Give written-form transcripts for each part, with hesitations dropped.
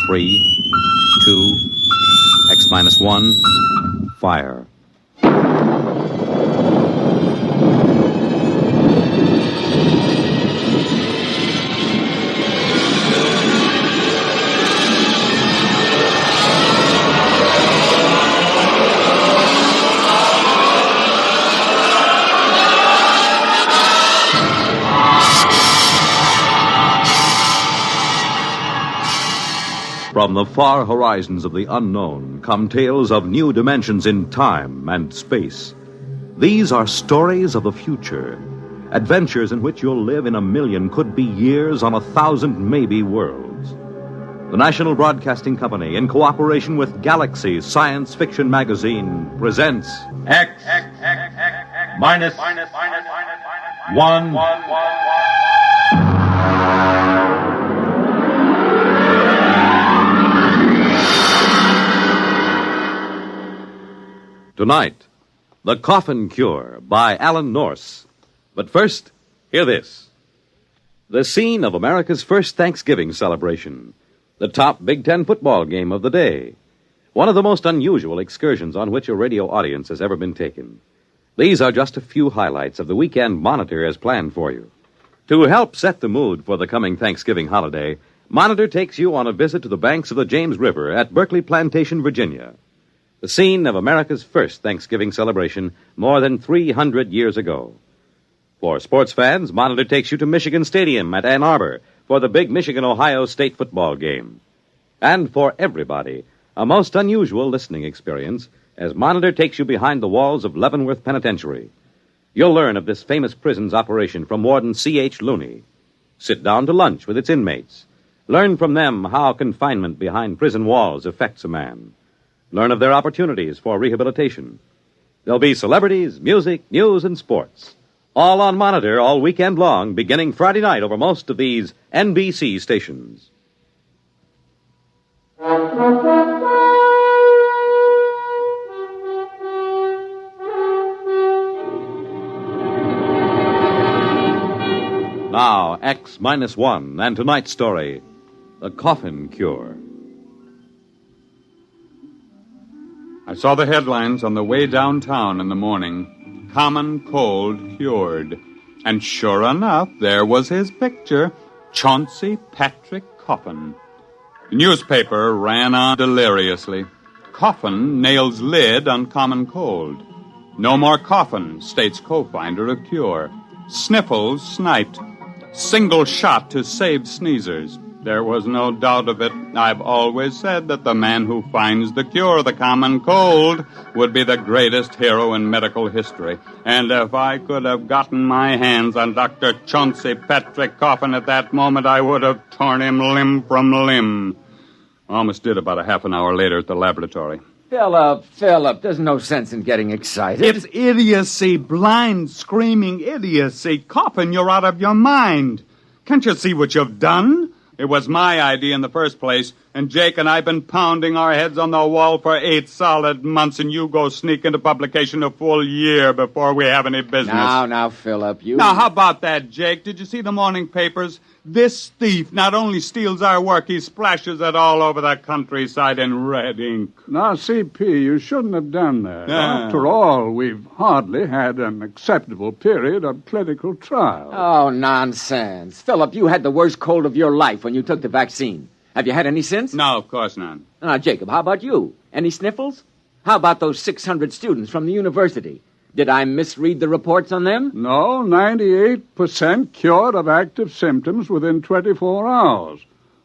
3, 2, X-1, fire. From the far horizons of the unknown come tales of new dimensions in time and space. These are stories of the future, adventures in which you'll live in a million, could be years, on 1,000 maybe worlds. The National Broadcasting Company, in cooperation with Galaxy Science Fiction Magazine, presents X minus 1. Tonight, The Coffin Cure by Alan Norse. But first, hear this. The scene of America's first Thanksgiving celebration. The top Big Ten football game of the day. One of the most unusual excursions on which a radio audience has ever been taken. These are just a few highlights of the weekend Monitor has planned for you. To help set the mood for the coming Thanksgiving holiday, Monitor takes you on a visit to the banks of the James River at Berkeley Plantation, Virginia. The scene of America's first Thanksgiving celebration more than 300 years ago. For sports fans, Monitor takes you to Michigan Stadium at Ann Arbor for the big Michigan-Ohio State football game. And for everybody, a most unusual listening experience as Monitor takes you behind the walls of Leavenworth Penitentiary. You'll learn of this famous prison's operation from Warden C.H. Looney. Sit down to lunch with its inmates. Learn from them how confinement behind prison walls affects a man. Learn of their opportunities for rehabilitation. There'll be celebrities, music, news, and sports. All on Monitor all weekend long, beginning Friday night over most of these NBC stations. Now, X-1 and tonight's story, The Coffin Cure. I saw the headlines on the way downtown in the morning. Common cold cured. And sure enough, there was his picture, Chauncey Patrick Coffin. The newspaper ran on deliriously. Coffin nails lid on common cold. No more coffin, states co-finder of cure. Sniffles sniped. Single shot to save sneezers. There was no doubt of it. I've always said that the man who finds the cure of the common cold would be the greatest hero in medical history. And if I could have gotten my hands on Dr. Chauncey Patrick Coffin at that moment, I would have torn him limb from limb. Almost did about a half an hour later at the laboratory. Philip, there's no sense in getting excited. It's idiocy, blind, screaming idiocy. Coffin, you're out of your mind. Can't you see what you've done? It was my idea in the first place, and Jake and I have been pounding our heads on the wall for 8 solid months, and you go sneak into publication a full year before we have any business. Now, Philip, you... Now, how about that, Jake? Did you see the morning papers? This thief not only steals our work, he splashes it all over the countryside in red ink. Now, CP, you shouldn't have done that. After all, we've hardly had an acceptable period of clinical trial. Oh, nonsense. Philip, you had the worst cold of your life when you took the vaccine. Have you had any since? No, of course not. Now, Jacob, how about you? Any sniffles? How about those 600 students from the university? Did I misread the reports on them? No, 98% cured of active symptoms within 24 hours.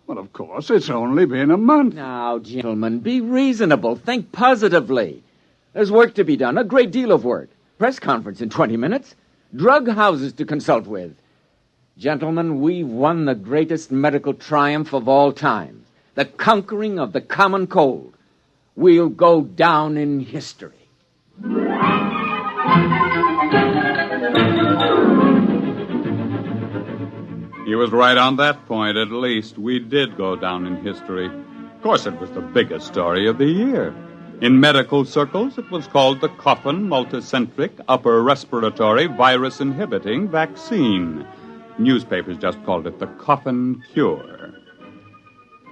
Well, of course, it's only been a month. Now, gentlemen, be reasonable. Think positively. There's work to be done, a great deal of work. Press conference in 20 minutes. Drug houses to consult with. Gentlemen, we've won the greatest medical triumph of all time. The conquering of the common cold. We'll go down in history. He was right on that point, at least. We did go down in history. Of course, it was the biggest story of the year. In medical circles, it was called the Coffin Multicentric Upper Respiratory Virus Inhibiting Vaccine. Newspapers just called it the Coffin Cure.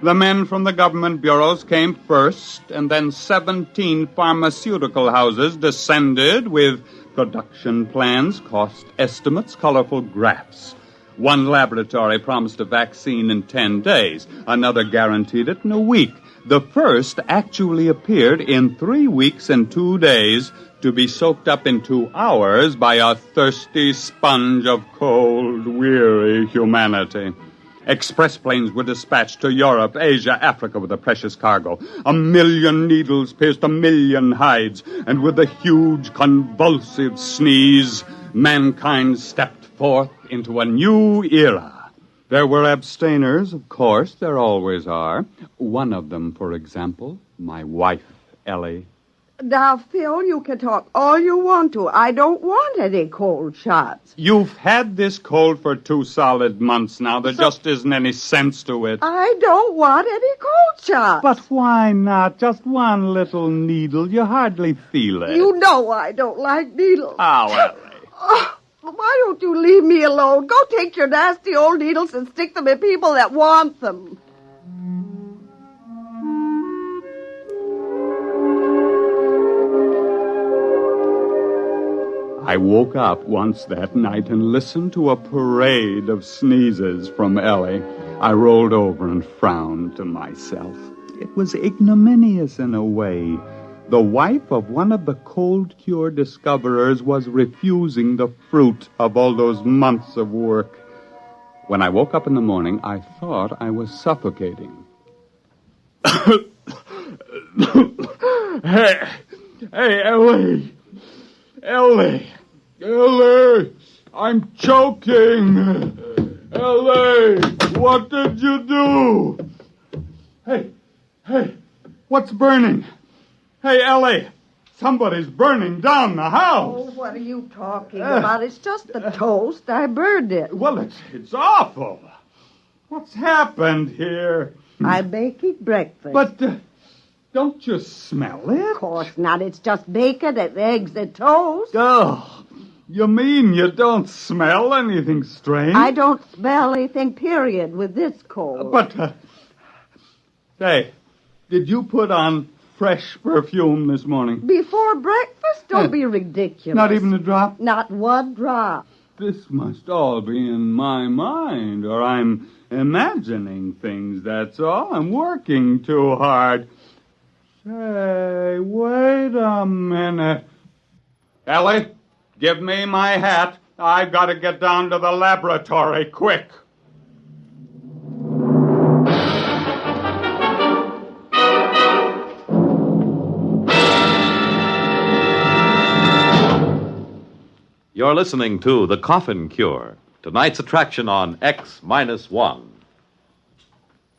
The men from the government bureaus came first, and then 17 pharmaceutical houses descended with production plans, cost estimates, colorful graphs. One laboratory promised a vaccine in 10 days. Another guaranteed it in a week. The first actually appeared in 3 weeks and 2 days, to be soaked up in 2 hours by a thirsty sponge of cold, weary humanity. Express planes were dispatched to Europe, Asia, Africa with a precious cargo. 1 million needles pierced 1 million hides, and with a huge convulsive sneeze, mankind stepped forth into a new era. There were abstainers, of course, there always are. One of them, for example, my wife, Ellie. Now, Phil, you can talk all you want to. I don't want any cold shots. You've had this cold for 2 solid months now. There just isn't any sense to it. I don't want any cold shots. But why not? Just one little needle. You hardly feel it. You know I don't like needles. Oh, Ellie. Oh, why don't you leave me alone? Go take your nasty old needles and stick them in people that want them. I woke up once that night and listened to a parade of sneezes from Ellie. I rolled over and frowned to myself. It was ignominious in a way. The wife of one of the cold cure discoverers was refusing the fruit of all those months of work. When I woke up in the morning, I thought I was suffocating. Hey, Ellie! Ellie, I'm choking. Ellie, what did you do? Hey, what's burning? Hey, Ellie, somebody's burning down the house. Oh, what are you talking about? It's just the toast. I burned it. Well, it's awful. What's happened here? I'm making breakfast. But don't you smell it? Of course not. It's just bacon and eggs and toast. Oh, you mean you don't smell anything strange? I don't smell anything, period, with this cold. But, say, did you put on fresh perfume this morning? Before breakfast? Don't be ridiculous. Not even a drop? Not one drop. This must all be in my mind, or I'm imagining things, that's all. I'm working too hard. Say, wait a minute. Ellie, give me my hat. I've got to get down to the laboratory, quick. You're listening to The Coffin Cure, tonight's attraction on X-1.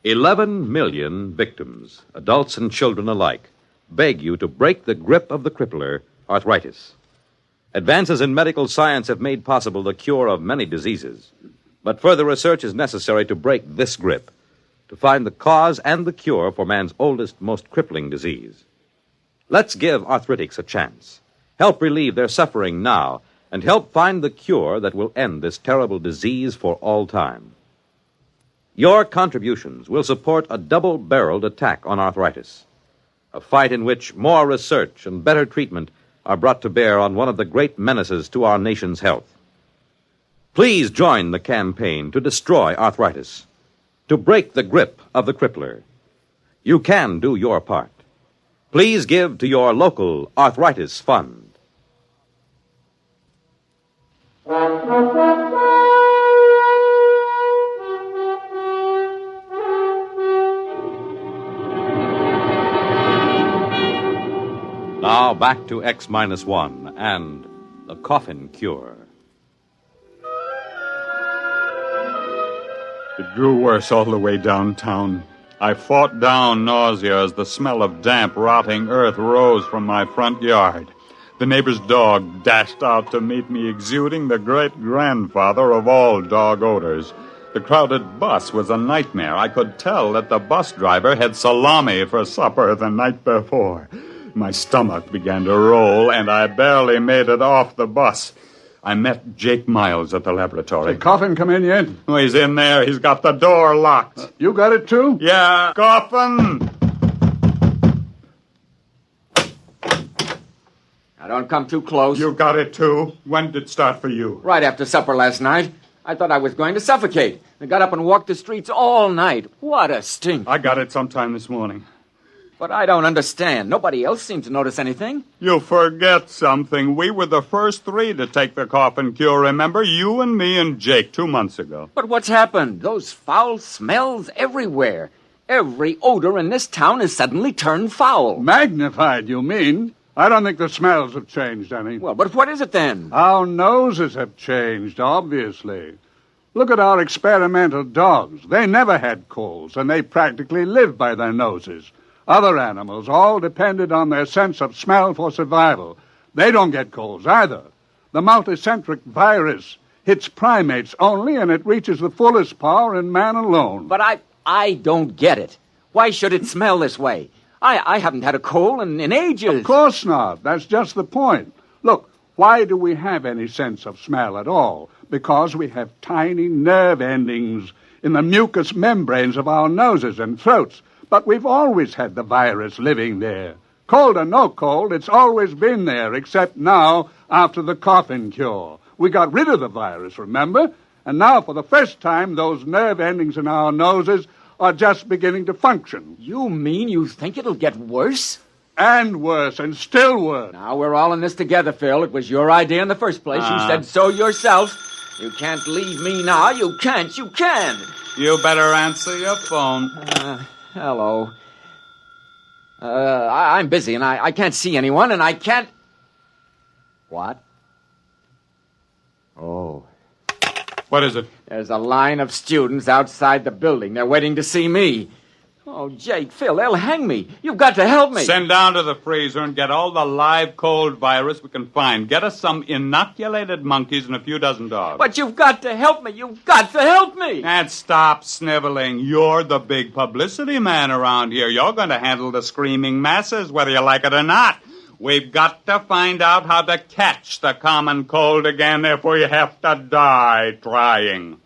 11 million victims, adults and children alike, beg you to break the grip of the crippler, arthritis. Advances in medical science have made possible the cure of many diseases, but further research is necessary to break this grip, to find the cause and the cure for man's oldest, most crippling disease. Let's give arthritics a chance. Help relieve their suffering now, and help find the cure that will end this terrible disease for all time. Your contributions will support a double-barreled attack on arthritis, a fight in which more research and better treatment are brought to bear on one of the great menaces to our nation's health. Please join the campaign to destroy arthritis, to break the grip of the crippler. You can do your part. Please give to your local arthritis fund. Now back to X-1 and the Coffin Cure. It grew worse all the way downtown. I fought down nausea as the smell of damp, rotting earth rose from my front yard. The neighbor's dog dashed out to meet me, exuding the great-grandfather of all dog odors. The crowded bus was a nightmare. I could tell that the bus driver had salami for supper the night before. My stomach began to roll, and I barely made it off the bus. I met Jake Miles at the laboratory. Did Coffin come in yet? Oh, he's in there. He's got the door locked. You got it, too? Yeah, Coffin! Now, don't come too close. You got it, too? When did it start for you? Right after supper last night. I thought I was going to suffocate. I got up and walked the streets all night. What a stink. I got it sometime this morning. But I don't understand. Nobody else seemed to notice anything. You forget something. We were the first 3 to take the coffin cure, remember? You and me and Jake 2 months ago. But what's happened? Those foul smells everywhere. Every odor in this town has suddenly turned foul. Magnified, you mean? I don't think the smells have changed any. Well, but what is it then? Our noses have changed, obviously. Look at our experimental dogs. They never had colds, and they practically lived by their noses. Other animals all depended on their sense of smell for survival. They don't get colds either. The multicentric virus hits primates only, and it reaches the fullest power in man alone. But I don't get it. Why should it smell this way? I haven't had a cold in ages. Of course not. That's just the point. Look, why do we have any sense of smell at all? Because we have tiny nerve endings in the mucous membranes of our noses and throats. But we've always had the virus living there. Cold or no cold, it's always been there, except now, after the coffin cure. We got rid of the virus, remember? And now, for the first time, those nerve endings in our noses are just beginning to function. You mean you think it'll get worse? And worse, and still worse. Now, we're all in this together, Phil. It was your idea in the first place. You said so yourself. You can't leave me now. You can't. You can't. You better answer your phone. Hello. I'm busy, and I can't see anyone, and I can't... What? Oh. What is it? There's a line of students outside the building. They're waiting to see me. Oh, Jake, Phil, they'll hang me. You've got to help me. Send down to the freezer and get all the live cold virus we can find. Get us some inoculated monkeys and a few dozen dogs. But you've got to help me. You've got to help me. And stop sniveling. You're the big publicity man around here. You're going to handle the screaming masses, whether you like it or not. We've got to find out how to catch the common cold again if we have to die trying.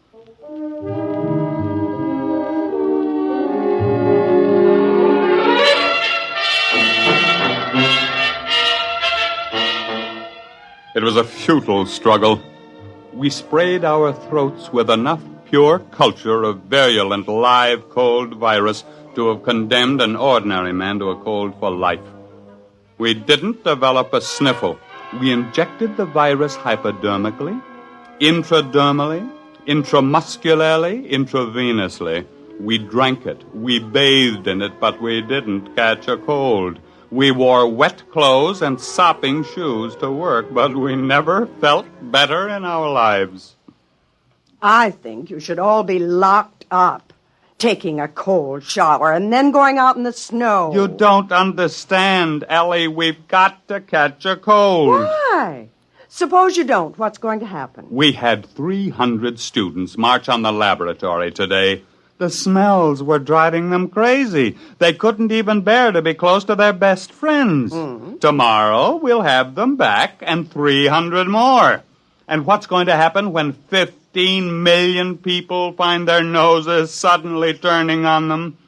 It was a futile struggle. We sprayed our throats with enough pure culture of virulent live cold virus to have condemned an ordinary man to a cold for life. We didn't develop a sniffle. We injected the virus hypodermically, intradermally, intramuscularly, intravenously. We drank it. We bathed in it, but we didn't catch a cold. We wore wet clothes and sopping shoes to work, but we never felt better in our lives. I think you should all be locked up, taking a cold shower and then going out in the snow. You don't understand, Ellie. We've got to catch a cold. Why? Suppose you don't. What's going to happen? We had 300 students march on the laboratory today. The smells were driving them crazy. They couldn't even bear to be close to their best friends. Tomorrow, we'll have them back and 300 more. And what's going to happen when 15 million people find their noses suddenly turning on them?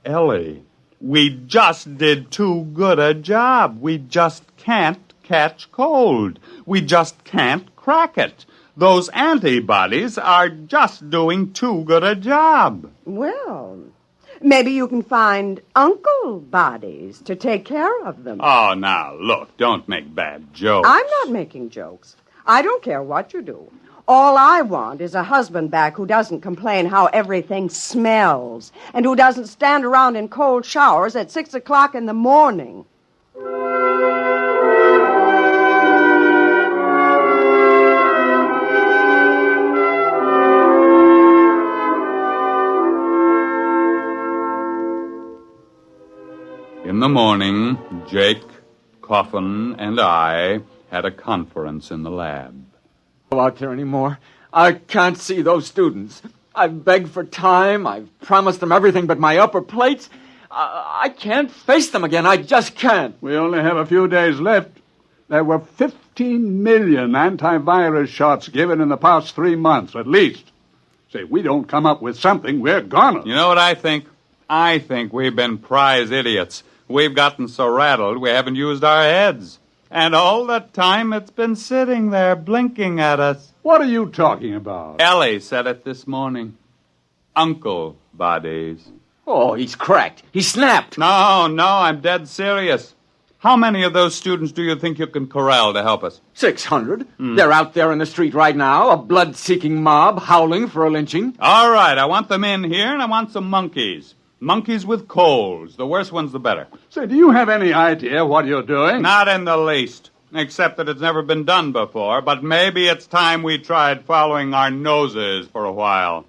Ellie, we just did too good a job. We just can't catch cold. We just can't crack it. Those antibodies are just doing too good a job. Well, maybe you can find uncle bodies to take care of them. Oh, now, look, don't make bad jokes. I'm not making jokes. I don't care what you do. All I want is a husband back who doesn't complain how everything smells and who doesn't stand around in cold showers at 6 o'clock in the morning. In the morning, Jake, Coffin, and I had a conference in the lab. Go out there anymore. I can't see those students. I've begged for time. I've promised them everything but my upper plates. I can't face them again. I just can't. We only have a few days left. There were 15 million antivirus shots given in the past 3 months, at least. Say, we don't come up with something, we're gonna. You know what I think? I think we've been prize idiots. We've gotten so rattled we haven't used our heads. And all the time it's been sitting there blinking at us. What are you talking about? Ellie said it this morning. Uncle bodies. Oh, he's cracked. He snapped. No, I'm dead serious. How many of those students do you think you can corral to help us? 600. They're out there in the street right now, a blood-seeking mob howling for a lynching. All right, I want them in here, and I want some monkeys. Monkeys with colds. The worse ones, the better. Say, do you have any idea what you're doing? Not in the least, except that it's never been done before, but maybe it's time we tried following our noses for a while.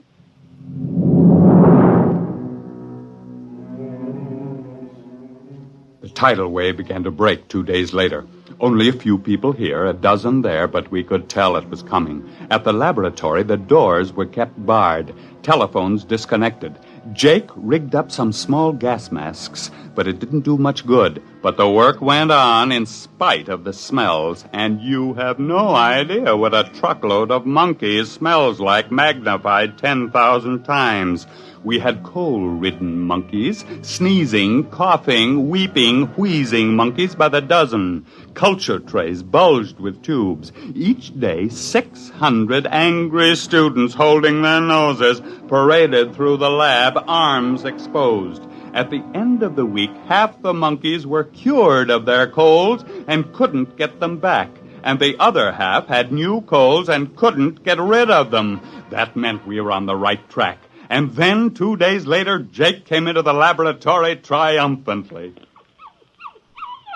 The tidal wave began to break 2 days later. Only a few people here, a dozen there, but we could tell it was coming. At the laboratory, the doors were kept barred, telephones disconnected. Jake rigged up some small gas masks, but it didn't do much good. But the work went on in spite of the smells, and you have no idea what a truckload of monkeys smells like magnified 10,000 times. We had coal-ridden monkeys, sneezing, coughing, weeping, wheezing monkeys by the dozen. Culture trays bulged with tubes. Each day, 600 angry students holding their noses paraded through the lab, arms exposed. At the end of the week, half the monkeys were cured of their colds and couldn't get them back. And the other half had new colds and couldn't get rid of them. That meant we were on the right track. And then, 2 days later, Jake came into the laboratory triumphantly.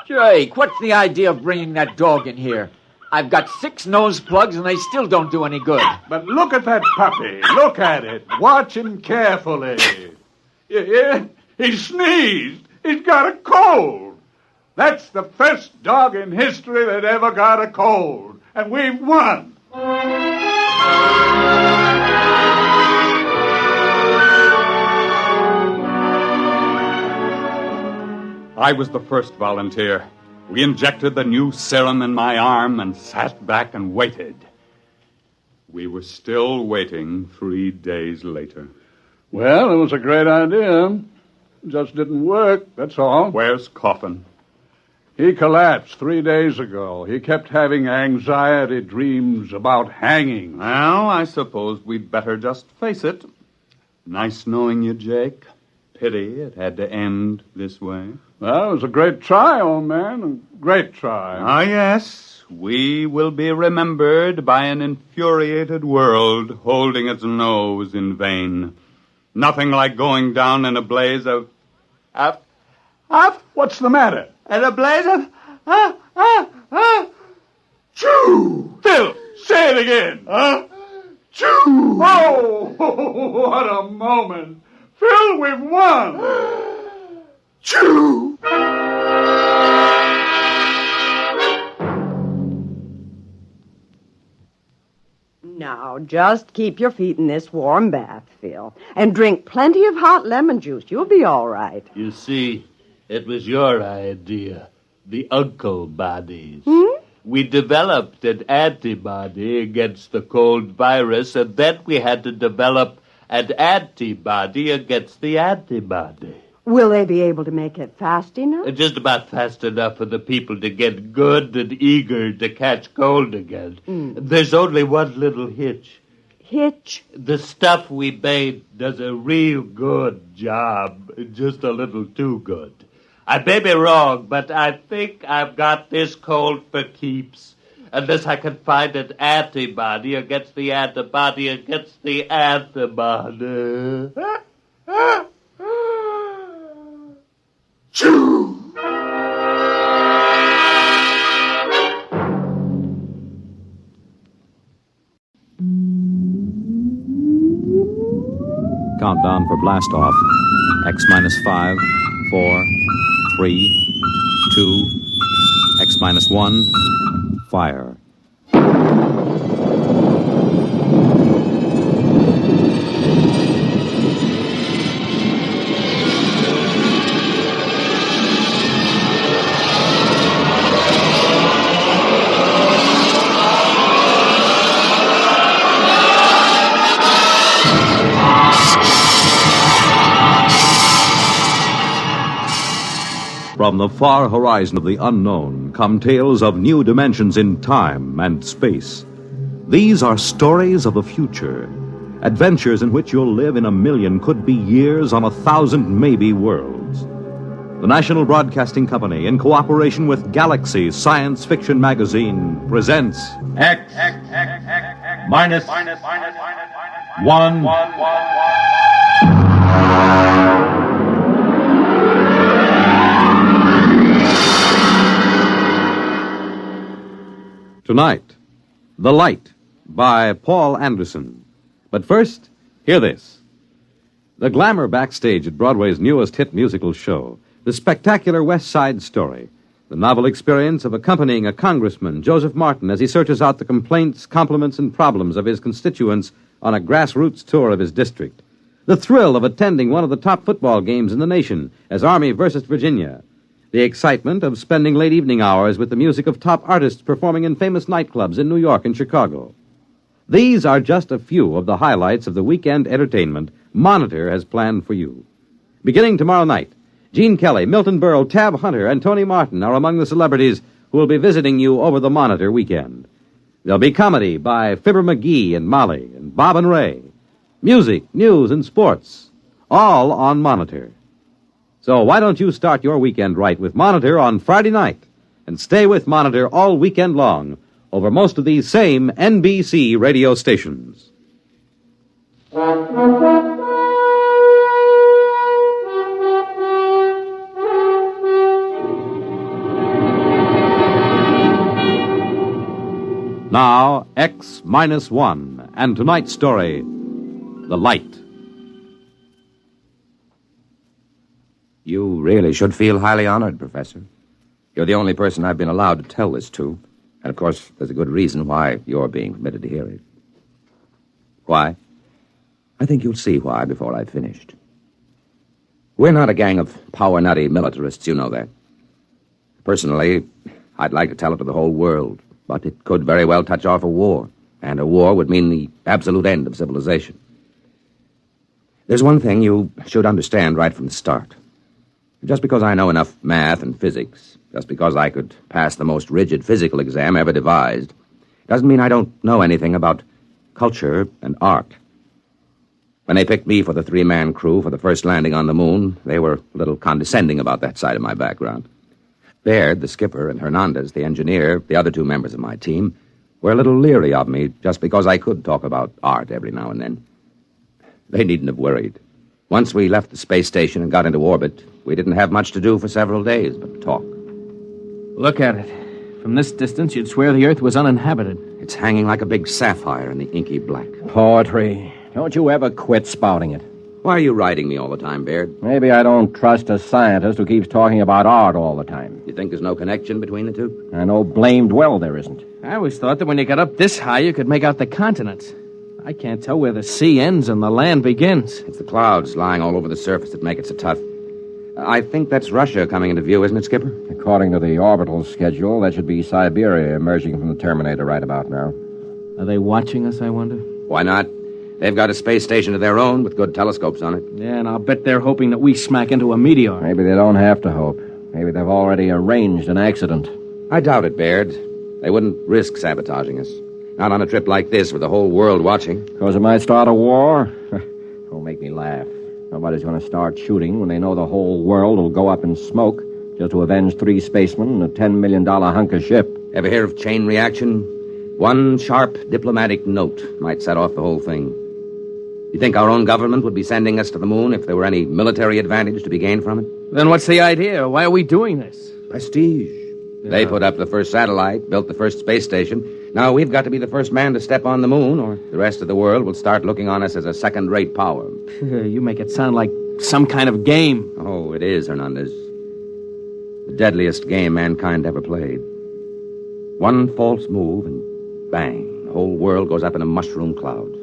Jake, what's the idea of bringing that dog in here? I've got 6 nose plugs and they still don't do any good. But look at that puppy. Look at it. Watch him carefully. Yeah, he sneezed. He's got a cold. That's the first dog in history that ever got a cold. And we've won. I was the first volunteer. We injected the new serum in my arm and sat back and waited. We were still waiting 3 days later. Well, it was a great idea. It just didn't work, that's all. Where's Coffin? He collapsed 3 days ago. He kept having anxiety dreams about hanging. Well, I suppose we'd better just face it. Nice knowing you, Jake. Pity it had to end this way. Well, it was a great try, old man. A great try. Ah, yes. We will be remembered by an infuriated world holding its nose in vain. Nothing like going down in a blaze of... What's the matter? In a blaze of... Choo! Phil, say it again. Choo! Oh, what a moment. Phil, we've won. Choo! Now, just keep your feet in this warm bath, Phil, and drink plenty of hot lemon juice. You'll be all right. You see, it was your idea, the uncle bodies. We developed an antibody against the cold virus, and then we had to develop an antibody against the antibody. Will they be able to make it fast enough? Just about fast enough for the people to get good and eager to catch cold again. There's only one little hitch. Hitch? The stuff we made does a real good job, just a little too good. I may be wrong, but I think I've got this cold for keeps. Unless I can find an antibody against the antibody against the antibody. Choo! Countdown for blast off. X minus 5, 4, 3, 2, X minus 1, fire. From the far horizon of the unknown come tales of new dimensions in time and space. These are stories of the future, adventures in which you'll live in a million, could be years, on 1,000 maybe worlds. The National Broadcasting Company, in cooperation with Galaxy Science Fiction Magazine, presents X minus 1. Tonight, The Light by Paul Anderson. But first, hear this. The glamour backstage at Broadway's newest hit musical show, the spectacular West Side Story, the novel experience of accompanying a congressman, Joseph Martin, as he searches out the complaints, compliments, and problems of his constituents on a grassroots tour of his district. The thrill of attending one of the top football games in the nation as Army versus Virginia. The excitement of spending late evening hours with the music of top artists performing in famous nightclubs in New York and Chicago. These are just a few of the highlights of the weekend entertainment Monitor has planned for you. Beginning tomorrow night, Gene Kelly, Milton Berle, Tab Hunter, and Tony Martin are among the celebrities who will be visiting you over the Monitor weekend. There'll be comedy by Fibber McGee and Molly and Bob and Ray. Music, news, and sports, all on Monitor. So why don't you start your weekend right with Monitor on Friday night and stay with Monitor all weekend long over most of these same NBC radio stations. Now, X-1, and tonight's story, The Light. You really should feel highly honored, Professor. You're the only person I've been allowed to tell this to. And, of course, there's a good reason why you're being permitted to hear it. Why? I think you'll see why before I've finished. We're not a gang of power-nutty militarists, you know that. Personally, I'd like to tell it to the whole world, but it could very well touch off a war, and a war would mean the absolute end of civilization. There's one thing you should understand right from the start. Just because I know enough math and physics, just because I could pass the most rigid physical exam ever devised, doesn't mean I don't know anything about culture and art. When they picked me for the three-man crew for the first landing on the moon, they were a little condescending about that side of my background. Baird, the skipper, and Hernandez, the engineer, the other two members of my team, were a little leery of me just because I could talk about art every now and then. They needn't have worried. Once we left the space station and got into orbit, we didn't have much to do for several days but talk. Look at it. From this distance, you'd swear the Earth was uninhabited. It's hanging like a big sapphire in the inky black. Poetry. Don't you ever quit spouting it. Why are you riding me all the time, Baird? Maybe I don't trust a scientist who keeps talking about art all the time. You think there's no connection between the two? I know blamed well there isn't. I always thought that when you got up this high, you could make out the continents. I can't tell where the sea ends and the land begins. It's the clouds lying all over the surface that make it so tough. I think that's Russia coming into view, isn't it, Skipper? According to the orbital schedule, that should be Siberia emerging from the Terminator right about now. Are they watching us, I wonder? Why not? They've got a space station of their own with good telescopes on it. Yeah, and I'll bet they're hoping that we smack into a meteor. Maybe they don't have to hope. Maybe they've already arranged an accident. I doubt it, Baird. They wouldn't risk sabotaging us. Not on a trip like this with the whole world watching. Because it might start a war? Don't make me laugh. Nobody's going to start shooting when they know the whole world will go up in smoke just to avenge 3 spacemen and a $10 million hunk of ship. Ever hear of chain reaction? One sharp diplomatic note might set off the whole thing. You think our own government would be sending us to the moon if there were any military advantage to be gained from it? Then what's the idea? Why are we doing this? Prestige. Yeah. They put up the first satellite, built the first space station. Now we've got to be the first man to step on the moon, or the rest of the world will start looking on us as a second-rate power. You make it sound like some kind of game. Oh, it is, Hernandez. The deadliest game mankind ever played. One false move, and bang, the whole world goes up in a mushroom cloud.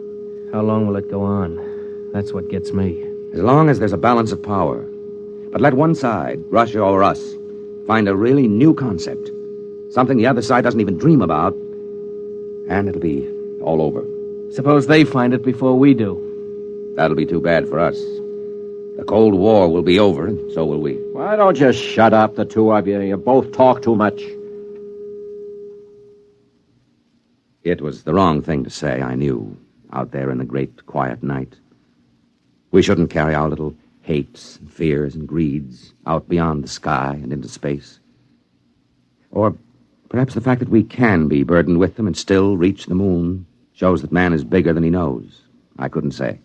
How long will it go on? That's what gets me. As long as there's a balance of power. But let one side, Russia or us, find a really new concept, something the other side doesn't even dream about, and it'll be all over. Suppose they find it before we do. That'll be too bad for us. The Cold War will be over, and so will we. Why don't you shut up, the two of you? You both talk too much. It was the wrong thing to say, I knew, out there in the great quiet night. We shouldn't carry our little hates and fears and greeds out beyond the sky and into space. Or perhaps the fact that we can be burdened with them and still reach the moon shows that man is bigger than he knows. I couldn't say.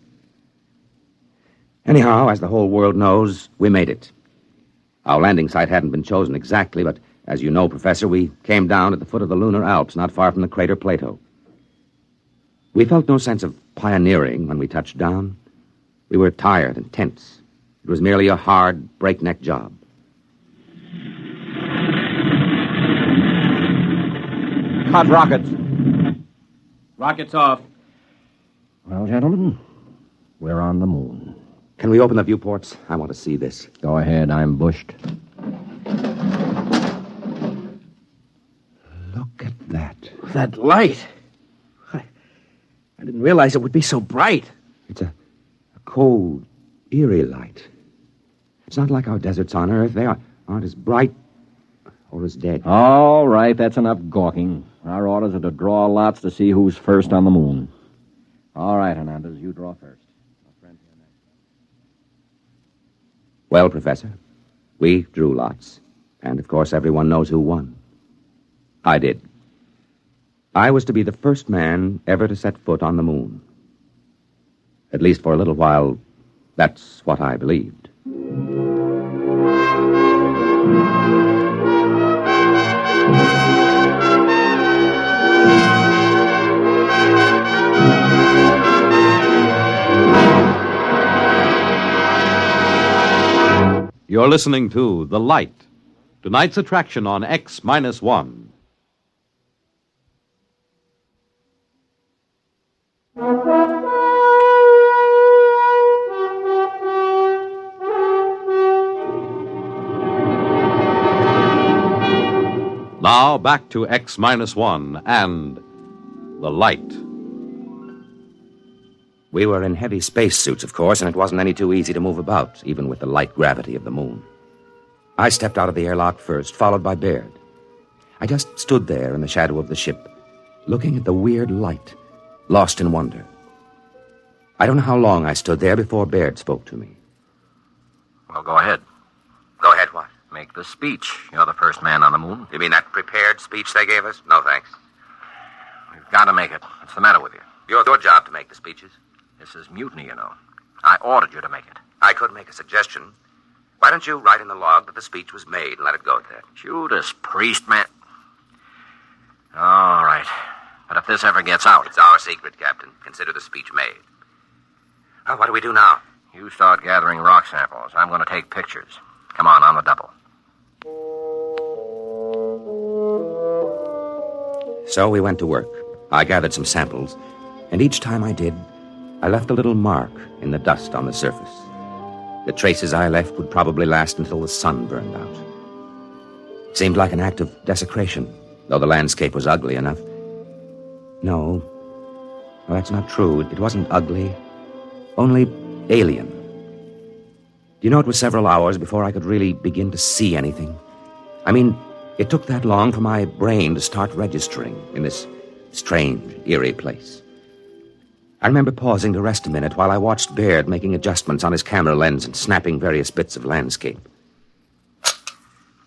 Anyhow, as the whole world knows, we made it. Our landing site hadn't been chosen exactly, but as you know, Professor, we came down at the foot of the lunar Alps, not far from the crater Plato. We felt no sense of pioneering when we touched down. We were tired and tense. It was merely a hard, breakneck job. Hot rockets. Rockets off. Well, gentlemen, we're on the moon. Can we open the viewports? I want to see this. Go ahead, I'm bushed. Look at that. That light. I didn't realize it would be so bright. It's a cold, eerie light. It's not like our deserts on Earth. They aren't as bright or as dead. All right, that's enough gawking. Our orders are to draw lots to see who's first on the moon. All right, Hernandez, you draw first. Well, Professor, we drew lots. And, of course, everyone knows who won. I did. I was to be the first man ever to set foot on the moon. At least for a little while, that's what I believed. You're listening to The Light, tonight's attraction on X-1. Now back to X-1 and The Light. We were in heavy spacesuits, of course, and it wasn't any too easy to move about, even with the light gravity of the moon. I stepped out of the airlock first, followed by Baird. I just stood there in the shadow of the ship, looking at the weird light, lost in wonder. I don't know how long I stood there before Baird spoke to me. Well, go ahead. Go ahead, what? Make the speech. You're the first man on the moon. You mean that prepared speech they gave us? No, thanks. We've got to make it. What's the matter with you? Your job to make the speeches. This is mutiny, you know. I ordered you to make it. I could make a suggestion. Why don't you write in the log that the speech was made and let it go at that? Judas Priest, man. All right. But if this ever gets out... It's our secret, Captain. Consider the speech made. Well, what do we do now? You start gathering rock samples. I'm going to take pictures. Come on the double. So we went to work. I gathered some samples, and each time I did, I left a little mark in the dust on the surface. The traces I left would probably last until the sun burned out. It seemed like an act of desecration, though the landscape was ugly enough. No, that's not true. It wasn't ugly, only alien. Do you know, it was several hours before I could really begin to see anything. I mean, it took that long for my brain to start registering in this strange, eerie place. I remember pausing to rest a minute while I watched Baird making adjustments on his camera lens and snapping various bits of landscape.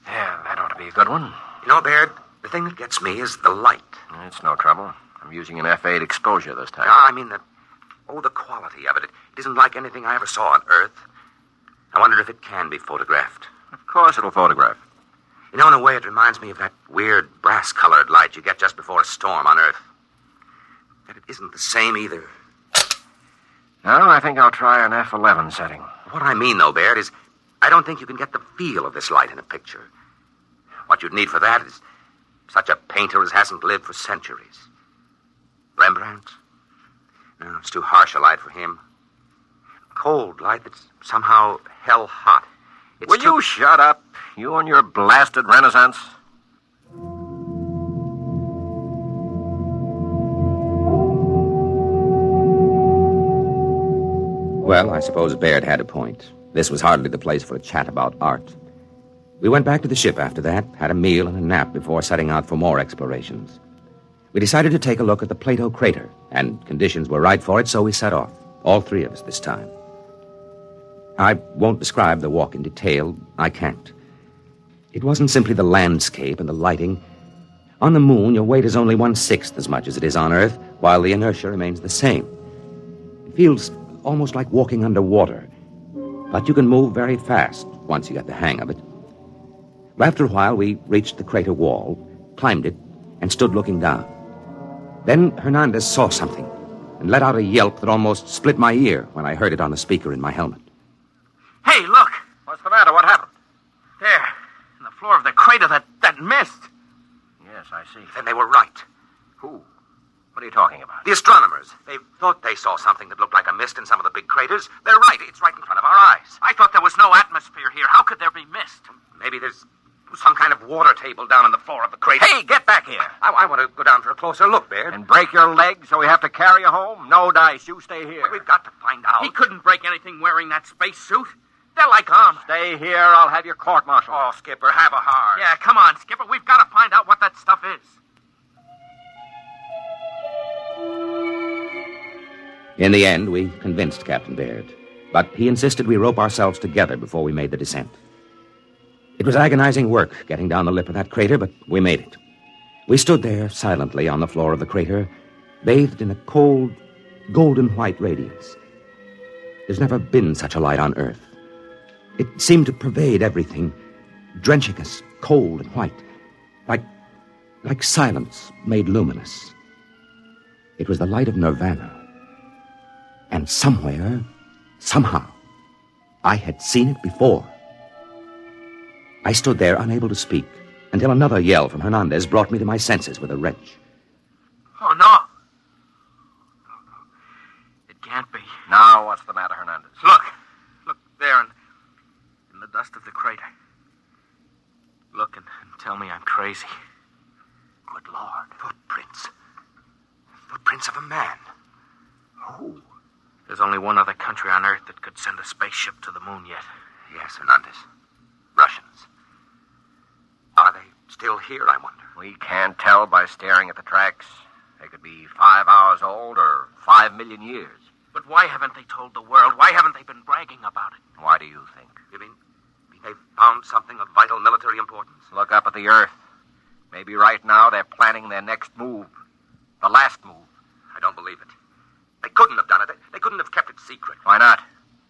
Yeah, that ought to be a good one. You know, Baird, the thing that gets me is the light. It's no trouble. I'm using an F8 exposure this time. I mean, the quality of it. It isn't like anything I ever saw on Earth. I wonder if it can be photographed. Of course it'll photograph. You know, in a way, it reminds me of that weird brass-colored light you get just before a storm on Earth. But it isn't the same either. No, I think I'll try an F11 setting. What I mean, though, Baird, is I don't think you can get the feel of this light in a picture. What you'd need for that is such a painter as hasn't lived for centuries. Rembrandt? No, it's too harsh a light for him. Cold light that's somehow hell-hot. Will you shut up? You and your blasted Renaissance? Well, I suppose Baird had a point. This was hardly the place for a chat about art. We went back to the ship after that, had a meal and a nap before setting out for more explorations. We decided to take a look at the Plato crater, and conditions were right for it, so we set off. All three of us this time. I won't describe the walk in detail. I can't. It wasn't simply the landscape and the lighting. On the moon, your weight is only 1/6 as much as it is on Earth, while the inertia remains the same. It feels almost like walking underwater, but you can move very fast once you get the hang of it. After a while, we reached the crater wall, climbed it, and stood looking down. Then Hernandez saw something and let out a yelp that almost split my ear when I heard it on the speaker in my helmet. Hey, look! What's the matter? What happened? There, in the floor of the crater, that mist. Yes, I see. Then they were right. Who? What are you talking about? The astronomers. They thought they saw something that looked like a mist in some of the big craters. They're right. It's right in front of our eyes. I thought there was no atmosphere here. How could there be mist? Maybe there's some kind of water table down on the floor of the crater. Hey, get back here! I want to go down for a closer look, Baird. And break your leg so we have to carry you home? No dice. You stay here. We've got to find out. He couldn't break anything wearing that space suit. They're like arms. Stay here. I'll have you court-martialed. Oh, Skipper, have a heart. Yeah, come on, Skipper. We've got to find out what that stuff is. In the end, we convinced Captain Baird, but he insisted we rope ourselves together before we made the descent. It was agonizing work getting down the lip of that crater, but we made it. We stood there silently on the floor of the crater, bathed in a cold, golden-white radiance. There's never been such a light on Earth. It seemed to pervade everything, drenching us cold and white, like silence made luminous. It was the light of nirvana. And somewhere, somehow, I had seen it before. I stood there, unable to speak, until another yell from Hernandez brought me to my senses with a wrench. Oh, no. It can't be. Now, what's the matter, Hernandez? Look there in the dust of the crater. Look and tell me I'm crazy. Good Lord. Footprints. Footprints of a man. Who? There's only one other country on Earth that could send a spaceship to the moon yet. Yes, Hernandez. Russians. Are they still here, I wonder? We can't tell by staring at the tracks. They could be 5 hours old or 5 million years. But why haven't they told the world? Why haven't they been bragging about it? Why do you think? You mean they've found something of vital military importance? Look up at the Earth. Maybe right now they're planning their next move. The last move. I don't believe it. They couldn't have done it. They couldn't have kept it secret. Why not?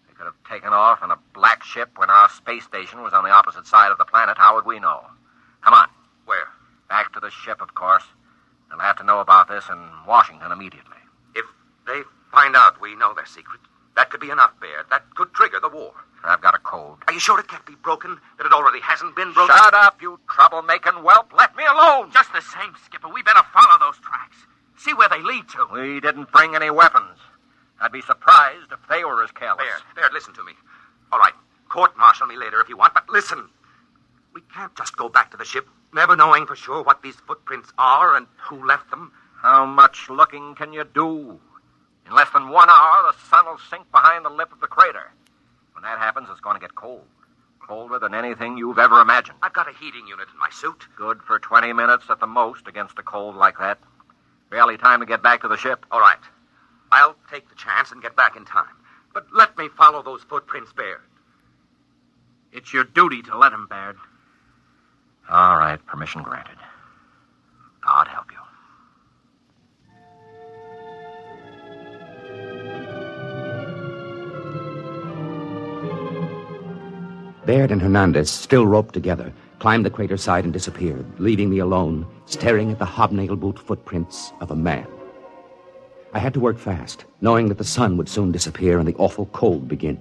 They could have taken off in a black ship when our space station was on the opposite side of the planet. How would we know? Come on. Where? Back to the ship, of course. They'll have to know about this in Washington immediately. If they find out we know their secret, that could be enough, Baird. That could trigger the war. I've got a code. Are you sure it can't be broken? That it already hasn't been broken? Shut up, you troublemaking whelp. Let me alone. Just the same, Skipper. We better follow those tracks. See where they lead to. We didn't bring any weapons. I'd be surprised if they were as careless. Baird, listen to me. All right, court-martial me later if you want, but listen. We can't just go back to the ship, never knowing for sure what these footprints are and who left them. How much looking can you do? In less than 1 hour, the sun will sink behind the lip of the crater. When that happens, it's going to get cold. Colder than anything you've ever imagined. I've got a heating unit in my suit. Good for 20 minutes at the most against a cold like that. Barely time to get back to the ship. All right. I'll take the chance and get back in time. But let me follow those footprints, Baird. It's your duty to let him, Baird. All right, permission granted. God help you. Baird and Hernandez, still roped together, climbed the crater side and disappeared, leaving me alone, staring at the hobnail boot footprints of a man. I had to work fast, knowing that the sun would soon disappear and the awful cold begin.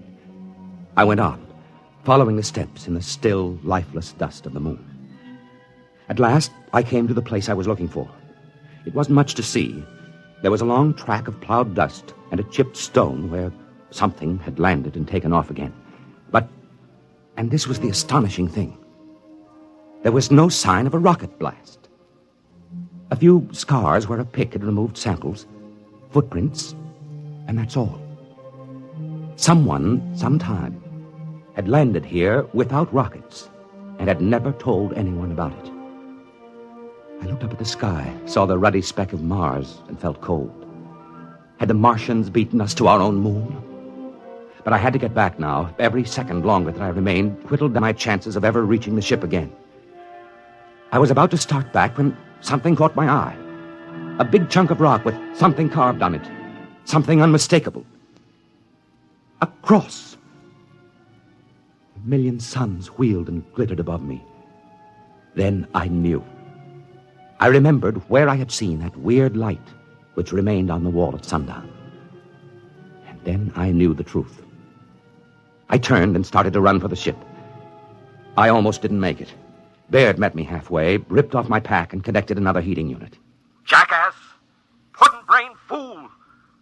I went on, following the steps in the still, lifeless dust of the moon. At last, I came to the place I was looking for. It wasn't much to see. There was a long track of plowed dust and a chipped stone where something had landed and taken off again. And this was the astonishing thing. There was no sign of a rocket blast. A few scars where a pick had removed samples, footprints, and that's all. Someone, sometime, had landed here without rockets, and had never told anyone about it. I looked up at the sky, saw the ruddy speck of Mars, and felt cold. Had the Martians beaten us to our own moon? But I had to get back now. Every second longer that I remained whittled down my chances of ever reaching the ship again. I was about to start back when something caught my eye. A big chunk of rock with something carved on it. Something unmistakable. A cross. A million suns wheeled and glittered above me. Then I knew. I remembered where I had seen that weird light which remained on the wall at sundown. And then I knew the truth. I turned and started to run for the ship. I almost didn't make it. Baird met me halfway, ripped off my pack, and connected another heating unit. Jackass! Puddin'-brained fool!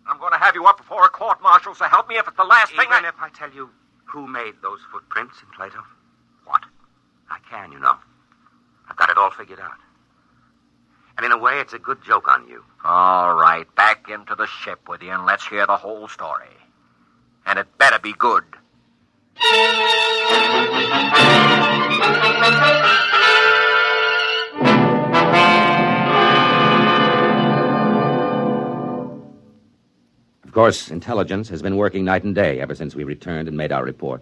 I'm going to have you up before a court-martial, so help me if it's the last thing Even if I tell you who made those footprints in Plato? What? I can, you know. I've got it all figured out. And in a way, it's a good joke on you. All right, back into the ship with you, and let's hear the whole story. And it better be good. Of course, intelligence has been working night and day ever since we returned and made our report.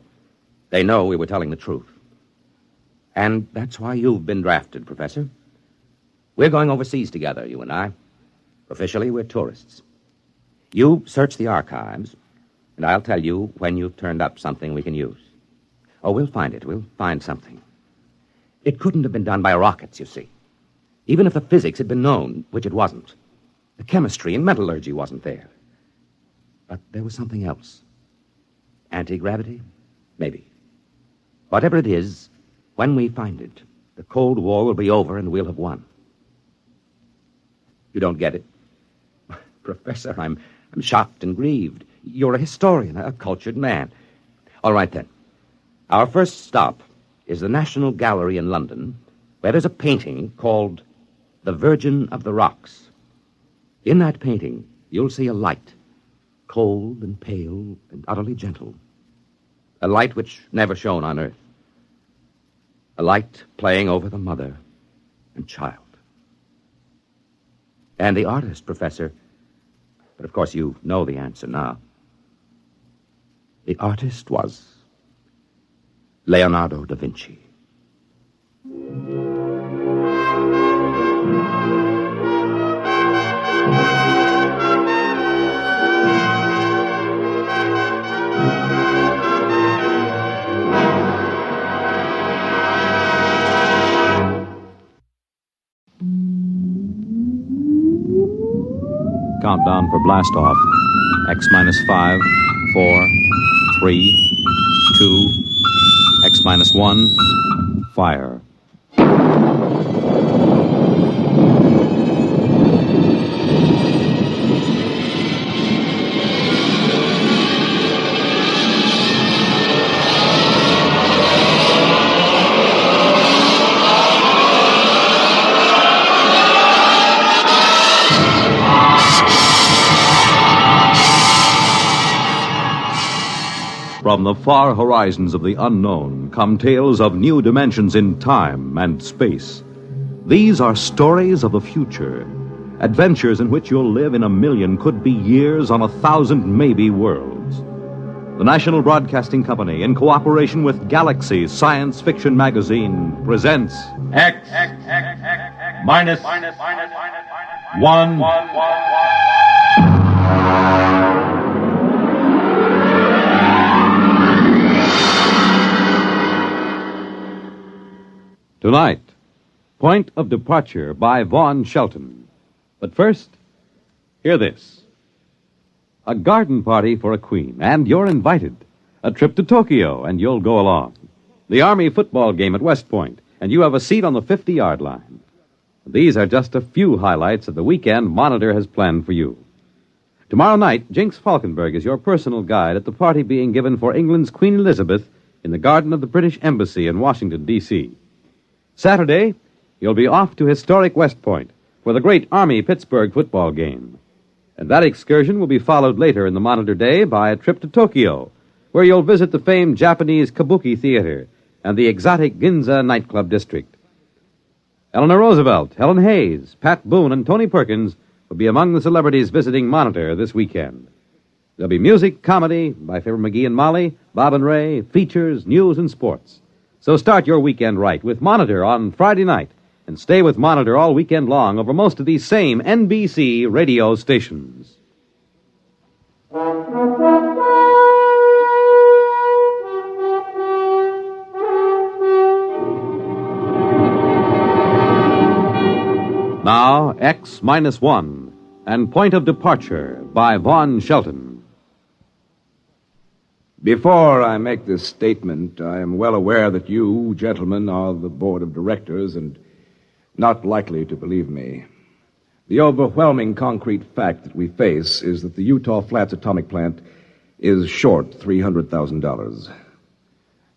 They know we were telling the truth. And that's why you've been drafted, Professor. We're going overseas together, you and I. Officially, we're tourists. You search the archives, and I'll tell you when you've turned up something we can use. Oh, we'll find it. We'll find something. It couldn't have been done by rockets, you see. Even if the physics had been known, which it wasn't. The chemistry and metallurgy wasn't there. But there was something else. Anti-gravity? Maybe. Whatever it is, when we find it, the Cold War will be over and we'll have won. You don't get it? Professor, I'm shocked and grieved. You're a historian, a cultured man. All right, then. Our first stop is the National Gallery in London, where there's a painting called The Virgin of the Rocks. In that painting, you'll see a light, cold and pale and utterly gentle. A light which never shone on Earth. A light playing over the mother and child. And the artist, Professor, but of course you know the answer now. The artist was Leonardo da Vinci. Countdown for blast off. X minus 5, 4, 3, 2, X minus 1, fire. From the far horizons of the unknown come tales of new dimensions in time and space. These are stories of the future, adventures in which you'll live in a million, could be years, on 1,000 maybe worlds. The National Broadcasting Company, in cooperation with Galaxy Science Fiction Magazine, presents X minus 1. Tonight, Point of Departure by Vaughn Shelton. But first, hear this. A garden party for a queen, and you're invited. A trip to Tokyo, and you'll go along. The Army football game at West Point, and you have a seat on the 50-yard line. These are just a few highlights of the weekend Monitor has planned for you. Tomorrow night, Jinx Falkenberg is your personal guide at the party being given for England's Queen Elizabeth in the garden of the British Embassy in Washington, D.C. Saturday, you'll be off to historic West Point for the great Army-Pittsburgh football game. And that excursion will be followed later in the Monitor day by a trip to Tokyo, where you'll visit the famed Japanese Kabuki Theater and the exotic Ginza nightclub district. Eleanor Roosevelt, Helen Hayes, Pat Boone, and Tony Perkins will be among the celebrities visiting Monitor this weekend. There'll be music, comedy by Fibber McGee and Molly, Bob and Ray, features, news, and sports. So start your weekend right with Monitor on Friday night and stay with Monitor all weekend long over most of these same NBC radio stations. Now, X-1 and Point of Departure by Vaughn Shelton. Before I make this statement, I am well aware that you, gentlemen, are the board of directors and not likely to believe me. The overwhelming concrete fact that we face is that the Utah Flats atomic plant is short $300,000.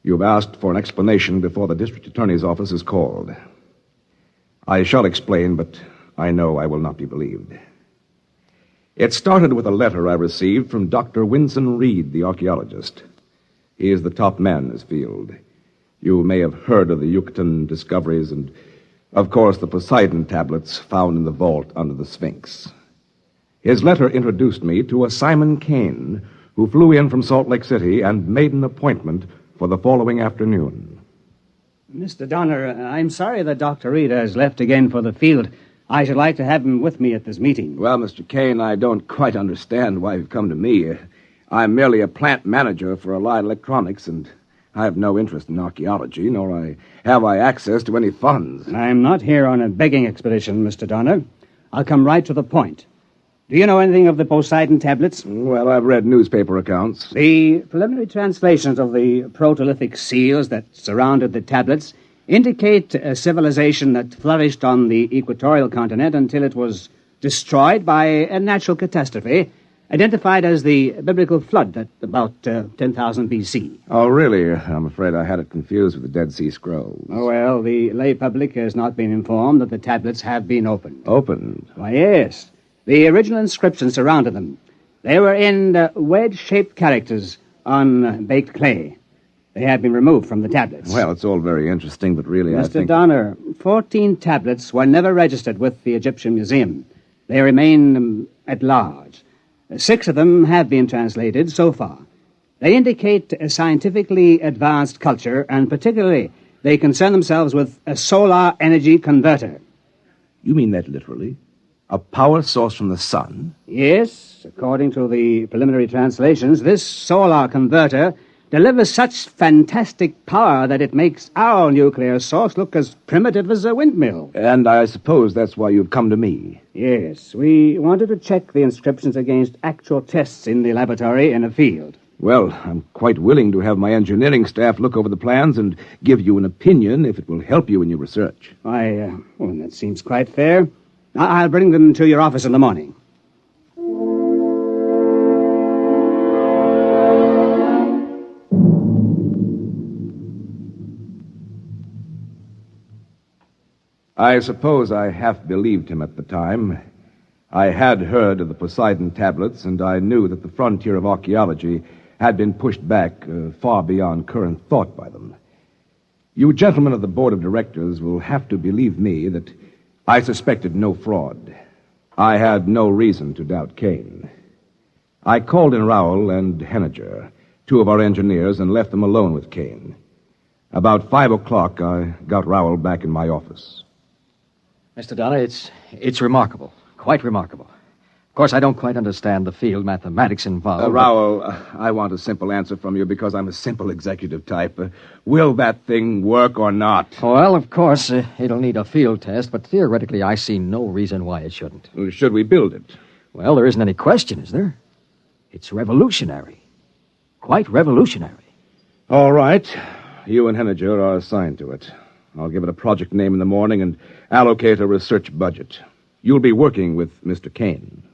You've asked for an explanation before the district attorney's office is called. I shall explain, but I know I will not be believed. It started with a letter I received from Dr. Winston Reed, the archaeologist. He is the top man in his field. You may have heard of the Yucatan discoveries and, of course, the Poseidon tablets found in the vault under the Sphinx. His letter introduced me to a Simon Kane, who flew in from Salt Lake City and made an appointment for the following afternoon. Mr. Donner, I'm sorry that Dr. Reed has left again for the field. I should like to have him with me at this meeting. Well, Mr. Kane, I don't quite understand why you've come to me. I'm merely a plant manager for Allied Electronics, and I have no interest in archaeology, nor have I access to any funds. I'm not here on a begging expedition, Mr. Donner. I'll come right to the point. Do you know anything of the Poseidon tablets? Well, I've read newspaper accounts. The preliminary translations of the protolithic seals that surrounded the tablets indicate a civilization that flourished on the equatorial continent until it was destroyed by a natural catastrophe, identified as the biblical flood at about 10,000 B.C. Oh, really? I'm afraid I had it confused with the Dead Sea Scrolls. Oh, well, the lay public has not been informed that the tablets have been opened. Opened? Why, yes. The original inscriptions surrounded them. They were in wedge-shaped characters on baked clay. They have been removed from the tablets. Well, it's all very interesting, but really I think... Mr. Donner, 14 tablets were never registered with the Egyptian Museum. They remain at large. 6 of them have been translated so far. They indicate a scientifically advanced culture, and particularly they concern themselves with a solar energy converter. You mean that literally? A power source from the sun? Yes. According to the preliminary translations, this solar converter delivers such fantastic power that it makes our nuclear source look as primitive as a windmill. And I suppose that's why you've come to me. Yes. We wanted to check the inscriptions against actual tests in the laboratory in a field. Well, I'm quite willing to have my engineering staff look over the plans and give you an opinion if it will help you in your research. Why, well, that seems quite fair. I'll bring them to your office in the morning. I suppose I half believed him at the time. I had heard of the Poseidon tablets, and I knew that the frontier of archaeology had been pushed back far beyond current thought by them. You gentlemen of the board of directors will have to believe me that I suspected no fraud. I had no reason to doubt Kane. I called in Rowell and Henniger, 2 of our engineers, and left them alone with Kane. About 5 o'clock, I got Rowell back in my office. Mr. Donner, it's remarkable. Quite remarkable. Of course, I don't quite understand the field mathematics involved. Rowell, I want a simple answer from you because I'm a simple executive type. Will that thing work or not? Well, of course, it'll need a field test, but theoretically, I see no reason why it shouldn't. Should we build it? Well, there isn't any question, is there? It's revolutionary. Quite revolutionary. All right. You and Henniger are assigned to it. I'll give it a project name in the morning and allocate a research budget. You'll be working with Mr. Kane.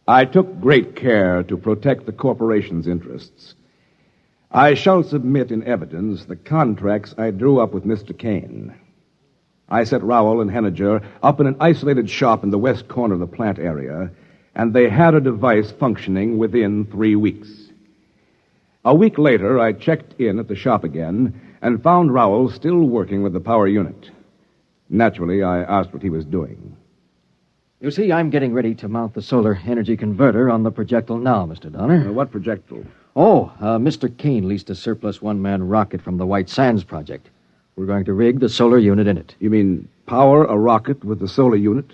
I took great care to protect the corporation's interests. I shall submit in evidence the contracts I drew up with Mr. Kane. I set Rowell and Henniger up in an isolated shop in the west corner of the plant area, and they had a device functioning within 3 weeks. A week later, I checked in at the shop again and found Rowell still working with the power unit. Naturally, I asked what he was doing. You see, I'm getting ready to mount the solar energy converter on the projectile now, Mr. Donner. What projectile? Mr. Kane leased a surplus one-man rocket from the White Sands project. We're going to rig the solar unit in it. You mean power a rocket with the solar unit?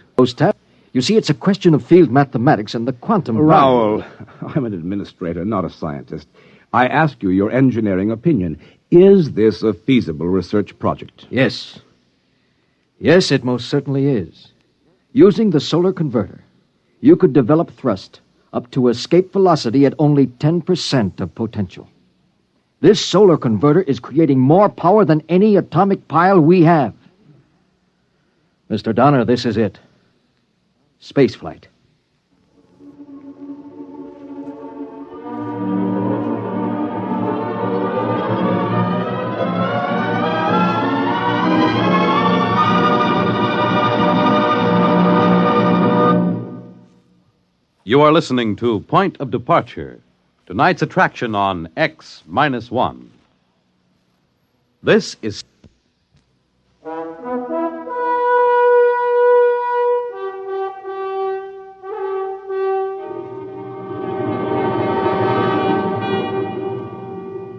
You see, it's a question of field mathematics and the quantum... Rowell, I'm an administrator, not a scientist. I ask you your engineering opinion. Is this a feasible research project? Yes. Yes, it most certainly is. Using the solar converter, you could develop thrust up to escape velocity at only 10% of potential. This solar converter is creating more power than any atomic pile we have. Mr. Donner, this is it. Spaceflight. You are listening to Point of Departure, tonight's attraction on X-1. This is...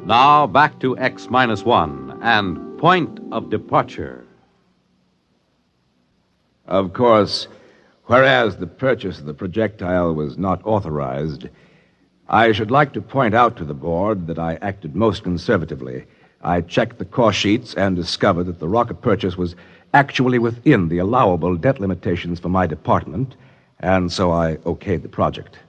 Now back to X-1 and Point of Departure. Of course, whereas the purchase of the projectile was not authorized, I should like to point out to the board that I acted most conservatively. I checked the cost sheets and discovered that the rocket purchase was actually within the allowable debt limitations for my department, and so I okayed the project.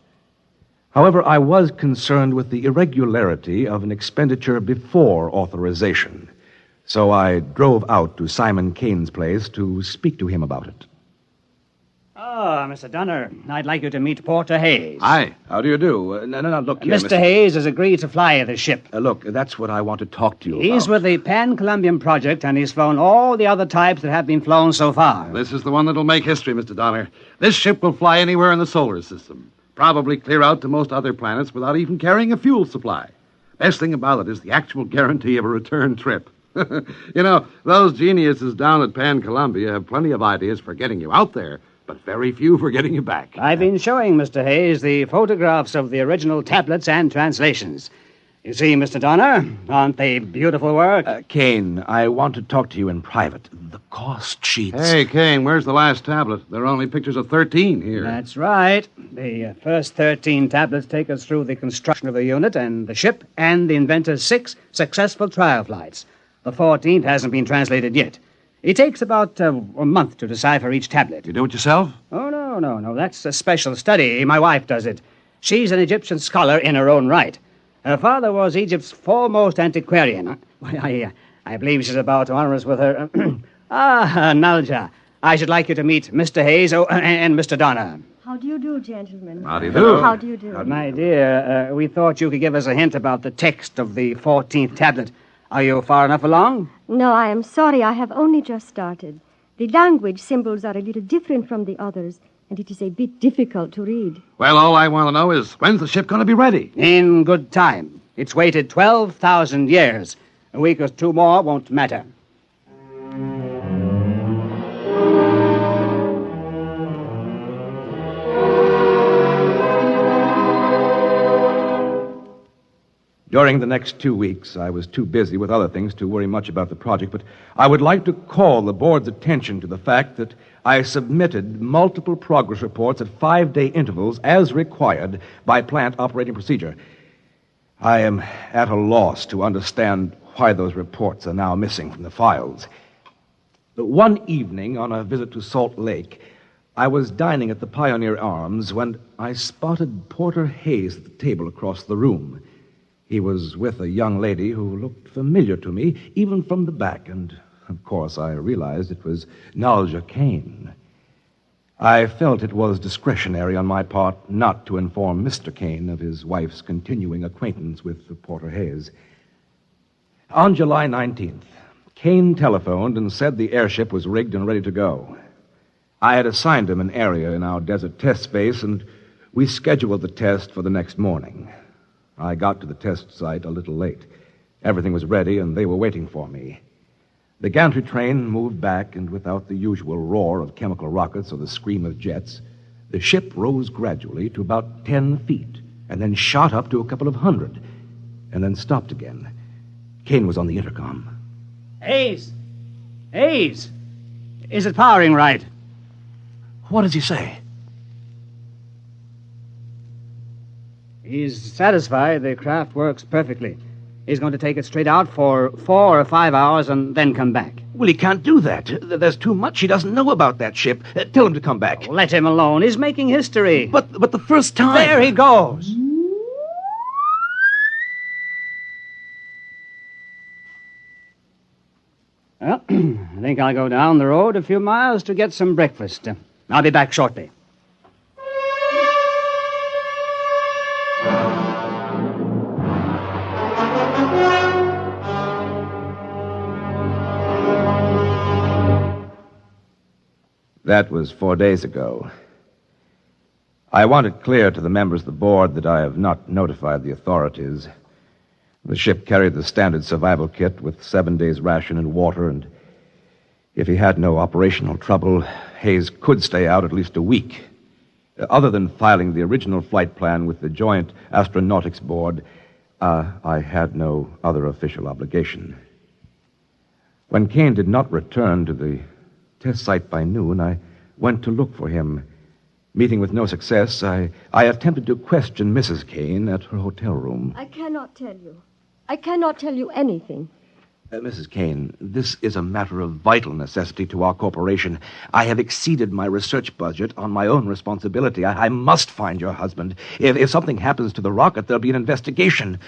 However, I was concerned with the irregularity of an expenditure before authorization, so I drove out to Simon Kane's place to speak to him about it. Mr. Donner, I'd like you to meet Porter Hayes. Hi. How do you do? No, look here, Mr. Hayes has agreed to fly the ship. Look, that's what I want to talk to you He's about. with the Pan-Columbian Project, and he's flown all the other types that have been flown so far. This is the one that'll make history, Mr. Donner. This ship will fly anywhere in the solar system. Probably clear out to most other planets without even carrying a fuel supply. Best thing about it is the actual guarantee of a return trip. You know, those geniuses down at Pan-Columbia have plenty of ideas for getting you out there, but very few for getting you back. I've been showing Mr. Hayes the photographs of the original tablets and translations. You see, Mr. Donner, aren't they beautiful work? Kane, I want to talk to you in private. The cost sheets... Hey, Kane, where's the last tablet? There are only pictures of 13 here. That's right. The first 13 tablets take us through the construction of the unit and the ship and the inventor's 6 successful trial flights. The 14th hasn't been translated yet. It takes about a month to decipher each tablet. You do it yourself? Oh, no. That's a special study. My wife does it. She's an Egyptian scholar in her own right. Her father was Egypt's foremost antiquarian. I believe she's about to honor us with her... Nalja. I should like you to meet Mr. Hayes and Mr. Donner. How do you do, gentlemen? How do you do? How do you do? My dear, we thought you could give us a hint about the text of the 14th tablet. Are you far enough along? No, I am sorry. I have only just started. The language symbols are a little different from the others, and it is a bit difficult to read. Well, all I want to know is, when's the ship going to be ready? In good time. It's waited 12,000 years. A week or 2 more won't matter. During the next 2 weeks, I was too busy with other things to worry much about the project, but I would like to call the board's attention to the fact that I submitted multiple progress reports at 5-day intervals as required by plant operating procedure. I am at a loss to understand why those reports are now missing from the files. One evening, on a visit to Salt Lake, I was dining at the Pioneer Arms when I spotted Porter Hayes at the table across the room. He was with a young lady who looked familiar to me, even from the back, and, of course, I realized it was Nalja Kane. I felt it was discretionary on my part not to inform Mr. Kane of his wife's continuing acquaintance with Porter Hayes. On July 19th, Kane telephoned and said the airship was rigged and ready to go. I had assigned him an area in our desert test space, and we scheduled the test for the next morning. I got to the test site a little late. Everything was ready, and they were waiting for me. The gantry train moved back, and without the usual roar of chemical rockets or the scream of jets, the ship rose gradually to about 10 feet, and then shot up to a couple of hundred, and then stopped again. Kane was on the intercom. Hayes! Hayes! Is it powering right? What does he say? He's satisfied the craft works perfectly. He's going to take it straight out for 4 or 5 hours and then come back. Well, he can't do that. There's too much he doesn't know about that ship. Tell him to come back. Oh, let him alone. He's making history. But the first time... There he goes. Well, I think I'll go down the road a few miles to get some breakfast. I'll be back shortly. That was 4 days ago. I want it clear to the members of the board that I have not notified the authorities. The ship carried the standard survival kit with 7 days' ration and water, and if he had no operational trouble, Hayes could stay out at least a week. Other than filing the original flight plan with the Joint Astronautics Board, I had no other official obligation. When Kane did not return to the test site by noon, I went to look for him. Meeting with no success, I attempted to question Mrs. Kane at her hotel room. I cannot tell you. I cannot tell you anything. Mrs. Kane, this is a matter of vital necessity to our corporation. I have exceeded my research budget on my own responsibility. I must find your husband. If something happens to the rocket, there'll be an investigation.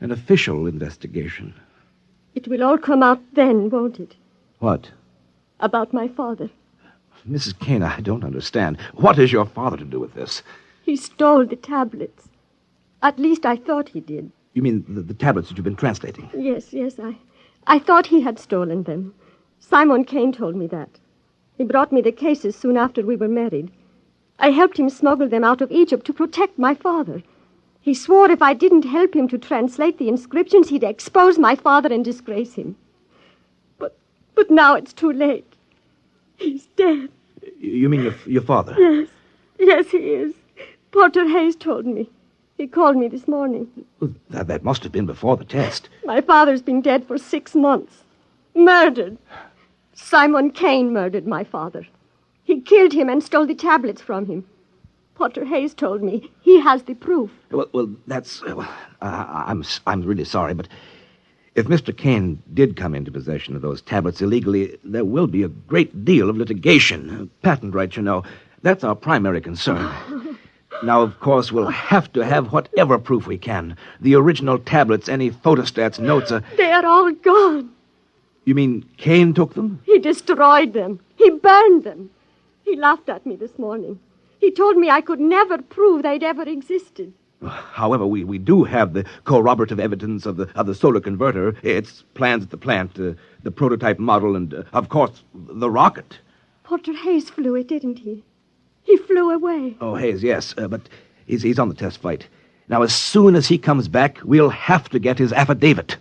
An official investigation. It will all come out then, won't it? What? About my father. Mrs. Kane, I don't understand. What has your father to do with this? He stole the tablets. At least I thought he did. You mean the tablets that you've been translating? Yes, I thought he had stolen them. Simon Kane told me that. He brought me the cases soon after we were married. I helped him smuggle them out of Egypt to protect my father. He swore if I didn't help him to translate the inscriptions, he'd expose my father and disgrace him. But now it's too late. He's dead. You mean your father? Yes. Yes, he is. Porter Hayes told me. He called me this morning. Well, that must have been before the test. My father's been dead for 6 months. Murdered. Simon Kane murdered my father. He killed him and stole the tablets from him. Porter Hayes told me he has the proof. Well, that's... I'm really sorry, but if Mr. Kane did come into possession of those tablets illegally, there will be a great deal of litigation. Patent rights, you know. That's our primary concern. Now, of course, we'll have to have whatever proof we can. The original tablets, any photostats, notes... They are all gone. You mean Kane took them? He destroyed them. He burned them. He laughed at me this morning. He told me I could never prove they'd ever existed. However, we do have the corroborative evidence of the solar converter, its plans at the plant, the prototype model, and, of course, the rocket. Porter Hayes flew it, didn't he? He flew away. Oh, Hayes, yes, but he's on the test flight. Now, as soon as he comes back, we'll have to get his affidavit.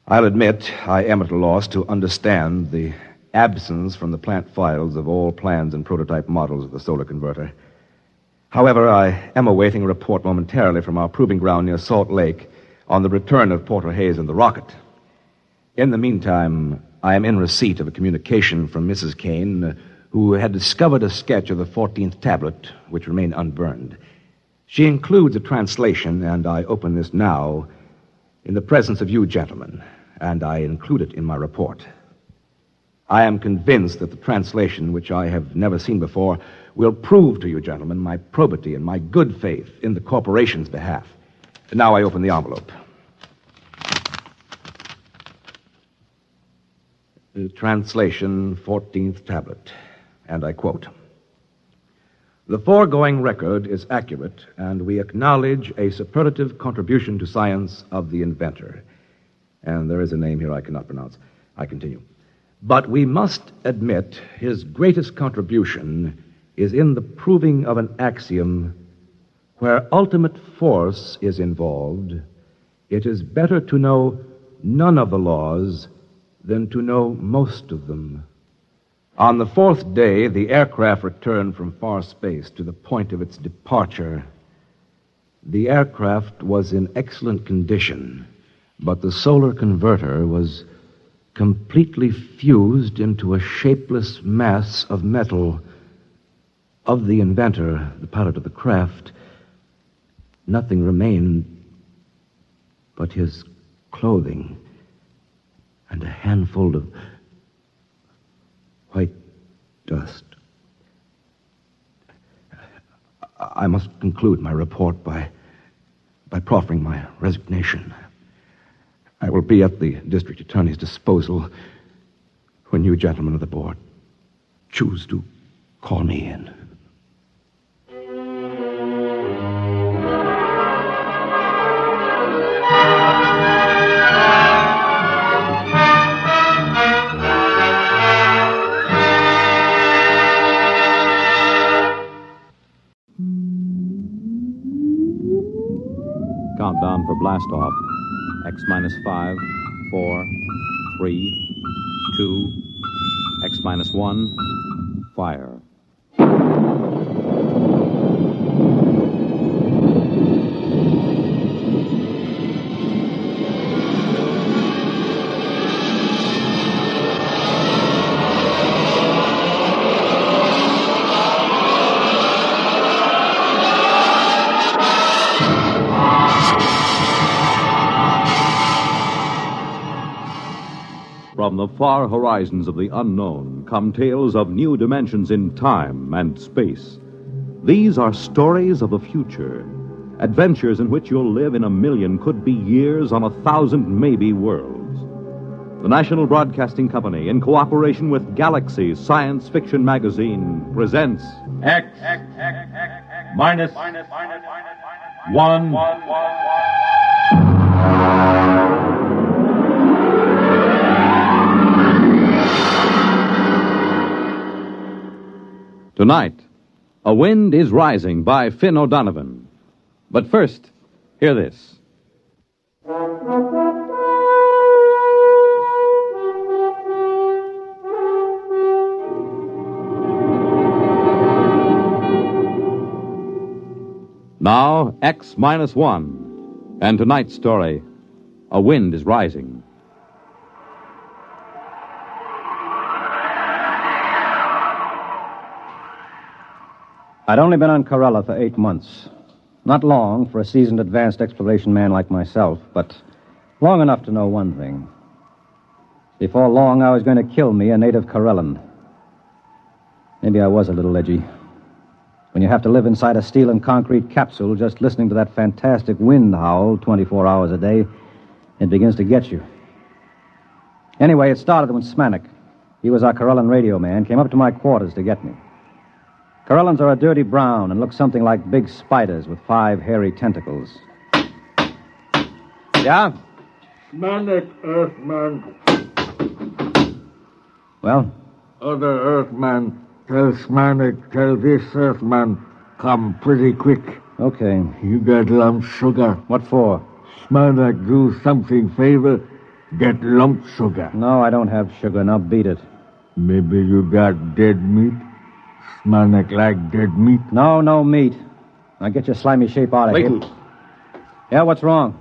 I'll admit I am at a loss to understand the absence from the plant files of all plans and prototype models of the solar converter. However, I am awaiting a report momentarily from our proving ground near Salt Lake on the return of Porter Hayes and the rocket. In the meantime, I am in receipt of a communication from Mrs. Kane, who had discovered a sketch of the 14th tablet, which remained unburned. She includes a translation, and I open this now in the presence of you gentlemen, and I include it in my report. I am convinced that the translation, which I have never seen before, will prove to you gentlemen my probity and my good faith in the corporation's behalf. Now I open the envelope. Translation, 14th tablet. And I quote, "The foregoing record is accurate, and we acknowledge a superlative contribution to science of the inventor." And there is a name here I cannot pronounce. I continue. "But we must admit his greatest contribution is in the proving of an axiom where ultimate force is involved. It is better to know none of the laws than to know most of them." On the fourth day, the aircraft returned from far space to the point of its departure. The aircraft was in excellent condition, but the solar converter was completely fused into a shapeless mass of metal. Of the inventor, the pilot of the craft, nothing remained but his clothing and a handful of white dust. I must conclude my report by proffering my resignation. I will be at the district attorney's disposal when you gentlemen of the board choose to call me in. Countdown for blast off. X minus 5, 4, 3, 2, X minus 1, fire. From the far horizons of the unknown come tales of new dimensions in time and space. These are stories of the future, adventures in which you'll live in a million, could be years, on 1,000 maybe worlds. The National Broadcasting Company, in cooperation with Galaxy Science Fiction Magazine, presents X minus 1. Tonight, A Wind is Rising by Finn O'Donovan. But first, hear this. Now, X minus 1. And tonight's story, A Wind is Rising. I'd only been on Corella for 8 months. Not long for a seasoned advanced exploration man like myself, but long enough to know one thing. Before long, I was going to kill me a native Corellan. Maybe I was a little edgy. When you have to live inside a steel and concrete capsule just listening to that fantastic wind howl 24 hours a day, it begins to get you. Anyway, it started when Smanik, he was our Corellan radio man, came up to my quarters to get me. Corellans are a dirty brown and look something like big spiders with 5 hairy tentacles. Yeah? Smanik, Earthman. Well? Other Earthman, tell Smanik, tell this Earthman, come pretty quick. Okay. You got lump sugar. What for? Smanik, do something favor, get lump sugar. No, I don't have sugar. Now beat it. Maybe you got dead meat? Smanik like dead meat? No meat. Now get your slimy shape out of here. Yeah, what's wrong?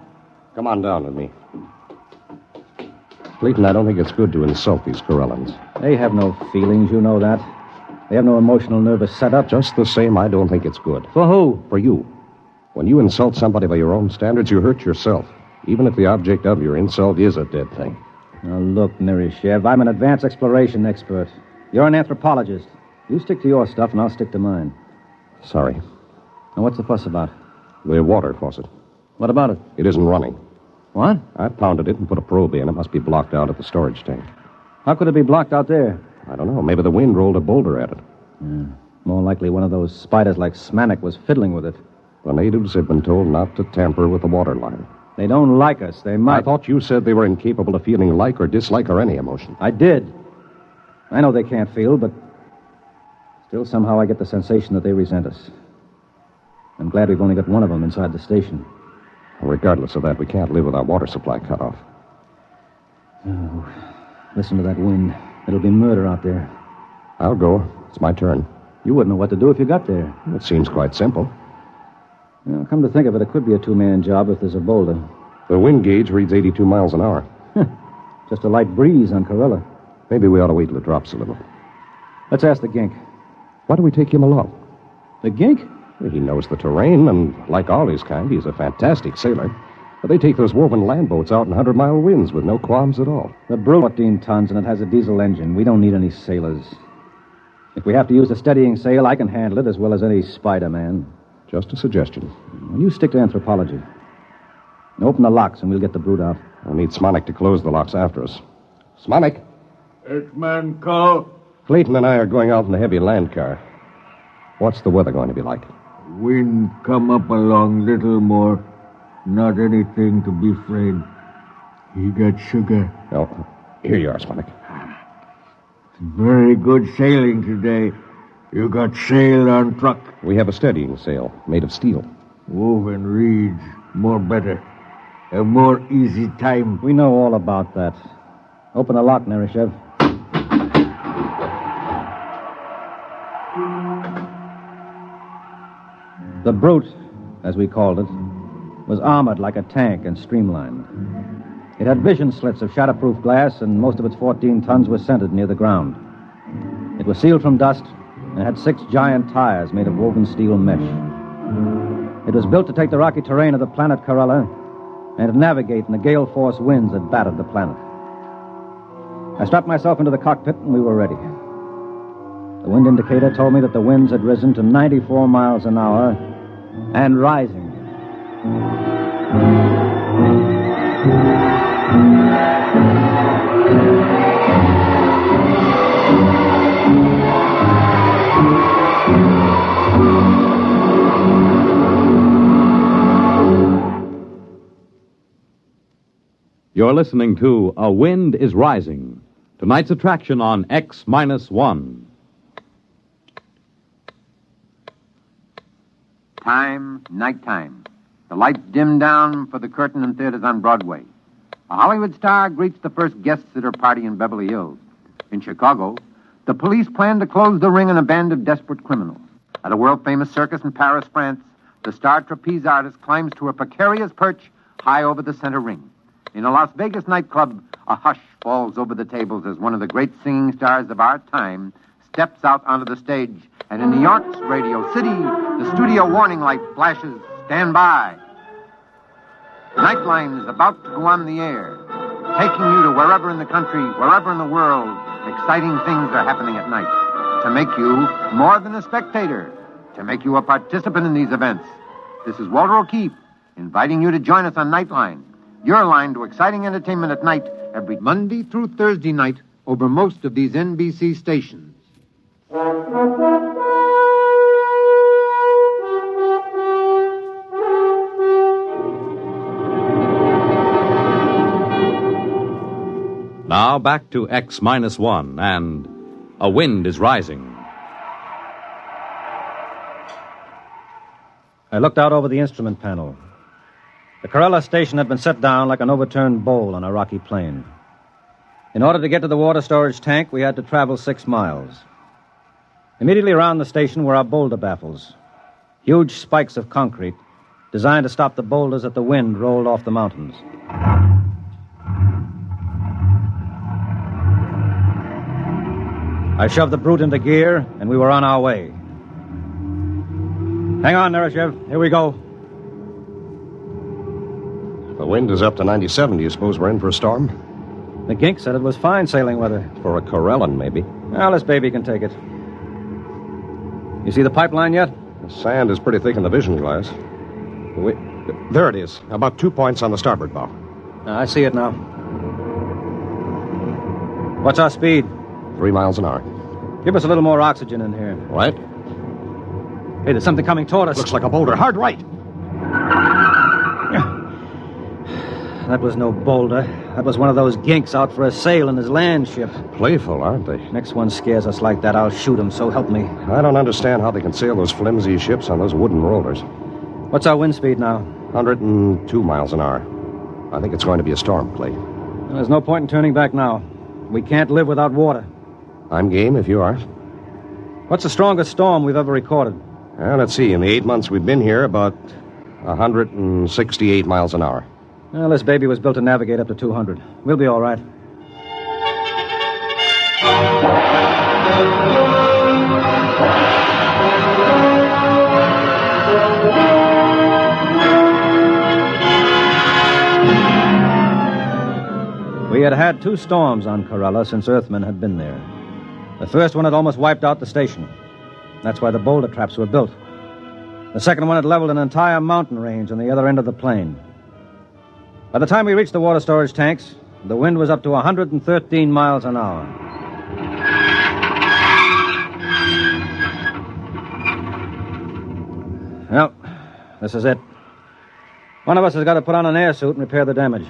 Come on down with me. Clayton, I don't think it's good to insult these Corellans. They have no feelings, you know that. They have no emotional nervous setup. Just the same, I don't think it's good. For who? For you. When you insult somebody by your own standards, you hurt yourself, even if the object of your insult is a dead thing. Now, look, Mirishev, I'm an advanced exploration expert. You're an anthropologist. You stick to your stuff, and I'll stick to mine. Sorry. Now, what's the fuss about? The water faucet. What about it? It isn't running. What? I pounded it and put a probe in. It must be blocked out at the storage tank. How could it be blocked out there? I don't know. Maybe the wind rolled a boulder at it. Yeah. More likely one of those spiders like Smanik was fiddling with it. The natives have been told not to tamper with the water line. They don't like us. They might. I thought you said they were incapable of feeling like or dislike or any emotion. I did. I know they can't feel, but still somehow I get the sensation that they resent us. I'm glad we've only got one of them inside the station. Regardless of that, we can't live with our water supply cut off. Oh, listen to that wind. It'll be murder out there. I'll go. It's my turn. You wouldn't know what to do if you got there. It seems quite simple. Well, come to think of it, it could be a two-man job if there's a boulder. The wind gauge reads 82 miles an hour. Just a light breeze on Corella. Maybe we ought to wait till it drops a little. Let's ask the gink. Why do we take him along? The gink? He knows the terrain, and like all his kind, he's a fantastic sailor. But they take those woven land boats out in 100-mile winds with no qualms at all. The Brute, 14 tons, and it has a diesel engine. We don't need any sailors. If we have to use a steadying sail, I can handle it as well as any Spider-Man. Just a suggestion. Well, you stick to anthropology. Open the locks and we'll get the Brute out. I'll need Smonik to close the locks after us. Smonik! X-Man call. Clayton and I are going out in the heavy land car. What's the weather going to be like? Wind come up along little more. Not anything to be afraid. He got sugar. Oh, here you are, Smonik. Very good sailing today. You got sail on truck. We have a steadying sail made of steel. Woven reeds. More better. A more easy time. We know all about that. Open the lock, Nerishev. The Brute, as we called it, was armored like a tank and streamlined. It had vision slits of shatterproof glass, and most of its 14 tons were centered near the ground. It was sealed from dust and had 6 giant tires made of woven steel mesh. It was built to take the rocky terrain of the planet Corella and to navigate in the gale-force winds that battered the planet. I strapped myself into the cockpit, and we were ready. The wind indicator told me that the winds had risen to 94 miles an hour and rising. You're listening to A Wind is Rising, tonight's attraction on X-1. Nighttime. The lights dim down for the curtain in theaters on Broadway. A Hollywood star greets the first guests at her party in Beverly Hills. In Chicago, the police plan to close the ring on a band of desperate criminals. At a world-famous circus in Paris, France, the star trapeze artist climbs to a precarious perch high over the center ring. In a Las Vegas nightclub, a hush falls over the tables as one of the great singing stars of our time steps out onto the stage. And in New York's Radio City, the studio warning light flashes, "Stand by." Nightline is about to go on the air, taking you to wherever in the country, wherever in the world, exciting things are happening at night. To make you more than a spectator, to make you a participant in these events. This is Walter O'Keefe, inviting you to join us on Nightline, your line to exciting entertainment at night, every Monday through Thursday night, over most of these NBC stations. Now back to X-1 and A Wind is Rising. I looked out over the instrument panel. The Corella station had been set down like an overturned bowl on a rocky plain. In order to get to the water storage tank, we had to travel 6 miles. Immediately around the station were our boulder baffles, huge spikes of concrete designed to stop the boulders that the wind rolled off the mountains. I shoved the Brute into gear, and we were on our way. Hang on, Nerishev. Here we go. The wind is up to 97. Do you suppose we're in for a storm? The gink said it was fine sailing weather. For a Corellan, maybe. Well, this baby can take it. You see the pipeline yet? The sand is pretty thick in the vision glass. There it is. About 2 points on the starboard bow. I see it now. What's our speed? 3 miles an hour. Give us a little more oxygen in here. Right? Hey, there's something coming toward us. Looks like a boulder. Hard right. That was no boulder. That was one of those ginks out for a sail in his land ship. Playful, aren't they? Next one scares us like that, I'll shoot him, so help me. I don't understand how they can sail those flimsy ships on those wooden rollers. What's our wind speed now? 102 miles an hour. I think it's going to be a storm, Clay. Well, there's no point in turning back now. We can't live without water. I'm game if you are. What's the strongest storm we've ever recorded? Well, let's see. In the 8 months we've been here, about 168 miles an hour. Well, this baby was built to navigate up to 200. We'll be all right. We had had 2 storms on Corella since Earthmen had been there. The first one had almost wiped out the station. That's why the boulder traps were built. The second one had leveled an entire mountain range on the other end of the plain. By the time we reached the water storage tanks, the wind was up to 113 miles an hour. Well, this is it. One of us has got to put on an air suit and repair the damage.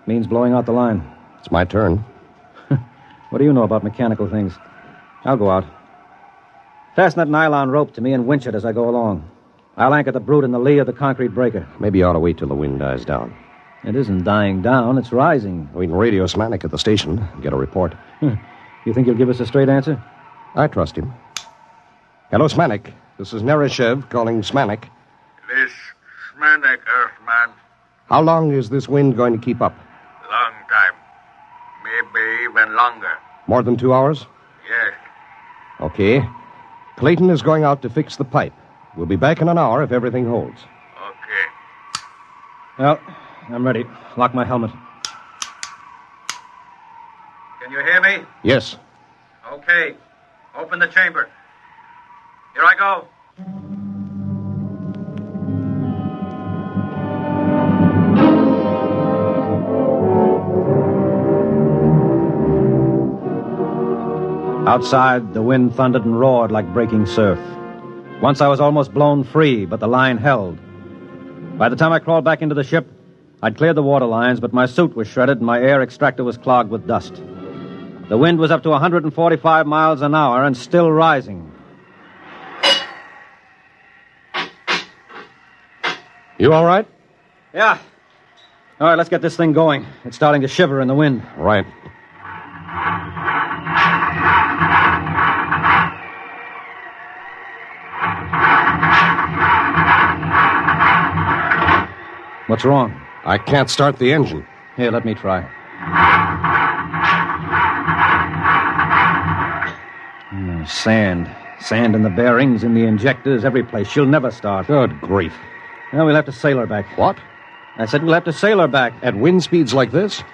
Means blowing out the line. It's my turn. What do you know about mechanical things? I'll go out. Fasten that nylon rope to me and winch it as I go along. I'll anchor the brute in the lee of the concrete breaker. Maybe you ought to wait till the wind dies down. It isn't dying down, it's rising. We can radio Smanik at the station and get a report. You think he'll give us a straight answer? I trust him. Hello, Smanik. This is Nereshev calling Smanik. This Smanik, Earthman. How long is this wind going to keep up? Long time. Maybe even longer. More than 2 hours? Yes. Okay. Clayton is going out to fix the pipe. We'll be back in an hour if everything holds. Okay. Well, I'm ready. Lock my helmet. Can you hear me? Yes. Okay. Open the chamber. Here I go. Outside, the wind thundered and roared like breaking surf. Once I was almost blown free, but the line held. By the time I crawled back into the ship, I'd cleared the water lines, but my suit was shredded and my air extractor was clogged with dust. The wind was up to 145 miles an hour and still rising. You all right? Yeah. All right, let's get this thing going. It's starting to shiver in the wind. Right. What's wrong? I can't start the engine. Here, let me try. Sand. Sand in the bearings, in the injectors, every place. She'll never start. Good grief. Well, we'll have to sail her back. What? I said we'll have to sail her back. At wind speeds like this?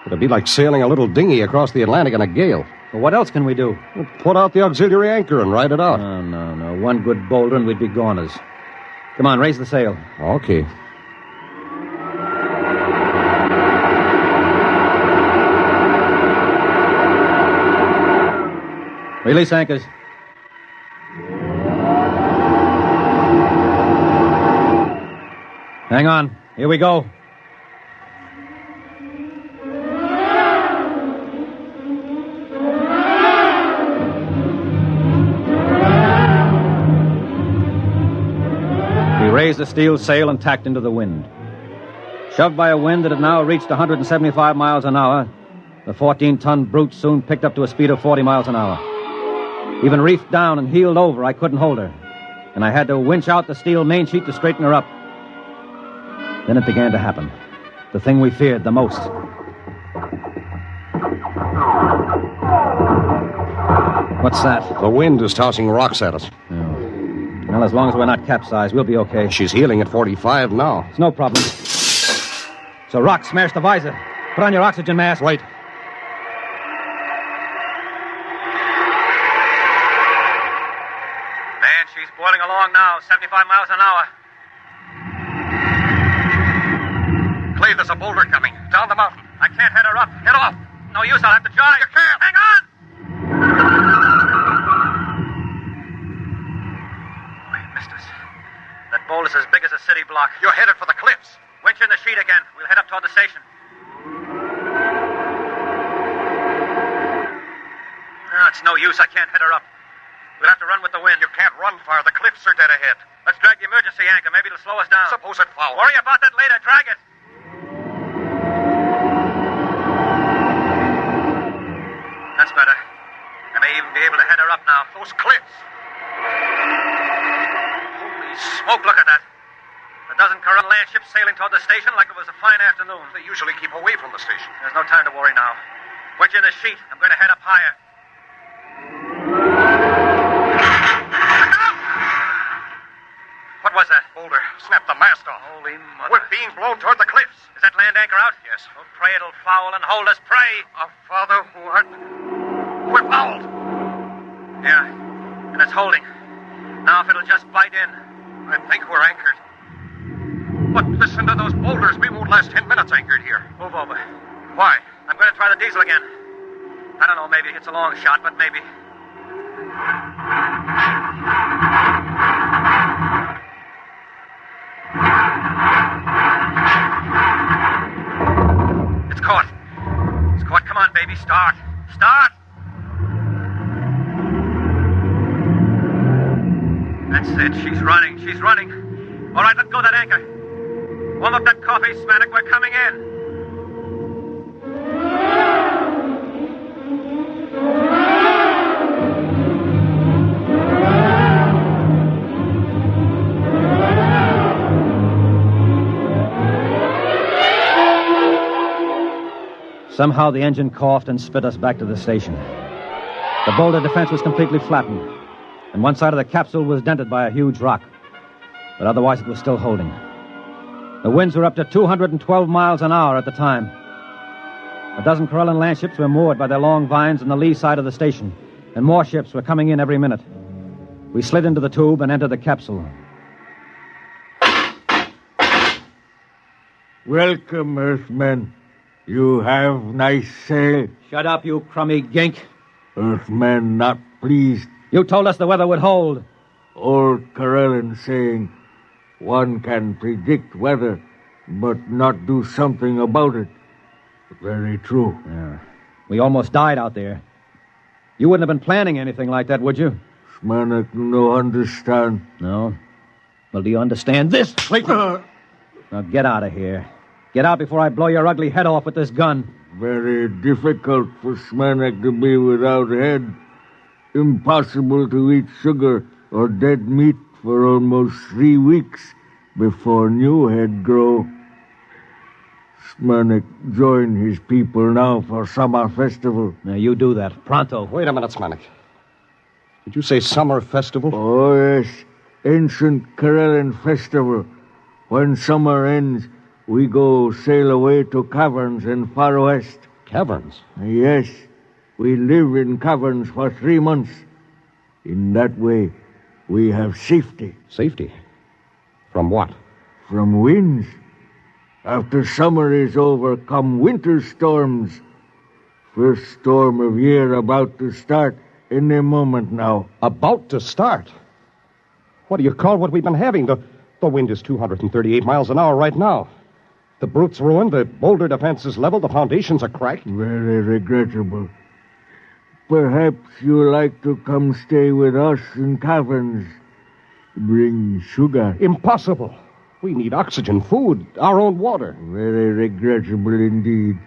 It'll be like sailing a little dinghy across the Atlantic in a gale. Well, what else can we do? We'll put out the auxiliary anchor and ride it out. No. One good boulder and we'd be goners. Come on, raise the sail. Okay. Release anchors. Hang on. Here we go. We raised the steel sail and tacked into the wind. Shoved by a wind that had now reached 175 miles an hour, the 14-ton brute soon picked up to a speed of 40 miles an hour. Even reefed down and heeled over, I couldn't hold her. And I had to winch out the steel main sheet to straighten her up. Then it began to happen. The thing we feared the most. What's that? The wind is tossing rocks at us. Oh. Well, as long as we're not capsized, we'll be okay. She's heeling at 45 now. It's no problem. So rock smashed the visor. Put on your oxygen mask. Right. She's boiling along now, 75 miles an hour. Clay, there's a boulder coming. Down the mountain. I can't head her up. Head off. No use, I'll have to drive. You can't. Hang on! We missed us. That boulder's as big as a city block. You're headed for the cliffs. Winch in the sheet again. We'll head up toward the station. No, it's no use. I can't head her up. We'll have to run with the wind. You can't run far. The cliffs are dead ahead. Let's drag the emergency anchor. Maybe it'll slow us down. Suppose it fouls. Worry about that later. Drag it. That's better. I may even be able to head her up now. Those cliffs. Holy smoke, look at that. A dozen current land ships sailing toward the station like it was a fine afternoon. They usually keep away from the station. There's no time to worry now. Winch in the sheet. I'm going to head up higher. What was that? Boulder. Snap the mast off. Holy mother. We're being blown toward the cliffs. Is that land anchor out? Yes. Oh, pray it'll foul and hold us. Pray. Our Father who art... We're fouled. Yeah. And it's holding. Now if it'll just bite in. I think we're anchored. But listen to those boulders. We won't last 10 minutes anchored here. Move over. Why? I'm going to try the diesel again. I don't know, maybe it's a long shot, but maybe. It's caught. It's caught. Come on, baby. Start. Start! That's it. She's running. She's running. All right, let go that anchor. Warm up that coffee, Smanik. We're coming in. Somehow the engine coughed and spit us back to the station. The boulder defense was completely flattened, and one side of the capsule was dented by a huge rock. But otherwise it was still holding. The winds were up to 212 miles an hour at the time. A dozen Corellan land ships were moored by their long vines on the lee side of the station, and more ships were coming in every minute. We slid into the tube and entered the capsule. Welcome, Earthmen. You have nice sail. Shut up, you crummy gink. Earthmen not pleased. You told us the weather would hold. Old Corellan saying, one can predict weather, but not do something about it. Very true. Yeah. We almost died out there. You wouldn't have been planning anything like that, would you? Smanik no understand. No? Well, do you understand this? Now get out of here. Get out before I blow your ugly head off with this gun. Very difficult for Smanik to be without head. Impossible to eat sugar or dead meat for almost 3 weeks before new head grow. Smanik join his people now for summer festival. Now you do that. Pronto. Wait a minute, Smanik. Did you say summer festival? Oh, yes. Ancient Corellan festival. When summer ends, we go sail away to caverns in far west. Caverns? Yes. We live in caverns for 3 months. In that way, we have safety. Safety? From what? From winds. After summer is over, come winter storms. First storm of year about to start any moment now. About to start? What do you call what we've been having? The wind is 238 miles an hour right now. The brute's ruined, the boulder defense is leveled, the foundations are cracked. Very regrettable. Perhaps you like to come stay with us in caverns. Bring sugar. Impossible. We need oxygen, food, our own water. Very regrettable indeed.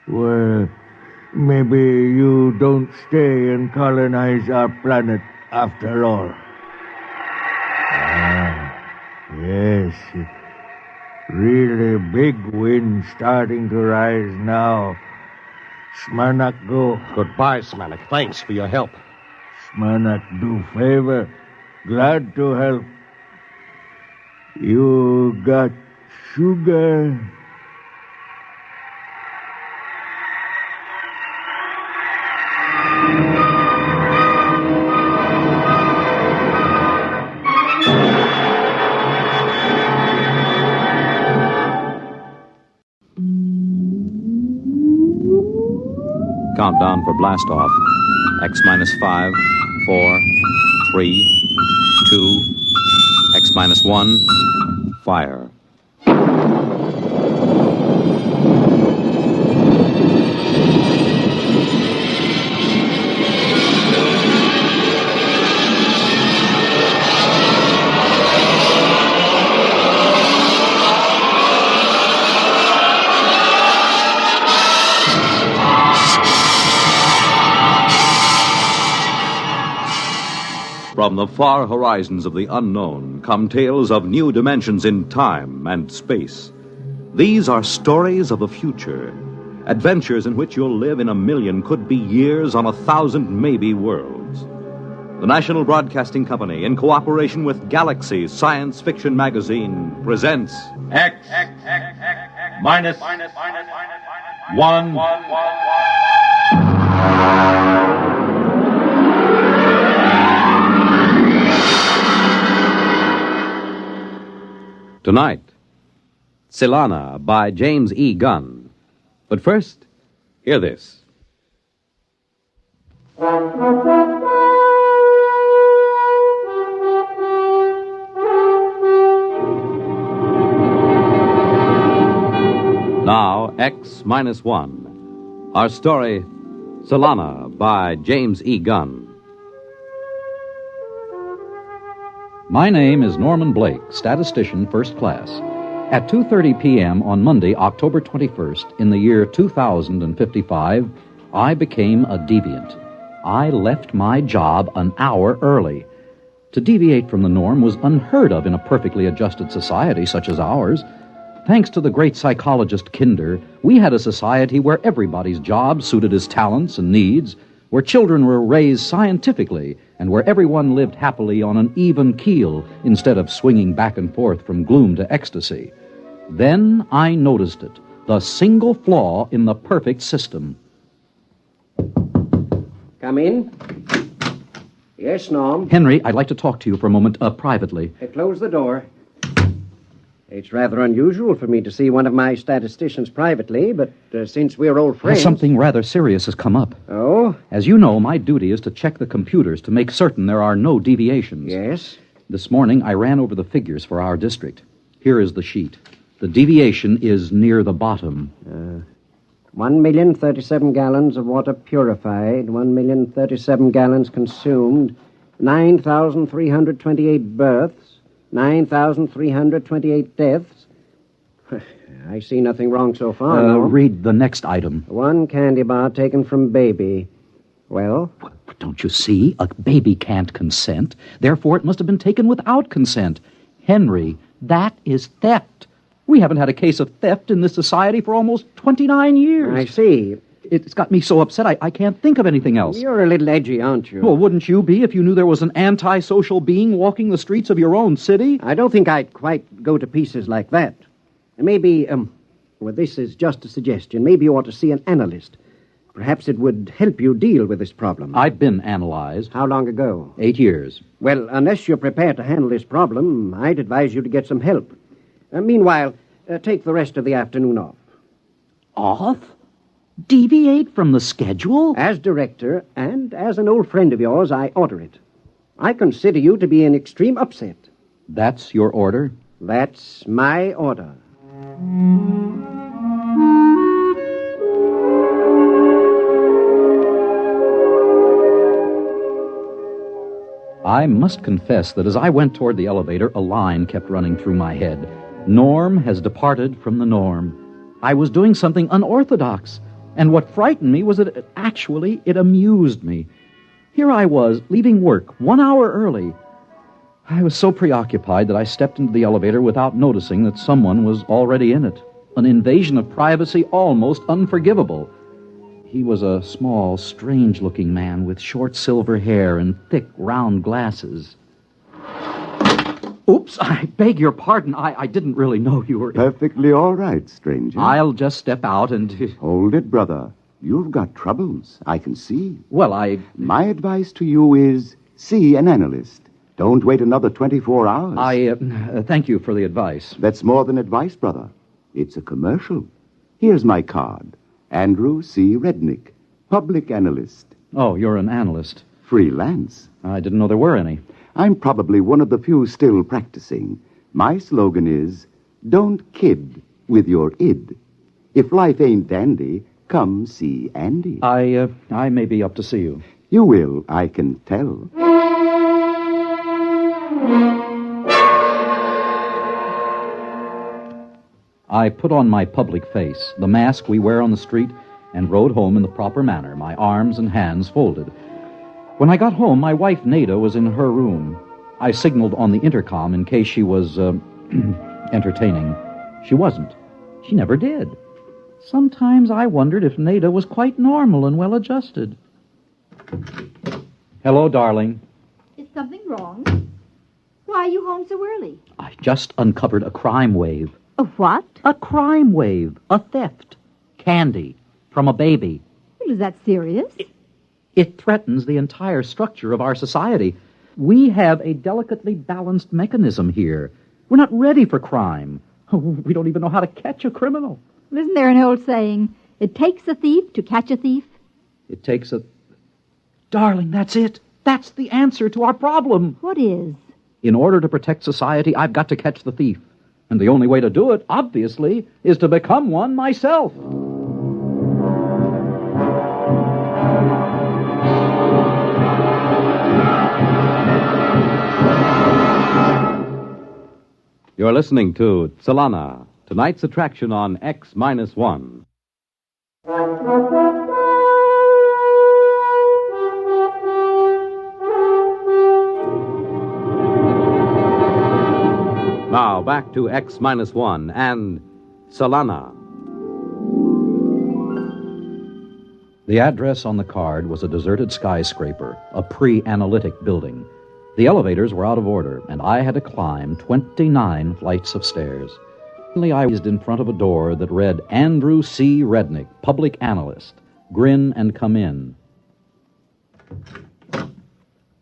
Well, maybe you don't stay and colonize our planet after all. Yes. Really big wind starting to rise now. Smanik go. Goodbye, Smanik. Thanks for your help. Smanik do favor. Glad to help. You got sugar? countdown for blast off. X minus 5, 4, 3, 2, X minus 1, fire. From the far horizons of the unknown come tales of new dimensions in time and space. These are stories of the future, adventures in which you'll live in a million, could be years, on 1,000 maybe worlds. The National Broadcasting Company, in cooperation with Galaxy Science Fiction Magazine, presents X minus 1. Tonight, Tsylana by James E. Gunn. But first, hear this. Now, X minus 1. Our story, Tsylana by James E. Gunn. My name is Norman Blake, statistician first class. At 2:30 p.m. on Monday, October 21st, in the year 2055, I became a deviant. I left my job an hour early. To deviate from the norm was unheard of in a perfectly adjusted society such as ours. Thanks to the great psychologist Kinder, we had a society where everybody's job suited his talents and needs, where children were raised scientifically, and where everyone lived happily on an even keel instead of swinging back and forth from gloom to ecstasy. Then I noticed it, the single flaw in the perfect system. Come in. Yes, Norm. Henry, I'd like to talk to you for a moment, privately. Close the door. It's rather unusual for me to see one of my statisticians privately, but since we're old friends... Something rather serious has come up. Oh? As you know, my duty is to check the computers to make certain there are no deviations. Yes? This morning, I ran over the figures for our district. Here is the sheet. The deviation is near the bottom. 1,037 gallons of water purified, 1,037 gallons consumed, 9,328 births, 9,328 deaths. I see nothing wrong so far, Norm. Read the next item. One candy bar taken from baby. Well? But don't you see? A baby can't consent. Therefore, it must have been taken without consent. Henry, that is theft. We haven't had a case of theft in this society for almost 29 years. I see. It's got me so upset I can't think of anything else. You're a little edgy, aren't you? Well, wouldn't you be if you knew there was an antisocial being walking the streets of your own city? I don't think I'd quite go to pieces like that. Maybe, well, this is just a suggestion. Maybe you ought to see an analyst. Perhaps it would help you deal with this problem. I've been analyzed. How long ago? 8 years. Well, unless you're prepared to handle this problem, I'd advise you to get some help. Meanwhile, take the rest of the afternoon off. Off? Deviate from the schedule? As director, and as an old friend of yours, I order it. I consider you to be in extreme upset. That's your order? That's my order. I must confess that as I went toward the elevator, a line kept running through my head. Norm has departed from the norm. I was doing something unorthodox. And what frightened me was that it amused me. Here I was, leaving work 1 hour early. I was so preoccupied that I stepped into the elevator without noticing that someone was already in it. An invasion of privacy almost unforgivable. He was a small, strange-looking man with short silver hair and thick, round glasses. Oops, I beg your pardon. I didn't really know you were... Perfectly all right, stranger. I'll just step out and... Hold it, brother. You've got troubles, I can see. Well, My advice to you is see an analyst. Don't wait another 24 hours. Thank you for the advice. That's more than advice, brother. It's a commercial. Here's my card. Andrew C. Rednick, Public analyst. Oh, you're an analyst. Freelance. I didn't know there were any. I'm probably one of the few still practicing. My slogan is, don't kid with your id. If life ain't dandy, come see Andy. I may be up to see you. You will, I can tell. I put on my public face, the mask we wear on the street, and rode home in the proper manner, my arms and hands folded. When I got home, my wife Nada was in her room. I signaled on the intercom in case she was, entertaining. She wasn't. She never did. Sometimes I wondered if Nada was quite normal and well-adjusted. Hello, darling. Is something wrong? Why are you home so early? I just uncovered a crime wave. A what? A crime wave. A theft. Candy. From a baby. Well, is that serious? It threatens the entire structure of our society. We have a delicately balanced mechanism here. We're not ready for crime. We don't even know how to catch a criminal. Isn't there an old saying, it takes a thief to catch a thief? It takes a... Darling, that's it. That's the answer to our problem. What is? In order to protect society, I've got to catch the thief. And the only way to do it, obviously, is to become one myself. You're listening to Tsylana, tonight's attraction on X-1. Now, back to X-1 and Tsylana. The address on the card was a deserted skyscraper, a pre-analytic building. The elevators were out of order, and I had to climb 29 flights of stairs. Finally, I was in front of a door that read, Andrew C. Rednick, Public Analyst. Grin and come in.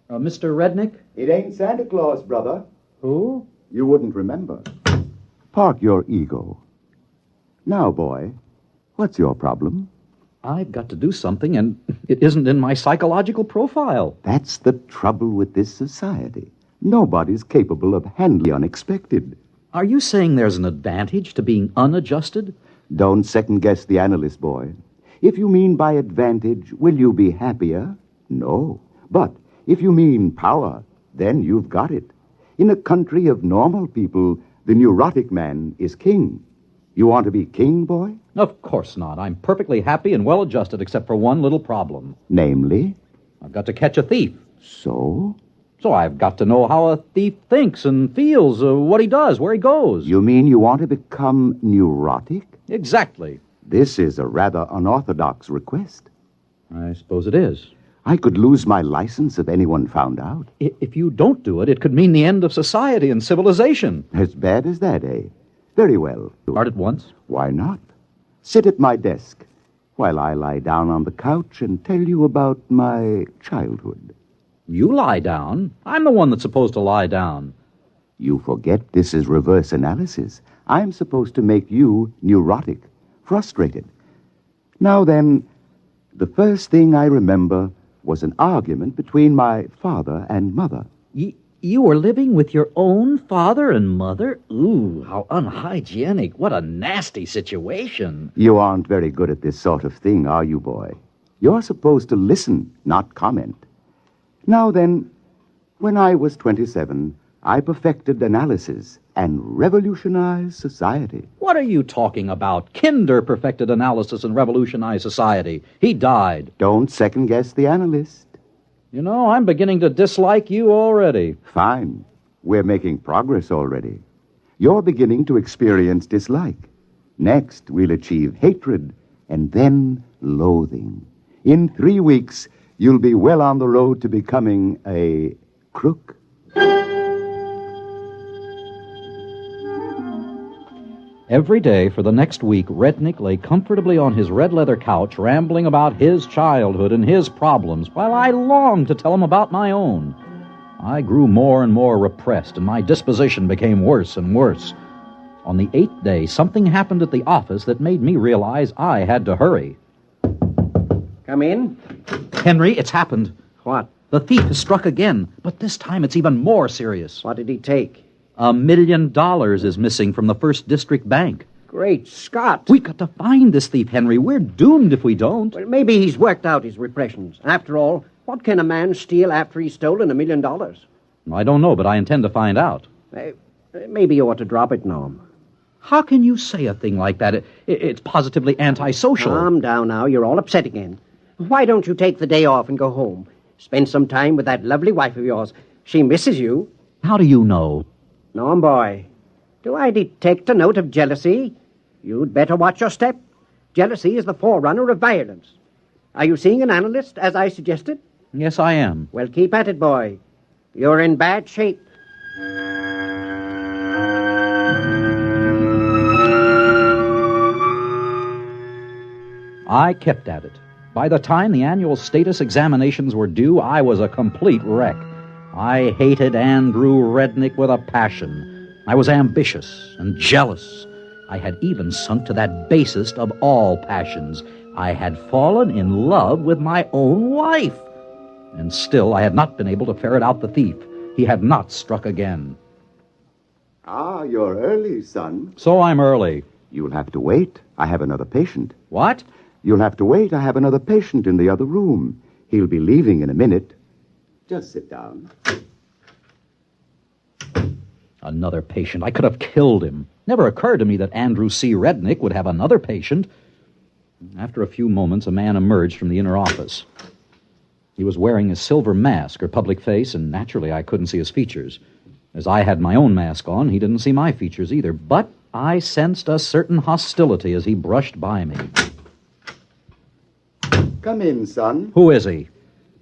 Mr. Rednick? It ain't Santa Claus, brother. Who? You wouldn't remember. Park your ego. Now, boy, what's your problem? I've got to do something, and it isn't in my psychological profile. That's the trouble with this society. Nobody's capable of handling the unexpected. Are you saying there's an advantage to being unadjusted? Don't second-guess the analyst, boy. If you mean by advantage, will you be happier? No. But if you mean power, then you've got it. In a country of normal people, the neurotic man is king. You want to be king, boy? Of course not. I'm perfectly happy and well-adjusted, except for one little problem. Namely? I've got to catch a thief. So? So I've got to know how a thief thinks and feels, what he does, where he goes. You mean you want to become neurotic? Exactly. This is a rather unorthodox request. I suppose it is. I could lose my license if anyone found out. If you don't do it, it could mean the end of society and civilization. As bad as that, eh? Very well. Start at once? Why not? Sit at my desk while I lie down on the couch and tell you about my childhood. You lie down? I'm the one that's supposed to lie down. You forget this is reverse analysis. I'm supposed to make you neurotic, frustrated. Now then, the first thing I remember was an argument between my father and mother. You were living with your own father and mother? Ooh, how unhygienic. What a nasty situation. You aren't very good at this sort of thing, are you, boy? You're supposed to listen, not comment. Now then, when I was 27, I perfected analysis and revolutionized society. What are you talking about? Kinder perfected analysis and revolutionized society. He died. Don't second-guess the analyst. You know, I'm beginning to dislike you already. Fine. We're making progress already. You're beginning to experience dislike. Next, we'll achieve hatred, and then loathing. In 3 weeks, you'll be well on the road to becoming a crook. Every day for the next week, Rednick lay comfortably on his red leather couch, rambling about his childhood and his problems, while I longed to tell him about my own. I grew more and more repressed, and my disposition became worse and worse. On the 8th day, something happened at the office that made me realize I had to hurry. Come in. Henry, it's happened. What? The thief has struck again, but this time it's even more serious. What did he take? $1 million is missing from the First District Bank. Great Scott. We've got to find this thief, Henry. We're doomed if we don't. Well, maybe he's worked out his repressions. After all, what can a man steal after he's stolen $1 million? I don't know, but I intend to find out. Maybe you ought to drop it, Norm. How can you say a thing like that? It's positively antisocial. Calm down now. You're all upset again. Why don't you take the day off and go home? Spend some time with that lovely wife of yours. She misses you. How do you know? Norm, boy, do I detect a note of jealousy? You'd better watch your step. Jealousy is the forerunner of violence. Are you seeing an analyst, as I suggested? Yes, I am. Well, keep at it, boy. You're in bad shape. I kept at it. By the time the annual status examinations were due, I was a complete wreck. I hated Andrew Rednick with a passion. I was ambitious and jealous. I had even sunk to that basest of all passions. I had fallen in love with my own wife. And still I had not been able to ferret out the thief. He had not struck again. Ah, you're early, son. So I'm early. You'll have to wait. I have another patient. What? You'll have to wait. I have another patient in the other room. He'll be leaving in a minute. Just sit down. Another patient. I could have killed him. Never occurred to me that Andrew C. Rednick would have another patient. After a few moments, a man emerged from the inner office. He was wearing a silver mask or public face, and naturally I couldn't see his features. As I had my own mask on, he didn't see my features either, but I sensed a certain hostility as he brushed by me. Come in, son. Who is he?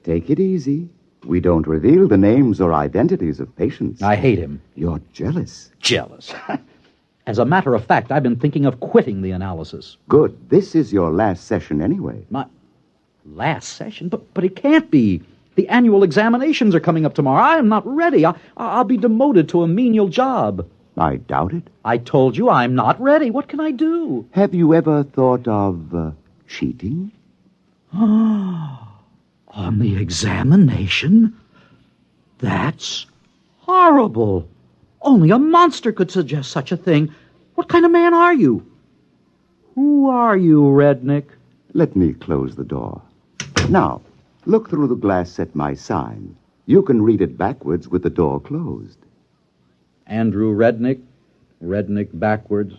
Take it easy. We don't reveal the names or identities of patients. I hate him. You're jealous. Jealous? As a matter of fact, I've been thinking of quitting the analysis. Good. This is your last session anyway. My last session? But it can't be. The annual examinations are coming up tomorrow. I am not ready. I'll be demoted to a menial job. I doubt it. I told you I'm not ready. What can I do? Have you ever thought of cheating? On the examination? That's horrible. Only a monster could suggest such a thing. What kind of man are you? Who are you, Rednick? Let me close the door. Now, look through the glass at my sign. You can read it backwards with the door closed. Andrew Rednick. Rednick backwards.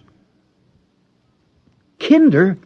Kinder?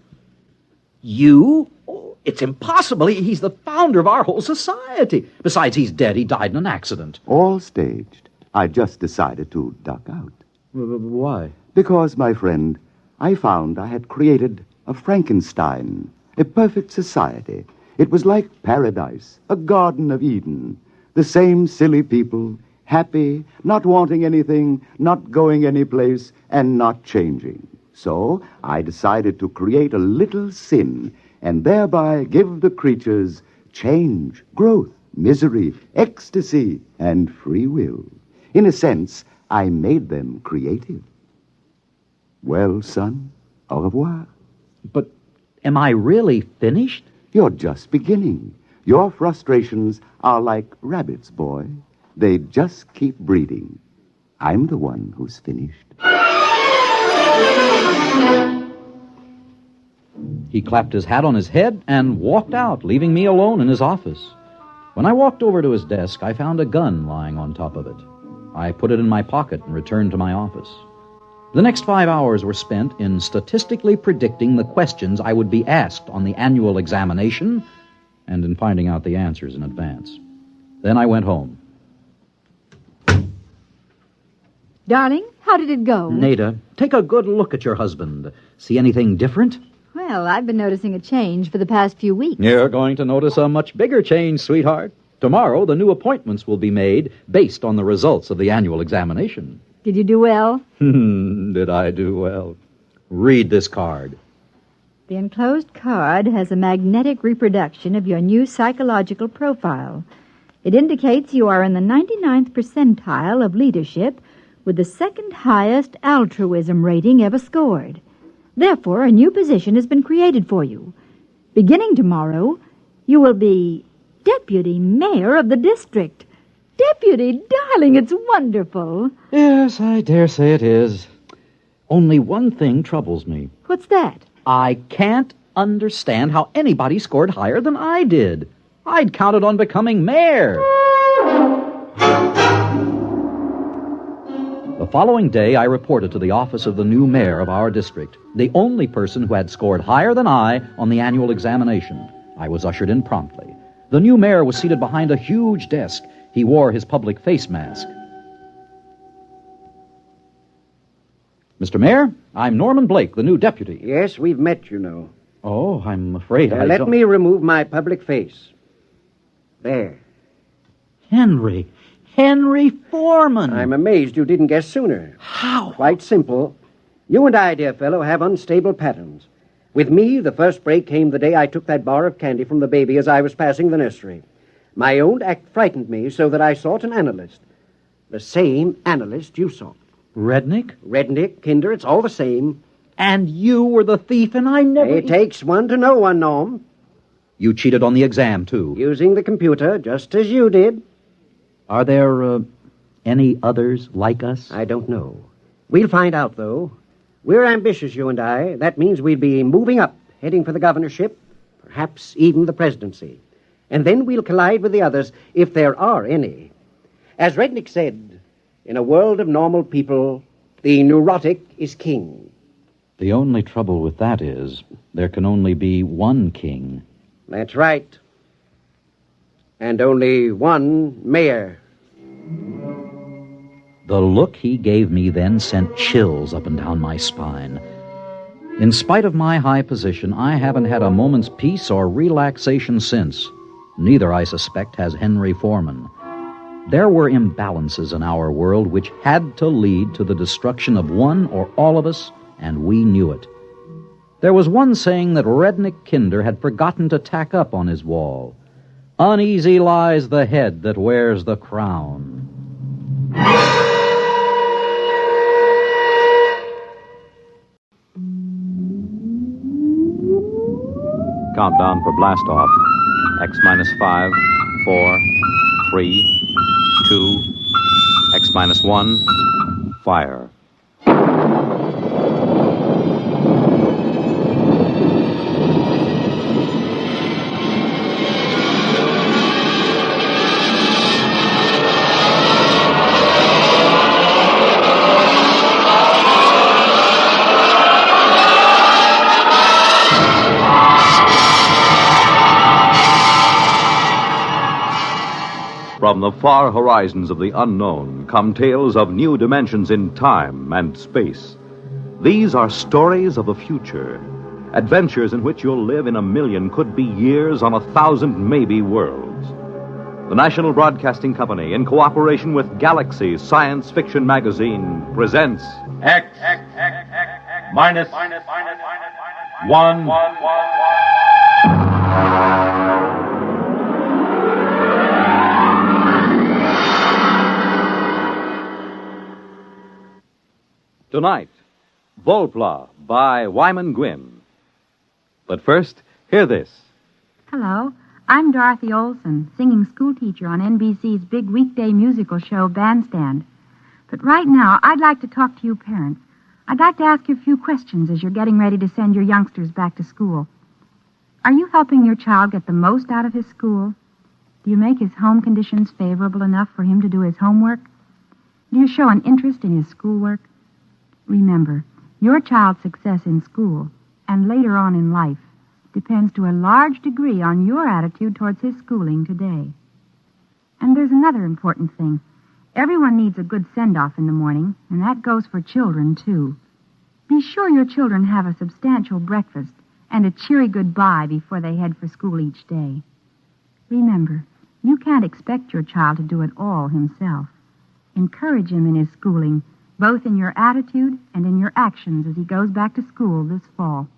You? Oh, it's impossible. He's the founder of our whole society. Besides, he's dead. He died in an accident. All staged. I just decided to duck out. Why? Because, my friend, I found I had created a Frankenstein, a perfect society. It was like paradise, a Garden of Eden. The same silly people, happy, not wanting anything, not going anyplace, and not changing. So I decided to create a little sin and thereby give the creatures change, growth, misery, ecstasy, and free will. In a sense, I made them creative. Well, son, au revoir. But am I really finished? You're just beginning. Your frustrations are like rabbits, boy. They just keep breeding. I'm the one who's finished. He clapped his hat on his head and walked out, leaving me alone in his office. When I walked over to his desk, I found a gun lying on top of it. I put it in my pocket and returned to my office. The next 5 hours were spent in statistically predicting the questions I would be asked on the annual examination and in finding out the answers in advance. Then I went home. Darling, how did it go? Nada, take a good look at your husband. See anything different? Well, I've been noticing a change for the past few weeks. You're going to notice a much bigger change, sweetheart. Tomorrow, the new appointments will be made based on the results of the annual examination. Did you do well? Did I do well? Read this card. The enclosed card has a magnetic reproduction of your new psychological profile. It indicates you are in the 99th percentile of leadership with the second highest altruism rating ever scored. Therefore, a new position has been created for you. Beginning tomorrow, You will be deputy mayor of the district. Deputy, darling, it's wonderful. Yes, I dare say it is. Only one thing troubles me. What's that? I can't understand how anybody scored higher than I did. I'd counted on becoming mayor. The following day, I reported to the office of the new mayor of our district, the only person who had scored higher than I on the annual examination. I was ushered in promptly. The new mayor was seated behind a huge desk. He wore his public face mask. Mr. Mayor, I'm Norman Blake, the new deputy. Yes, we've met, you know. Oh, I'm afraid I Let don't... me remove my public face. There. Henry Foreman. I'm amazed you didn't guess sooner. How? Quite simple. You and I, dear fellow, have unstable patterns. With me, the first break came the day I took that bar of candy from the baby as I was passing the nursery. My own act frightened me so that I sought an analyst. The same analyst you sought. Rednick, Kinder, it's all the same. And you were the thief, and I never... It takes one to know one, Norm. You cheated on the exam, too. Using the computer, just as you did. Are there, any others like us? I don't know. We'll find out, though. We're ambitious, you and I. That means we'll be moving up, heading for the governorship, perhaps even the presidency. And then we'll collide with the others, if there are any. As Rednick said, in a world of normal people, the neurotic is king. The only trouble with that is there can only be one king. That's right. And only one mayor. The look he gave me then sent chills up and down my spine. In spite of my high position, I haven't had a moment's peace or relaxation since. Neither, I suspect, has Henry Foreman. There were imbalances in our world which had to lead to the destruction of one or all of us, and we knew it. There was one saying that Rednick Kinder had forgotten to tack up on his wall. Uneasy lies the head that wears the crown. Countdown for blast off. X minus 5, 4, 3, 2, X minus 1, fire. From the far horizons of the unknown come tales of new dimensions in time and space. These are stories of the future, adventures in which you'll live in a million, could be years, on 1,000 maybe worlds. The National Broadcasting Company, in cooperation with Galaxy Science Fiction Magazine, presents X minus 1. Tonight, Volpla by Wyman Gwynn. But first, hear this. Hello, I'm Dorothy Olson, singing schoolteacher on NBC's big weekday musical show, Bandstand. But right now, I'd like to talk to you parents. I'd like to ask you a few questions as you're getting ready to send your youngsters back to school. Are you helping your child get the most out of his school? Do you make his home conditions favorable enough for him to do his homework? Do you show an interest in his schoolwork? Remember, your child's success in school and later on in life depends to a large degree on your attitude towards his schooling today. And there's another important thing. Everyone needs a good send-off in the morning, and that goes for children, too. Be sure your children have a substantial breakfast and a cheery goodbye before they head for school each day. Remember, you can't expect your child to do it all himself. Encourage him in his schooling, both in your attitude and in your actions as he goes back to school this fall.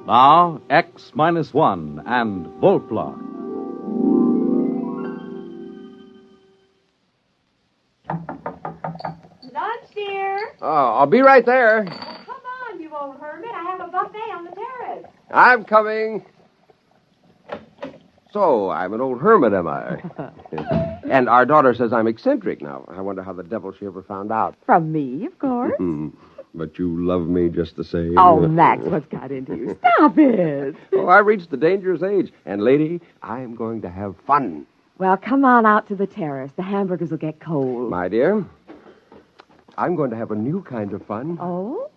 Now, X minus 1 and Volpla. I'll be right there. Come on, you old hermit. I have a buffet on the terrace. I'm coming. So, I'm an old hermit, am I? And our daughter says I'm eccentric now. I wonder how the devil she ever found out. From me, of course. But you love me just the same. Oh, Max, what's got into you? Stop it. Oh, I reached the dangerous age. And, lady, I'm going to have fun. Well, come on out to the terrace. The hamburgers will get cold. My dear, I'm going to have a new kind of fun. Oh?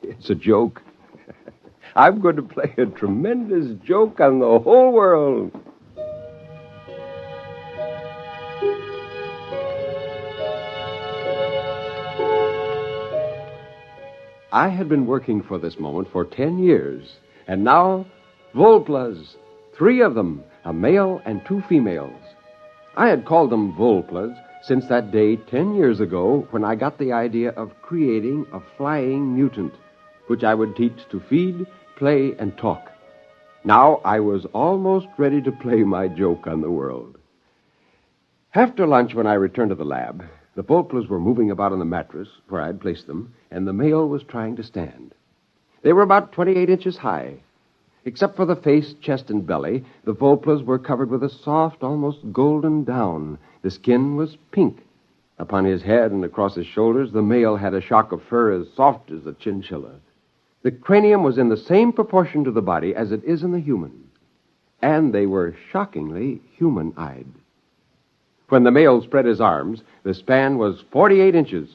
It's a joke. I'm going to play a tremendous joke on the whole world. I had been working for this moment for 10 years, and now, Volplas, 3 of them, a male and 2 females. I had called them Volplas since that day 10 years ago when I got the idea of creating a flying mutant, which I would teach to feed, play, and talk. Now I was almost ready to play my joke on the world. After lunch, when I returned to the lab, the Volplas were moving about on the mattress where I'd placed them, and the male was trying to stand. They were about 28 inches high. Except for the face, chest, and belly, the Volplas were covered with a soft, almost golden down. The skin was pink. Upon his head and across his shoulders, the male had a shock of fur as soft as a chinchilla. The cranium was in the same proportion to the body as it is in the human. And they were shockingly human-eyed. When the male spread his arms, the span was 48 inches.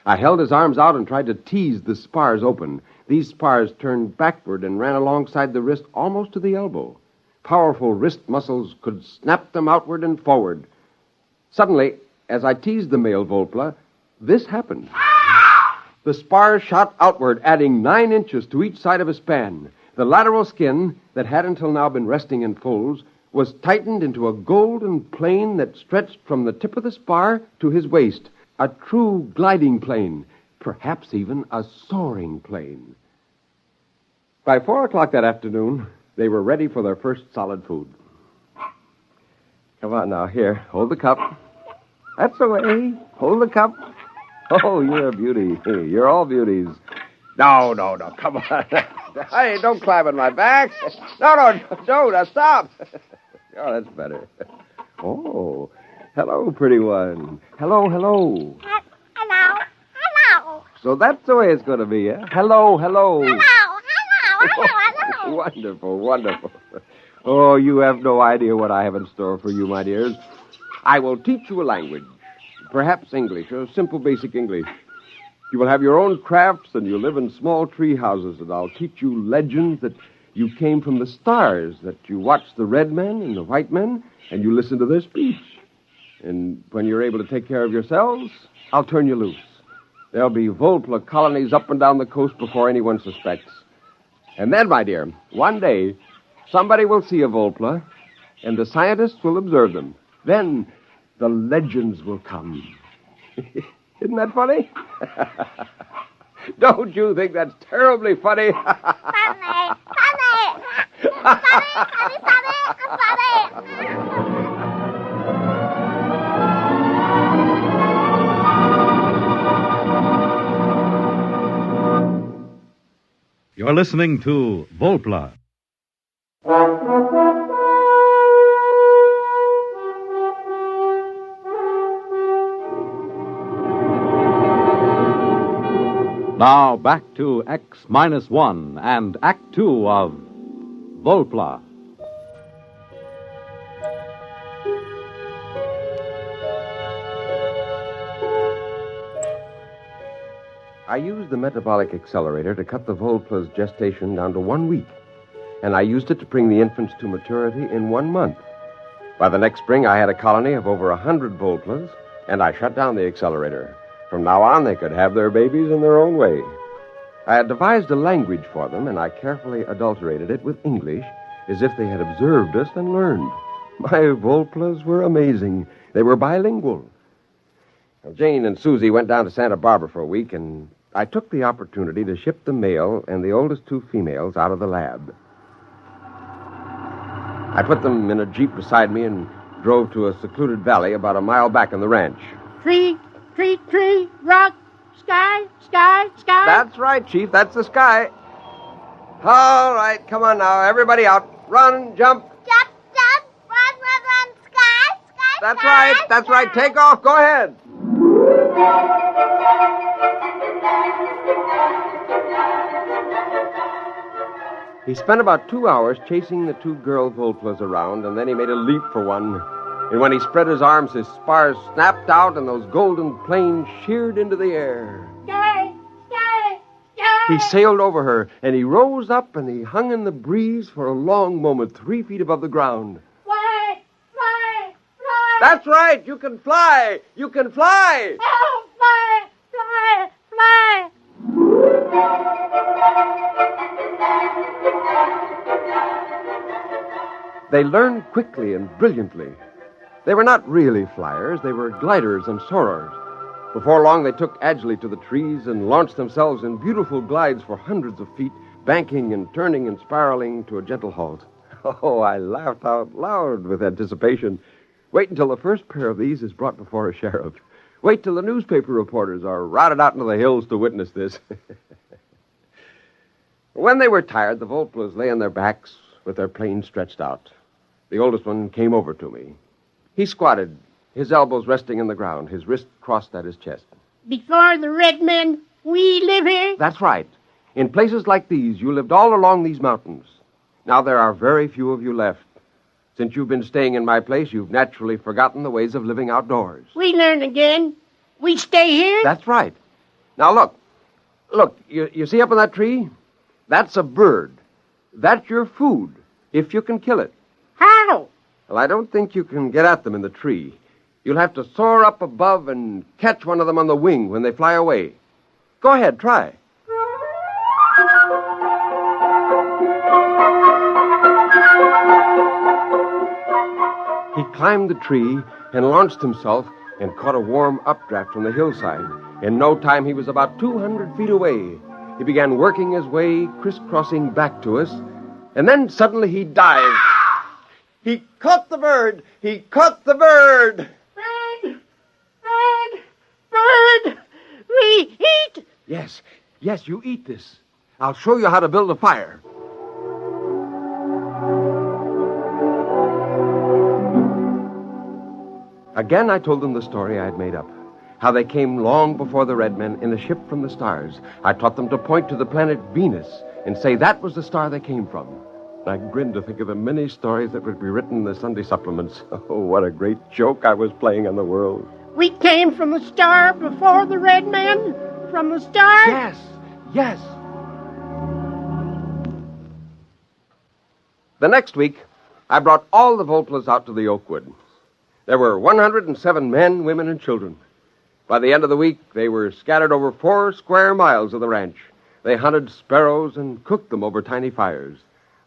I held his arms out and tried to tease the spars open. These spars turned backward and ran alongside the wrist almost to the elbow. Powerful wrist muscles could snap them outward and forward. Suddenly, as I teased the male Volpla, this happened. The spars shot outward, adding 9 inches to each side of a span. The lateral skin, that had until now been resting in folds, was tightened into a golden plane that stretched from the tip of the spar to his waist, a true gliding plane, perhaps even a soaring plane. By 4 o'clock that afternoon, they were ready for their first solid food. Come on now, here, hold the cup. That's the way. Hold the cup. Oh, you're a beauty. You're all beauties. No, come on. Hey, don't climb on my back. No, don't. Stop. Oh, that's better. Oh, hello, pretty one. Hello. Hello. So that's the way it's going to be, eh? Hello. Hello. Wonderful. Oh, you have no idea what I have in store for you, my dears. I will teach you a language. Perhaps English, a simple basic English. You will have your own crafts, and you'll live in small tree houses, and I'll teach you legends that you came from the stars, that you watch the red men and the white men, and you listen to their speech. And when you're able to take care of yourselves, I'll turn you loose. There'll be Volpla colonies up and down the coast before anyone suspects. And then, my dear, one day, somebody will see a Volpla, and the scientists will observe them. Then the legends will come. Isn't that funny? Don't you think that's terribly funny? Funny. You're listening to Volpla. Now back to X-1 and Act 2 of Volpla. I used the metabolic accelerator to cut the Volpla's gestation down to 1 week, and I used it to bring the infants to maturity in 1 month. By the next spring, I had a colony of over 100 Volplas, and I shut down the accelerator. From now on, they could have their babies in their own way. I had devised a language for them, and I carefully adulterated it with English, as if they had observed us and learned. My Volplas were amazing. They were bilingual. Now, Jane and Susie went down to Santa Barbara for a week, and I took the opportunity to ship the male and the oldest 2 females out of the lab. I put them in a Jeep beside me and drove to a secluded valley about a mile back on the ranch. Tree, rock, Sky, sky, sky. That's right, Chief. That's the sky. All right, come on now. Everybody out. Run, jump. Jump, jump. Run, sky, sky, That's sky, right. That's sky. right. Take off. Go ahead. He spent about 2 hours chasing the two girl Volplas around, and then he made a leap for one. And when he spread his arms, his spars snapped out, and those golden planes sheared into the air. Sky, sky, sky. He sailed over her, and he rose up, and he hung in the breeze for a long moment, 3 feet above the ground. Fly, fly, fly. That's right! You can fly! You can fly! Oh, fly, fly, fly. They learned quickly and brilliantly. They were not really flyers, they were gliders and soarers. Before long, they took agilely to the trees and launched themselves in beautiful glides for hundreds of feet, banking and turning and spiraling to a gentle halt. Oh, I laughed out loud with anticipation. Wait until the first pair of these is brought before a sheriff. Wait till the newspaper reporters are routed out into the hills to witness this. When they were tired, the Volplas lay on their backs with their planes stretched out. The oldest one came over to me. He squatted, his elbows resting in the ground, his wrist crossed at his chest. Before the red men, we live here? That's right. In places like these, you lived all along these mountains. Now there are very few of you left. Since you've been staying in my place, you've naturally forgotten the ways of living outdoors. We learn again. We stay here? That's right. Now look. Look, you see up in that tree? That's a bird. That's your food, if you can kill it. How? Well, I don't think you can get at them in the tree. You'll have to soar up above and catch one of them on the wing when they fly away. Go ahead, try. He climbed the tree and launched himself and caught a warm updraft from the hillside. In no time, he was about 200 feet away. He began working his way, crisscrossing back to us, and then suddenly he dived. He caught the bird! He caught the bird! Bird! Bird! Bird! We eat! Yes, you eat this. I'll show you how to build a fire. Again, I told them the story I had made up. How they came long before the red men in a ship from the stars. I taught them to point to the planet Venus and say that was the star they came from. I grinned to think of the many stories that would be written in the Sunday supplements. Oh, what a great joke I was playing on the world. We came from a star before the red men? From a star? Yes. The next week, I brought all the Volplas out to the Oakwood. There were 107 men, women, and children. By the end of the week, they were scattered over 4 square miles of the ranch. They hunted sparrows and cooked them over tiny fires.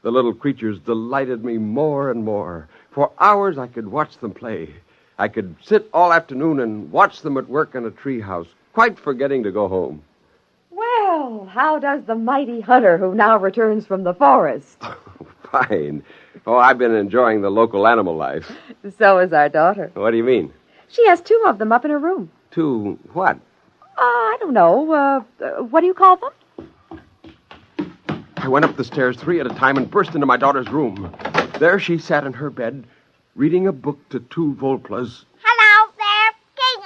The little creatures delighted me more and more. For hours, I could watch them play. I could sit all afternoon and watch them at work in a treehouse, quite forgetting to go home. Well, how does the mighty hunter who now returns from the forest? Fine. Oh, I've been enjoying the local animal life. So is our daughter. What do you mean? She has 2 of them up in her room. 2 what? I don't know. What do you call them? I went up the stairs 3 at a time and burst into my daughter's room. There she sat in her bed, reading a book to 2 Volplas. Hello there, King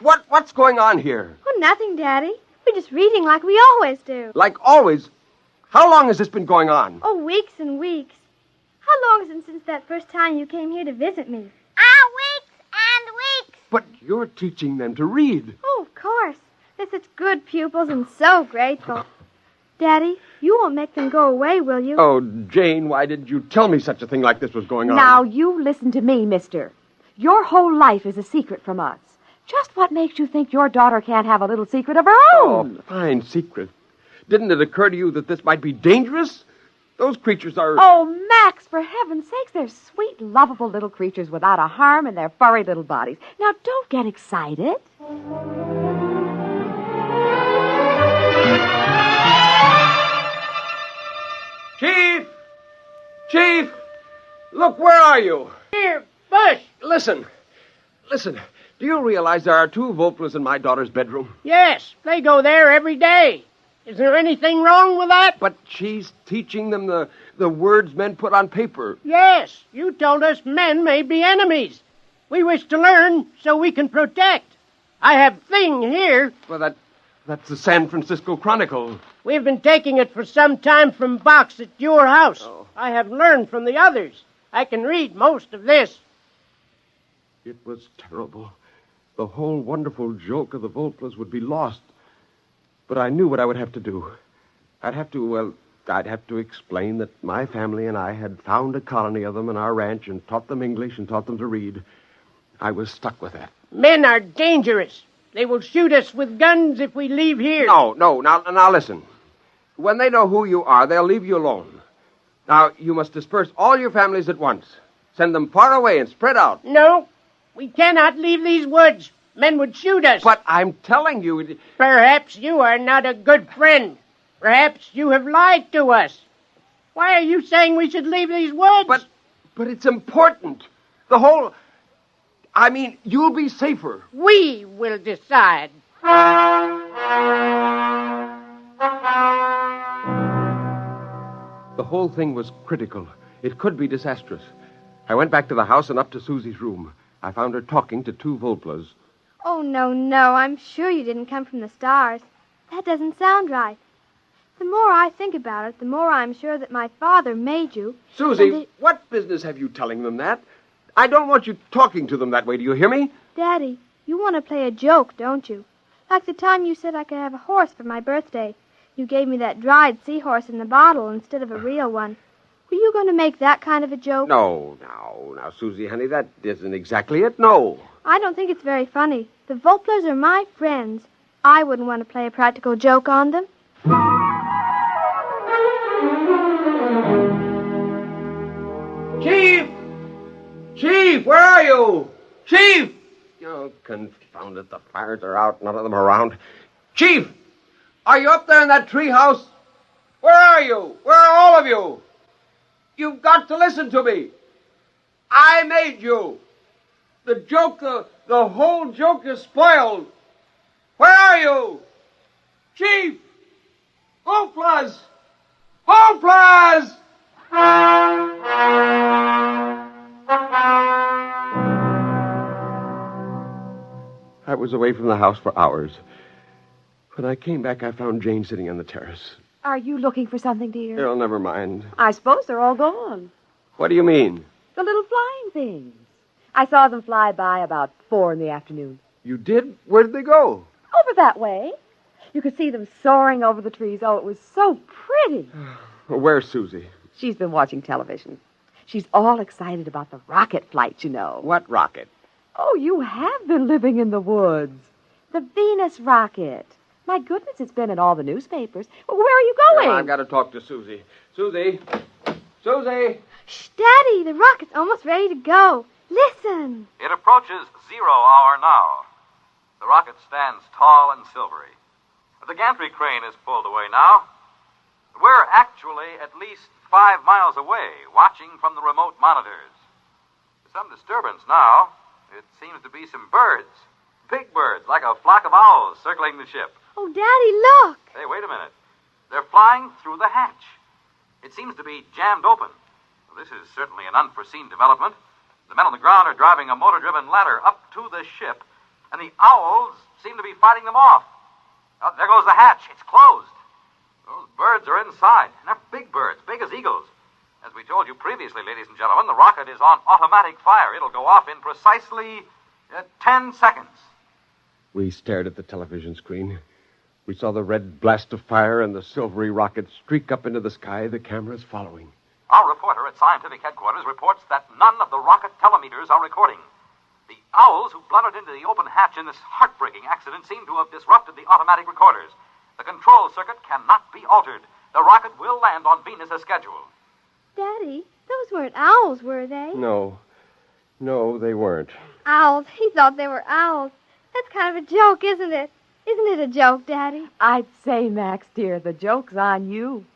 Arthur. What's going on here? Oh, nothing, Daddy. We're just reading like we always do. Like always? How long has this been going on? Oh, weeks and weeks. How long is it since that first time you came here to visit me? Weeks and weeks. But you're teaching them to read. Oh, of course. They're such good pupils and so grateful. Daddy, you won't make them go away, will you? Oh, Jane, why did you tell me such a thing like this was going on? Now, you listen to me, mister. Your whole life is a secret from us. Just what makes you think your daughter can't have a little secret of her own? Oh, fine secret. Didn't it occur to you that this might be dangerous? Those creatures are... Oh, Max, for heaven's sakes, they're sweet, lovable little creatures without a harm in their furry little bodies. Now, don't get excited. Chief! Look, where are you? Here, Bush. Listen. Do you realize there are 2 Volplas in my daughter's bedroom? Yes, they go there every day. Is there anything wrong with that? But she's teaching them the words men put on paper. Yes, you told us men may be enemies. We wish to learn so we can protect. I have Thing here. Well, that's the San Francisco Chronicle. We've been taking it for some time from box at your house. Oh. I have learned from the others. I can read most of this. It was terrible. The whole wonderful joke of the Volplas would be lost. But I knew what I would have to do. I'd have to explain that my family and I had found a colony of them in our ranch and taught them English and taught them to read. I was stuck with that. Men are dangerous. They will shoot us with guns if we leave here. No. Now listen. When they know who you are, they'll leave you alone. Now, you must disperse all your families at once. Send them far away and spread out. No, we cannot leave these woods. Men would shoot us. But I'm telling you... Perhaps you are not a good friend. Perhaps you have lied to us. Why are you saying we should leave these woods? But it's important. The whole... I mean, you'll be safer. We will decide. The whole thing was critical. It could be disastrous. I went back to the house and up to Susie's room. I found her talking to 2 Volplas. Oh, no. I'm sure you didn't come from the stars. That doesn't sound right. The more I think about it, the more I'm sure that my father made you. Susie, what business have you telling them that? I don't want you talking to them that way. Do you hear me? Daddy, you want to play a joke, don't you? Like the time you said I could have a horse for my birthday. You gave me that dried seahorse in the bottle instead of a real one. Were you going to make that kind of a joke? No. Now, Susie, honey, that isn't exactly it. No. I don't think it's very funny. The Volplas are my friends. I wouldn't want to play a practical joke on them. Chief, where are you? Chief! Oh, confound it. The fires are out. None of them around. Chief! Are you up there in that tree house? Where are you? Where are all of you? You've got to listen to me. I made you. The joke, the whole joke is spoiled. Where are you? Chief! Volplas! Volplas! I was away from the house for hours. When I came back, I found Jane sitting on the terrace. Are you looking for something, dear? Oh, never mind. I suppose they're all gone. What do you mean? The little flying things. I saw them fly by about 4 in the afternoon. You did? Where did they go? Over that way. You could see them soaring over the trees. Oh, it was so pretty. Where's Susie? She's been watching television. She's all excited about the rocket flight, you know. What rocket? Oh, you have been living in the woods. The Venus rocket. My goodness, it's been in all the newspapers. Where are you going? Well, I've got to talk to Susie. Susie! Shh, Daddy, the rocket's almost ready to go. Listen. It approaches 0 hour now. The rocket stands tall and silvery. The gantry crane is pulled away now. We're actually at least 5 miles away, watching from the remote monitors. There's some disturbance now. It seems to be some birds. Big birds, like a flock of owls circling the ship. Oh, Daddy, look. Hey, wait a minute. They're flying through the hatch. It seems to be jammed open. Well, this is certainly an unforeseen development. The men on the ground are driving a motor-driven ladder up to the ship, and the owls seem to be fighting them off. Oh, there goes the hatch. It's closed. Those birds are inside, and they're big birds, big as eagles. As we told you previously, ladies and gentlemen, the rocket is on automatic fire. It'll go off in precisely 10 seconds. We stared at the television screen. We saw the red blast of fire and the silvery rocket streak up into the sky, the cameras following. Our reporter at scientific headquarters reports that none of the rocket telemeters are recording. The owls who blundered into the open hatch in this heartbreaking accident seem to have disrupted the automatic recorders. The control circuit cannot be altered. The rocket will land on Venus as scheduled. Daddy, those weren't owls, were they? No, they weren't. Owls. He thought they were owls. That's kind of a joke, isn't it? Isn't it a joke, Daddy? I'd say, Max, dear, the joke's on you.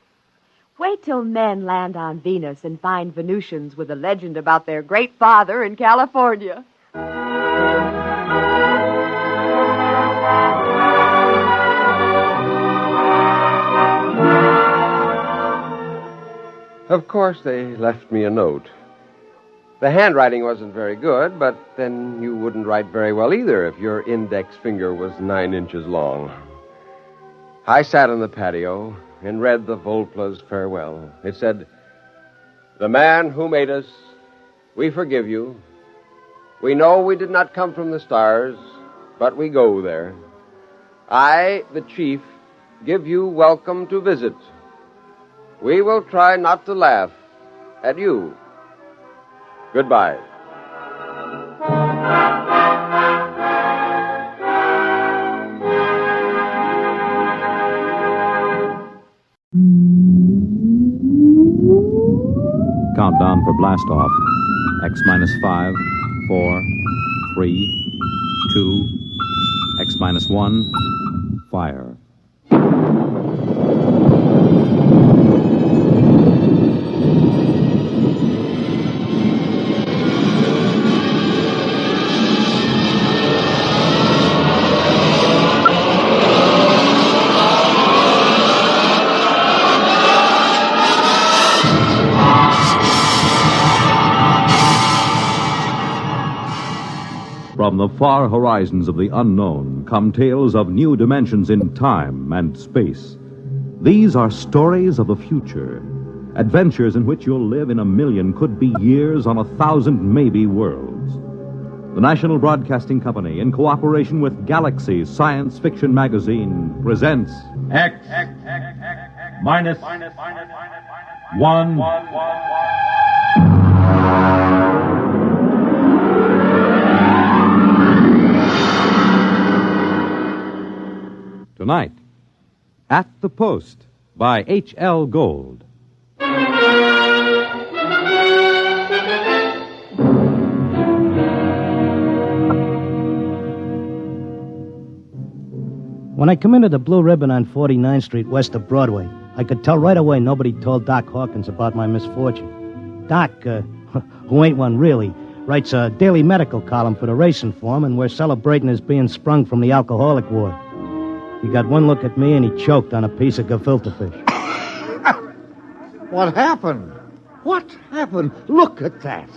Wait till men land on Venus and find Venusians with a legend about their great father in California. Of course, they left me a note. The handwriting wasn't very good, but then you wouldn't write very well either if your index finger was 9 inches long. I sat on the patio and read the Volpla's farewell. It said, "The man who made us, we forgive you. We know we did not come from the stars, but we go there. I, the chief, give you welcome to visit. We will try not to laugh at you. Goodbye." Countdown for blast off. X minus 5, 4, 3, 2, X minus 1, fire. From the far horizons of the unknown come tales of new dimensions in time and space. These are stories of the future, adventures in which you'll live in a million, could be years, on 1,000 maybe worlds. The National Broadcasting Company, in cooperation with Galaxy Science Fiction Magazine, presents X minus 1. Tonight, At the Post by H.L. Gold. When I come into the Blue Ribbon on 49th Street west of Broadway, I could tell right away nobody told Doc Hawkins about my misfortune. Doc, who ain't one really, writes a daily medical column for the Racing Form, and we're celebrating his being sprung from the alcoholic ward. He got one look at me, and he choked on a piece of gefilte fish. What happened? What happened? Look at that.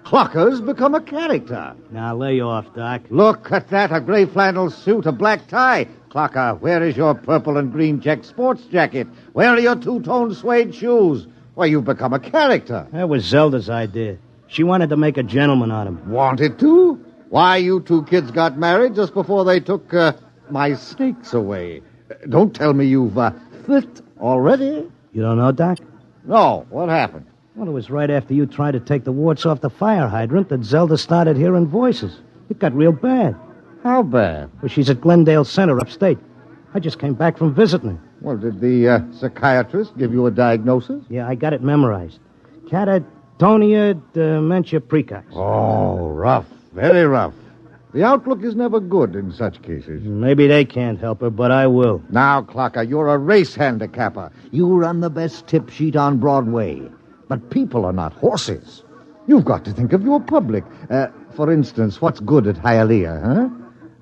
Clocker's become a character. Now, lay off, Doc. Look at that, a gray flannel suit, a black tie. Clocker, where is your purple and green check sports jacket? Where are your two-tone suede shoes? Why, you've become a character. That was Zelda's idea. She wanted to make a gentleman out of him. Wanted to? Why, you two kids got married just before they took my stakes away. Don't tell me you've fit already. You don't know, Doc? No. What happened? Well, it was right after you tried to take the warts off the fire hydrant that Zelda started hearing voices. It got real bad. How bad? Well, she's at Glendale Center upstate. I just came back from visiting her. Well, did the psychiatrist give you a diagnosis? Yeah, I got it memorized. Catatonia dementia precox. Oh, rough. Very rough. The outlook is never good in such cases. Maybe they can't help her, but I will. Now, Clocker, you're a race handicapper. You run the best tip sheet on Broadway. But people are not horses. You've got to think of your public. For instance, what's good at Hialeah, huh?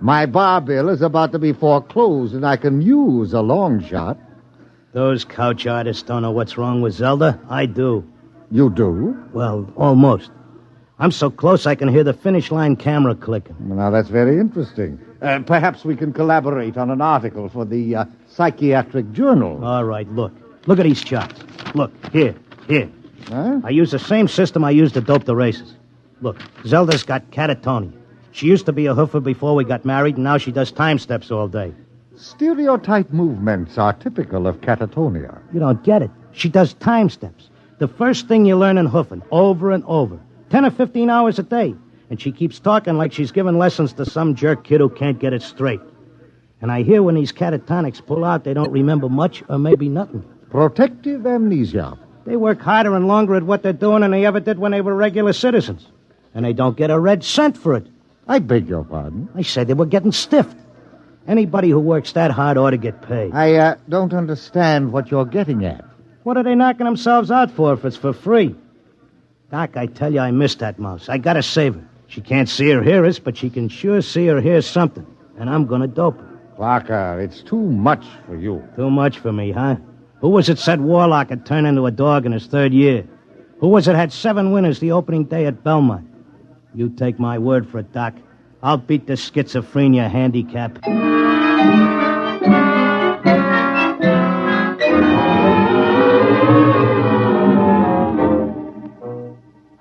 My bar bill is about to be foreclosed, and I can use a long shot. Those couch artists don't know what's wrong with Zelda. I do. You do? Well, almost. I'm so close I can hear the finish line camera clicking. Well, now, that's very interesting. Perhaps we can collaborate on an article for the Psychiatric Journal. All right, look. Look at these charts. Look, here. Huh? I use the same system I used to dope the races. Look, Zelda's got catatonia. She used to be a hoofer before we got married, and now she does time steps all day. Stereotype movements are typical of catatonia. You don't get it. She does time steps. The first thing you learn in hoofing, over and over. 10 or 15 hours a day. And she keeps talking like she's giving lessons to some jerk kid who can't get it straight. And I hear when these catatonics pull out, they don't remember much or maybe nothing. Protective amnesia. They work harder and longer at what they're doing than they ever did when they were regular citizens. And they don't get a red cent for it. I beg your pardon? I said they were getting stiffed. Anybody who works that hard ought to get paid. I don't understand what you're getting at. What are they knocking themselves out for if it's for free? Doc, I tell you, I miss that mouse. I gotta save her. She can't see or hear us, but she can sure see or hear something. And I'm gonna dope her. Parker, it's too much for you. Too much for me, huh? Who was it said Warlock had turned into a dog in his third year? Who was it had 7 winners the opening day at Belmont? You take my word for it, Doc. I'll beat the schizophrenia handicap.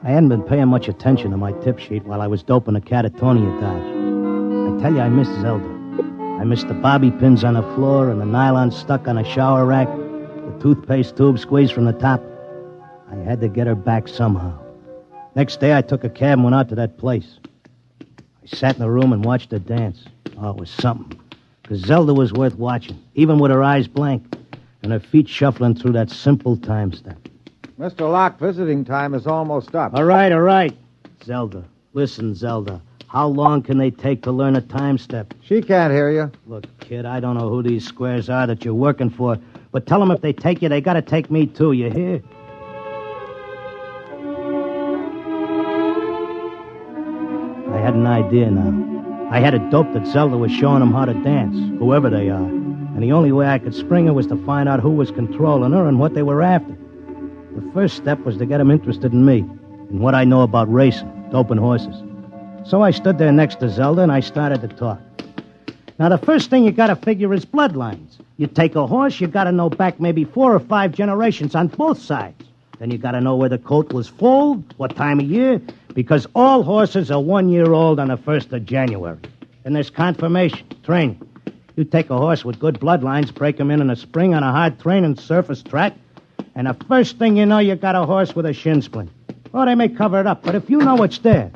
I hadn't been paying much attention to my tip sheet while I was doping a Catatonia dodge. I tell you, I missed Zelda. I missed the bobby pins on the floor and the nylon stuck on a shower rack, the toothpaste tube squeezed from the top. I had to get her back somehow. Next day, I took a cab and went out to that place. I sat in the room and watched her dance. Oh, it was something. Because Zelda was worth watching, even with her eyes blank and her feet shuffling through that simple time step. Mr. Locke, visiting time is almost up. All right. Zelda. Listen, Zelda. How long can they take to learn a time step? She can't hear you. Look, kid, I don't know who these squares are that you're working for, but tell them if they take you, they got to take me, too. You hear? I had an idea now. I had it doped that Zelda was showing them how to dance, whoever they are. And the only way I could spring her was to find out who was controlling her and what they were after. The first step was to get them interested in me and what I know about racing, doping horses. So I stood there next to Zelda and I started to talk. Now, the first thing you got to figure is bloodlines. You take a horse, you got to know back maybe 4 or 5 generations on both sides. Then you got to know where the coat was foaled, what time of year, because all horses are 1 year old on the 1st of January. Then there's confirmation, training. You take a horse with good bloodlines, break him in a spring on a hard training surface track, and the first thing you know, you got a horse with a shin splint. Oh, they may cover it up, but if you know it's there.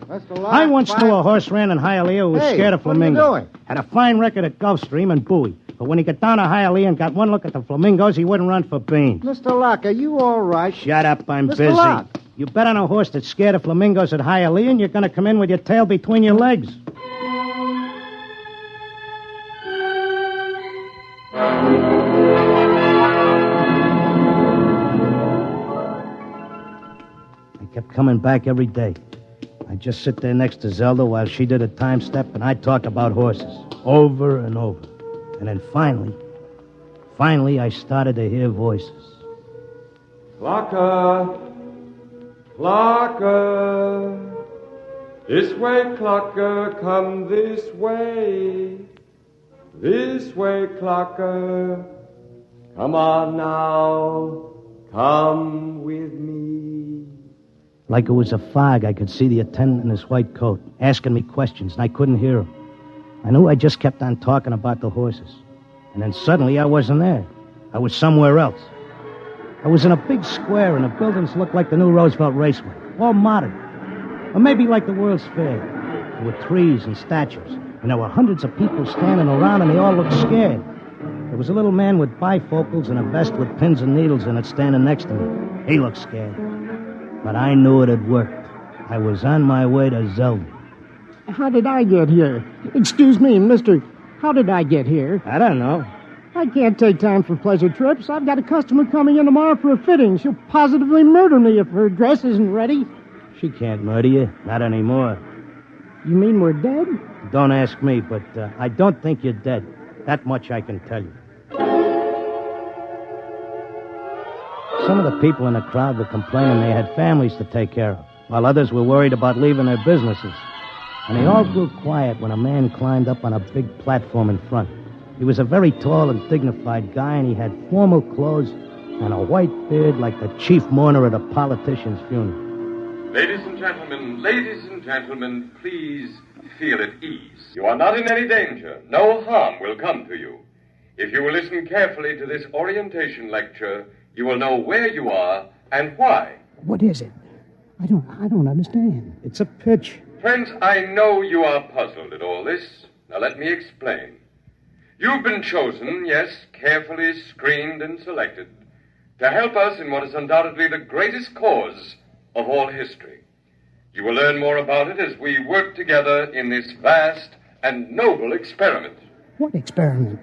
I once knew a horse ran in Hialeah who was scared of flamingo. What are you doing? Had a fine record at Gulfstream and Bowie. But when he got down to Hialeah and got one look at the flamingos, he wouldn't run for beans. Mr. Locke, are you all right? Shut up, I'm Mr. busy. Locke. You bet on a horse that's scared of flamingos at Hialeah, and you're going to come in with your tail between your legs. I kept coming back every day. I'd just sit there next to Zelda while she did a time step, and I'd talk about horses over and over. And then finally, I started to hear voices. Clocker! Clocker! This way, Clocker, come this way. This way, Clocker. Come on now, come with me. Like it was a fog, I could see the attendant in his white coat, asking me questions, and I couldn't hear him. I knew I just kept on talking about the horses. And then suddenly I wasn't there. I was somewhere else. I was in a big square, and the buildings looked like the new Roosevelt Raceway, all modern. Or maybe like the World's Fair. There were trees and statues, and there were hundreds of people standing around, and they all looked scared. There was a little man with bifocals and a vest with pins and needles in it standing next to me. He looked scared. But I knew it had worked. I was on my way to Zelda. How did I get here? Excuse me, mister. How did I get here? I don't know. I can't take time for pleasure trips. I've got a customer coming in tomorrow for a fitting. She'll positively murder me if her dress isn't ready. She can't murder you. Not anymore. You mean we're dead? Don't ask me, but I don't think you're dead. That much I can tell you. Some of the people in the crowd were complaining they had families to take care of, while others were worried about leaving their businesses. And they all grew quiet when a man climbed up on a big platform in front. He was a very tall and dignified guy, and he had formal clothes and a white beard like the chief mourner at a politician's funeral. Ladies and gentlemen, please feel at ease. You are not in any danger. No harm will come to you. If you will listen carefully to this orientation lecture, you will know where you are and why. What is it? I don't understand. It's a pitch. Friends, I know you are puzzled at all this. Now let me explain. You've been chosen, yes, carefully screened and selected, to help us in what is undoubtedly the greatest cause of all history. You will learn more about it as we work together in this vast and noble experiment. What experiment?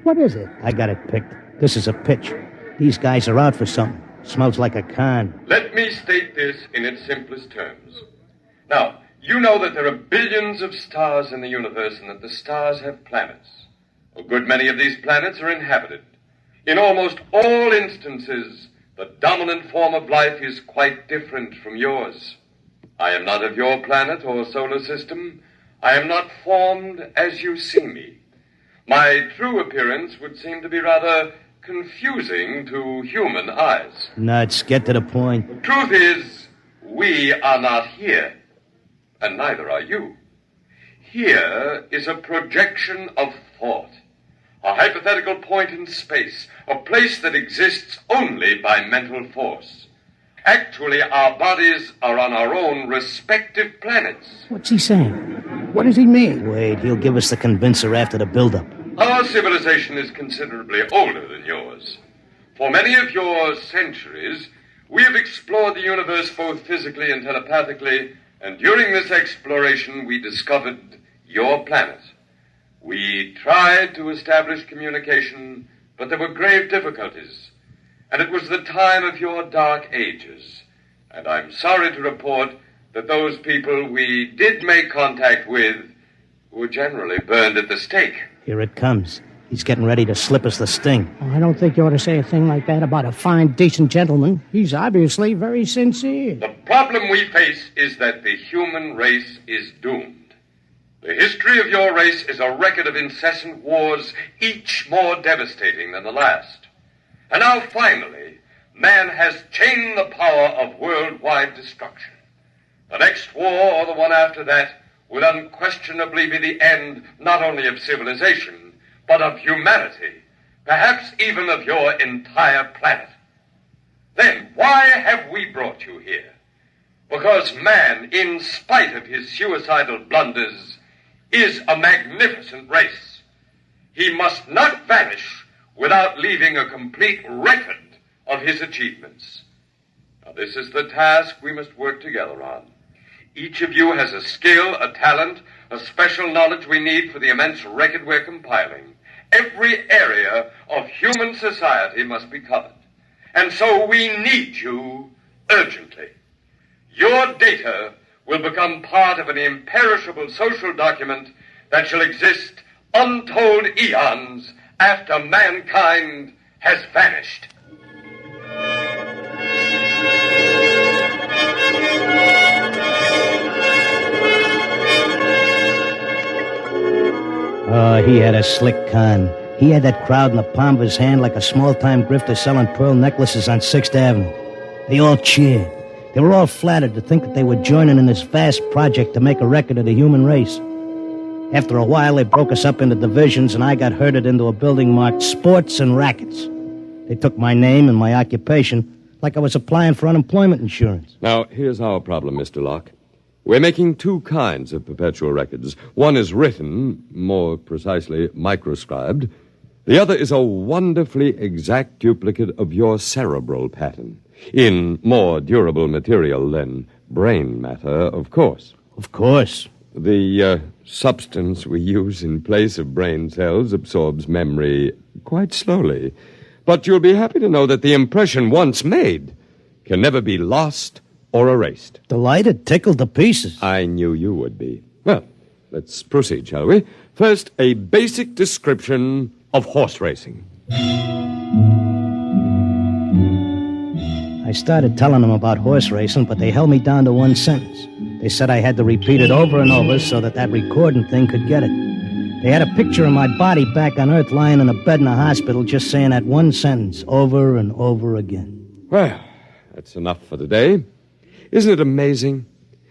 What is it? I got it picked. This is a pitch. These guys are out for something. Smells like a con. Let me state this in its simplest terms. Now, you know that there are billions of stars in the universe and that the stars have planets. A good many of these planets are inhabited. In almost all instances, the dominant form of life is quite different from yours. I am not of your planet or solar system. I am not formed as you see me. My true appearance would seem to be rather confusing to human eyes. Nuts, get to the point. The truth is, we are not here, and neither are you. Here is a projection of thought, a hypothetical point in space, a place that exists only by mental force. Actually, our bodies are on our own respective planets. What's he saying? What does he mean? Wait, he'll give us the convincer after the build-up. Our civilization is considerably older than yours. For many of your centuries, we have explored the universe both physically and telepathically, and during this exploration, we discovered your planet. We tried to establish communication, but there were grave difficulties. And it was the time of your dark ages. And I'm sorry to report that those people we did make contact with were generally burned at the stake. Here it comes. He's getting ready to slip us the sting. Oh, I don't think you ought to say a thing like that about a fine, decent gentleman. He's obviously very sincere. The problem we face is that the human race is doomed. The history of your race is a record of incessant wars, each more devastating than the last. And now, finally, man has chained the power of worldwide destruction. The next war, or the one after that, will unquestionably be the end not only of civilization, but of humanity, perhaps even of your entire planet. Then why have we brought you here? Because man, in spite of his suicidal blunders, is a magnificent race. He must not vanish without leaving a complete record of his achievements. Now, this is the task we must work together on. Each of you has a skill, a talent, a special knowledge we need for the immense record we're compiling. Every area of human society must be covered. And so we need you urgently. Your data will become part of an imperishable social document that shall exist untold eons after mankind has vanished. Oh, he had a slick con. He had that crowd in the palm of his hand like a small-time grifter selling pearl necklaces on 6th Avenue. They all cheered. They were all flattered to think that they were joining in this vast project to make a record of the human race. After a while, they broke us up into divisions, and I got herded into a building marked Sports and Rackets. They took my name and my occupation like I was applying for unemployment insurance. Now, here's our problem, Mr. Locke. We're making two kinds of perpetual records. One is written, more precisely, microscribed. The other is a wonderfully exact duplicate of your cerebral pattern, in more durable material than brain matter, of course. Of course. The substance we use in place of brain cells absorbs memory quite slowly. But you'll be happy to know that the impression once made can never be lost or erased. Delighted, tickled to pieces. I knew you would be. Well, let's proceed, shall we? First, a basic description of horse racing. I started telling them about horse racing, but they held me down to one sentence. They said I had to repeat it over and over so that recording thing could get it. They had a picture of my body back on Earth lying in a bed in a hospital just saying that one sentence over and over again. Well, that's enough for today. Isn't it amazing?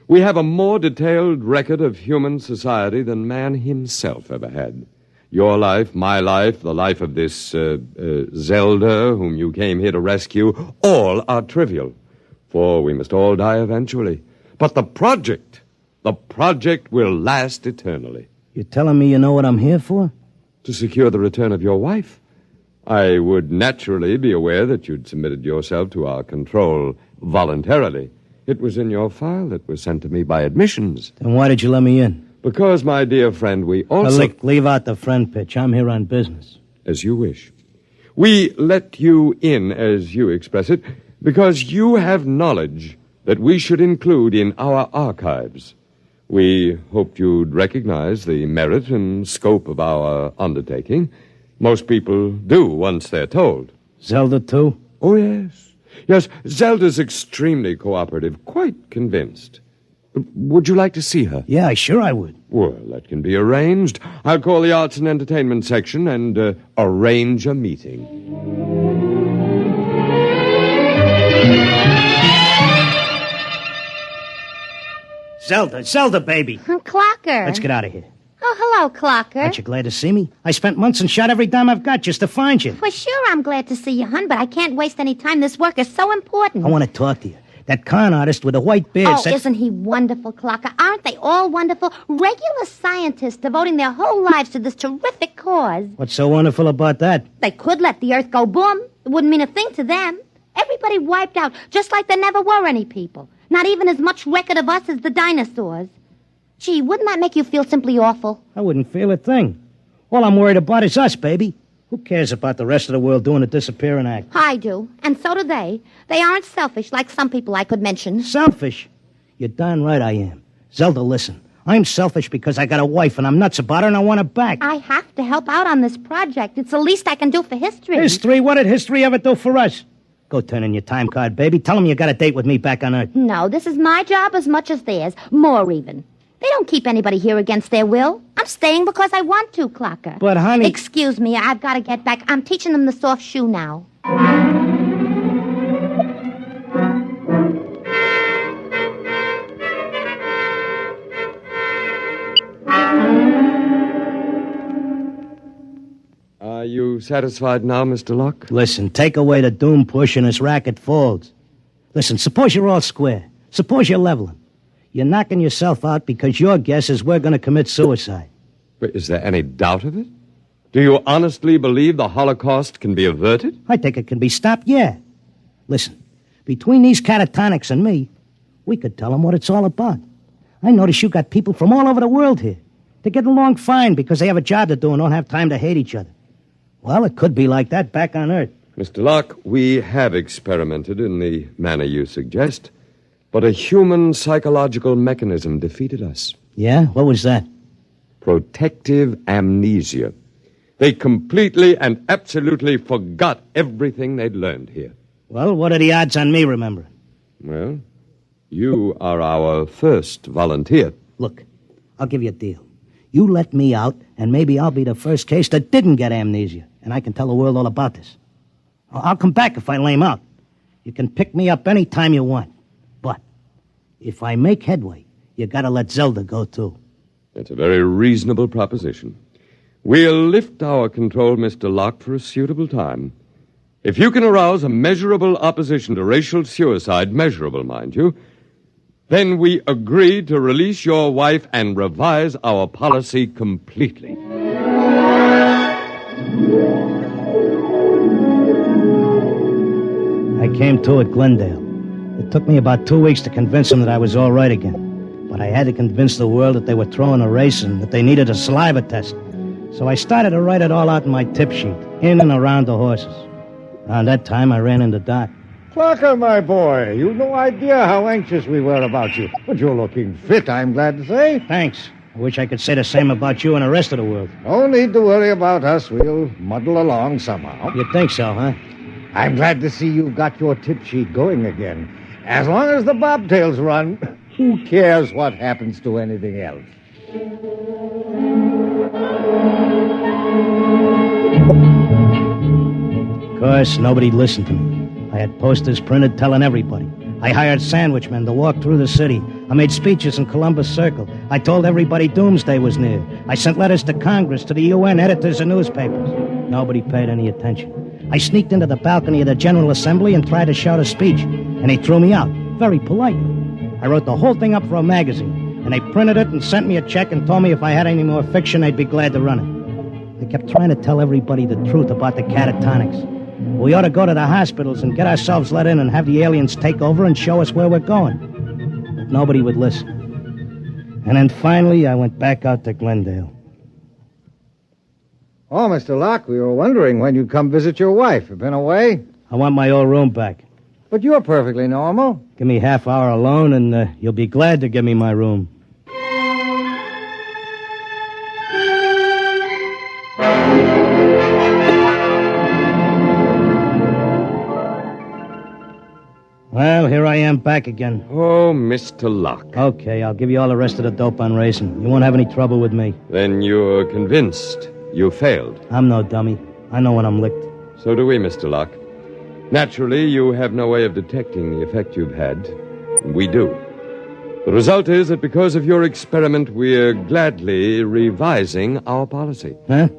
We have a more detailed record of human society than man himself ever had. Your life, my life, the life of this Zelda, whom you came here to rescue, all are trivial, for we must all die eventually. But the project will last eternally. You're telling me you know what I'm here for? To secure the return of your wife. I would naturally be aware that you'd submitted yourself to our control voluntarily. It was in your file that was sent to me by admissions. Then why did you let me in? Because, my dear friend, we also... Leave out the friend pitch. I'm here on business. As you wish. We let you in, as you express it, because you have knowledge that we should include in our archives. We hoped you'd recognize the merit and scope of our undertaking. Most people do once they're told. Zelda, too? Oh, yes. Yes, Zelda's extremely cooperative, quite convinced. Would you like to see her? Yeah, sure I would. Well, that can be arranged. I'll call the Arts and Entertainment section and arrange a meeting. Zelda, baby. Clocker. Let's get out of here. Oh, hello, Clocker. Aren't you glad to see me? I spent months and shot every dime I've got just to find you. Well, sure, I'm glad to see you, hon, but I can't waste any time. This work is so important. I want to talk to you. That con artist with the white beard Oh, isn't he wonderful, Clocker? Aren't they all wonderful? Regular scientists devoting their whole lives to this terrific cause. What's so wonderful about that? They could let the Earth go boom. It wouldn't mean a thing to them. Everybody wiped out, just like there never were any people. Not even as much record of us as the dinosaurs. Gee, wouldn't that make you feel simply awful? I wouldn't feel a thing. All I'm worried about is us, baby. Who cares about the rest of the world doing a disappearing act? I do, and so do they. They aren't selfish like some people I could mention. Selfish? You're darn right I am. Zelda, listen. I'm selfish because I got a wife and I'm nuts about her and I want her back. I have to help out on this project. It's the least I can do for history. History? What did history ever do for us? Go turn in your time card, baby. Tell them you got a date with me back on Earth. No, this is my job as much as theirs. More even. They don't keep anybody here against their will. I'm staying because I want to, Clocker. But, honey... Excuse me, I've got to get back. I'm teaching them the soft shoe now. Are you satisfied now, Mr. Locke? Listen, take away the doom push and this racket folds. Listen, suppose you're all square. Suppose you're leveling. You're knocking yourself out because your guess is we're going to commit suicide. But is there any doubt of it? Do you honestly believe the Holocaust can be averted? I think it can be stopped, yeah. Listen, between these catatonics and me, we could tell them what it's all about. I notice you got people from all over the world here. They get along fine because they have a job to do and don't have time to hate each other. Well, it could be like that back on Earth. Mr. Locke, we have experimented in the manner you suggest, but a human psychological mechanism defeated us. Yeah? What was that? Protective amnesia. They completely and absolutely forgot everything they'd learned here. Well, what are the odds on me remembering? Well, you are our first volunteer. Look, I'll give you a deal. You let me out, and maybe I'll be the first case that didn't get amnesia, and I can tell the world all about this. I'll come back if I lame out. You can pick me up any time you want. But if I make headway, you gotta let Zelda go, too. That's a very reasonable proposition. We'll lift our control, Mr. Locke, for a suitable time. If you can arouse a measurable opposition to racial suicide, measurable, mind you, then we agree to release your wife and revise our policy completely. I came to at Glendale. It took me about 2 weeks to convince them that I was all right again. But I had to convince the world that they were throwing a race and that they needed a saliva test. So I started to write it all out in my tip sheet, in and around the horses. Around that time, I ran into Doc. Clocker, my boy, you've no idea how anxious we were about you. But you're looking fit, I'm glad to say. Thanks. I wish I could say the same about you and the rest of the world. No need to worry about us. We'll muddle along somehow. You think so, huh? I'm glad to see you've got your tip sheet going again. As long as the bobtails run, who cares what happens to anything else? Of course, nobody listened to me. I had posters printed telling everybody. I hired sandwich men to walk through the city. I made speeches in Columbus Circle. I told everybody doomsday was near. I sent letters to Congress, to the UN, editors, and newspapers. Nobody paid any attention. I sneaked into the balcony of the General Assembly and tried to shout a speech, and they threw me out, very politely. I wrote the whole thing up for a magazine, and they printed it and sent me a check and told me if I had any more fiction, they'd be glad to run it. They kept trying to tell everybody the truth about the catatonics. We ought to go to the hospitals and get ourselves let in and have the aliens take over and show us where we're going. But nobody would listen. And then finally, I went back out to Glendale. Oh, Mr. Locke, we were wondering when you'd come visit your wife. You been away? I want my old room back. But you're perfectly normal. Give me half hour alone, and you'll be glad to give me my room. Well, here I am back again. Oh, Mr. Locke. Okay, I'll give you all the rest of the dope on racing. You won't have any trouble with me. Then you're convinced you failed. I'm no dummy. I know when I'm licked. So do we, Mr. Locke. Naturally, you have no way of detecting the effect you've had. We do. The result is that because of your experiment, we're gladly revising our policy. Huh?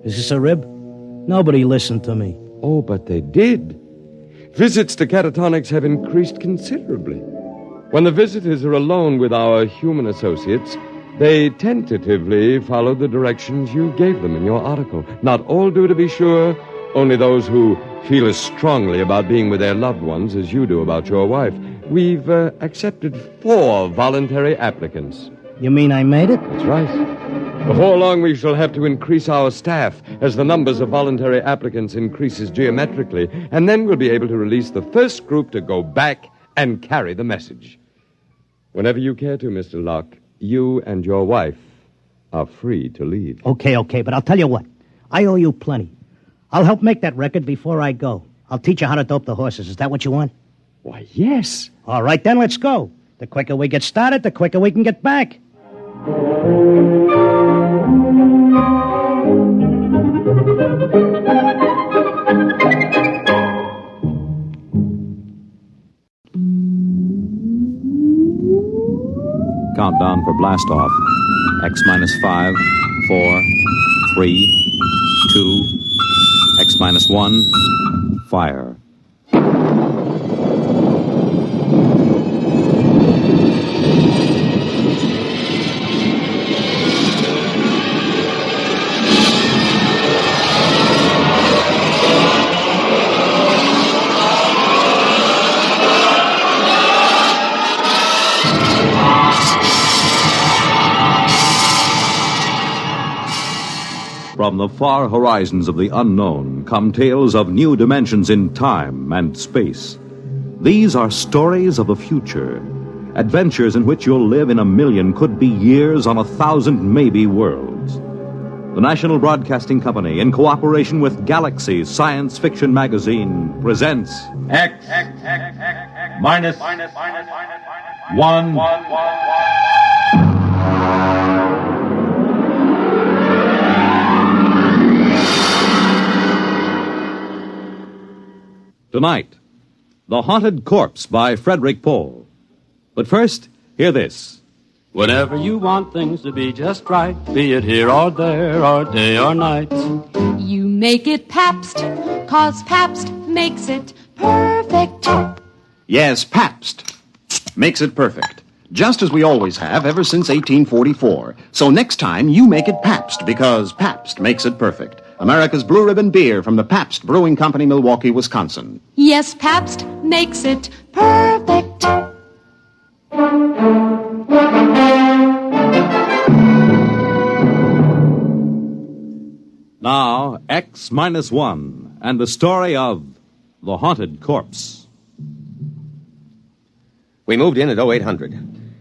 Is this a rib? Nobody listened to me. Oh, but they did. Visits to catatonics have increased considerably. When the visitors are alone with our human associates, they tentatively follow the directions you gave them in your article. Not all do, to be sure. Only those who feel as strongly about being with their loved ones as you do about your wife. We've accepted 4 voluntary applicants. You mean I made it? That's right. Before long, we shall have to increase our staff as the numbers of voluntary applicants increases geometrically, and then we'll be able to release the first group to go back and carry the message. Whenever you care to, Mr. Locke, you and your wife are free to leave. Okay, but I'll tell you what. I owe you plenty. I'll help make that record before I go. I'll teach you how to dope the horses. Is that what you want? Why, yes. All right, then let's go. The quicker we get started, the quicker we can get back. Countdown for blast off. X minus 5, 4, 3, 2, X minus 1, fire. From the far horizons of the unknown come tales of new dimensions in time and space. These are stories of the future, adventures in which you'll live in 1,000,000, could be years, on 1,000 maybe worlds. The National Broadcasting Company, in cooperation with Galaxy Science Fiction Magazine, presents X minus 1. Tonight, The Haunted Corpse by Frederick Pohl. But first, hear this. Whenever you want things to be just right, be it here or there or day or night, you make it Pabst, 'cause Pabst makes it perfect. Yes, Pabst makes it perfect. Just as we always have ever since 1844. So next time, you make it Pabst, because Pabst makes it perfect. America's Blue Ribbon beer from the Pabst Brewing Company, Milwaukee, Wisconsin. Yes, Pabst makes it perfect. Now, X minus 1, and the story of The Haunted Corpse. We moved in at 0800.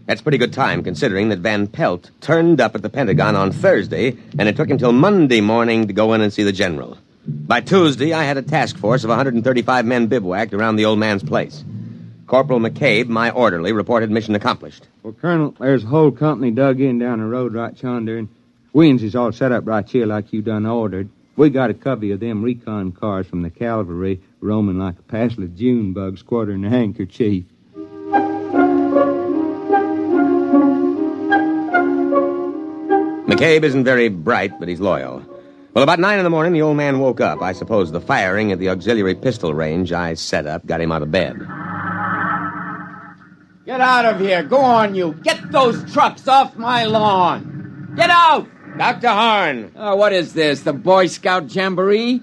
That's pretty good time, considering that Van Pelt turned up at the Pentagon on Thursday, and it took him till Monday morning to go in and see the general. By Tuesday, I had a task force of 135 men bivouacked around the old man's place. Corporal McCabe, my orderly, reported mission accomplished. Well, Colonel, there's a whole company dug in down the road right yonder, and Wins is all set up right here like you done ordered. We got a covey of them recon cars from the cavalry roaming like a passel of June bugs quartering a handkerchief. McCabe isn't very bright, but he's loyal. Well, about 9 in the morning, the old man woke up. I suppose the firing at the auxiliary pistol range I set up got him out of bed. Get out of here. Go on, you. Get those trucks off my lawn. Get out! Dr. Horn. Oh, what is this, the Boy Scout Jamboree?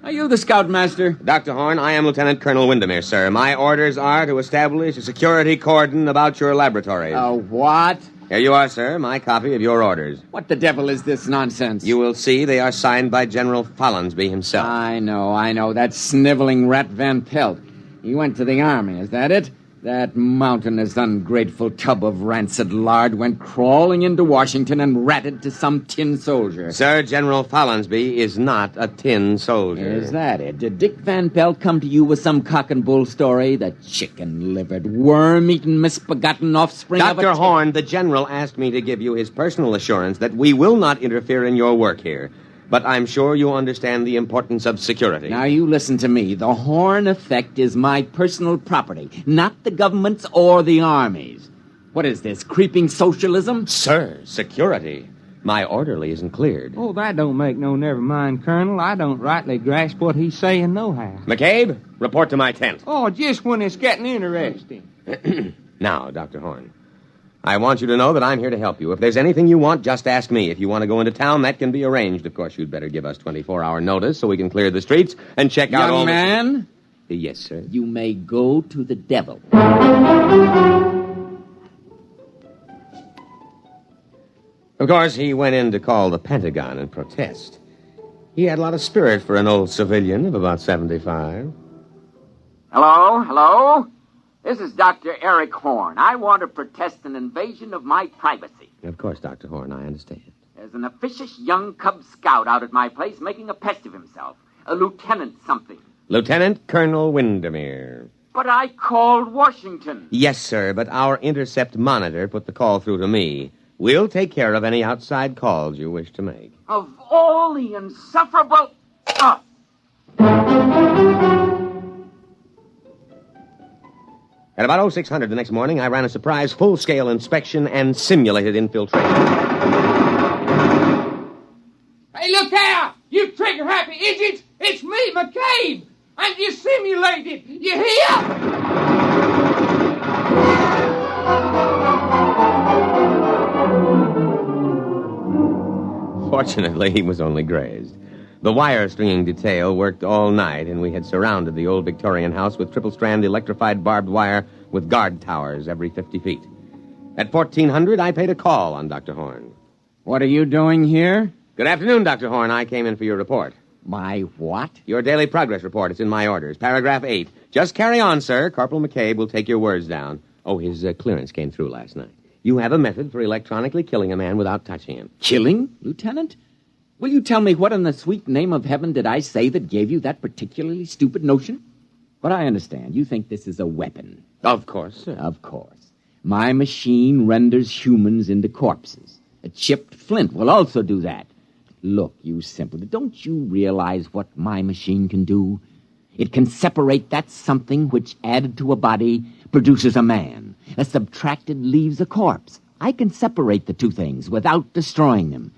Are you the scoutmaster? Dr. Horn, I am Lieutenant Colonel Windermere, sir. My orders are to establish a security cordon about your laboratories. What? Here you are, sir, my copy of your orders. What the devil is this nonsense? You will see they are signed by General Follansby himself. I know. That sniveling rat Van Pelt. He went to the army, is that it? That mountainous, ungrateful tub of rancid lard went crawling into Washington and ratted to some tin soldier. Sir, General Follinsby is not a tin soldier. Is that it? Did Dick Van Pelt come to you with some cock and bull story? The chicken-livered, worm-eaten, misbegotten offspring of a... Dr. Horn, the General asked me to give you his personal assurance that we will not interfere in your work here. But I'm sure you understand the importance of security. Now, you listen to me. The Horn effect is my personal property, not the government's or the Army's. What is this, creeping socialism? Sir, security. My orderly isn't cleared. Oh, that don't make no never mind, Colonel. I don't rightly grasp what he's saying nohow. McCabe, report to my tent. Oh, just when it's getting interesting. Now, Dr. Horn, I want you to know that I'm here to help you. If there's anything you want, just ask me. If you want to go into town, that can be arranged. Of course, you'd better give us 24-hour notice so we can clear the streets and check out all Young man? Yes, sir. You may go to the devil. Of course, he went in to call the Pentagon and protest. He had a lot of spirit for an old civilian of about 75. Hello? This is Dr. Eric Horn. I want to protest an invasion of my privacy. Of course, Dr. Horn, I understand. There's an officious young Cub Scout out at my place making a pest of himself. A lieutenant something. Lieutenant Colonel Windermere. But I called Washington. Yes, sir, but our intercept monitor put the call through to me. We'll take care of any outside calls you wish to make. Of all the insufferable... At about 0600 the next morning, I ran a surprise full-scale inspection and simulated infiltration. Hey, look there! You trigger-happy idiots! It's me, McCabe! And you simulated! You hear? Fortunately, he was only grazed. The wire-stringing detail worked all night, and we had surrounded the old Victorian house with triple-strand electrified barbed wire with guard towers every 50 feet. At 1400, I paid a call on Dr. Horn. What are you doing here? Good afternoon, Dr. Horn. I came in for your report. My what? Your daily progress report. It's in my orders. Paragraph 8. Just carry on, sir. Corporal McCabe will take your words down. Oh, his clearance came through last night. You have a method for electronically killing a man without touching him. Killing, Lieutenant? Will you tell me what in the sweet name of heaven did I say that gave you that particularly stupid notion? But I understand. You think this is a weapon. Of course, sir. Of course. My machine renders humans into corpses. A chipped flint will also do that. Look, you simpleton, don't you realize what my machine can do? It can separate that something which, added to a body, produces a man. A subtracted leaves a corpse. I can separate the two things without destroying them.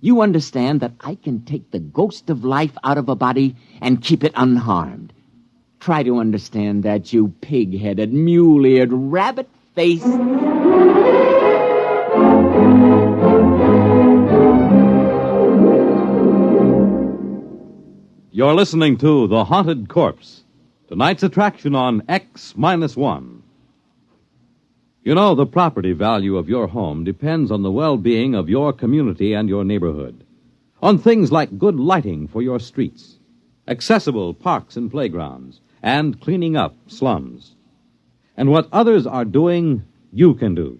You understand that I can take the ghost of life out of a body and keep it unharmed. Try to understand that, you pig-headed, mule-eared, rabbit-faced... You're listening to The Haunted Corpse, tonight's attraction on X-1. You know, the property value of your home depends on the well-being of your community and your neighborhood. On things like good lighting for your streets, accessible parks and playgrounds, and cleaning up slums. And what others are doing, you can do.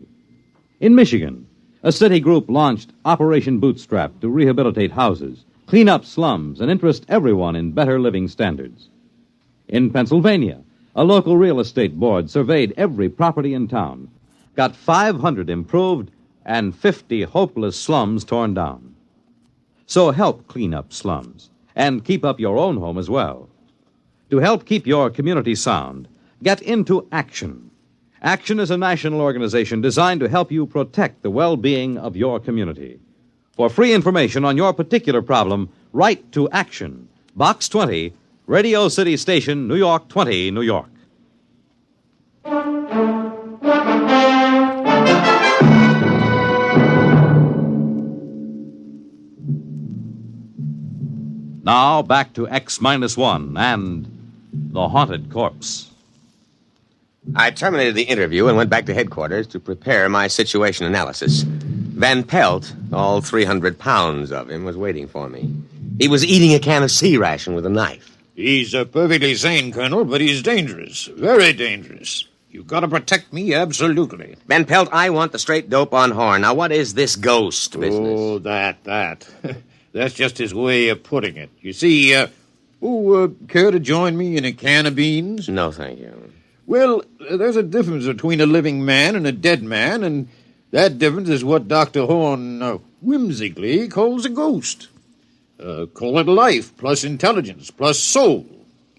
In Michigan, a city group launched Operation Bootstrap to rehabilitate houses, clean up slums, and interest everyone in better living standards. In Pennsylvania, a local real estate board surveyed every property in town, got 500 improved and 50 hopeless slums torn down. So help clean up slums and keep up your own home as well. To help keep your community sound, get into Action. Action is a national organization designed to help you protect the well-being of your community. For free information on your particular problem, write to Action, Box 20, Radio City Station, New York 20, New York. Now, back to X-1 and The Haunted Corpse. I terminated the interview and went back to headquarters to prepare my situation analysis. Van Pelt, all 300 pounds of him, was waiting for me. He was eating a can of sea ration with a knife. He's perfectly sane, Colonel, but he's dangerous. Very dangerous. You've got to protect me, absolutely. Van Pelt, I want the straight dope on Horn. Now, what is this ghost business? Oh, that. That's just his way of putting it. You see, care to join me in a can of beans? No, thank you. Well, there's a difference between a living man and a dead man, and that difference is what Dr. Horn whimsically calls a ghost. Call it life, plus intelligence, plus soul,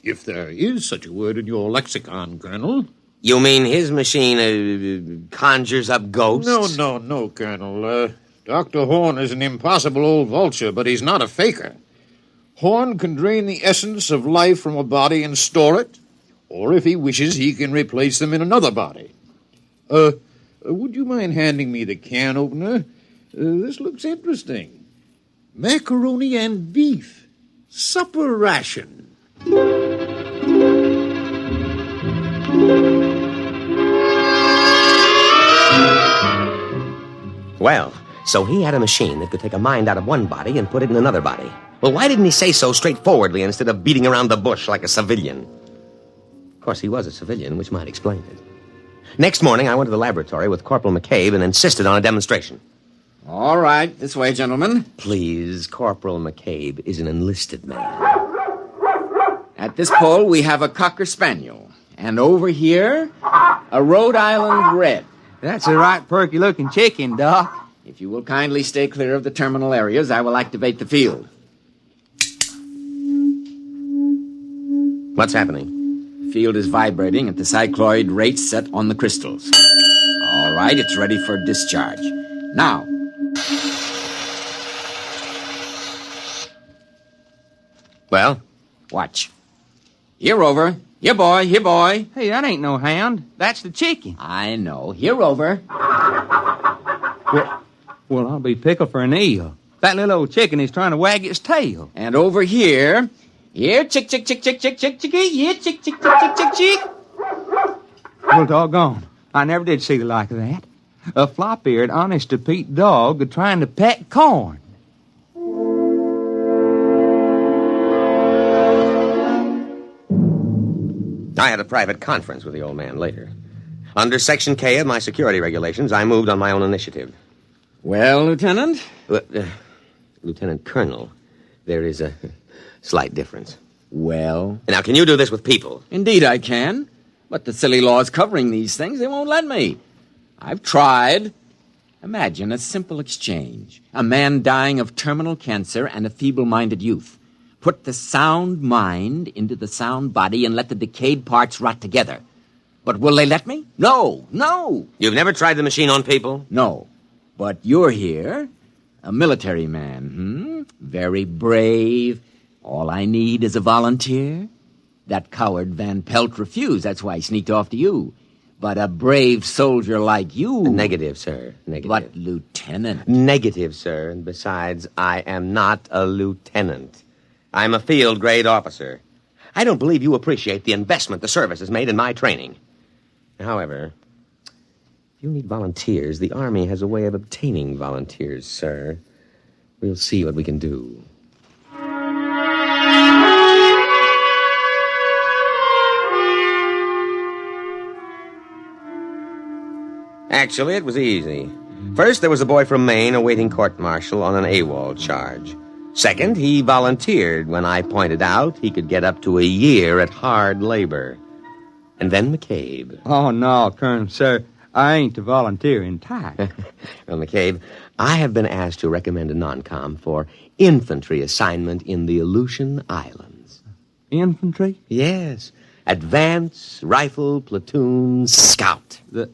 if there is such a word in your lexicon, Colonel. You mean his machine conjures up ghosts? No, Colonel. Dr. Horn is an impossible old vulture, but he's not a faker. Horn can drain the essence of life from a body and store it, or if he wishes, he can replace them in another body. Would you mind handing me the can opener? This looks interesting. Macaroni and beef. Supper ration. Well, so he had a machine that could take a mind out of one body and put it in another body. Well, why didn't he say so straightforwardly instead of beating around the bush like a civilian? Of course, he was a civilian, which might explain it. Next morning, I went to the laboratory with Corporal McCabe and insisted on a demonstration. All right, this way, gentlemen. Please, Corporal McCabe is an enlisted man. At this pole, we have a Cocker Spaniel. And over here, a Rhode Island Red. That's a right perky-looking chicken, Doc. If you will kindly stay clear of the terminal areas, I will activate the field. What's happening? The field is vibrating at the cycloid rate set on the crystals. All right, it's ready for discharge. Now. Well? Watch. Here, Rover. Here, boy. Here, boy. Hey, that ain't no hound. That's the chicken. I know. Here, Rover. Well, I'll be pickled for an eel. That little old chicken is trying to wag its tail. And over here... Here, chick, chick, chick, chick, chick, chick, chicky. Here, chick, chick, chick, chick, chick, chick. Well, doggone. I never did see the like of that. A flop-eared, honest-to-Pete dog trying to peck corn. I had a private conference with the old man later. Under Section K of my security regulations, I moved on my own initiative. Well, Lieutenant? Lieutenant Colonel, there is a slight difference. Well? Now, can you do this with people? Indeed I can. But the silly laws covering these things, they won't let me. I've tried. Imagine a simple exchange. A man dying of terminal cancer and a feeble-minded youth. Put the sound mind into the sound body and let the decayed parts rot together. But will they let me? No. You've never tried the machine on people? No. But you're here, a military man, Very brave. All I need is a volunteer. That coward Van Pelt refused. That's why he sneaked off to you. But a brave soldier like you... Negative, sir. Negative. But, Lieutenant... Negative, sir. And besides, I am not a lieutenant. I'm a field-grade officer. I don't believe you appreciate the investment the service has made in my training. However, if you need volunteers, the Army has a way of obtaining volunteers, sir. We'll see what we can do. Actually, it was easy. First, there was a boy from Maine awaiting court-martial on an AWOL charge. Second, he volunteered when I pointed out he could get up to a year at hard labor. And then McCabe. Oh, no, Colonel, sir. I ain't a volunteering type. Well, McCabe, I have been asked to recommend a non-com for infantry assignment in the Aleutian Islands. Infantry? Yes. Advance Rifle Platoon Scout. The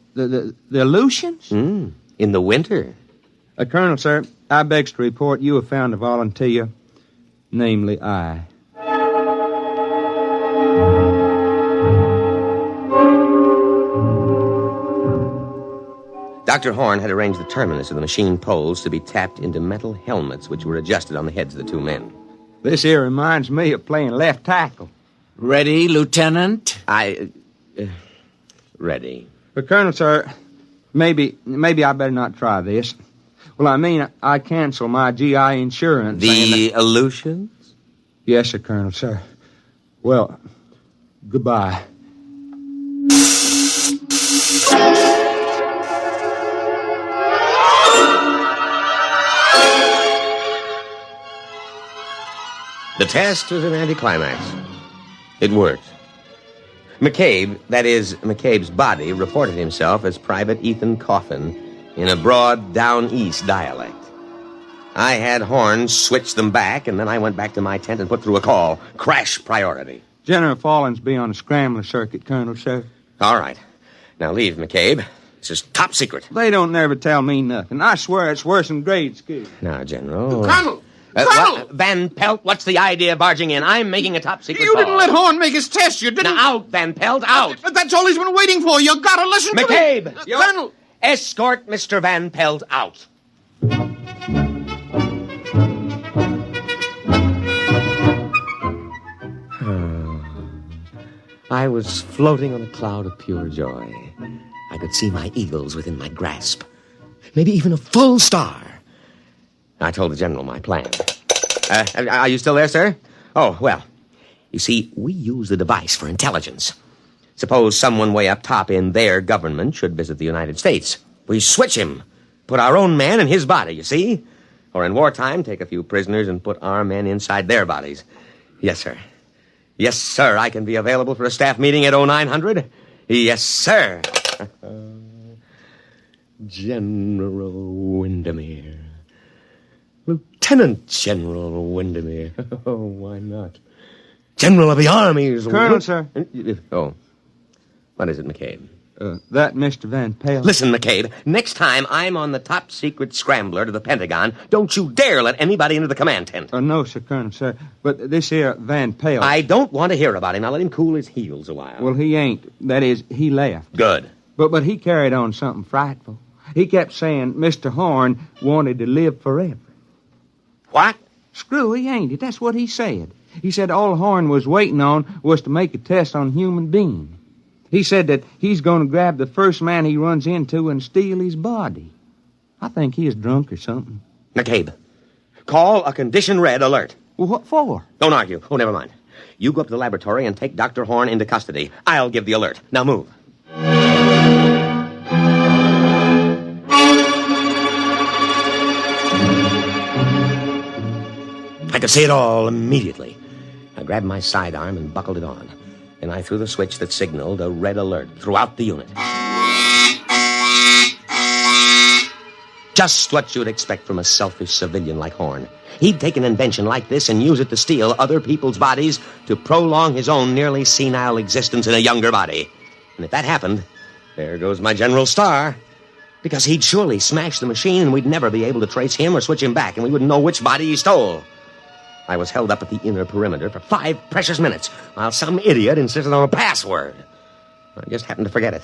Aleutians? In the winter. Colonel, sir, I begs to report you have found a volunteer, namely I. Dr. Horn had arranged the terminus of the machine poles to be tapped into metal helmets which were adjusted on the heads of the two men. This here reminds me of playing left tackle. Ready, Lieutenant? Ready. But, Colonel, sir, maybe I better not try this. Well, I mean, I cancel my GI insurance. The Aleutians? Yes, sir, Colonel, sir. Well, goodbye. The test was an anticlimax. It worked. McCabe, that is, McCabe's body, reported himself as Private Ethan Coffin in a broad down-east dialect. I had Horn switch them back, and then I went back to my tent and put through a call. Crash priority. General Fallon's be on a scrambler circuit, Colonel, sir. All right. Now leave, McCabe. This is top secret. They don't never tell me nothing. I swear it's worse than grade school. Now, General... Colonel! Colonel! Van Pelt, what's the idea of barging in? I'm making a top secret You call. didn't let Horn make his test. You didn't... Now, out, Van Pelt, out. But that's all he's been waiting for. You gotta listen to me. McCabe! Colonel! Escort Mr. Van Pelt out. I was floating on a cloud of pure joy. I could see my eagles within my grasp. Maybe even a full star. I told the general my plan. Are you still there, sir? Oh, well, you see, we use the device for intelligence. Suppose someone way up top in their government should visit the United States. We switch him, put our own man in his body, you see? Or in wartime, take a few prisoners and put our men inside their bodies. Yes, sir. Yes, sir, I can be available for a staff meeting at 0900. Yes, sir. General Windermere. Lieutenant General Windermere. Oh, why not? General of the Armies. Colonel, sir. Oh. What is it, McCabe? That Mr. Van Pelt. Listen, McCabe, next time I'm on the top secret scrambler to the Pentagon, don't you dare let anybody into the command tent. No, sir, Colonel, sir. But this here Van Pelt... I don't want to hear about him. Now let him cool his heels a while. Well, he ain't. That is, he left. Good. But he carried on something frightful. He kept saying Mr. Horn wanted to live forever. What? Screwy, ain't it? That's what he said. He said all Horn was waiting on was to make a test on human being. He said that he's going to grab the first man he runs into and steal his body. I think he is drunk or something. McCabe, call a condition red alert. Well, what for? Don't argue. Oh, never mind. You go up to the laboratory and take Dr. Horn into custody. I'll give the alert. Now move. I could see it all immediately. I grabbed my sidearm and buckled it on. Then I threw the switch that signaled a red alert throughout the unit. Just what you'd expect from a selfish civilian like Horn. He'd take an invention like this and use it to steal other people's bodies to prolong his own nearly senile existence in a younger body. And if that happened, there goes my General Star. Because he'd surely smash the machine and we'd never be able to trace him or switch him back, and we wouldn't know which body he stole. I was held up at the inner perimeter for 5 precious minutes while some idiot insisted on a password. I just happened to forget it,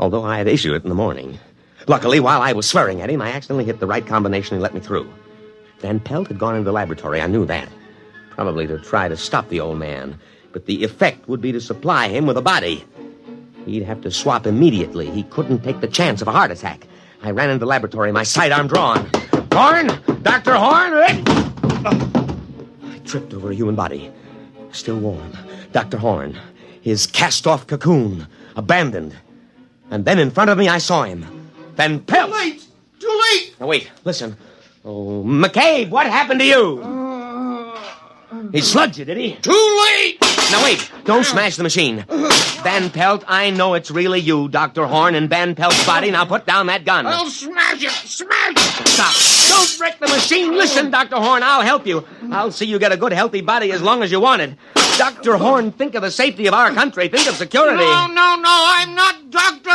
although I had issued it in the morning. Luckily, while I was swearing at him, I accidentally hit the right combination and let me through. Van Pelt had gone into the laboratory. I knew that. Probably to try to stop the old man. But the effect would be to supply him with a body. He'd have to swap immediately. He couldn't take the chance of a heart attack. I ran into the laboratory, my sidearm drawn. Horn! Dr. Horn! I tripped over a human body. Still warm. Dr. Horn. His cast-off cocoon. Abandoned. And then in front of me, I saw him. Van Pelt! Too late! Too late! Now, wait. Listen. Oh, McCabe, what happened to you? He slugged you, did he? Too late! Now, wait. Don't smash the machine. Van Pelt, I know it's really you, Dr. Horn, and Van Pelt's body. Now put down that gun. I'll smash it! Smash it! Stop. Don't wreck the machine. Listen, Dr. Horn, I'll help you. I'll see you get a good, healthy body as long as you want it. Dr. Horn, think of the safety of our country. Think of security. No, I'm not Doctor...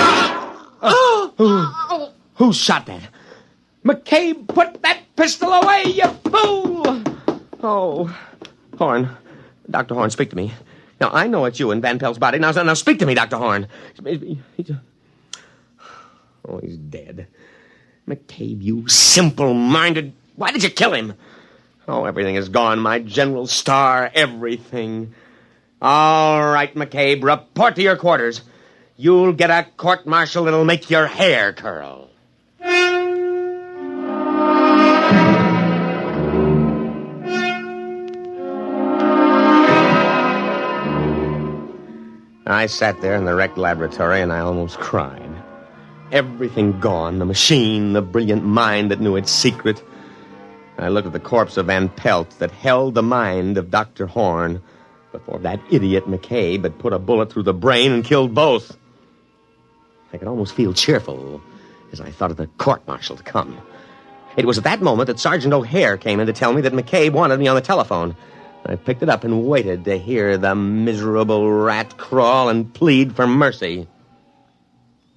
Who shot that? McCabe, put that pistol away, you fool! Oh, Horn. Dr. Horn, speak to me. Now, I know it's you in Van Pelt's body. Now speak to me, Dr. Horn. Oh, he's dead. McCabe, you simple-minded... Why did you kill him? Oh, everything is gone. My General Star, everything. All right, McCabe, report to your quarters. You'll get a court-martial that'll make your hair curl. I sat there in the wrecked laboratory and I almost cried. Everything gone, the machine, the brilliant mind that knew its secret. I looked at the corpse of Van Pelt that held the mind of Dr. Horn before that idiot McCabe had put a bullet through the brain and killed both. I could almost feel cheerful as I thought of the court-martial to come. It was at that moment that Sergeant O'Hare came in to tell me that McCabe wanted me on the telephone. I picked it up and waited to hear the miserable rat crawl and plead for mercy.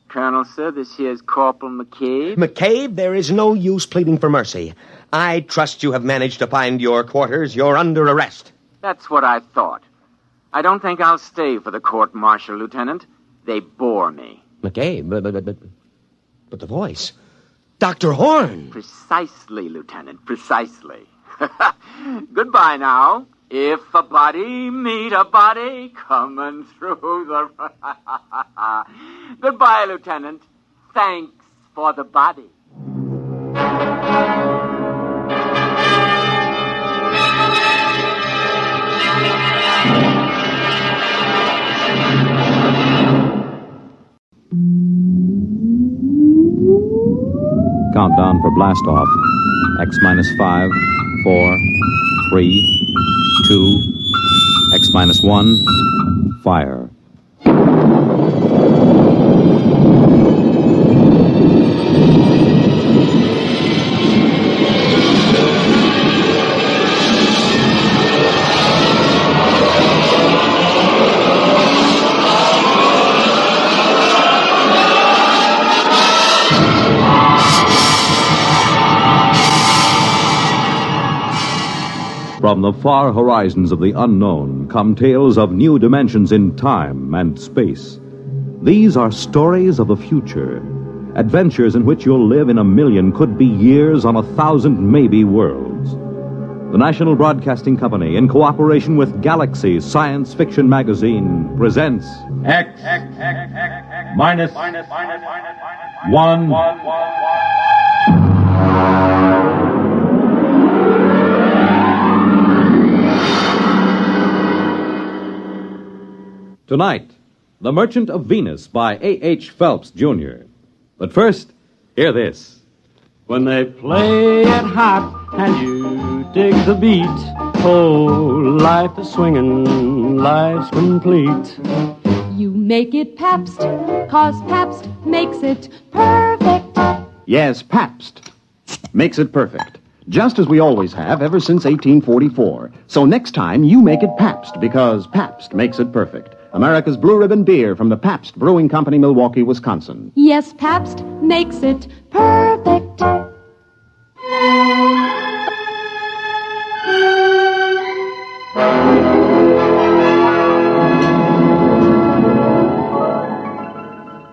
Colonel, sir, this here's Corporal McCabe. McCabe, there is no use pleading for mercy. I trust you have managed to find your quarters. You're under arrest. That's what I thought. I don't think I'll stay for the court-martial, Lieutenant. They bore me. McCabe, but the voice. Dr. Horn. Precisely, Lieutenant, precisely. Goodbye now. If a body meet a body coming through the... Goodbye, Lieutenant. Thanks for the body. Countdown for blast off. X minus 5, 4, 3, 2, X minus 1, fire. From the far horizons of the unknown come tales of new dimensions in time and space. These are stories of the future, adventures in which you'll live in a million, could be years, on 1,000 maybe worlds. The National Broadcasting Company, in cooperation with Galaxy Science Fiction Magazine, presents X minus 1. Tonight, The Merchant of Venus by A.H. Phelps, Jr. But first, hear this. When they play it hot and you dig the beat, oh, life is swinging, life's complete. You make it Pabst, 'cause Pabst makes it perfect. Yes, Pabst makes it perfect. Just as we always have ever since 1844. So next time, you make it Pabst, because Pabst makes it perfect. America's Blue Ribbon beer from the Pabst Brewing Company, Milwaukee, Wisconsin. Yes, Pabst makes it perfect.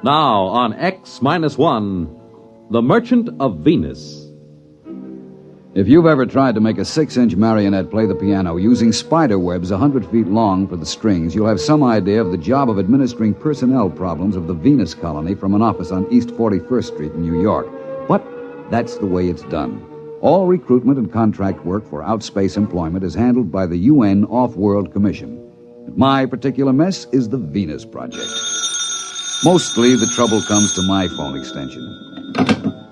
Now on X minus 1, The Merchant of Venus. If you've ever tried to make a 6-inch marionette play the piano using spider webs 100 feet long for the strings, you'll have some idea of the job of administering personnel problems of the Venus colony from an office on East 41st Street in New York. But that's the way it's done. All recruitment and contract work for outspace employment is handled by the UN Off-World Commission. My particular mess is the Venus Project. Mostly the trouble comes to my phone extension.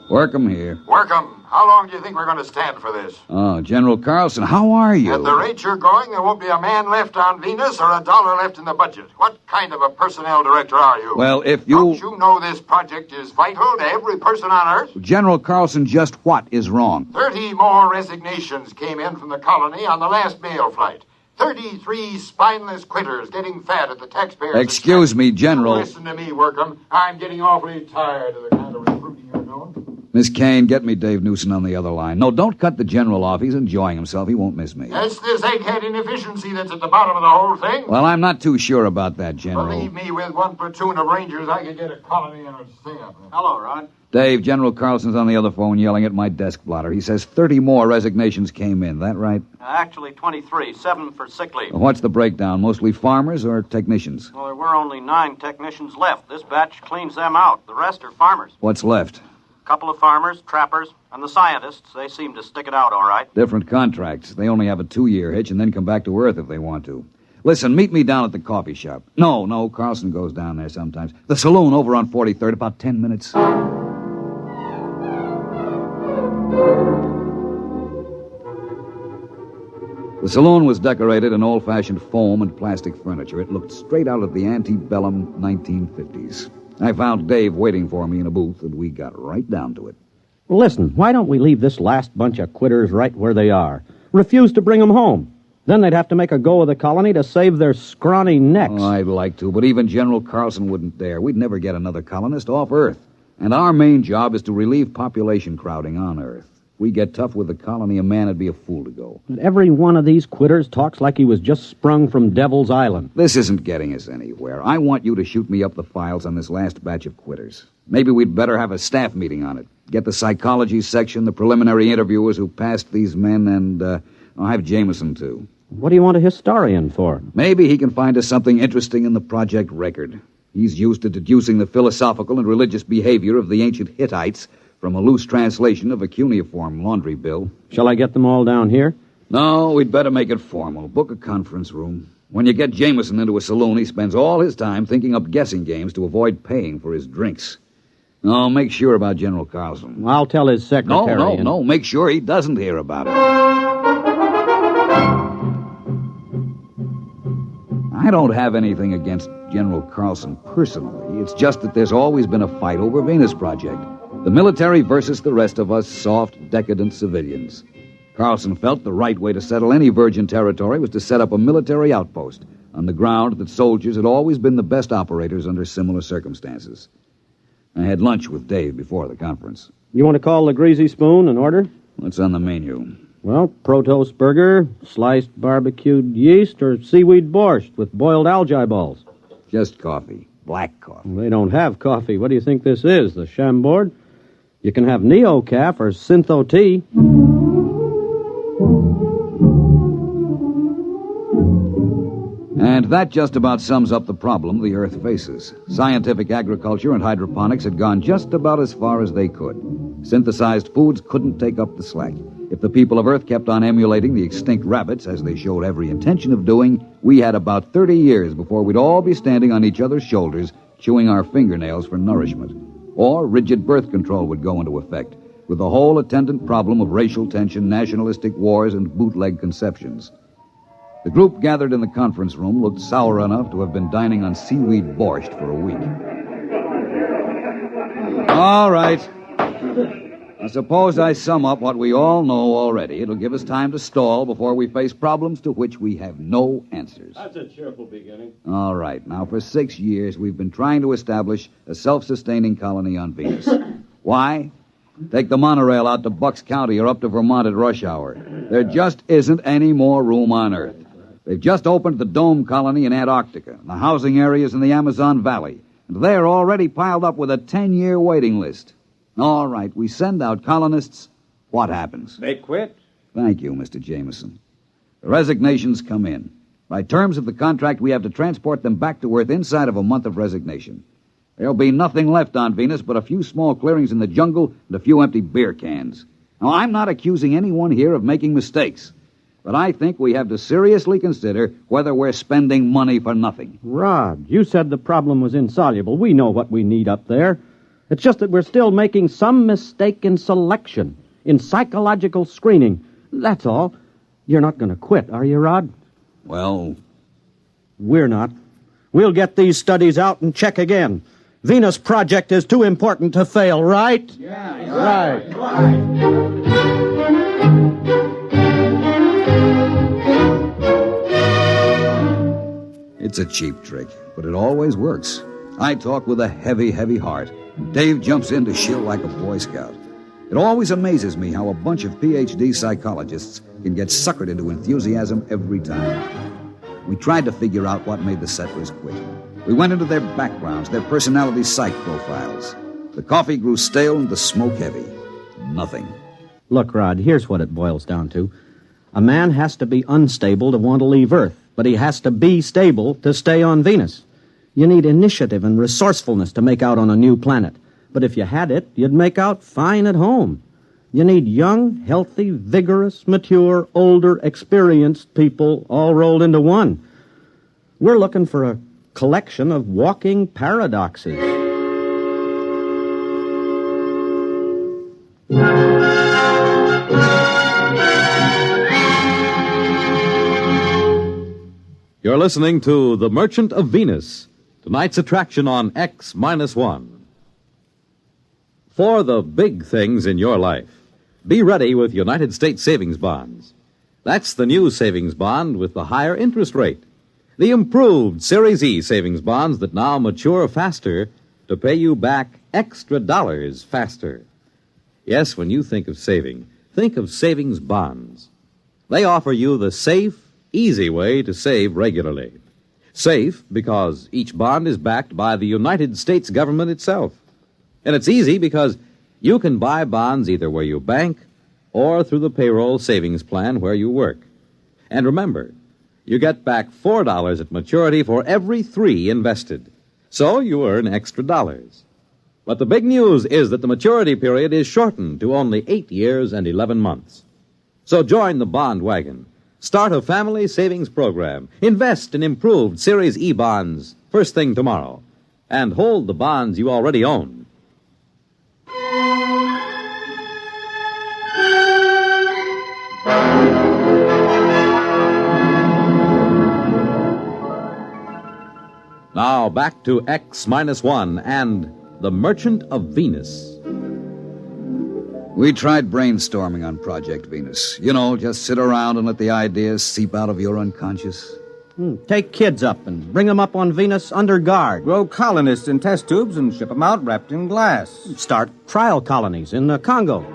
Workum here. Workum, how long do you think we're going to stand for this? Oh, General Carlson, how are you? At the rate you're going, there won't be a man left on Venus or a dollar left in the budget. What kind of a personnel director are you? Well, if you... Don't you know this project is vital to every person on Earth? General Carlson, just what is wrong? 30 more resignations came in from the colony on the last mail flight. 33 spineless quitters getting fat at the taxpayers' Excuse me, General. Listen to me, Workum. I'm getting awfully tired of the kind of recruiting you're doing. Miss Kane, get me Dave Newson on the other line. No, don't cut the General off. He's enjoying himself. He won't miss me. It's this egghead inefficiency that's at the bottom of the whole thing. Well, I'm not too sure about that, General. Believe me, with one platoon of Rangers, I could get a colony and a stay up. Hello, Rod. Dave, General Carlson's on the other phone yelling at my desk blotter. He says 30 more resignations came in. That right? Actually, 23, 7 for sick leave. What's the breakdown? Mostly farmers or technicians? Well, there were only 9 technicians left. This batch cleans them out. The rest are farmers. What's left? A couple of farmers, trappers, and the scientists. They seem to stick it out all right. Different contracts. They only have a 2-year hitch and then come back to Earth if they want to. Listen, meet me down at the coffee shop. No, Carlson goes down there sometimes. The saloon over on 43rd, about 10 minutes. The saloon was decorated in old-fashioned foam and plastic furniture. It looked straight out of the antebellum 1950s. I found Dave waiting for me in a booth, and we got right down to it. Well, listen, why don't we leave this last bunch of quitters right where they are? Refuse to bring them home. Then they'd have to make a go of the colony to save their scrawny necks. Oh, I'd like to, but even General Carlson wouldn't dare. We'd never get another colonist off Earth. And our main job is to relieve population crowding on Earth. If we get tough with the colony, a man would be a fool to go. But every one of these quitters talks like he was just sprung from Devil's Island. This isn't getting us anywhere. I want you to shoot me up the files on this last batch of quitters. Maybe we'd better have a staff meeting on it. Get the psychology section, the preliminary interviewers who passed these men, and I'll have Jameson, too. What do you want a historian for? Maybe he can find us something interesting in the project record. He's used to deducing the philosophical and religious behavior of the ancient Hittites from a loose translation of a cuneiform laundry bill. Shall I get them all down here? No, we'd better make it formal. Book a conference room. When you get Jameson into a saloon, he spends all his time thinking up guessing games to avoid paying for his drinks. No, make sure about General Carlson. I'll tell his secretary. No, make sure he doesn't hear about it. I don't have anything against General Carlson personally. It's just that there's always been a fight over Venus Project. The military versus the rest of us soft, decadent civilians. Carlson felt the right way to settle any virgin territory was to set up a military outpost on the ground that soldiers had always been the best operators under similar circumstances. I had lunch with Dave before the conference. You want to call the Greasy Spoon and order? What's on the menu? Well, Protost burger, sliced barbecued yeast, or seaweed borscht with boiled algae balls. Just coffee. Black coffee. They don't have coffee. What do you think this is, the Chambord? You can have Neo-Caf or Syntho tea. And that just about sums up the problem the Earth faces. Scientific agriculture and hydroponics had gone just about as far as they could. Synthesized foods couldn't take up the slack. If the people of Earth kept on emulating the extinct rabbits, as they showed every intention of doing, we had about 30 years before we'd all be standing on each other's shoulders, chewing our fingernails for nourishment. Or rigid birth control would go into effect, with the whole attendant problem of racial tension, nationalistic wars, and bootleg conceptions. The group gathered in the conference room looked sour enough to have been dining on seaweed borscht for a week. All right. I suppose I sum up what we all know already. It'll give us time to stall before we face problems to which we have no answers. That's a cheerful beginning. All right. Now, for 6 years, we've been trying to establish a self-sustaining colony on Venus. Why? Take the monorail out to Bucks County or up to Vermont at rush hour. There just isn't any more room on Earth. They've just opened the Dome Colony in Antarctica, the housing areas in the Amazon Valley, and they're already piled up with a 10-year waiting list. All right, we send out colonists. What happens? They quit. Thank you, Mr. Jameson. The resignations come in. By terms of the contract, we have to transport them back to Earth inside of a month of resignation. There'll be nothing left on Venus but a few small clearings in the jungle and a few empty beer cans. Now, I'm not accusing anyone here of making mistakes, but I think we have to seriously consider whether we're spending money for nothing. Rod, you said the problem was insoluble. We know what we need up there. It's just that we're still making some mistake in selection, in psychological screening. That's all. You're not going to quit, are you, Rod? Well, we're not. We'll get these studies out and check again. Venus Project is too important to fail, right? Yeah, right. It's a cheap trick, but it always works. I talk with a heavy, heavy heart. Dave jumps in to shill like a Boy Scout. It always amazes me how a bunch of Ph.D. psychologists can get suckered into enthusiasm every time. We tried to figure out what made the settlers quit. We went into their backgrounds, their personality psych profiles. The coffee grew stale and the smoke heavy. Nothing. Look, Rod, here's what it boils down to. A man has to be unstable to want to leave Earth, but he has to be stable to stay on Venus. You need initiative and resourcefulness to make out on a new planet. But if you had it, you'd make out fine at home. You need young, healthy, vigorous, mature, older, experienced people all rolled into one. We're looking for a collection of walking paradoxes. You're listening to The Merchant of Venus, tonight's attraction on X-1. For the big things in your life, be ready with United States savings bonds. That's the new savings bond with the higher interest rate. The improved Series E savings bonds that now mature faster to pay you back extra dollars faster. Yes, when you think of saving, think of savings bonds. They offer you the safe, easy way to save regularly. Safe because each bond is backed by the United States government itself. And it's easy because you can buy bonds either where you bank or through the payroll savings plan where you work. And remember, you get back $4 at maturity for every $3 invested. So you earn extra dollars. But the big news is that the maturity period is shortened to only 8 years and 11 months. So join the bond wagon. Start a family savings program. Invest in improved Series E bonds first thing tomorrow. And hold the bonds you already own. Now back to X-1 and The Merchant of Venus. We tried brainstorming on Project Venus. You know, just sit around and let the ideas seep out of your unconscious. Take kids up and bring them up on Venus under guard. Grow colonists in test tubes and ship them out wrapped in glass. Start trial colonies in the Congo.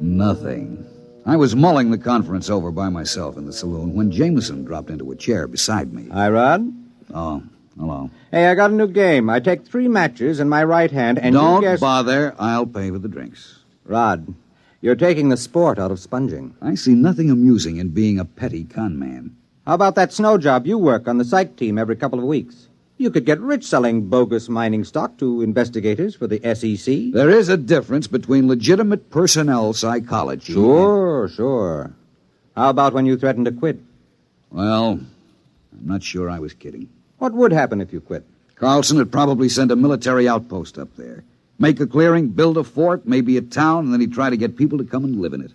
Nothing. I was mulling the conference over by myself in the saloon when Jameson dropped into a chair beside me. Hi, Rod. Oh, hello. Hey, I got a new game. I take 3 matches in my right hand and Don't you guess... bother. I'll pay for the drinks. Rod, you're taking the sport out of sponging. I see nothing amusing in being a petty con man. How about that snow job you work on the psych team every couple of weeks? You could get rich selling bogus mining stock to investigators for the SEC. There is a difference between legitimate personnel psychology. Sure. How about when you threatened to quit? Well, I'm not sure I was kidding. What would happen if you quit? Carlson would probably send a military outpost up there. Make a clearing, build a fort, maybe a town, and then he'd try to get people to come and live in it.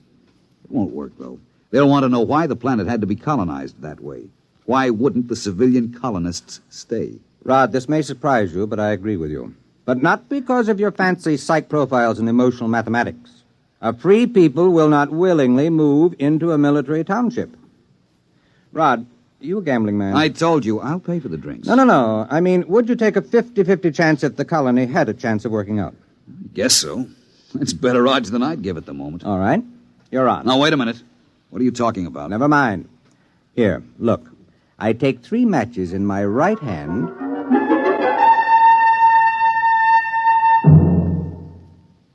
It won't work, though. They'll want to know why the planet had to be colonized that way. Why wouldn't the civilian colonists stay? Rod, this may surprise you, but I agree with you. But not because of your fancy psych profiles and emotional mathematics. A free people will not willingly move into a military township. Rod, you a gambling man? I told you, I'll pay for the drinks. No. I mean, would you take a 50-50 chance if the colony had a chance of working out? I guess so. It's better odds than I'd give at the moment. All right. You're on. Now, wait a minute. What are you talking about? Never mind. Here, look. I take 3 matches in my right hand...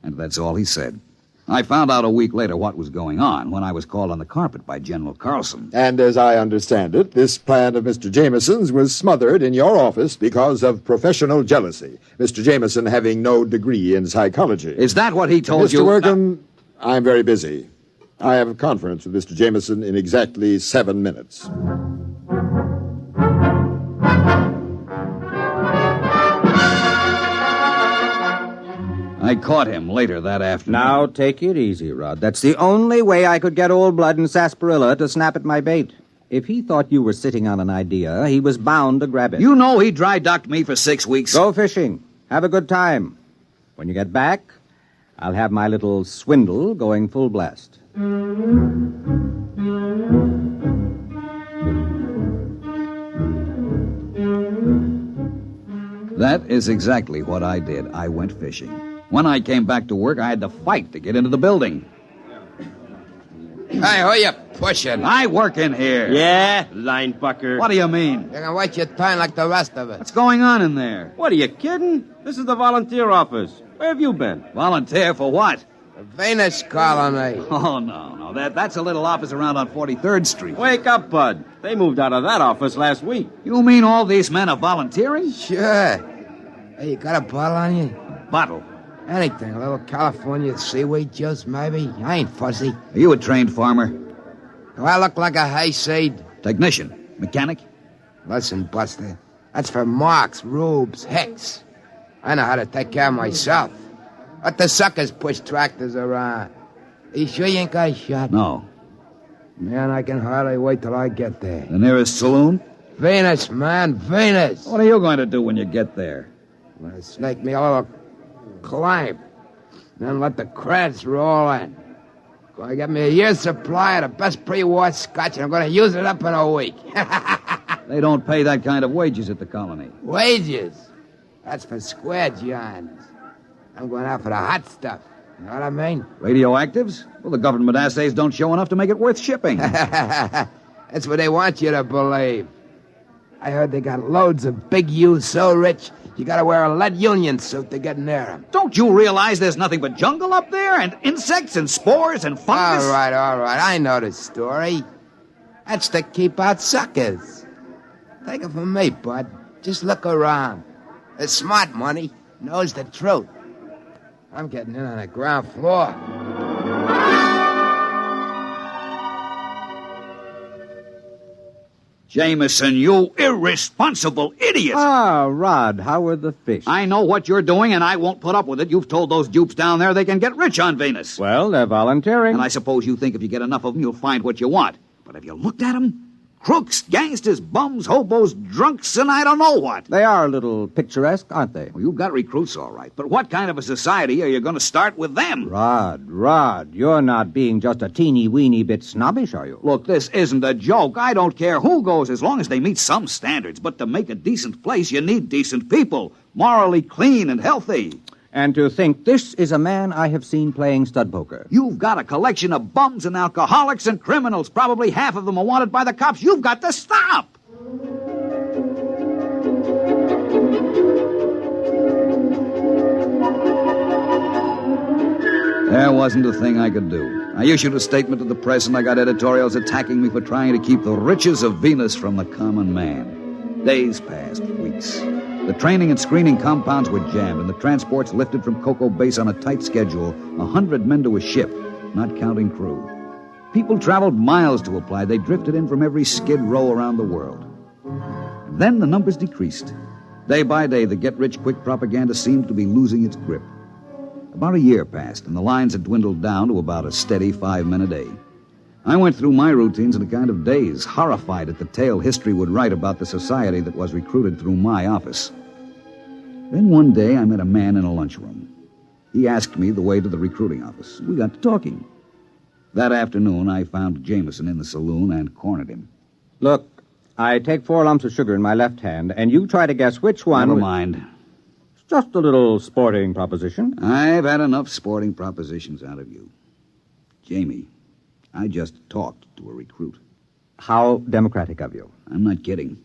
And that's all he said. I found out a week later what was going on when I was called on the carpet by General Carlson. And as I understand it, this plan of Mr. Jameson's was smothered in your office because of professional jealousy, Mr. Jameson having no degree in psychology. Is that what he told you? Mr. Workham, I'm very busy. I have a conference with Mr. Jameson in exactly 7 minutes. I caught him later that afternoon. Now, take it easy, Rod. That's the only way I could get Old Blood and Sarsaparilla to snap at my bait. If he thought you were sitting on an idea, he was bound to grab it. You know he dry-docked me for 6 weeks. Go fishing. Have a good time. When you get back, I'll have my little swindle going full blast. That is exactly what I did. I went fishing. When I came back to work, I had to fight to get into the building. Hey, who you pushing? I work in here. Yeah, line bucker. What do you mean? You're gonna wait your turn like the rest of us. What's going on in there? What, are you kidding? This is the volunteer office. Where have you been? Volunteer for what? The Venus colony. Oh, no. That's a little office around on 43rd Street. Wake up, Bud. They moved out of that office last week. You mean all these men are volunteering? Sure. Hey, you got a bottle on you? Bottle? Anything. A little California seaweed juice, maybe. I ain't fussy. Are you a trained farmer? Do I look like a hayseed? Technician? Mechanic? Listen, Buster. That's for Marks, Rubes, Hicks. I know how to take care of myself. Let the suckers push tractors around. Are you sure you ain't got a shot? No. Man, I can hardly wait till I get there. The nearest saloon? Venus, man, Venus. What are you going to do when you get there? I'm gonna snake me a little climb. Then let the credits roll in. Gonna get me a year's supply of the best pre-war scotch, and I'm gonna use it up in a week. They don't pay that kind of wages at the colony. Wages? That's for square johns. I'm going out for the hot stuff. You know what I mean? Radioactives? Well, the government assays don't show enough to make it worth shipping. That's what they want you to believe. I heard they got loads of big U's so rich, you gotta wear a lead union suit to get near them. Don't you realize there's nothing but jungle up there? And insects and spores and fungus? All right. I know the story. That's to keep out suckers. Take it from me, bud. Just look around. The smart money knows the truth. I'm getting in on the ground floor. Jameson, you irresponsible idiot! Ah, Rod, how are the fish? I know what you're doing, and I won't put up with it. You've told those dupes down there they can get rich on Venus. Well, they're volunteering. And I suppose you think if you get enough of them, you'll find what you want. But have you looked at them? Crooks, gangsters, bums, hobos, drunks, and I don't know what. They are a little picturesque, aren't they? Well, you've got recruits, all right. But what kind of a society are you going to start with them? Rod, you're not being just a teeny-weeny bit snobbish, are you? Look, this isn't a joke. I don't care who goes as long as they meet some standards. But to make a decent place, you need decent people, morally clean and healthy. And to think this is a man I have seen playing stud poker. You've got a collection of bums and alcoholics and criminals. Probably half of them are wanted by the cops. You've got to stop. There wasn't a thing I could do. I issued a statement to the press, and I got editorials attacking me for trying to keep the riches of Venus from the common man. Days passed, weeks. The training and screening compounds were jammed, and the transports lifted from Cocoa Base on a tight schedule, 100 men to a ship, not counting crew. People traveled miles to apply. They drifted in from every skid row around the world. Then the numbers decreased. Day by day, the get-rich-quick propaganda seemed to be losing its grip. About a year passed, and the lines had dwindled down to about a steady 5 men a day. I went through my routines in a kind of daze, horrified at the tale history would write about the society that was recruited through my office. Then one day I met a man in a lunchroom. He asked me the way to the recruiting office. We got to talking. That afternoon, I found Jameson in the saloon and cornered him. Look, I take 4 lumps of sugar in my left hand, and you try to guess which one... Never mind. It's just a little sporting proposition. I've had enough sporting propositions out of you. Jamie, I just talked to a recruit. How democratic of you. I'm not kidding.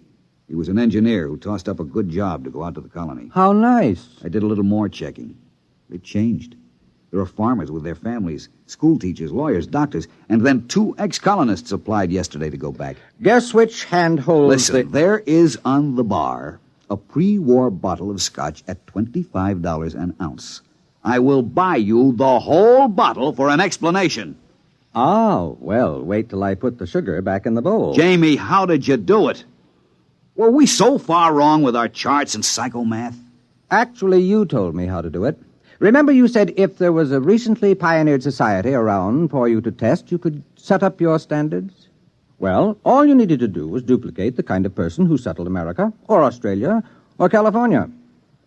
He was an engineer who tossed up a good job to go out to the colony. How nice. I did a little more checking. It changed. There are farmers with their families, school teachers, lawyers, doctors, and then 2 ex-colonists applied yesterday to go back. Guess which hand holds Listen, there is on the bar a pre-war bottle of scotch at $25 an ounce. I will buy you the whole bottle for an explanation. Oh, well, wait till I put the sugar back in the bowl. Jamie, how did you do it? Were we so far wrong with our charts and psychomath? Actually, you told me how to do it. Remember you said if there was a recently pioneered society around for you to test, you could set up your standards? Well, all you needed to do was duplicate the kind of person who settled America, or Australia, or California.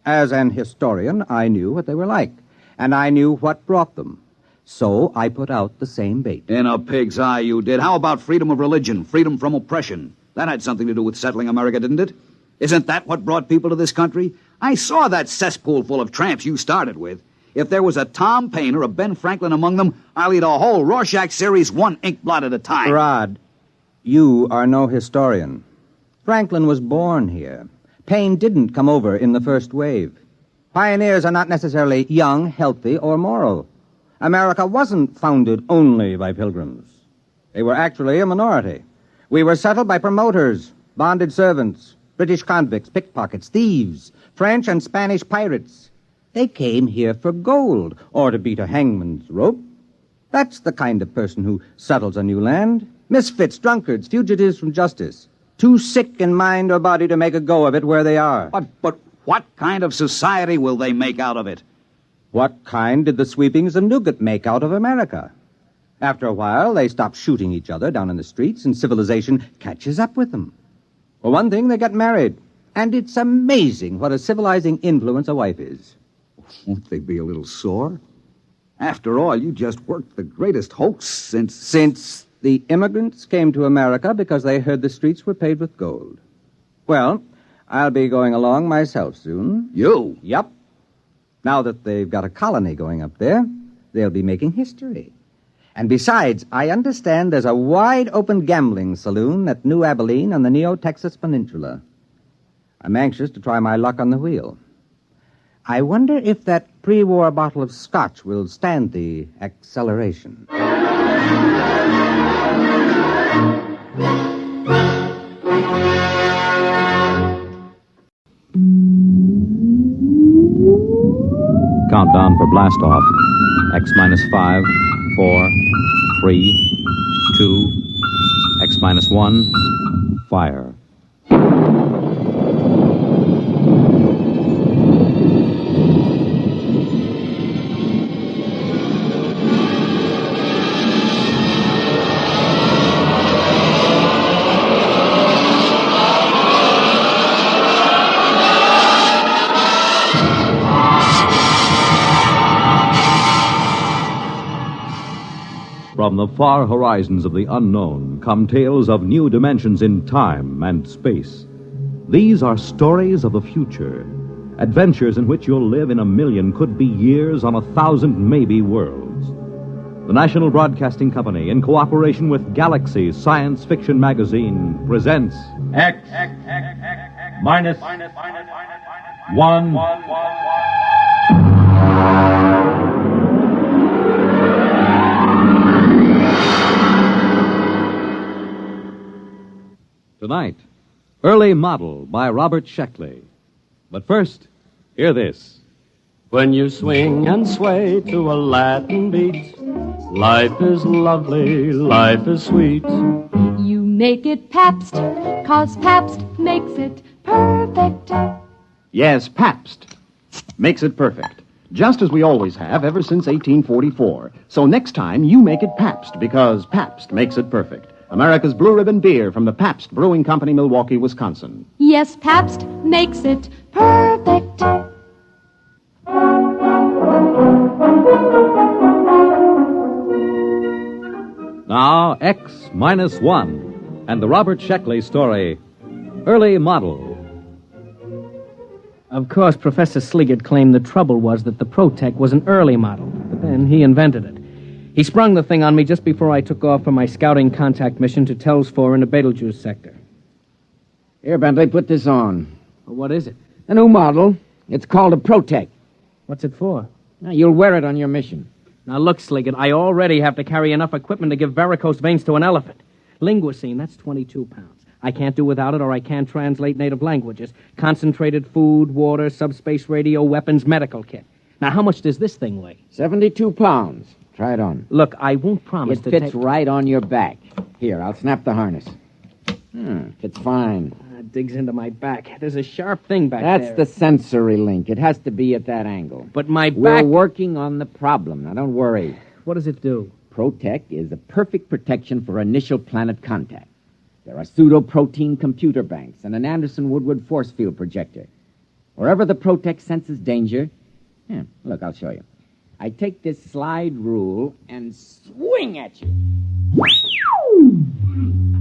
As an historian, I knew what they were like, and I knew what brought them. So I put out the same bait. In a pig's eye you did. How about freedom of religion, freedom from oppression? That had something to do with settling America, didn't it? Isn't that what brought people to this country? I saw that cesspool full of tramps you started with. If there was a Tom Paine or a Ben Franklin among them, I'll eat a whole Rorschach series 1 ink blot at a time. Rod, you are no historian. Franklin was born here. Paine didn't come over in the first wave. Pioneers are not necessarily young, healthy, or moral. America wasn't founded only by pilgrims. They were actually a minority. We were settled by promoters, bonded servants, British convicts, pickpockets, thieves, French and Spanish pirates. They came here for gold, or to beat a hangman's rope. That's the kind of person who settles a new land. Misfits, drunkards, fugitives from justice. Too sick in mind or body to make a go of it where they are. But what kind of society will they make out of it? What kind did the sweepings of Newgate make out of America? After a while, they stop shooting each other down in the streets, and civilization catches up with them. For one thing, they get married. And it's amazing what a civilizing influence a wife is. Won't they be a little sore? After all, you just worked the greatest hoax since... Since the immigrants came to America because they heard the streets were paved with gold. Well, I'll be going along myself soon. You? Yep. Now that they've got a colony going up there, they'll be making history. And besides, I understand there's a wide-open gambling saloon at New Abilene on the Neo-Texas Peninsula. I'm anxious to try my luck on the wheel. I wonder if that pre-war bottle of scotch will stand the acceleration. Countdown for blast off. X minus 5, 4, 3, 2, X minus 1, fire. From the far horizons of the unknown come tales of new dimensions in time and space. These are stories of the future, adventures in which you'll live in a million, could be years, on 1,000 maybe worlds. The National Broadcasting Company, in cooperation with Galaxy Science Fiction Magazine, presents X minus 1. Tonight, Early Model by Robert Sheckley. But first, hear this. When you swing and sway to a Latin beat, life is lovely, life is sweet. You make it Pabst, 'cause Pabst makes it perfect. Yes, Pabst makes it perfect. Just as we always have ever since 1844. So next time, you make it Pabst, because Pabst makes it perfect. America's Blue Ribbon Beer from the Pabst Brewing Company, Milwaukee, Wisconsin. Yes, Pabst makes it perfect. Now, X minus 1, and the Robert Sheckley story, Early Model. Of course, Professor Sliggett claimed the trouble was that the Protec was an early model, but then he invented it. He sprung the thing on me just before I took off for my scouting contact mission to Tells 4 in the Betelgeuse sector. Here, Bentley, put this on. Well, what is it? A new model. It's called a Protec. What's it for? Now, you'll wear it on your mission. Now, look, Sliggett, I already have to carry enough equipment to give varicose veins to an elephant. Linguicine, that's 22 pounds. I can't do without it, or I can't translate native languages. Concentrated food, water, subspace radio, weapons, medical kit. Now, how much does this thing weigh? 72 pounds. Try it on. Look, I won't promise it to fits take... right on your back. Here, I'll snap the harness. Fits fine. It digs into my back. There's a sharp thing back That's there. the sensory link. It has to be at that angle. But my We're back... working on the problem. Now, don't worry. What does it do? Protec is a perfect protection for initial planet contact. There are pseudoprotein computer banks and an Anderson-Woodward force field projector. Wherever the Protec senses danger... look, I'll show you. I take this slide rule and swing at you.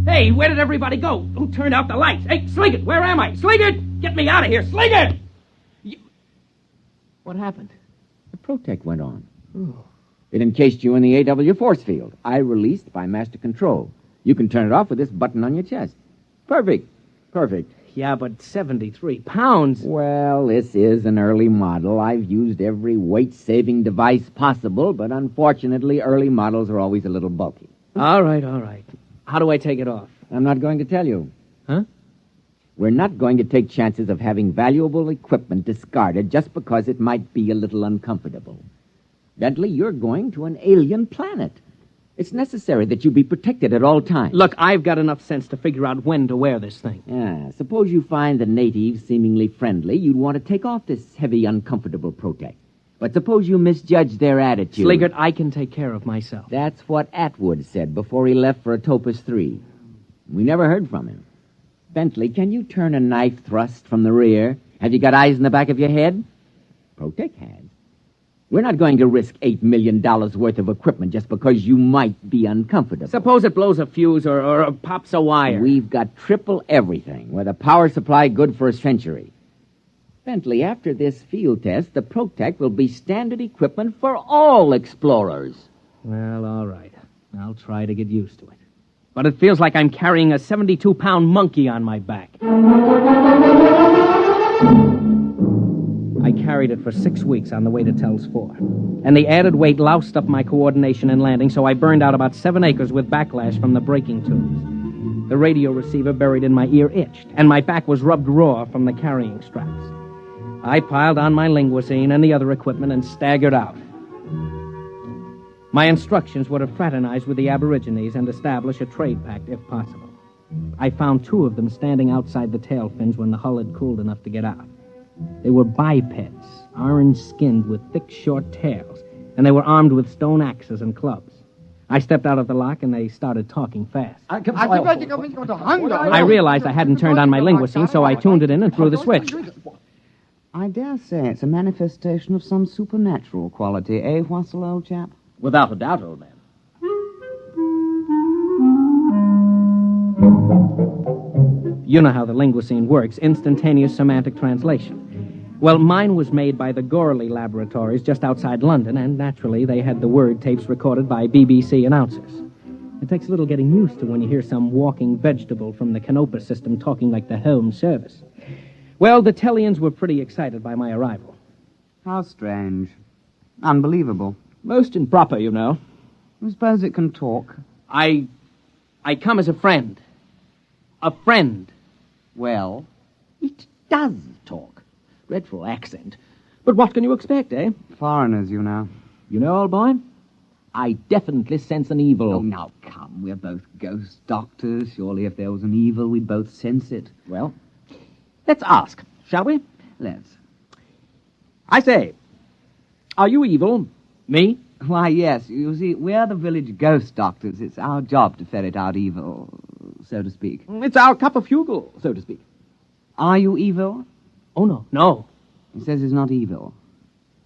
Hey, where did everybody go? Who turned out the lights? Hey, Sliggett, where am I? Sliggett! Get me out of here! Sliggett! What happened? The Protec went on. Oh. It encased you in the AW force field. I released by master control. You can turn it off with this button on your chest. Perfect. Perfect. Yeah, but 73 pounds. Well, this is an early model. I've used every weight-saving device possible, but unfortunately, early models are always a little bulky. All right, all right. How do I take it off? I'm not going to tell you. Huh? We're not going to take chances of having valuable equipment discarded just because it might be a little uncomfortable. Bentley, you're going to an alien planet. It's necessary that you be protected at all times. Look, I've got enough sense to figure out when to wear this thing. Yeah, suppose you find the natives seemingly friendly. You'd want to take off this heavy, uncomfortable Protec. But suppose you misjudge their attitude. Sliggert, I can take care of myself. That's what Atwood said before he left for Atopus 3. We never heard from him. Bentley, can you turn a knife thrust from the rear? Have you got eyes in the back of your head? Protec has. We're not going to risk $8 million worth of equipment just because you might be uncomfortable. Suppose it blows a fuse or pops a wire. We've got triple everything, with a power supply good for a century. Bentley, after this field test, the Protec will be standard equipment for all explorers. Well, all right. I'll try to get used to it. But it feels like I'm carrying a 72-pound monkey on my back. I carried it for 6 weeks on the way to Tells 4. And the added weight loused up my coordination in landing, so I burned out about 7 acres with backlash from the braking tubes. The radio receiver buried in my ear itched, and my back was rubbed raw from the carrying straps. I piled on my linguicine and the other equipment and staggered out. My instructions were to fraternize with the Aborigines and establish a trade pact if possible. I found 2 of them standing outside the tail fins when the hull had cooled enough to get out. They were bipeds, orange-skinned with thick, short tails, and they were armed with stone axes and clubs. I stepped out of the lock, and they started talking fast. I realized I hadn't turned on my linguicine, so I tuned it in and threw the switch. I dare say it's a manifestation of some supernatural quality, eh, Wassel, old chap? Without a doubt, old man. You know how the linguicine works, instantaneous semantic translation. Well, mine was made by the Gorley Laboratories just outside London, and naturally they had the word tapes recorded by BBC announcers. It takes a little getting used to when you hear some walking vegetable from the Canopus system talking like the Home Service. Well, the Tellians were pretty excited by my arrival. How strange. Unbelievable. Most improper, you know. I suppose it can talk. I come as a friend. A friend. Well? It does talk. Dreadful accent. But what can you expect, eh? Foreigners, you know. You know, old boy, I definitely sense an evil. Oh, now, come. We're both ghost doctors. Surely if there was an evil, we'd both sense it. Well, let's ask, shall we? Let's. I say, are you evil? Me? Why, yes. You see, we're the village ghost doctors. It's our job to ferret out evil, so to speak. It's our cup of fugle, so to speak. Are you evil? Oh, no. No. He says he's not evil.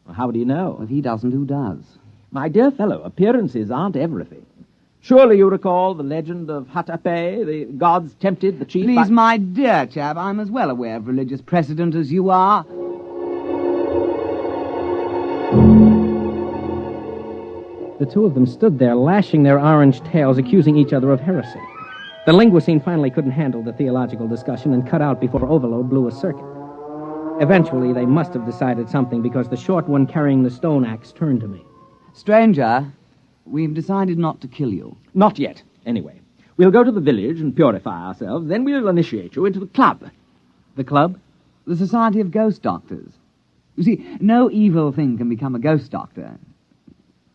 Well, how do you know? If he doesn't, who does? My dear fellow, appearances aren't everything. Surely you recall the legend of Hatape, the gods tempted the chief... Please, my dear chap, I'm as well aware of religious precedent as you are. The 2 of them stood there, lashing their orange tails, accusing each other of heresy. The linguicine finally couldn't handle the theological discussion and cut out before overload blew a circuit. Eventually, they must have decided something because the short one carrying the stone axe turned to me. Stranger, we've decided not to kill you. Not yet, anyway. We'll go to the village and purify ourselves, then we'll initiate you into the club. The club? The Society of Ghost Doctors. You see, no evil thing can become a ghost doctor.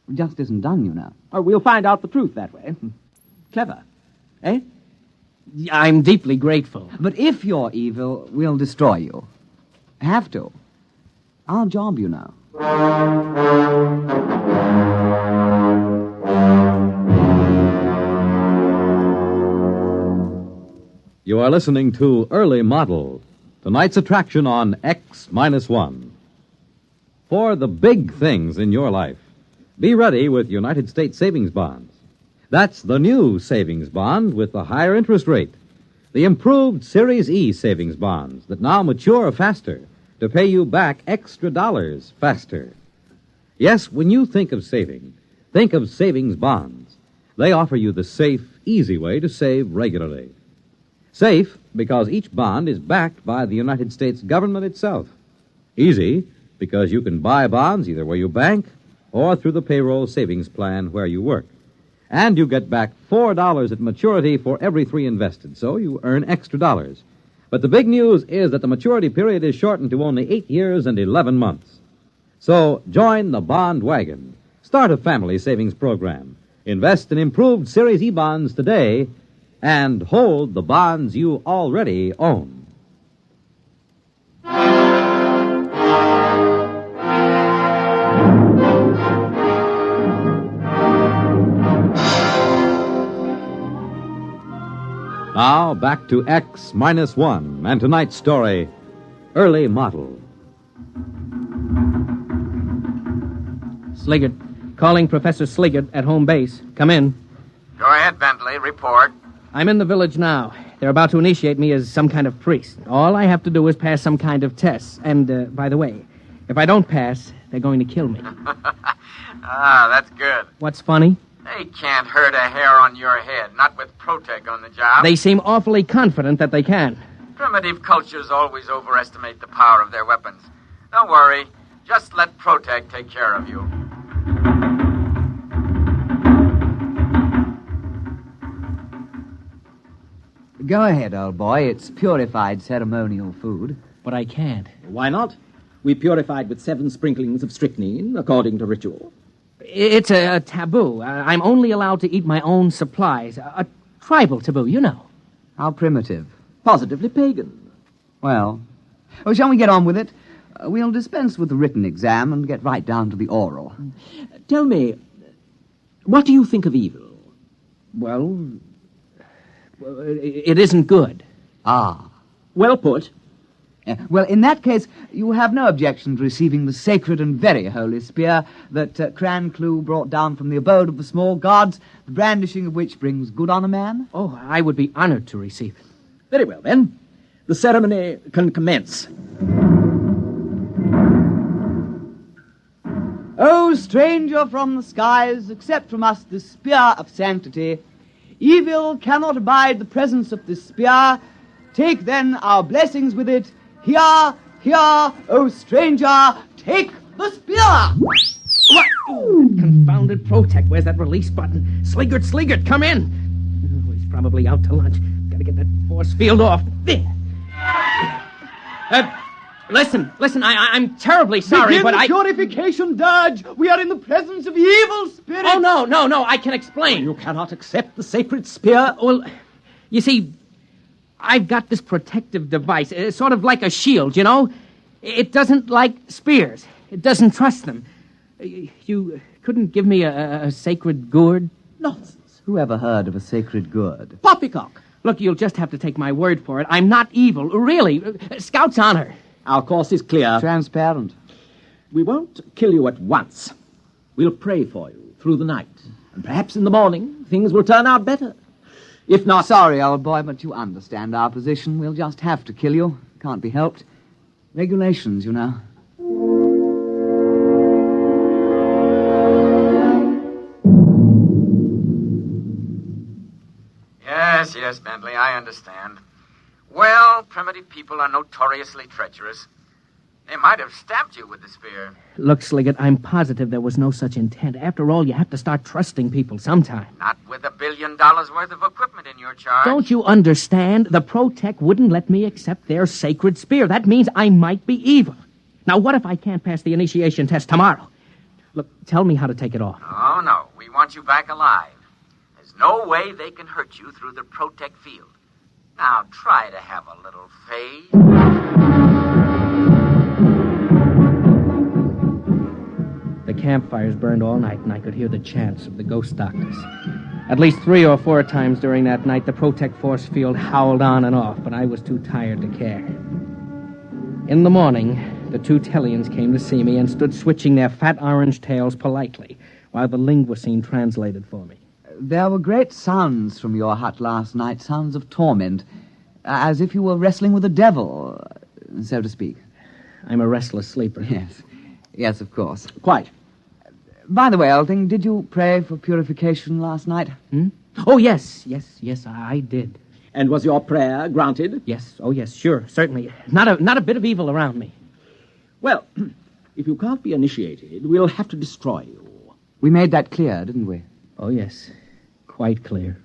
It just isn't done, you know. Oh, we'll find out the truth that way. Clever. Eh? I'm deeply grateful. But if you're evil, we'll destroy you. Have to. Our job, you know. You are listening to Early Model, tonight's attraction on X-1. For the big things in your life, be ready with United States savings bonds. That's the new savings bond with the higher interest rate. The improved Series E savings bonds that now mature faster to pay you back extra dollars faster. Yes, when you think of saving, think of savings bonds. They offer you the safe, easy way to save regularly. Safe because each bond is backed by the United States government itself. Easy because you can buy bonds either where you bank or through the payroll savings plan where you work. And you get back $4 at maturity for every 3 invested, so you earn extra dollars. But the big news is that the maturity period is shortened to only 8 years and 11 months. So join the bond wagon. Start a family savings program. Invest in improved Series E bonds today and hold the bonds you already own. Now, back to X-1 and tonight's story, Early Model. Sliggert. Calling Professor Sliggert at home base. Come in. Go ahead, Bentley. Report. I'm in the village now. They're about to initiate me as some kind of priest. All I have to do is pass some kind of test. And, by the way, if I don't pass, they're going to kill me. That's good. What's funny? They can't hurt a hair on your head, not with Protec on the job. They seem awfully confident that they can. Primitive cultures always overestimate the power of their weapons. Don't worry. Just let Protec take care of you. Go ahead, old boy. It's purified ceremonial food. But I can't. Why not? We purified with 7 sprinklings of strychnine, according to ritual. It's a taboo. I'm only allowed to eat my own supplies. A tribal taboo, you know. How primitive. Positively pagan. Well, shall we get on with it? We'll dispense with the written exam and get right down to the oral. Tell me, what do you think of evil? Well, it isn't good. Ah. Well put. Well, in that case, you have no objection to receiving the sacred and very holy spear that Cran Clou brought down from the abode of the small gods, the brandishing of which brings good on a man? Oh, I would be honored to receive it. Very well, then. The ceremony can commence. O stranger from the skies, accept from us this spear of sanctity. Evil cannot abide the presence of this spear. Take then our blessings with it. Here, here, O stranger, take the spear! What? Oh, that confounded Protec. Where's that release button? Sliggert, come in. Oh, he's probably out to lunch. Gotta get that force field off. There. Listen, I'm terribly sorry, Begin but the purification dirge. We are in the presence of evil spirits. Oh, no, I can explain. You cannot accept the sacred spear. Well, you see, I've got this protective device, sort of like a shield, you know? It doesn't like spears. It doesn't trust them. You couldn't give me a sacred gourd? Nonsense. Who ever heard of a sacred gourd? Poppycock. Look, you'll just have to take my word for it. I'm not evil, really. Scout's honor. Our course is clear. Transparent. We won't kill you at once. We'll pray for you through the night. And perhaps in the morning, things will turn out better. If not... Sorry, old boy, but you understand our position. We'll just have to kill you. Can't be helped. Regulations, you know. Yes, Bentley, I understand. Well, primitive people are notoriously treacherous. They might have stabbed you with the spear. Look, Sliggert, I'm positive there was no such intent. After all, you have to start trusting people sometime. Not with $1 billion worth of equipment in your charge. Don't you understand? The Protec wouldn't let me accept their sacred spear. That means I might be evil. Now, what if I can't pass the initiation test tomorrow? Look, tell me how to take it off. Oh, no. We want you back alive. There's no way they can hurt you through the Protec field. Now, try to have a little faith. The campfires burned all night, and I could hear the chants of the ghost doctors. At least 3 or 4 times during that night, the Protec force field howled on and off, but I was too tired to care. In the morning, the 2 Tellians came to see me and stood switching their fat orange tails politely, while the linguicine translated for me. There were great sounds from your hut last night, sounds of torment, as if you were wrestling with a devil, so to speak. I'm a restless sleeper. Yes, of course. Quite. By the way, old thing, did you pray for purification last night? Oh, yes, I did. And was your prayer granted? Yes, sure, certainly. Not a bit of evil around me. Well, if you can't be initiated, we'll have to destroy you. We made that clear, didn't we? Oh, yes. Quite clear.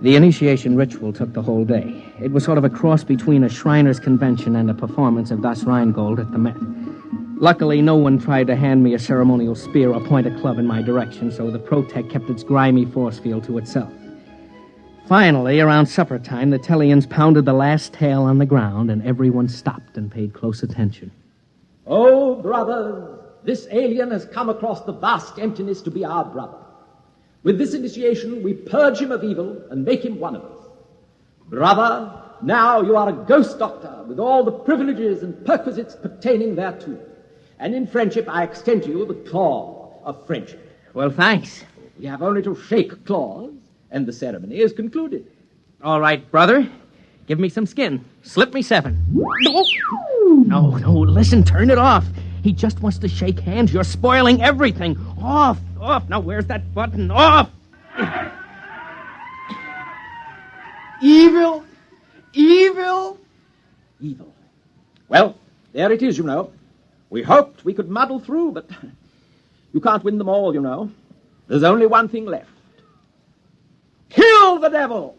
The initiation ritual took the whole day. It was sort of a cross between a Shriners' convention and a performance of Das Rheingold at the Met. Luckily, no one tried to hand me a ceremonial spear or point a club in my direction, so the Protec kept its grimy force field to itself. Finally, around supper time, the Tellians pounded the last tail on the ground, and everyone stopped and paid close attention. Oh, brothers, this alien has come across the vast emptiness to be our brother. With this initiation, we purge him of evil and make him one of us. Brother, now you are a ghost doctor with all the privileges and perquisites pertaining thereto. And in friendship, I extend to you the claw of friendship. Well, thanks. We have only to shake claws, and the ceremony is concluded. All right, brother. Give me some skin. Slip me 7. No, listen, turn it off. He just wants to shake hands. You're spoiling everything. Off. Now, where's that button? Off! Evil. Well, there it is, you know. We hoped we could muddle through, but you can't win them all, you know. There's only one thing left. Kill the devil!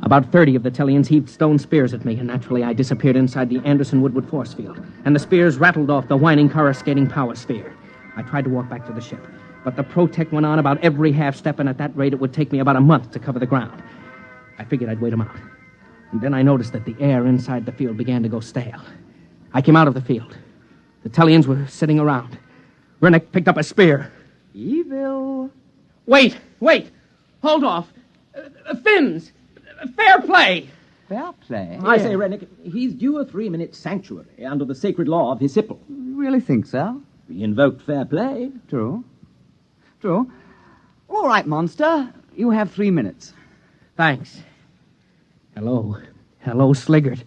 About 30 of the Tellians heaved stone spears at me, and naturally I disappeared inside the Anderson-Woodward force field, and the spears rattled off the whining, coruscating power sphere. I tried to walk back to the ship, but the Protect went on about every half step, and at that rate it would take me about a month to cover the ground. I figured I'd wait him out. And then I noticed that the air inside the field began to go stale. I came out of the field. The Tellians were sitting around. Rennick picked up a spear. Evil. Wait! Hold off! Fins! Fair play! Fair play? I say, Rennick, he's due a 3-minute sanctuary under the sacred law of his Hipple. You really think so? We invoked fair play. True. All right, monster. You have 3 minutes. Thanks. Hello, Sliggert.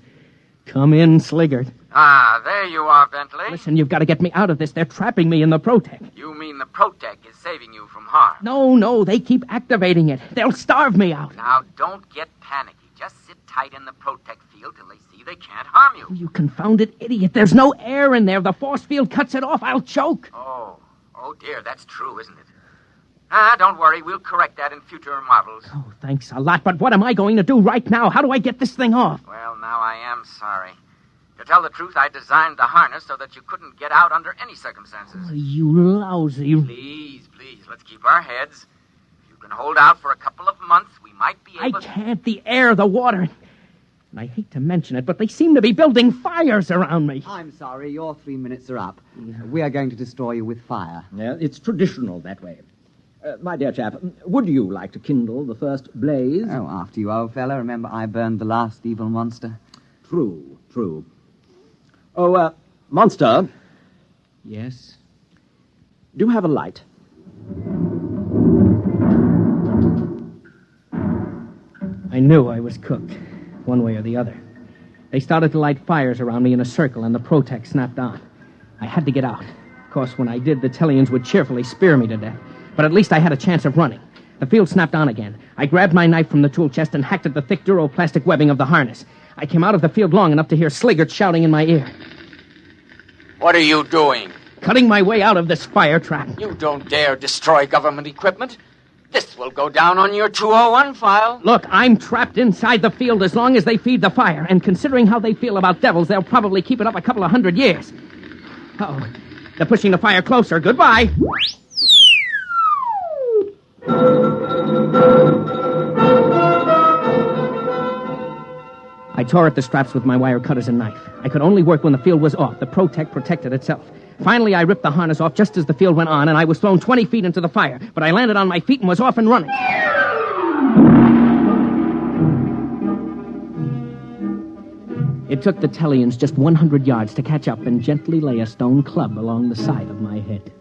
Come in, Sliggert. Ah, there you are, Bentley. Listen, you've got to get me out of this. They're trapping me in the Protect. You mean the Protect is saving you from harm? No, they keep activating it. They'll starve me out. Now, don't get panicky. Just sit tight in the Protect field till they see they can't harm you. You confounded idiot. There's no air in there. The force field cuts it off. I'll choke. Oh dear, that's true, isn't it? Don't worry. We'll correct that in future models. Oh, thanks a lot. But what am I going to do right now? How do I get this thing off? Well, now I am sorry. To tell the truth, I designed the harness so that you couldn't get out under any circumstances. Oh, you lousy... Please, let's keep our heads. If you can hold out for a couple of months, we might be able to... I can't. The air, the water... And I hate to mention it, but they seem to be building fires around me. I'm sorry, your 3 minutes are up. We are going to destroy you with fire. Yeah, it's traditional that way. My dear chap, would you like to kindle the first blaze? Oh, after you, old fellow. Remember, I burned the last evil monster. True. Oh, monster. Yes? Do you have a light? I knew I was cooked, one way or the other. They started to light fires around me in a circle, and the Protect snapped on. I had to get out. Of course, when I did, the Tellians would cheerfully spear me to death. But at least I had a chance of running. The field snapped on again. I grabbed my knife from the tool chest and hacked at the thick duroplastic webbing of the harness. I came out of the field long enough to hear Sliggert shouting in my ear. What are you doing? Cutting my way out of this fire trap. You don't dare destroy government equipment. This will go down on your 201 file. Look, I'm trapped inside the field as long as they feed the fire, and considering how they feel about devils, they'll probably keep it up a couple of 100 years. Uh-oh. They're pushing the fire closer. Goodbye. I tore at the straps with my wire cutters and knife. I could only work when the field was off. The Protect protected itself. Finally, I ripped the harness off just as the field went on, and I was thrown 20 feet into the fire. But I landed on my feet and was off and running. It took the Tellians just 100 yards to catch up and gently lay a stone club along the side of my head.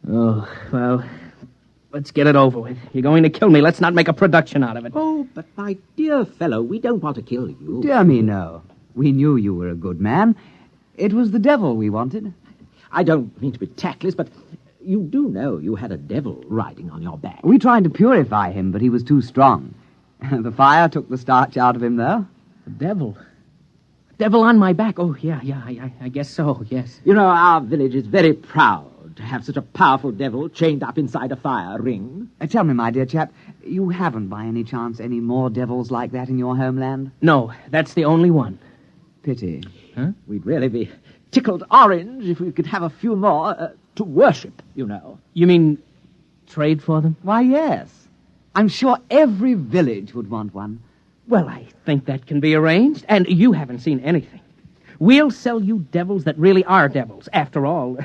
Oh, well, let's get it over with. You're going to kill me. Let's not make a production out of it. Oh, but my dear fellow, we don't want to kill you. Dear me, no. We knew you were a good man. It was the devil we wanted. I don't mean to be tactless, but you do know you had a devil riding on your back. We tried to purify him, but he was too strong. The fire took the starch out of him, though. The devil? Devil on my back? Oh, yeah, I guess so, yes. You know, our village is very proud to have such a powerful devil chained up inside a fire ring. Tell me, my dear chap, you haven't by any chance any more devils like that in your homeland? No, that's the only one. Pity. Huh? We'd really be tickled orange if we could have a few more to worship, you know. You mean trade for them? Why, yes. I'm sure every village would want one. Well, I think that can be arranged, and you haven't seen anything. We'll sell you devils that really are devils. After all,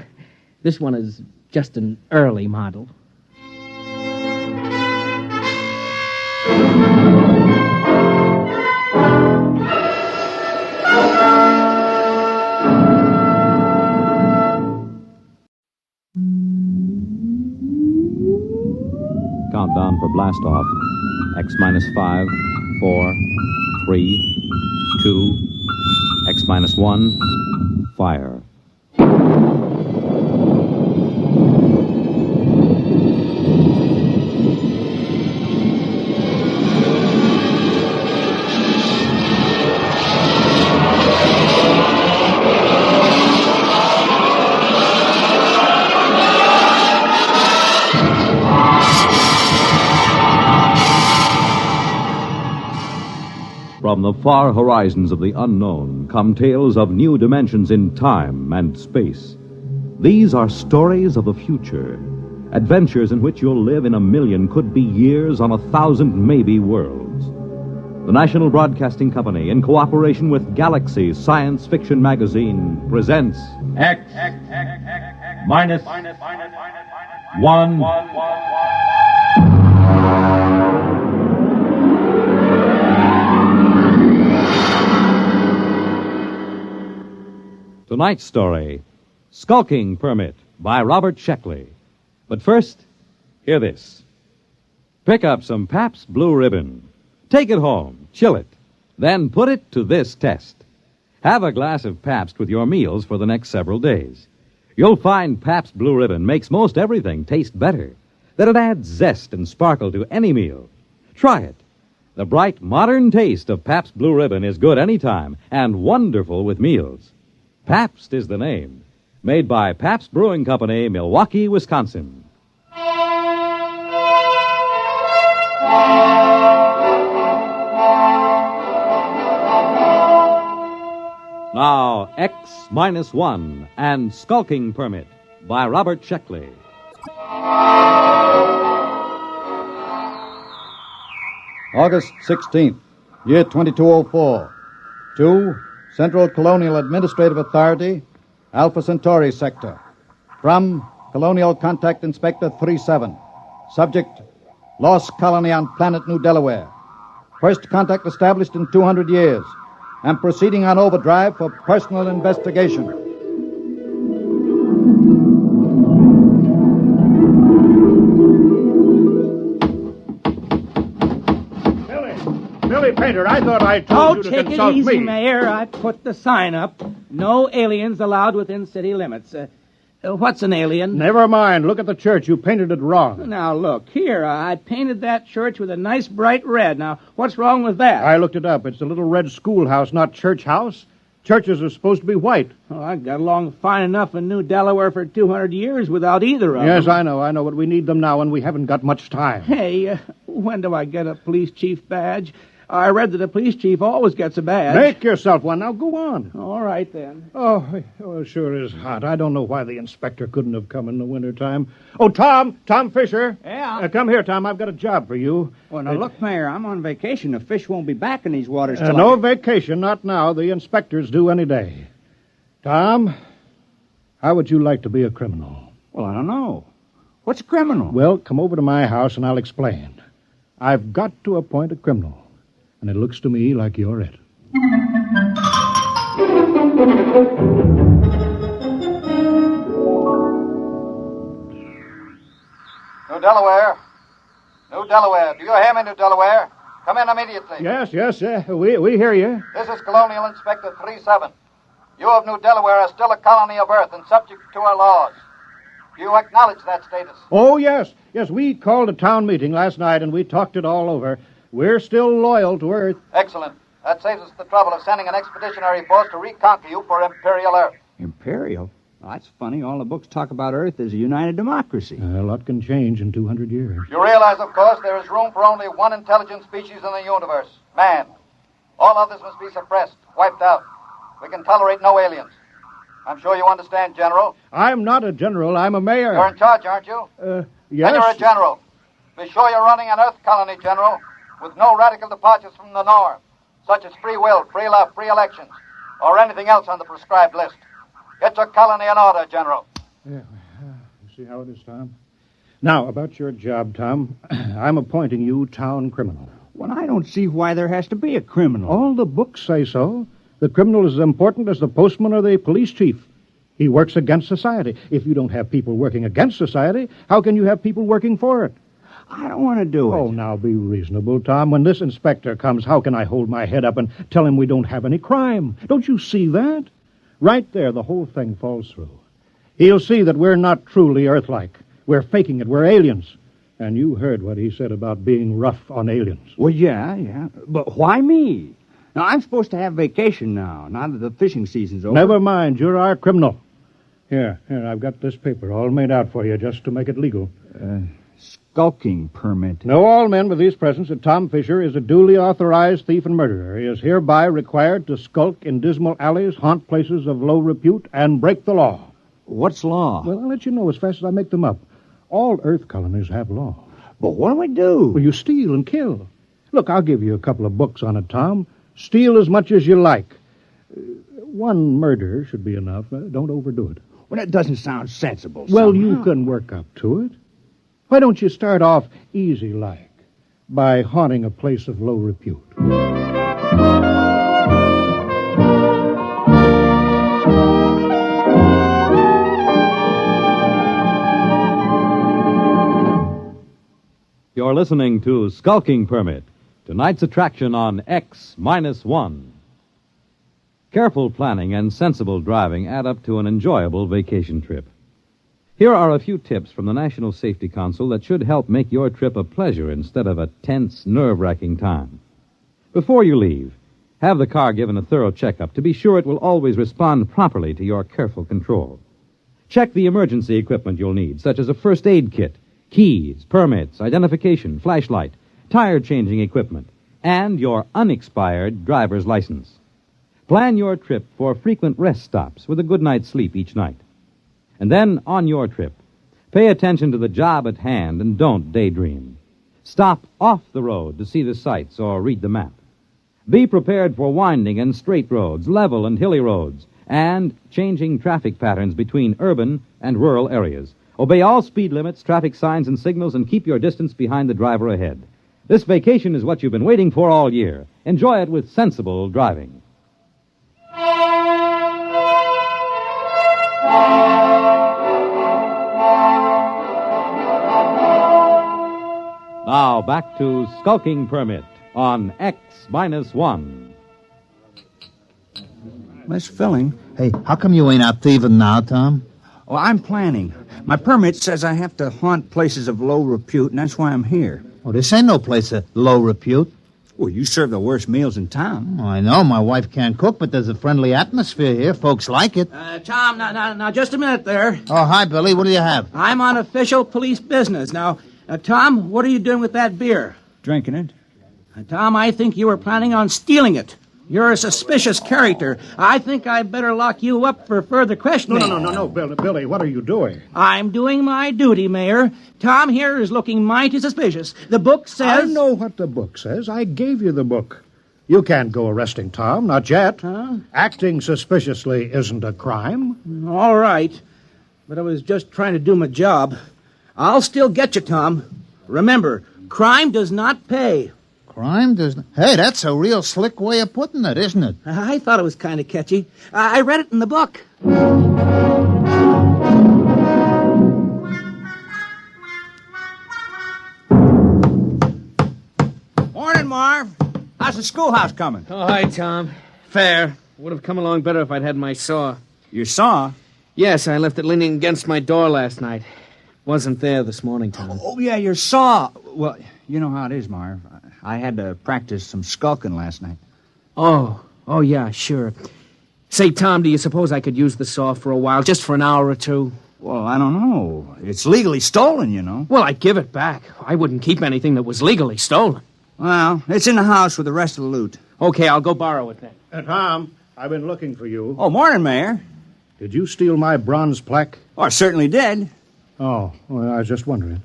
this one is just an early model. Countdown for blast off. X minus 5, 4, 3, 2, X minus 1, fire. From the far horizons of the unknown come tales of new dimensions in time and space. These are stories of the future, adventures in which you'll live in a million, could be years, on 1,000 maybe worlds. The National Broadcasting Company, in cooperation with Galaxy Science Fiction Magazine, presents X minus 1. Tonight's story, Skulking Permit, by Robert Sheckley. But first, hear this. Pick up some Pabst Blue Ribbon. Take it home, chill it, then put it to this test. Have a glass of Pabst with your meals for the next several days. You'll find Pabst Blue Ribbon makes most everything taste better, that it adds zest and sparkle to any meal. Try it. The bright, modern taste of Pabst Blue Ribbon is good any time and wonderful with meals. Pabst is the name. Made by Pabst Brewing Company, Milwaukee, Wisconsin. Now, X minus 1 and Skulking Permit by Robert Sheckley. August 16th, year 2204. To Central Colonial Administrative Authority, Alpha Centauri Sector. From Colonial Contact Inspector 37. Subject, Lost Colony on Planet New Delaware. First contact established in 200 years. And proceeding on overdrive for personal investigation. Billy Painter, I thought I told you to consult me. Take it easy, Mayor. I put the sign up. No aliens allowed within city limits. What's an alien? Never mind. Look at the church. You painted it wrong. Now, look, here, I painted that church with a nice bright red. Now, what's wrong with that? I looked it up. It's a little red schoolhouse, not church house. Churches are supposed to be white. Oh, I got along fine enough in New Delaware for 200 years without either of them. Yes, I know, but we need them now, and we haven't got much time. Hey, when do I get a police chief badge? I read that a police chief always gets a badge. Make yourself one. Now, go on. All right, then. Oh, it sure is hot. I don't know why the inspector couldn't have come in the wintertime. Oh, Tom Fisher. Yeah? Come here, Tom. I've got a job for you. Well, now, look, Mayor, I'm on vacation. The fish won't be back in these waters till No vacation, not now. The inspectors do any day. Tom, how would you like to be a criminal? Well, I don't know. What's a criminal? Well, come over to my house and I'll explain. I've got to appoint a criminal. And it looks to me like you're it. New Delaware. New Delaware. Do you hear me, New Delaware? Come in immediately. Yes, we hear you. This is Colonial Inspector 37. You of New Delaware are still a colony of Earth and subject to our laws. Do you acknowledge that status? Oh, yes. Yes, we called a town meeting last night and we talked it all over. We're still loyal to Earth. Excellent. That saves us the trouble of sending an expeditionary force to reconquer you for Imperial Earth. Imperial? Well, that's funny. All the books talk about Earth as a united democracy. A lot can change in 200 years. You realize, of course, there is room for only one intelligent species in the universe, man. All others must be suppressed, wiped out. We can tolerate no aliens. I'm sure you understand, General. I'm not a general. I'm a mayor. You're in charge, aren't you? Yes. Then you're a general. Be sure you're running an Earth colony, General. with no radical departures from the norm, such as free will, free love, free elections, or anything else on the prescribed list. Get your colony in order, General. Yeah, you see how it is, Tom? Now, about your job, Tom, I'm appointing you town criminal. Well, I don't see why there has to be a criminal. All the books say so. The criminal is as important as the postman or the police chief. He works against society. If you don't have people working against society, how can you have people working for it? I don't want to do it. Oh, now be reasonable, Tom. When this inspector comes, how can I hold my head up and tell him we don't have any crime? Don't you see that? Right there, the whole thing falls through. He'll see that we're not truly Earth-like. We're faking it. We're aliens. And you heard what he said about being rough on aliens. Well, yeah. But why me? Now, I'm supposed to have vacation now that the fishing season's over. Never mind. You're our criminal. Here, I've got this paper all made out for you just to make it legal. Skulking permit. Know all men with these presents that Tom Fisher is a duly authorized thief and murderer. He is hereby required to skulk in dismal alleys, haunt places of low repute, and break the law. What's law? Well, I'll let you know as fast as I make them up. All Earth colonies have law. But what do we do? Well, you steal and kill. Look, I'll give you a couple of books on it, Tom. Steal as much as you like. One murder should be enough. Don't overdo it. Well, that doesn't sound sensible. Well, you can work up to it. Why don't you start off easy-like by haunting a place of low repute? You're listening to Skulking Permit, tonight's attraction on X-1. Careful planning and sensible driving add up to an enjoyable vacation trip. Here are a few tips from the National Safety Council that should help make your trip a pleasure instead of a tense, nerve-wracking time. Before you leave, have the car given a thorough checkup to be sure it will always respond properly to your careful control. Check the emergency equipment you'll need, such as a first aid kit, keys, permits, identification, flashlight, tire-changing equipment, and your unexpired driver's license. Plan your trip for frequent rest stops with a good night's sleep each night. And then, on your trip, pay attention to the job at hand and don't daydream. Stop off the road to see the sights or read the map. Be prepared for winding and straight roads, level and hilly roads, and changing traffic patterns between urban and rural areas. Obey all speed limits, traffic signs, and signals, and keep your distance behind the driver ahead. This vacation is what you've been waiting for all year. Enjoy it with sensible driving. Now, back to Skulking Permit on X-1. Miss Filling. Hey, how come you ain't out thieving now, Tom? Well, I'm planning. My permit says I have to haunt places of low repute, and that's why I'm here. Oh, this ain't no place of low repute. Well, you serve the worst meals in town. Oh, I know. My wife can't cook, but there's a friendly atmosphere here. Folks like it. Tom, now, just a minute there. Oh, hi, Billy. What do you have? I'm on official police business. Now, Tom, what are you doing with that beer? Drinking it. Tom, I think you were planning on stealing it. You're a suspicious character. I think I'd better lock you up for further questioning. No, Billy, what are you doing? I'm doing my duty, Mayor. Tom here is looking mighty suspicious. The book says... I know what the book says. I gave you the book. You can't go arresting Tom, not yet. Huh? Acting suspiciously isn't a crime. All right. But I was just trying to do my job. I'll still get you, Tom. Remember, crime does not pay. Crime does not... Hey, that's a real slick way of putting it, isn't it? I thought it was kind of catchy. I read it in the book. Morning, Marv. How's the schoolhouse coming? Oh, hi, Tom. Fair. Would have come along better if I'd had my saw. Your saw? Yes, I left it leaning against my door last night. Wasn't there this morning, Tom. Oh, yeah, your saw. Well, you know how it is, Marv. I had to practice some skulking last night. Oh, yeah, sure. Say, Tom, do you suppose I could use the saw for a while, just for an hour or two? Well, I don't know. It's legally stolen, you know. Well, I'd give it back. I wouldn't keep anything that was legally stolen. Well, it's in the house with the rest of the loot. Okay, I'll go borrow it then. Tom, I've been looking for you. Oh, morning, Mayor. Did you steal my bronze plaque? Oh, I certainly did. Oh, well, I was just wondering.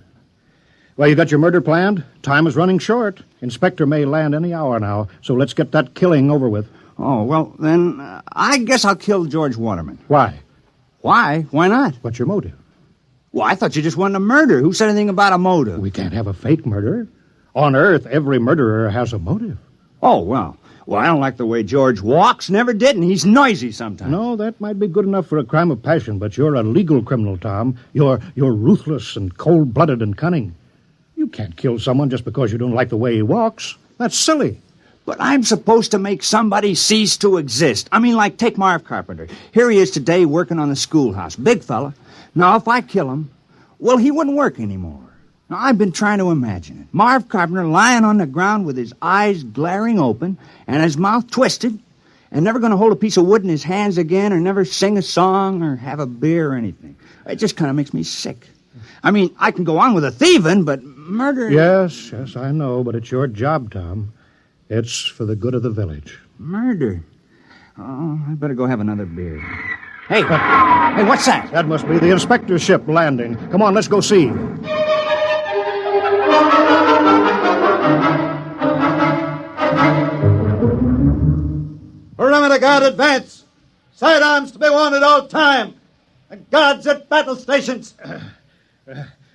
Well, you got your murder planned? Time is running short. Inspector may land any hour now, so let's get that killing over with. Oh, well, then, I guess I'll kill George Waterman. Why? Why? Why not? What's your motive? Well, I thought you just wanted a murder. Who said anything about a motive? We can't have a fake murder. On Earth, every murderer has a motive. Oh, well, I don't like the way George walks. Never did, and he's noisy sometimes. No, that might be good enough for a crime of passion, but you're a legal criminal, Tom. You're ruthless and cold-blooded and cunning. You can't kill someone just because you don't like the way he walks. That's silly. But I'm supposed to make somebody cease to exist. I mean, like, take Marv Carpenter. Here he is today working on the schoolhouse. Big fella. Now, if I kill him, well, he wouldn't work anymore. Now, I've been trying to imagine it. Marv Carpenter lying on the ground with his eyes glaring open and his mouth twisted and never going to hold a piece of wood in his hands again or never sing a song or have a beer or anything. It just kind of makes me sick. I mean, I can go on with a thieving, but murder... Yes, I know, but it's your job, Tom. It's for the good of the village. Murder? Oh, I better go have another beer. Hey, what's that? That must be the inspector's ship landing. Come on, let's go see. Perimeter guard advance. Sidearms to be worn at all time. And guards at battle stations.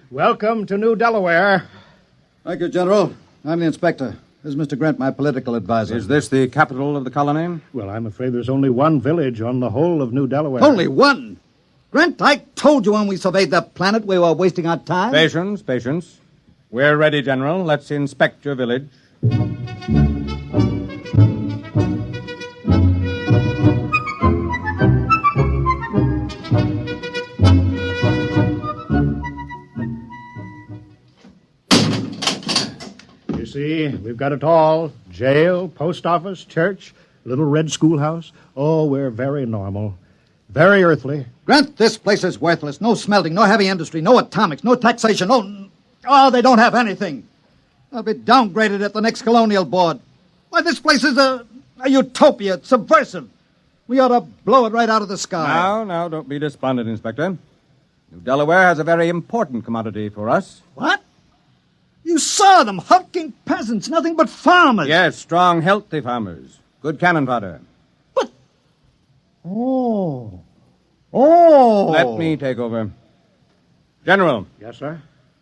Welcome to New Delaware. Thank you, General. I'm the inspector. This is Mr. Grant, my political advisor. Is this the capital of the colony? Well, I'm afraid there's only one village on the whole of New Delaware. Only one? Grant, I told you when we surveyed that planet we were wasting our time. Patience. We're ready, General. Let's inspect your village. See, we've got it all. Jail, post office, church, little red schoolhouse. Oh, we're very normal. Very earthly. Grant, this place is worthless. No smelting, no heavy industry, no atomics, no taxation, they don't have anything. They'll be downgraded at the next colonial board. Why, this place is a utopia. It's subversive. We ought to blow it right out of the sky. Now, don't be despondent, Inspector. New Delaware has a very important commodity for us. What? You saw them, hulking peasants, nothing but farmers. Yes, strong, healthy farmers. Good cannon fodder. But... Oh. Let me take over. General. Yes, sir?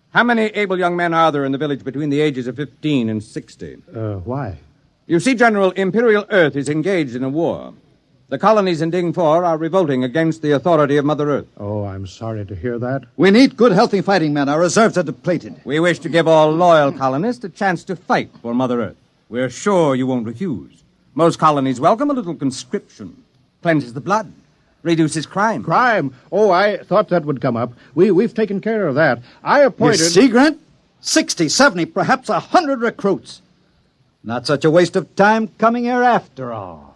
How many able young men are there in the village between the ages of 15 and 60? Why? You see, General, Imperial Earth is engaged in a war. The colonies in Ding 4 are revolting against the authority of Mother Earth. Oh, I'm sorry to hear that. We need good, healthy fighting men. Our reserves are depleted. We wish to give all loyal colonists a chance to fight for Mother Earth. We're sure you won't refuse. Most colonies welcome a little conscription. Cleanses the blood. Reduces crime. Crime? Oh, I thought that would come up. We've taken care of that. I appointed... You see, Grant? 60, 70, perhaps 100 recruits. Not such a waste of time coming here after all.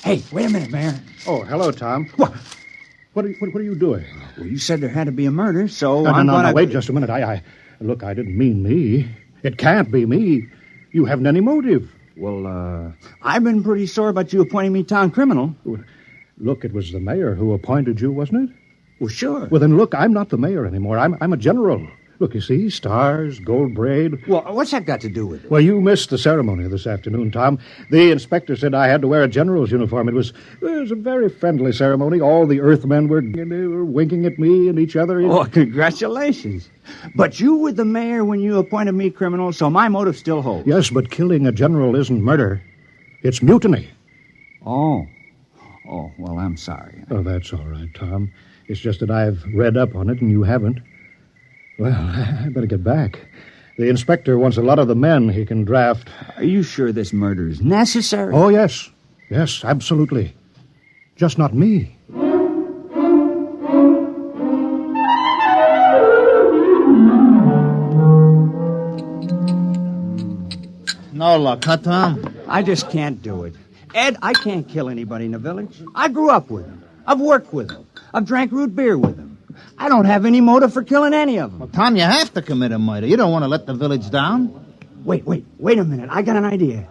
Hey, wait a minute, Mayor. Oh, hello, Tom. What are you doing? Well, you said there had to be a murder, so No, wait just a minute. Look, I didn't mean me. It can't be me. You haven't any motive. Well, I've been pretty sore about you appointing me town criminal. Look, it was the mayor who appointed you, wasn't it? Well, sure. Well, then, look, I'm not the mayor anymore. I'm a general. Look, you see, stars, gold braid. Well, what's that got to do with it? Well, you missed the ceremony this afternoon, Tom. The inspector said I had to wear a general's uniform. It was a very friendly ceremony. All the Earthmen were winking at me and each other. Oh, congratulations. But you were the mayor when you appointed me criminal, so my motive still holds. Yes, but killing a general isn't murder. It's mutiny. Oh, well, I'm sorry. Oh, that's all right, Tom. It's just that I've read up on it and you haven't. Well, I better get back. The inspector wants a lot of the men he can draft. Are you sure this murder is necessary? Oh, yes. Yes, absolutely. Just not me. No luck, huh, Tom? I just can't do it. Ed, I can't kill anybody in the village. I grew up with them. I've worked with them. I've drank root beer with them. I don't have any motive for killing any of them. Well, Tom, you have to commit a murder. You don't want to let the village down. Wait a minute. I got an idea.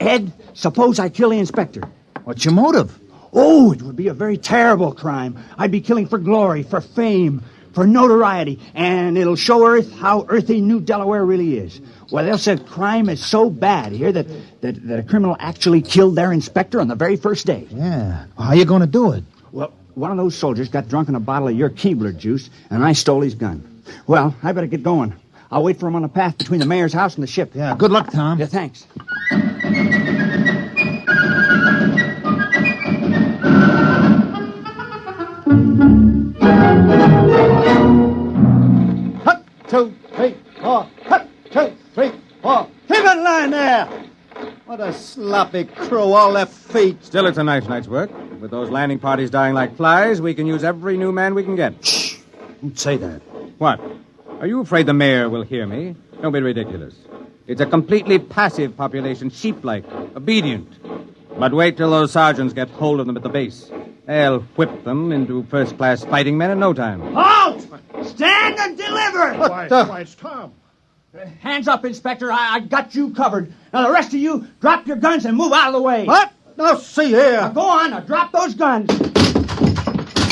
Ed, suppose I kill the inspector. What's your motive? Oh, it would be a very terrible crime. I'd be killing for glory, for fame, for notoriety, and it'll show Earth how earthy New Delaware really is. Well, they'll say crime is so bad here that a criminal actually killed their inspector on the very first day. Yeah. Well, how you going to do it? Well, one of those soldiers got drunk on a bottle of your Keebler juice, and I stole his gun. Well, I better get going. I'll wait for him on the path between the mayor's house and the ship. Yeah, good luck, Tom. Yeah, thanks. Hut, 2, 3, 4. Hut, 2, 3, 4. Keep in line there. What a sloppy crew, all their feet. Still, it's a nice night's work. With those landing parties dying like flies, we can use every new man we can get. Shh! Don't say that. What? Are you afraid the mayor will hear me? Don't be ridiculous. It's a completely passive population, sheep-like, obedient. But wait till those sergeants get hold of them at the base. They'll whip them into first-class fighting men in no time. Halt! Stand and deliver! Why, it's Tom. Hands up, Inspector. I got you covered. Now, the rest of you, drop your guns and move out of the way. What? Now, see here. Now, go on. Now, drop those guns.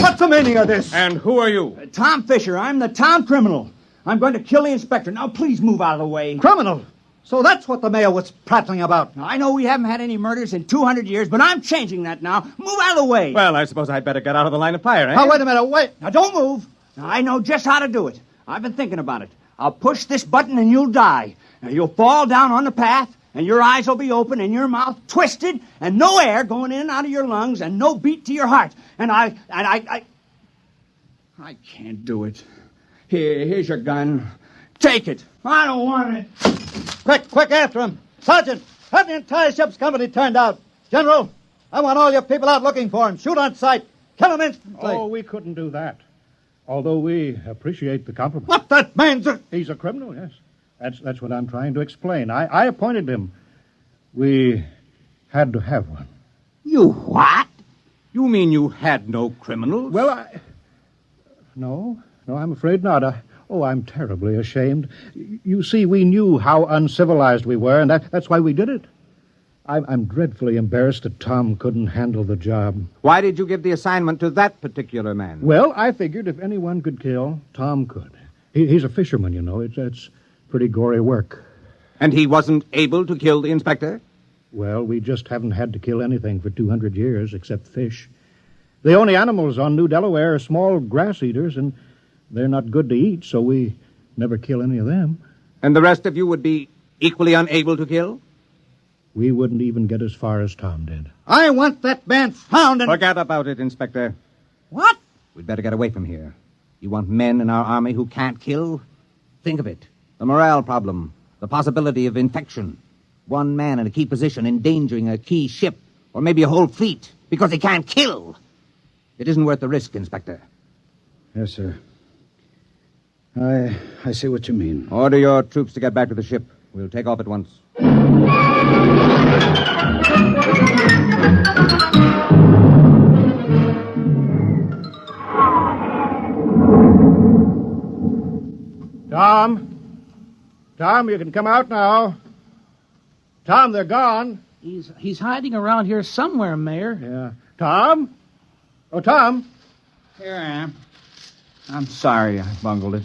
What's the meaning of this? And who are you? Tom Fisher. I'm the town criminal. I'm going to kill the inspector. Now, please move out of the way. Criminal? So that's what the mayor was prattling about. Now, I know we haven't had any murders in 200 years, but I'm changing that now. Move out of the way. Well, I suppose I'd better get out of the line of fire, eh? Now, wait a minute, wait. Now, don't move. Now, I know just how to do it. I've been thinking about it. I'll push this button and you'll die. Now, you'll fall down on the path, and your eyes will be open and your mouth twisted, and no air going in and out of your lungs, and no beat to your heart. And I can't do it. Here's your gun. Take it. I don't want it. Quick after him. Sergeant, have the entire ship's company turned out. General, I want all your people out looking for him. Shoot on sight. Kill him instantly. Oh, we couldn't do that. Although we appreciate the compliment. What that means? He's a criminal, yes. That's what I'm trying to explain. I appointed him. We had to have one. You what? You mean you had no criminals? Well, No, I'm afraid not. I'm terribly ashamed. You see, we knew how uncivilized we were, and that's why we did it. I'm dreadfully embarrassed that Tom couldn't handle the job. Why did you give the assignment to that particular man? Well, I figured if anyone could kill, Tom could. He's a fisherman, you know. It's pretty gory work. And he wasn't able to kill the inspector? Well, we just haven't had to kill anything for 200 years except fish. The only animals on New Delaware are small grass eaters, and they're not good to eat, so we never kill any of them. And the rest of you would be equally unable to kill? We wouldn't even get as far as Tom did. I want that man found and... Forget about it, Inspector. What? We'd better get away from here. You want men in our army who can't kill? Think of it. The morale problem. The possibility of infection. One man in a key position endangering a key ship, or maybe a whole fleet, because he can't kill. It isn't worth the risk, Inspector. Yes, sir. I see what you mean. Order your troops to get back to the ship. We'll take off at once. Tom, you can come out now. Tom, they're gone. He's hiding around here somewhere, Mayor. Yeah. Tom? Oh, Tom. Here I am. I'm sorry I bungled it.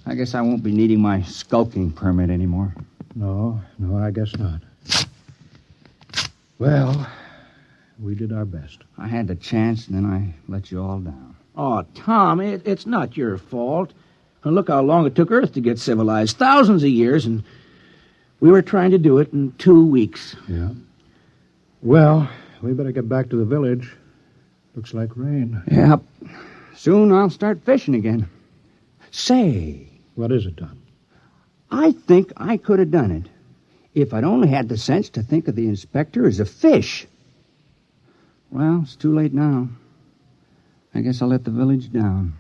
I guess I won't be needing my skulking permit anymore. No, I guess not. Well, we did our best. I had the chance, and then I let you all down. Oh, Tom, it's not your fault. And look how long it took Earth to get civilized. Thousands of years, and we were trying to do it in 2 weeks. Yeah. Well, we better get back to the village. Looks like rain. Yep. Soon I'll start fishing again. Say. What is it, Tom? I think I could have done it if I'd only had the sense to think of the inspector as a fish. Well, it's too late now. I guess I'll let the village down.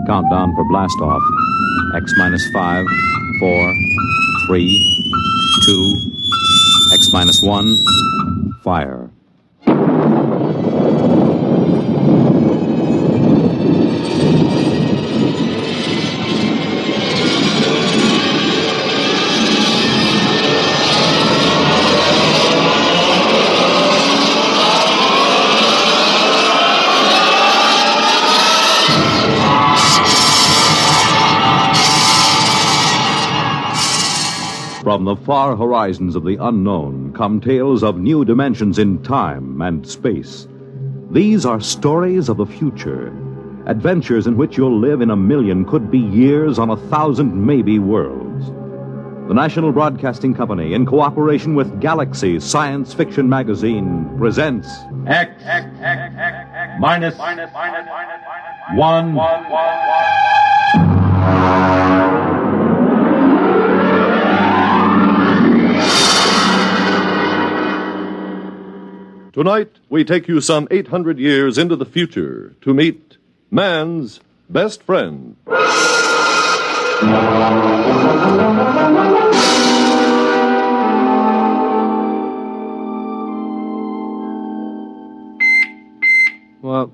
Countdown for blast off. X minus 5, 4, 3, 2, X minus 1, fire. the far horizons of the unknown come tales of new dimensions in time and space. These are stories of the future, adventures in which you'll live in a million, could be years, on 1,000 maybe worlds. The National Broadcasting Company, in cooperation with Galaxy Science Fiction Magazine, presents X minus 1. Tonight, we take you some 800 years into the future to meet man's best friend. Well,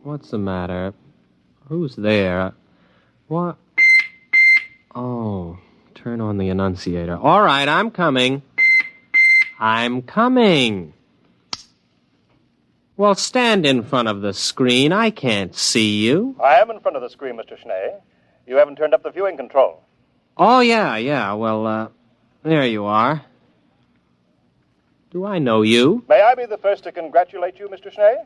what's the matter? Who's there? What? Oh, turn on the annunciator. All right, I'm coming. I'm coming. Well, stand in front of the screen. I can't see you. I am in front of the screen, Mr. Schnee. You haven't turned up the viewing control. Oh, yeah. Well, there you are. Do I know you? May I be the first to congratulate you, Mr. Schnee?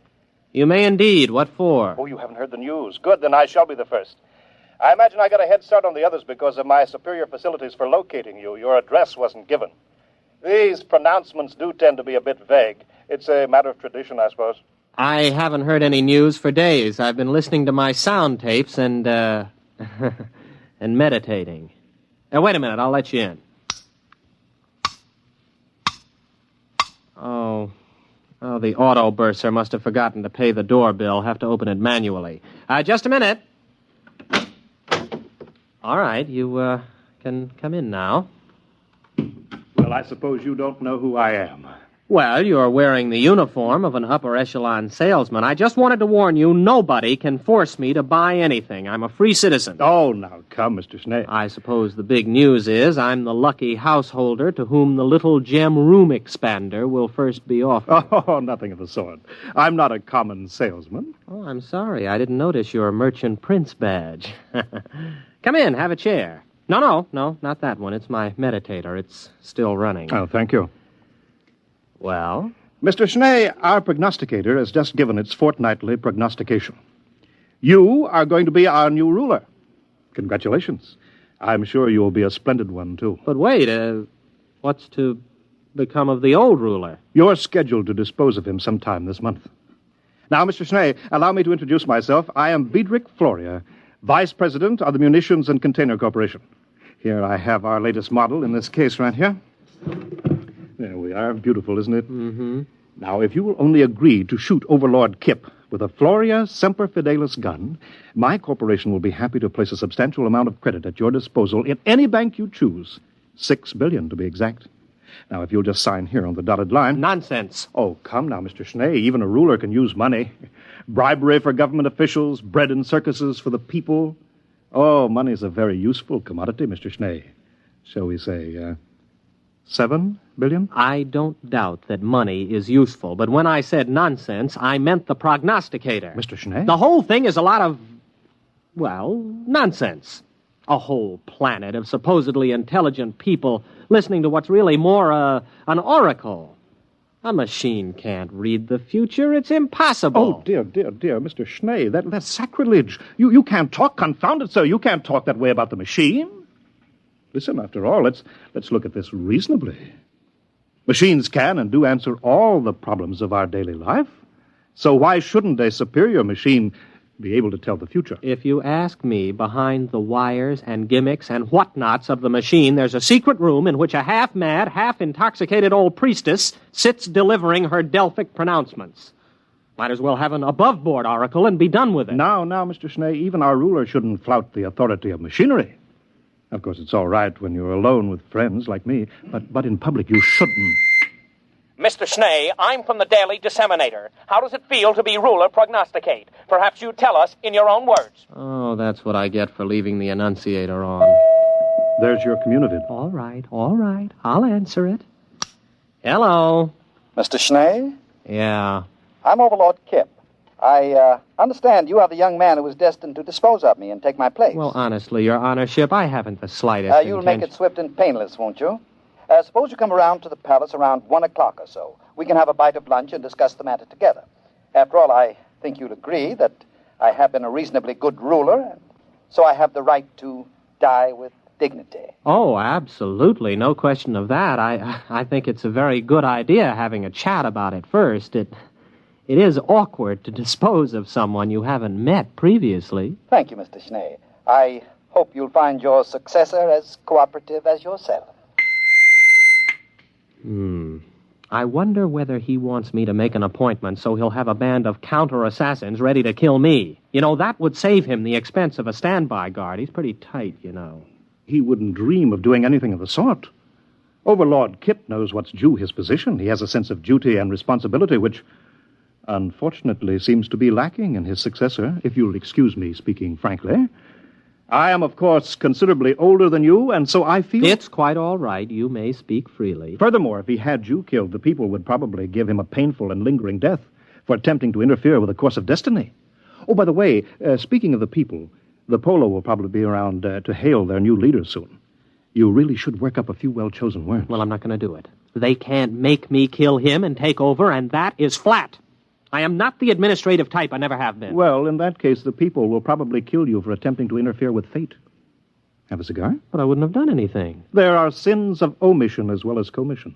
You may indeed. What for? Oh, you haven't heard the news. Good, then I shall be the first. I imagine I got a head start on the others because of my superior facilities for locating you. Your address wasn't given. These pronouncements do tend to be a bit vague. It's a matter of tradition, I suppose. I haven't heard any news for days. I've been listening to my sound tapes and, and meditating. Now, wait a minute. I'll let you in. Oh, the auto bursar must have forgotten to pay the doorbell. Have to open it manually. Just a minute. All right, you, can come in now. Well, I suppose you don't know who I am. Well, you're wearing the uniform of an upper echelon salesman. I just wanted to warn you, nobody can force me to buy anything. I'm a free citizen. Oh, now come, Mr. Snake. I suppose the big news is I'm the lucky householder to whom the little gem room expander will first be offered. Oh, nothing of the sort. I'm not a common salesman. Oh, I'm sorry. I didn't notice your merchant prince badge. Come in, have a chair. No, not that one. It's my meditator. It's still running. Oh, thank you. Well? Mr. Schnee, our prognosticator has just given its fortnightly prognostication. You are going to be our new ruler. Congratulations. I'm sure you will be a splendid one, too. But wait, what's to become of the old ruler? You're scheduled to dispose of him sometime this month. Now, Mr. Schnee, allow me to introduce myself. I am Biedrich Floria, Vice President of the Munitions and Container Corporation. Here I have our latest model in this case right here. There we are. Beautiful, isn't it? Mm-hmm. Now, if you will only agree to shoot Overlord Kip with a Floria Semper Fidelis gun, my corporation will be happy to place a substantial amount of credit at your disposal in any bank you choose. $6 billion, to be exact. Now, if you'll just sign here on the dotted line... Nonsense. Oh, come now, Mr. Schnee. Even a ruler can use money. Bribery for government officials, bread in circuses for the people. Oh, money's a very useful commodity, Mr. Schnee. Shall we say, $7 billion? I don't doubt that money is useful, but when I said nonsense, I meant the prognosticator. Mr. Schnee? The whole thing is a lot of, well, nonsense. A whole planet of supposedly intelligent people listening to what's really more an oracle. A machine can't read the future. It's impossible. Oh, dear, Mr. Schnee, that's sacrilege. You can't talk, confound it, sir. You can't talk that way about the machine. Listen, after all, let's look at this reasonably. Machines can and do answer all the problems of our daily life. So why shouldn't a superior machine be able to tell the future? If you ask me, behind the wires and gimmicks and whatnots of the machine, there's a secret room in which a half-mad, half-intoxicated old priestess sits delivering her Delphic pronouncements. Might as well have an above-board oracle and be done with it. Now, Mr. Schnee, even our ruler shouldn't flout the authority of machinery. Of course, it's all right when you're alone with friends like me, but in public you shouldn't. Mr. Schnee, I'm from the Daily Disseminator. How does it feel to be ruler prognosticate? Perhaps you tell us in your own words. Oh, that's what I get for leaving the annunciator on. There's your communitive. All right. I'll answer it. Hello. Mr. Schnee? Yeah. I'm Overlord Kip. I understand you are the young man who was destined to dispose of me and take my place. Well, honestly, Your Honorship, I haven't the slightest You'll make it swift and painless, won't you? Suppose you come around to the palace around 1 o'clock or so. We can have a bite of lunch and discuss the matter together. After all, I think you'll agree that I have been a reasonably good ruler, so I have the right to die with dignity. Oh, absolutely. No question of that. I think it's a very good idea having a chat about it first. It is awkward to dispose of someone you haven't met previously. Thank you, Mr. Schnee. I hope you'll find your successor as cooperative as yourself. I wonder whether he wants me to make an appointment so he'll have a band of counter-assassins ready to kill me. You know, that would save him the expense of a standby guard. He's pretty tight, you know. He wouldn't dream of doing anything of the sort. Overlord Kip knows what's due his position. He has a sense of duty and responsibility, which, unfortunately, seems to be lacking in his successor, if you'll excuse me speaking frankly. I am, of course, considerably older than you, and so I feel... It's quite all right. You may speak freely. Furthermore, if he had you killed, the people would probably give him a painful and lingering death for attempting to interfere with the course of destiny. Oh, by the way, speaking of the people, the Polo will probably be around to hail their new leader soon. You really should work up a few well-chosen words. Well, I'm not going to do it. They can't make me kill him and take over, and that is flat. I am not the administrative type. I never have been. Well, in that case, the people will probably kill you for attempting to interfere with fate. Have a cigar? But I wouldn't have done anything. There are sins of omission as well as commission.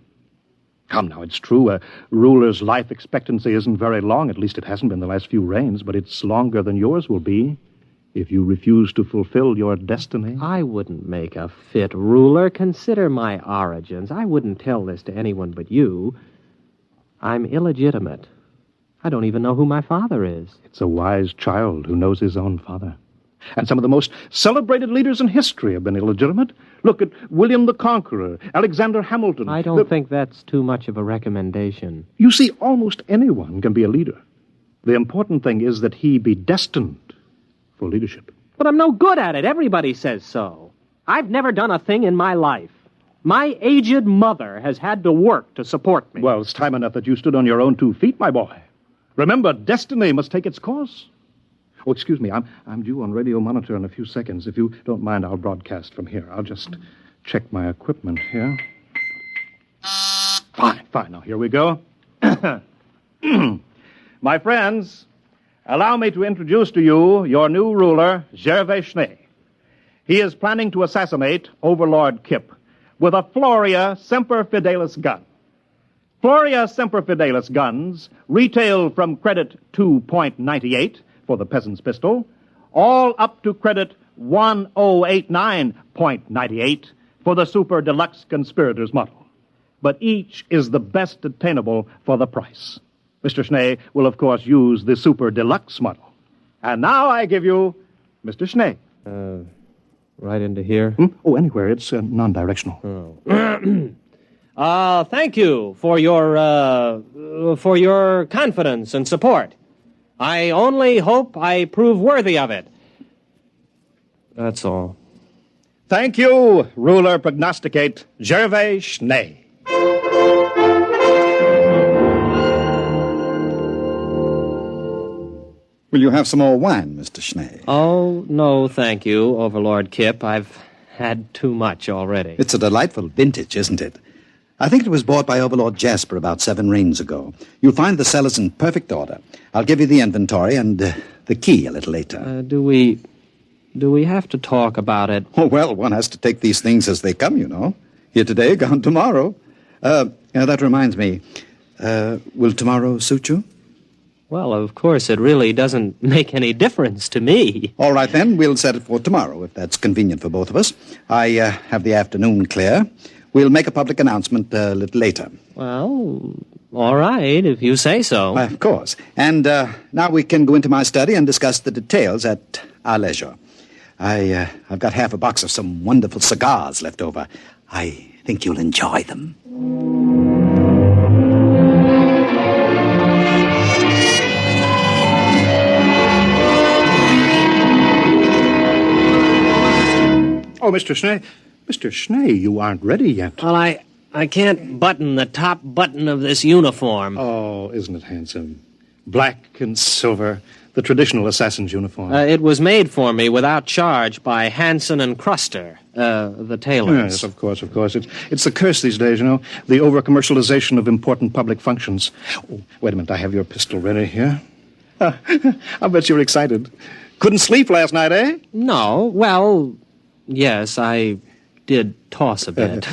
Come now, it's true, a ruler's life expectancy isn't very long. At least it hasn't been the last few reigns, but it's longer than yours will be if you refuse to fulfill your destiny. I wouldn't make a fit ruler. Consider my origins. I wouldn't tell this to anyone but you. I'm illegitimate. I don't even know who my father is. It's a wise child who knows his own father. And some of the most celebrated leaders in history have been illegitimate. Look at William the Conqueror, Alexander Hamilton. I don't think that's too much of a recommendation. You see, almost anyone can be a leader. The important thing is that he be destined for leadership. But I'm no good at it. Everybody says so. I've never done a thing in my life. My aged mother has had to work to support me. Well, it's time enough that you stood on your own 2 feet, my boy. Remember, destiny must take its course. Oh, excuse me, I'm due on radio monitor in a few seconds. If you don't mind, I'll broadcast from here. I'll just check my equipment here. Fine. Now, here we go. My friends, allow me to introduce to you your new ruler, Gervais Schnee. He is planning to assassinate Overlord Kip with a Floria Semper Fidelis gun. Floria Semper Fidelis guns retail from credit 2.98 for the peasant's pistol, all up to credit 1089.98 for the super deluxe conspirator's model. But each is the best attainable for the price. Mr. Schnee will, of course, use the super deluxe model. And now I give you Mr. Schnee. Right into here? Oh, anywhere. It's non-directional. Oh. Thank you for your confidence and support. I only hope I prove worthy of it. That's all. Thank you, ruler prognosticate Gervais Schnee. Will you have some more wine, Mr. Schnee? Oh, no, thank you, Overlord Kip. I've had too much already. It's a delightful vintage, isn't it? I think it was bought by Overlord Jasper about 7 reigns ago. You'll find the cellars in perfect order. I'll give you the inventory and the key a little later. Do we have to talk about it? Oh, well, one has to take these things as they come, you know. Here today, gone tomorrow. That reminds me. Will tomorrow suit you? Well, of course, it really doesn't make any difference to me. All right, then. We'll set it for tomorrow, if that's convenient for both of us. I have the afternoon clear. We'll make a public announcement a little later. Well, all right, if you say so. Of course. And now we can go into my study and discuss the details at our leisure. I've got half a box of some wonderful cigars left over. I think you'll enjoy them. Oh, Mr. Schnee. Mr. Schnee, you aren't ready yet. Well, I can't button the top button of this uniform. Oh, isn't it handsome? Black and silver, the traditional assassin's uniform. It was made for me without charge by Hansen and Cruster. The tailors. Yes, of course. It's the curse these days, you know, the over-commercialization of important public functions. Oh, wait a minute, I have your pistol ready here. I bet you're excited. Couldn't sleep last night, eh? No, well, yes, I did toss a bit.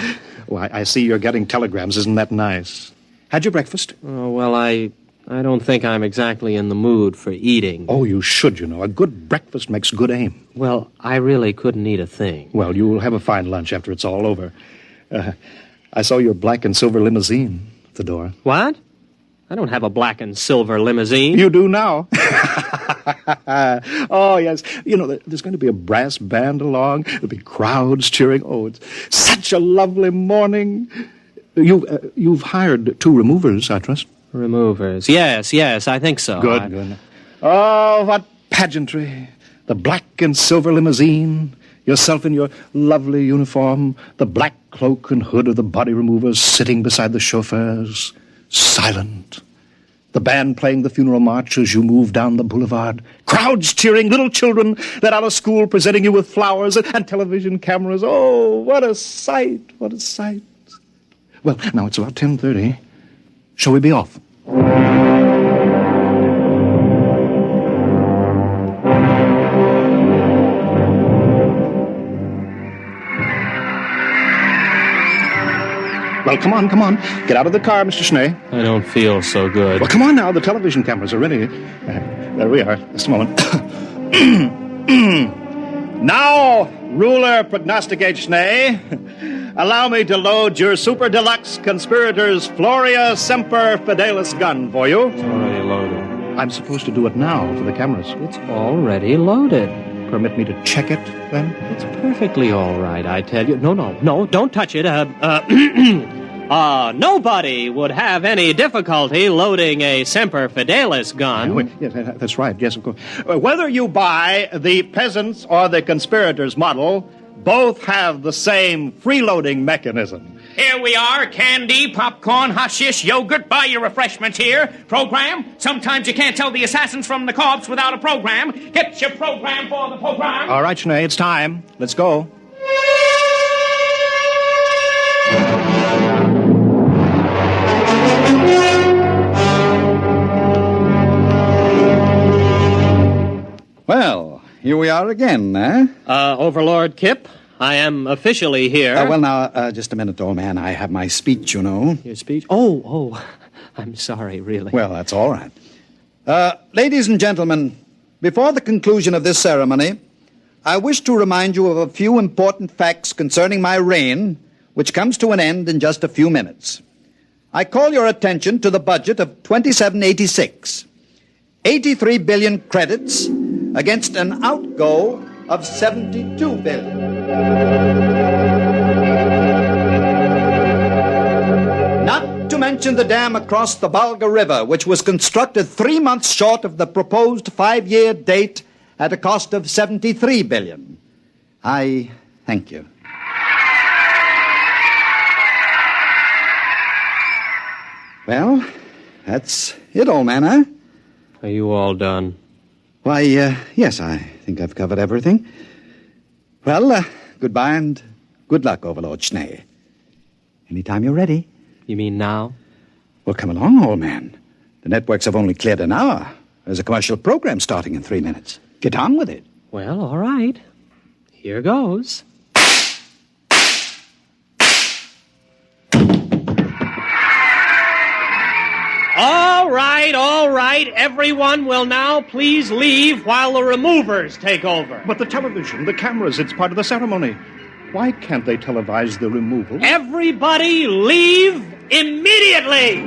Well, I see you're getting telegrams. Isn't that nice? Had your breakfast? Oh, well, I don't think I'm exactly in the mood for eating. Oh, you should, you know. A good breakfast makes good aim. Well, I really couldn't eat a thing. Well, you'll have a fine lunch after it's all over. I saw your black and silver limousine at the door. What? I don't have a black and silver limousine. You do now. Oh, yes. You know, there's going to be a brass band along. There'll be crowds cheering. Oh, it's such a lovely morning. You've hired 2 removers, I trust. Removers. Yes, I think so. Good. Oh, what pageantry. The black and silver limousine, yourself in your lovely uniform, the black cloak and hood of the body removers sitting beside the chauffeurs, silent. The band playing the funeral march as you move down the boulevard. Crowds cheering, little children let out of school presenting you with flowers and television cameras. Oh, what a sight, what a sight. Well, now it's about 10:30. Shall we be off? Well, come on. Get out of the car, Mr. Schnee. I don't feel so good. Well, come on now. The television cameras are ready. There we are. Just a moment. Now, ruler prognosticate Schnee, allow me to load your super deluxe conspirators Floria Semper Fidelis gun for you. It's already loaded. I'm supposed to do it now for the cameras. It's already loaded. Permit me to check it, then? It's perfectly all right, I tell you. No, don't touch it. Nobody would have any difficulty loading a Semper Fidelis gun. Yes, that's right. Yes, of course. Whether you buy the peasants or the conspirators model, both have the same freeloading mechanism. Here we are, candy, popcorn, hashish, yogurt. Buy your refreshments here. Program. Sometimes you can't tell the assassins from the corpse without a program. Get your program for the program. All right, Schnee, it's time. Let's go. Well, here we are again, eh? Overlord Kip, I am officially here. Well, now, just a minute, old man. I have my speech, you know. Your speech? Oh, I'm sorry, really. Well, that's all right. Ladies and gentlemen, before the conclusion of this ceremony, I wish to remind you of a few important facts concerning my reign, which comes to an end in just a few minutes. I call your attention to the budget of 2786. 83 billion credits against an outgo of 72 billion. Not to mention the dam across the Volga River, which was constructed 3 months short of the proposed 5-year date at a cost of 73 billion. I thank you. Well, that's it, old man, huh? Are you all done? Why, yes, I think I've covered everything. Well, goodbye and good luck, Overlord Schnee. Anytime you're ready. You mean now? Well, come along, old man. The networks have only cleared an hour. There's a commercial program starting in 3 minutes. Get on with it. Well, all right. Here goes. All right. Everyone will now please leave while the removers take over. But the television, the cameras, it's part of the ceremony. Why can't they televise the removal? Everybody leave immediately!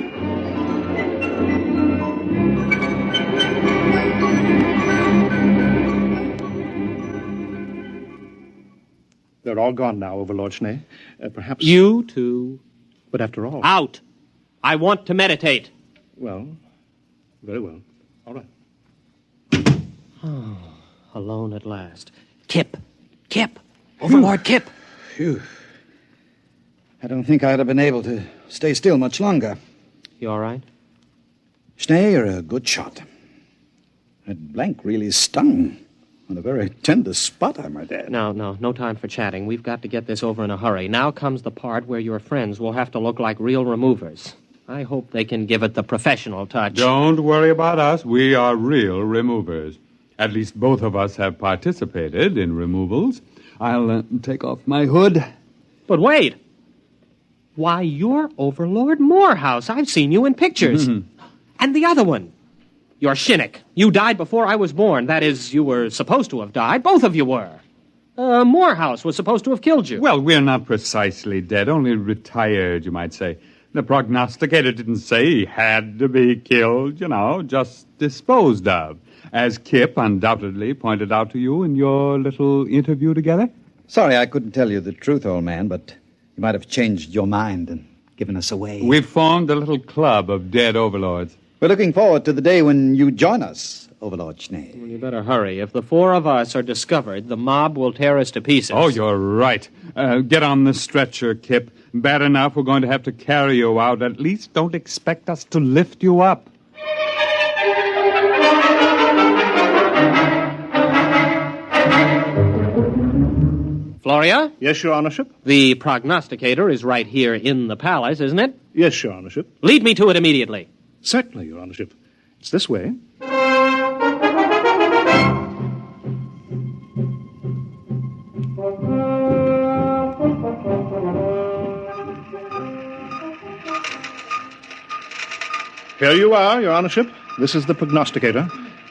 They're all gone now, Overlord Schnee. Perhaps... You too. But after all... Out. I want to meditate. Well, very well. All right. Oh, alone at last. Kip. Overlord Kip. Phew. I don't think I'd have been able to stay still much longer. You all right? Schnee, you're a good shot. That blank really stung. On a very tender spot, I might add. No time for chatting. We've got to get this over in a hurry. Now comes the part where your friends will have to look like real removers. I hope they can give it the professional touch. Don't worry about us. We are real removers. At least both of us have participated in removals. I'll take off my hood. But wait. Why, you're Overlord Morehouse. I've seen you in pictures. And the other one. You're Shinnick. You died before I was born. That is, you were supposed to have died. Both of you were. Morehouse was supposed to have killed you. Well, we're not precisely dead, only retired, you might say. The prognosticator didn't say he had to be killed, just disposed of, as Kip undoubtedly pointed out to you in your little interview together. Sorry I couldn't tell you the truth, old man, but you might have changed your mind and given us away. We've formed a little club of dead overlords. We're looking forward to the day when you join us, Overlord Schnee. Well, you better hurry. If the four of us are discovered, the mob will tear us to pieces. Oh, you're right. Get on the stretcher, Kip. Bad enough we're going to have to carry you out. At least don't expect us to lift you up. Floria? Yes, Your Honorship? The prognosticator is right here in the palace, isn't it? Yes, Your Honorship. Lead me to it immediately. Certainly, Your Honorship. It's this way. Here you are, Your Honorship. This is the prognosticator.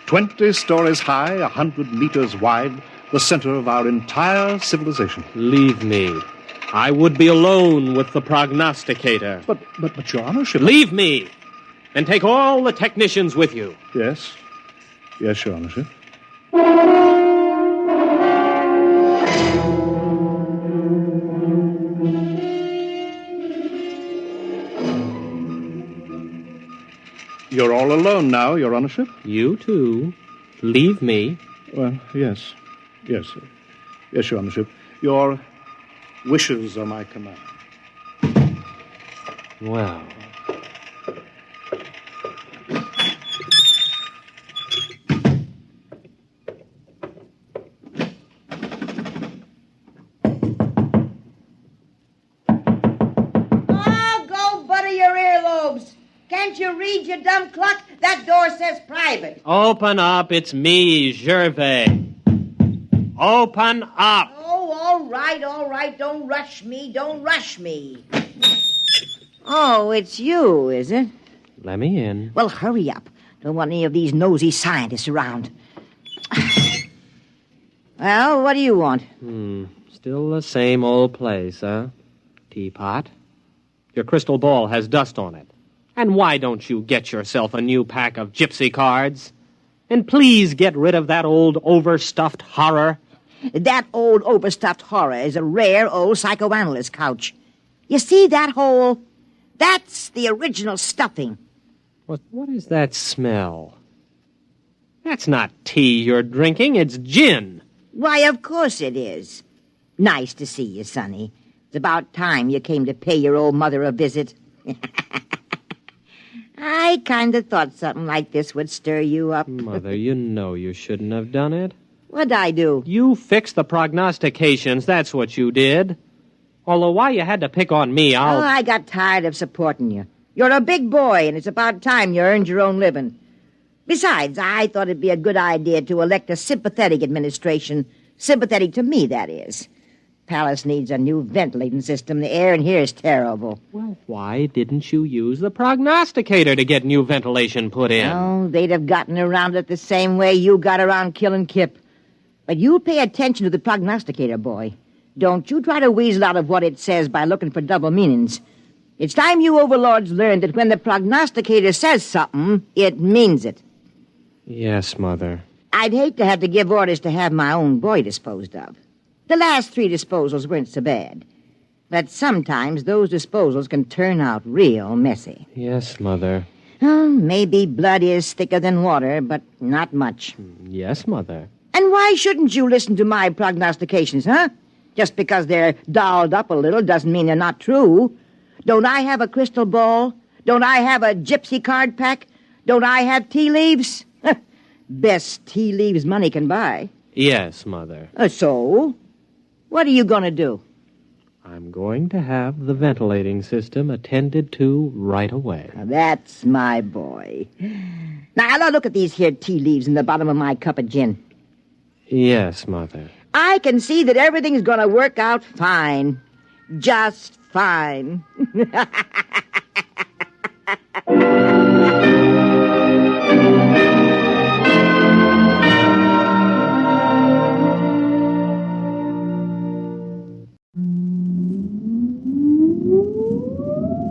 20 stories high, 100 meters wide, the center of our entire civilization. Leave me. I would be alone with the prognosticator. But, Your Honorship... Leave me! And take all the technicians with you. Yes. Yes, Your Honorship. You're all alone now, Your Honorship? You too. Leave me. Well, yes. Yes, sir. Yes, Your Honorship. Your wishes are my command. Well... Can't you read, you dumb cluck? That door says private. Open up. It's me, Gervais. Open up. Oh, all right. Don't rush me. Oh, it's you, is it? Let me in. Well, hurry up. Don't want any of these nosy scientists around. Well, what do you want? Still the same old place, huh? Teapot. Your crystal ball has dust on it. And why don't you get yourself a new pack of gypsy cards? And please get rid of that old overstuffed horror. That old overstuffed horror is a rare old psychoanalyst couch. You see that hole? That's the original stuffing. What is that smell? That's not tea you're drinking, it's gin. Why, of course it is. Nice to see you, Sonny. It's about time you came to pay your old mother a visit. I kind of thought something like this would stir you up. Mother, you know you shouldn't have done it. What'd I do? You fixed the prognostications, that's what you did. Although why you had to pick on me, Oh, I got tired of supporting you. You're a big boy, and it's about time you earned your own living. Besides, I thought it'd be a good idea to elect a sympathetic administration. Sympathetic to me, that is. Palace needs a new ventilating system. The air in here is terrible. Well, why didn't you use the prognosticator to get new ventilation put in? Oh, they'd have gotten around it the same way you got around killing Kip. But you pay attention to the prognosticator, boy. Don't you try to weasel out of what it says by looking for double meanings. It's time you overlords learned that when the prognosticator says something, it means it. Yes, Mother. I'd hate to have to give orders to have my own boy disposed of. The last 3 disposals weren't so bad. But sometimes those disposals can turn out real messy. Yes, Mother. Oh, maybe blood is thicker than water, but not much. Yes, Mother. And why shouldn't you listen to my prognostications, huh? Just because they're dolled up a little doesn't mean they're not true. Don't I have a crystal ball? Don't I have a gypsy card pack? Don't I have tea leaves? Best tea leaves money can buy. Yes, Mother. So? What are you going to do? I'm going to have the ventilating system attended to right away. Now, that's my boy. Now, look at these here tea leaves in the bottom of my cup of gin. Yes, Mother. I can see that everything's going to work out fine. Just fine.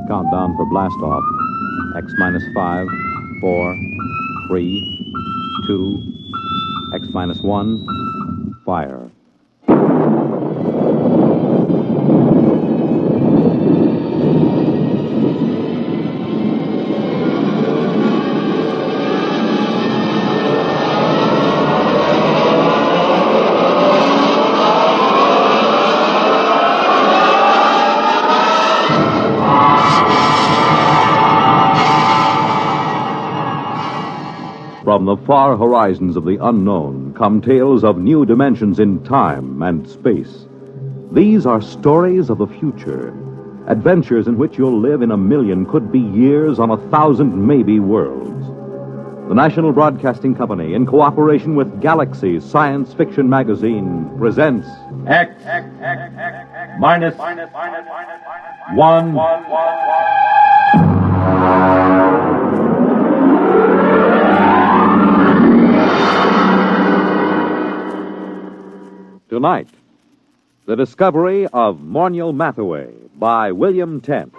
Countdown for blast off. X minus 5, 4, 3, 2, X minus 1, fire. From the far horizons of the unknown come tales of new dimensions in time and space. These are stories of the future, adventures in which you'll live in a million, could be years, on 1,000 maybe worlds. The National Broadcasting Company, in cooperation with Galaxy Science Fiction Magazine, presents X minus 1. Tonight, the discovery of Morniel Mathaway by William Tent.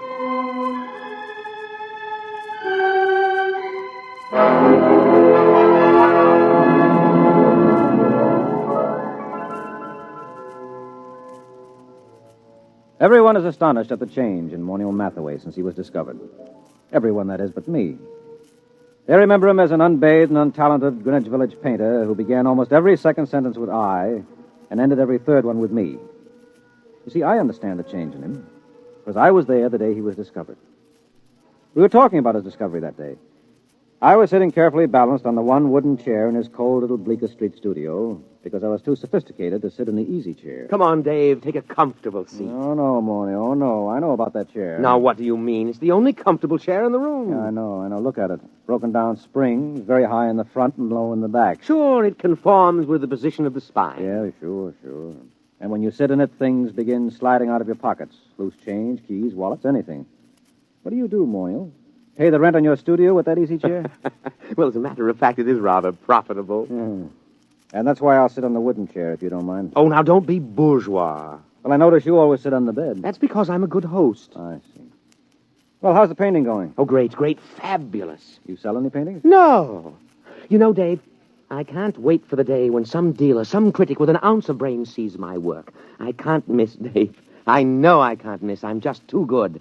Everyone is astonished at the change in Morniel Mathaway since he was discovered. Everyone, that is, but me. They remember him as an unbathed and untalented Greenwich Village painter who began almost every second sentence with I and ended every third one with me. You see, I understand the change in him, because I was there the day he was discovered. We were talking about his discovery that day. I was sitting carefully balanced on the one wooden chair in his cold little Bleecker Street studio, because I was too sophisticated to sit in the easy chair. Come on, Dave. Take a comfortable seat. Oh, no, Morny. Oh, no. I know about that chair. Now, what do you mean? It's the only comfortable chair in the room. Yeah, I know. Look at it. Broken down springs, very high in the front and low in the back. Sure, it conforms with the position of the spine. Yeah, sure. And when you sit in it, things begin sliding out of your pockets. Loose change, keys, wallets, anything. What do you do, Morniel? Pay the rent on your studio with that easy chair? Well, as a matter of fact, it is rather profitable. And that's why I'll sit on the wooden chair, if you don't mind. Oh, now, don't be bourgeois. Well, I notice you always sit on the bed. That's because I'm a good host. I see. Well, how's the painting going? Oh, great, fabulous. You sell any paintings? No. You know, Dave, I can't wait for the day when some dealer, some critic with an ounce of brains sees my work. I can't miss, Dave. I know I can't miss. I'm just too good.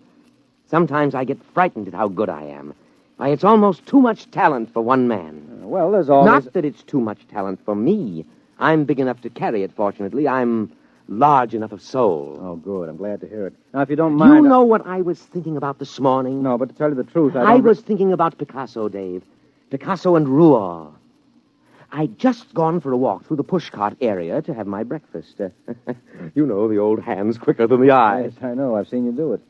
Sometimes I get frightened at how good I am. Why, it's almost too much talent for one man. Well, there's always... Not that it's too much talent for me. I'm big enough to carry it, fortunately. I'm large enough of soul. Oh, good. I'm glad to hear it. Now, if you don't mind... You know what I was thinking about this morning? No, but to tell you the truth, I was thinking about Picasso, Dave. Picasso and Rouault. I'd just gone for a walk through the pushcart area to have my breakfast. You know, the old hand's quicker than the eye. Yes, I know. I've seen you do it.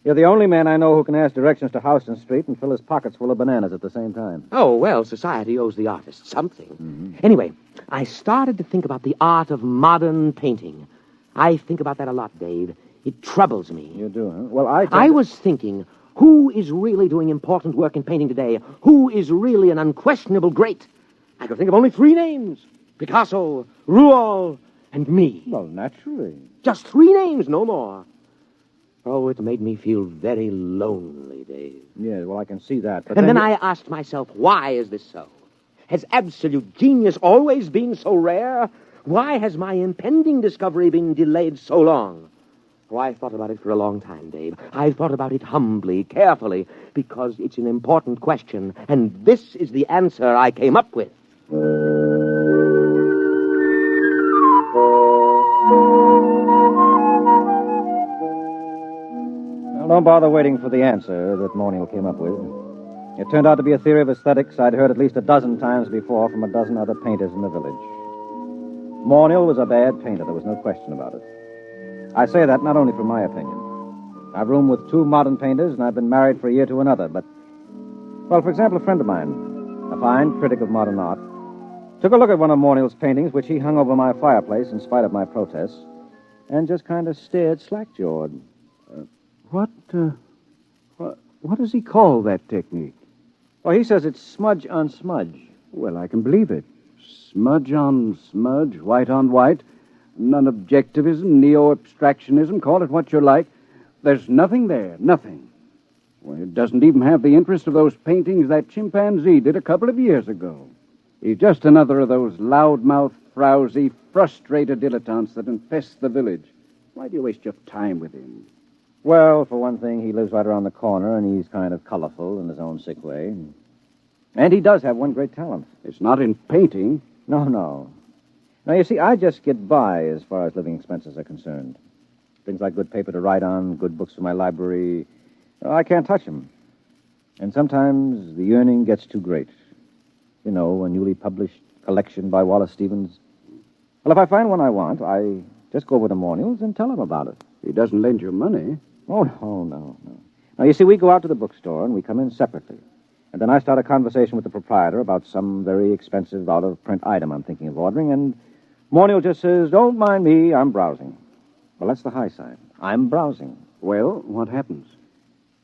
You're the only man I know who can ask directions to Houston Street and fill his pockets full of bananas at the same time. Oh, well, society owes the artist something. Mm-hmm. Anyway, I started to think about the art of modern painting. I think about that a lot, Dave. It troubles me. You do, huh? Well, I was thinking, who is really doing important work in painting today? Who is really an unquestionable great? I could think of only 3 names. Picasso, Rouault, and me. Well, naturally. Just 3 names, no more. Oh, it made me feel very lonely, Dave. Yes, well, I can see that. But and then I asked myself, why is this so? Has absolute genius always been so rare? Why has my impending discovery been delayed so long? Oh, I thought about it for a long time, Dave. I thought about it humbly, carefully, because it's an important question, and this is the answer I came up with. Well, don't bother waiting for the answer that Morniel came up with. It turned out to be a theory of aesthetics I'd heard at least a dozen times before from a dozen other painters in the village. Morniel was a bad painter. There was no question about it. I say that not only from my opinion. I've roomed with two modern painters, and I've been married for a year to another, but... Well, for example, a friend of mine, a fine critic of modern art, took a look at one of Morniel's paintings, which he hung over my fireplace in spite of my protests, and just kind of stared slack-jawed. What does he call that technique? Well, he says it's smudge on smudge. Well, I can believe it. Smudge on smudge, white on white, non-objectivism, neo-abstractionism, call it what you like. There's nothing there, nothing. Well, it doesn't even have the interest of those paintings that chimpanzee did a couple of years ago. He's just another of those loudmouth, frowsy, frustrated dilettantes that infest the village. Why do you waste your time with him? Well, for one thing, he lives right around the corner, and he's kind of colorful in his own sick way. And he does have one great talent. It's not in painting. No. Now, you see, I just get by as far as living expenses are concerned. Things like good paper to write on, good books for my library, I can't touch them. And sometimes the yearning gets too great. You know, a newly published collection by Wallace Stevens. Well, if I find one I want, I just go over to Morniel's and tell him about it. He doesn't lend you money. Oh, no. Now, you see, we go out to the bookstore and we come in separately. And then I start a conversation with the proprietor about some very expensive out-of-print item I'm thinking of ordering, and Morniel just says, "Don't mind me, I'm browsing." Well, that's the high side. I'm browsing. Well, what happens?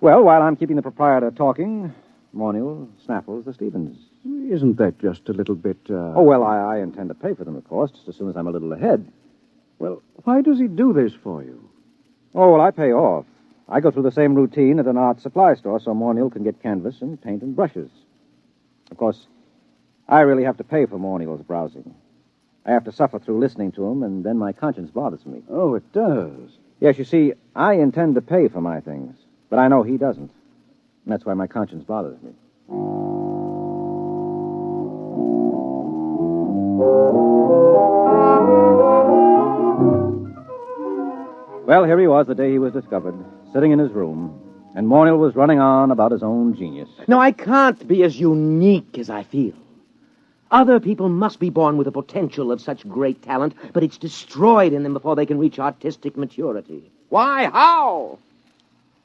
Well, while I'm keeping the proprietor talking, Morniel snaffles the Stevens. Isn't that just a little bit, Oh, well, I intend to pay for them, of course, just as soon as I'm a little ahead. Well, why does he do this for you? Oh, well, I pay off. I go through the same routine at an art supply store so Morniel can get canvas and paint and brushes. Of course, I really have to pay for Morniel's browsing. I have to suffer through listening to him, and then my conscience bothers me. Oh, it does? Yes, you see, I intend to pay for my things, but I know he doesn't. And that's why my conscience bothers me. Well, here he was the day he was discovered, sitting in his room, and Morniel was running on about his own genius. No, I can't be as unique as I feel. Other people must be born with the potential of such great talent, but it's destroyed in them before they can reach artistic maturity. Why? How?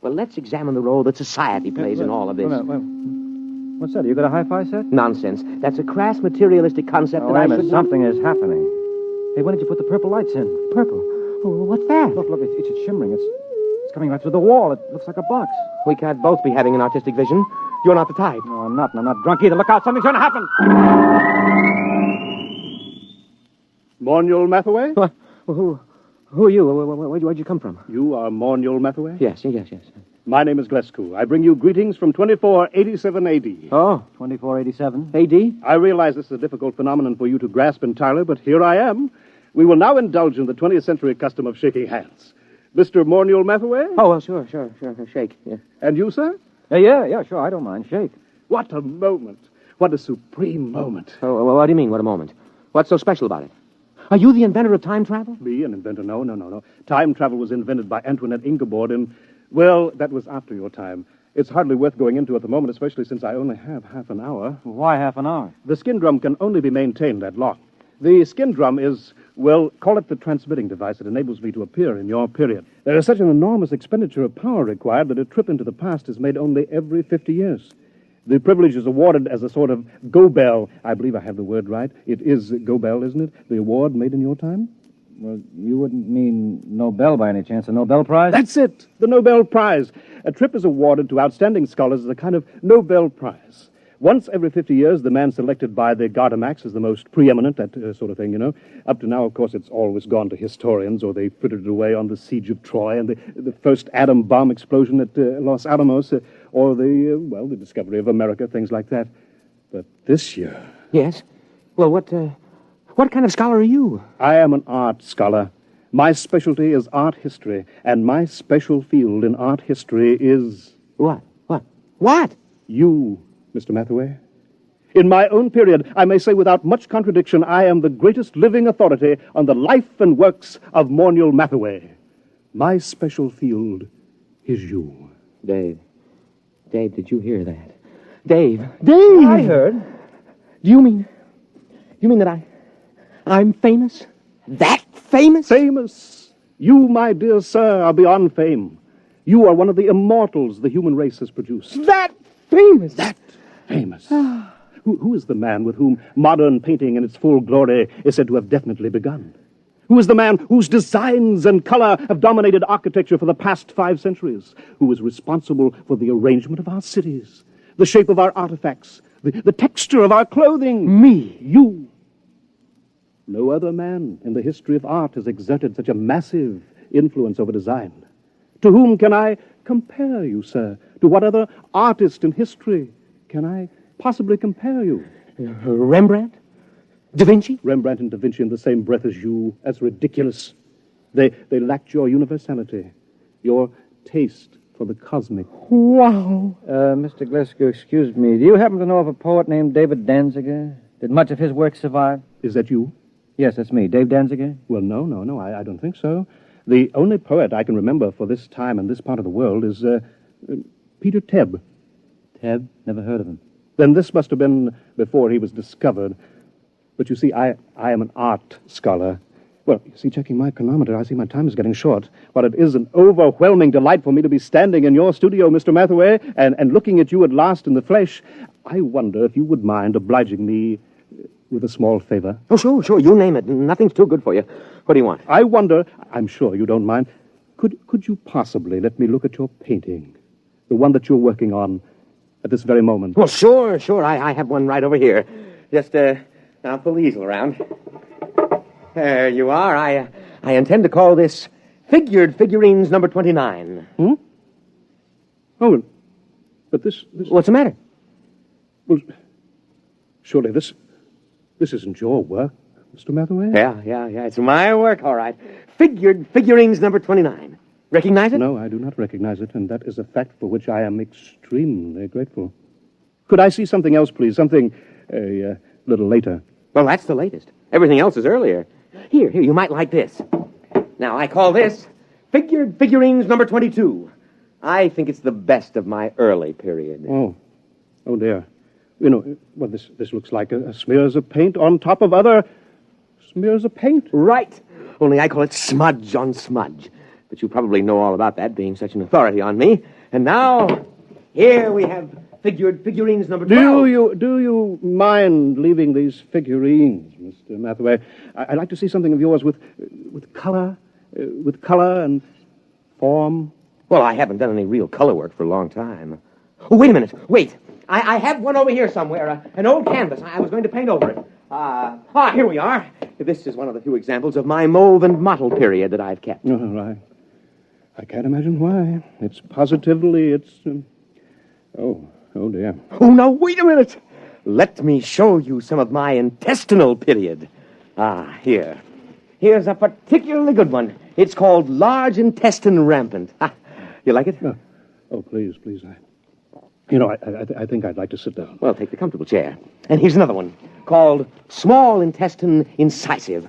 Well, let's examine the role that society plays in all of this. What's that? You got a hi-fi set? Nonsense. That's a crass materialistic concept that wait I a minute. should... Something is happening. Hey, why did you put the purple lights in? Purple? Oh, what's that? Look, it's shimmering. It's coming right through the wall. It looks like a box. We can't both be having an artistic vision. You're not the type. No, I'm not, and I'm not drunk either. Look out, something's going to happen. Morniel Mathaway? What? Who are you? Where'd you come from? You are Morniel Mathaway? Yes. My name is Glescu. I bring you greetings from 2487 AD. Oh, 2487? AD? I realize this is a difficult phenomenon for you to grasp entirely, but here I am. We will now indulge in the 20th century custom of shaking hands. Mr. Morniel Mathaway? Oh, well, sure. Shake, yeah. And you, sir? Yeah, sure. I don't mind. Shake. What a moment. What a supreme moment. Oh, well, what do you mean, what a moment? What's so special about it? Are you the inventor of time travel? Me, an inventor? No. Time travel was invented by Antoinette Ingeborg in... Well, that was after your time. It's hardly worth going into at the moment, especially since I only have half an hour. Why half an hour? The skin drum can only be maintained that long. The skin drum is, well, call it the transmitting device that enables me to appear in your period. There is such an enormous expenditure of power required that a trip into the past is made only every 50 years. The privilege is awarded as a sort of go-bell. I believe I have the word right. It is go-bell, isn't it? The award made in your time? Well, you wouldn't mean Nobel by any chance, a Nobel Prize? That's it, the Nobel Prize. A trip is awarded to outstanding scholars as a kind of Nobel Prize. Once every 50 years, the man selected by the Gardemax is the most preeminent, that sort of thing, you know. Up to now, of course, it's always gone to historians, or they frittered it away on the siege of Troy and the first atom bomb explosion at Los Alamos, or the discovery of America, things like that. But this year... Yes? Well, what kind of scholar are you? I am an art scholar. My specialty is art history, and my special field in art history is... What? What? You, Mr. Mathaway. In my own period, I may say without much contradiction, I am the greatest living authority on the life and works of Morniel Mathaway. My special field is you. Dave, did you hear that? Dave! I heard. Do you mean that I'm famous? That famous? Famous. You, my dear sir, are beyond fame. You are one of the immortals the human race has produced. That famous? That famous. Who is the man with whom modern painting in its full glory is said to have definitely begun? Who is the man whose designs and color have dominated architecture for the past 5 centuries? Who is responsible for the arrangement of our cities, the shape of our artifacts, the texture of our clothing? Me. You. No other man in the history of art has exerted such a massive influence over design. To whom can I compare you, sir? To what other artist in history can I possibly compare you? Rembrandt? Da Vinci? Rembrandt and Da Vinci in the same breath as you. That's ridiculous. They lacked your universality, your taste for the cosmic. Wow. Mr. Glasgow, excuse me. Do you happen to know of a poet named David Danziger? Did much of his work survive? Is that you? Yes, that's me. Dave Danziger? Well, no, I don't think so. The only poet I can remember for this time and this part of the world is Peter Tebb. Tebb? Never heard of him. Then this must have been before he was discovered. But you see, I am an art scholar. Well, you see, checking my chronometer, I see my time is getting short. But it is an overwhelming delight for me to be standing in your studio, Mr. Mathaway, and looking at you at last in the flesh. I wonder if you would mind obliging me with a small favor. Oh, sure. You name it. Nothing's too good for you. What do you want? I wonder, I'm sure you don't mind, could you possibly let me look at your painting? The one that you're working on at this very moment. Well, sure. I have one right over here. Just, I'll pull the easel around. There you are. I intend to call this Figured Figurines number 29. Oh, but this... What's the matter? Well, surely this isn't your work, Mr. Mathaway? Yeah. It's my work, all right. Figured Figurines number 29. Recognize it? No, I do not recognize it, and that is a fact for which I am extremely grateful. Could I see something else, please? Something a little later. Well, that's the latest. Everything else is earlier. Here, you might like this. Now, I call this Figured Figurines number 22. I think it's the best of my early period. Oh, dear. You know, well, this looks like a smears of paint on top of other smears of paint. Right. Only I call it smudge on smudge. But you probably know all about that, being such an authority on me. And now, here we have Figured Figurines number 12. Do you mind leaving these figurines, Mr. Mathaway? I'd like to see something of yours with color and form. Well, I haven't done any real color work for a long time. Oh, wait a minute. Wait. I have one over here somewhere, an old canvas. I was going to paint over it. Here we are. This is one of the few examples of my mauve and mottled period that I've kept. Oh, right. I can't imagine why. It's positively, oh, dear. Oh, now, wait a minute. Let me show you some of my intestinal period. Here. Here's a particularly good one. It's called Large Intestine Rampant. You like it? Oh, please. I think I'd like to sit down. Well, take the comfortable chair. And here's another one called Small Intestine Incisive.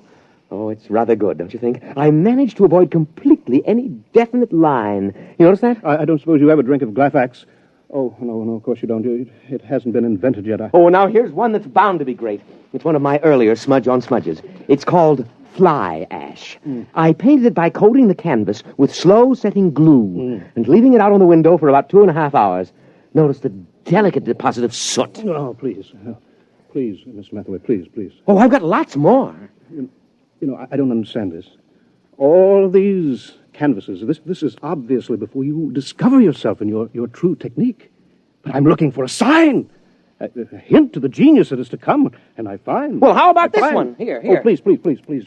Oh, it's rather good, don't you think? I managed to avoid completely any definite line. You notice that? I don't suppose you have a drink of Glafax. Oh, no, of course you don't. It hasn't been invented yet. Oh, now here's one that's bound to be great. It's one of my earlier smudge on smudges. It's called Fly Ash. I painted it by coating the canvas with slow-setting glue and leaving it out on the window for about 2.5 hours. Notice the delicate deposit of soot. Oh, please. Please, Miss Mathaway, please. Oh, I've got lots more. I don't understand this. All of these canvases, this is obviously before you discover yourself and your true technique. But I'm looking for a sign, a hint to the genius that is to come, and I find... Well, how about this one? Here. Oh, please.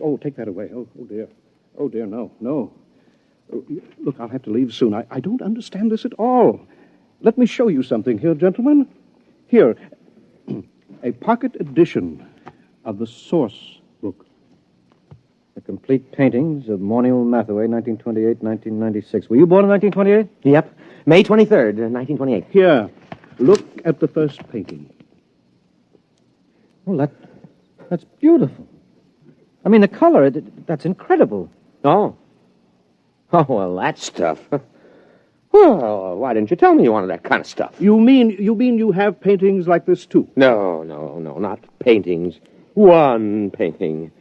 Oh, take that away. Oh, dear. Oh, dear, no. Oh, look, I'll have to leave soon. I don't understand this at all. Let me show you something here, gentlemen. Here, a pocket edition of the source book. The complete paintings of Morniel Mathaway, 1928-1996. Were you born in 1928? Yep. May 23rd, 1928. Here, look at the first painting. Well, that's beautiful. I mean, the color, that's incredible. Oh, well, that stuff. Well, why didn't you tell me you wanted that kind of stuff? You mean you have paintings like this, too? No, not paintings. One painting.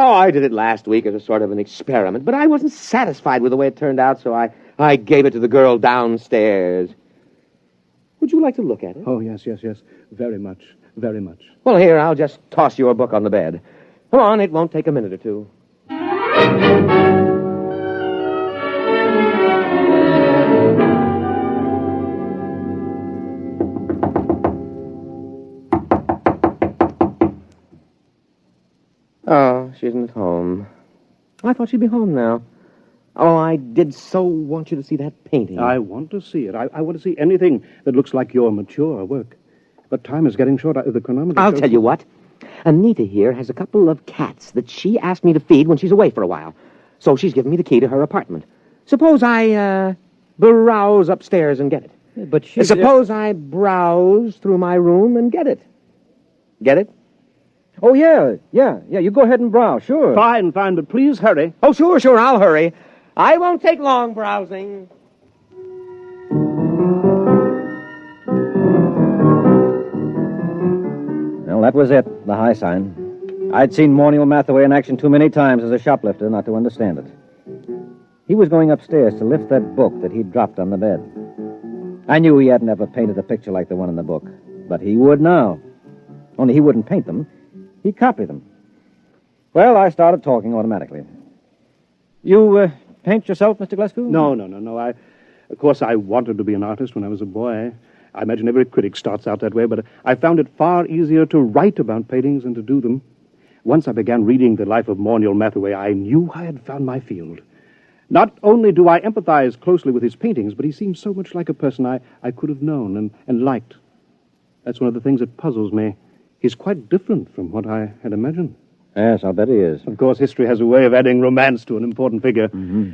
Oh, I did it last week as a sort of an experiment, but I wasn't satisfied with the way it turned out, so I gave it to the girl downstairs. Would you like to look at it? Oh, yes. Very much. Very much. Well, here, I'll just toss your book on the bed. Come on, it won't take a minute or two. Oh, she isn't at home. I thought she'd be home now. Oh, I did so want you to see that painting. I want to see it. I want to see anything that looks like your mature work. But time is getting short. The chronometer... I'll tell you what. Anita here has a couple of cats that she asked me to feed when she's away for a while. So she's given me the key to her apartment. Suppose I, browse upstairs and get it. But she... Suppose I browse through my room and get it. Get it? Oh, yeah. You go ahead and browse, sure. Fine, but please hurry. Oh, sure, I'll hurry. I won't take long browsing. Well, that was it, the high sign. I'd seen Morniel Mathaway in action too many times as a shoplifter not to understand it. He was going upstairs to lift that book that he'd dropped on the bed. I knew he hadn't ever painted a picture like the one in the book, but he would now. Only he wouldn't paint them. He'd copy them. Well, I started talking automatically. You paint yourself, Mr. Glasgow? No. Of course, I wanted to be an artist when I was a boy. I imagine every critic starts out that way, but I found it far easier to write about paintings than to do them. Once I began reading the life of Morniel Mathaway, I knew I had found my field. Not only do I empathize closely with his paintings, but he seems so much like a person I could have known and liked. That's one of the things that puzzles me. He's quite different from what I had imagined. Yes, I'll bet he is. Of course, history has a way of adding romance to an important figure. Mm-hmm.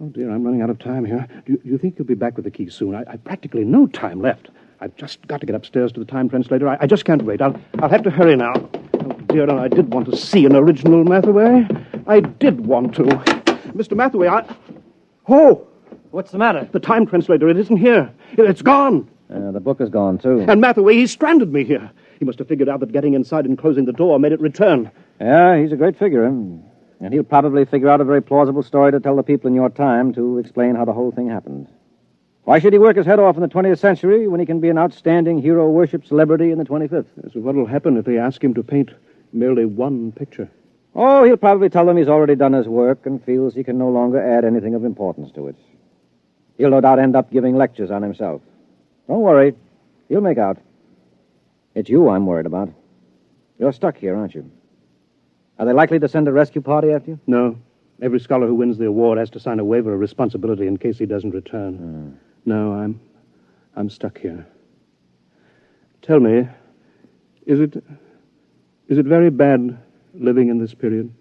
Oh, dear, I'm running out of time here. Do you think you'll be back with the key soon? I've practically no time left. I've just got to get upstairs to the time translator. I just can't wait. I'll have to hurry now. Oh, dear, no, I did want to see an original Mathaway. I did want to. Mr. Mathaway, Oh! What's the matter? The time translator, it isn't here. It's gone. The book is gone, too. And Mathaway, he stranded me here. He must have figured out that getting inside and closing the door made it return. Yeah, he's a great figure. And he'll probably figure out a very plausible story to tell the people in your time to explain how the whole thing happened. Why should he work his head off in the 20th century when he can be an outstanding hero-worship celebrity in the 25th? So what'll happen if they ask him to paint merely one picture? Oh, he'll probably tell them he's already done his work and feels he can no longer add anything of importance to it. He'll no doubt end up giving lectures on himself. Don't worry. He'll make out. It's you I'm worried about. You're stuck here, aren't you? Are they likely to send a rescue party after you? No. Every scholar who wins the award has to sign a waiver of responsibility in case he doesn't return. No, I'm stuck here. Tell me, is it very bad living in this period?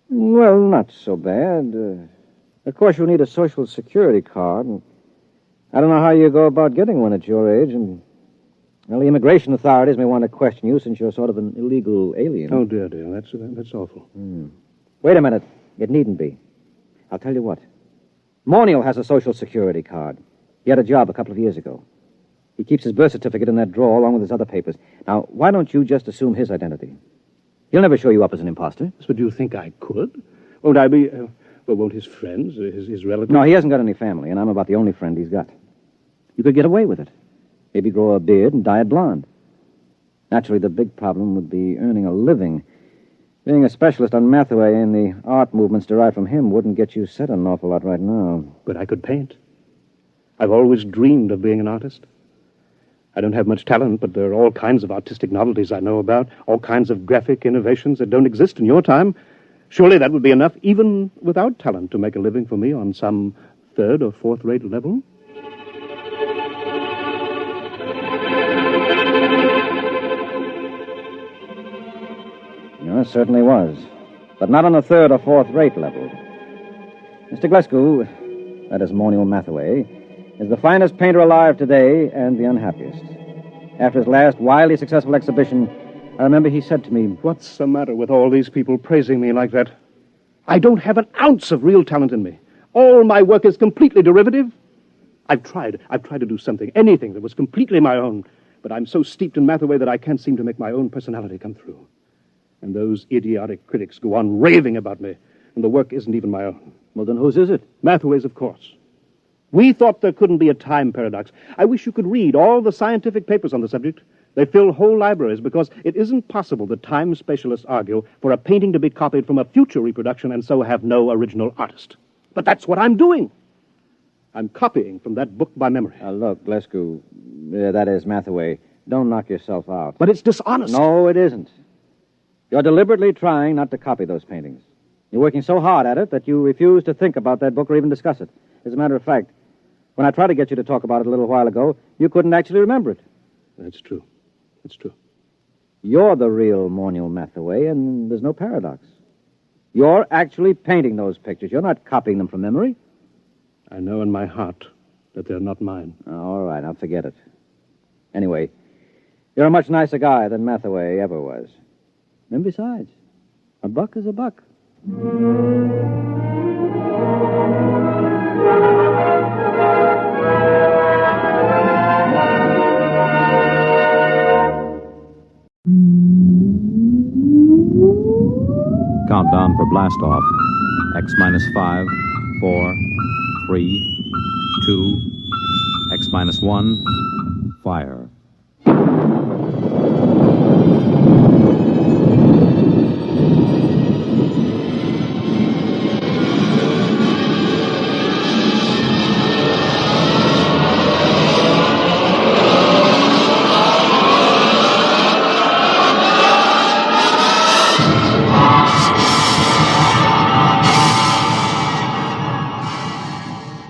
Well, not so bad. Of course, you'll need a social security card, and I don't know how you go about getting one at your age, and well, the immigration authorities may want to question you since you're sort of an illegal alien. Oh, dear, that's awful. Wait a minute. It needn't be. I'll tell you what. Morniel has a social security card. He had a job a couple of years ago. He keeps his birth certificate in that drawer along with his other papers. Now, why don't you just assume his identity? He'll never show you up as an imposter. But do you think I could? Won't I be... won't his friends, his relatives... No, he hasn't got any family, and I'm about the only friend he's got. You could get away with it. Maybe grow a beard and dye it blonde. Naturally, the big problem would be earning a living. Being a specialist on Mathaway and the art movements derived from him wouldn't get you set an awful lot right now. But I could paint. I've always dreamed of being an artist. I don't have much talent, but there are all kinds of artistic novelties I know about, all kinds of graphic innovations that don't exist in your time. Surely that would be enough, even without talent, to make a living for me on some third or fourth-rate level. It certainly was. But not on a third or fourth-rate level. Mr. Glasgow, that is Morniel Mathaway, is the finest painter alive today and the unhappiest. After his last wildly successful exhibition, I remember he said to me, "What's the matter with all these people praising me like that? I don't have an ounce of real talent in me. All my work is completely derivative. I've tried to do something, anything that was completely my own, but I'm so steeped in Mathaway that I can't seem to make my own personality come through. And those idiotic critics go on raving about me, and the work isn't even my own. Well, then whose is it? Mathaway's, of course. We thought there couldn't be a time paradox. I wish you could read all the scientific papers on the subject. They fill whole libraries because it isn't possible, the time specialists argue, for a painting to be copied from a future reproduction and so have no original artist. But that's what I'm doing. I'm copying from that book by memory. Look, Glescu, that is Mathaway, don't knock yourself out. But it's dishonest. No, it isn't. You're deliberately trying not to copy those paintings. You're working so hard at it that you refuse to think about that book or even discuss it. As a matter of fact, when I tried to get you to talk about it a little while ago, you couldn't actually remember it. That's true. That's true. You're the real Morniel Mathaway, and there's no paradox. You're actually painting those pictures. You're not copying them from memory. I know in my heart that they're not mine. All right, I'll forget it. Anyway, you're a much nicer guy than Mathaway ever was. And besides, a buck is a buck. Countdown for blast off. X minus 5, 4, 3, 2, X minus 1, fire.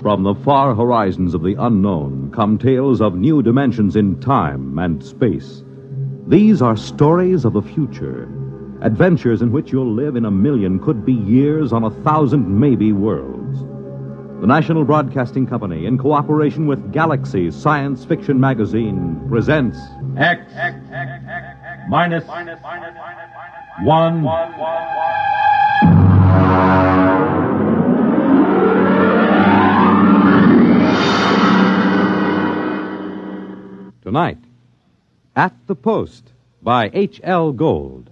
From the far horizons of the unknown come tales of new dimensions in time and space. These are stories of the future, adventures in which you'll live in a million, could be years, on 1,000 maybe worlds. The National Broadcasting Company, in cooperation with Galaxy Science Fiction Magazine, presents X minus 1. Tonight, At the Post by H.L. Gold.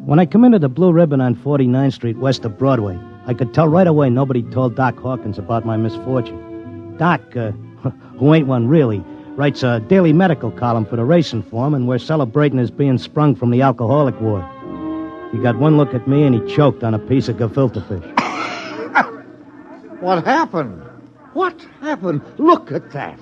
When I come into the Blue Ribbon on 49th Street west of Broadway, I could tell right away nobody told Doc Hawkins about my misfortune. Doc, who ain't one really, writes a daily medical column for the Racing Form, and we're celebrating his being sprung from the alcoholic ward. He got one look at me, and he choked on a piece of gefilte fish. What happened? What happened? Look at that.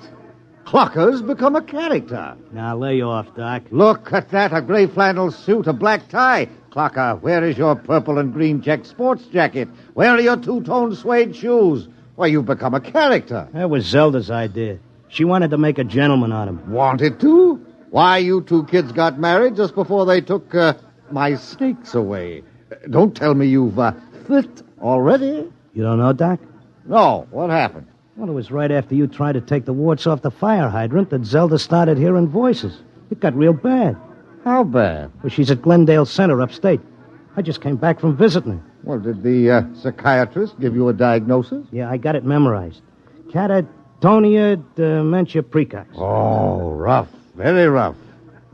Clucker's become a character. Now, lay off, Doc. Look at that, a gray flannel suit, a black tie. Clucker, where is your purple and green check sports jacket? Where are your two-tone suede shoes? Why, you've become a character. That was Zelda's idea. She wanted to make a gentleman out of him. Wanted to? Why, you two kids got married just before they took my snakes away. Don't tell me you've fit already. You don't know, Doc? No. What happened? Well, it was right after you tried to take the warts off the fire hydrant that Zelda started hearing voices. It got real bad. How bad? Well, she's at Glendale Center upstate. I just came back from visiting her. Well, did the psychiatrist give you a diagnosis? Yeah, I got it memorized. Catatonia dementia precox. Oh, rough. Very rough.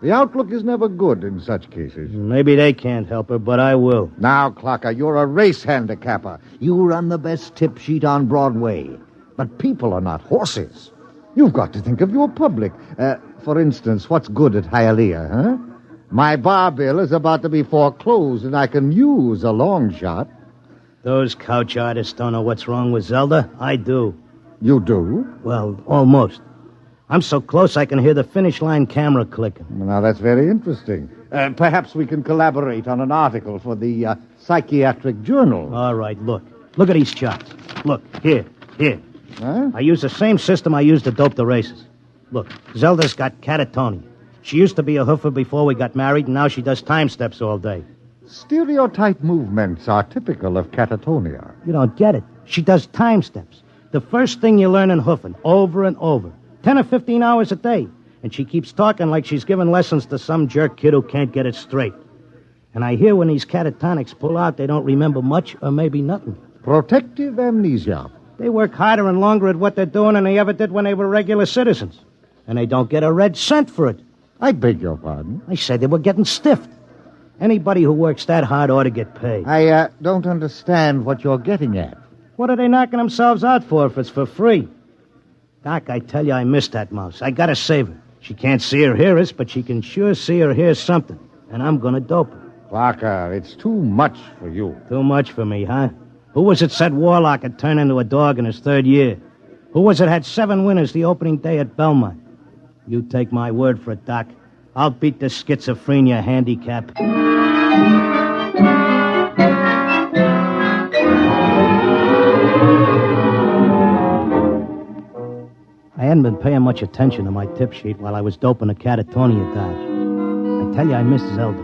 The outlook is never good in such cases. Maybe they can't help her, but I will. Now, Clocker, you're a race handicapper. You run the best tip sheet on Broadway. But people are not horses. You've got to think of your public. For instance, what's good at Hialeah, huh? My bar bill is about to be foreclosed, and I can use a long shot. Those couch artists don't know what's wrong with Zelda. I do. You do? Well, almost. I'm so close I can hear the finish line camera clicking. Now, that's very interesting. Perhaps we can collaborate on an article for the Psychiatric Journal. All right, look. Look at these charts. Look, here. Huh? I use the same system I used to dope the races. Look, Zelda's got catatonia. She used to be a hoofer before we got married, and now she does time steps all day. Stereotype movements are typical of catatonia. You don't get it. She does time steps. The first thing you learn in hoofing, over and over. 10 or 15 hours a day. And she keeps talking like she's giving lessons to some jerk kid who can't get it straight. And I hear when these catatonics pull out, they don't remember much or maybe nothing. Protective amnesia. They work harder and longer at what they're doing than they ever did when they were regular citizens. And they don't get a red cent for it. I beg your pardon? I said they were getting stiffed. Anybody who works that hard ought to get paid. I don't understand what you're getting at. What are they knocking themselves out for if it's for free? Doc, I tell you, I miss that mouse. I gotta save her. She can't see or hear us, but she can sure see or hear something. And I'm gonna dope her. Clarker, it's too much for you. Too much for me, huh? Who was it said Warlock had turned into a dog in his third year? Who was it had 7 winners the opening day at Belmont? You take my word for it, Doc. I'll beat the schizophrenia handicap. I hadn't been paying much attention to my tip sheet while I was doping a catatonia dodge. I tell you, I miss Zelda.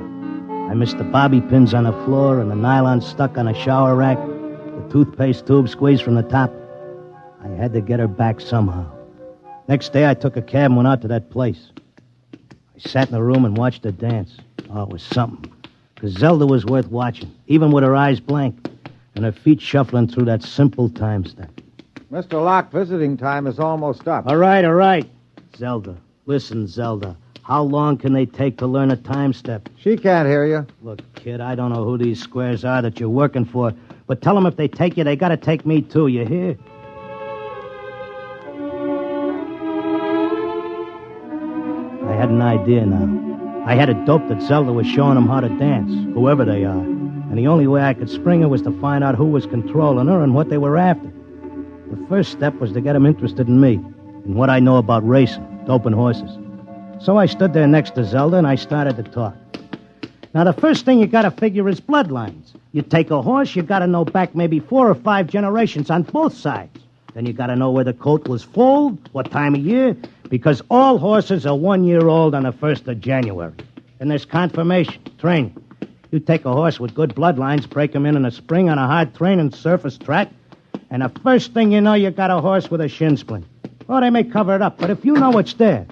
I miss the bobby pins on the floor and the nylon stuck on a shower rack, the toothpaste tube squeezed from the top. I had to get her back somehow. Next day, I took a cab and went out to that place. I sat in the room and watched her dance. Oh, it was something. Because Zelda was worth watching, even with her eyes blank and her feet shuffling through that simple time step. Mr. Locke, visiting time is almost up. All right. Zelda. Listen, Zelda. How long can they take to learn a time step? She can't hear you. Look, kid, I don't know who these squares are that you're working for, but tell them if they take you, they gotta take me too, you hear? I had an idea now. I had it doped that Zelda was showing them how to dance, whoever they are. And the only way I could spring her was to find out who was controlling her and what they were after. The first step was to get them interested in me and what I know about racing, doping horses. So I stood there next to Zelda and I started to talk. Now, the first thing you gotta figure is bloodlines. You take a horse, you gotta know back maybe 4 or 5 generations on both sides. Then you gotta know where the coat was foaled, what time of year, because all horses are 1 year old on the 1st of January. Then there's confirmation, training. You take a horse with good bloodlines, break him in a spring on a hard training surface track, and the first thing you know, you got a horse with a shin splint. Oh, they may cover it up, but if you know it's there.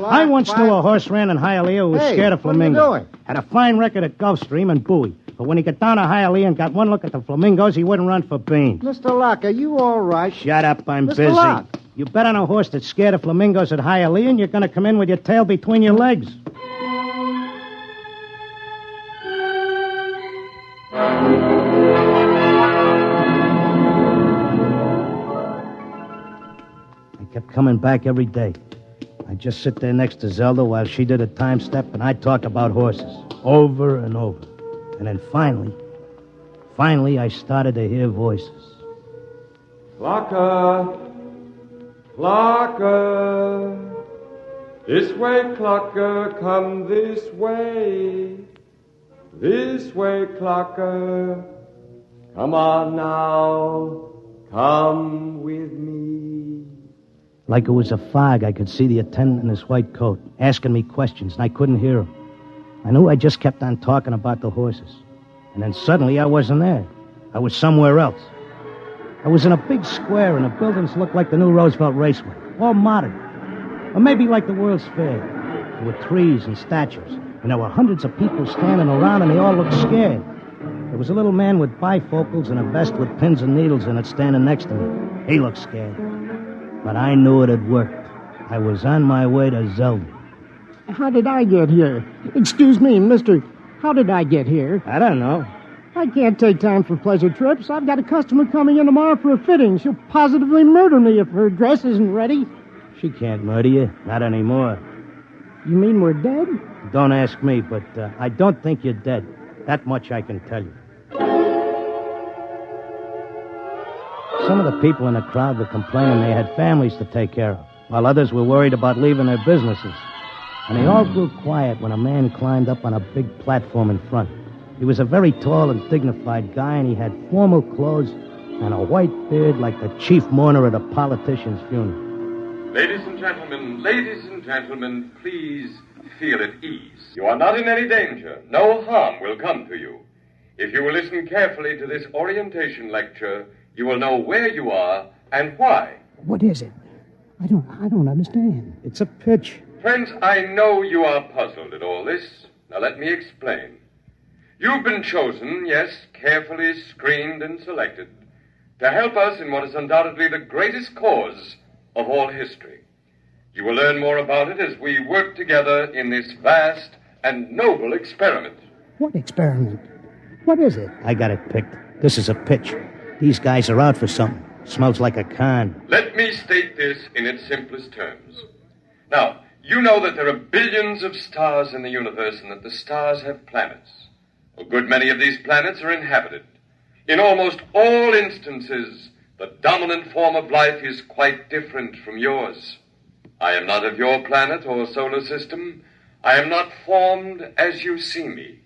I once knew a horse ran in Hialeah who was scared of flamingo. What are you doing? Had a fine record at Gulfstream and Bowie. But when he got down to Hialeah and got one look at the flamingos, he wouldn't run for beans. Mr. Locke, are you all right? Shut up, I'm Mr. busy. Locke. You bet on a horse that's scared of flamingos at Hialeah, and you're going to come in with your tail between your legs. I kept coming back every day. I'd just sit there next to Zelda while she did a time step, and I'd talk about horses, over and over. And then finally, I started to hear voices. Clocker! Clocker! This way, Clocker, come this way. This way, Clocker. Come on now, come with me. Like it was a fog, I could see the attendant in his white coat, asking me questions, and I couldn't hear him. I knew I just kept on talking about the horses. And then suddenly I wasn't there. I was somewhere else. I was in a big square, and the buildings looked like the new Roosevelt Raceway, all modern. Or maybe like the World's Fair. There were trees and statues, and there were hundreds of people standing around, and they all looked scared. There was a little man with bifocals and a vest with pins and needles in it standing next to me. He looked scared. But I knew it had worked. I was on my way to Zelda. How did I get here? Excuse me, mister. How did I get here? I don't know. I can't take time for pleasure trips. I've got a customer coming in tomorrow for a fitting. She'll positively murder me if her dress isn't ready. She can't murder you. Not anymore. You mean we're dead? Don't ask me, but I don't think you're dead. That much I can tell you. Some of the people in the crowd were complaining they had families to take care of, while others were worried about leaving their businesses. And they all grew quiet when a man climbed up on a big platform in front. He was a very tall and dignified guy, and he had formal clothes and a white beard like the chief mourner at a politician's funeral. Ladies and gentlemen, please feel at ease. You are not in any danger. No harm will come to you. If you will listen carefully to this orientation lecture, you will know where you are and why. What is it? I don't understand. It's a pitch. Friends, I know you are puzzled at all this. Now let me explain. You've been chosen, yes, carefully screened and selected, to help us in what is undoubtedly the greatest cause of all history. You will learn more about it as we work together in this vast and noble experiment. What experiment? What is it? I got it picked. This is a pitch. These guys are out for something. Smells like a con. Let me state this in its simplest terms. Now, you know that there are billions of stars in the universe and that the stars have planets. A good many of these planets are inhabited. In almost all instances, the dominant form of life is quite different from yours. I am not of your planet or solar system. I am not formed as you see me.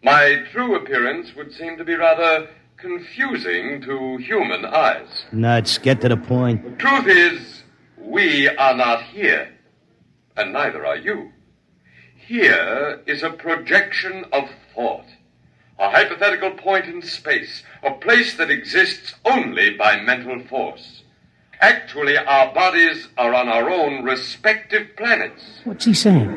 My true appearance would seem to be rather confusing to human eyes. Nuts, get to the point. The truth is, we are not here, and neither are you. Here is a projection of thought, a hypothetical point in space, a place that exists only by mental force. Actually, our bodies are on our own respective planets. What's he saying?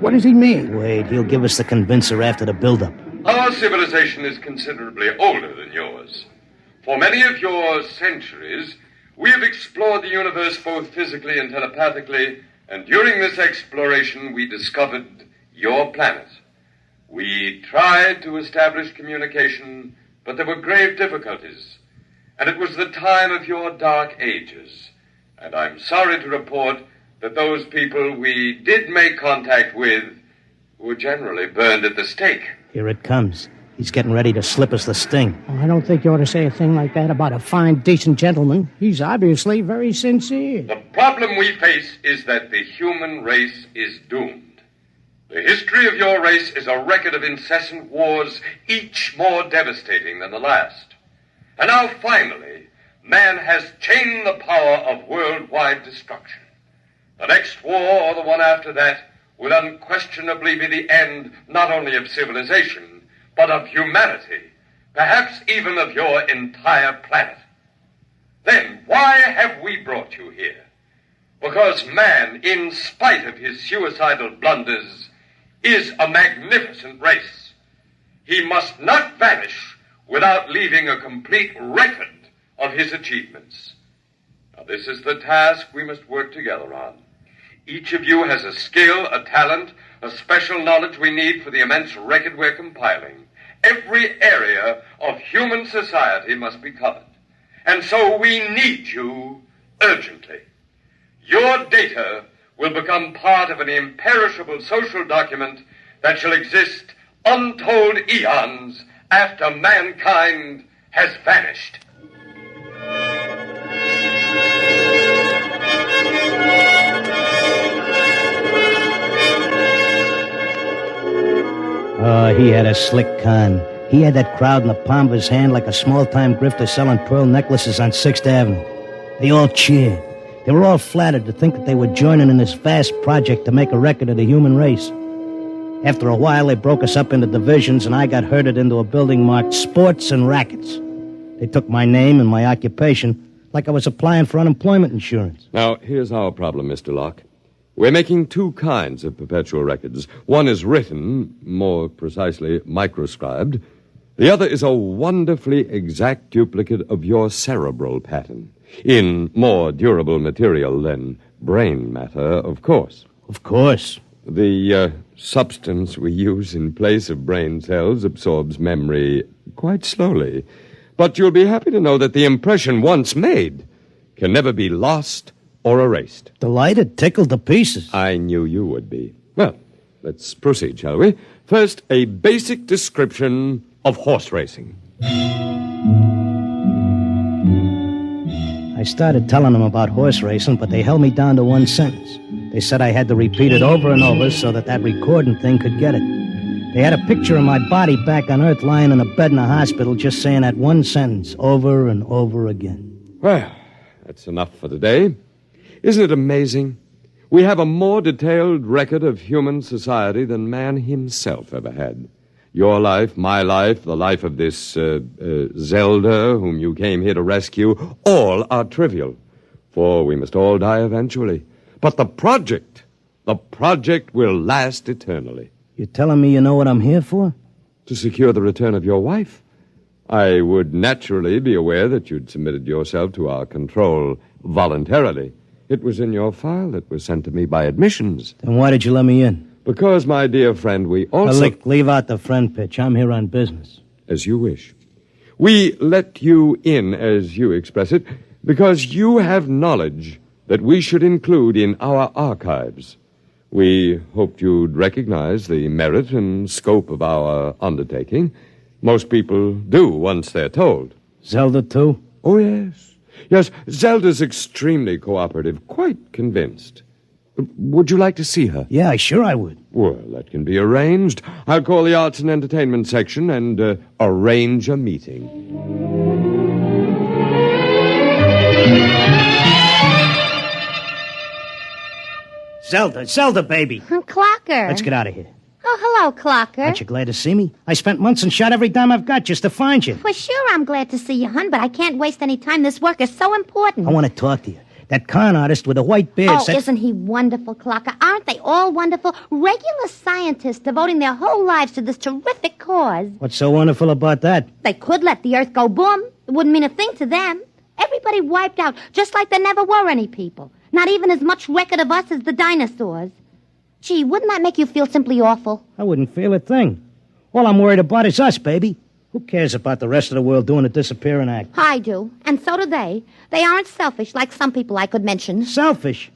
What does he mean? Wait, he'll give us the convincer after the build-up. Our civilization is considerably older than yours. For many of your centuries, we have explored the universe both physically and telepathically, and during this exploration, we discovered your planet. We tried to establish communication, but there were grave difficulties. And it was the time of your dark ages. And I'm sorry to report that those people we did make contact with were generally burned at the stake. Here it comes. He's getting ready to slip us the sting. Well, I don't think you ought to say a thing like that about a fine, decent gentleman. He's obviously very sincere. The problem we face is that the human race is doomed. The history of your race is a record of incessant wars, each more devastating than the last. And now, finally, man has chained the power of worldwide destruction. The next war, or the one after that, will unquestionably be the end not only of civilization, but of humanity, perhaps even of your entire planet. Then why have we brought you here? Because man, in spite of his suicidal blunders, is a magnificent race. He must not vanish without leaving a complete record of his achievements. Now, this is the task we must work together on. Each of you has a skill, a talent, a special knowledge we need for the immense record we're compiling. Every area of human society must be covered. And so we need you urgently. Your data will become part of an imperishable social document that shall exist untold eons after mankind has vanished. Oh, he had a slick con. He had that crowd in the palm of his hand like a small-time grifter selling pearl necklaces on 6th Avenue. They all cheered. They were all flattered to think that they were joining in this vast project to make a record of the human race. After a while, they broke us up into divisions, and I got herded into a building marked Sports and Rackets. They took my name and my occupation like I was applying for unemployment insurance. Now, here's our problem, Mr. Locke. We're making two kinds of perpetual records. One is written, more precisely, microscribed. The other is a wonderfully exact duplicate of your cerebral pattern, in more durable material than brain matter, of course. Of course. The substance we use in place of brain cells absorbs memory quite slowly. But you'll be happy to know that the impression once made can never be lost or erased. Delighted, tickled to pieces. I knew you would be. Well, let's proceed, shall we? First, a basic description of horse racing. I started telling them about horse racing, but they held me down to one sentence. They said I had to repeat it over and over so that recording thing could get it. They had a picture of my body back on Earth lying in a bed in a hospital just saying that one sentence over and over again. Well, that's enough for today. Isn't it amazing? We have a more detailed record of human society than man himself ever had. Your life, my life, the life of this Zelda, whom you came here to rescue, all are trivial, for we must all die eventually. But the project will last eternally. You're telling me you know what I'm here for? To secure the return of your wife. I would naturally be aware that you'd submitted yourself to our control voluntarily. It was in your file that was sent to me by admissions. Then why did you let me in? Because, my dear friend, we also... Now, look, leave out the friend pitch. I'm here on business. As you wish. We let you in, as you express it, because you have knowledge that we should include in our archives. We hoped you'd recognize the merit and scope of our undertaking. Most people do once they're told. Zelda, too? Oh, yes. Yes, Zelda's extremely cooperative, quite convinced. Would you like to see her? Yeah, sure I would. Well, that can be arranged. I'll call the Arts and Entertainment section and arrange a meeting. Zelda, baby. Clocker. Let's get out of here. Oh, hello, Clocker. Aren't you glad to see me? I spent months and shot every dime I've got just to find you. For sure I'm glad to see you, hon, but I can't waste any time. This work is so important. I want to talk to you. That con artist with the white beard Oh, said... isn't he wonderful, Clocker? Aren't they all wonderful? Regular scientists devoting their whole lives to this terrific cause. What's so wonderful about that? They could let the Earth go boom. It wouldn't mean a thing to them. Everybody wiped out, just like there never were any people. Not even as much record of us as the dinosaurs. Gee, wouldn't that make you feel simply awful? I wouldn't feel a thing. All I'm worried about is us, baby. Who cares about the rest of the world doing a disappearing act? I do, and so do they. They aren't selfish like some people I could mention. Selfish?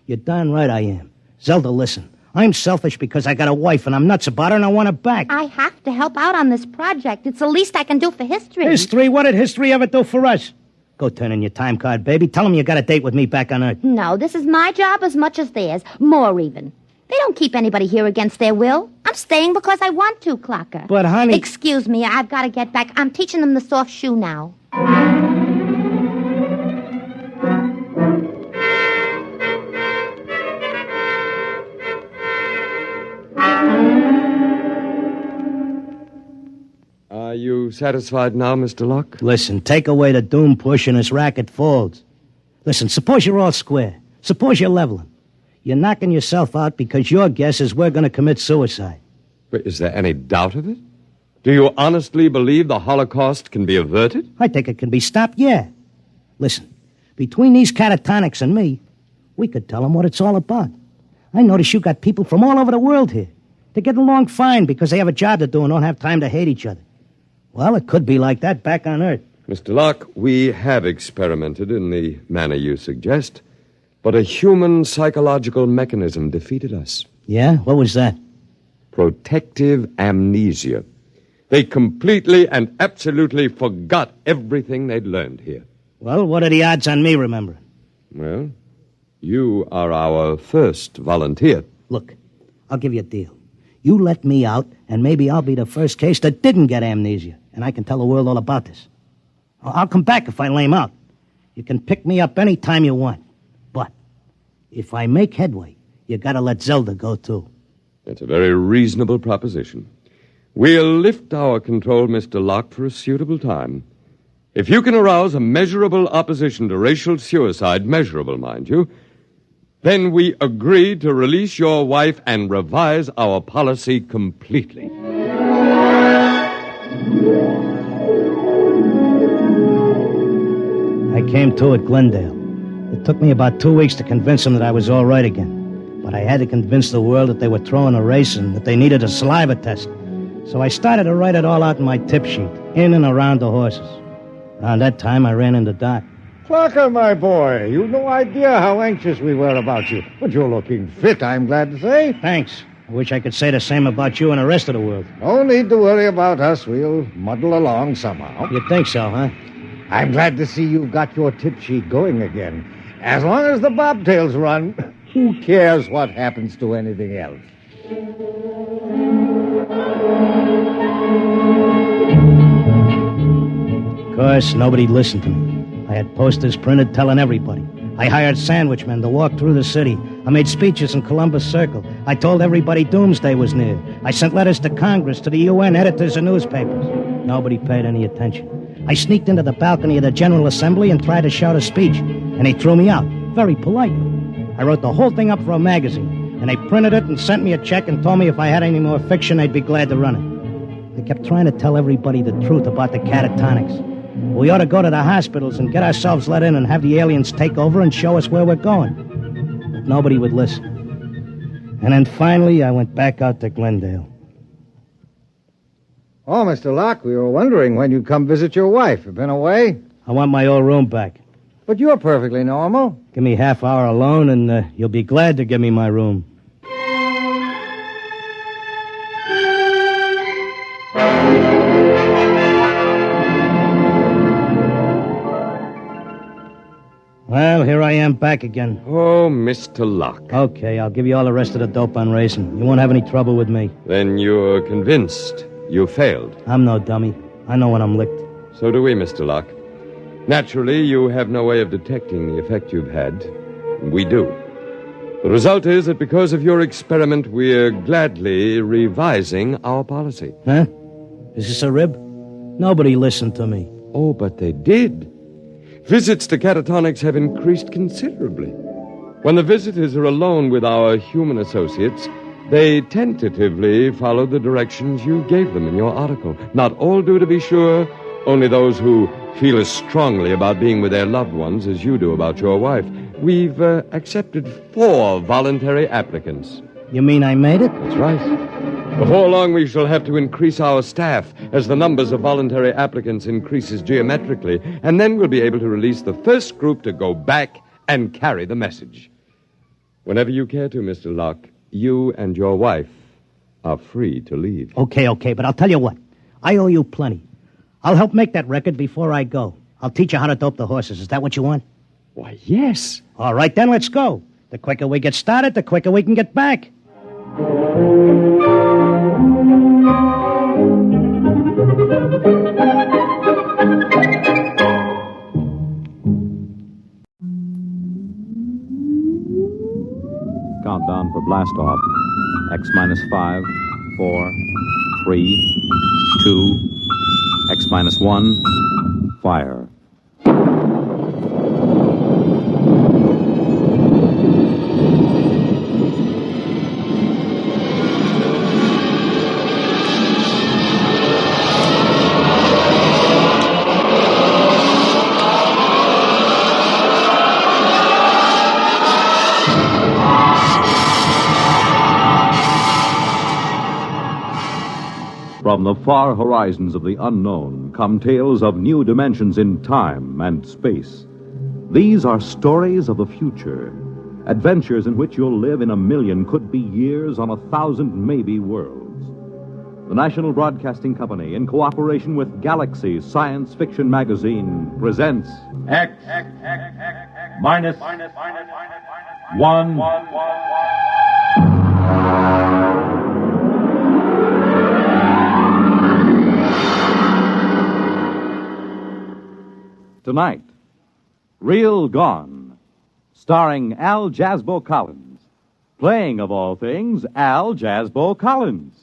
You're darn right I am. Zelda, listen. I'm selfish because I got a wife and I'm nuts about her and I want her back. I have to help out on this project. It's the least I can do for history. History? What did history ever do for us? Go turn in your time card, baby. Tell them you got a date with me back on Earth. No, this is my job as much as theirs. More even. They don't keep anybody here against their will. I'm staying because I want to, Clocker. But, honey... Excuse me, I've got to get back. I'm teaching them the soft shoe now. Are you satisfied now, Mr. Locke? Listen, take away the doom push and this racket folds. Listen, suppose you're all square. Suppose you're leveling. You're knocking yourself out because your guess is we're going to commit suicide. But is there any doubt of it? Do you honestly believe the Holocaust can be averted? I think it can be stopped, yeah. Listen, between these catatonics and me, we could tell them what it's all about. I notice you got people from all over the world here. They get along fine because they have a job to do and don't have time to hate each other. Well, it could be like that back on Earth. Mr. Locke, we have experimented in the manner you suggest, but a human psychological mechanism defeated us. Yeah? What was that? Protective amnesia. They completely and absolutely forgot everything they'd learned here. Well, what are the odds on me remembering? Well, you are our first volunteer. Look, I'll give you a deal. You let me out, and maybe I'll be the first case that didn't get amnesia, and I can tell the world all about this. I'll come back if I lame out. You can pick me up any time you want. But if I make headway, you gotta let Zelda go, too. That's a very reasonable proposition. We'll lift our control, Mr. Locke, for a suitable time. If you can arouse a measurable opposition to racial suicide, measurable, mind you, then we agree to release your wife and revise our policy completely. I came to at Glendale. It took me about 2 weeks to convince them that I was all right again. But I had to convince the world that they were throwing a race and that they needed a saliva test. So I started to write it all out in my tip sheet, in and around the horses. Around that time, I ran into Doc. Clocker, my boy, you've no idea how anxious we were about you. But you're looking fit, I'm glad to say. Thanks. I wish I could say the same about you and the rest of the world. No need to worry about us. We'll muddle along somehow. You think so, huh? I'm glad to see you've got your tip sheet going again. As long as the bobtails run, who cares what happens to anything else? Of course, nobody listened to me. I had posters printed telling everybody. I hired sandwich men to walk through the city. I made speeches in Columbus Circle. I told everybody doomsday was near. I sent letters to Congress, to the UN, editors of newspapers. Nobody paid any attention. I sneaked into the balcony of the General Assembly and tried to shout a speech, and they threw me out, very politely. I wrote the whole thing up for a magazine, and they printed it and sent me a check and told me if I had any more fiction, they'd be glad to run it. They kept trying to tell everybody the truth about the catatonics. We ought to go to the hospitals and get ourselves let in and have the aliens take over and show us where we're going. But nobody would listen. And then finally, I went back out to Glendale. Oh, Mr. Locke, we were wondering when you'd come visit your wife. You've been away? I want my old room back. But you're perfectly normal. Give me half hour alone, and you'll be glad to give me my room. Well, here I am back again. Oh, Mr. Locke. Okay, I'll give you all the rest of the dope on racing. You won't have any trouble with me. Then you're convinced you failed. I'm no dummy. I know when I'm licked. So do we, Mr. Locke. Naturally, you have no way of detecting the effect you've had. We do. The result is that because of your experiment, we're gladly revising our policy. Huh? Is this a rib? Nobody listened to me. Oh, but they did. Visits to catatonics have increased considerably. When the visitors are alone with our human associates, they tentatively follow the directions you gave them in your article. Not all do, to be sure. Only those who feel as strongly about being with their loved ones as you do about your wife. We've accepted 4 voluntary applicants. You mean I made it? That's right. Before long, we shall have to increase our staff as the numbers of voluntary applicants increases geometrically, and then we'll be able to release the first group to go back and carry the message. Whenever you care to, Mr. Locke, you and your wife are free to leave. Okay, but I'll tell you what. I owe you plenty. I'll help make that record before I go. I'll teach you how to dope the horses. Is that what you want? Why, yes. All right, then let's go. The quicker we get started, the quicker we can get back. Countdown for blast off. X minus 5, 4, 3, 2, X minus 1, fire. From the far horizons of the unknown come tales of new dimensions in time and space. These are stories of the future, adventures in which you'll live in a million, could be years, on 1,000 maybe worlds. The National Broadcasting Company, in cooperation with Galaxy Science Fiction Magazine, presents X minus 1. Tonight, Real Gone, starring Al Jasbo Collins. Playing, of all things, Al Jasbo Collins.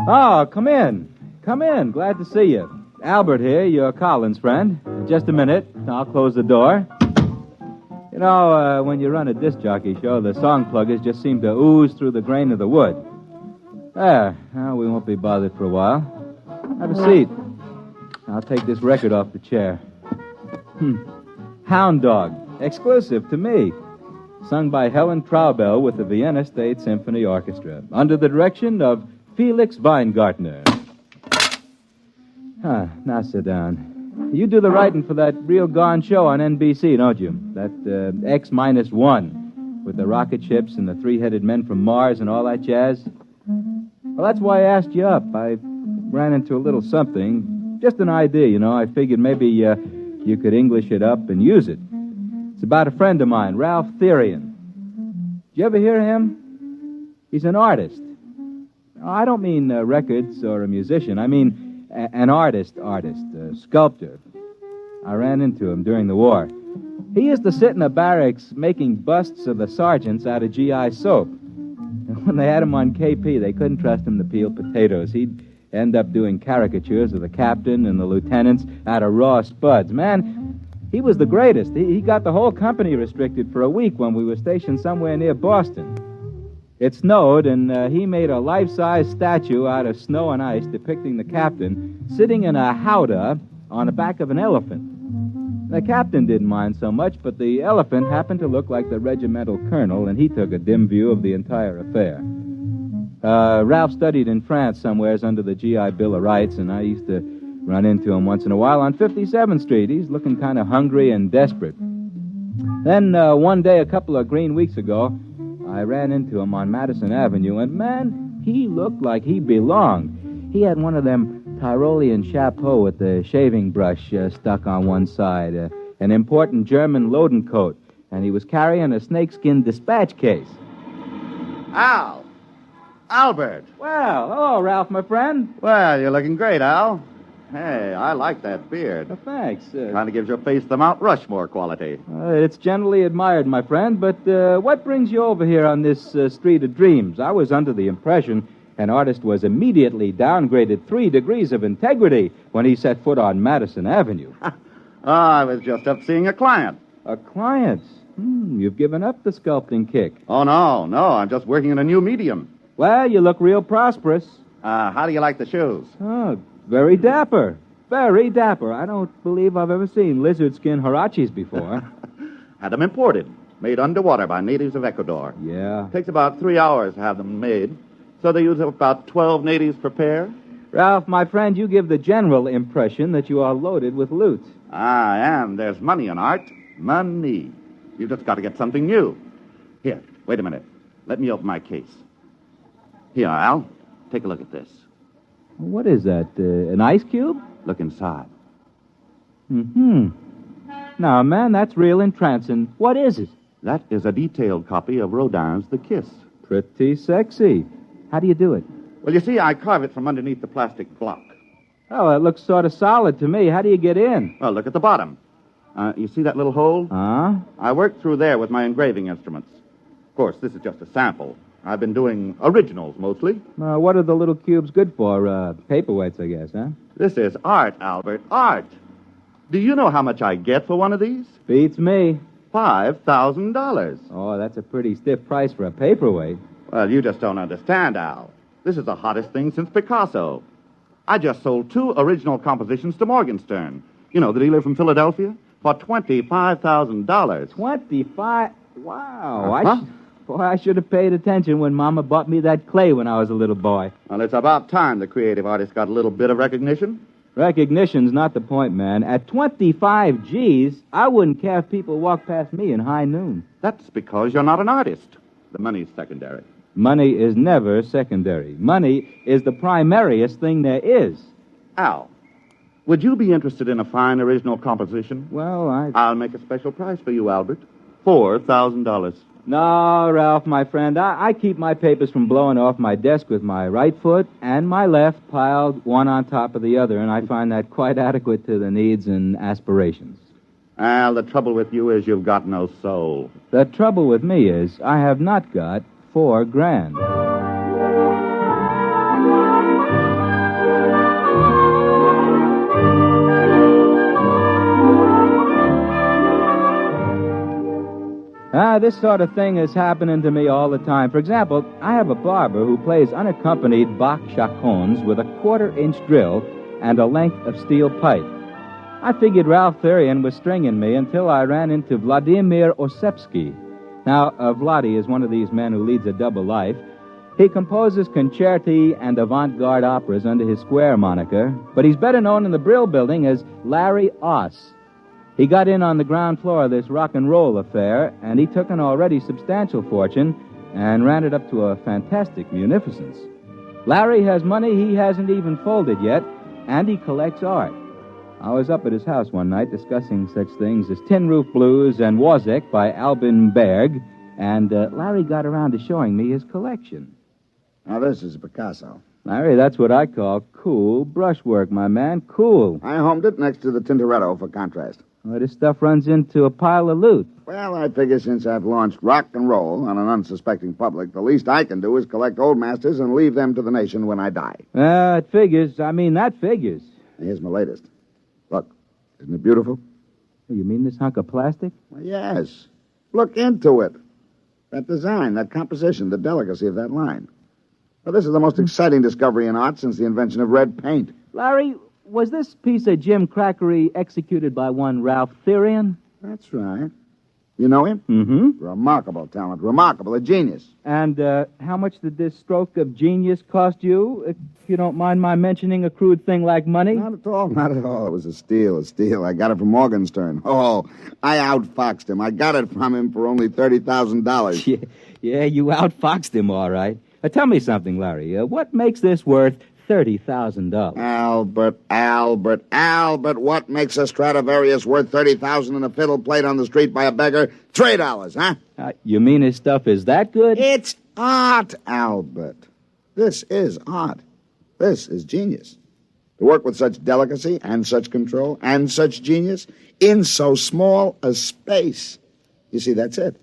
Oh, come in. Come in. Glad to see you. Albert here, your Collins friend. Just a minute. I'll close the door. You know, when you run a disc jockey show, the song pluggers just seem to ooze through the grain of the wood. There. Now, we won't be bothered for a while. Have a seat. I'll take this record off the chair. Hound Dog. Exclusive to me. Sung by Helen Traubel with the Vienna State Symphony Orchestra. Under the direction of Felix Weingartner. Now sit down. You do the writing for that Real Gone show on NBC, don't you? That X-1 with the rocket ships and the 3-headed men from Mars and all that jazz? Well, that's why I asked you up. I ran into a little something. Just an idea, you know. I figured maybe you could English it up and use it. It's about a friend of mine, Ralph Therian. Did you ever hear of him? He's an artist. I don't mean records or a musician. I mean an artist, a sculptor. I ran into him during the war. He used to sit in the barracks making busts of the sergeants out of GI soap. And when they had him on KP, they couldn't trust him to peel potatoes. He'd end up doing caricatures of the captain and the lieutenants out of raw spuds. Man, He was the greatest. He got the whole company restricted for a week when we were stationed somewhere near Boston. It snowed, and he made a life-size statue out of snow and ice depicting the captain sitting in a howdah on the back of an elephant. The captain didn't mind so much, but the elephant happened to look like the regimental colonel, and he took a dim view of the entire affair. Ralph studied in France somewheres under the GI Bill of Rights, and I used to run into him once in a while on 57th Street. He's looking kind of hungry and desperate. Then one day, a couple of green weeks ago, I ran into him on Madison Avenue, and, man, he looked like he belonged. He had one of them Tyrolean chapeaux with the shaving brush stuck on one side, an important German loading coat, and he was carrying a snakeskin dispatch case. Al! Albert! Well, hello, Ralph, my friend. Well, you're looking great, Al. Hey, I like that beard. Thanks. Kind of gives your face the Mount Rushmore quality. It's generally admired, my friend, but what brings you over here on this Street of Dreams? I was under the impression an artist was immediately downgraded 3 degrees of integrity when he set foot on Madison Avenue. I was just up seeing a client. A client? You've given up the sculpting kick. Oh, no, I'm just working in a new medium. Well, you look real prosperous. How do you like the shoes? Oh, very dapper. Very dapper. I don't believe I've ever seen lizard skin huaraches before. Had them imported. Made underwater by natives of Ecuador. Yeah. Takes about 3 hours to have them made. So they use about 12 natives per pair. Ralph, my friend, you give the general impression that you are loaded with loot. I am. There's money in art. Money. You've just got to get something new. Here, wait a minute. Let me open my case. Here, Al. Take a look at this. What is that, an ice cube? Look inside. Now, man, that's real entrancing. What is it? That is a detailed copy of Rodin's The Kiss. Pretty sexy. How do you do it? Well, you see, I carve it from underneath the plastic block. Oh, it looks sort of solid to me. How do you get in? Well, look at the bottom. You see that little hole? I worked through there with my engraving instruments. Of course, this is just a sample. I've been doing originals mostly. What are the little cubes good for? Paperweights, I guess, huh? This is art, Albert, art. Do you know how much I get for one of these? Beats me. $5,000. Oh, that's a pretty stiff price for a paperweight. Well, you just don't understand, Al. This is the hottest thing since Picasso. I just sold 2 original compositions to Morgenstern. You know, the dealer from Philadelphia? For $25,000. 25? Wow. Boy, I should have paid attention when Mama bought me that clay when I was a little boy. Well, it's about time the creative artist got a little bit of recognition. Recognition's not the point, man. At 25 G's, I wouldn't care if people walked past me in high noon. That's because you're not an artist. The money's secondary. Money is never secondary. Money is the primariest thing there is. Al, would you be interested in a fine original composition? Well, I'll make a special price for you, Albert. $4,000. No, Ralph, my friend. I keep my papers from blowing off my desk with my right foot and my left piled one on top of the other, and I find that quite adequate to the needs and aspirations. Al, the trouble with you is you've got no soul. The trouble with me is I have not got $4,000. This sort of thing is happening to me all the time. For example, I have a barber who plays unaccompanied Bach chaconnes with a 1/4-inch drill and a length of steel pipe. I figured Ralph Therian was stringing me until I ran into Vladimir Osepsky. Now, Vladi is one of these men who leads a double life. He composes concerti and avant-garde operas under his Square moniker, but he's better known in the Brill Building as Larry Oss. He got in on the ground floor of this rock and roll affair, and he took an already substantial fortune and ran it up to a fantastic munificence. Larry has money he hasn't even folded yet, and he collects art. I was up at his house one night discussing such things as Tin Roof Blues and Wozzeck by Albin Berg, and Larry got around to showing me his collection. Now, this is Picasso. Larry, that's what I call cool brushwork, my man. Cool. I homed it next to the Tintoretto for contrast. Well, this stuff runs into a pile of loot. Well, I figure since I've launched rock and roll on an unsuspecting public, the least I can do is collect old masters and leave them to the nation when I die. It figures. I mean, that figures. Here's my latest. Look, isn't it beautiful? You mean this hunk of plastic? Well, yes. Look into it. That design, that composition, the delicacy of that line. Well, this is the most exciting discovery in art since the invention of red paint. Larry, was this piece of Jim Crackery executed by one Ralph Therian? That's right. You know him? Mm-hmm. Remarkable talent. Remarkable. A genius. And how much did this stroke of genius cost you? If you don't mind my mentioning a crude thing like money? Not at all. Not at all. It was a steal. I got it from Morgenstern. Oh, I outfoxed him. I got it from him for only $30,000. Yeah, you outfoxed him, all right. Tell me something, Larry. What makes this worth $30,000? Albert, what makes a Stradivarius worth $30,000 and a fiddle played on the street by a beggar? $3, huh? You mean his stuff is that good? It's art, Albert. This is art. This is genius. To work with such delicacy and such control and such genius in so small a space. You see, that's it.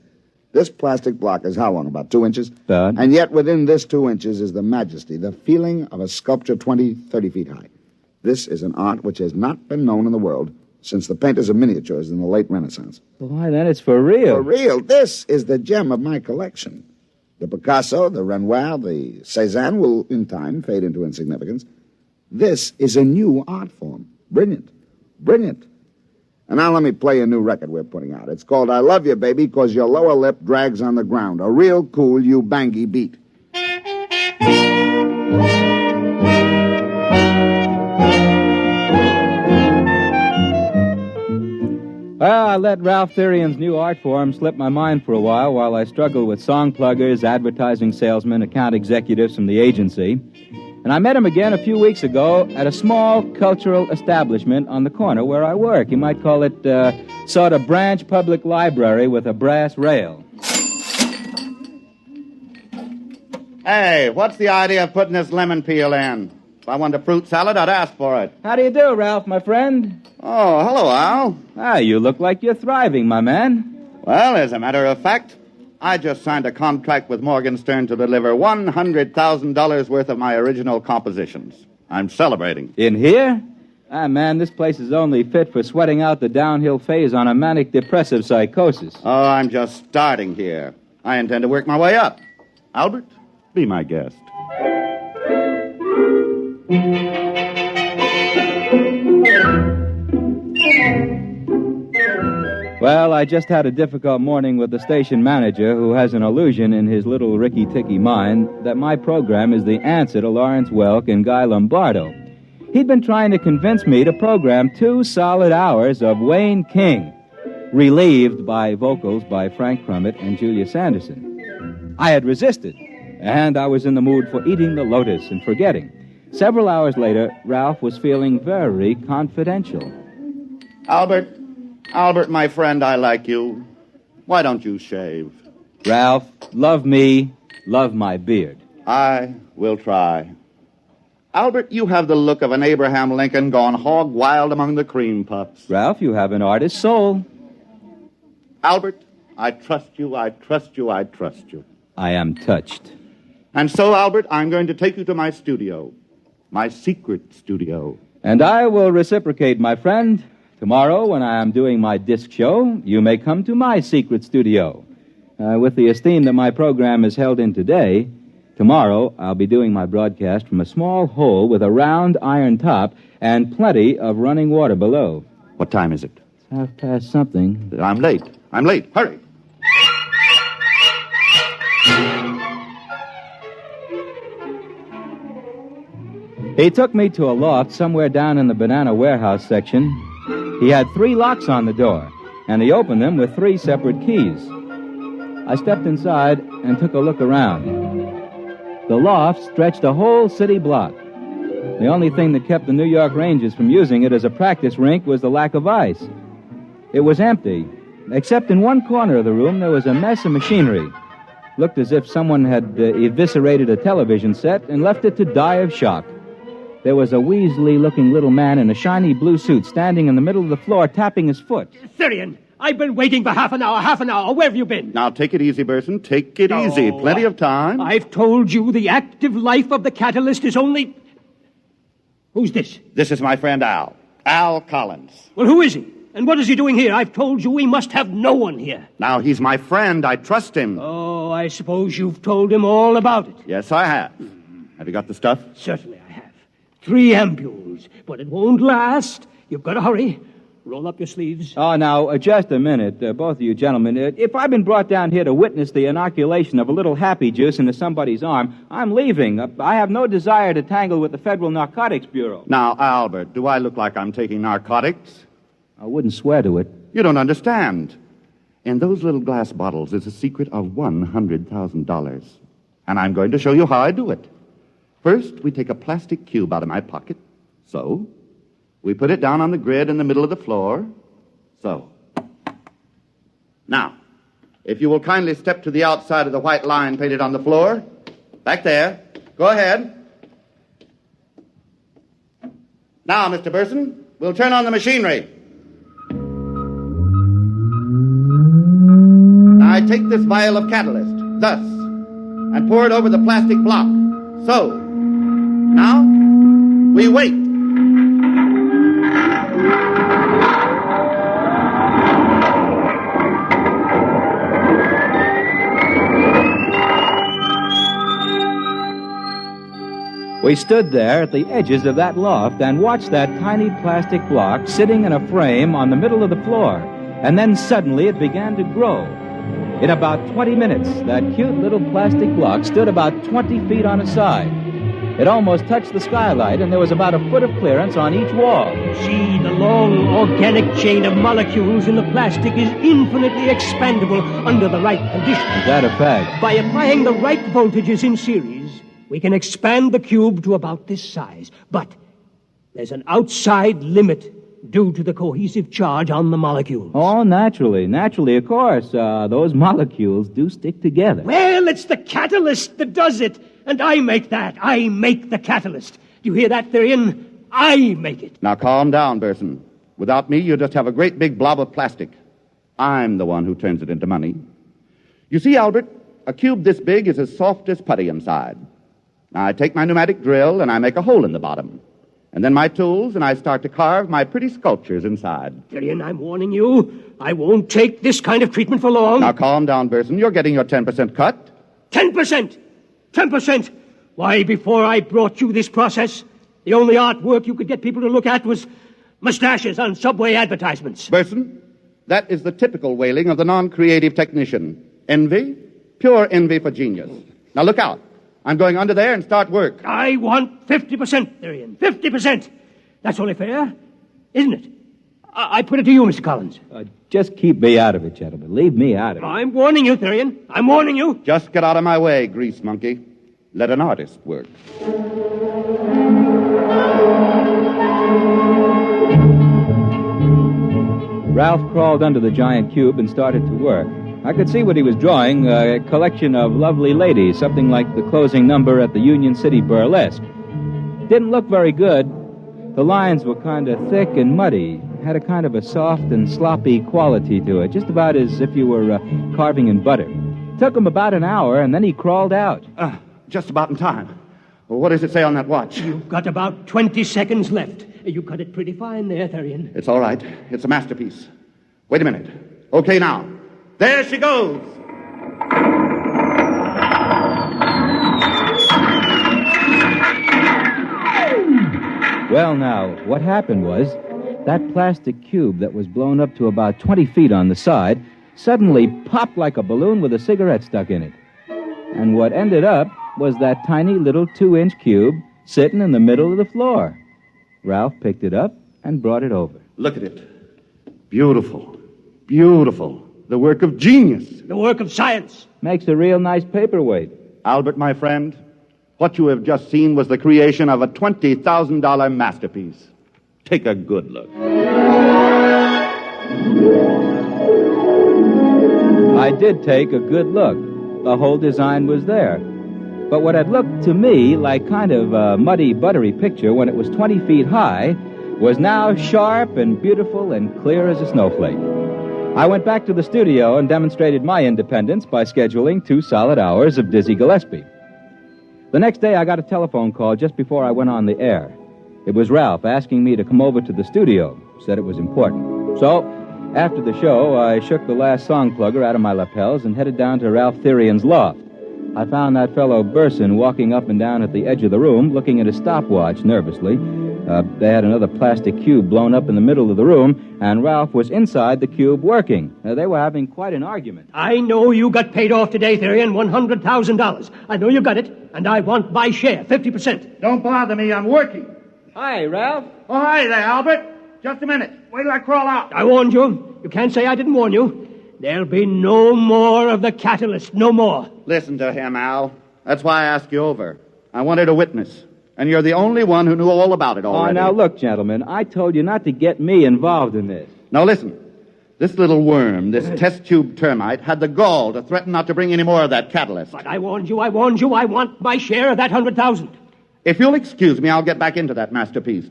This plastic block is how long? About 2 inches? And yet within this 2 inches is the majesty, the feeling of a sculpture 20, 30 feet high. This is an art which has not been known in the world since the painters of miniatures in the late Renaissance. Why, then it's for real. For real. This is the gem of my collection. The Picasso, the Renoir, the Cézanne will, in time, fade into insignificance. This is a new art form. Brilliant. Brilliant. And now let me play a new record we're putting out. It's called I Love You, Baby, 'Cause Your Lower Lip Drags on the Ground. A real cool you-bangy beat. Well, I let Ralph Therian's new art form slip my mind for a while I struggled with song pluggers, advertising salesmen, account executives from the agency. And I met him again a few weeks ago at a small cultural establishment on the corner where I work. You might call it sort of branch public library with a brass rail. Hey, what's the idea of putting this lemon peel in? If I wanted a fruit salad, I'd ask for it. How do you do, Ralph, my friend? Oh, hello, Al. You look like you're thriving, my man. Well, as a matter of fact, I just signed a contract with Morgenstern to deliver $100,000 worth of my original compositions. I'm celebrating. In here? Man, this place is only fit for sweating out the downhill phase on a manic-depressive psychosis. Oh, I'm just starting here. I intend to work my way up. Albert, be my guest. Well, I just had a difficult morning with the station manager who has an illusion in his little ricky-ticky mind that my program is the answer to Lawrence Welk and Guy Lombardo. He'd been trying to convince me to program 2 solid hours of Wayne King, relieved by vocals by Frank Crummett and Julia Sanderson. I had resisted, and I was in the mood for eating the lotus and forgetting. Several hours later, Ralph was feeling very confidential. Albert, my friend, I like you. Why don't you shave? Ralph, love me, love my beard. I will try. Albert, you have the look of an Abraham Lincoln gone hog wild among the cream puffs. Ralph, you have an artist's soul. Albert, I trust you, I trust you, I trust you. I am touched. And so, Albert, I'm going to take you to my studio. My secret studio. And I will reciprocate, my friend. Tomorrow, when I am doing my disc show, you may come to my secret studio. With the esteem that my program is held in today, tomorrow I'll be doing my broadcast from a small hole with a round iron top and plenty of running water below. What time is it? It's something. I'm late. Hurry. He took me to a loft somewhere down in the banana warehouse section. He had 3 locks on the door, and he opened them with 3 separate keys. I stepped inside and took a look around. The loft stretched a whole city block. The only thing that kept the New York Rangers from using it as a practice rink was the lack of ice. It was empty, except in one corner of the room there was a mess of machinery. Looked as if someone had eviscerated a television set and left it to die of shock. There was a weaselly-looking little man in a shiny blue suit standing in the middle of the floor, tapping his foot. Therian, I've been waiting for half an hour. Where have you been? Now, take it easy, Burson. Take it easy. Plenty of time. I've told you the active life of the catalyst is only... Who's this? This is my friend Al. Al Collins. Well, who is he? And what is he doing here? I've told you we must have no one here. Now, he's my friend. I trust him. Oh, I suppose you've told him all about it. Yes, I have. Have you got the stuff? Certainly I have. 3 ampules. But it won't last. You've got to hurry. Roll up your sleeves. Oh, now, just a minute, both of you gentlemen. If I've been brought down here to witness the inoculation of a little happy juice into somebody's arm, I'm leaving. I have no desire to tangle with the Federal Narcotics Bureau. Now, Albert, do I look like I'm taking narcotics? I wouldn't swear to it. You don't understand. In those little glass bottles is a secret of $100,000. And I'm going to show you how I do it. First, we take a plastic cube out of my pocket. So. We put it down on the grid in the middle of the floor. So. Now, if you will kindly step to the outside of the white line painted on the floor. Back there. Go ahead. Now, Mr. Burson, we'll turn on the machinery. Now, I take this vial of catalyst, thus, and pour it over the plastic block. So. Now, we wait. We stood there at the edges of that loft and watched that tiny plastic block sitting in a frame on the middle of the floor. And then suddenly it began to grow. In about 20 minutes, that cute little plastic block stood about 20 feet on its side. It almost touched the skylight, and there was about a foot of clearance on each wall. See, the long organic chain of molecules in the plastic is infinitely expandable under the right conditions. Is that a fact? By applying the right voltages in series, we can expand the cube to about this size. But there's an outside limit due to the cohesive charge on the molecules. Oh, naturally, of course. Those molecules do stick together. Well, it's the catalyst that does it. And I make that. I make the catalyst. Do you hear that, Therian? I make it. Now, calm down, Burson. Without me, you just have a great big blob of plastic. I'm the one who turns it into money. You see, Albert, a cube this big is as soft as putty inside. Now, I take my pneumatic drill and I make a hole in the bottom. And then my tools, and I start to carve my pretty sculptures inside. Therian, I'm warning you. I won't take this kind of treatment for long. Now, calm down, Burson. You're getting your 10% cut. 10%? 10%? Why, before I brought you this process, the only artwork you could get people to look at was mustaches on subway advertisements. Burson, that is the typical wailing of the non-creative technician. Envy, pure envy for genius. Now look out. I'm going under there and start work. I want 50%, Therian. 50%. That's only fair, isn't it? I put it to you, Mr. Collins. Just keep me out of it, gentlemen. Leave me out of it. I'm warning you, Therian. I'm warning you. Just get out of my way, grease monkey. Let an artist work. Ralph crawled under the giant cube and started to work. I could see what he was drawing, a collection of lovely ladies, something like the closing number at the Union City Burlesque. Didn't look very good. The lines were kind of thick and muddy, had a kind of a soft and sloppy quality to it, just about as if you were carving in butter. Took him about an hour, and then he crawled out. Just about in time. Well, what does it say on that watch? You've got about 20 seconds left. You cut it pretty fine there, Therian. It's all right. It's a masterpiece. Wait a minute. Okay, now. There she goes. Well, now, what happened was that plastic cube that was blown up to about 20 feet on the side suddenly popped like a balloon with a cigarette stuck in it. And what ended up was that tiny little 2-inch cube sitting in the middle of the floor. Ralph picked it up and brought it over. Look at it. Beautiful. Beautiful. The work of genius. The work of science. Makes a real nice paperweight. Albert, my friend, what you have just seen was the creation of a $20,000 masterpiece. Take a good look. I did take a good look. The whole design was there. But what had looked to me like kind of a muddy, buttery picture when it was 20 feet high was now sharp and beautiful and clear as a snowflake. I went back to the studio and demonstrated my independence by scheduling 2 solid hours of Dizzy Gillespie. The next day, I got a telephone call just before I went on the air. It was Ralph asking me to come over to the studio. Said it was important. So, after the show, I shook the last song plugger out of my lapels and headed down to Ralph Therian's loft. I found that fellow Burson walking up and down at the edge of the room, looking at his stopwatch nervously. They had another plastic cube blown up in the middle of the room, and Ralph was inside the cube working. They were having quite an argument. I know you got paid off today, Therian, $100,000. I know you got it, and I want my share, 50%. Don't bother me, I'm working. Hi, Ralph. Oh, hi there, Albert. Just a minute. Wait till I crawl out. I warned you. You can't say I didn't warn you. There'll be no more of the catalyst, no more. Listen to him, Al. That's why I asked you over. I wanted a witness. And you're the only one who knew all about it already. Oh, now look, gentlemen, I told you not to get me involved in this. Now listen. This little worm, this test tube termite, had the gall to threaten not to bring any more of that catalyst. But I warned you. I want my share of that 100,000. If you'll excuse me, I'll get back into that masterpiece.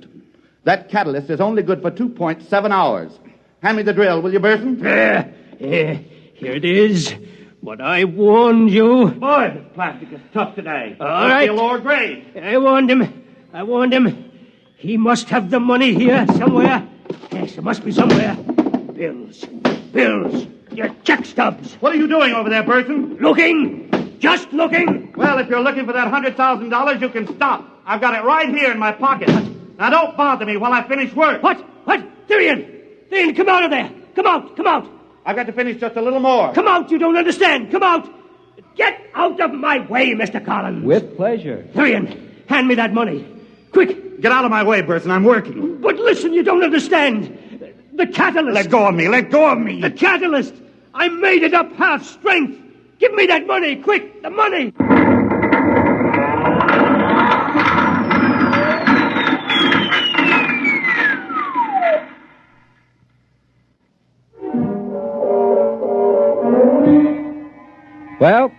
That catalyst is only good for 2.7 hours. Hand me the drill, will you, Burson? Here it is. But I warned you. Boy, this plastic is tough today. All right. A lower grade. I warned him. He must have the money here somewhere. Yes, it must be somewhere. Bills. Your check stubs. What are you doing over there, Burson? Looking. Just looking. Well, if you're looking for that $100,000, you can stop. I've got it right here in my pocket. Now, don't bother me while I finish work. What? Therian, come out of there. Come out. I've got to finish just a little more. Come out, you don't understand. Come out. Get out of my way, Mr. Collins. With pleasure. Therian, hand me that money. Quick. Get out of my way, Burson. I'm working. But listen, you don't understand. The catalyst. Let go of me. The catalyst. I made it up half strength. Give me that money, quick, the money. Well,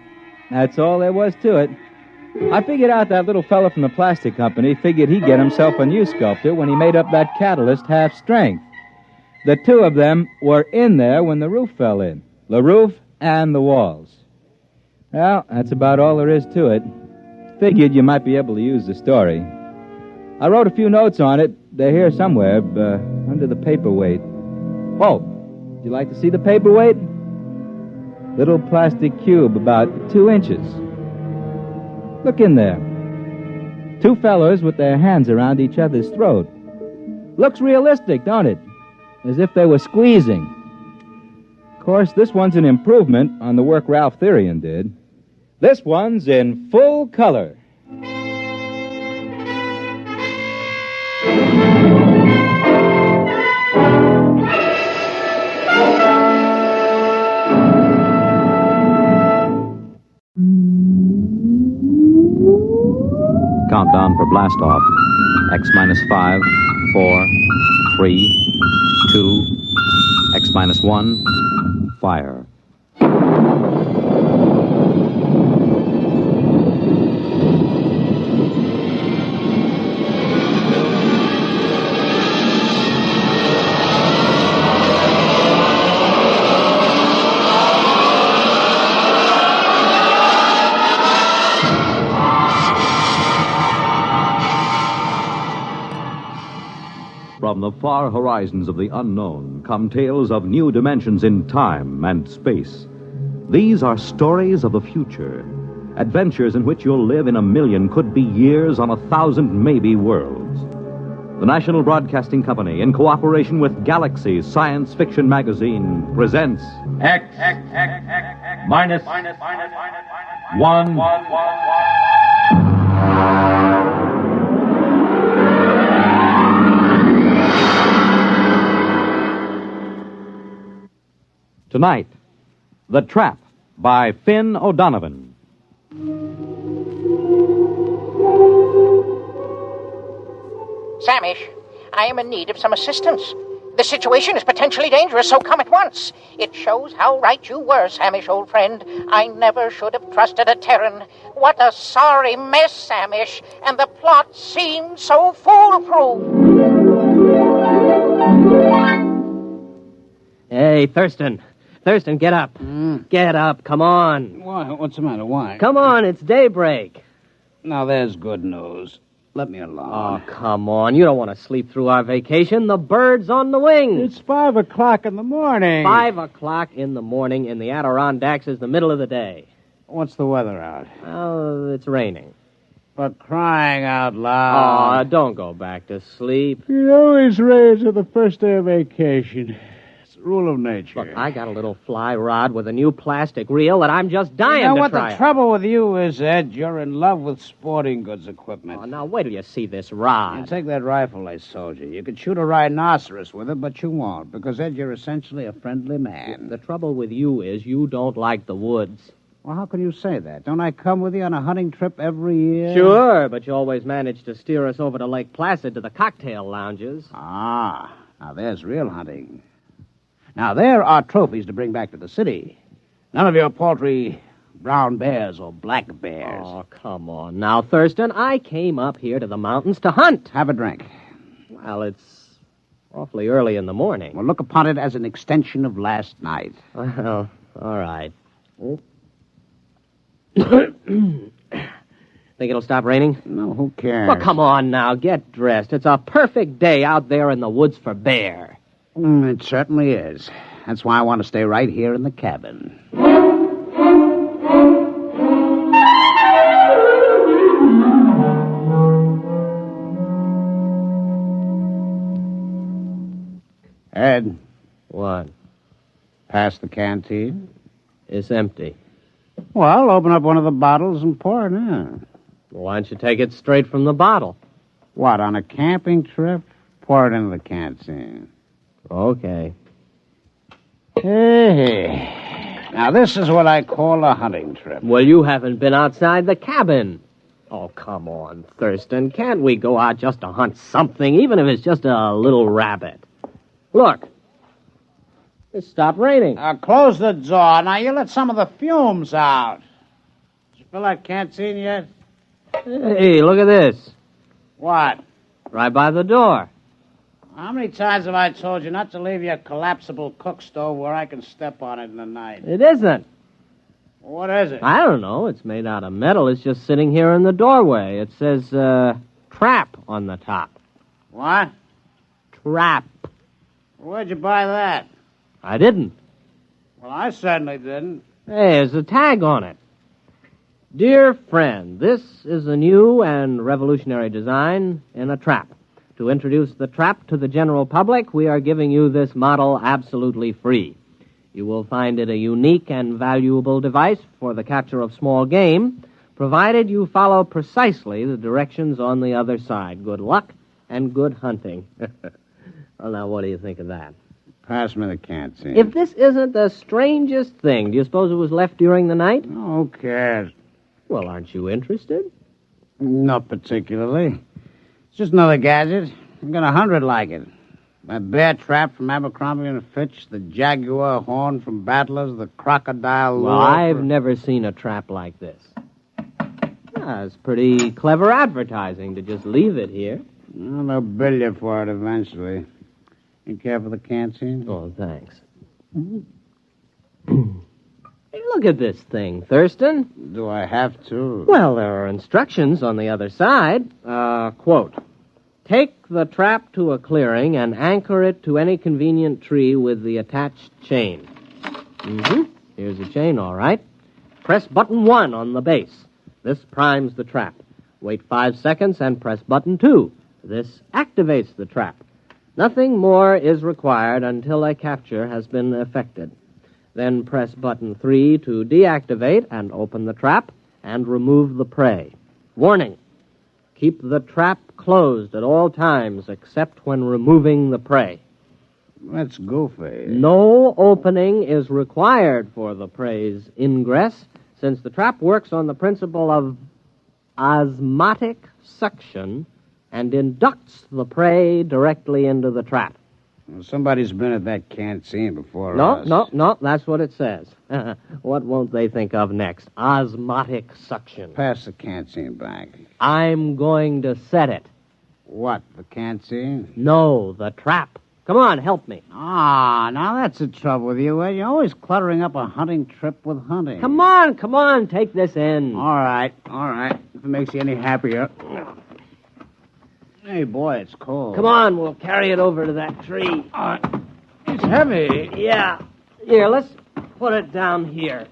that's all there was to it. I figured out that little fella from the plastic company figured he'd get himself a new sculptor when he made up that catalyst half strength. The two of them were in there when the roof fell in. The roof and the walls. Well, that's about all there is to it. Figured you might be able to use the story. I wrote a few notes on it. They're here somewhere, under the paperweight. Oh, would you like to see the paperweight? Little plastic cube about 2 inches. Look in there. Two fellows with their hands around each other's throat. Looks realistic, don't it? As if they were squeezing. Of course, this one's an improvement on the work Ralph Therian did. This one's in full color. Countdown for blast off. X minus 5, 4, 3, 2, X minus 1, fire. From the far horizons of the unknown come tales of new dimensions in time and space. These are stories of the future, adventures in which you'll live in a million, could be years, on 1,000 maybe worlds. The National Broadcasting Company, in cooperation with Galaxy Science Fiction Magazine, presents X minus 1. Tonight, The Trap by Finn O'Donovan. Samish, I am in need of some assistance. The situation is potentially dangerous, so come at once. It shows how right you were, Samish, old friend. I never should have trusted a Terran. What a sorry mess, Samish, and the plot seemed so foolproof. Hey, Thurston, get up. Get up, come on. Why? What's the matter? Why? Come on, it's daybreak. Now, there's good news. Let me alone. Oh, come on. You don't want to sleep through our vacation. The bird's on the wing. It's 5 o'clock in the morning. 5 o'clock in the morning in the Adirondacks is the middle of the day. What's the weather out? Oh, it's raining. For crying out loud. Oh, don't go back to sleep. It always rains on the first day of vacation. It's the rule of nature. Look, I got a little fly rod with a new plastic reel that I'm just dying you know to what try. the trouble with you is, Ed? You're in love with sporting goods equipment. Oh, now, wait till you see this rod. You take that rifle I sold you. You could shoot a rhinoceros with it, but you won't, because, Ed, you're essentially a friendly man. The trouble with you is you don't like the woods. Well, how can you say that? Don't I come with you on a hunting trip every year? Sure, but you always manage to steer us over to Lake Placid to the cocktail lounges. Ah, now there's real hunting. Now, there are trophies to bring back to the city. None of your paltry brown bears or black bears. Oh, come on. Now, Thurston, I came up here to the mountains to hunt. Have a drink. Well, it's awfully early in the morning. Well, look upon it as an extension of last night. Well, all right. Think it'll stop raining? No, who cares? Well, come on now. Get dressed. It's a perfect day out there in the woods for bear. It certainly is. That's why I want to stay right here in the cabin. Ed. What? Pass the canteen? It's empty. Well, open up one of the bottles and pour it in. Why don't you take it straight from the bottle? What, on a camping trip? Pour it into the canteen. Okay. Hey. Now, this is what I call a hunting trip. Well, you haven't been outside the cabin. Oh, come on, Thurston. Can't we go out just to hunt something, even if it's just a little rabbit? Look. It stopped raining. Close the door. Now, you let some of the fumes out. Did you fill that canteen yet? Hey, look at this. What? Right by the door. How many times have I told you not to leave your collapsible cook stove where I can step on it in the night? It isn't. What is it? I don't know. It's made out of metal. It's just sitting here in the doorway. It says, trap on the top. What? Trap. Where'd you buy that? I didn't. Well, I certainly didn't. Hey, there's a tag on it. Dear friend, this is a new and revolutionary design in a trap. To introduce the trap to the general public, we are giving you this model absolutely free. You will find it a unique and valuable device for the capture of small game, provided you follow precisely the directions on the other side. Good luck and good hunting. Well, now, what do you think of that? Pass me the canteen. If this isn't the strangest thing, do you suppose it was left during the night? Who cares? Well, aren't you interested? Not particularly. It's just another gadget. I've got 100 like it. My bear trap from Abercrombie and Fitch, the jaguar horn from Battlers, the crocodile lure. Well, I've never seen a trap like this. It's pretty clever advertising to just leave it here. Well, they'll bill you for it eventually. You care for the canteen? Oh, thanks. Hey, look at this thing, Thurston. Do I have to? Well, there are instructions on the other side. Quote, take the trap to a clearing and anchor it to any convenient tree with the attached chain. Here's the chain, all right. Press button 1 on the base. This primes the trap. Wait 5 seconds and press button 2. This activates the trap. Nothing more is required until a capture has been effected. Then press button 3 to deactivate and open the trap and remove the prey. Warning, keep the trap closed at all times except when removing the prey. That's goofy. No opening is required for the prey's ingress, since the trap works on the principle of osmotic suction and inducts the prey directly into the trap. Well, somebody's been at that canteen before us. No, that's what it says. What won't they think of next? Osmotic suction. Pass the canteen back. I'm going to set it. What, the canteen? No, the trap. Come on, help me. Now that's the trouble with you, Ed. You're always cluttering up a hunting trip with hunting. Come on, take this in. All right. If it makes you any happier. Hey, boy, it's cold. Come on, we'll carry it over to that tree. It's heavy. Yeah. Here, let's put it down here.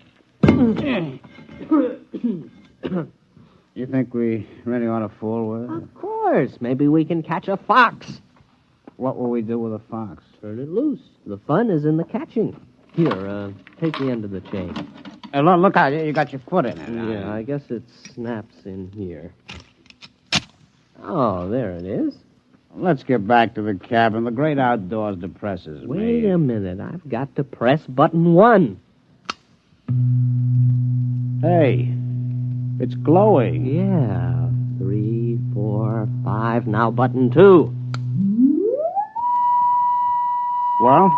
You think we really ought to fool with it? Of course. Maybe we can catch a fox. What will we do with a fox? Turn it loose. The fun is in the catching. Here, take the end of the chain. Hey, look out. You got your foot in it. Yeah, I guess it snaps in here. Oh, there it is. Let's get back to the cabin. The great outdoors depresses me. Wait a minute. I've got to press button 1. Hey, it's glowing. Yeah. 3, 4, 5. Now button 2. Well,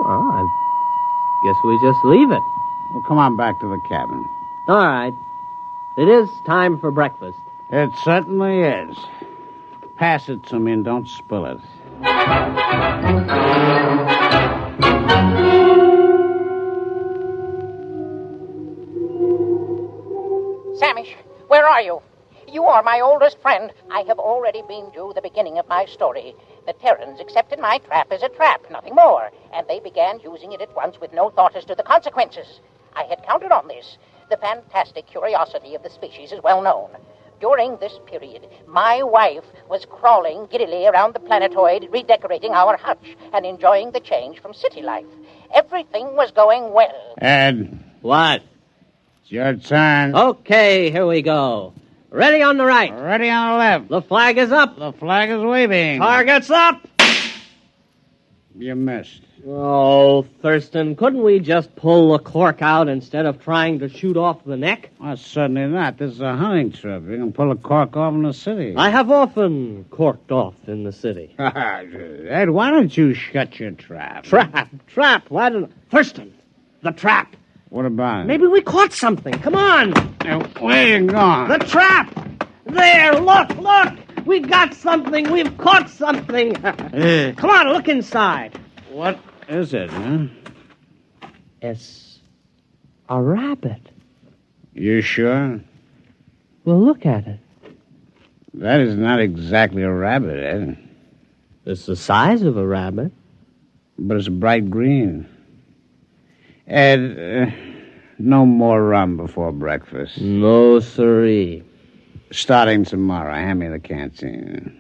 I guess we just leave it. Well, come on back to the cabin. All right. It is time for breakfast. It certainly is. Pass it to me and don't spill it. Samish, where are you? You are my oldest friend. I have already been to the beginning of my story. The Terrans accepted my trap as a trap, nothing more, and they began using it at once with no thought as to the consequences. I had counted on this. The fantastic curiosity of the species is well known. During this period, my wife was crawling giddily around the planetoid, redecorating our hutch and enjoying the change from city life. Everything was going well. Ed. What? It's your turn. Okay, here we go. Ready on the right. Ready on the left. The flag is up. The flag is waving. Target's up. You missed. Oh, Thurston, couldn't we just pull the cork out instead of trying to shoot off the neck? Well, certainly not. This is a hunting trip. You can pull a cork off in the city. I have often corked off in the city. Ed, why don't you shut your trap? Trap. Why don't... Thurston, the trap. What about it? Maybe we caught something. Come on. Where you going? The trap. There, look. We got something. We've caught something. Come on, look inside. What is it, huh? It's a rabbit. You sure? Well, look at it. That is not exactly a rabbit, Ed. It's the size of a rabbit. But it's bright green. Ed, no more rum before breakfast. No, sirree. Starting tomorrow, hand me the canteen.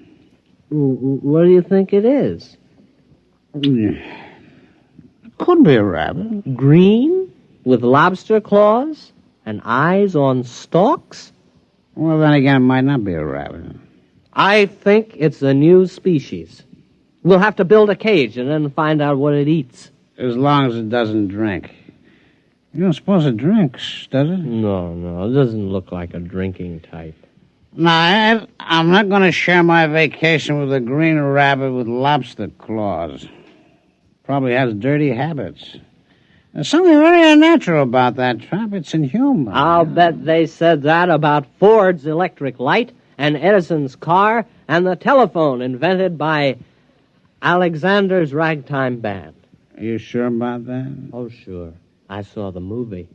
What do you think it is? It could be a rabbit. Green? With lobster claws? And eyes on stalks? Well, then again, it might not be a rabbit. I think it's a new species. We'll have to build a cage and then find out what it eats. As long as it doesn't drink. You don't suppose it drinks, does it? No, it doesn't look like a drinking type. Now, Ed, I'm not going to share my vacation with a green rabbit with lobster claws. Probably has dirty habits. There's something very unnatural about that trap. It's inhuman. I'll bet they said that about Ford's electric light and Edison's car and the telephone invented by Alexander's ragtime band. Are you sure about that? Oh, sure. I saw the movie.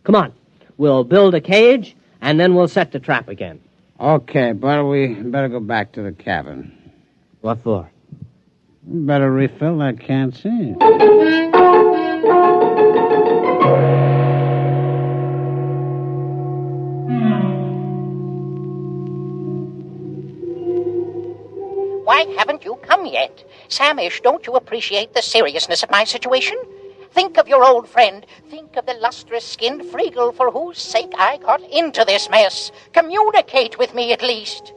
Come on. We'll build a cage, and then we'll set the trap again. Okay, but we better go back to the cabin. What for? Better refill that canteen. Why haven't you come yet? Samish, don't you appreciate the seriousness of my situation? Think of your old friend. Think of the lustrous-skinned Freegal for whose sake I got into this mess. Communicate with me, at least.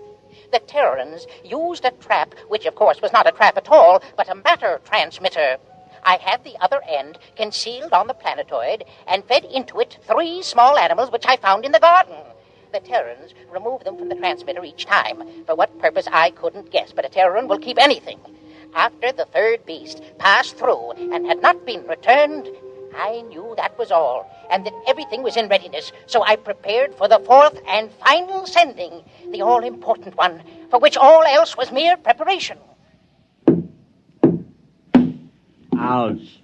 The Terrans used a trap, which, of course, was not a trap at all, but a matter transmitter. I had the other end concealed on the planetoid and fed into it 3 small animals which I found in the garden. The Terrans remove them from the transmitter each time. For what purpose, I couldn't guess, but a Terran will keep anything. After the 3rd beast passed through and had not been returned, I knew that was all, and that everything was in readiness, so I prepared for the 4th and final sending, the all-important one, for which all else was mere preparation. Ouch.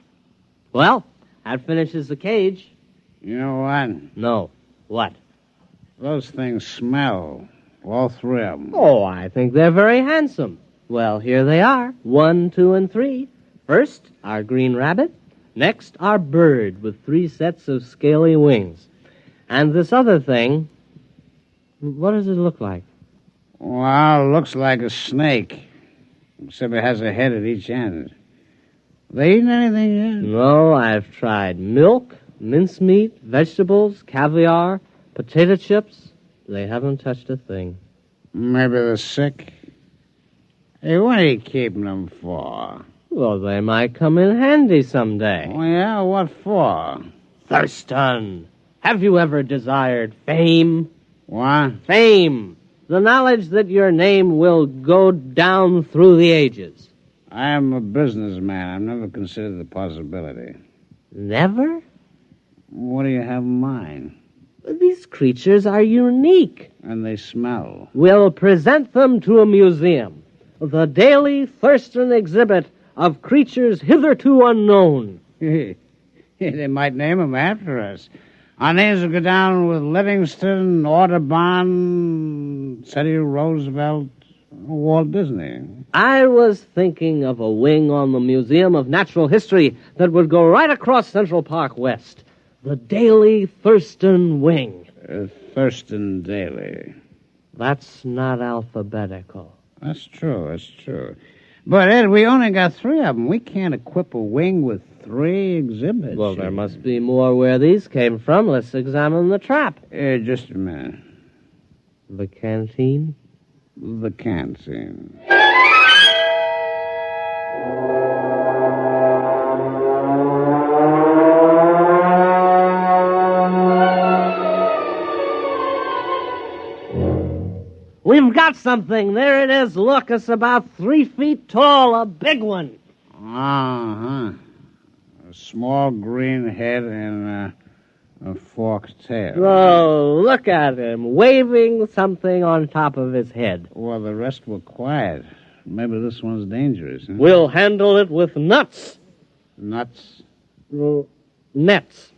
Well, that finishes the cage. You know what? No. What? Those things smell. All three of them. Oh, I think they're very handsome. Well, here they are. 1, 2, and 3. First, our green rabbit. Next, our bird with 3 sets of scaly wings. And this other thing, what does it look like? Well, it looks like a snake, except it has a head at each end. They eaten anything yet? No, I've tried milk, mincemeat, vegetables, caviar, potato chips. They haven't touched a thing. Maybe they're sick. Hey, what are you keeping them for? Well, they might come in handy someday. Oh, yeah? What for? Thurston, have you ever desired fame? What? Fame. The knowledge that your name will go down through the ages. I am a businessman. I've never considered the possibility. Never? What do you have in mind? These creatures are unique. And they smell. We'll present them to a museum. The daily Thurston exhibit of creatures hitherto unknown. They might name them after us. Our names will go down with Livingston, Audubon, Teddy Roosevelt, Walt Disney. I was thinking of a wing on the Museum of Natural History that would go right across Central Park West. The Daily Thurston Wing. Thurston Daily. That's not alphabetical. That's true. But, Ed, we only got 3 of them. We can't equip a wing with 3 exhibits. Well, there must be more where these came from. Let's examine the trap. Just a minute. The canteen? The canteen. We've got something. There it is. Look, it's about 3 feet tall. A big one. Uh-huh. A small green head and a forked tail. Oh, look at him, waving something on top of his head. Well, the rest were quiet. Maybe this one's dangerous. Huh? We'll handle it with nuts. Nuts? Nets.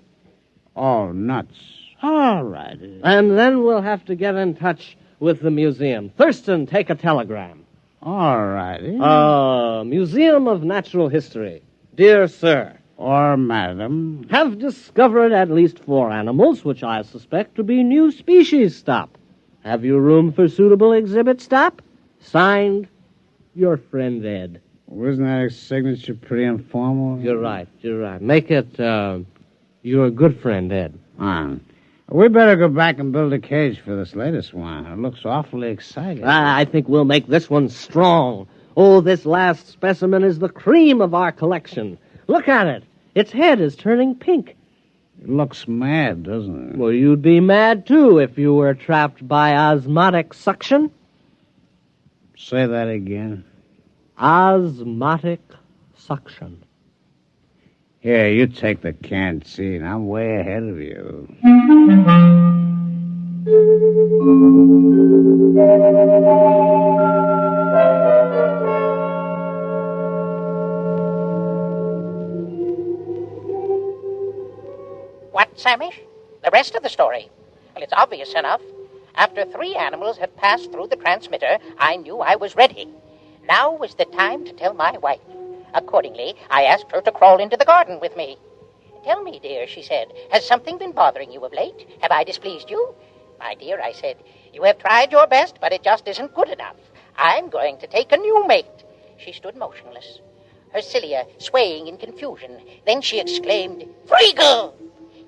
Oh, nuts. All right. And then we'll have to get in touch with the museum. Thurston, take a telegram. All righty. Museum of Natural History. Dear Sir. Or Madam. Have discovered at least 4 animals, which I suspect to be new species. Stop. Have you room for suitable exhibit? Stop. Signed, your friend Ed. Wasn't that a signature pretty informal? You're right. Make it, your good friend Ed. We better go back and build a cage for this latest one. It looks awfully exciting. I think we'll make this one strong. Oh, this last specimen is the cream of our collection. Look at it. Its head is turning pink. It looks mad, doesn't it? Well, you'd be mad, too, if you were trapped by osmotic suction. Say that again. Osmotic suction. Here, you take the canteen. I'm way ahead of you. What, Samish? The rest of the story? Well, it's obvious enough. After 3 animals had passed through the transmitter, I knew I was ready. Now was the time to tell my wife. Accordingly, I asked her to crawl into the garden with me. Tell me, dear, she said, has something been bothering you of late? Have I displeased you? My dear, I said, you have tried your best, but it just isn't good enough. I'm going to take a new mate. She stood motionless, her cilia swaying in confusion. Then she exclaimed, Freagle!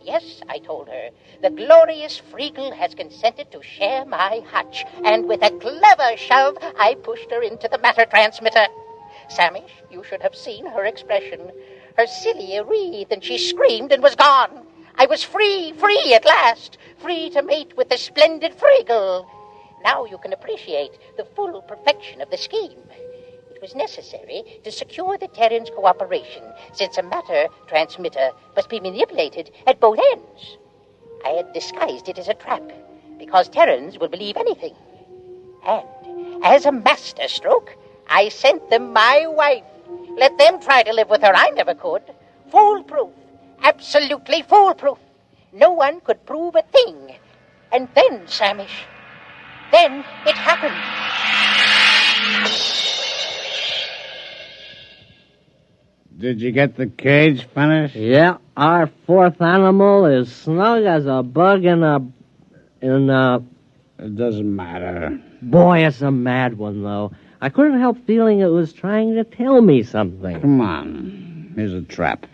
Yes, I told her, the glorious Freagle has consented to share my hutch, and with a clever shove, I pushed her into the matter transmitter. Samish, you should have seen her expression. Her cilia wreathed, and she screamed and was gone. I was free at last, free to mate with the splendid Freagle. Now you can appreciate the full perfection of the scheme. It was necessary to secure the Terran's cooperation, since a matter transmitter must be manipulated at both ends. I had disguised it as a trap, because Terrans will believe anything. And, as a master stroke, I sent them my wife. Let them try to live with her. I never could. Foolproof. Absolutely foolproof. No one could prove a thing. And then, Samish, Then it happened. Did you get the cage finished? Yeah, our fourth animal is snug as a bug in a... It doesn't matter. Boy, it's a mad one, though. I couldn't help feeling it was trying to tell me something. Come on. Here's a trap.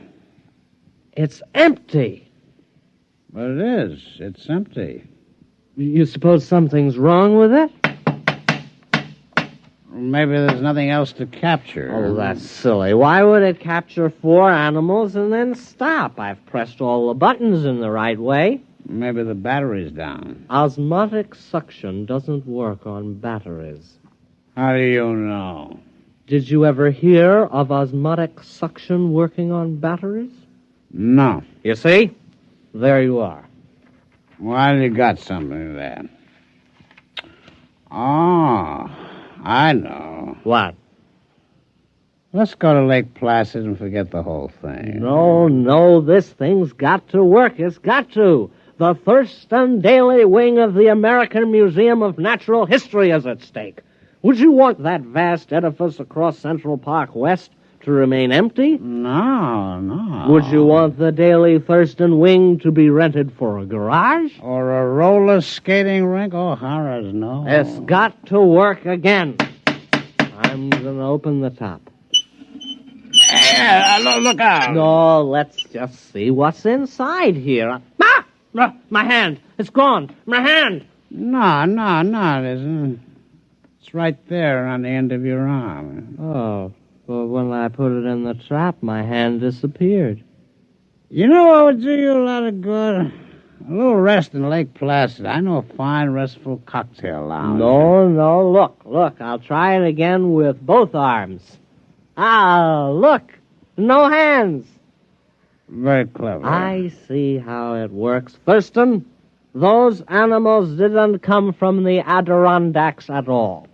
It's empty. But it is. It's empty. You suppose something's wrong with it? Maybe there's nothing else to capture. Oh, that's silly. Why would it capture 4 animals and then stop? I've pressed all the buttons in the right way. Maybe the battery's down. Osmotic suction doesn't work on batteries. How do you know? Did you ever hear of osmotic suction working on batteries? No. You see? There you are. Well, you got something there. Oh, I know. What? Let's go to Lake Placid and forget the whole thing. No, this thing's got to work. It's got to. The Thurston Daily wing of the American Museum of Natural History is at stake. Would you want that vast edifice across Central Park West to remain empty? No. Would you want the Daily Thurston wing to be rented for a garage? Or a roller skating rink? Oh, horrors, no. It's got to work again. I'm going to open the top. Look out. No, let's just see what's inside here. My hand. It's gone. My hand. No, it isn't. It's right there on the end of your arm. Oh, well, when I put it in the trap, my hand disappeared. You know what would do you a lot of good? A little rest in Lake Placid. I know a fine, restful cocktail lounge. No, look. I'll try it again with both arms. Ah, look. No hands. Very clever. I see how it works. Thurston, those animals didn't come from the Adirondacks at all.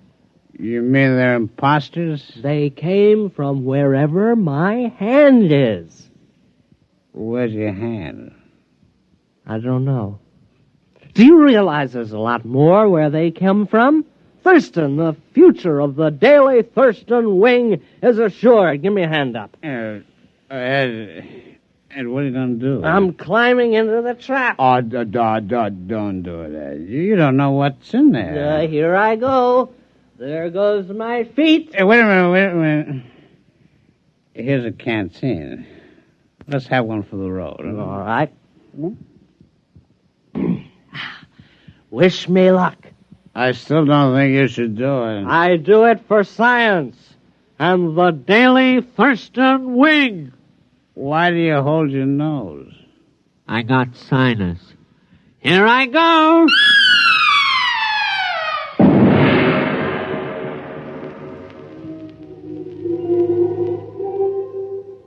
You mean they're imposters? They came from wherever my hand is. Where's your hand? I don't know. Do you realize there's a lot more where they come from? Thurston, the future of the Daily Thurston wing is assured. Give me a hand up. Ed, what are you going to do? I'm climbing into the trap. Oh, don't do it, Ed. You don't know what's in there. Here I go. There goes my feet. Hey, wait a minute. Here's a canteen. Let's have one for the road. All right. Wish me luck. I still don't think you should do it. I do it for science and the Daily Thurston wing. Why do you hold your nose? I got sinus. Here I go.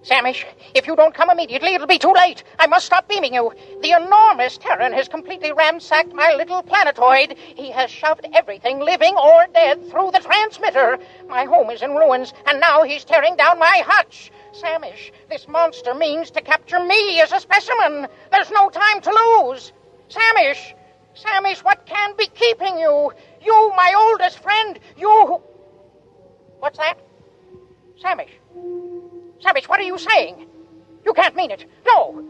Samish, if you don't come immediately, it'll be too late. I must stop beaming you. The enormous Terran has completely ransacked my little planetoid. He has shoved everything, living or dead, through the transmitter. My home is in ruins, and now he's tearing down my hutch. Samish, this monster means to capture me as a specimen. There's no time to lose. Samish, what can be keeping you? You, my oldest friend, you... What's that? Samish, what are you saying? You can't mean it. No,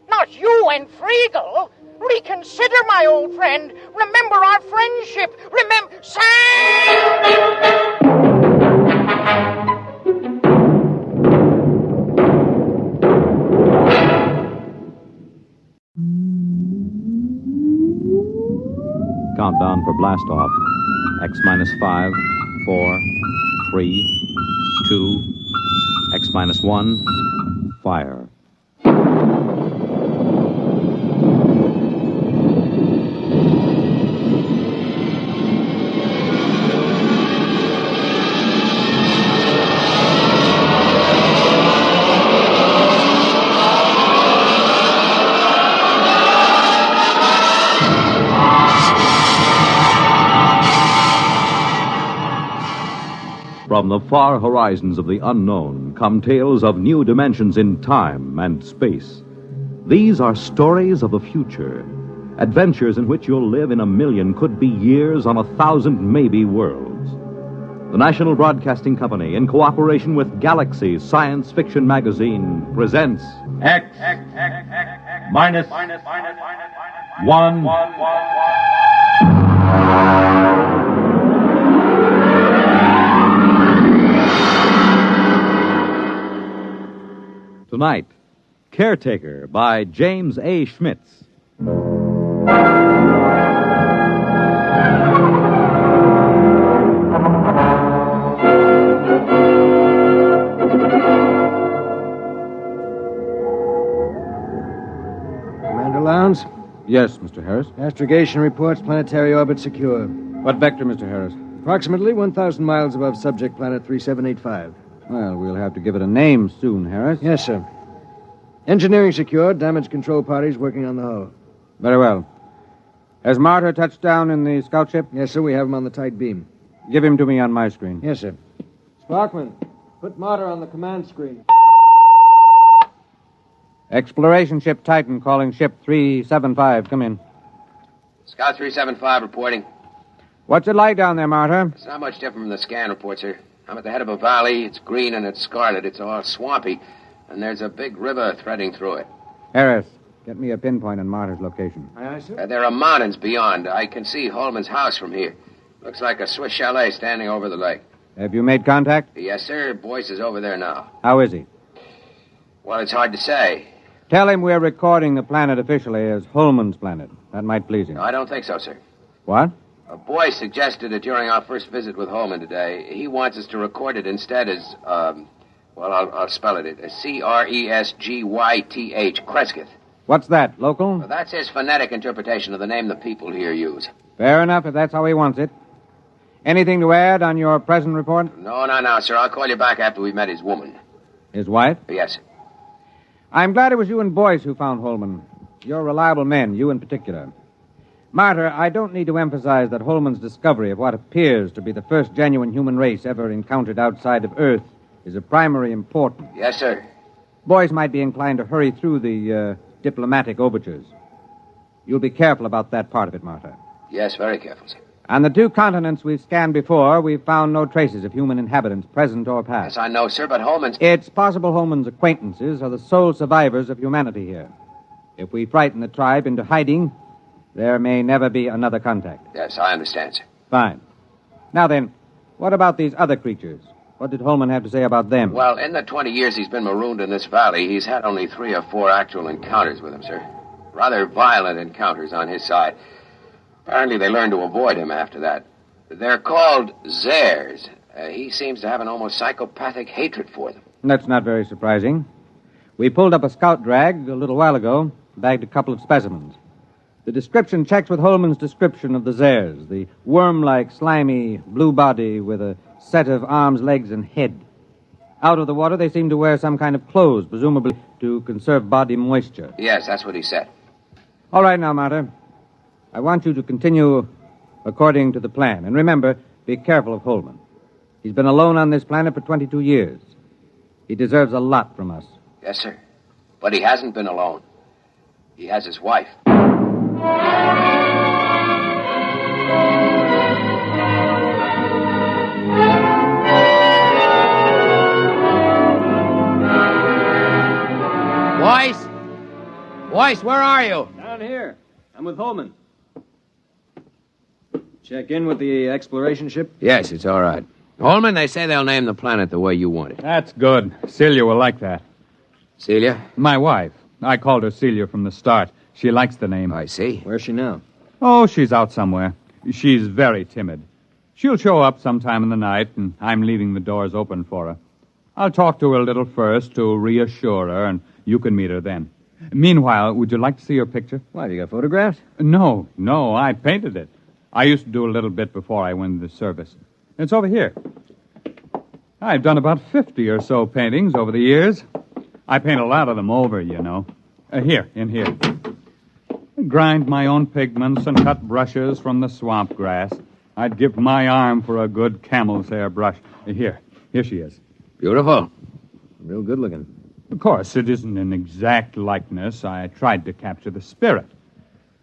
not you and Friegel. Reconsider, my old friend. Remember our friendship. Remember... Countdown for blast off. X-5, 4, 3, 2... X-1, fire. From the far horizons of the unknown come tales of new dimensions in time and space. These are stories of the future, Adventures in which you'll live in a million, could be years, on 1,000 maybe worlds. The National Broadcasting Company, in cooperation with Galaxy Science Fiction Magazine, presents X minus 1. Tonight, Caretaker by James A. Schmitz. Commander Lowndes? Yes, Mr. Harris. Astrogation reports planetary orbit secure. What vector, Mr. Harris? Approximately 1,000 miles above subject planet 3785. Well, we'll have to give it a name soon, Harris. Yes, sir. Engineering secured. Damage control parties working on the hull. Very well. Has Martyr touched down in the scout ship? Yes, sir. We have him on the tight beam. Give him to me on my screen. Yes, sir. Sparkman, put Martyr on the command screen. Exploration ship Titan calling ship 375. Come in. Scout 375 reporting. What's it like down there, Martyr? It's not much different from the scan report, sir. I'm at the head of a valley. It's green and it's scarlet. It's all swampy. And there's a big river threading through it. Harris, get me a pinpoint on Martyr's location. Aye, aye, sir. There are mountains beyond. I can see Holman's house from here. Looks like a Swiss chalet standing over the lake. Have you made contact? Yes, sir. Boyce is over there now. How is he? Well, it's hard to say. Tell him we're recording the planet officially as Holman's planet. That might please him. No, I don't think so, sir. What? A boy suggested it during our first visit with Holman today. He wants us to record it instead as, I'll spell it. Cresgyth. Cresgyth. What's that, local? Well, that's his phonetic interpretation of the name the people here use. Fair enough, if that's how he wants it. Anything to add on your present report? No, sir. I'll call you back after we've met his woman. His wife? Yes, sir. I'm glad it was you and Boyce who found Holman. You're reliable men, you in particular. Martyr, I don't need to emphasize that Holman's discovery of what appears to be the first genuine human race ever encountered outside of Earth is of primary importance. Yes, sir. Boyce might be inclined to hurry through the diplomatic overtures. You'll be careful about that part of it, Martyr. Yes, very careful, sir. On the two continents we've scanned before, we've found no traces of human inhabitants, present or past. Yes, I know, sir, but Holman's... It's possible Holman's acquaintances are the sole survivors of humanity here. If we frighten the tribe into hiding, there may never be another contact. Yes, I understand, sir. Fine. Now then, what about these other creatures? What did Holman have to say about them? Well, in the 20 years he's been marooned in this valley, he's had only 3 or 4 actual encounters with them, sir. Rather violent encounters on his side. Apparently they learned to avoid him after that. They're called Zares. He seems to have an almost psychopathic hatred for them. That's not very surprising. We pulled up a scout drag a little while ago, bagged a couple of specimens. The description checks with Holman's description of the Zares, the worm-like, slimy, blue body with a set of arms, legs, and head. Out of the water, they seem to wear some kind of clothes, presumably to conserve body moisture. Yes, that's what he said. All right now, Martyr. I want you to continue according to the plan. And remember, be careful of Holman. He's been alone on this planet for 22 years. He deserves a lot from us. Yes, sir. But he hasn't been alone. He has his wife. Boyce, where are you? Down here. I'm with Holman. Check in with the exploration ship? Yes, it's all right. Holman, they say they'll name the planet the way you want it. That's good. Celia will like that. Celia? My wife. I called her Celia from the start. She likes the name. I see. Where's she now? Oh, she's out somewhere. She's very timid. She'll show up sometime in the night, and I'm leaving the doors open for her. I'll talk to her a little first to reassure her, and you can meet her then. Meanwhile, would you like to see her picture? Why, you got photographs? No, I painted it. I used to do a little bit before I went into the service. It's over here. I've done about 50 or so paintings over the years. I paint a lot of them over, you know. Here, in here. I grind my own pigments and cut brushes from the swamp grass. I'd give my arm for a good camel's hair brush. Here she is. Beautiful. Real good looking. Of course, it isn't an exact likeness. I tried to capture the spirit.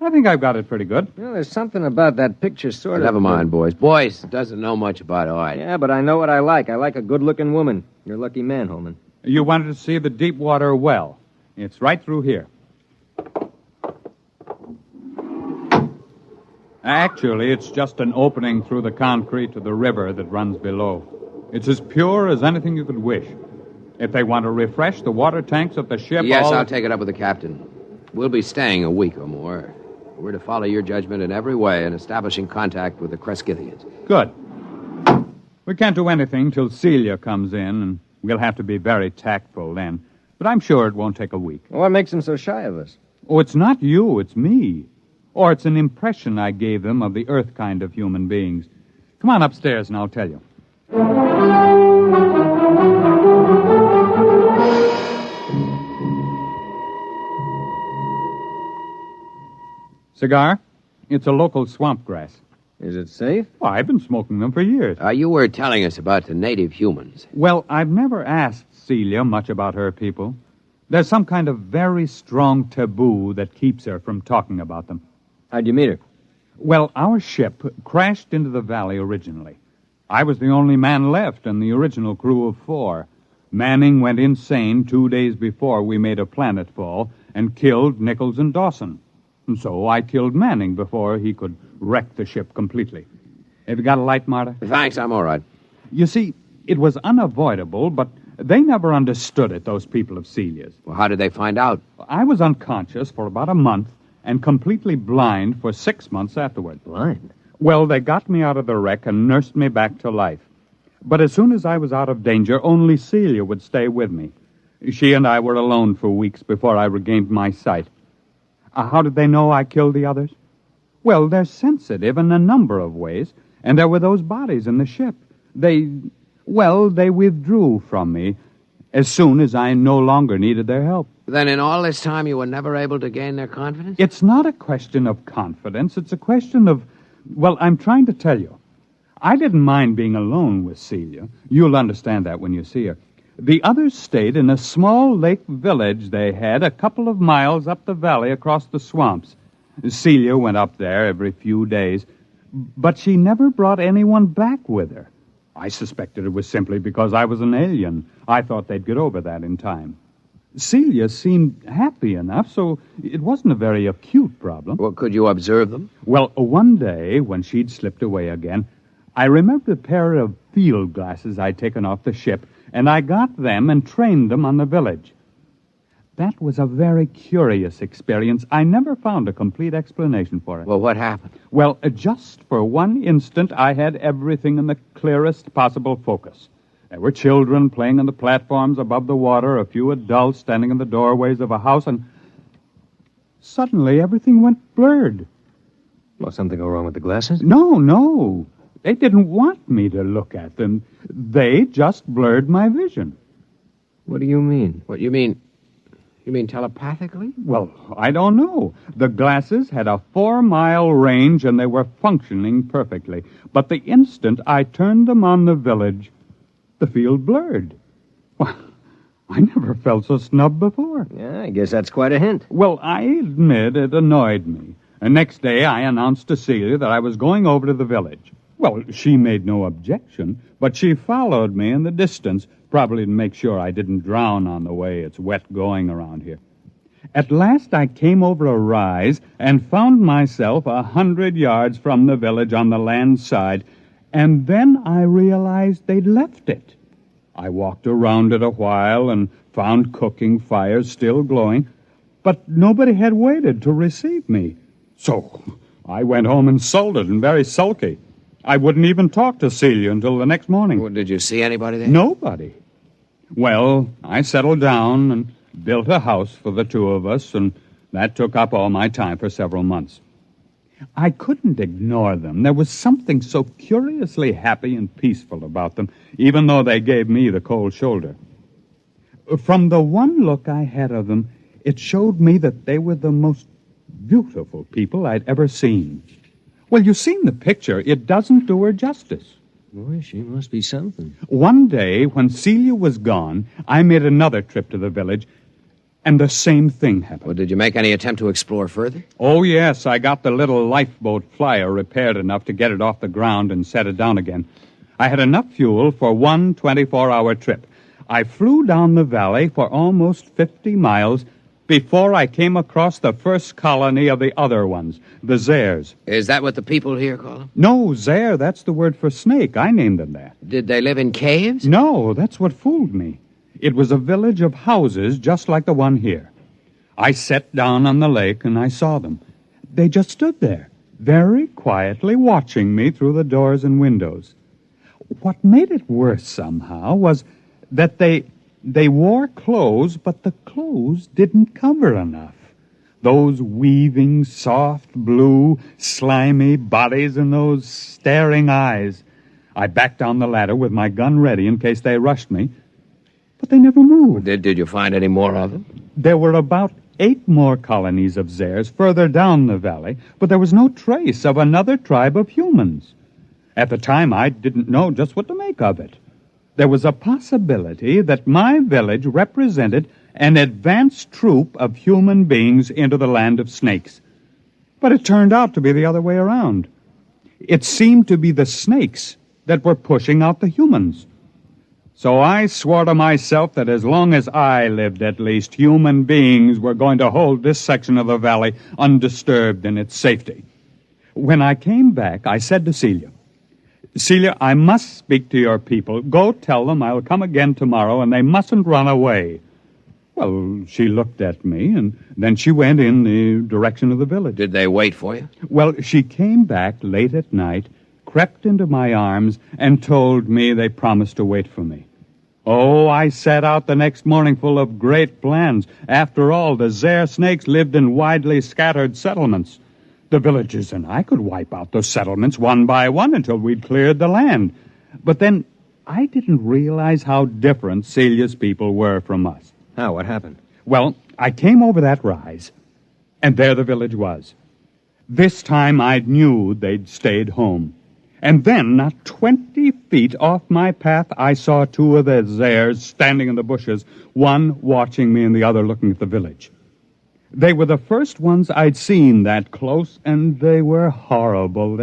I think I've got it pretty good. Well, there's something about that picture sort of... Never mind, boys. Boyce doesn't know much about art. Yeah, but I know what I like. I like a good-looking woman. You're a lucky man, Holman. You wanted to see the Deepwater well. It's right through here. Actually, it's just an opening through the concrete to the river that runs below. It's as pure as anything you could wish. If they want to refresh the water tanks at the ship... Yes, I'll take it up with the captain. We'll be staying a week or more. We're to follow your judgment in every way in establishing contact with the Crescithians. Good. We can't do anything till Celia comes in, and we'll have to be very tactful then. But I'm sure it won't take a week. Well, what makes them so shy of us? Oh, it's not you, it's me. Or it's an impression I gave them of the Earth kind of human beings. Come on upstairs and I'll tell you. Cigar? It's a local swamp grass. Is it safe? Well, I've been smoking them for years. You were telling us about the native humans. Well, I've never asked Celia much about her people. There's some kind of very strong taboo that keeps her from talking about them. How'd you meet her? Well, our ship crashed into the valley originally. I was the only man left in the original crew of 4. Manning went insane 2 days before we made a planetfall and killed Nichols and Dawson. And so I killed Manning before he could wreck the ship completely. Have you got a light, Marta? Thanks, I'm all right. You see, it was unavoidable, but they never understood it, those people of Celia's. Well, how did they find out? I was unconscious for about a month and completely blind for 6 months afterward. Blind? Well, they got me out of the wreck and nursed me back to life. But as soon as I was out of danger, only Celia would stay with me. She and I were alone for weeks before I regained my sight. How did they know I killed the others? Well, they're sensitive in a number of ways, and there were those bodies in the ship. They withdrew from me as soon as I no longer needed their help. Then in all this time you were never able to gain their confidence? It's not a question of confidence. It's a question of, well, I'm trying to tell you. I didn't mind being alone with Celia. You'll understand that when you see her. The others stayed in a small lake village they had a couple of miles up the valley across the swamps. Celia went up there every few days, but she never brought anyone back with her. I suspected it was simply because I was an alien. I thought they'd get over that in time. Celia seemed happy enough, so it wasn't a very acute problem. Well, could you observe them? Well, one day, when she'd slipped away again, I remembered a pair of field glasses I'd taken off the ship, and I got them and trained them on the village. That was a very curious experience. I never found a complete explanation for it. Well, what happened? Well, just for one instant, I had everything in the clearest possible focus. There were children playing on the platforms above the water, a few adults standing in the doorways of a house, and suddenly everything went blurred. Well, something go wrong with the glasses? No. They didn't want me to look at them. They just blurred my vision. What do you mean? What, you mean telepathically? Well, I don't know. The glasses had a 4-mile range, and they were functioning perfectly. But the instant I turned them on the village, the field blurred. Well, I never felt so snubbed before. Yeah, I guess that's quite a hint. Well, I admit it annoyed me. The next day, I announced to Celia that I was going over to the village. Well, she made no objection, but she followed me in the distance, probably to make sure I didn't drown on the way. It's wet going around here. At last, I came over a rise and found myself 100 yards from the village on the land side, and then I realized they'd left it. I walked around it a while and found cooking fires still glowing, but nobody had waited to receive me. So I went home insulted and very sulky. I wouldn't even talk to Celia until the next morning. Well, did you see anybody there? Nobody. Well, I settled down and built a house for the two of us, and that took up all my time for several months. I couldn't ignore them. There was something so curiously happy and peaceful about them, even though they gave me the cold shoulder. From the one look I had of them, it showed me that they were the most beautiful people I'd ever seen. Well, you've seen the picture. It doesn't do her justice. Boy, she must be something. One day, when Celia was gone, I made another trip to the village, And the same thing happened. Well, did you make any attempt to explore further? Oh, yes. I got the little lifeboat flyer repaired enough to get it off the ground and set it down again. I had enough fuel for one 24-hour trip. I flew down the valley for almost 50 miles before I came across the first colony of the other ones, the Zares. Is that what the people here call them? No, Zare, that's the word for snake. I named them that. Did they live in caves? No, that's what fooled me. It was a village of houses just like the one here. I sat down on the lake and I saw them. They just stood there, very quietly watching me through the doors and windows. What made it worse somehow was that they wore clothes, but the clothes didn't cover enough. Those weaving, soft, blue, slimy bodies and those staring eyes. I backed down the ladder with my gun ready in case they rushed me, but they never moved. Did you find any more of them? There were about 8 more colonies of Zares further down the valley, but there was no trace of another tribe of humans. At the time, I didn't know just what to make of it. There was a possibility that my village represented an advanced troop of human beings into the land of snakes. But it turned out to be the other way around. It seemed to be the snakes that were pushing out the humans. So I swore to myself that as long as I lived, at least, human beings were going to hold this section of the valley undisturbed in its safety. When I came back, I said to Celia, I must speak to your people. Go tell them I'll come again tomorrow, and they mustn't run away. Well, she looked at me, and then she went in the direction of the village. Did they wait for you? Well, she came back late at night, crept into my arms, and told me they promised to wait for me. Oh, I set out the next morning full of great plans. After all, the Zare snakes lived in widely scattered settlements. The villagers and I could wipe out those settlements one by one until we'd cleared the land. But then I didn't realize how different Celia's people were from us. How? What happened? Well, I came over that rise, and there the village was. This time I knew they'd stayed home. And then, not 20 feet off my path, I saw 2 of the Zares standing in the bushes, one watching me and the other looking at the village. They were the first ones I'd seen that close, and they were horrible.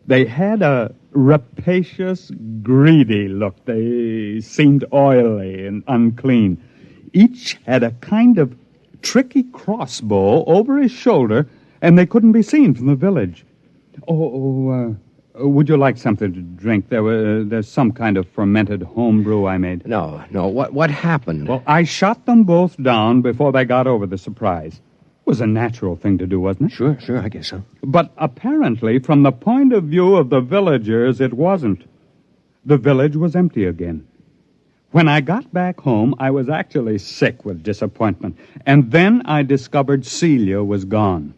They had a rapacious, greedy look. They seemed oily and unclean. Each had a kind of tricky crossbow over his shoulder, and they couldn't be seen from the village. Would you like something to drink? There's some kind of fermented homebrew I made. No. What happened? Well, I shot them both down before they got over the surprise. It was a natural thing to do, wasn't it? Sure, I guess so. But apparently, from the point of view of the villagers, it wasn't. The village was empty again. When I got back home, I was actually sick with disappointment. And then I discovered Celia was gone.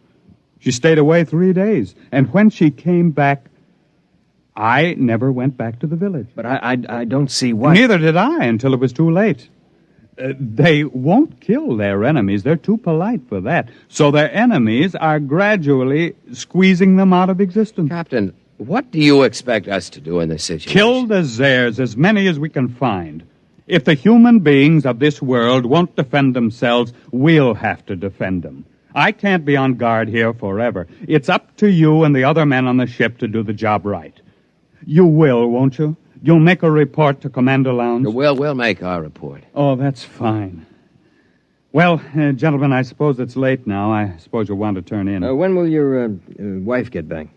She stayed away 3 days. And when she came back, I never went back to the village. But I don't see why. Neither did I until it was too late. They won't kill their enemies. They're too polite for that. So their enemies are gradually squeezing them out of existence. Captain, what do you expect us to do in this situation? Kill the Zares, as many as we can find. If the human beings of this world won't defend themselves, we'll have to defend them. I can't be on guard here forever. It's up to you and the other men on the ship to do the job right. You will, won't you? You'll make a report to Commander Lowndes? We'll make our report. Oh, that's fine. Well, gentlemen, I suppose it's late now. I suppose you'll want to turn in. When will your wife get back?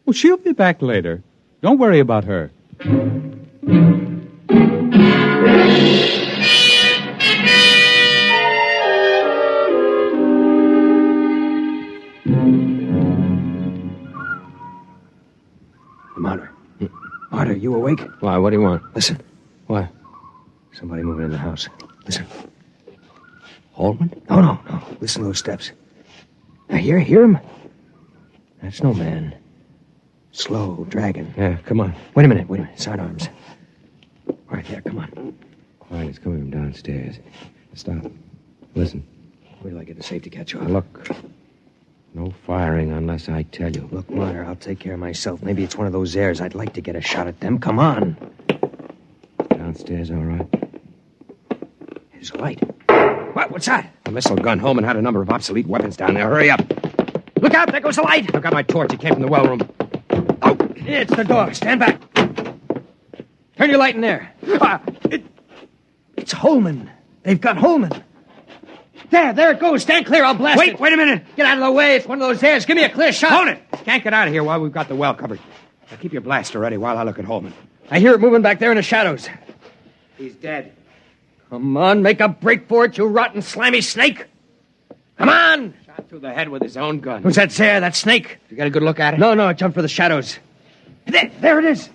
Well, she'll be back later. Don't worry about her. Marta, you awake? Why, what do you want? Listen. What? Somebody moving in the house. Listen. Holman? No. Listen to those steps. Now, hear him? That's no man. Slow, dragging. Yeah, come on. Wait a minute. Sidearms. Right there, come on. Quiet, it's coming from downstairs. Stop. Listen. Wait till I get the safety catch off. Look. No firing unless I tell you. Look, Marta, I'll take care of myself. Maybe it's one of those airs. I'd like to get a shot at them. Come on. Downstairs, all right. There's a light. What's that? The missile gun. Holman had a number of obsolete weapons down there. Hurry up. Look out, there goes the light. I've got my torch. It came from the well room. Oh, it's the dog. Stand back. Turn your light in there. It's Holman. They've got Holman. There it goes. Stand clear. I'll blast it. Wait a minute. Get out of the way. It's one of those airs. Give me a clear shot. Hold it. Can't get out of here while we've got the well covered. Now keep your blaster ready while I look at Holman. I hear it moving back there in the shadows. He's dead. Come on, make a break for it, you rotten, slimy snake. Come on! Shot through the head with his own gun. Who's that there, that snake? You got a good look at it? No, it jumped for the shadows. There it is.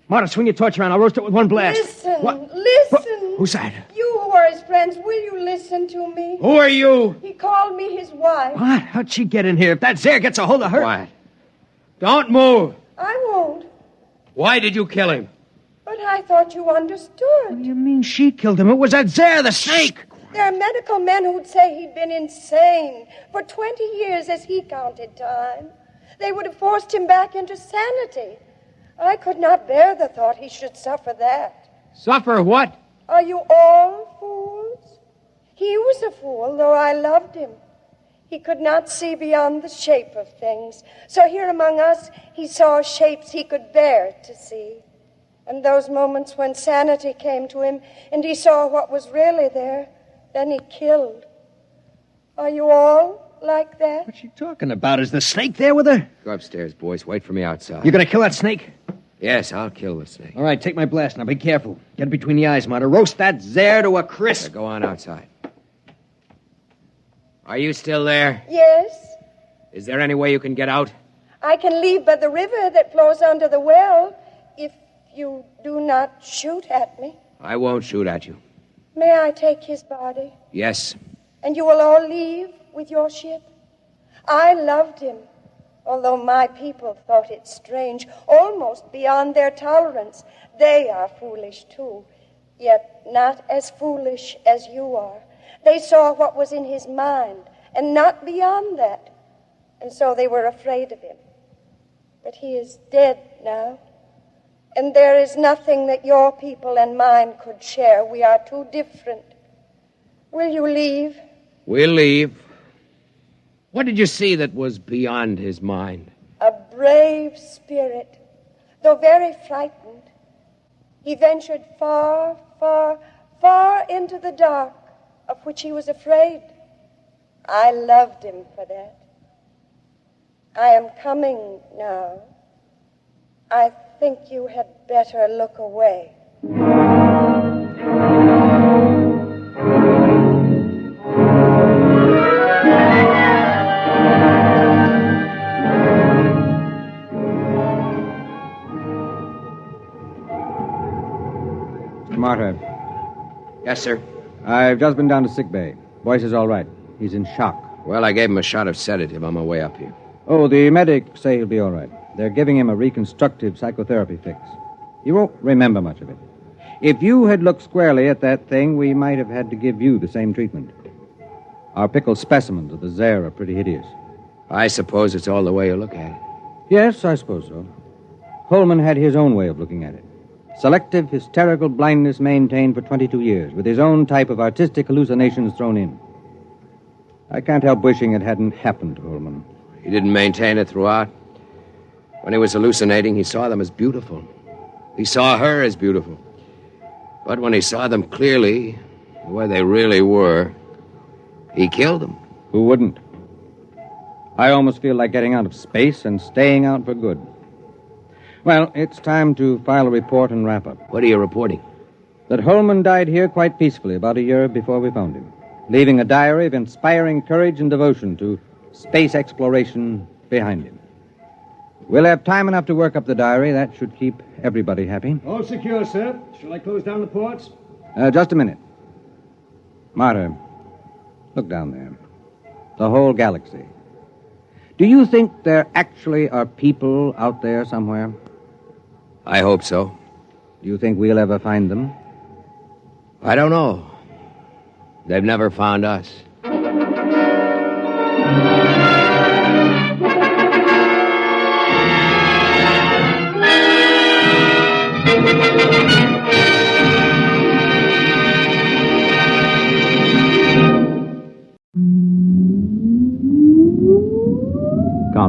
Marta, swing your torch around. I'll roast it with one blast. Listen. Who's that? You who are his friends, will you listen to me? Who are you? He called me his wife. What? How'd she get in here? If that Zare gets a hold of her... Quiet. Don't move. I won't. Why did you kill him? But I thought you understood. What do you mean she killed him? It was that Zare, the snake. There are medical men who'd say he'd been insane for 20 years as he counted time. They would have forced him back into sanity. I could not bear the thought he should suffer that. Suffer what? Are you all fools? He was a fool, though I loved him. He could not see beyond the shape of things. So here among us, he saw shapes he could bear to see. And those moments when sanity came to him and he saw what was really there, then he killed. Are you all like that? What's she talking about? Is the snake there with her? Go upstairs, boys. Wait for me outside. You gonna kill that snake? Yes, I'll kill the snake. All right, take my blast. Now be careful. Get it between the eyes, Marta. Roast that Zare to a crisp. Go on outside. Are you still there? Yes. Is there any way you can get out? I can leave by the river that flows under the well if you do not shoot at me. I won't shoot at you. May I take his body? Yes. And you will all leave with your ship? I loved him, although my people thought it strange, almost beyond their tolerance. They are foolish, too, yet not as foolish as you are. They saw what was in his mind, and not beyond that. And so they were afraid of him. But he is dead now. And there is nothing that your people and mine could share. We are too different. Will you leave? We'll leave. What did you see that was beyond his mind? A brave spirit, though very frightened. He ventured far, far, far into the dark, of which he was afraid. I loved him for that. I am coming now. I think you had better look away. Marta. Yes, sir. I've just been down to sick bay. Boyce is all right. He's in shock. Well, I gave him a shot of sedative on my way up here. Oh, the medics say he'll be all right. They're giving him a reconstructive psychotherapy fix. He won't remember much of it. If you had looked squarely at that thing, we might have had to give you the same treatment. Our pickled specimens of the Zare are pretty hideous. I suppose it's all the way you look at it. Yes, I suppose so. Holman had his own way of looking at it. Selective hysterical blindness maintained for 22 years, with his own type of artistic hallucinations thrown in. I can't help wishing it hadn't happened to Holman. He didn't maintain it throughout. When he was hallucinating, he saw them as beautiful. He saw her as beautiful. But when he saw them clearly, the way they really were, he killed them. Who wouldn't? I almost feel like getting out of space and staying out for good. Well, it's time to file a report and wrap up. What are you reporting? That Holman died here quite peacefully about a year before we found him, leaving a diary of inspiring courage and devotion to space exploration behind him. We'll have time enough to work up the diary. That should keep everybody happy. All secure, sir. Shall I close down the ports? Just a minute. Marta, look down there. The whole galaxy. Do you think there actually are people out there somewhere? I hope so. Do you think we'll ever find them? I don't know. They've never found us.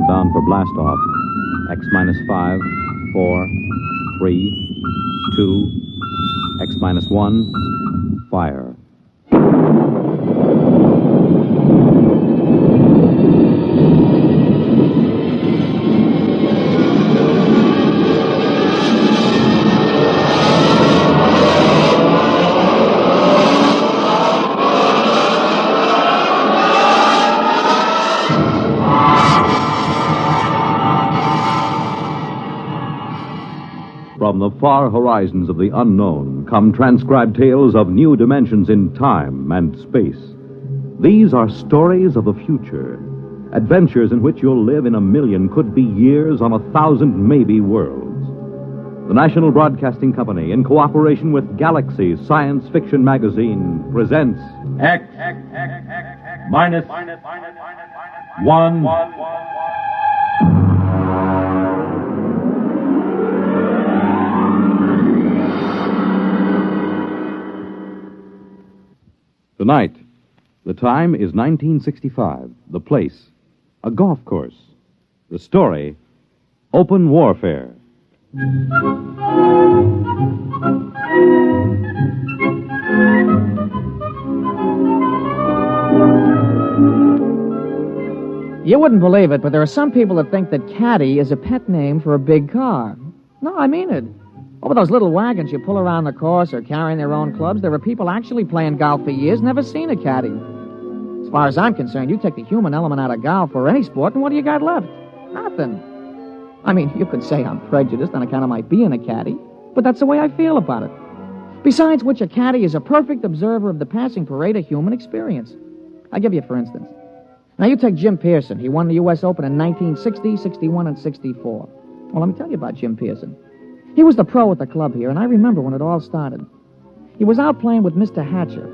countdown for blast off. X minus 5, 4, 3, 2, X minus 1, fire. From the far horizons of the unknown come transcribed tales of new dimensions in time and space. These are stories of the future, adventures in which you'll live in a million, could be years, on 1,000 maybe worlds. The National Broadcasting Company, in cooperation with Galaxy Science Fiction Magazine, presents X minus 1. Tonight, the time is 1965. The place, a golf course. The story, open warfare. You wouldn't believe it, but there are some people that think that caddy is a pet name for a big car. No, I mean it. Over those little wagons you pull around the course or carrying their own clubs, there are people actually playing golf for years, never seen a caddy. As far as I'm concerned, you take the human element out of golf or any sport, and what do you got left? Nothing. I mean, you could say I'm prejudiced on account of my being a caddy, but that's the way I feel about it. Besides which, a caddy is a perfect observer of the passing parade of human experience. I'll give you for instance. Now, you take Jim Pearson. He won the U.S. Open in 1960, 61, and 64. Well, let me tell you about Jim Pearson. He was the pro at the club here, and I remember when it all started. He was out playing with Mr. Hatcher.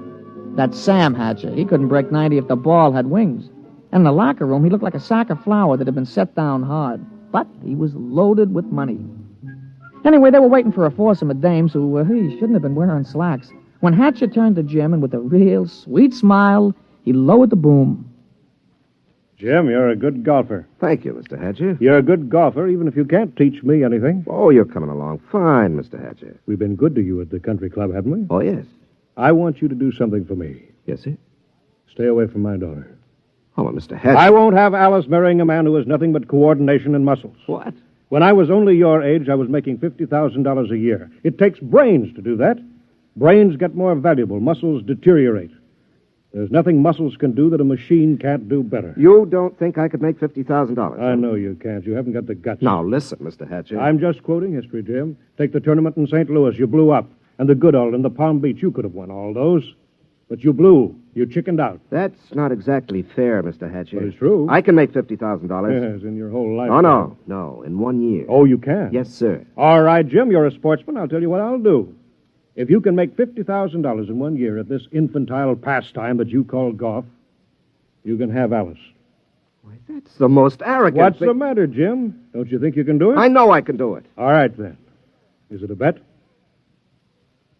That's Sam Hatcher. He couldn't break 90 if the ball had wings. And in the locker room, he looked like a sack of flour that had been set down hard. But he was loaded with money. Anyway, they were waiting for a foursome of dames who he shouldn't have been wearing slacks. When Hatcher turned to Jim, and with a real sweet smile, he lowered the boom. Jim, you're a good golfer. Thank you, Mr. Hatcher. You're a good golfer, even if you can't teach me anything. Oh, you're coming along fine, Mr. Hatcher. We've been good to you at the country club, haven't we? Oh, yes. I want you to do something for me. Yes, sir? Stay away from my daughter. Oh, well, Mr. Hatcher. I won't have Alice marrying a man who has nothing but coordination and muscles. What? When I was only your age, I was making $50,000 a year. It takes brains to do that. Brains get more valuable. Muscles deteriorate. There's nothing muscles can do that a machine can't do better. You don't think I could make $50,000? I know you can't. You haven't got the guts. Now, listen, Mr. Hatcher. I'm just quoting history, Jim. Take the tournament in St. Louis. You blew up. And the Goodall and the Palm Beach. You could have won all those. But you blew. You chickened out. That's not exactly fair, Mr. Hatcher. But it's true. I can make $50,000. Yes, in your whole life. Oh, no, in 1 year. Oh, you can? Yes, sir. All right, Jim, you're a sportsman. I'll tell you what I'll do. If you can make $50,000 in 1 year at this infantile pastime that you call golf, you can have Alice. Why, that's the most arrogant What's thing. the matter, Jim? Don't you think you can do it? I know I can do it. All right, then. Is it a bet?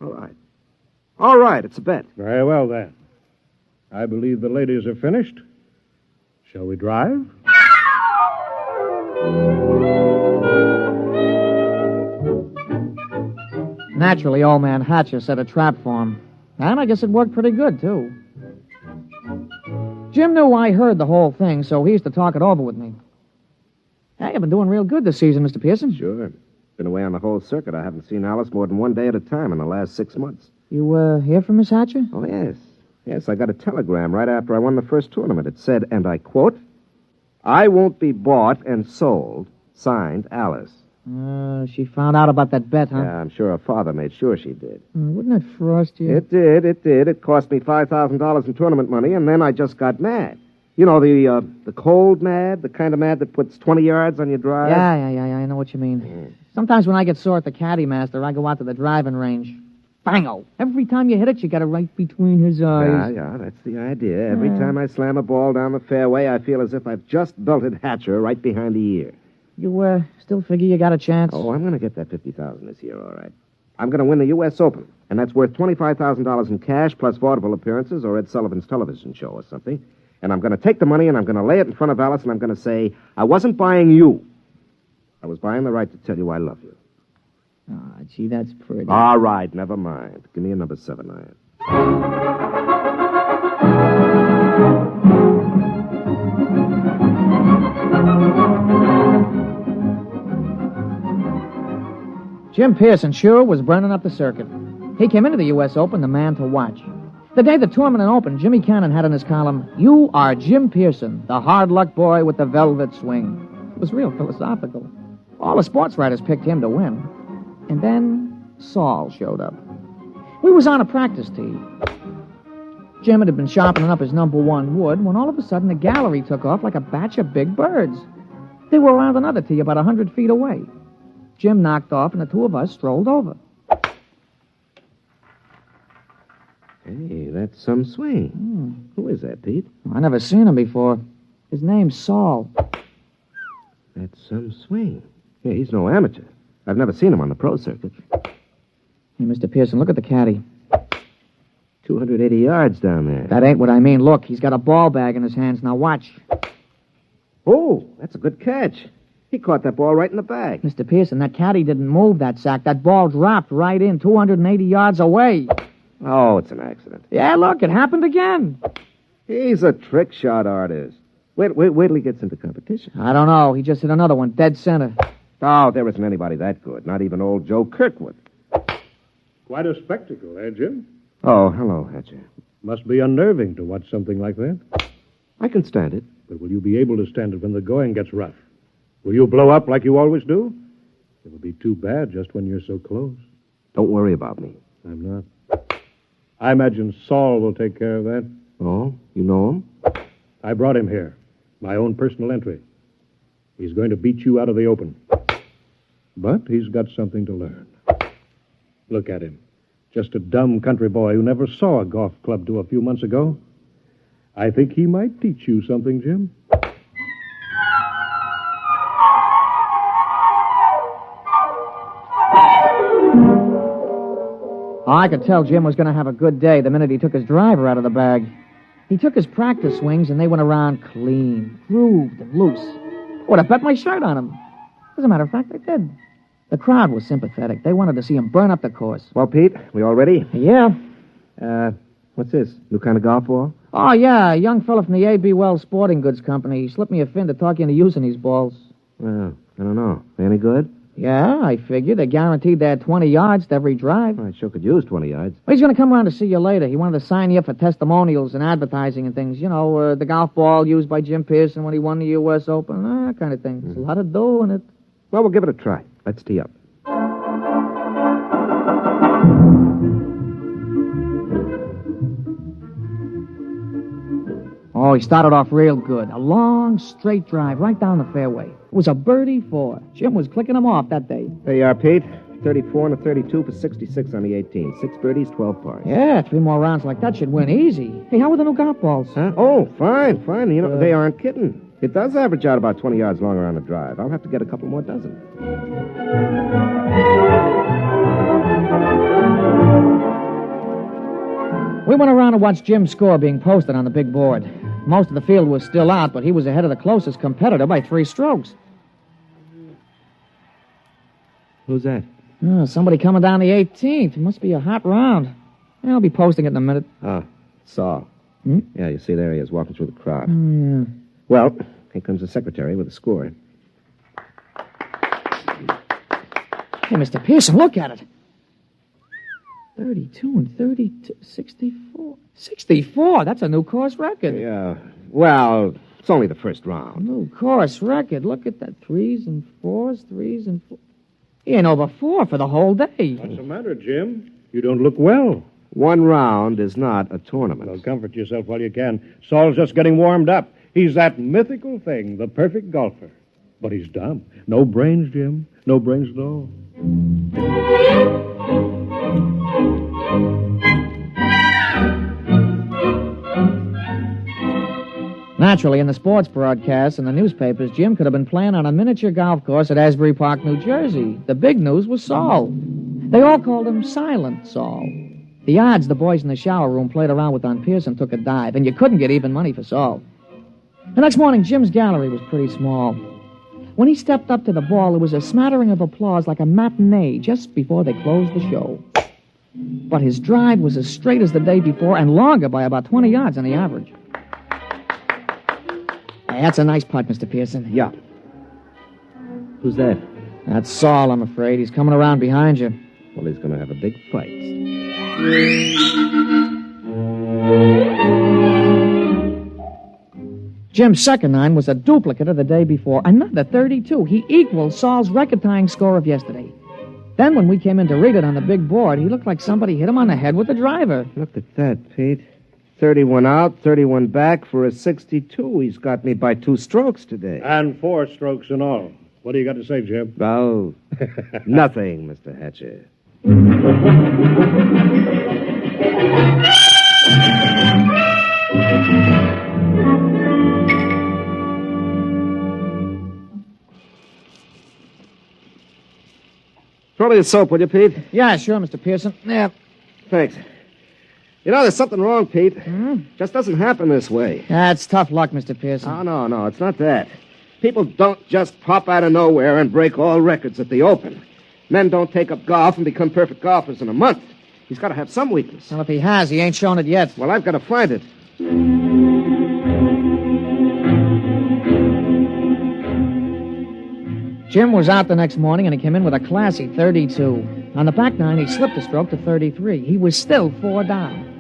All right. All right, it's a bet. Very well, then. I believe the ladies are finished. Shall we drive? Naturally, old man Hatcher set a trap for him. And I guess it worked pretty good, too. Jim knew I heard the whole thing, so he used to talk it over with me. Hey, you've been doing real good this season, Mr. Pearson. Sure. Been away on the whole circuit. I haven't seen Alice more than 1 day at a time in the last 6 months. You, hear from Miss Hatcher? Oh, yes. Yes, I got a telegram right after I won the first tournament. It said, and I quote, "I won't be bought and sold. Signed, Alice." She found out about that bet, huh? Yeah, I'm sure her father made sure she did. Wouldn't it frost you? It did. It cost me $5,000 in tournament money, and then I just got mad. You know, the cold mad, the kind of mad that puts 20 yards on your drive? Yeah, I know what you mean. Sometimes when I get sore at the caddy master, I go out to the driving range. Bango! Every time you hit it, you got it right between his eyes. Yeah, that's the idea. Every time I slam a ball down the fairway, I feel as if I've just belted Hatcher right behind the ear. You, still figure you got a chance? Oh, I'm going to get that $50,000 this year, all right. I'm going to win the U.S. Open, and that's worth $25,000 in cash plus vaudeville appearances or Ed Sullivan's television show or something. And I'm going to take the money and I'm going to lay it in front of Alice and I'm going to say, I wasn't buying you. I was buying the right to tell you I love you. Ah, gee, that's pretty. All right, never mind. Give me a number 7 iron. Jim Pearson sure was burning up the circuit. He came into the U.S. Open the man to watch. The day the tournament opened, Jimmy Cannon had in his column, "You are Jim Pearson, the hard luck boy with the velvet swing." It was real philosophical. All the sports writers picked him to win. And then Saul showed up. We was on a practice tee. Jim had been sharpening up his number 1 wood when all of a sudden the gallery took off like a batch of big birds. They were around another tee about 100 feet away. Jim knocked off and the two of us strolled over. Hey, that's some swing. Who is that, Pete? I never seen him before. His name's Saul. That's some swing. Yeah, he's no amateur. I've never seen him on the pro circuit. Hey, Mr. Pearson, look at the caddy. 280 yards down there. That ain't what I mean. Look, he's got a ball bag in his hands. Now watch. Oh, that's a good catch. He caught that ball right in the bag. Mr. Pearson, that caddy didn't move that sack. That ball dropped right in 280 yards away. Oh, it's an accident. Yeah, look, it happened again. He's a trick shot artist. Wait till he gets into competition. I don't know. He just hit another one dead center. Oh, there isn't anybody that good. Not even old Joe Kirkwood. Quite a spectacle, eh, Jim? Oh, hello, Hatcher. Must be unnerving to watch something like that. I can stand it. But will you be able to stand it when the going gets rough? Will you blow up like you always do? It'll be too bad just when you're so close. Don't worry about me. I'm not. I imagine Saul will take care of that. Oh, you know him? I brought him here. My own personal entry. He's going to beat you out of the open. But he's got something to learn. Look at him. Just a dumb country boy who never saw a golf club till a few months ago. I think he might teach you something, Jim. I could tell Jim was going to have a good day the minute he took his driver out of the bag. He took his practice swings, and they went around clean, grooved, and loose. Would have bet my shirt on him. As a matter of fact, I did. The crowd was sympathetic. They wanted to see him burn up the course. Well, Pete, we all ready? Yeah. What's this? New kind of golf ball? Oh, yeah, a young fella from the A.B. Wells Sporting Goods Company. He slipped me a fin to talk you into using these balls. Well, I don't know. They any good? Yeah, I figured. They guaranteed they had 20 yards to every drive. I sure could use 20 yards. Well, he's going to come around to see you later. He wanted to sign you up for testimonials and advertising and things. You know, the golf ball used by Jim Pearson when he won the U.S. Open, that kind of thing. There's a lot of dough in it. Well, we'll give it a try. Let's tee up. Oh, he started off real good. A long, straight drive right down the fairway. It was a birdie 4. Jim was clicking them off that day. There you are, Pete. 34 and a 32 for 66 on the 18. 6 birdies, 12 pars. Yeah, 3 more rounds like that should win easy. Hey, how are the new golf balls? Huh? Oh, fine. You know, they aren't kidding. It does average out about 20 yards longer on the drive. I'll have to get a couple more dozen. We went around and watched Jim's score being posted on the big board. Most of the field was still out, but he was ahead of the closest competitor by 3 strokes. Who's that? Oh, somebody coming down the 18th. It must be a hot round. Yeah, I'll be posting it in a minute. Ah, Saul. Hmm? Yeah, you see, there he is, walking through the crowd. Yeah. Well, here comes the secretary with the score. Hey, Mr. Pearson, look at it. 32 and 32, 64. 64? That's a new course record. Yeah, well, it's only the first round. New course record. Look at that. 3s and 4s, 3s and 4. He ain't over 4 for the whole day. What's the matter, Jim? You don't look well. 1 round is not a tournament. Well, comfort yourself while you can. Saul's just getting warmed up. He's that mythical thing, the perfect golfer. But he's dumb. No brains, Jim. No brains at all. Naturally, in the sports broadcasts and the newspapers, Jim could have been playing on a miniature golf course at Asbury Park, New Jersey. The big news was Saul. They all called him Silent Saul. The odds the boys in the shower room played around with on Pearson took a dive, and you couldn't get even money for Saul. The next morning, Jim's gallery was pretty small. When he stepped up to the ball, there was a smattering of applause like a matinee just before they closed the show. But his drive was as straight as the day before and longer by about 20 yards on the average. Hey, that's a nice putt, Mr. Pearson. Yeah. Who's that? That's Saul, I'm afraid. He's coming around behind you. Well, he's going to have a big fight. Jim's second nine was a duplicate of the day before. Another 32. He equaled Saul's record-tying score of yesterday. Then when we came in to read it on the big board, he looked like somebody hit him on the head with a driver. Look at that, Pete. 31 out, 31 back for a 62. He's got me by 2 strokes today. And 4 strokes in all. What do you got to say, Jim? Oh, nothing, Mr. Hatcher. Throw me the soap, will you, Pete? Yeah, sure, Mr. Pearson. Yeah. Thanks. You know, there's something wrong, Pete. Just doesn't happen this way. That's tough luck, Mr. Pearson. Oh, no, it's not that. People don't just pop out of nowhere and break all records at the Open. Men don't take up golf and become perfect golfers in a month. He's got to have some weakness. Well, if he has, he ain't shown it yet. Well, I've got to find it. Jim was out the next morning, and he came in with a classy 32. On the back nine, he slipped a stroke to 33. He was still 4 down.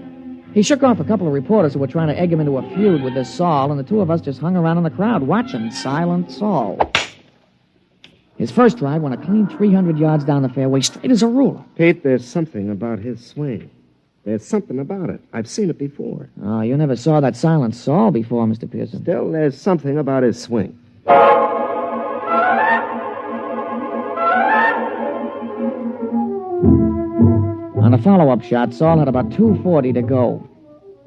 He shook off a couple of reporters who were trying to egg him into a feud with this Saul, and the two of us just hung around in the crowd watching Silent Saul. His first drive went a clean 300 yards down the fairway, straight as a ruler. Pete, there's something about his swing. There's something about it. I've seen it before. Oh, you never saw that Silent Saul before, Mr. Pearson. Still, there's something about his swing. On the follow-up shot, Saul had about 240 to go.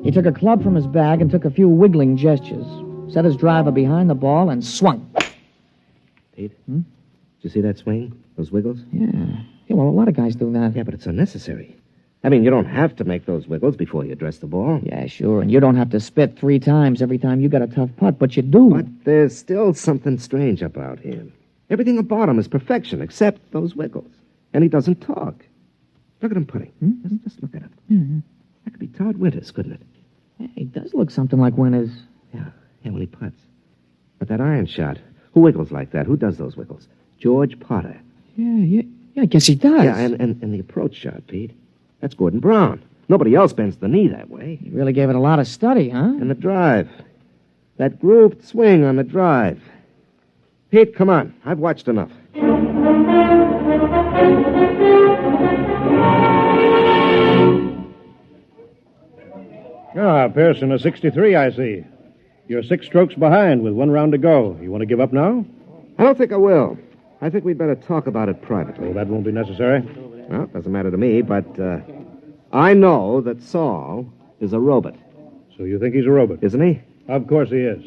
He took a club from his bag and took a few wiggling gestures, set his driver behind the ball, and swung. Pete? Did you see that swing? Those wiggles? Yeah, well, a lot of guys do that. Yeah, but it's unnecessary. I mean, you don't have to make those wiggles before you address the ball. Yeah, sure, and you don't have to spit 3 times every time you got a tough putt, but you do. But there's still something strange about him. Everything about him is perfection, except those wiggles. And he doesn't talk. Look at him putting. Just look at him. Mm-hmm. That could be Todd Winters, couldn't it? Yeah, he does look something like Winters. Yeah, when he putts. But that iron shot, who wiggles like that? Who does those wiggles? George Potter. Yeah, I guess he does. Yeah, and the approach shot, Pete. That's Gordon Brown. Nobody else bends the knee that way. He really gave it a lot of study, huh? And the drive. That grooved swing on the drive. Pete, come on. I've watched enough. Ah, Pearson, a 63, I see. You're 6 strokes behind with 1 round to go. You want to give up now? I don't think I will. I think we'd better talk about it privately. Oh, that won't be necessary. Well, it doesn't matter to me, but I know that Saul is a robot. So you think he's a robot? Isn't he? Of course he is.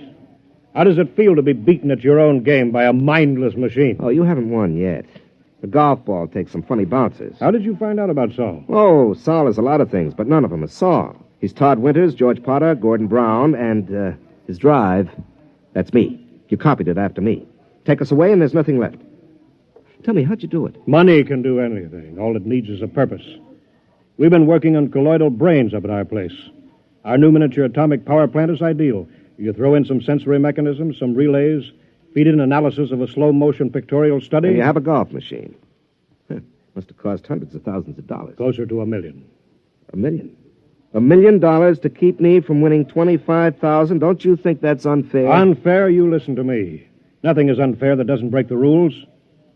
How does it feel to be beaten at your own game by a mindless machine? Oh, you haven't won yet. The golf ball takes some funny bounces. How did you find out about Saul? Oh, Saul is a lot of things, but none of them is Saul. He's Todd Winters, George Potter, Gordon Brown, and his drive, that's me. You copied it after me. Take us away and there's nothing left. Tell me, how'd you do it? Money can do anything. All it needs is a purpose. We've been working on colloidal brains up at our place. Our new miniature atomic power plant is ideal. You throw in some sensory mechanisms, some relays, feed in analysis of a slow-motion pictorial study. And you have a golf machine. Must have cost hundreds of thousands of dollars. Closer to $1 million. $1 million? $1 million to keep me from winning $25,000? Don't you think that's unfair? Unfair? You listen to me. Nothing is unfair that doesn't break the rules.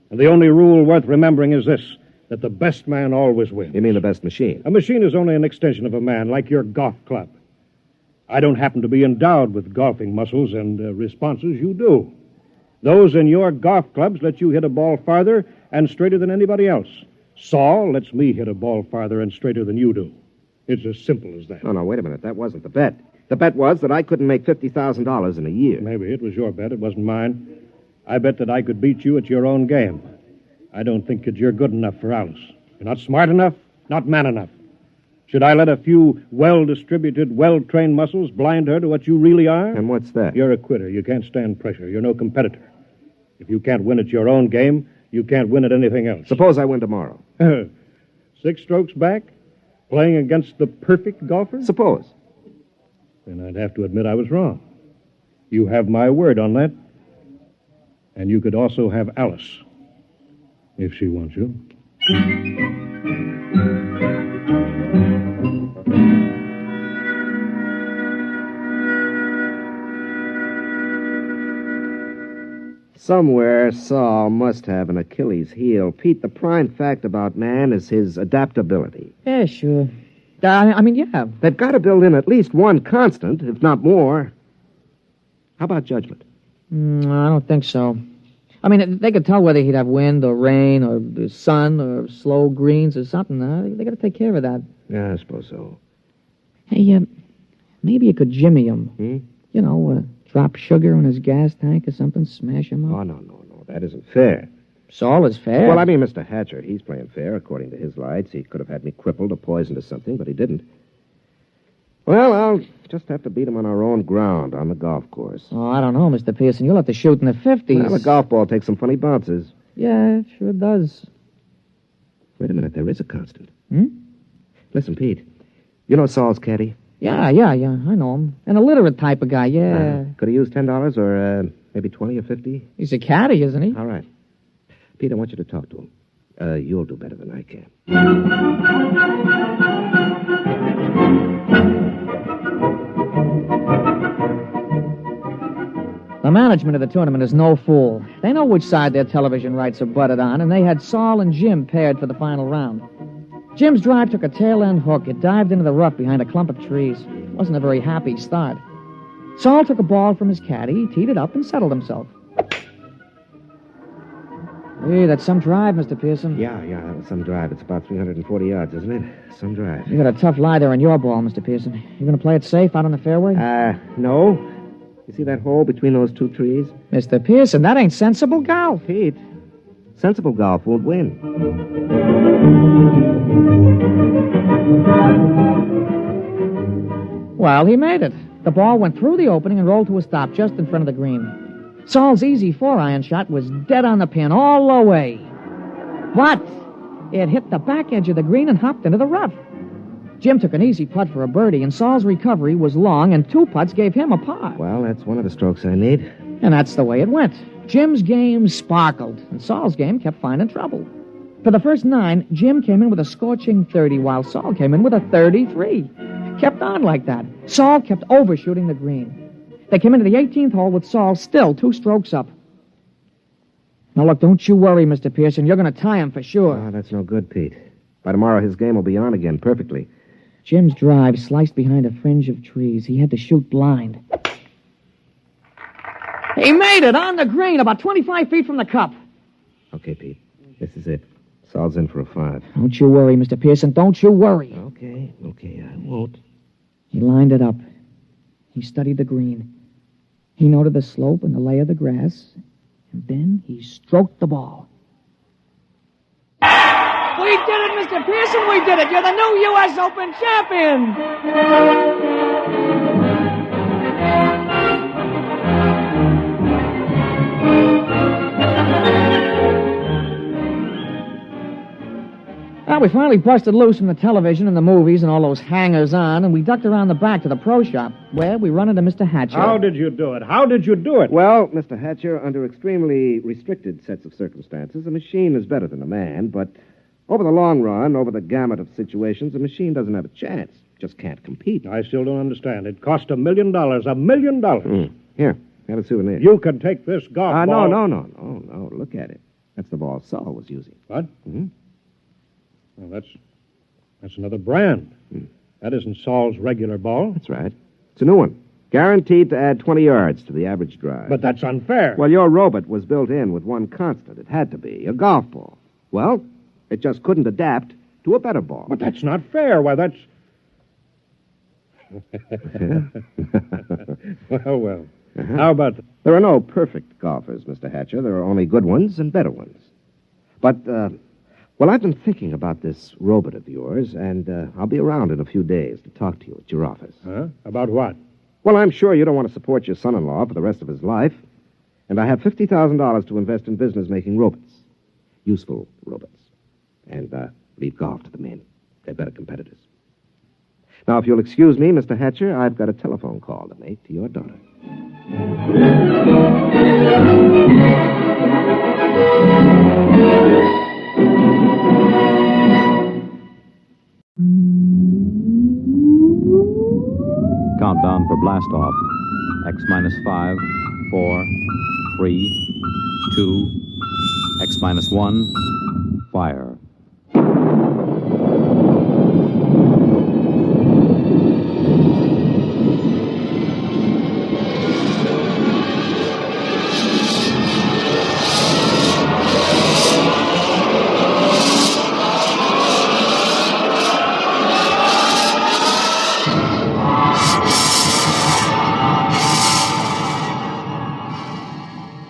And the only rule worth remembering is this, that the best man always wins. You mean the best machine? A machine is only an extension of a man, like your golf club. I don't happen to be endowed with golfing muscles and responses. You do. Those in your golf clubs let you hit a ball farther and straighter than anybody else. Saul lets me hit a ball farther and straighter than you do. It's as simple as that. No, wait a minute. That wasn't the bet. The bet was that I couldn't make $50,000 in a year. Maybe it was your bet. It wasn't mine. I bet that I could beat you at your own game. I don't think that you're good enough for Alice. You're not smart enough, not man enough. Should I let a few well-distributed, well-trained muscles blind her to what you really are? And what's that? You're a quitter. You can't stand pressure. You're no competitor. If you can't win at your own game, you can't win at anything else. Suppose I win tomorrow. 6 strokes back? Playing against the perfect golfer? Suppose. Then I'd have to admit I was wrong. You have my word on that. And you could also have Alice, if she wants you. Somewhere, Saul must have an Achilles heel. Pete, the prime fact about man is his adaptability. Yeah, sure. Yeah. They've got to build in at least one constant, if not more. How about judgment? I don't think so. They could tell whether he'd have wind or rain or the sun or slow greens or something. They got to take care of that. Yeah, I suppose so. Hey, maybe you could jimmy him. Drop sugar in his gas tank or something, smash him up. Oh, no. That isn't fair. Saul is fair. Well, Mr. Hatcher, he's playing fair according to his lights. He could have had me crippled or poisoned or something, but he didn't. Well, I'll just have to beat him on our own ground, on the golf course. Oh, I don't know, Mr. Pearson. You'll have to shoot in the 50s. Well, a golf ball takes some funny bounces. Yeah, it sure does. Wait a minute, there is a constant. Hmm? Listen, Pete, you know Saul's caddy? Yeah, I know him. An illiterate type of guy, yeah. Could he use $10 or maybe 20 or 50? He's a caddy, isn't he? All right. Pete, I want you to talk to him. You'll do better than I can. The management of the tournament is no fool. They know which side their television rights are butted on, and they had Saul and Jim paired for the final round. Jim's drive took a tail-end hook. It dived into the rough behind a clump of trees. It wasn't a very happy start. Saul took a ball from his caddy, teed it up, and settled himself. Hey, that's some drive, Mr. Pearson. Yeah, that was some drive. It's about 340 yards, isn't it? Some drive. You got a tough lie there on your ball, Mr. Pearson. You going to play it safe out on the fairway? No. You see that hole between those two trees? Mr. Pearson, that ain't sensible golf. Pete, sensible golf won't win. Well, he made it. The ball went through the opening and rolled to a stop just in front of the green. Saul's easy 4-iron shot was dead on the pin all the way. But it hit the back edge of the green and hopped into the rough. Jim took an easy putt for a birdie, and Saul's recovery was long, and 2 putts gave him a par. Well, that's one of the strokes I need. And that's the way it went. Jim's game sparkled, and Saul's game kept finding trouble. For the first 9, Jim came in with a scorching 30, while Saul came in with a 33. Kept on like that. Saul kept overshooting the green. They came into the 18th hole with Saul still 2 strokes up. Now, look, don't you worry, Mr. Pearson. You're going to tie him for sure. Oh, that's no good, Pete. By tomorrow, his game will be on again perfectly. Jim's drive sliced behind a fringe of trees. He had to shoot blind. He made it on the green, about 25 feet from the cup. Okay, Pete. This is it. Saul's in for a 5. Don't you worry, Mr. Pearson. Don't you worry. Okay, I won't. He lined it up. He studied the green. He noted the slope and the lay of the grass. And then he stroked the ball. We did it, Mr. Pearson, we did it. You're the new U.S. Open champion. Well, we finally busted loose from the television and the movies and all those hangers-on, and we ducked around the back to the pro shop, where we run into Mr. Hatcher. How did you do it? Well, Mr. Hatcher, under extremely restricted sets of circumstances, a machine is better than a man, but over the long run, over the gamut of situations, a machine doesn't have a chance. Just can't compete. I still don't understand. It cost $1 million. $1 million. Here, have a souvenir. You can take this golf ball. No. Look at it. That's the ball Saul was using. What? Mm-hmm. Well, that's another brand. That isn't Saul's regular ball. That's right. It's a new one. Guaranteed to add 20 yards to the average drive. But that's unfair. Well, your robot was built in with one constant. It had to be a golf ball. Well, it just couldn't adapt to a better ball. But that's not fair. Why, that's... Well. How about... There are no perfect golfers, Mr. Hatcher. There are only good ones and better ones. But Well, I've been thinking about this robot of yours, and I'll be around in a few days to talk to you at your office. Huh? About what? Well, I'm sure you don't want to support your son-in-law for the rest of his life. And I have $50,000 to invest in business making robots. Useful robots. And leave golf to the men. They're better competitors. Now, if you'll excuse me, Mr. Hatcher, I've got a telephone call to make to your daughter. Countdown for blast off. X minus 5, 4, 3, 2, X minus 1, fire.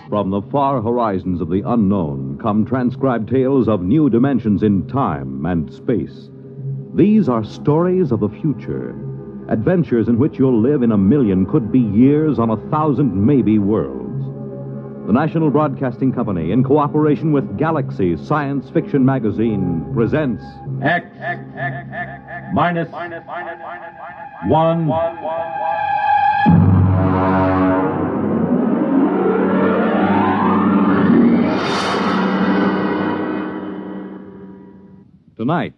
From the far horizons of the unknown come transcribed tales of new dimensions in time and space. These are stories of the future, adventures in which you'll live in a million, could be years, on 1,000 maybe worlds. The National Broadcasting Company, in cooperation with Galaxy Science Fiction Magazine, presents X minus 1. Tonight,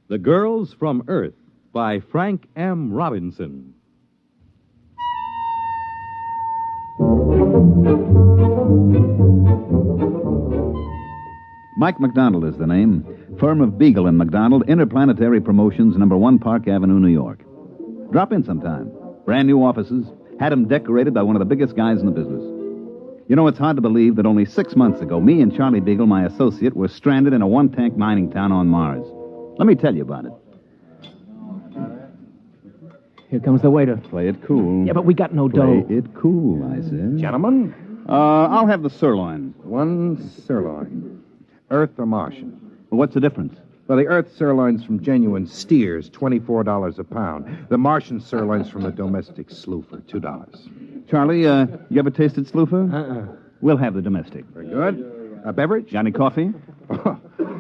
The Girls from Earth by Frank M. Robinson. Mike McDonald is the name. Firm of Beagle and McDonald, Interplanetary Promotions, number 1 Park Avenue, New York. Drop in sometime. Brand new offices. Had them decorated by one of the biggest guys in the business. You know, it's hard to believe that only 6 months ago, me and Charlie Beagle, my associate, were stranded in a one-tank mining town on Mars. Let me tell you about it. Here comes the waiter. Play it cool. Yeah, but we got no dough. Play it cool, I said. Gentlemen? I'll have the sirloin. One sirloin. Earth or Martian? Well, what's the difference? Well, the Earth sirloin's from genuine steers, $24 a pound. The Martian sirloin's from the domestic sloofer, $2. Charlie, you ever tasted sloofer? Uh-uh. We'll have the domestic. Very good. A beverage? Johnny coffee?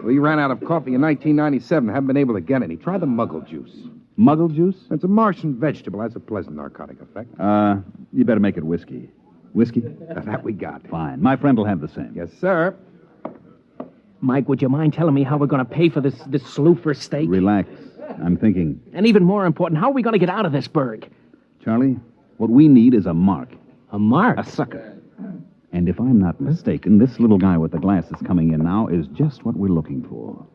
We ran out of coffee in 1997. Haven't been able to get any. Try the muggle juice. Muggle juice? It's a Martian vegetable. Has a pleasant narcotic effect. You better make it whiskey. Whiskey? That we got. Fine. My friend will have the same. Yes, sir. Mike, would you mind telling me how we're going to pay for this sloofer steak? Relax. I'm thinking. And even more important, how are we going to get out of this burg? Charlie, what we need is a mark. A mark? A sucker. And if I'm not mistaken, this little guy with the glasses coming in now is just what we're looking for.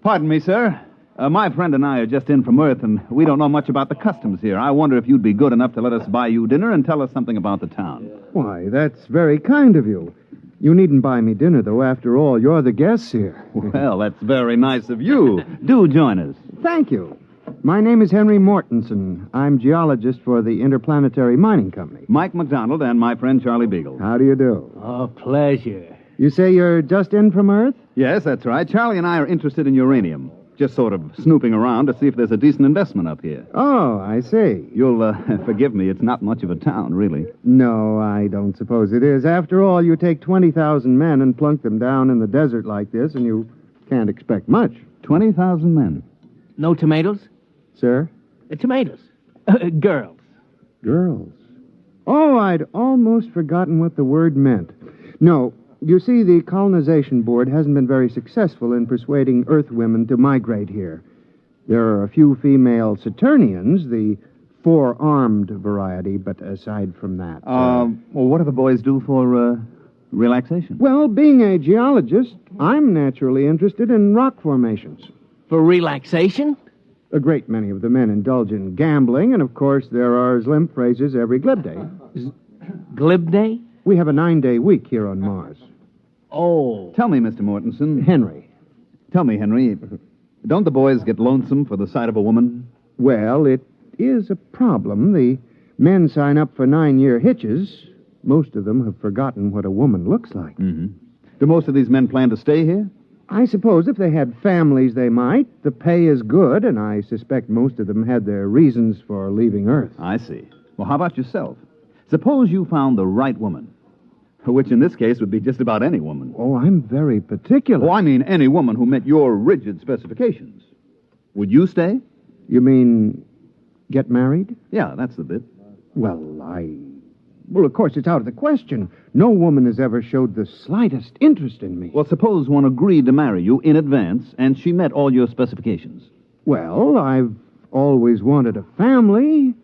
Pardon me, sir. My friend and I are just in from Earth, and we don't know much about the customs here. I wonder if you'd be good enough to let us buy you dinner and tell us something about the town. Why, that's very kind of you. You needn't buy me dinner, though. After all, you're the guests here. Well, that's very nice of you. Do join us. Thank you. My name is Henry Mortensen. I'm geologist for the Interplanetary Mining Company. Mike McDonald and my friend Charlie Beagle. How do you do? Oh, pleasure. You say you're just in from Earth? Yes, that's right. Charlie and I are interested in uranium. Just sort of snooping around to see if there's a decent investment up here. Oh, I see. You'll forgive me. It's not much of a town, really. No, I don't suppose it is. After all, you take 20,000 men and plunk them down in the desert like this, and you can't expect much. 20,000 men. No tomatoes? Sir? Tomatoes. Girls. Girls. Oh, I'd almost forgotten what the word meant. No, you see, the colonization board hasn't been very successful in persuading Earth women to migrate here. There are a few female Saturnians, the four-armed variety, but aside from that... Well, what do the boys do for relaxation? Well, being a geologist, I'm naturally interested in rock formations. For relaxation? A great many of the men indulge in gambling, and of course there are limp phrases every glib day. Glib day? We have a 9-day week here on Mars. Oh. Tell me, Mr. Mortensen. Henry. Tell me, Henry, don't the boys get lonesome for the sight of a woman? Well, it is a problem. The men sign up for 9-year hitches. Most of them have forgotten what a woman looks like. Mm-hmm. Do most of these men plan to stay here? I suppose if they had families, they might. The pay is good, and I suspect most of them had their reasons for leaving Earth. I see. Well, how about yourself? Suppose you found the right woman, which in this case would be just about any woman. Oh, I'm very particular. Oh, I mean any woman who met your rigid specifications. Would you stay? You mean get married? Yeah, that's the bit. Well, of course, it's out of the question. No woman has ever showed the slightest interest in me. Well, suppose one agreed to marry you in advance, and she met all your specifications. Well, I've always wanted a family.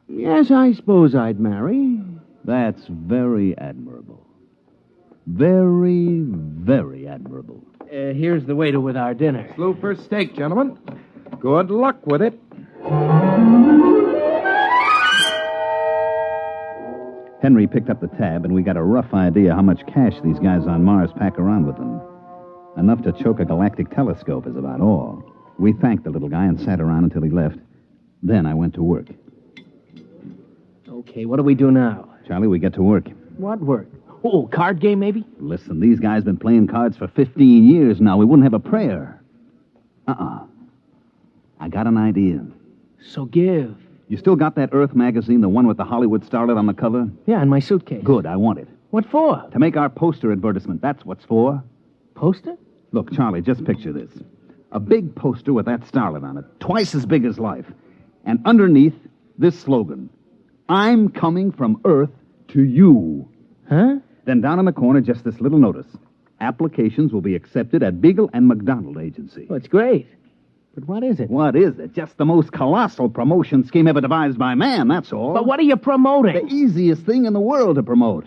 Yes, I suppose I'd marry. That's very admirable. Very, very admirable. Here's the waiter with our dinner. Slooper steak, gentlemen. Good luck with it. Henry picked up the tab, and we got a rough idea how much cash these guys on Mars pack around with them. Enough to choke a galactic telescope is about all. We thanked the little guy and sat around until he left. Then I went to work. Okay, what do we do now? Charlie, we get to work. What work? Oh, card game, maybe? Listen, these guys been playing cards for 15 years now. We wouldn't have a prayer. I got an idea. So give. You still got that Earth magazine, the one with the Hollywood starlet on the cover? Yeah, in my suitcase. Good, I want it. What for? To make our poster advertisement, that's what's for. Poster? Look, Charlie, just picture this. A big poster with that starlet on it, twice as big as life. And underneath, this slogan, I'm coming from Earth to you. Huh? Then down in the corner, just this little notice. Applications will be accepted at Beagle and McDonald Agency. Oh, it's great. But what is it? What is it? Just the most colossal promotion scheme ever devised by man, that's all. But what are you promoting? The easiest thing in the world to promote.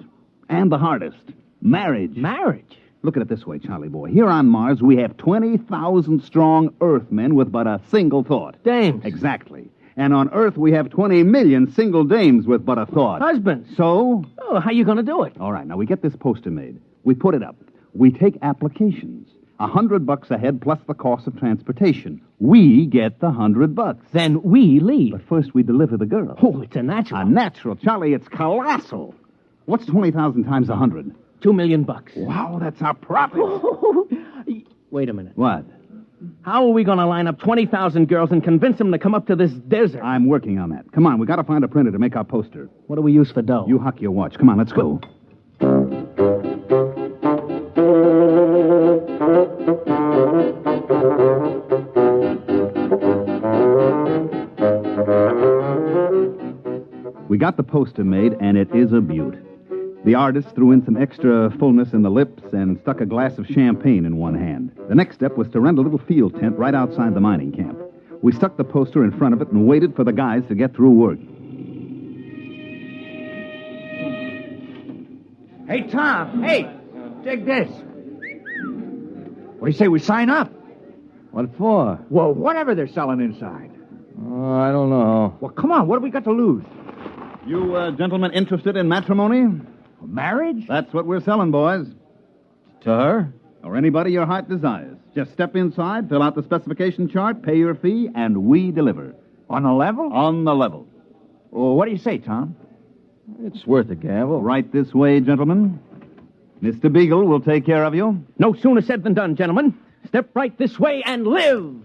And the hardest. Marriage. Marriage? Look at it this way, Charlie boy. Here on Mars, we have 20,000 strong Earthmen with but a single thought. Dames. Exactly. And on Earth, we have 20 million single dames with but a thought. Husbands. So? Oh, how you going to do it? All right, now we get this poster made. We put it up. We take applications. $100 a head plus the cost of transportation. We get the $100. Then we leave. But first we deliver the girl. Oh, it's a natural. A natural, Charlie. It's colossal. What's 20,000 times 100? $2 million. Wow, that's our profit. Wait a minute. What? How are we going to line up 20,000 girls and convince them to come up to this desert? I'm working on that. Come on, we got to find a printer to make our poster. What do we use for dough? You huck your watch. Come on, let's go. We got the poster made, and it is a beaut. The artist threw in some extra fullness in the lips and stuck a glass of champagne in one hand. The next step was to rent a little field tent right outside the mining camp. We stuck the poster in front of it and waited for the guys to get through work. Hey, Tom. Hey, dig this. What do you say we sign up? What for? Well, whatever they're selling inside. Oh, I don't know. Well, come on. What do we got to lose? You gentlemen interested in matrimony? Marriage? That's what we're selling, boys. To her? Or anybody your heart desires. Just step inside, fill out the specification chart, pay your fee, and we deliver. On the level? On the level. Well, what do you say, Tom? It's worth a gamble. Right this way, gentlemen. Mr. Beagle will take care of you. No sooner said than done, gentlemen. Step right this way and live.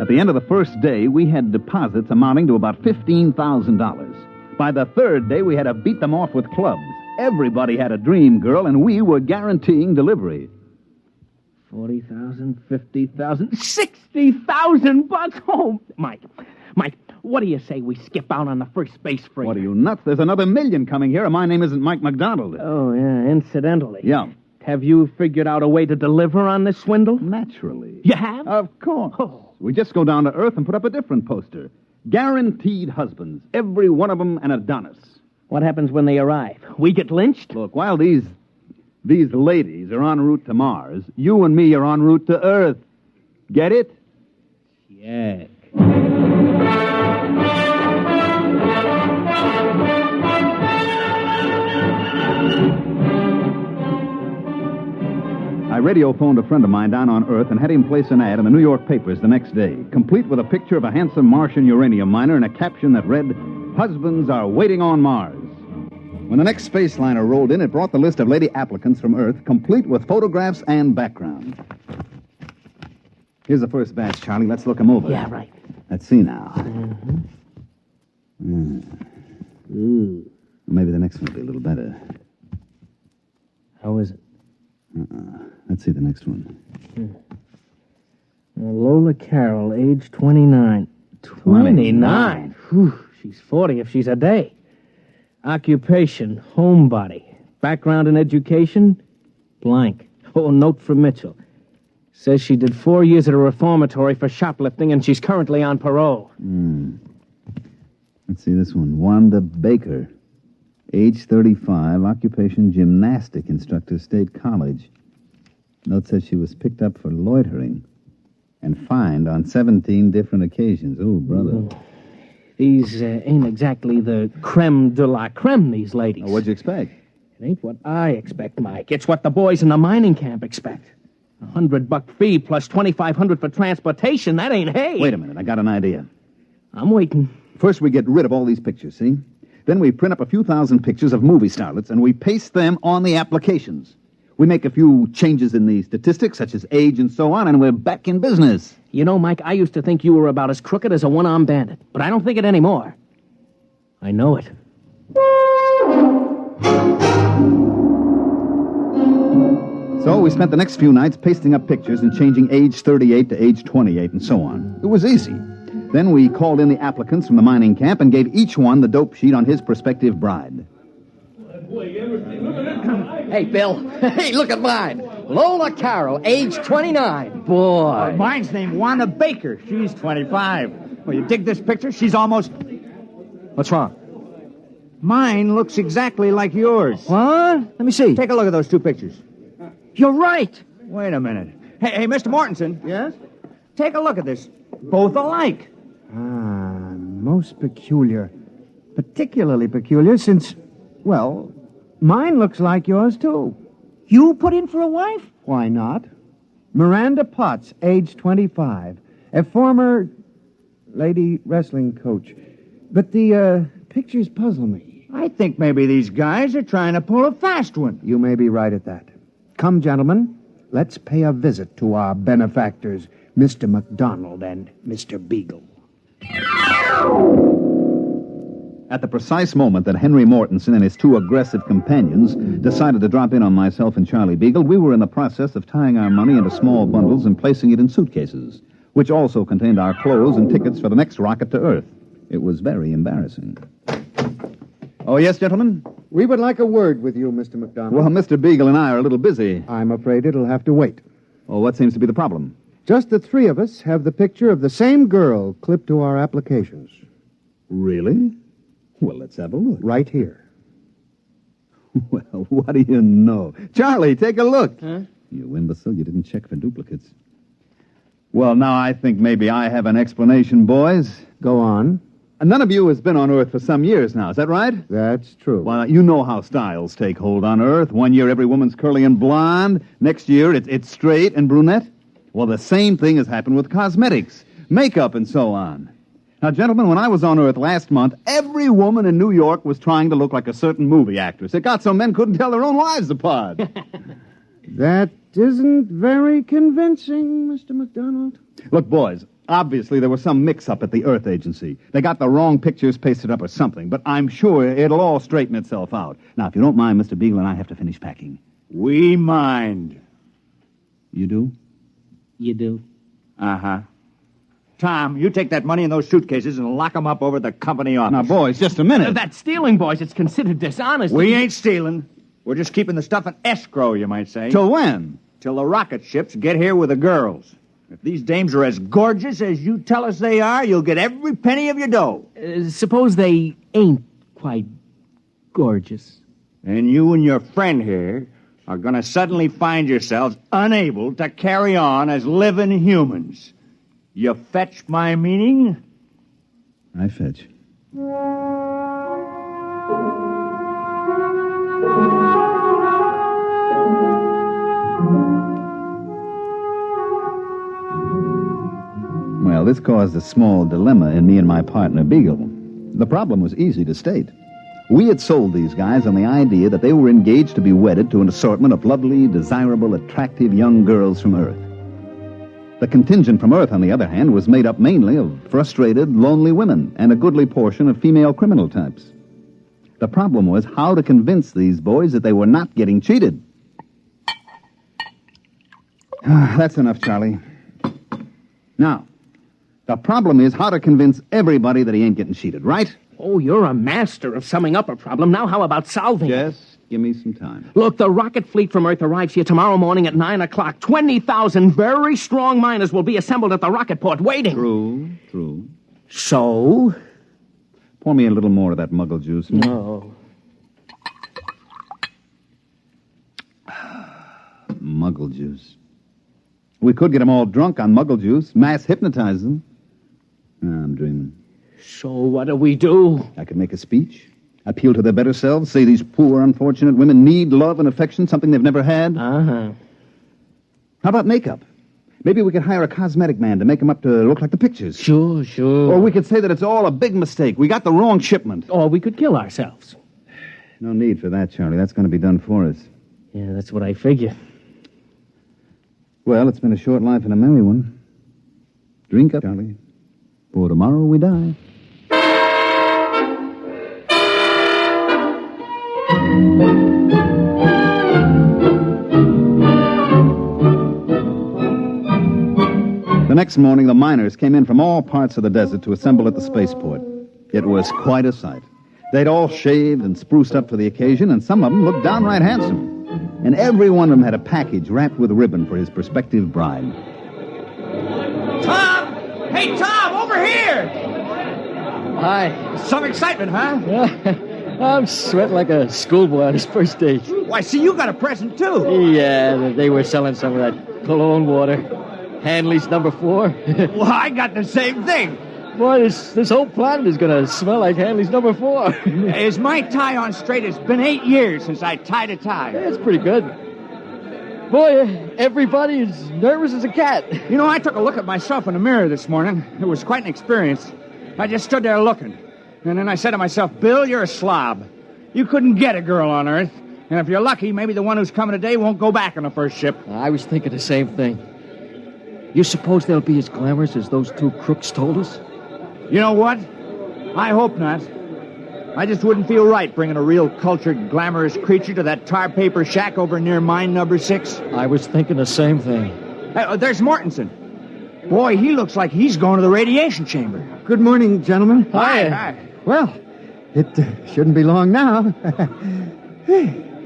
At the end of the first day, we had deposits amounting to about $15,000. By the third day, we had to beat them off with clubs. Everybody had a dream girl, and we were guaranteeing delivery. 40,000, 50,000, 60,000 bucks. Oh, Mike, what do you say we skip out on the first space freight? What are you, nuts? There's another million coming here, and my name isn't Mike McDonald. Oh, yeah, incidentally. Yeah. Have you figured out a way to deliver on this swindle? Naturally. You have? Of course. Oh. We just go down to Earth and put up a different poster. Guaranteed husbands. Every one of them an Adonis. What happens when they arrive? We get lynched? Look, while these ladies are en route to Mars, you and me are en route to Earth. Get it? Yeah. I radio phoned a friend of mine down on Earth and had him place an ad in the New York papers the next day, complete with a picture of a handsome Martian uranium miner and a caption that read, "Husbands are waiting on Mars." When the next space liner rolled in, it brought the list of lady applicants from Earth, complete with photographs and background. Here's the first batch, Charlie. Let's look them over. Yeah, right. Let's see now. Maybe the next one will be a little better. How is it? Let's see the next one. Lola Carroll, age 29. 29? Whew, she's 40 if she's a day. Occupation, homebody. Background in education, blank. Oh, note from Mitchell. Says she did 4 years at a reformatory for shoplifting, and she's currently on parole. Let's see this one. Wanda Baker, age 35, occupation gymnastic instructor, State College. Note says she was picked up for loitering and fined on 17 different occasions. Oh, brother. These ain't exactly the creme de la creme, these ladies. What'd you expect? It ain't what I expect, Mike. It's what the boys in the mining camp expect. $100 fee plus $2,500 for transportation. That ain't hay. Wait a minute. I got an idea. I'm waiting. First, we get rid of all these pictures, see? Then we print up a few thousand pictures of movie starlets, and we paste them on the applications. We make a few changes in the statistics, such as age and so on, and we're back in business. You know, Mike, I used to think you were about as crooked as a one-armed bandit, but I don't think it anymore. I know it. So we spent the next few nights pasting up pictures and changing age 38 to age 28 and so on. It was easy. Then we called in the applicants from the mining camp and gave each one the dope sheet on his prospective bride. Hey, Bill. Hey, look at mine. Lola Carroll, age 29. Boy. Mine's named Wanda Baker. She's 25. Well, you dig this picture? She's almost... What's wrong? Mine looks exactly like yours. What? Let me see. Take a look at those two pictures. You're right. Wait a minute. Hey, Mr. Mortensen. Yes? Take a look at this. Both alike. Most peculiar. Particularly peculiar since, well, mine looks like yours, too. You put in for a wife? Why not? Miranda Potts, age 25. A former lady wrestling coach. But the pictures puzzle me. I think maybe these guys are trying to pull a fast one. You may be right at that. Come, gentlemen, let's pay a visit to our benefactors, Mr. McDonald and Mr. Beagle. At the precise moment that Henry Mortensen and his two aggressive companions decided to drop in on myself and Charlie Beagle, we were in the process of tying our money into small bundles and placing it in suitcases, which also contained our clothes and tickets for the next rocket to Earth. It was very embarrassing. Oh, yes, gentlemen? We would like a word with you, Mr. McDonald. Well, Mr. Beagle and I are a little busy. I'm afraid it'll have to wait. Well, what seems to be the problem? Just the three of us have the picture of the same girl clipped to our applications. Really? Well, let's have a look. Right here. Well, what do you know? Charlie, take a look. Huh? You imbecile, you didn't check for duplicates. Well, now I think maybe I have an explanation, boys. Go on. None of you has been on Earth for some years now, is that right? That's true. Well, you know how styles take hold on Earth. One year every woman's curly and blonde. Next year it's straight and brunette. Well, the same thing has happened with cosmetics, makeup, and so on. Now, gentlemen, when I was on Earth last month, every woman in New York was trying to look like a certain movie actress. It got so men couldn't tell their own wives apart. That isn't very convincing, Mr. McDonald. Look, boys, obviously there was some mix-up at the Earth Agency. They got the wrong pictures pasted up or something, but I'm sure it'll all straighten itself out. Now, if you don't mind, Mr. Beagle and I have to finish packing. We mind. You do? You do? Uh-huh. Tom, you take that money in those suitcases and lock them up over the company office. Now, boys, just a minute. That's stealing, boys. It's considered dishonest. We ain't stealing. We're just keeping the stuff in escrow, you might say. Till when? Till the rocket ships get here with the girls. If these dames are as gorgeous as you tell us they are, you'll get every penny of your dough. Suppose they ain't quite gorgeous. And you and your friend here are going to suddenly find yourselves unable to carry on as living humans. You fetch my meaning? I fetch. this caused a small dilemma in me and my partner, Beagle. The problem was easy to state. We had sold these guys on the idea that they were engaged to be wedded to an assortment of lovely, desirable, attractive young girls from Earth. The contingent from Earth, on the other hand, was made up mainly of frustrated, lonely women and a goodly portion of female criminal types. The problem was how to convince these boys that they were not getting cheated. That's enough, Charlie. Now, the problem is how to convince everybody that he ain't getting cheated, right? Oh, you're a master of summing up a problem. Now how about solving it? Just give me some time. Look, the rocket fleet from Earth arrives here tomorrow morning at 9 o'clock. 20,000 very strong miners will be assembled at the rocket port waiting. True. So? Pour me a little more of that muggle juice. No. Muggle juice. We could get them all drunk on muggle juice, mass hypnotize them. I'm dreaming. So what do we do? I could make a speech, appeal to their better selves, say these poor, unfortunate women need love and affection, something they've never had. Uh-huh. How about makeup? Maybe we could hire a cosmetic man to make them up to look like the pictures. Sure. Or we could say that it's all a big mistake. We got the wrong shipment. Or we could kill ourselves. No need for that, Charlie. That's going to be done for us. Yeah, that's what I figure. Well, it's been a short life and a merry one. Drink up, Charlie. For tomorrow we die. The next morning, the miners came in from all parts of the desert to assemble at the spaceport. It was quite a sight. They'd all shaved and spruced up for the occasion, and some of them looked downright handsome. And every one of them had a package wrapped with ribbon for his prospective bride. Tom! Hey, Tom, over here! Hi. Some excitement, huh? I'm sweating like a schoolboy on his first date. Why, see, you got a present, too. Yeah, they were selling some of that cologne water. Hanley's number 4. Well, I got the same thing. Boy, this whole planet is going to smell like Hanley's number 4. Is my tie on straight? It's been 8 years since I tied a tie. That's pretty good. Boy, everybody is nervous as a cat. You know, I took a look at myself in the mirror this morning. It was quite an experience. I just stood there looking. And then I said to myself, Bill, you're a slob. You couldn't get a girl on Earth. And if you're lucky, maybe the one who's coming today won't go back on the first ship. I was thinking the same thing. You suppose they'll be as glamorous as those 2 crooks told us? You know what? I hope not. I just wouldn't feel right bringing a real cultured, glamorous creature to that tar paper shack over near mine number 6. I was thinking the same thing. Hey, there's Mortensen. Boy, he looks like he's going to the radiation chamber. Good morning, gentlemen. Hi. Well, it shouldn't be long now.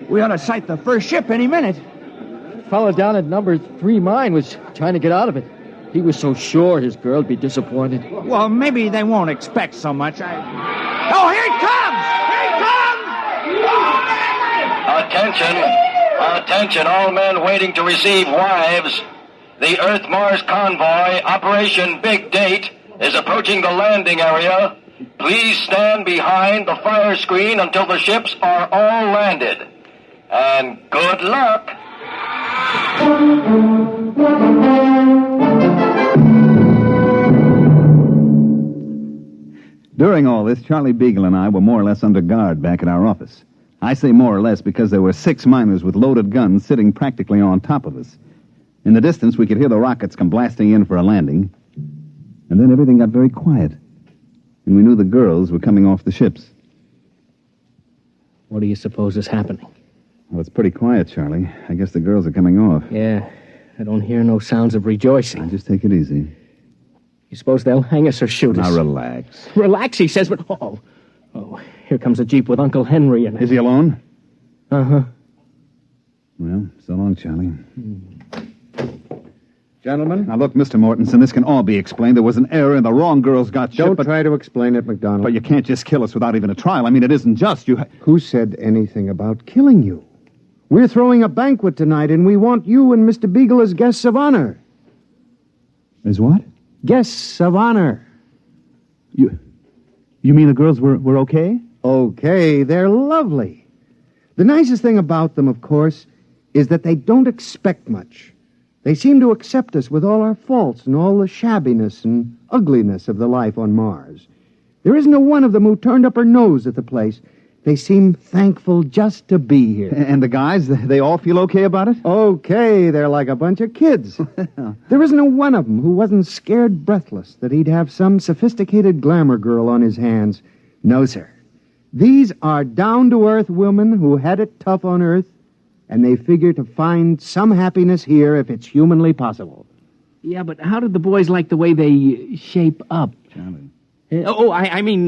We ought to sight the first ship any minute. The fellow down at number 3 mine was trying to get out of it. He was so sure his girl'd be disappointed. Well, maybe they won't expect so much. Oh, here it comes! Attention, all men waiting to receive wives. The Earth-Mars convoy, Operation Big Date, is approaching the landing area. Please stand behind the fire screen until the ships are all landed. And good luck. During all this, Charlie Beagle and I were more or less under guard back at our office. I say more or less because there were 6 miners with loaded guns sitting practically on top of us. In the distance, we could hear the rockets come blasting in for a landing. And then everything got very quiet. And we knew the girls were coming off the ships. What do you suppose is happening? Well, it's pretty quiet, Charlie. I guess the girls are coming off. Yeah, I don't hear no sounds of rejoicing. Now, just take it easy. You suppose they'll hang us or shoot us? Now, relax. Relax, he says, but... Oh, here comes a Jeep with Uncle Henry in it. Is he alone? Uh-huh. Well, so long, Charlie. Gentlemen? Now, look, Mr. Mortensen, this can all be explained. There was an error and the wrong girls got shipped, Don't try to explain it, MacDonald. But you can't just kill us without even a trial. I mean, it isn't just. Who said anything about killing you? We're throwing a banquet tonight, and we want you and Mr. Beagle as guests of honor. As what? Guests of honor. You mean the girls were okay? Okay, they're lovely. The nicest thing about them, of course, is that they don't expect much. They seem to accept us with all our faults and all the shabbiness and ugliness of the life on Mars. There isn't a one of them who turned up her nose at the place. They seem thankful just to be here. And the guys, they all feel okay about it? Okay, they're like a bunch of kids. There isn't a one of them who wasn't scared breathless that he'd have some sophisticated glamour girl on his hands. No, sir. These are down-to-earth women who had it tough on Earth, and they figure to find some happiness here if it's humanly possible. Yeah, but how did the boys like the way they shape up? Charlie. I mean,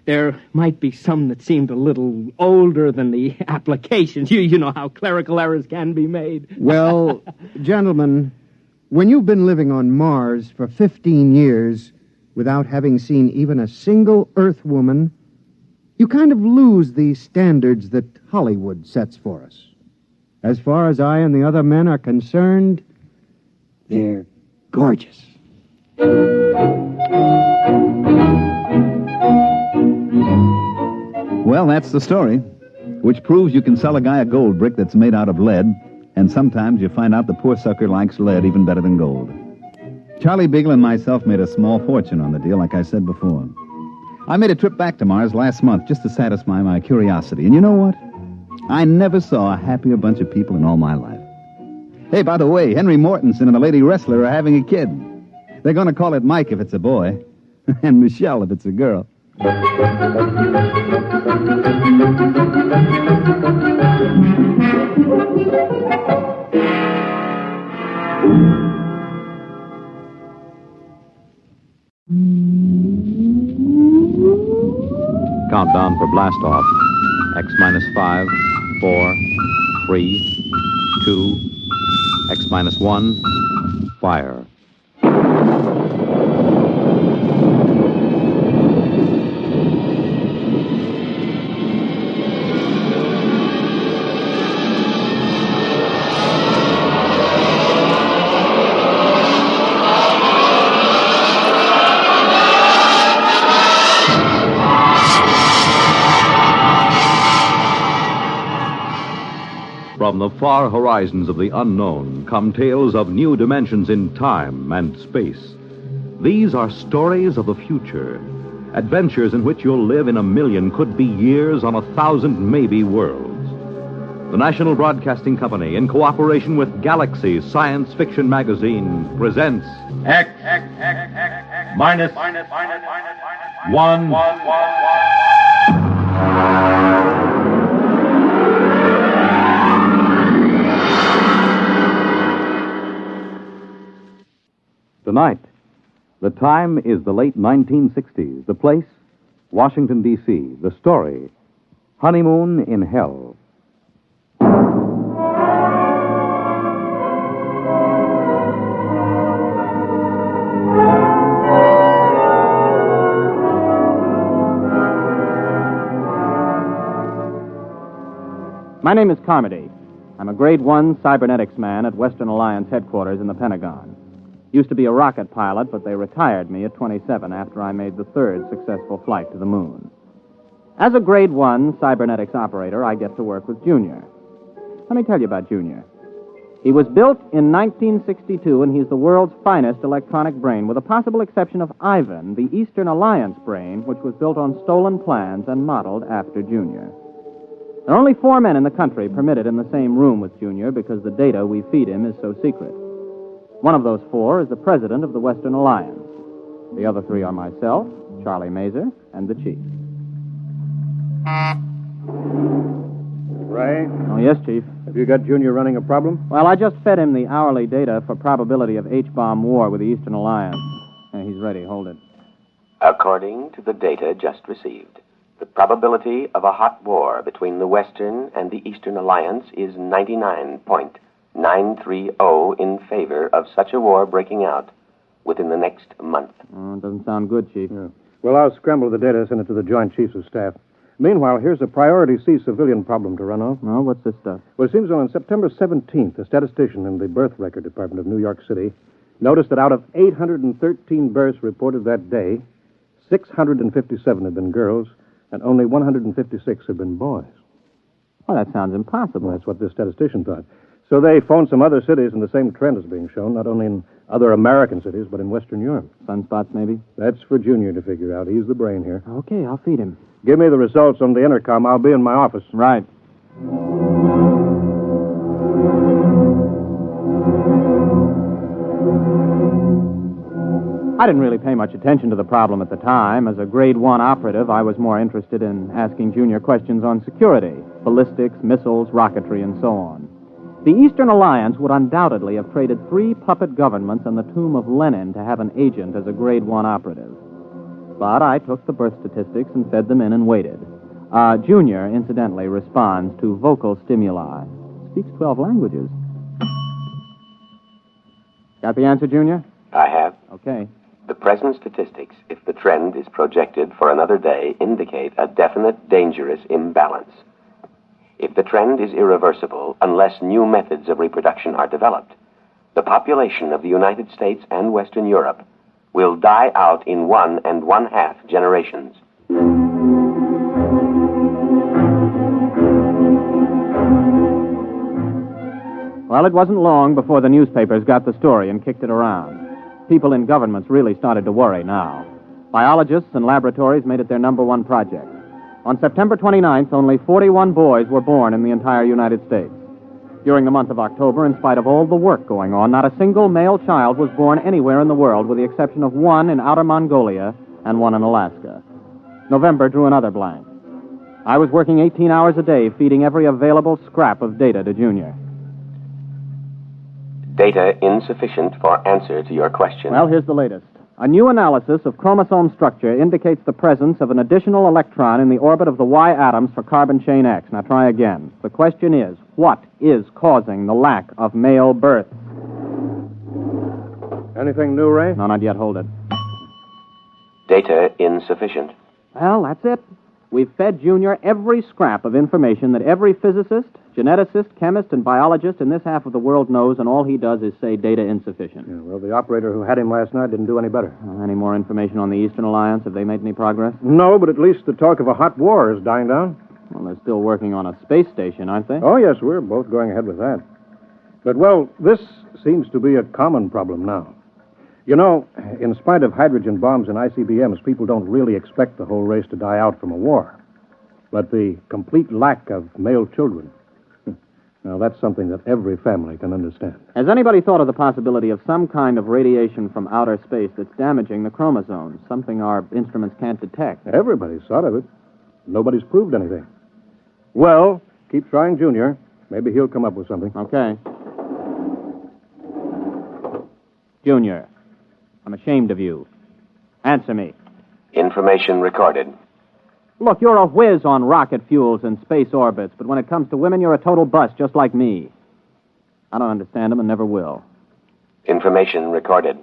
there might be some that seemed a little older than the applications. You know how clerical errors can be made. Well, gentlemen, when you've been living on Mars for 15 years without having seen even a single Earth woman, you kind of lose the standards that Hollywood sets for us. As far as I and the other men are concerned, they're gorgeous. Well, that's the story, which proves you can sell a guy a gold brick that's made out of lead, and sometimes you find out the poor sucker likes lead even better than gold. Charlie Beagle and myself made a small fortune on the deal, like I said before. I made a trip back to Mars last month just to satisfy my curiosity, and you know what? I never saw a happier bunch of people in all my life. Hey, by the way, Henry Mortensen and the lady wrestler are having a kid. They're going to call it Mike if it's a boy, and Michelle if it's a girl. Countdown for blast off. X minus 5, 4, 3, 2, X minus 1, fire. From the far horizons of the unknown come tales of new dimensions in time and space. These are stories of the future, adventures in which you'll live in a million, could be years, on 1,000 maybe worlds. The National Broadcasting Company, in cooperation with Galaxy Science Fiction Magazine, presents X minus 1. Tonight, the time is the late 1960s. The place, Washington, D.C. The story, Honeymoon in Hell. My name is Carmody. I'm a Grade 1 cybernetics man at Western Alliance headquarters in the Pentagon. Used to be a rocket pilot, but they retired me at 27 after I made the third successful flight to the moon. As a Grade 1 cybernetics operator, I get to work with Junior. Let me tell you about Junior. He was built in 1962, and he's the world's finest electronic brain, with the possible exception of Ivan, the Eastern Alliance brain, which was built on stolen plans and modeled after Junior. There are only 4 men in the country permitted in the same room with Junior because the data we feed him is so secret. One of those 4 is the president of the Western Alliance. The other 3 are myself, Charlie Mazer, and the chief. Ray? Oh, yes, Chief. Have you got Junior running a problem? Well, I just fed him the hourly data for probability of H-bomb war with the Eastern Alliance. He's ready. Hold it. According to the data just received, the probability of a hot war between the Western and the Eastern Alliance is 99.930 in favor of such a war breaking out within the next month. It doesn't sound good, Chief. Yeah. Well, I'll scramble the data, send it to the Joint Chiefs of Staff. Meanwhile, here's a Priority C civilian problem to run off. Oh, what's this stuff? Well, it seems on September 17th, a statistician in the Birth Record Department of New York City noticed that out of 813 births reported that day, 657 had been girls, and only 156 had been boys. Well, that sounds impossible. Well, that's what this statistician thought. So they phoned some other cities, and the same trend is being shown, not only in other American cities, but in Western Europe. Sunspots, maybe? That's for Junior to figure out. He's the brain here. Okay, I'll feed him. Give me the results on the intercom. I'll be in my office. Right. I didn't really pay much attention to the problem at the time. As a grade 1 operative, I was more interested in asking Junior questions on security, ballistics, missiles, rocketry, and so on. The Eastern Alliance would undoubtedly have traded 3 puppet governments and the tomb of Lenin to have an agent as a grade 1 operative. But I took the birth statistics and fed them in and waited. Junior, incidentally, responds to vocal stimuli. Speaks 12 languages. Got the answer, Junior? I have. Okay. The present statistics, if the trend is projected for another day, indicate a definite dangerous imbalance. If the trend is irreversible, unless new methods of reproduction are developed, the population of the United States and Western Europe will die out in 1 1/2 generations. Well, it wasn't long before the newspapers got the story and kicked it around. People in governments really started to worry now. Biologists and laboratories made it their #1 project. On September 29th, only 41 boys were born in the entire United States. During the month of October, in spite of all the work going on, not a single male child was born anywhere in the world, with the exception of 1 in outer Mongolia and 1 in Alaska. November drew another blank. I was working 18 hours a day, feeding every available scrap of data to Junior. Data insufficient for answer to your question. Well, here's the latest. A new analysis of chromosome structure indicates the presence of an additional electron in the orbit of the Y atoms for carbon chain X. Now try again. The question is, what is causing the lack of male births? Anything new, Ray? No, not yet. Hold it. Data insufficient. Well, that's it. We've fed Junior every scrap of information that every physicist, geneticist, chemist, and biologist in this half of the world knows, and all he does is say data insufficient. Yeah, well, the operator who had him last night didn't do any better. Any more information on the Eastern Alliance? Have they made any progress? No, but at least the talk of a hot war is dying down. Well, they're still working on a space station, aren't they? Oh, yes, we're both going ahead with that. But, well, this seems to be a common problem now. You know, in spite of hydrogen bombs and ICBMs, people don't really expect the whole race to die out from a war. But the complete lack of male children, now that's something that every family can understand. Has anybody thought of the possibility of some kind of radiation from outer space that's damaging the chromosomes, something our instruments can't detect? Everybody's thought of it. Nobody's proved anything. Well, keep trying, Junior. Maybe he'll come up with something. Okay. Junior, I'm ashamed of you. Answer me. Information recorded. Look, you're a whiz on rocket fuels and space orbits, but when it comes to women, you're a total bust, just like me. I don't understand them and never will. Information recorded.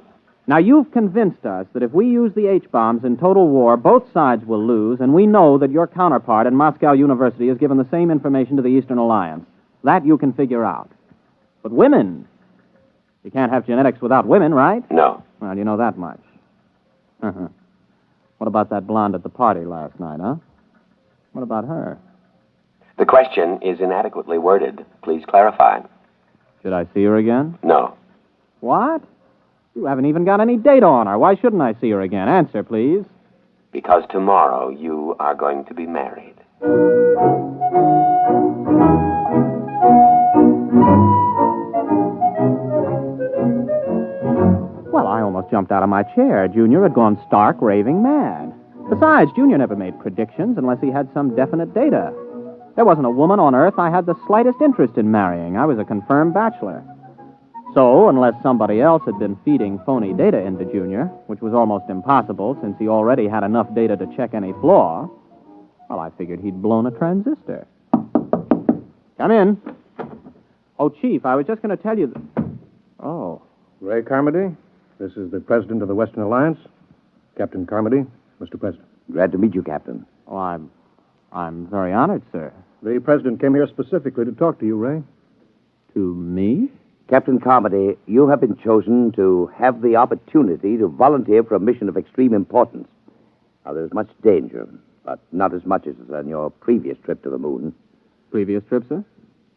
Now, you've convinced us that if we use the H-bombs in total war, both sides will lose, and we know that your counterpart at Moscow University has given the same information to the Eastern Alliance. That you can figure out. But women, you can't have genetics without women, right? No. Well, you know that much. Uh-huh. What about that blonde at the party last night, huh? What about her? The question is inadequately worded. Please clarify. Should I see her again? No. What? You haven't even got any data on her. Why shouldn't I see her again? Answer, please. Because tomorrow you are going to be married. Well, I almost jumped out of my chair. Junior had gone stark, raving mad. Besides, Junior never made predictions unless he had some definite data. There wasn't a woman on Earth I had the slightest interest in marrying. I was a confirmed bachelor. So, unless somebody else had been feeding phony data into Junior, which was almost impossible since he already had enough data to check any flaw, well, I figured he'd blown a transistor. Come in. Oh, Chief, I was just going to tell you that... Oh. Ray Carmody, this is the president of the Western Alliance, Captain Carmody. Mr. President. Glad to meet you, Captain. Oh, I'm very honored, sir. The president came here specifically to talk to you, Ray. To me? Captain Carmody, you have been chosen to have the opportunity to volunteer for a mission of extreme importance. Now, there's much danger, but not as much as on your previous trip to the moon. Previous trip, sir?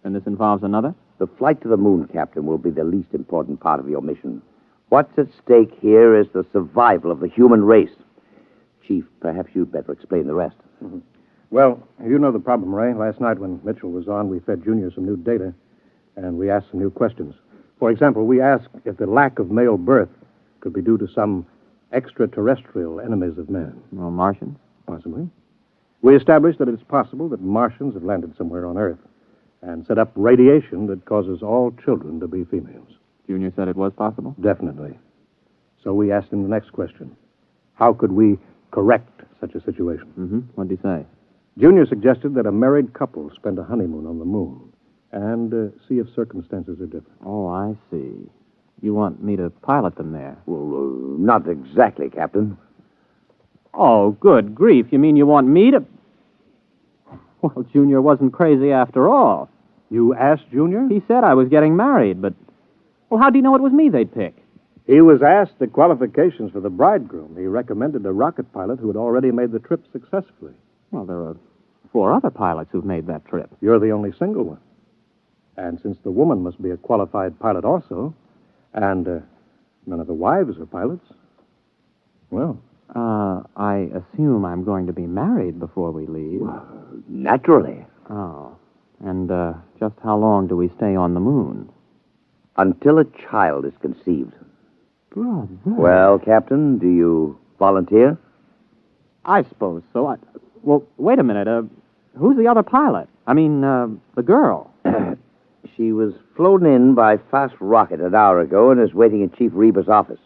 And this involves another? The flight to the moon, Captain, will be the least important part of your mission. What's at stake here is the survival of the human race. Chief, perhaps you'd better explain the rest. Mm-hmm. Well, you know the problem, Ray. Last night when Mitchell was on, we fed Junior some new data, and we asked some new questions. For example, we asked if the lack of male birth could be due to some extraterrestrial enemies of man. Well, Martians? Possibly. We established that it's possible that Martians have landed somewhere on Earth and set up radiation that causes all children to be females. Junior said it was possible? Definitely. So we asked him the next question. How could we correct such a situation? Mm-hmm. What did he say? Junior suggested that a married couple spend a honeymoon on the moon and see if circumstances are different. Oh, I see. You want me to pilot them there? Well, not exactly, Captain. Oh, good grief. You mean you want me to... Well, Junior wasn't crazy after all. You asked Junior? He said I was getting married, but... Well, how do you know it was me they'd pick? He was asked the qualifications for the bridegroom. He recommended a rocket pilot who had already made the trip successfully. Well, there are 4 other pilots who've made that trip. You're the only single one. And since the woman must be a qualified pilot also, and none of the wives are pilots, well... I assume I'm going to be married before we leave. Naturally. Oh. And, just how long do we stay on the moon? Until a child is conceived. Brother. Well, Captain, do you volunteer? I suppose so. Well, wait a minute. Who's the other pilot? I mean, the girl. She was flown in by fast rocket an hour ago and is waiting in Chief Reba's office.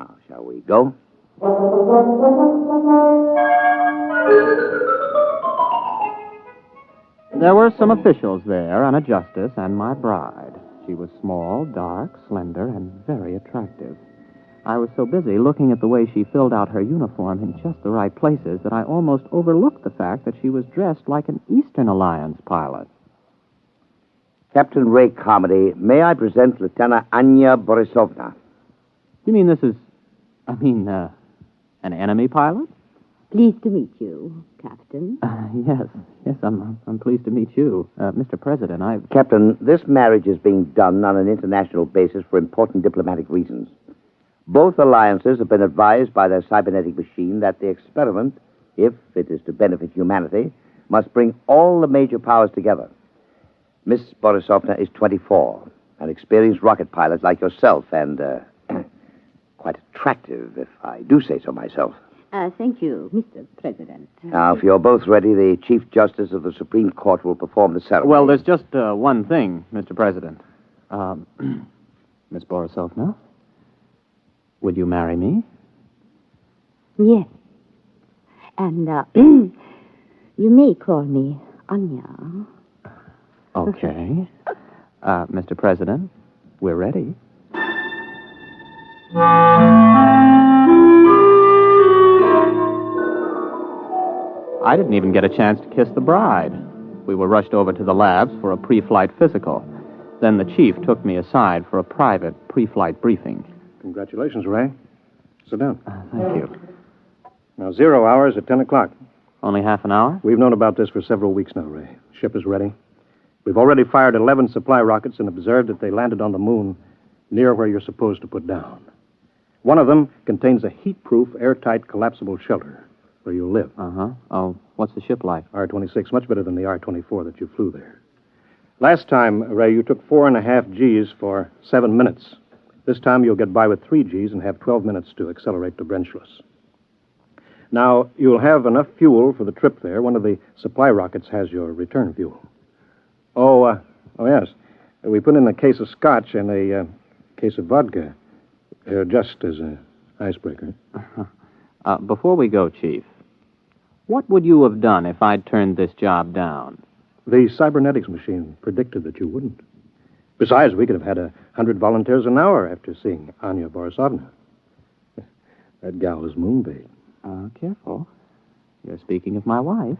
Now, shall we go? There were some officials there, and a justice, and my bride. She was small, dark, slender, and very attractive. I was so busy looking at the way she filled out her uniform in just the right places that I almost overlooked the fact that she was dressed like an Eastern Alliance pilot. Captain Ray Carmody, may I present Lieutenant Anya Borisovna? You mean this is... an enemy pilot? Pleased to meet you, Captain. Yes, I'm pleased to meet you. Mr. President, Captain, this marriage is being done on an international basis for important diplomatic reasons. Both alliances have been advised by their cybernetic machine that the experiment, if it is to benefit humanity, must bring all the major powers together. Miss Borisovna is 24, an experienced rocket pilot like yourself, and quite attractive, if I do say so myself. Thank you, Mr. President. Now, if you're both ready, the Chief Justice of the Supreme Court will perform the ceremony. Well, there's just one thing, Mr. President. Miss Borisovna, would you marry me? Yes. And, you may call me Anya. Okay. Mr. President, we're ready. I didn't even get a chance to kiss the bride. We were rushed over to the labs for a pre-flight physical. Then the chief took me aside for a private pre-flight briefing. Congratulations, Ray. Sit down. Thank you. Now, 0 hours at 10 o'clock. Only half an hour? We've known about this for several weeks now, Ray. Ship is ready. We've already fired 11 supply rockets and observed that they landed on the moon near where you're supposed to put down. One of them contains a heat-proof, airtight, collapsible shelter where you'll live. Uh-huh. Oh, what's the ship like? R-26, much better than the R-24 that you flew there. Last time, Ray, you took 4.5 Gs for 7 minutes. This time you'll get by with 3 Gs and have 12 minutes to accelerate to Brentschluss. Now, you'll have enough fuel for the trip there. One of the supply rockets has your return fuel. Oh, yes. We put in a case of scotch and a case of vodka, just as an icebreaker. Before we go, Chief, what would you have done if I'd turned this job down? The cybernetics machine predicted that you wouldn't. Besides, we could have had 100 volunteers an hour after seeing Anya Borisovna. That gal was moonbait. Careful. You're speaking of my wife.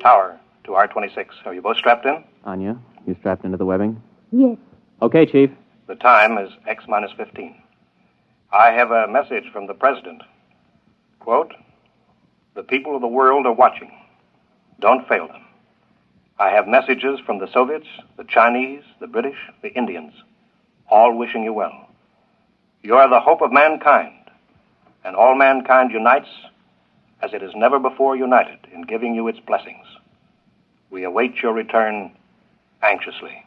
Tower to R-26. Are you both strapped in? Anya, you strapped into the webbing? Yes. Okay, Chief. The time is X-15. I have a message from the President. Quote, "The people of the world are watching. Don't fail them. I have messages from the Soviets, the Chinese, the British, the Indians, all wishing you well. You are the hope of mankind, and all mankind unites as it has never before united in giving you its blessings. We await your return anxiously."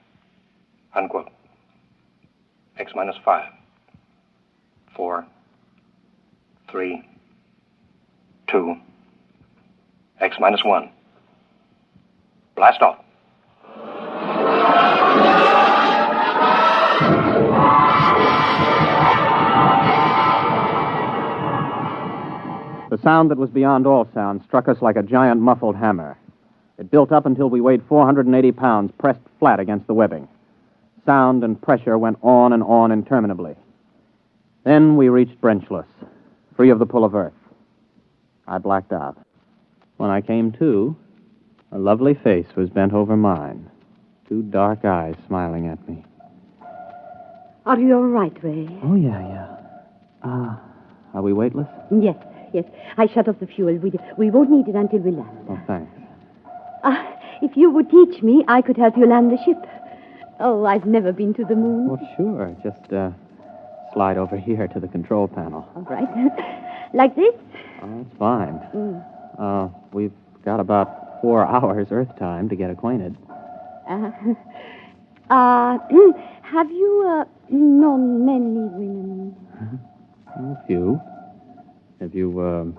Unquote. X-5. 4, 3, 2, X-1. Blast off. The sound that was beyond all sound struck us like a giant muffled hammer. It built up until we weighed 480 pounds, pressed flat against the webbing. Sound and pressure went on and on interminably. Then we reached Brenchless, free of the pull of earth. I blacked out. When I came to, a lovely face was bent over mine, 2 dark eyes smiling at me. Are you all right, Ray? Oh, yeah. Are we weightless? Yes. I shut off the fuel. We won't need it until we land. Oh, thanks. If you would teach me, I could help you land the ship. Oh, I've never been to the moon. Well, sure. Just slide over here to the control panel. All right. Like this? Oh, that's fine. We've got about 4 hours Earth time to get acquainted. Have you known many women? A few. Have you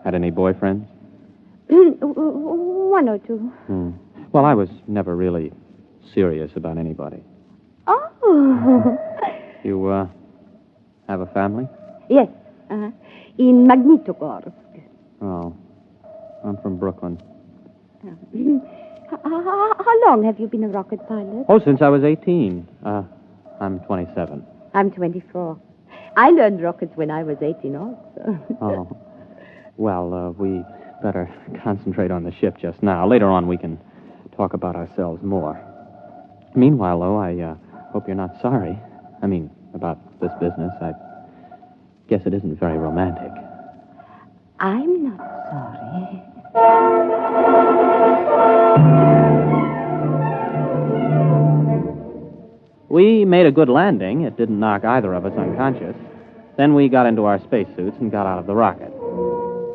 had any boyfriends? 1 or 2. Well, I was never really serious about anybody. Oh. You have a family? Yes. In Magnitogorsk. Oh. I'm from Brooklyn. How long have you been a rocket pilot? Oh, since I was 18. I'm 27. I'm 24. I learned rockets when I was 18 also. Oh. Well, we better concentrate on the ship just now. Later on, we can talk about ourselves more. Meanwhile, though, I hope you're not sorry. I mean, about this business. I guess it isn't very romantic. I'm not sorry. We made a good landing. It didn't knock either of us unconscious. Then we got into our spacesuits and got out of the rocket.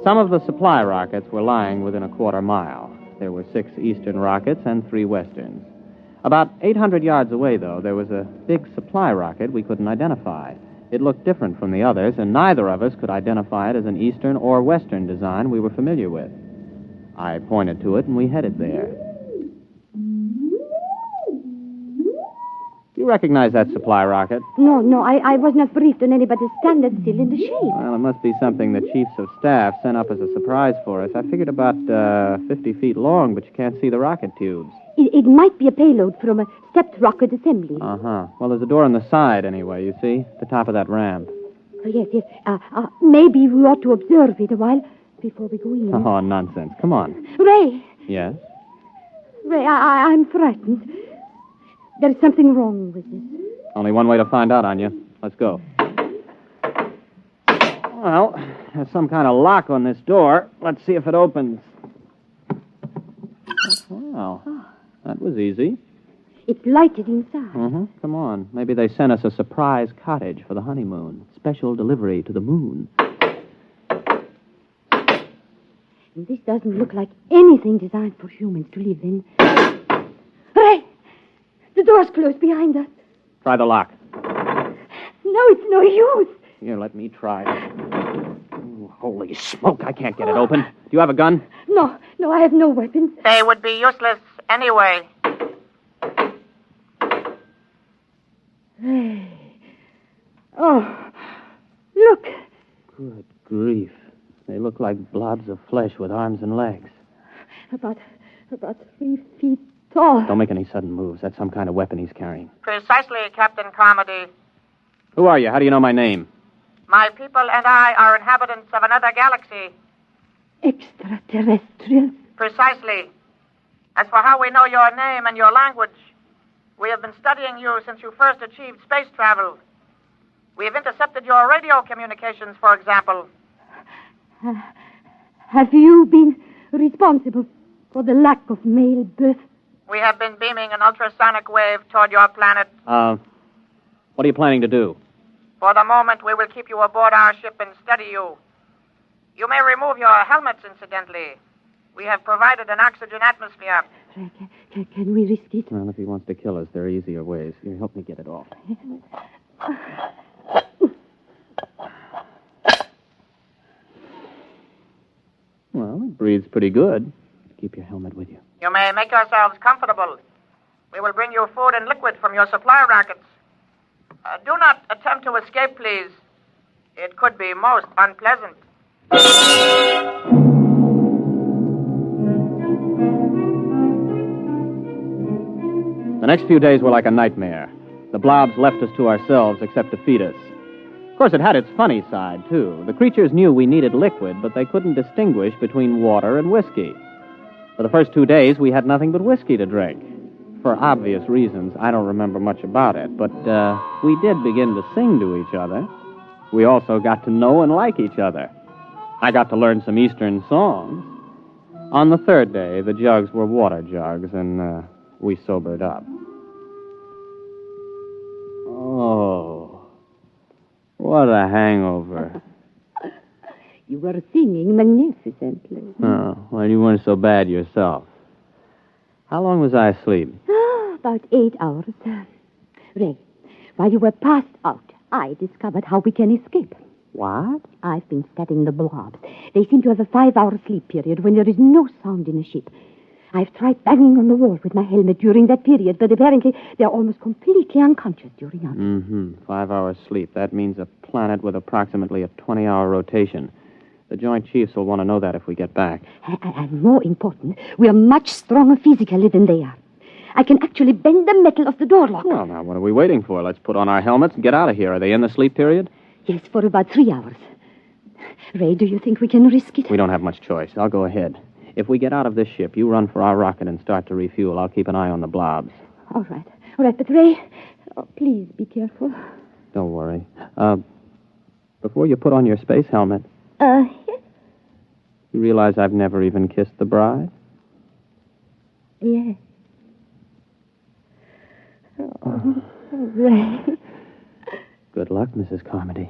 Some of the supply rockets were lying within a quarter mile. There were 6 eastern rockets and 3 westerns. About 800 yards away, though, there was a big supply rocket we couldn't identify. It looked different from the others, and neither of us could identify it as an eastern or western design we were familiar with. I pointed to it, and we headed there. You recognize that supply rocket? No, I was not briefed on anybody's standard still in the shape. Well, it must be something the chiefs of staff sent up as a surprise for us. I figured about 50 feet long, but you can't see the rocket tubes. It might be a payload from a stepped rocket assembly. Uh-huh. Well, there's a door on the side, anyway, you see? At the top of that ramp. Oh, yes. Maybe we ought to observe it a while before we go in. Oh, nonsense. Come on. Ray! Yes? Ray, I'm frightened. There's something wrong with this. Only one way to find out, Anya. Let's go. Well, there's some kind of lock on this door. Let's see if it opens. Wow. That was easy. It's lighted inside. Mm-hmm. Come on. Maybe they sent us a surprise cottage for the honeymoon. Special delivery to the moon. And this doesn't look like anything designed for humans to live in. Ray! The door's closed behind us. Try the lock. No, it's no use. Here, let me try. Ooh, holy smoke, I can't get it open. Do you have a gun? No, I have no weapons. They would be useless anyway. Hey. Oh, look. Good grief. They look like blobs of flesh with arms and legs. About 3 feet tall. Don't make any sudden moves. That's some kind of weapon he's carrying. Precisely, Captain Carmody. Who are you? How do you know my name? My people and I are inhabitants of another galaxy. Extraterrestrials? Precisely. As for how we know your name and your language, we have been studying you since you first achieved space travel. We've intercepted your radio communications, for example. Have you been responsible for the lack of male birth? We have been beaming an ultrasonic wave toward your planet. What are you planning to do? For the moment, we will keep you aboard our ship and study you. You may remove your helmets, incidentally. We have provided an oxygen atmosphere. Can we risk it? Well, if he wants to kill us, there are easier ways. Here, help me get it off. Well, it breathes pretty good. Keep your helmet with you. You may make yourselves comfortable. We will bring you food and liquid from your supply rockets. Do not attempt to escape, please. It could be most unpleasant. The next few days were like a nightmare. The blobs left us to ourselves except to feed us. Of course, it had its funny side, too. The creatures knew we needed liquid, but they couldn't distinguish between water and whiskey. For the first 2 days, we had nothing but whiskey to drink. For obvious reasons, I don't remember much about it, but we did begin to sing to each other. We also got to know and like each other. I got to learn some Eastern songs. On the third day, the jugs were water jugs, and we sobered up. Oh, what a hangover. You were singing magnificently. Oh, well, you weren't so bad yourself. How long was I asleep? About 8 hours. Ray, while you were passed out, I discovered how we can escape. What? I've been studying the blobs. They seem to have a 5-hour sleep period when there is no sound in a ship. I've tried banging on the wall with my helmet during that period, but apparently they're almost completely unconscious during ours. 5 hours sleep. That means a planet with approximately a 20-hour rotation. The Joint Chiefs will want to know that if we get back. And more important, we are much stronger physically than they are. I can actually bend the metal of the door lock. Well, now, what are we waiting for? Let's put on our helmets and get out of here. Are they in the sleep period? Yes, for about 3 hours. Ray, do you think we can risk it? We don't have much choice. I'll go ahead. If we get out of this ship, you run for our rocket and start to refuel. I'll keep an eye on the blobs. All right, but Ray, please be careful. Don't worry. Before you put on your space helmet... Yes? You realize I've never even kissed the bride? Yes. Oh, Ray. Good luck, Mrs. Carmody.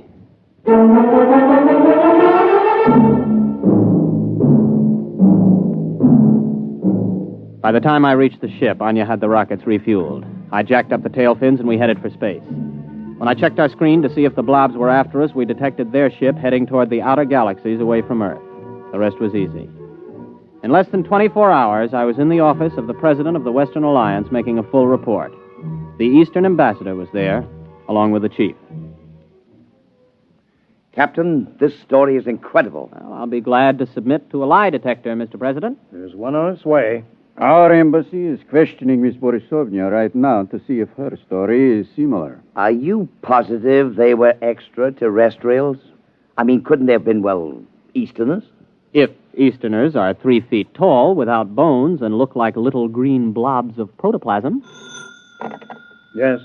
By the time I reached the ship, Anya had the rockets refueled. I jacked up the tail fins and we headed for space. When I checked our screen to see if the blobs were after us, we detected their ship heading toward the outer galaxies away from Earth. The rest was easy. In less than 24 hours, I was in the office of the President of the Western Alliance making a full report. The Eastern Ambassador was there, along with the Chief. Captain, this story is incredible. Well, I'll be glad to submit to a lie detector, Mr. President. There's one on its way. Our embassy is questioning Miss Borisovna right now to see if her story is similar. Are you positive they were extraterrestrials? I mean, couldn't they have been, Easterners? If Easterners are 3 feet tall, without bones, and look like little green blobs of protoplasm. Yes.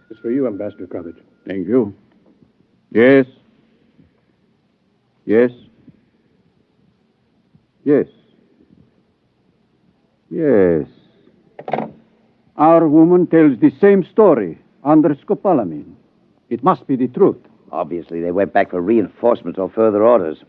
It's for you, Ambassador Cobbage. Thank you. Yes. Yes. Yes. Yes. Our woman tells the same story under scopolamine. It must be the truth. Obviously, they went back for reinforcements or further orders.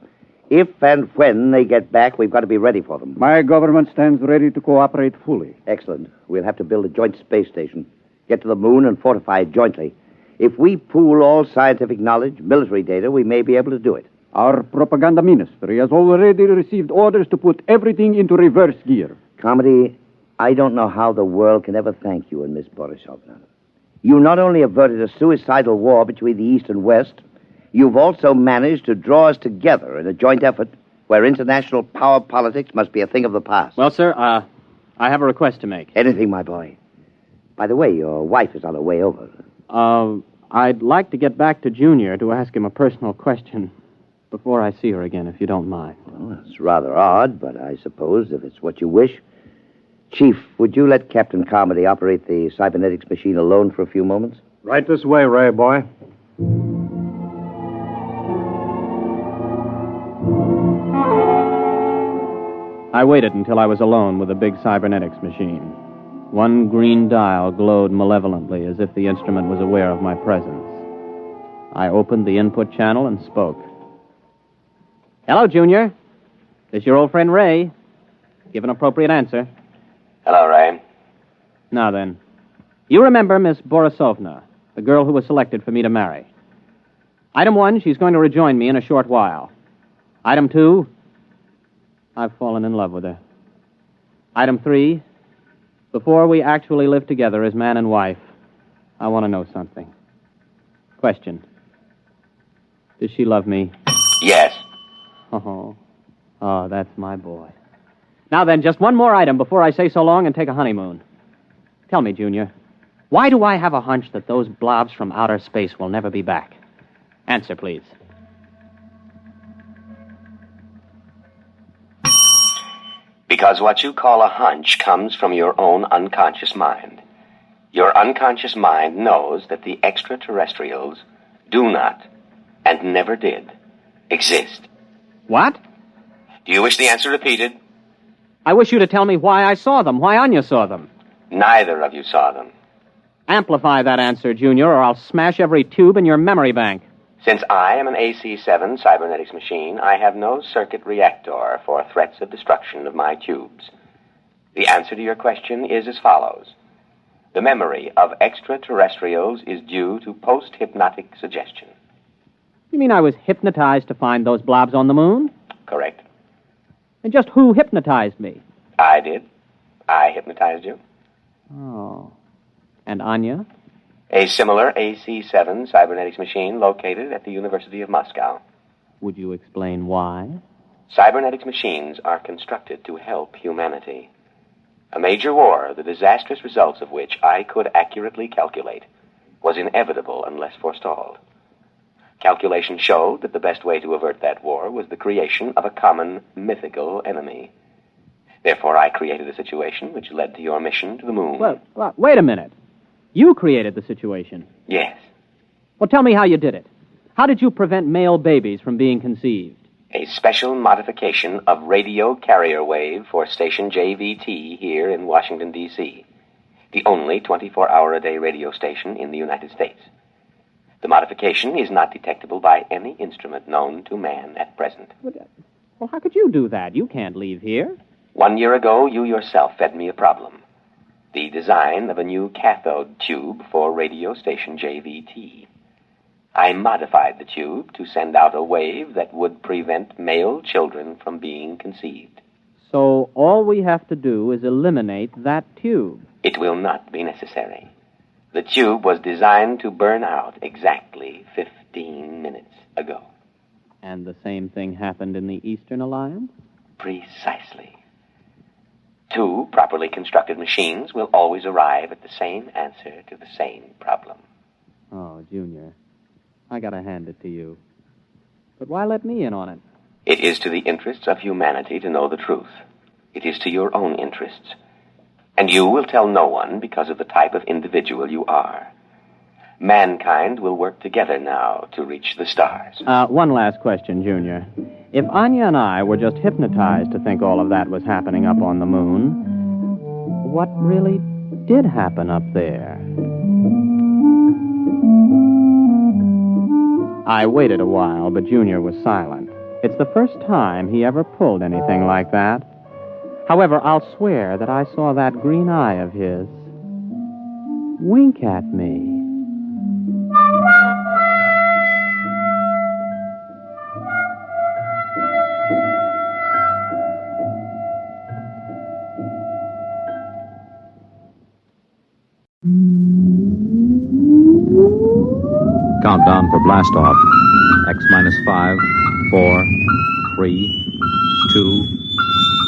If and when they get back, we've got to be ready for them. My government stands ready to cooperate fully. Excellent. We'll have to build a joint space station, get to the moon, and fortify it jointly. If we pool all scientific knowledge, military data, we may be able to do it. Our propaganda ministry has already received orders to put everything into reverse gear. Carmody, I don't know how the world can ever thank you and Miss Borisovna. You not only averted a suicidal war between the East and West, you've also managed to draw us together in a joint effort where international power politics must be a thing of the past. Well, sir, I have a request to make. Anything, my boy. By the way, your wife is on her way over. I'd like to get back to Junior to ask him a personal question before I see her again, if you don't mind. Well, it's rather odd, but I suppose if it's what you wish. Chief, would you let Captain Carmody operate the cybernetics machine alone for a few moments? Right this way, Ray, boy. I waited until I was alone with the big cybernetics machine. One green dial glowed malevolently as if the instrument was aware of my presence. I opened the input channel and spoke. Hello, Junior. This is your old friend Ray. Give an appropriate answer. Hello, Ray. Now then, you remember Miss Borisovna, the girl who was selected for me to marry. Item 1, she's going to rejoin me in a short while. Item 2, I've fallen in love with her. Item 3, before we actually live together as man and wife, I want to know something. Question. Does she love me? Yes. Oh, that's my boy. Now then, just one more item before I say so long and take a honeymoon. Tell me, Junior, why do I have a hunch that those blobs from outer space will never be back? Answer, please. Because what you call a hunch comes from your own unconscious mind. Your unconscious mind knows that the extraterrestrials do not, and never did, exist. What? Do you wish the answer repeated? I wish you to tell me why I saw them, why Anya saw them. Neither of you saw them. Amplify that answer, Junior, or I'll smash every tube in your memory bank. Since I am an AC-7 cybernetics machine, I have no circuit reactor for threats of destruction of my tubes. The answer to your question is as follows. The memory of extraterrestrials is due to post-hypnotic suggestion. You mean I was hypnotized to find those blobs on the moon? Correct. And just who hypnotized me? I did. I hypnotized you. Oh. And Anya? A similar AC-7 cybernetics machine located at the University of Moscow. Would you explain why? Cybernetics machines are constructed to help humanity. A major war, the disastrous results of which I could accurately calculate, was inevitable unless forestalled. Calculation showed that the best way to avert that war was the creation of a common mythical enemy. Therefore, I created a situation which led to your mission to the moon. Well, wait a minute. You created the situation. Yes. Well, tell me how you did it. How did you prevent male babies from being conceived? A special modification of radio carrier wave for station JVT here in Washington, D.C., the only 24-hour-a-day radio station in the United States. The modification is not detectable by any instrument known to man at present. Well, how could you do that? You can't leave here. 1 year ago, you yourself fed me a problem. The design of a new cathode tube for radio station JVT. I modified the tube to send out a wave that would prevent male children from being conceived. So all we have to do is eliminate that tube. It will not be necessary. The tube was designed to burn out exactly 15 minutes ago. And the same thing happened in the Eastern Alliance? Precisely. 2 properly constructed machines will always arrive at the same answer to the same problem. Oh, Junior, I gotta hand it to you. But why let me in on it? It is to the interests of humanity to know the truth. It is to your own interests. And you will tell no one because of the type of individual you are. Mankind will work together now to reach the stars. One last question, Junior. If Anya and I were just hypnotized to think all of that was happening up on the moon, what really did happen up there? I waited a while, but Junior was silent. It's the first time he ever pulled anything like that. However, I'll swear that I saw that green eye of his wink at me. Countdown for blast off. X minus 5, 4, 3, 2,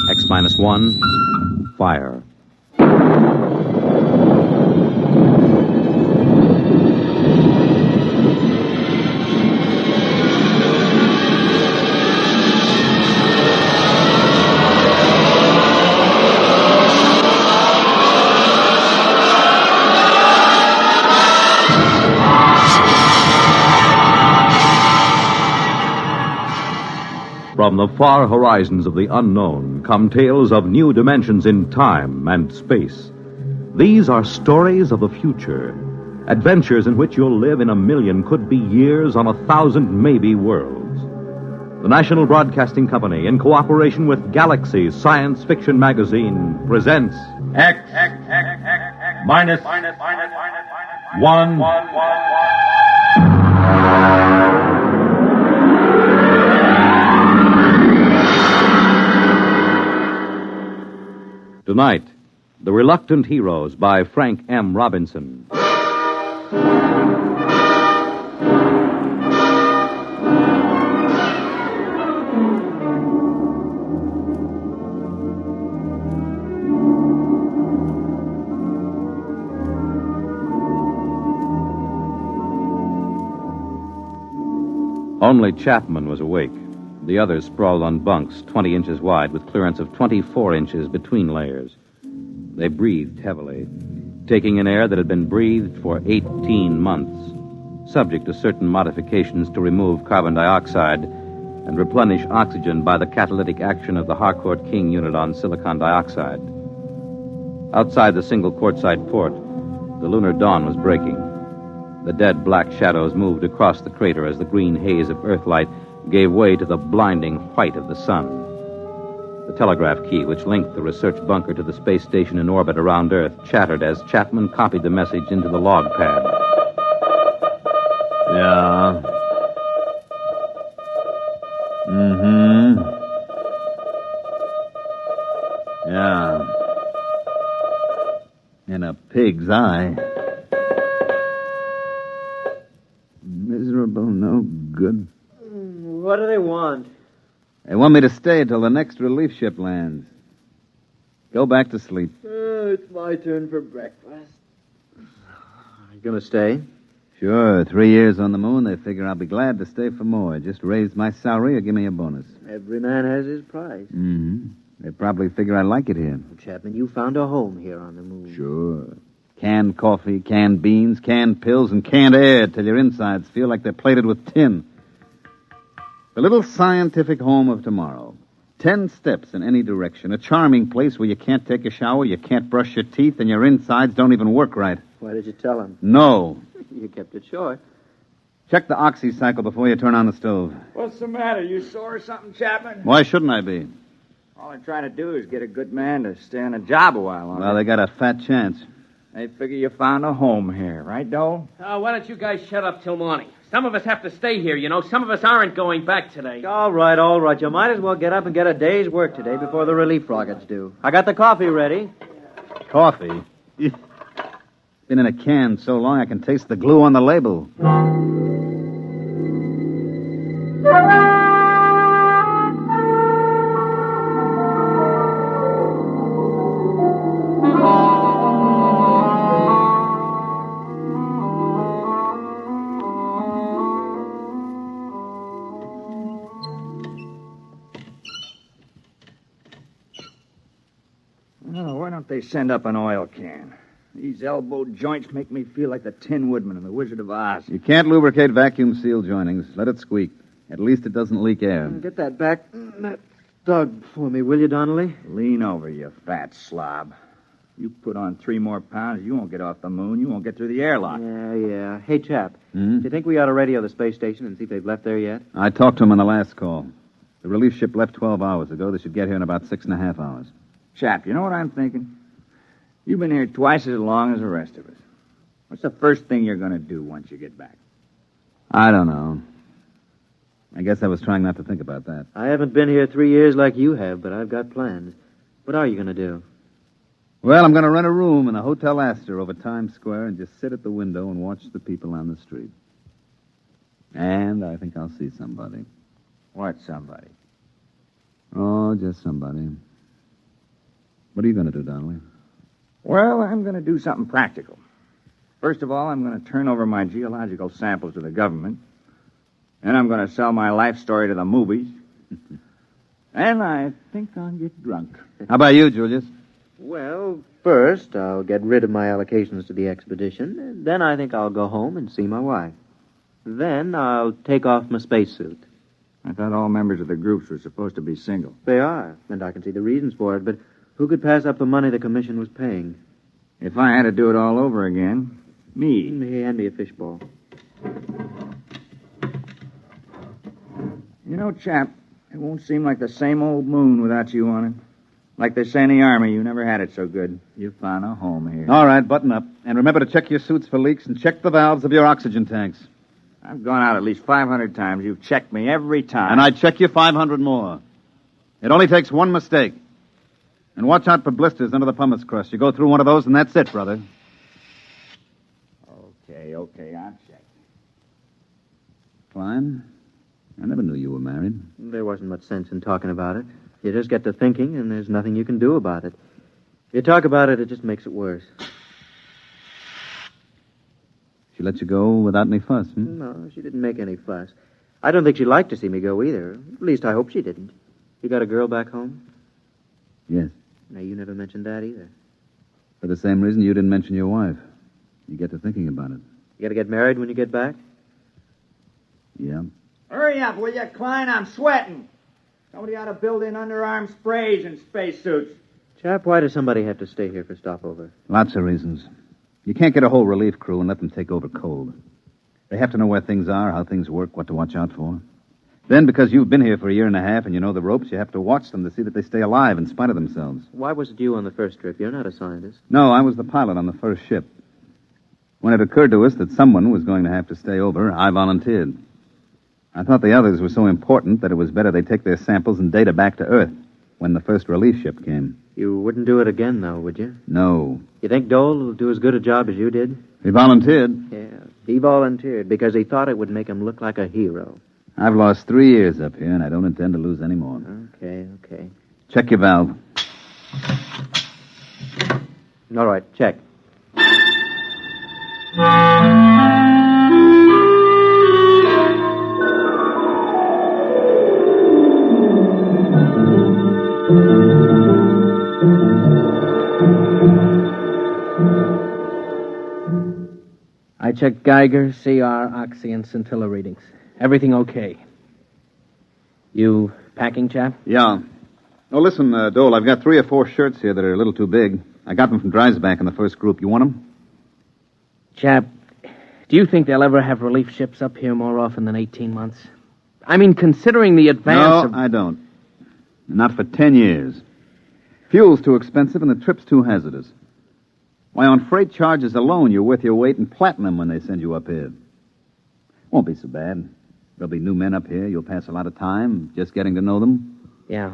X minus 1, fire. From the far horizons of the unknown come tales of new dimensions in time and space. These are stories of the future, adventures in which you'll live in a million could-be years on 1,000 maybe worlds. The National Broadcasting Company, in cooperation with Galaxy Science Fiction Magazine, presents X minus 1. Tonight, The Reluctant Heroes by Frank M. Robinson. Only Chapman was awake. The others sprawled on bunks 20 inches wide with clearance of 24 inches between layers. They breathed heavily, taking in air that had been breathed for 18 months, subject to certain modifications to remove carbon dioxide and replenish oxygen by the catalytic action of the Harcourt King unit on silicon dioxide. Outside the single quartzite port, the lunar dawn was breaking. The dead black shadows moved across the crater as the green haze of Earthlight gave way to the blinding white of the sun. The telegraph key, which linked the research bunker to the space station in orbit around Earth, chattered as Chapman copied the message into the log pad. Yeah. Yeah. In a pig's eye. Miserable, no good. What do they want? They want me to stay till the next relief ship lands. Go back to sleep. It's my turn for breakfast. You gonna stay? Sure, 3 years on the moon, they figure I'll be glad to stay for more. Just raise my salary or give me a bonus. Every man has his price. Mm-hmm. They probably figure I like it here. Chapman, you found a home here on the moon. Sure. Canned coffee, canned beans, canned pills, and canned air till your insides feel like they're plated with tin. The little scientific home of tomorrow. 10 steps in any direction. A charming place where you can't take a shower, you can't brush your teeth, and your insides don't even work right. Why did you tell him? No. You kept it short. Check the oxy cycle before you turn on the stove. What's the matter? You sore or something, Chapman? Why shouldn't I be? All I'm trying to do is get a good man to stay on a job a while longer. Well, they got a fat chance. They figure you found a home here, right, Dole? Why don't you guys shut up till morning? Some of us have to stay here, you know. Some of us aren't going back today. All right. You might as well get up and get a day's work today before the relief rockets do. I got the coffee ready. Coffee? It's been in a can so long I can taste the glue on the label. Why don't they send up an oil can? These elbow joints make me feel like the Tin Woodman in The Wizard of Oz. You can't lubricate vacuum seal joinings. Let it squeak. At least it doesn't leak air. Get that back. That dug for me, will you, Donnelly? Lean over, you fat slob. You put on 3 more pounds, you won't get off the moon. You won't get through the airlock. Yeah. Hey, chap, Hmm? do you think we ought to radio the space station and see if they've left there yet? I talked to him on the last call. The relief ship left 12 hours ago. They should get here in about 6.5 hours. Chap, you know what I'm thinking? You've been here twice as long as the rest of us. What's the first thing you're going to do once you get back? I don't know. I guess I was trying not to think about that. I haven't been here 3 years like you have, but I've got plans. What are you going to do? Well, I'm going to rent a room in a Hotel Astor over Times Square and just sit at the window and watch the people on the street. And I think I'll see somebody. What somebody? Oh, just somebody. What are you going to do, Donnelly? Well, I'm going to do something practical. First of all, I'm going to turn over my geological samples to the government. Then I'm going to sell my life story to the movies. And I think I'll get drunk. How about you, Julius? Well, first, I'll get rid of my allocations to the expedition. And then I think I'll go home and see my wife. Then I'll take off my spacesuit. I thought all members of the groups were supposed to be single. They are, and I can see the reasons for it, but who could pass up the money the commission was paying? If I had to do it all over again, me. Hand me a fishbowl. You know, chap, it won't seem like the same old moon without you on it. Like they say in the Army, you never had it so good. You found a home here. All right, button up. And remember to check your suits for leaks and check the valves of your oxygen tanks. I've gone out at least 500 times. You've checked me every time. And I'd check you 500 more. It only takes one mistake. And watch out for blisters under the pumice crust. You go through one of those, and that's it, brother. Okay, I'll check. Klein, I never knew you were married. There wasn't much sense in talking about it. You just get to thinking, and there's nothing you can do about it. If you talk about it, it just makes it worse. She let you go without any fuss, No, she didn't make any fuss. I don't think she liked to see me go either. At least I hope she didn't. You got a girl back home? Yes. Now, you never mentioned that either. For the same reason you didn't mention your wife. You get to thinking about it. You gotta get married when you get back? Yeah. Hurry up, will you, Klein? I'm sweating. Somebody ought to build in underarm sprays and spacesuits. Chap, why does somebody have to stay here for stopover? Lots of reasons. You can't get a whole relief crew and let them take over cold. They have to know where things are, how things work, what to watch out for. Then, because you've been here for a year and a half and you know the ropes, you have to watch them to see that they stay alive in spite of themselves. Why was it you on the first trip? You're not a scientist. No, I was the pilot on the first ship. When it occurred to us that someone was going to have to stay over, I volunteered. I thought the others were so important that it was better they take their samples and data back to Earth when the first relief ship came. You wouldn't do it again, though, would you? No. You think Dole will do as good a job as you did? He volunteered. Yeah, he volunteered because he thought it would make him look like a hero. I've lost 3 years up here, and I don't intend to lose any more. Okay. Check your valve. All right, check. I checked Geiger, CR, oxy, and scintilla readings. Everything okay. You packing, chap? Yeah. Oh, listen, Dole, I've got 3 or 4 shirts here that are a little too big. I got them from Dreisbach in the first group. You want them? Chap, do you think they'll ever have relief ships up here more often than 18 months? I mean, considering the advance No, I don't. Not for 10 years. Fuel's too expensive and the trip's too hazardous. Why, on freight charges alone, you're worth your weight in platinum when they send you up here. Won't be so bad. There'll be new men up here. You'll pass a lot of time just getting to know them. Yeah.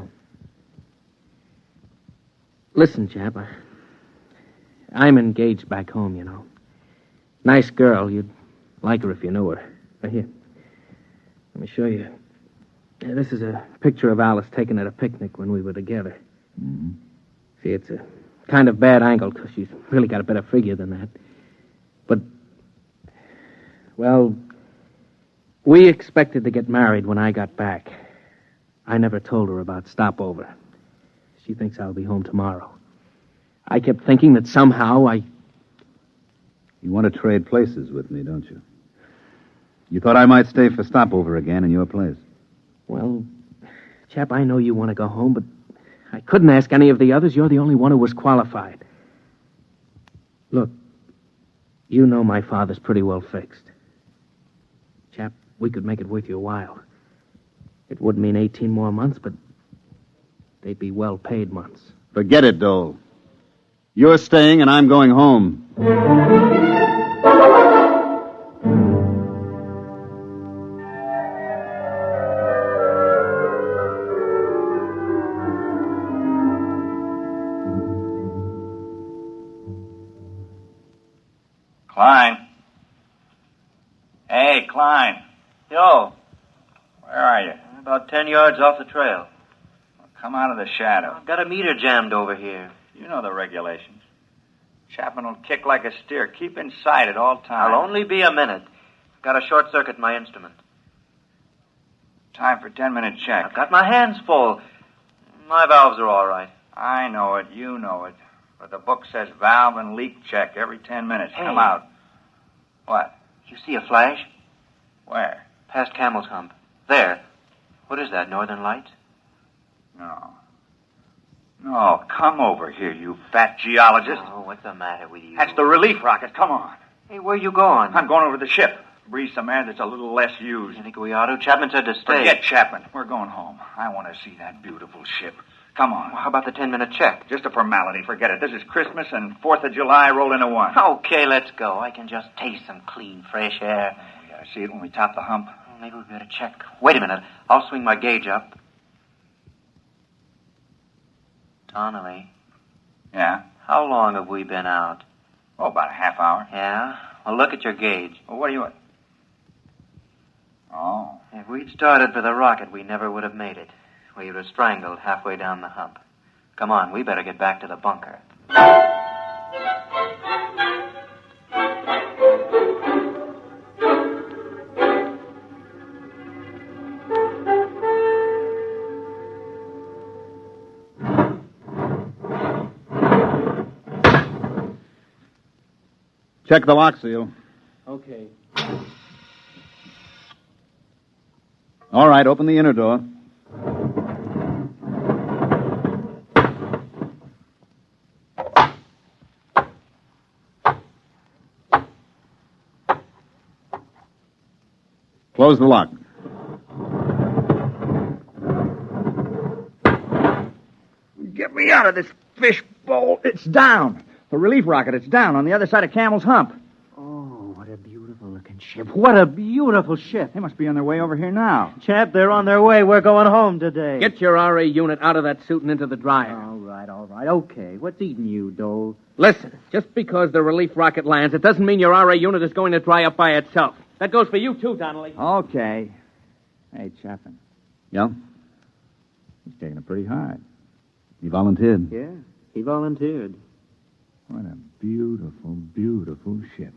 Listen, chap, I'm engaged back home, you know. Nice girl. You'd like her if you knew her. Right here. Let me show you. This is a picture of Alice taken at a picnic when we were together. Mm-hmm. See, it's a kind of bad angle because she's really got a better figure than that. But, well, we expected to get married when I got back. I never told her about stopover. She thinks I'll be home tomorrow. I kept thinking that somehow You want to trade places with me, don't you? You thought I might stay for stopover again in your place. Well, chap, I know you want to go home, but I couldn't ask any of the others. You're the only one who was qualified. Look, you know my father's pretty well fixed. Chap, we could make it worth your while. It would mean 18 more months, but they'd be well-paid months. Forget it, Dole. You're staying and I'm going home. Klein. Hey, Klein. Yo. Where are you? About 10 yards off the trail. Well, come out of the shadow. I've got a meter jammed over here. You know the regulations. Chapman will kick like a steer. Keep in sight at all times. I'll only be a minute. I've got a short circuit in my instrument. Time for 10-minute check. I've got my hands full. My valves are all right. I know it. You know it. But the book says valve and leak check every 10 minutes. Hey. Come out. What? You see a flash? Where? Past Camel's Hump. There. What is that, Northern Lights? No. No, come over here, you fat geologist. Oh, what's the matter with you? That's the relief rocket. Come on. Hey, where you going? I'm going over to the ship. Breathe some air that's a little less used. You think we ought to? Chapman said to stay. Forget Chapman. We're going home. I want to see that beautiful ship. Come on. Well, how about the 10-minute check? Just a formality. Forget it. This is Christmas and 4th of July roll into one. Okay, let's go. I can just taste some clean, fresh air. We gotta see it when we top the hump. Well, maybe we better check. Wait a minute. I'll swing my gauge up. Donnelly. Yeah? How long have we been out? Oh, about a half hour. Yeah? Well, look at your gauge. Well, what do you... Oh. If we'd started for the rocket, we never would have made it. We would have strangled halfway down the hump. Come on, we better get back to the bunker. Check the lock seal. Okay. All right, open the inner door. Close the lock. Get me out of this fish bowl. It's down. The relief rocket, it's down on the other side of Camel's Hump. Oh, what a beautiful looking ship. What a beautiful ship. They must be on their way over here now. Chap, they're on their way. We're going home today. Get your RA unit out of that suit and into the dryer. All right. Okay. What's eating you, Dole? Listen, just because the relief rocket lands, it doesn't mean your RA unit is going to dry up by itself. That goes for you, too, Donnelly. Okay. Hey, Chapman. Yeah? He's taking it pretty hard. He volunteered. Yeah, he volunteered. What a beautiful, beautiful ship.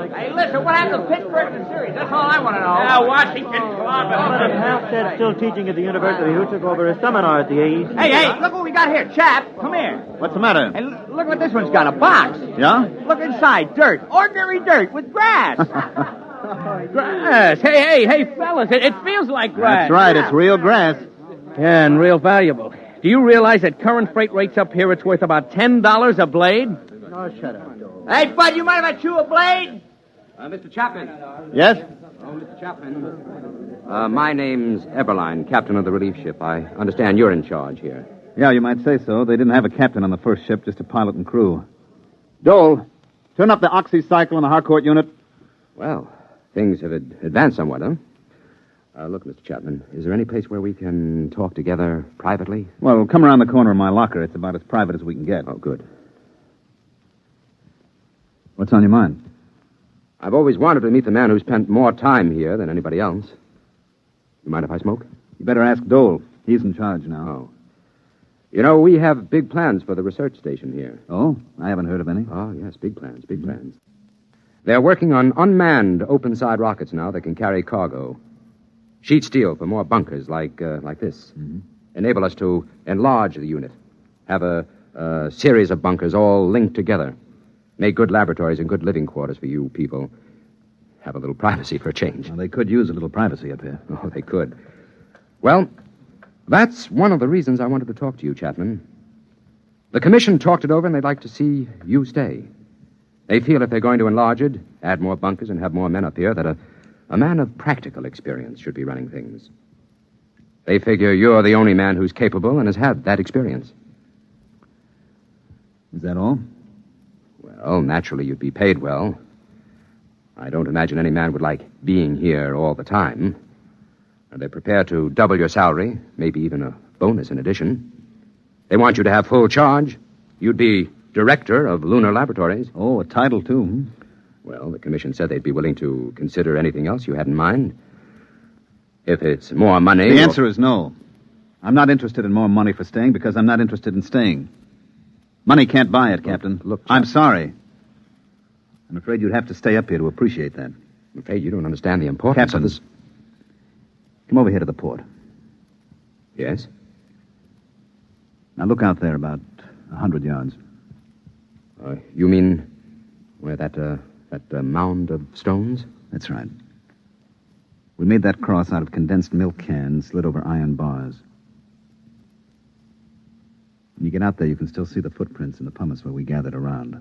Hey, listen, what happened to Pittsburgh in the series? That's all I want to know. Yeah, Washington Club. Halstead's still teaching at the university. Who took over a seminar at the East? Hey, look what we got here, chap. Come here. What's the matter? Hey, look what this one's got, a box. Yeah? Look inside, dirt. Ordinary dirt with grass. Grass. Hey, fellas, it feels like grass. That's right, it's real grass. Yeah, and real valuable. Do you realize at current freight rates up here, it's worth about $10 a blade? Oh, shut up, Dole. Hey, Bud, you mind if I chew a blade? Mr. Chapman. Yes? Oh, Mr. Chapman. My name's Eberline, captain of the relief ship. I understand you're in charge here. Yeah, you might say so. They didn't have a captain on the first ship, just a pilot and crew. Dole, turn up the oxycycle in the Harcourt unit. Well, things have advanced somewhat, huh? Look, Mr. Chapman, is there any place where we can talk together privately? Well, come around the corner of my locker. It's about as private as we can get. Oh, good. What's on your mind? I've always wanted to meet the man who spent more time here than anybody else. You mind if I smoke? You better ask Dole. He's in charge now. Oh. You know, we have big plans for the research station here. Oh? I haven't heard of any. Oh, yes, big plans. They're working on unmanned open-side rockets now that can carry cargo. Sheet steel for more bunkers like this. Mm-hmm. Enable us to enlarge the unit. Have a series of bunkers all linked together. Make good laboratories and good living quarters for you people. Have a little privacy for a change. Well, they could use a little privacy up here. Oh, they could. Well, that's one of the reasons I wanted to talk to you, Chapman. The commission talked it over, and they'd like to see you stay. They feel if they're going to enlarge it, add more bunkers, and have more men up here, that a man of practical experience should be running things. They figure you're the only man who's capable and has had that experience. Is that all? Well, naturally, you'd be paid well. I don't imagine any man would like being here all the time. They're prepared to double your salary, maybe even a bonus in addition. They want you to have full charge. You'd be director of lunar laboratories. Oh, a title, too. Well, the commission said they'd be willing to consider anything else you had in mind. If it's more money... The answer is no. I'm not interested in more money for staying because I'm not interested in staying. Money can't buy it, Captain. Look, I'm sorry. I'm afraid you'd have to stay up here to appreciate that. I'm afraid you don't understand the importance Captain, of this. Come over here to the port. Yes? Now look out there about 100 yards. You mean where that mound of stones? That's right. We made that cross out of condensed milk cans slid over iron bars. When you get out there, you can still see the footprints in the pumice where we gathered around.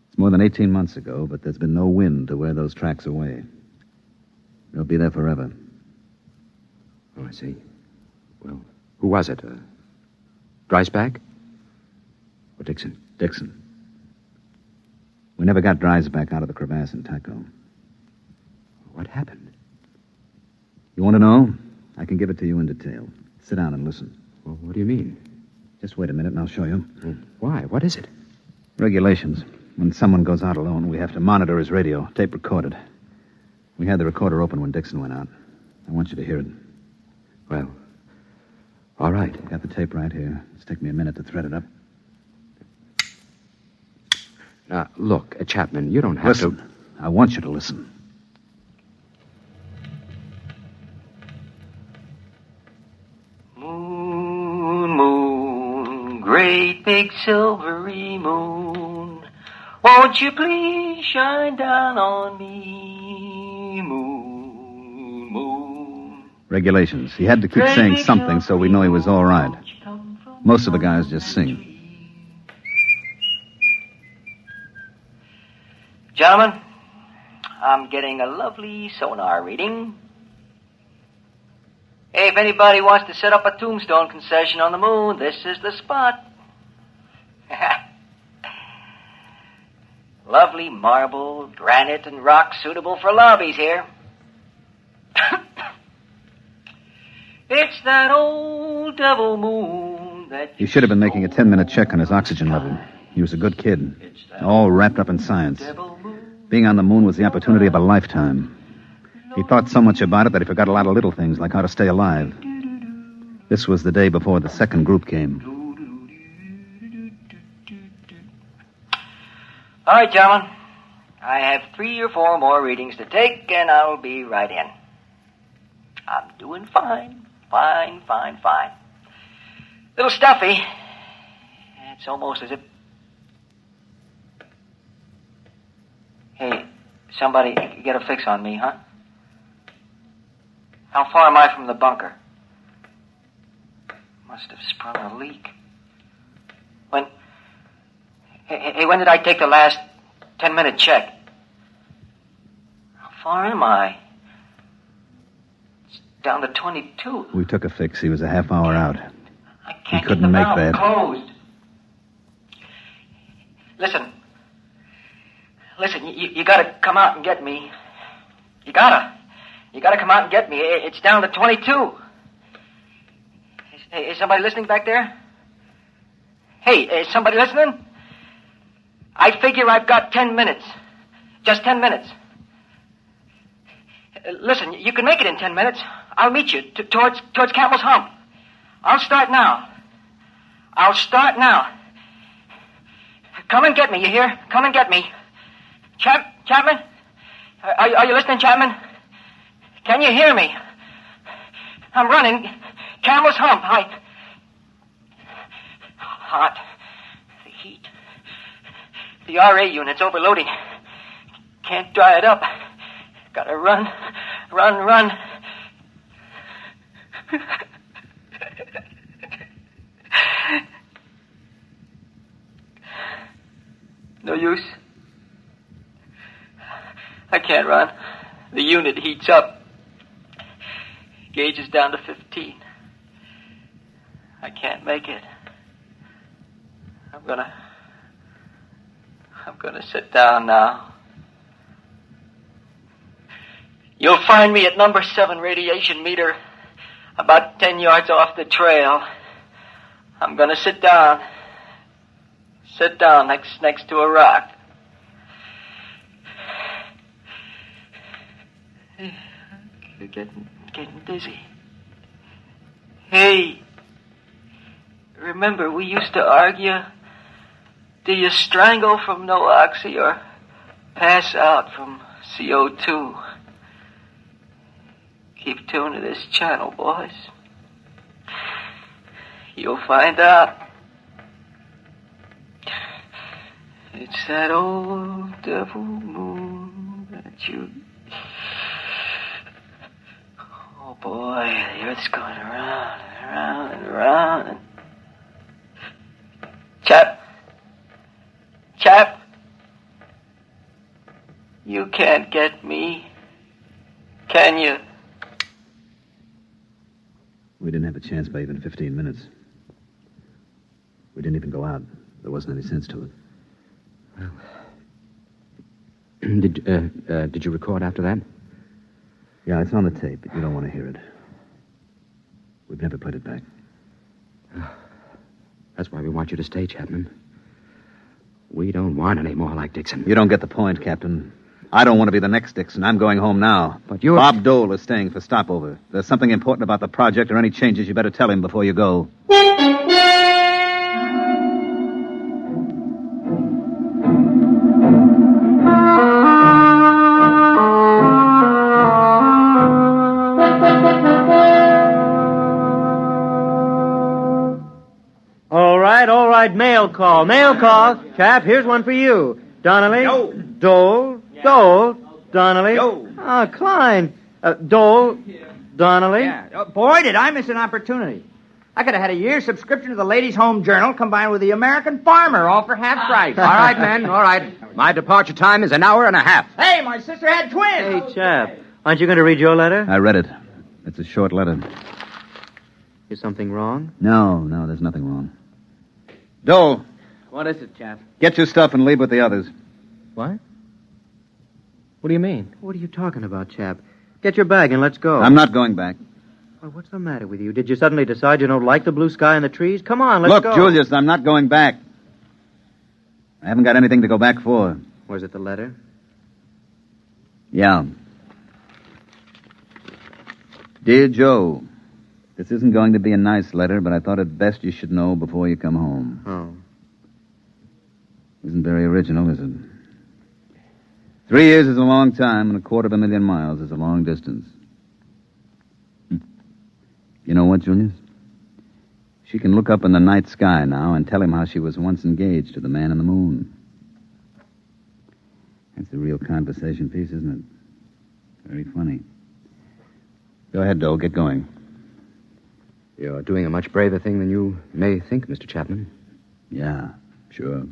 It's more than 18 months ago, but there's been no wind to wear those tracks away. They'll be there forever. Oh, I see. Well, who was it? Dreisbach? Or Dixon? Dixon. We never got Dreisbach out of the crevasse in Taco. What happened? You want to know? I can give it to you in detail. Sit down and listen. Well, what do you mean? Just wait a minute and I'll show you. Why? What is it? Regulations. When someone goes out alone, we have to monitor his radio, tape recorded. We had the recorder open when Dixon went out. I want you to hear it. Well, all right. Got the tape right here. It's taken me a minute to thread it up. Now, look, Chapman, you don't have Listen. I want you to listen. Moon, moon, great big silvery moon, won't you please shine down on me, moon, moon. Regulations. He had to keep saying something so we know he was all right. Most of the guys just sing. Gentlemen, I'm getting a lovely sonar reading. Hey, if anybody wants to set up a tombstone concession on the moon, this is the spot. Lovely marble, granite, and rock suitable for lobbies here. It's that old devil moon that... He should have been making a 10-minute check on his oxygen level. He was a good kid, all wrapped up in science. Being on the moon was the opportunity of a lifetime. He thought so much about it that he forgot a lot of little things, like how to stay alive. This was the day before the second group came. All right, gentlemen. I have 3 or 4 more readings to take, and I'll be right in. I'm doing fine. Fine. Little stuffy. It's almost as if... Hey, somebody get a fix on me, huh? How far am I from the bunker? Must have sprung a leak. When... Hey, when did I take the last 10-minute check? How far am I? It's down to 22. We took a fix. He was a half hour out. I can't He couldn't get the make valve that. closed. Listen, you gotta come out and get me. You gotta come out and get me. It's down to 22. Is somebody listening back there? Hey, is somebody listening? I figure I've got 10 minutes. Just 10 minutes. Listen, you can make it in 10 minutes. I'll meet you towards Camel's Hump. I'll start now. Come and get me, you hear? Come and get me. Chapman? Are you listening, Chapman? Can you hear me? I'm running. Camel's Hump. Hot. The heat. The RA unit's overloading. Can't dry it up. Gotta run. No use. I can't run. The unit heats up. Gauge is down to 15. I can't make it. I'm gonna sit down now. You'll find me at number 7 radiation meter, about 10 yards off the trail. I'm gonna sit down. Sit down next to a rock. Getting dizzy. Hey, remember we used to argue? Do you strangle from no oxy or pass out from CO2? Keep tuned to this channel, boys. You'll find out. It's that old devil moon that you... Oh, boy, the Earth's going around and around and around. Chap, you can't get me, can you? We didn't have a chance by even 15 minutes. We didn't even go out. There wasn't any sense to it. Did you record after that? Yeah, it's on the tape, but you don't want to hear it. We've never played it back. That's why we want you to stay, Chapman. We don't want any more like Dixon. You don't get the point, Captain. I don't want to be the next Dixon. I'm going home now. But you're... Bob Dole is staying for stopover. If there's something important about the project or any changes, you better tell him before you go. All right, mail call. Chap, here's one for you. Donnelly. Yo. Dole. Donnelly. Yo. Klein. Dole. Donnelly. Yeah. Boy, did I miss an opportunity. I could have had a year's subscription to the Ladies' Home Journal combined with the American Farmer, all for half price. All right, men, all right. My departure time is an hour and a half. Hey, my sister had twins. Hey, chap, aren't you going to read your letter? I read it. It's a short letter. Is something wrong? No, there's nothing wrong. Dole, What is it, chap? get your stuff and leave with the others. What? What do you mean? What are you talking about, chap? Get your bag and let's go. I'm not going back. Well, what's the matter with you? Did you suddenly decide you don't like the blue sky and the trees? Come on, let's Look, go. Julius, I'm not going back. I haven't got anything to go back for. Was it the letter? Yeah. Dear Joe, this isn't going to be a nice letter, but I thought it best you should know before you come home. Oh. Isn't very original, is it? 3 years is a long time, and 250,000 miles is a long distance. You know what, Julius? She can look up in the night sky now and tell him how she was once engaged to the man in the moon. That's a real conversation piece, isn't it? Very funny. Go ahead, Dole. Get going. You're doing a much braver thing than you may think, Mr. Chapman. Yeah, sure.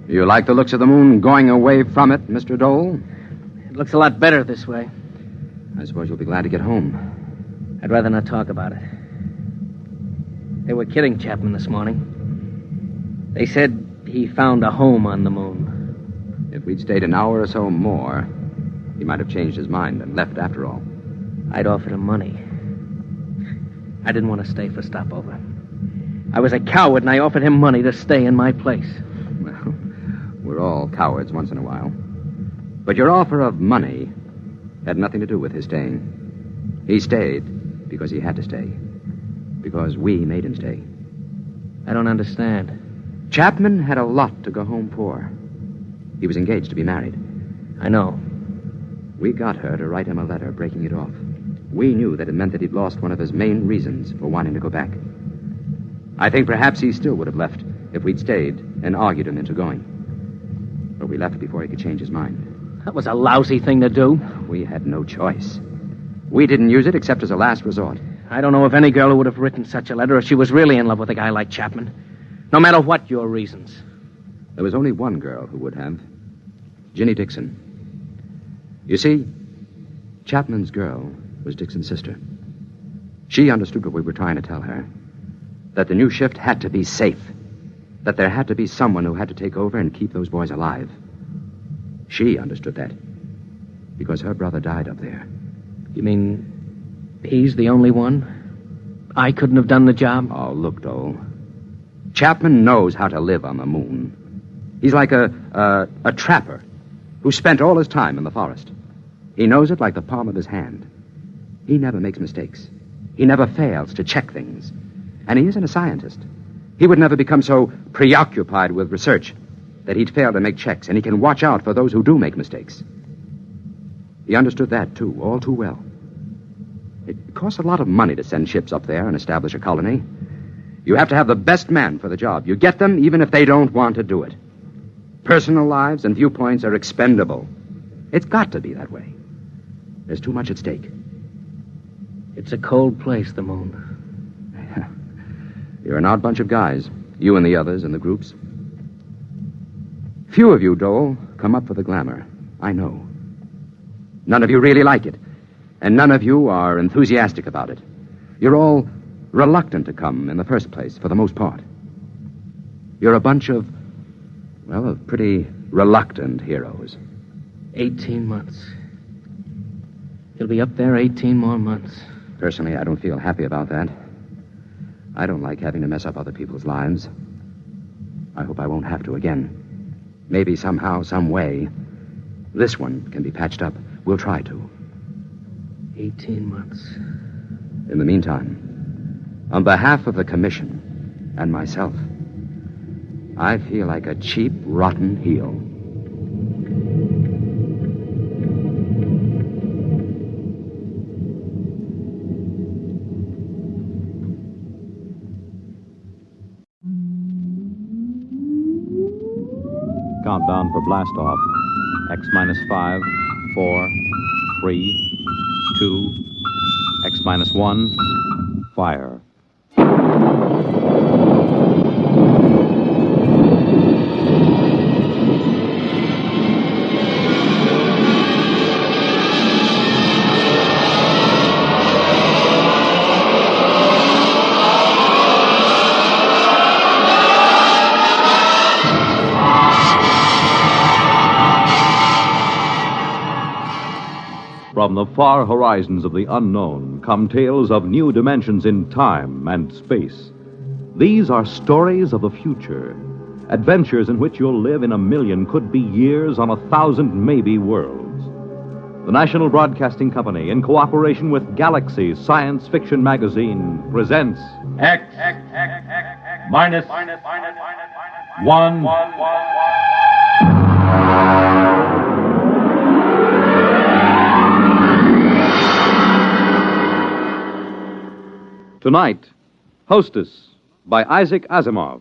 You like the looks of the moon going away from it, Mr. Dole? It looks a lot better this way. I suppose you'll be glad to get home. I'd rather not talk about it. They were kidding Chapman this morning. They said he found a home on the moon. If we'd stayed an hour or so more, he might have changed his mind and left after all. I'd offered him money. I didn't want to stay for stopover. I was a coward, and I offered him money to stay in my place. Well, we're all cowards once in a while. But your offer of money had nothing to do with his staying. He stayed because he had to stay. Because we made him stay. I don't understand. Chapman had a lot to go home for. He was engaged to be married. I know. We got her to write him a letter breaking it off. We knew that it meant that he'd lost one of his main reasons for wanting to go back. I think perhaps he still would have left if we'd stayed and argued him into going. But we left before he could change his mind. That was a lousy thing to do. We had no choice. We didn't use it except as a last resort. I don't know of any girl who would have written such a letter if she was really in love with a guy like Chapman. No matter what your reasons. There was only one girl who would have. Ginny Dixon. You see, Chapman's girl was Dixon's sister. She understood what we were trying to tell her. That the new shift had to be safe. that there had to be someone who had to take over and keep those boys alive. She understood that because her brother died up there. You mean he's the only one? I couldn't have done the job? Oh, look, Dole. Chapman knows how to live on the moon. He's like a trapper who spent all his time in the forest. He knows it like the palm of his hand. He never makes mistakes. He never fails to check things. And he isn't a scientist. He would never become so preoccupied with research that he'd fail to make checks, and he can watch out for those who do make mistakes. He understood that, too, all too well. It costs a lot of money to send ships up there and establish a colony. You have to have the best man for the job. You get them even if they don't want to do it. Personal lives and viewpoints are expendable. It's got to be that way. There's too much at stake. It's a cold place, the moon. You're an odd bunch of guys. You and the others in the groups. Few of you, Dole, come up for the glamour. I know. None of you really like it. And none of you are enthusiastic about it. You're all reluctant to come in the first place, for the most part. You're a bunch of pretty reluctant heroes. 18 months. He'll be up there 18 more months. Personally, I don't feel happy about that. I don't like having to mess up other people's lives. I hope I won't have to again. Maybe somehow, some way, this one can be patched up. We'll try to. 18 months. In the meantime, on behalf of the Commission and myself, I feel like a cheap, rotten heel. Countdown for blast off. X minus 5, 4, 3, 2, X minus 1, fire. From the far horizons of the unknown come tales of new dimensions in time and space. These are stories of the future, adventures in which you'll live in a million, could be years, on 1,000 maybe worlds. The National Broadcasting Company, in cooperation with Galaxy Science Fiction Magazine, presents X minus 1. Tonight, Hostess by Isaac Asimov.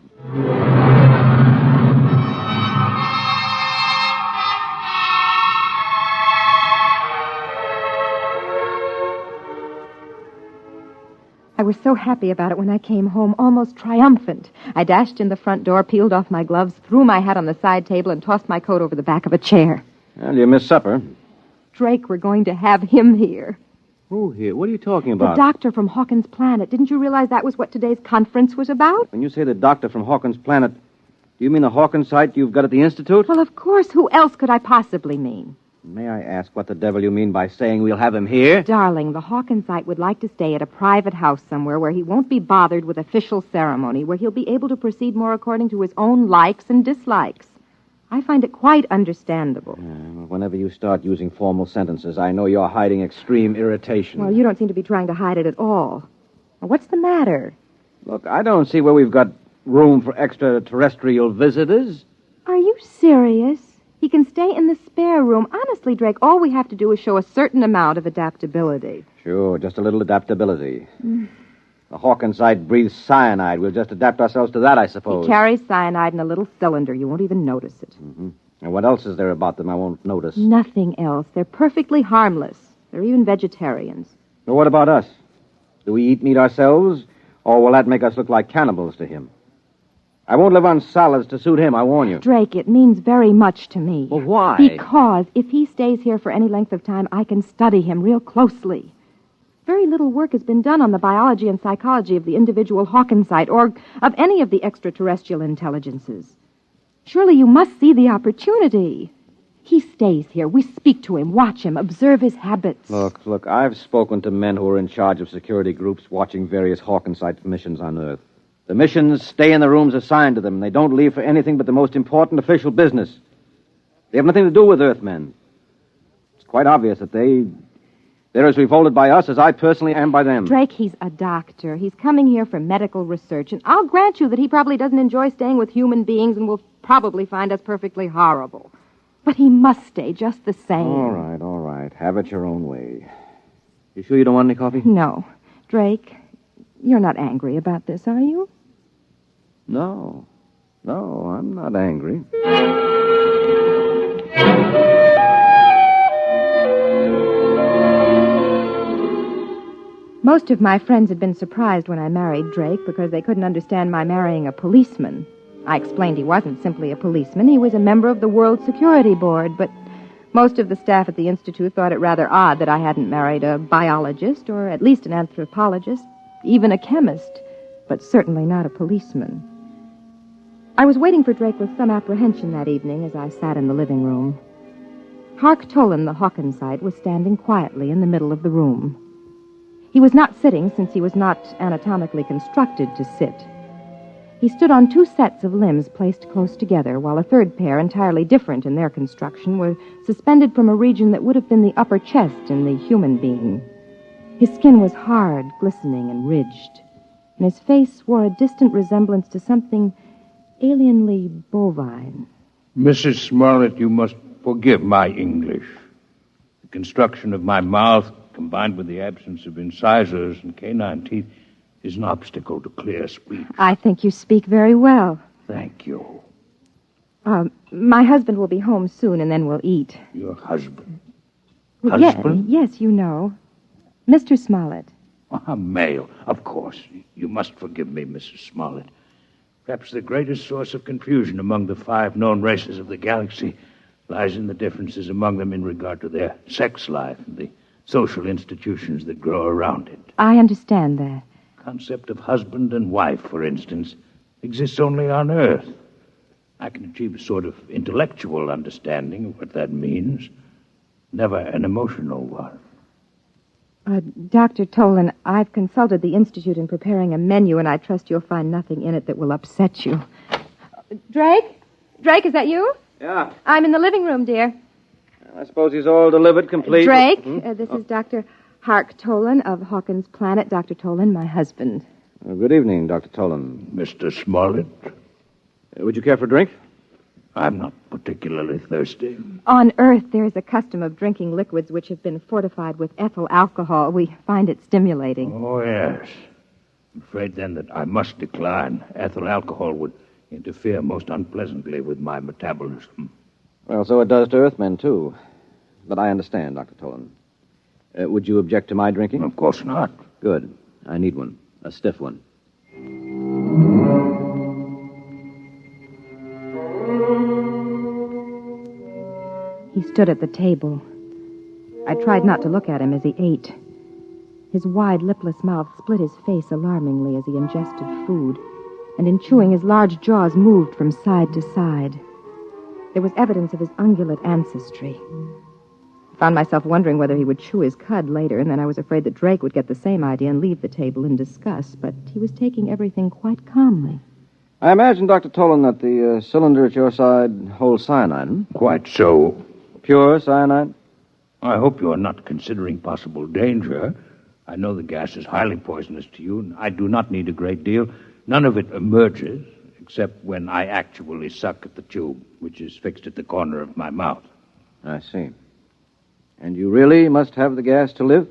I was so happy about it when I came home, almost triumphant. I dashed in the front door, peeled off my gloves, threw my hat on the side table, and tossed my coat over the back of a chair. Well, you missed supper. Drake, we're going to have him here. Who here? What are you talking about? The doctor from Hawkins' Planet. Didn't you realize that was what today's conference was about? When you say the doctor from Hawkins' Planet, do you mean the Hawkins site you've got at the Institute? Well, of course. Who else could I possibly mean? May I ask what the devil you mean by saying we'll have him here? Darling, the Hawkins site would like to stay at a private house somewhere where he won't be bothered with official ceremony, where he'll be able to proceed more according to his own likes and dislikes. I find it quite understandable. Whenever you start using formal sentences, I know you're hiding extreme irritation. Well, you don't seem to be trying to hide it at all. Well, what's the matter? Look, I don't see where we've got room for extraterrestrial visitors. Are you serious? He can stay in the spare room. Honestly, Drake, all we have to do is show a certain amount of adaptability. Sure, just a little adaptability. The Hawkins site breathes cyanide. We'll just adapt ourselves to that, I suppose. He carries cyanide in a little cylinder. You won't even notice it. And what else is there about them I won't notice? Nothing else. They're perfectly harmless. They're even vegetarians. Well, what about us? Do we eat meat ourselves, or will that make us look like cannibals to him? I won't live on salads to suit him, I warn you. Drake, it means very much to me. Well, why? Because if he stays here for any length of time, I can study him real closely. Very little work has been done on the biology and psychology of the individual Hawkinsite or of any of the extraterrestrial intelligences. Surely you must see the opportunity. He stays here. We speak to him, watch him, observe his habits. Look, I've spoken to men who are in charge of security groups watching various Hawkinsite missions on Earth. The missions stay in the rooms assigned to them, and they don't leave for anything but the most important official business. They have nothing to do with Earthmen. It's quite obvious that they're as revolted by us as I personally am by them. Drake, he's a doctor. He's coming here for medical research, and I'll grant you that he probably doesn't enjoy staying with human beings and will probably find us perfectly horrible. But he must stay just the same. All right. Have it your own way. You sure you don't want any coffee? No. Drake, you're not angry about this, are you? No, I'm not angry. Most of my friends had been surprised when I married Drake because they couldn't understand my marrying a policeman. I explained he wasn't simply a policeman. He was a member of the World Security Board, but most of the staff at the Institute thought it rather odd that I hadn't married a biologist or at least an anthropologist, even a chemist, but certainly not a policeman. I was waiting for Drake with some apprehension that evening as I sat in the living room. Hark Tolan, the Hawkinsite, was standing quietly in the middle of the room. He was not sitting since he was not anatomically constructed to sit. He stood on two sets of limbs placed close together, while a third pair, entirely different in their construction, were suspended from a region that would have been the upper chest in the human being. His skin was hard, glistening, and ridged, and his face wore a distant resemblance to something alienly bovine. Mrs. Smollett, you must forgive my English. The construction of my mouth, combined with the absence of incisors and canine teeth, is an obstacle to clear speech. I think you speak very well. Thank you. My husband will be home soon, and then we'll eat. Your husband? Well, Husband? Yes, you know. Mr. Smollett. A male, of course. You must forgive me, Mrs. Smollett. Perhaps the greatest source of confusion among the 5 known races of the galaxy lies in the differences among them in regard to their sex life and the social institutions that grow around it. I understand that. The concept of husband and wife, for instance, exists only on Earth. I can achieve a sort of intellectual understanding of what that means, never an emotional one. Dr. Tolan, I've consulted the Institute in preparing a menu, and I trust you'll find nothing in it that will upset you. Drake? Drake, is that you? Yeah. I'm in the living room, dear. I suppose he's all delivered, complete. Drake, this is Dr. Hark Tolan of Hawkins Planet. Dr. Tolan, my husband. Good evening, Dr. Tolan. Mr. Smollett? Would you care for a drink? I'm not particularly thirsty. On Earth, there is a custom of drinking liquids which have been fortified with ethyl alcohol. We find it stimulating. Oh, yes. I'm afraid, then, that I must decline. Ethyl alcohol would interfere most unpleasantly with my metabolism. Well, so it does to Earthmen, too. But I understand, Dr. Tolan. Would you object to my drinking? Of course not. Good. I need one. A stiff one. He stood at the table. I tried not to look at him as he ate. His wide, lipless mouth split his face alarmingly as he ingested food, and in chewing, his large jaws moved from side to side. There was evidence of his ungulate ancestry. I found myself wondering whether he would chew his cud later, and then I was afraid that Drake would get the same idea and leave the table in disgust, but he was taking everything quite calmly. I imagine, Dr. Tolan, that the cylinder at your side holds cyanide, hmm? Quite so. Pure cyanide? I hope you are not considering possible danger. I know the gas is highly poisonous to you, and I do not need a great deal. None of it emerges, except when I actually suck at the tube, which is fixed at the corner of my mouth. I see. And you really must have the gas to live?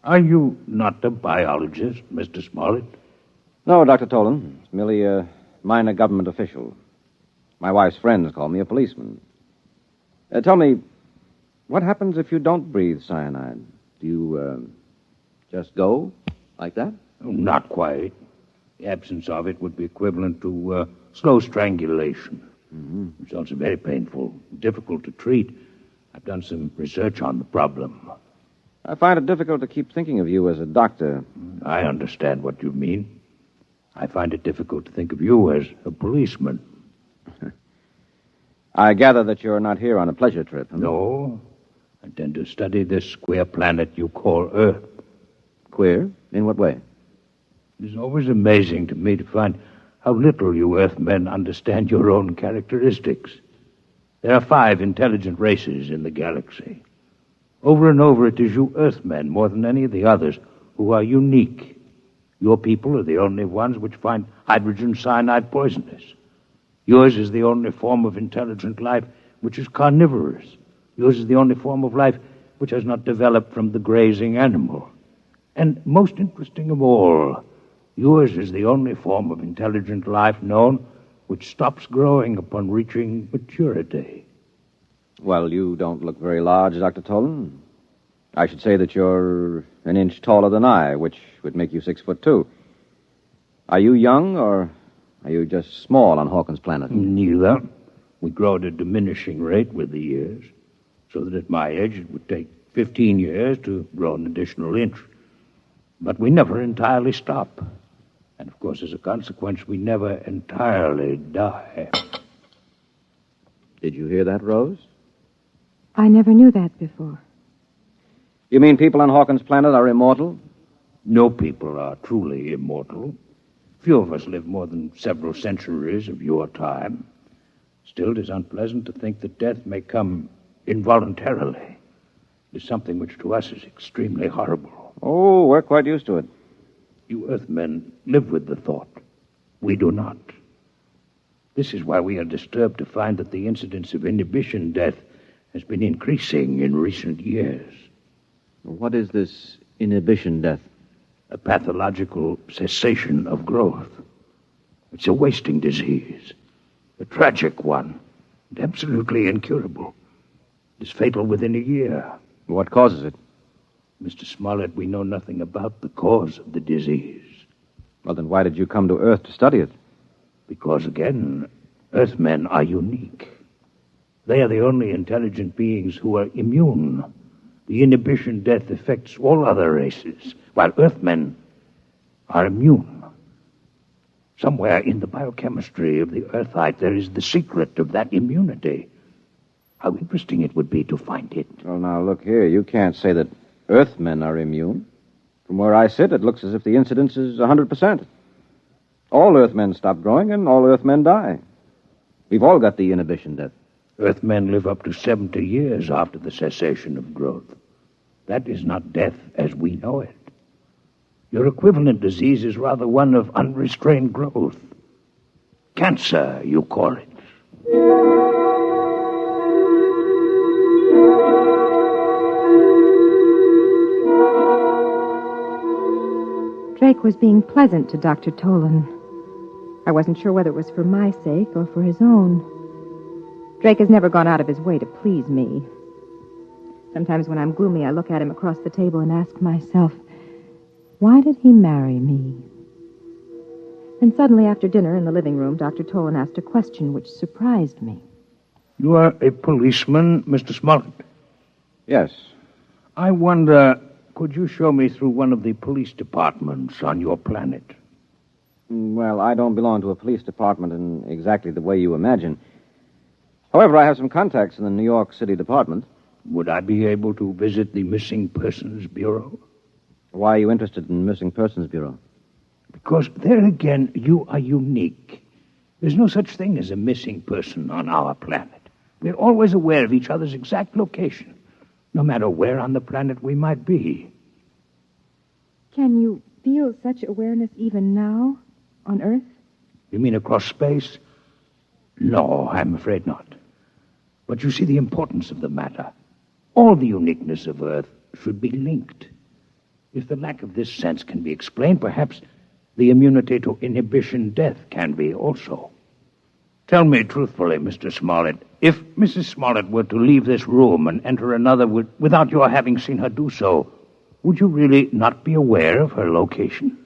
Are you not a biologist, Mr. Smollett? No, Dr. Tolan. It's merely a minor government official. My wife's friends call me a policeman. Tell me, what happens if you don't breathe cyanide? Do you, just go like that? Oh, not quite. The absence of it would be equivalent to slow strangulation. Mm-hmm. Results are very painful, difficult to treat. I've done some research on the problem. I find it difficult to keep thinking of you as a doctor. I understand what you mean. I find it difficult to think of you as a policeman. I gather that you're not here on a pleasure trip. No. I intend to study this queer planet you call Earth. Queer? In what way? It is always amazing to me to find how little you Earthmen understand your own characteristics. There are 5 intelligent races in the galaxy. Over and over, it is you Earthmen, more than any of the others, who are unique. Your people are the only ones which find hydrogen cyanide poisonous. Yours is the only form of intelligent life which is carnivorous. Yours is the only form of life which has not developed from the grazing animal. And most interesting of all, yours is the only form of intelligent life known which stops growing upon reaching maturity. Well, you don't look very large, Dr. Tolan. I should say that you're an inch taller than I, which would make you 6'2". Are you young, or are you just small on Hawkins' planet? Neither. We grow at a diminishing rate with the years, so that at my age it would take 15 years to grow an additional inch. But we never entirely stop. And, of course, as a consequence, we never entirely die. Did you hear that, Rose? I never knew that before. You mean people on Hawkins' planet are immortal? No people are truly immortal. Few of us live more than several centuries of your time. Still, it is unpleasant to think that death may come involuntarily. It is something which to us is extremely horrible. Oh, we're quite used to it. You Earthmen live with the thought. We do not. This is why we are disturbed to find that the incidence of inhibition death has been increasing in recent years. What is this inhibition death? A pathological cessation of growth. It's a wasting disease. A tragic one. And absolutely incurable. It is fatal within a year. What causes it? Mr. Smollett, we know nothing about the cause of the disease. Well, then why did you come to Earth to study it? Because, again, Earthmen are unique. They are the only intelligent beings who are immune. The inhibition death affects all other races, while Earthmen are immune. Somewhere in the biochemistry of the Earthite, there is the secret of that immunity. How interesting it would be to find it. Well, now, look here. You can't say that Earthmen are immune. From where I sit, it looks as if the incidence is 100%. All Earthmen stop growing, and all Earthmen die. We've all got the inhibition death. Earthmen live up to 70 years after the cessation of growth. That is not death as we know it. Your equivalent disease is rather one of unrestrained growth. Cancer, you call it. Drake was being pleasant to Dr. Tolan. I wasn't sure whether it was for my sake or for his own. Drake has never gone out of his way to please me. Sometimes when I'm gloomy, I look at him across the table and ask myself, why did he marry me? And suddenly, after dinner in the living room, Dr. Tolan asked a question which surprised me. You are a policeman, Mr. Smollett? Yes. I wonder, could you show me through one of the police departments on your planet? Well, I don't belong to a police department in exactly the way you imagine. However, I have some contacts in the New York City Department. Would I be able to visit the Missing Persons Bureau? Why are you interested in the Missing Persons Bureau? Because there again, you are unique. There's no such thing as a missing person on our planet. We're always aware of each other's exact location, no matter where on the planet we might be. Can you feel such awareness even now, on Earth? You mean across space? No, I'm afraid not. But you see the importance of the matter. All the uniqueness of Earth should be linked. If the lack of this sense can be explained, perhaps the immunity to inhibition death can be also. Tell me truthfully, Mr. Smollett, if Mrs. Smollett were to leave this room and enter another without your having seen her do so, would you really not be aware of her location?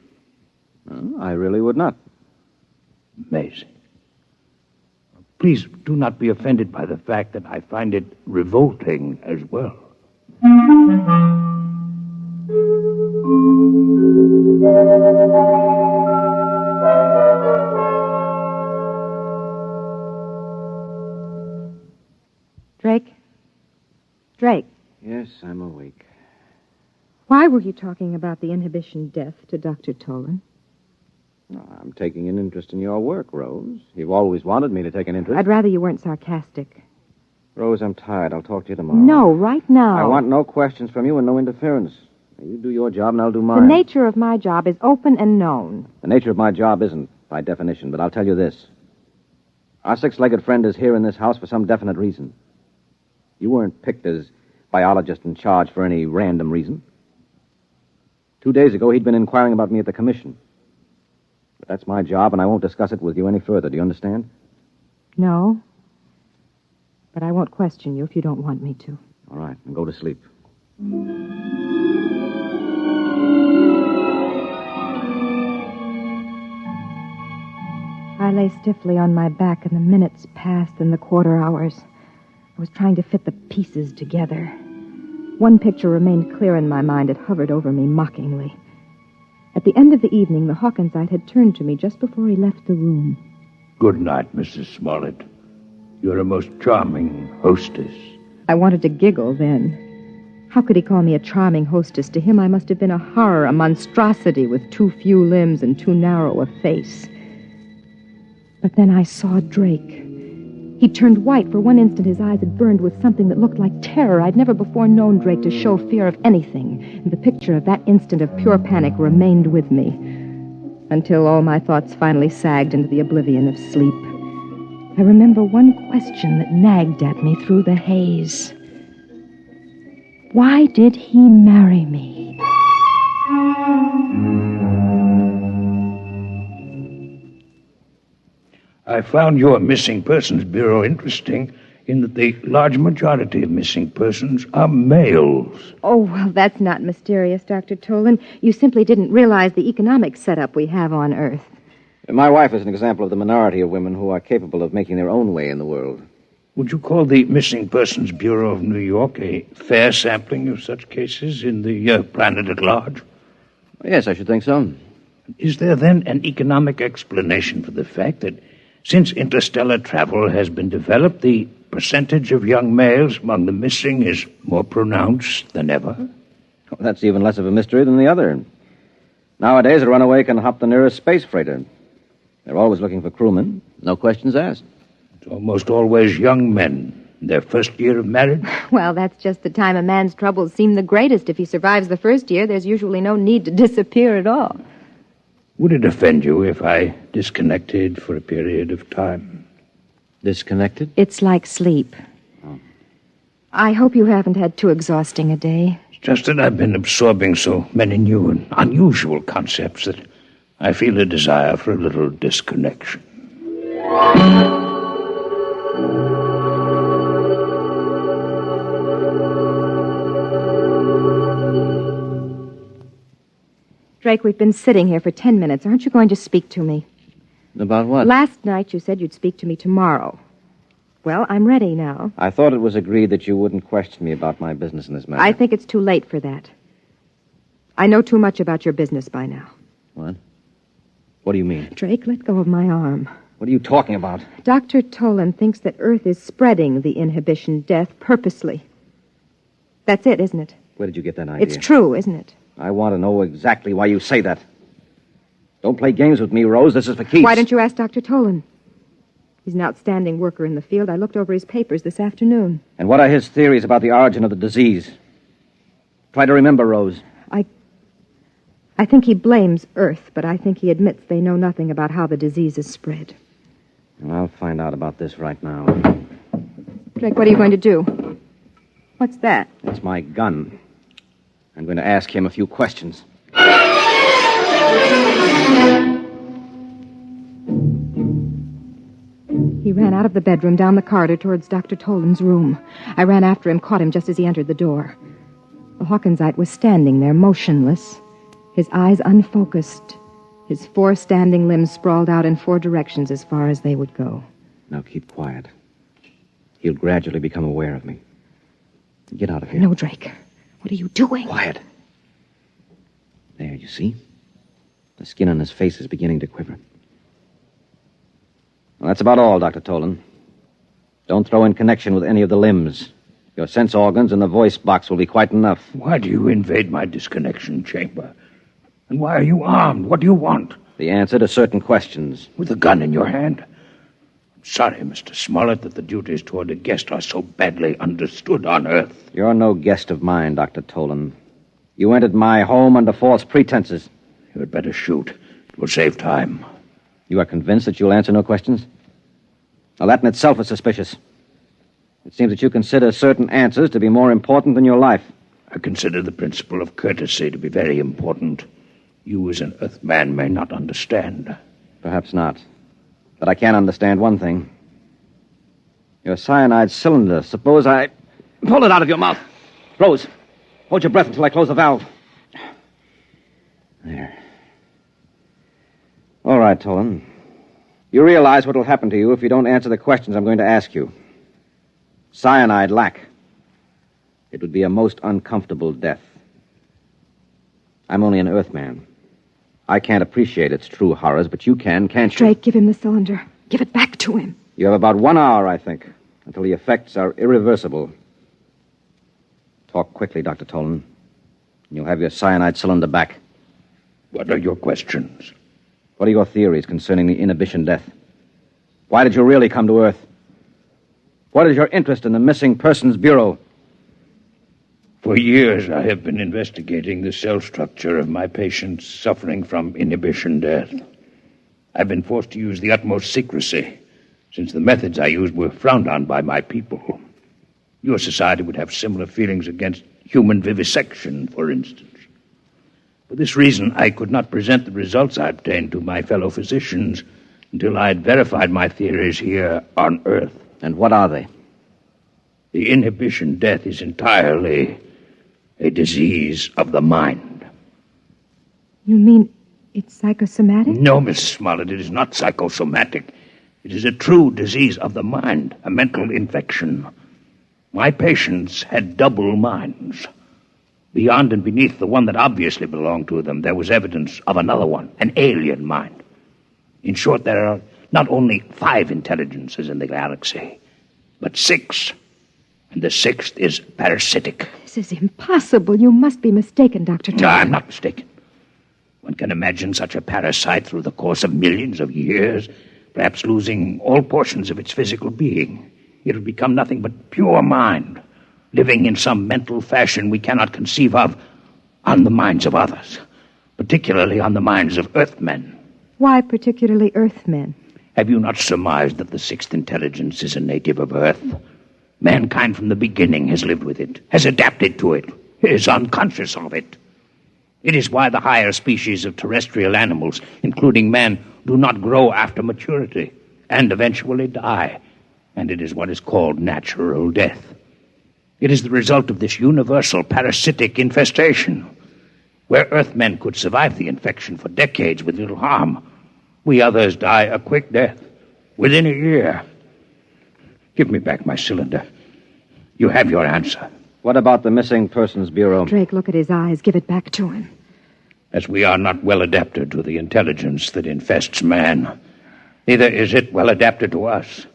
I really would not. Amazing. Please do not be offended by the fact that I find it revolting as well. Drake? Drake, Yes, I'm awake. why were you talking about the inhibition death to Dr. Tolan? I'm taking an interest in your work, Rose. You've always wanted me to take an interest. I'd rather you weren't sarcastic. Rose, I'm tired. I'll talk to you tomorrow. No, right now. I want no questions from you and no interference. You do your job and I'll do The mine. nature of my job is open and known. The nature of my job isn't, by definition, but I'll tell you this. Our six-legged friend is here in this house for some definite reason. You weren't picked as biologist in charge for any random reason. 2 days ago, he'd been inquiring about me at the commission. But that's my job, and I won't discuss it with you any further. Do you understand? No. But I won't question you if you don't want me to. All right, then go to sleep. I lay stiffly on my back, and the minutes passed and the quarter hours. I was trying to fit the pieces together. One picture remained clear in my mind. It hovered over me mockingly. At the end of the evening, the Hawkinsite had turned to me just before he left the room. Good night, Mrs. Smollett. You're a most charming hostess. I wanted to giggle then. How could he call me a charming hostess? To him, I must have been a horror, a monstrosity with too few limbs and too narrow a face. But then I saw Drake. He turned white. For one instant, his eyes had burned with something that looked like terror. I'd never before known Drake to show fear of anything. And the picture of that instant of pure panic remained with me until all my thoughts finally sagged into the oblivion of sleep. I remember one question that nagged at me through the haze. Why did he marry me? I found your Missing Persons Bureau interesting in that the large majority of missing persons are males. Oh, well, that's not mysterious, Dr. Tolan. You simply didn't realize the economic setup we have on Earth. My wife is an example of the minority of women who are capable of making their own way in the world. Would you call the Missing Persons Bureau of New York a fair sampling of such cases in the planet at large? Yes, I should think so. Is there then an economic explanation for the fact that since interstellar travel has been developed, the percentage of young males among the missing is more pronounced than ever? Well, that's even less of a mystery than the other. Nowadays, a runaway can hop the nearest space freighter. They're always looking for crewmen. No questions asked. It's almost always young men in their first year of marriage. Well, that's just the time a man's troubles seem the greatest. If he survives the first year, there's usually no need to disappear at all. Would it offend you if I disconnected for a period of time? Disconnected? It's like sleep. Oh. I hope you haven't had too exhausting a day. It's just that I've been absorbing so many new and unusual concepts that I feel a desire for a little disconnection. Drake, we've been sitting here for 10 minutes. Aren't you going to speak to me? About what? Last night you said you'd speak to me tomorrow. Well, I'm ready now. I thought it was agreed that you wouldn't question me about my business in this matter. I think it's too late for that. I know too much about your business by now. What? What do you mean? Drake, let go of my arm. What are you talking about? Dr. Tolan thinks that Earth is spreading the inhibition death purposely. That's it, isn't it? Where did you get that idea? It's true, isn't it? I want to know exactly why you say that. Don't play games with me, Rose. This is for keeps. Why don't you ask Dr. Tolan? He's an outstanding worker in the field. I looked over his papers this afternoon. And what are his theories about the origin of the disease? Try to remember, Rose. I think he blames Earth, but I think he admits they know nothing about how the disease is spread. Well, I'll find out about this right now. Drake, what are you going to do? What's that? It's my gun. I'm going to ask him a few questions. He ran out of the bedroom, down the corridor towards Dr. Tolan's room. I ran after him, caught him just as he entered the door. The Hawkinsite was standing there, motionless, his eyes unfocused, his 4 standing limbs sprawled out in 4 directions as far as they would go. Now keep quiet. He'll gradually become aware of me. Get out of here. No, Drake. What are you doing? Quiet. you see? The skin on his face is beginning to quiver. Well, that's about all, Dr. Tolan. Don't throw in connection with any of the limbs. Your sense organs and the voice box will be quite enough. Why do you invade my disconnection chamber? And why are you armed? What do you want? The answer to certain questions. With a gun in your hand? I'm sorry, Mr. Smollett, that the duties toward a guest are so badly understood on Earth. You're no guest of mine, Dr. Tolan. You entered my home under false pretenses. You had better shoot. It will save time. You are convinced that you'll answer no questions? Now, that in itself is suspicious. It seems that you consider certain answers to be more important than your life. I consider the principle of courtesy to be very important. You, as an Earthman, may not understand. Perhaps not. But I can understand one thing. Your cyanide cylinder. Suppose I pull it out of your mouth. Rose, hold your breath until I close the valve. There. All right, Tolan. You realize what will happen to you if you don't answer the questions I'm going to ask you. Cyanide lack. It would be a most uncomfortable death. I'm only an Earthman. I can't appreciate its true horrors, but you can, can't you? Drake, give him the cylinder. Give it back to him. You have about 1 hour, I think, until the effects are irreversible. Talk quickly, Dr. Tolan, and you'll have your cyanide cylinder back. What are your questions? What are your theories concerning the inhibition death? Why did you really come to Earth? What is your interest in the Missing Persons Bureau? For years, I have been investigating the cell structure of my patients suffering from inhibition death. I've been forced to use the utmost secrecy, since the methods I used were frowned on by my people. Your society would have similar feelings against human vivisection, for instance. For this reason, I could not present the results I obtained to my fellow physicians until I had verified my theories here on Earth. And what are they? The inhibition death is entirely a disease of the mind. You mean it's psychosomatic? No, Miss Smollett, it is not psychosomatic. It is a true disease of the mind, a mental infection. My patients had double minds. Beyond and beneath the one that obviously belonged to them, there was evidence of another one, an alien mind. In short, there are not only 5 intelligences in the galaxy, but 6. And the 6th is parasitic. This is impossible. You must be mistaken, Dr. Tolan. No, I'm not mistaken. One can imagine such a parasite through the course of millions of years, perhaps losing all portions of its physical being. It would become nothing but pure mind, living in some mental fashion we cannot conceive of on the minds of others, particularly on the minds of Earthmen. Why particularly Earthmen? Have you not surmised that the 6th intelligence is a native of Earth? Mankind from the beginning has lived with it, has adapted to it, is unconscious of it. It is why the higher species of terrestrial animals, including man, do not grow after maturity and eventually die. And it is what is called natural death. It is the result of this universal parasitic infestation. Where Earthmen could survive the infection for decades with little harm, we others die a quick death within a year. Give me back my cylinder. You have your answer. What about the Missing Persons Bureau? Drake, look at his eyes. Give it back to him. As we are not well adapted to the intelligence that infests man, neither is it well adapted to us.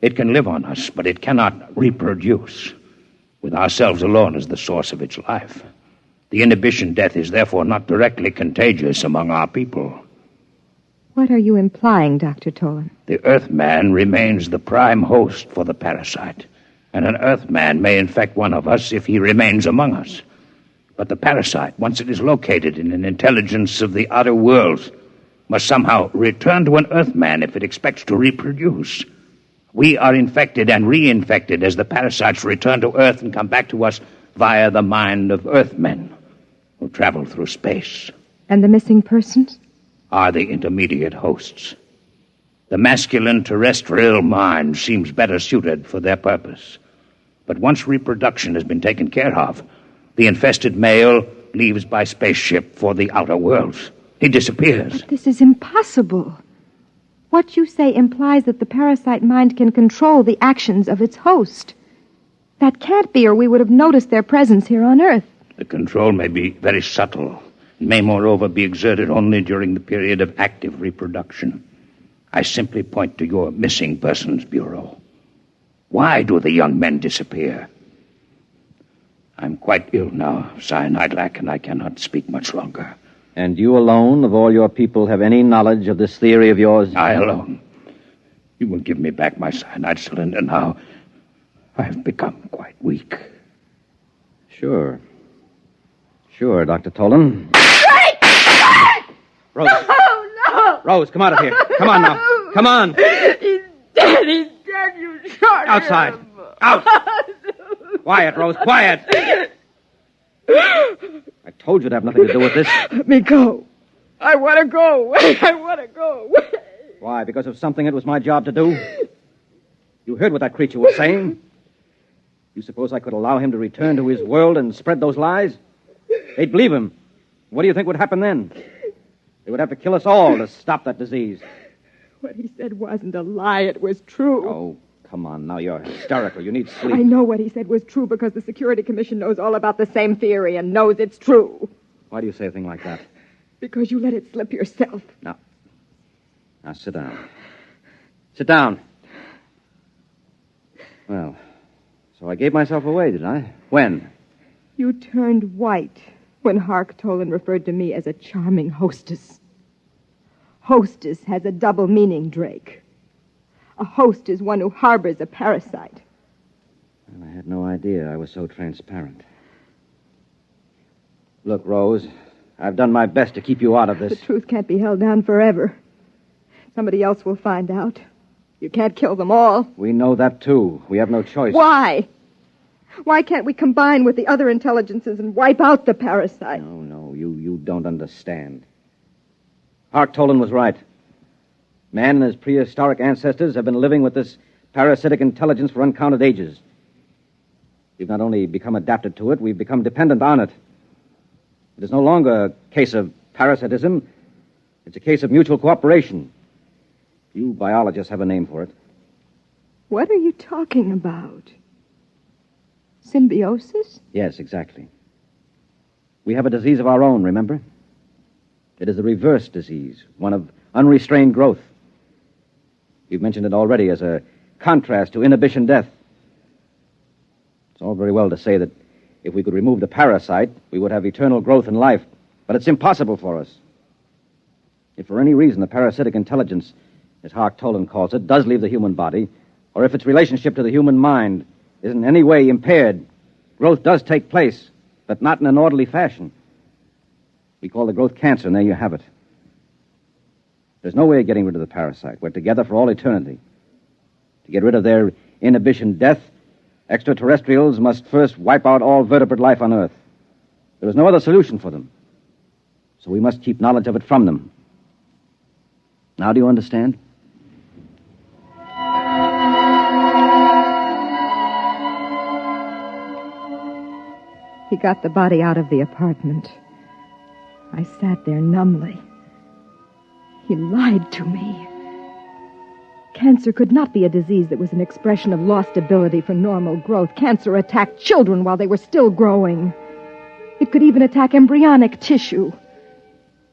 It can live on us, but it cannot reproduce, with ourselves alone as the source of its life. The inhibition death is therefore not directly contagious among our people. What are you implying, Dr. Tolan? The Earthman remains the prime host for the parasite, and an Earthman may infect one of us if he remains among us. But the parasite, once it is located in an intelligence of the outer worlds, must somehow return to an Earthman if it expects to reproduce. We are infected and reinfected as the parasites return to Earth and come back to us via the mind of Earthmen who travel through space. And the missing persons? Are the intermediate hosts. The masculine terrestrial mind seems better suited for their purpose. But once reproduction has been taken care of, the infested male leaves by spaceship for the outer worlds. He disappears. But this is impossible. What you say implies that the parasite mind can control the actions of its host. That can't be, or we would have noticed their presence here on Earth. The control may be very subtle, It may, moreover, be exerted only during the period of active reproduction. I simply point to your Missing Persons Bureau. Why do the young men disappear? I'm quite ill now of cyanide lack, and I cannot speak much longer. And you alone, of all your people, have any knowledge of this theory of yours? I alone. You will give me back my cyanide cylinder now. I have become quite weak. Sure. Sure, Dr. Tolan. Rose. No! Rose, come out of here. Come on now. Come on. He's dead. He's dead. You shot Outside. him. Out. Quiet, Rose. Quiet. I told you to have nothing to do with this. Let me go. I want to go. I want to go. Why? Because of something it was my job to do? You heard what that creature was saying? You suppose I could allow him to return to his world and spread those lies? They'd believe him. What do you think would happen then? They would have to kill us all to stop that disease. What he said wasn't a lie. It was true. Oh, come on. Now you're hysterical. You need sleep. I know what he said was true because the Security Commission knows all about the same theory and knows it's true. Why do you say a thing like that? Because you let it slip yourself. Now sit down. Sit down. Well, so I gave myself away, did I? When? You turned white when Hark Tolan referred to me as a charming hostess. Hostess has a double meaning, Drake. A host is one who harbors a parasite. Well, I had no idea I was so transparent. Look, Rose, I've done my best to keep you out of this. The truth can't be held down forever. Somebody else will find out. You can't kill them all. We know that, too. We have no choice. Why? Why can't we combine with the other intelligences and wipe out the parasite? No, you don't understand. Hark Tolan was right. Man and his prehistoric ancestors have been living with this parasitic intelligence for uncounted ages. We've not only become adapted to it, we've become dependent on it. It is no longer a case of parasitism. It's a case of mutual cooperation. You biologists have a name for it. What are you talking about? Symbiosis? Yes, exactly. We have a disease of our own, remember? It is a reverse disease, one of unrestrained growth. You've mentioned it already as a contrast to inhibition death. It's all very well to say that if we could remove the parasite, we would have eternal growth in life, but it's impossible for us. If for any reason the parasitic intelligence, as Hark Tolan calls it, does leave the human body, or if its relationship to the human mind is in any way impaired, growth does take place, but not in an orderly fashion. We call the growth cancer, and there you have it. There's no way of getting rid of the parasite. We're together for all eternity. To get rid of their inhibition death, extraterrestrials must first wipe out all vertebrate life on Earth. There is no other solution for them. So we must keep knowledge of it from them. Now do you understand? He got the body out of the apartment. I sat there numbly. He lied to me. Cancer could not be a disease that was an expression of lost ability for normal growth. Cancer attacked children while they were still growing. It could even attack embryonic tissue.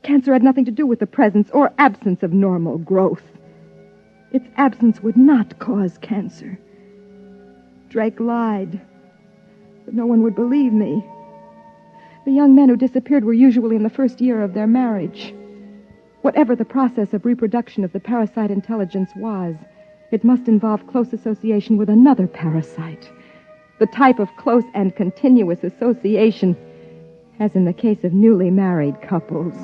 Cancer had nothing to do with the presence or absence of normal growth. Its absence would not cause cancer. Drake lied, but no one would believe me. The young men who disappeared were usually in the first year of their marriage. Whatever the process of reproduction of the parasite intelligence was, it must involve close association with another parasite. The type of close and continuous association, as in the case of newly married couples.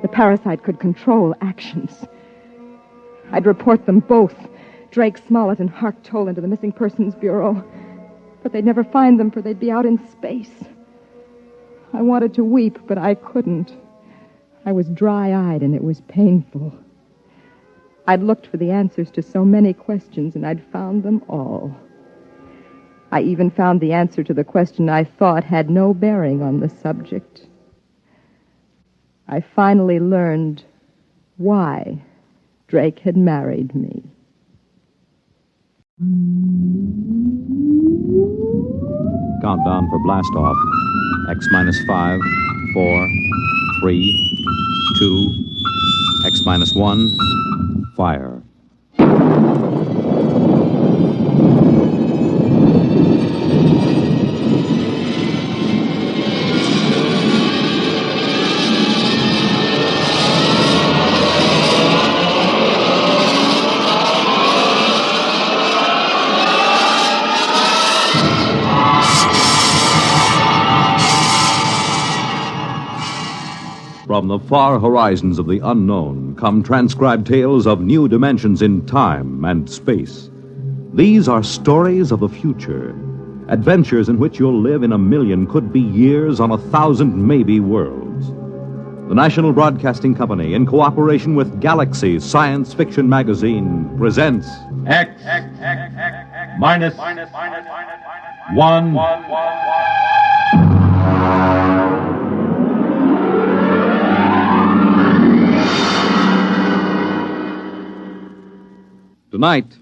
The parasite could control actions. I'd report them both, Drake Smollett and Hark Tolan, to the Missing Persons Bureau. But they'd never find them, for they'd be out in space. I wanted to weep, but I couldn't. I was dry-eyed, and it was painful. I'd looked for the answers to so many questions, and I'd found them all. I even found the answer to the question I thought had no bearing on the subject. I finally learned why Drake had married me. Countdown for blast off. X-5, 4, 3, 2, X-1, fire. From the far horizons of the unknown come transcribed tales of new dimensions in time and space. These are stories of the future, adventures in which you'll live in a million, could be years, on 1,000 maybe worlds. The National Broadcasting Company, in cooperation with Galaxy Science Fiction Magazine, presents X minus 1. Tonight,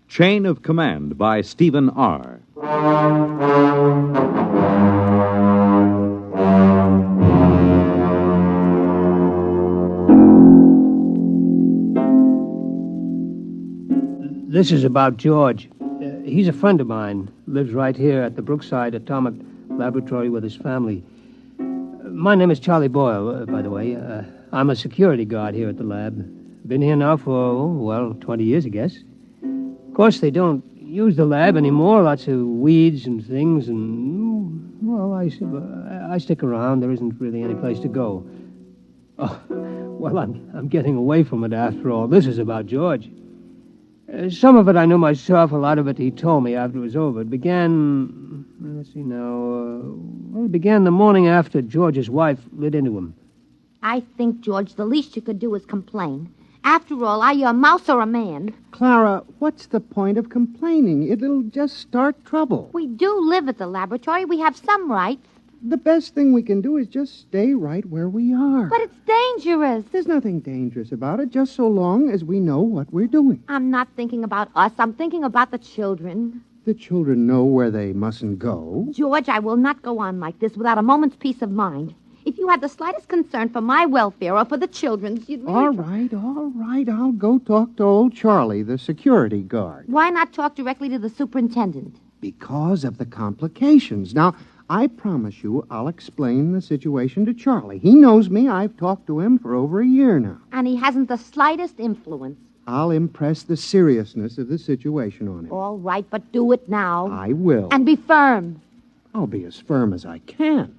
Chain of Command by Stephen R. This is about George. He's a friend of mine. Lives right here at the Brookside Atomic Laboratory with his family. My name is Charlie Boyle, by the way. I'm a security guard here at the lab. Been here now for, 20 years, I guess. Of course, they don't use the lab anymore. Lots of weeds and things, and, I stick around. There isn't really any place to go. Oh, well, I'm getting away from it after all. This is about George. Some of it I knew myself. A lot of it he told me after it was over. It began, it began the morning after George's wife lit into him. I think, George, the least you could do is complain. After all, are you a mouse or a man? Clara, what's the point of complaining? It'll just start trouble. We do live at the laboratory. We have some rights. The best thing we can do is just stay right where we are. But it's dangerous. There's nothing dangerous about it, just so long as we know what we're doing. I'm not thinking about us. I'm thinking about the children. The children know where they mustn't go. George, I will not go on like this without a moment's peace of mind. If you had the slightest concern for my welfare or for the children's, you'd... All right. I'll go talk to old Charlie, the security guard. Why not talk directly to the superintendent? Because of the complications. Now, I promise you I'll explain the situation to Charlie. He knows me. I've talked to him for over a year now. And he hasn't the slightest influence. I'll impress the seriousness of the situation on him. All right, but do it now. I will. And be firm. I'll be as firm as I can.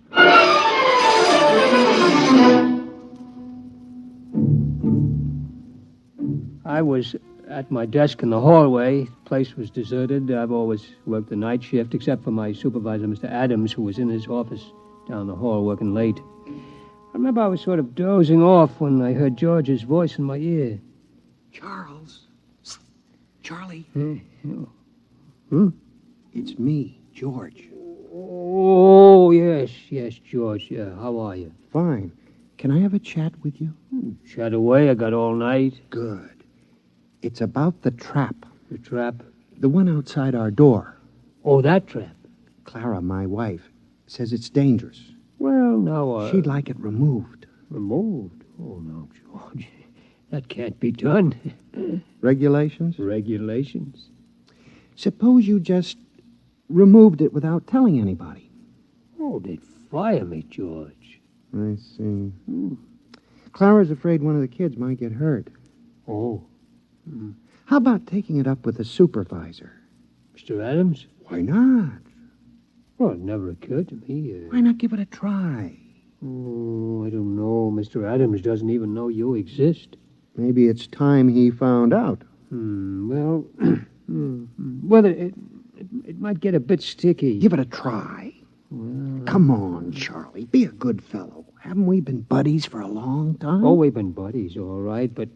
I was at my desk in the hallway. The place was deserted. I've always worked the night shift, except for my supervisor, Mr. Adams, who was in his office down the hall working late. I remember I was sort of dozing off when I heard George's voice in my ear. Charles. Charlie. Hmm? It's me, George. Oh, yes, George. Yeah, how are you? Fine. Can I have a chat with you? Chat away. I got all night. Good. It's about the trap. The trap? The one outside our door. Oh, that trap? Clara, my wife, says it's dangerous. Well, now, She'd like it removed. Removed? Oh, no, George. That can't be done. Regulations? Regulations. Suppose you just removed it without telling anybody. Oh, they'd fire me, George. I see. Clara's afraid one of the kids might get hurt. Oh. How about taking it up with the supervisor? Mr. Adams? Why not? Well, it never occurred to me. Why not give it a try? Oh, I don't know. Mr. Adams doesn't even know you exist. Maybe it's time he found out. Well, it might get a bit sticky. Give it a try. Well, come on, Charlie. Be a good fellow. Haven't we been buddies for a long time? Oh, we've been buddies, all right, but,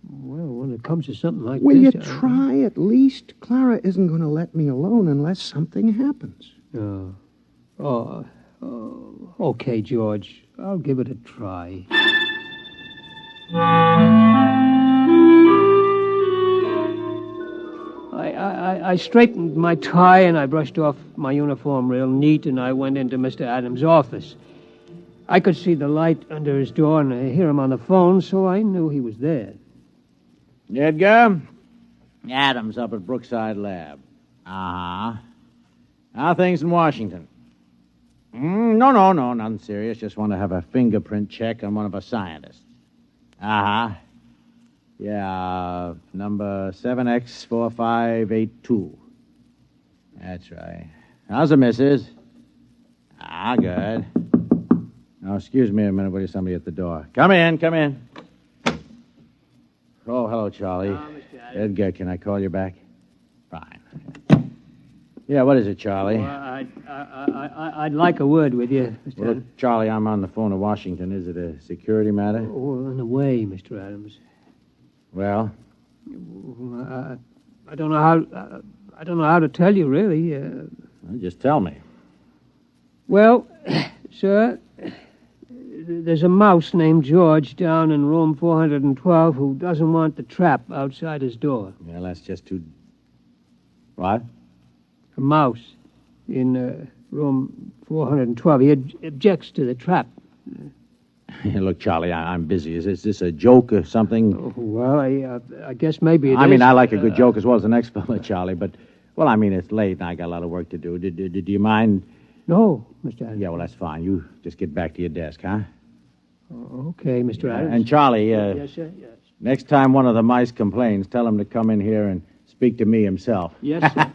well, when it comes to something like Will this... you try at least? Clara isn't going to let me alone unless something happens. Okay, George. I'll give it a try. I straightened my tie and I brushed off my uniform real neat and I went into Mr. Adams' office. I could see the light under his door and hear him on the phone, so I knew he was there. Edgar? Adams up at Brookside Lab. Uh-huh. How are things in Washington? No, nothing serious. Just want to have a fingerprint check on one of our scientists. Uh-huh. Yeah, number 7X4582. That's right. How's the missus? Good. Now, excuse me a minute. There's somebody at the door. Come in. Oh, hello, Charlie. Edgar, can I call you back? Fine. Yeah, what is it, Charlie? Well, I'd like a word with you, Mr. Well, look, Charlie, I'm on the phone to Washington. Is it a security matter? Oh, in a way, Mr. Adams. Well? I don't know how to tell you, really. Well, just tell me. Well, sir, there's a mouse named George down in room 412 who doesn't want the trap outside his door. Well, that's just too... What? A mouse in room 412. He objects to the trap. Look, Charlie, I'm busy. Is this a joke or something? Oh, well, I guess maybe it is. I mean, I like a good joke as well as the next fella, Charlie, but... Well, I mean, it's late and I got a lot of work to do. Do you mind... No, Mr. Adams. Yeah, well, that's fine. You just get back to your desk, huh? Okay, Mr. Adams. And Charlie, yes, sir. Yes. Next time one of the mice complains, tell him to come in here and speak to me himself. Yes, sir.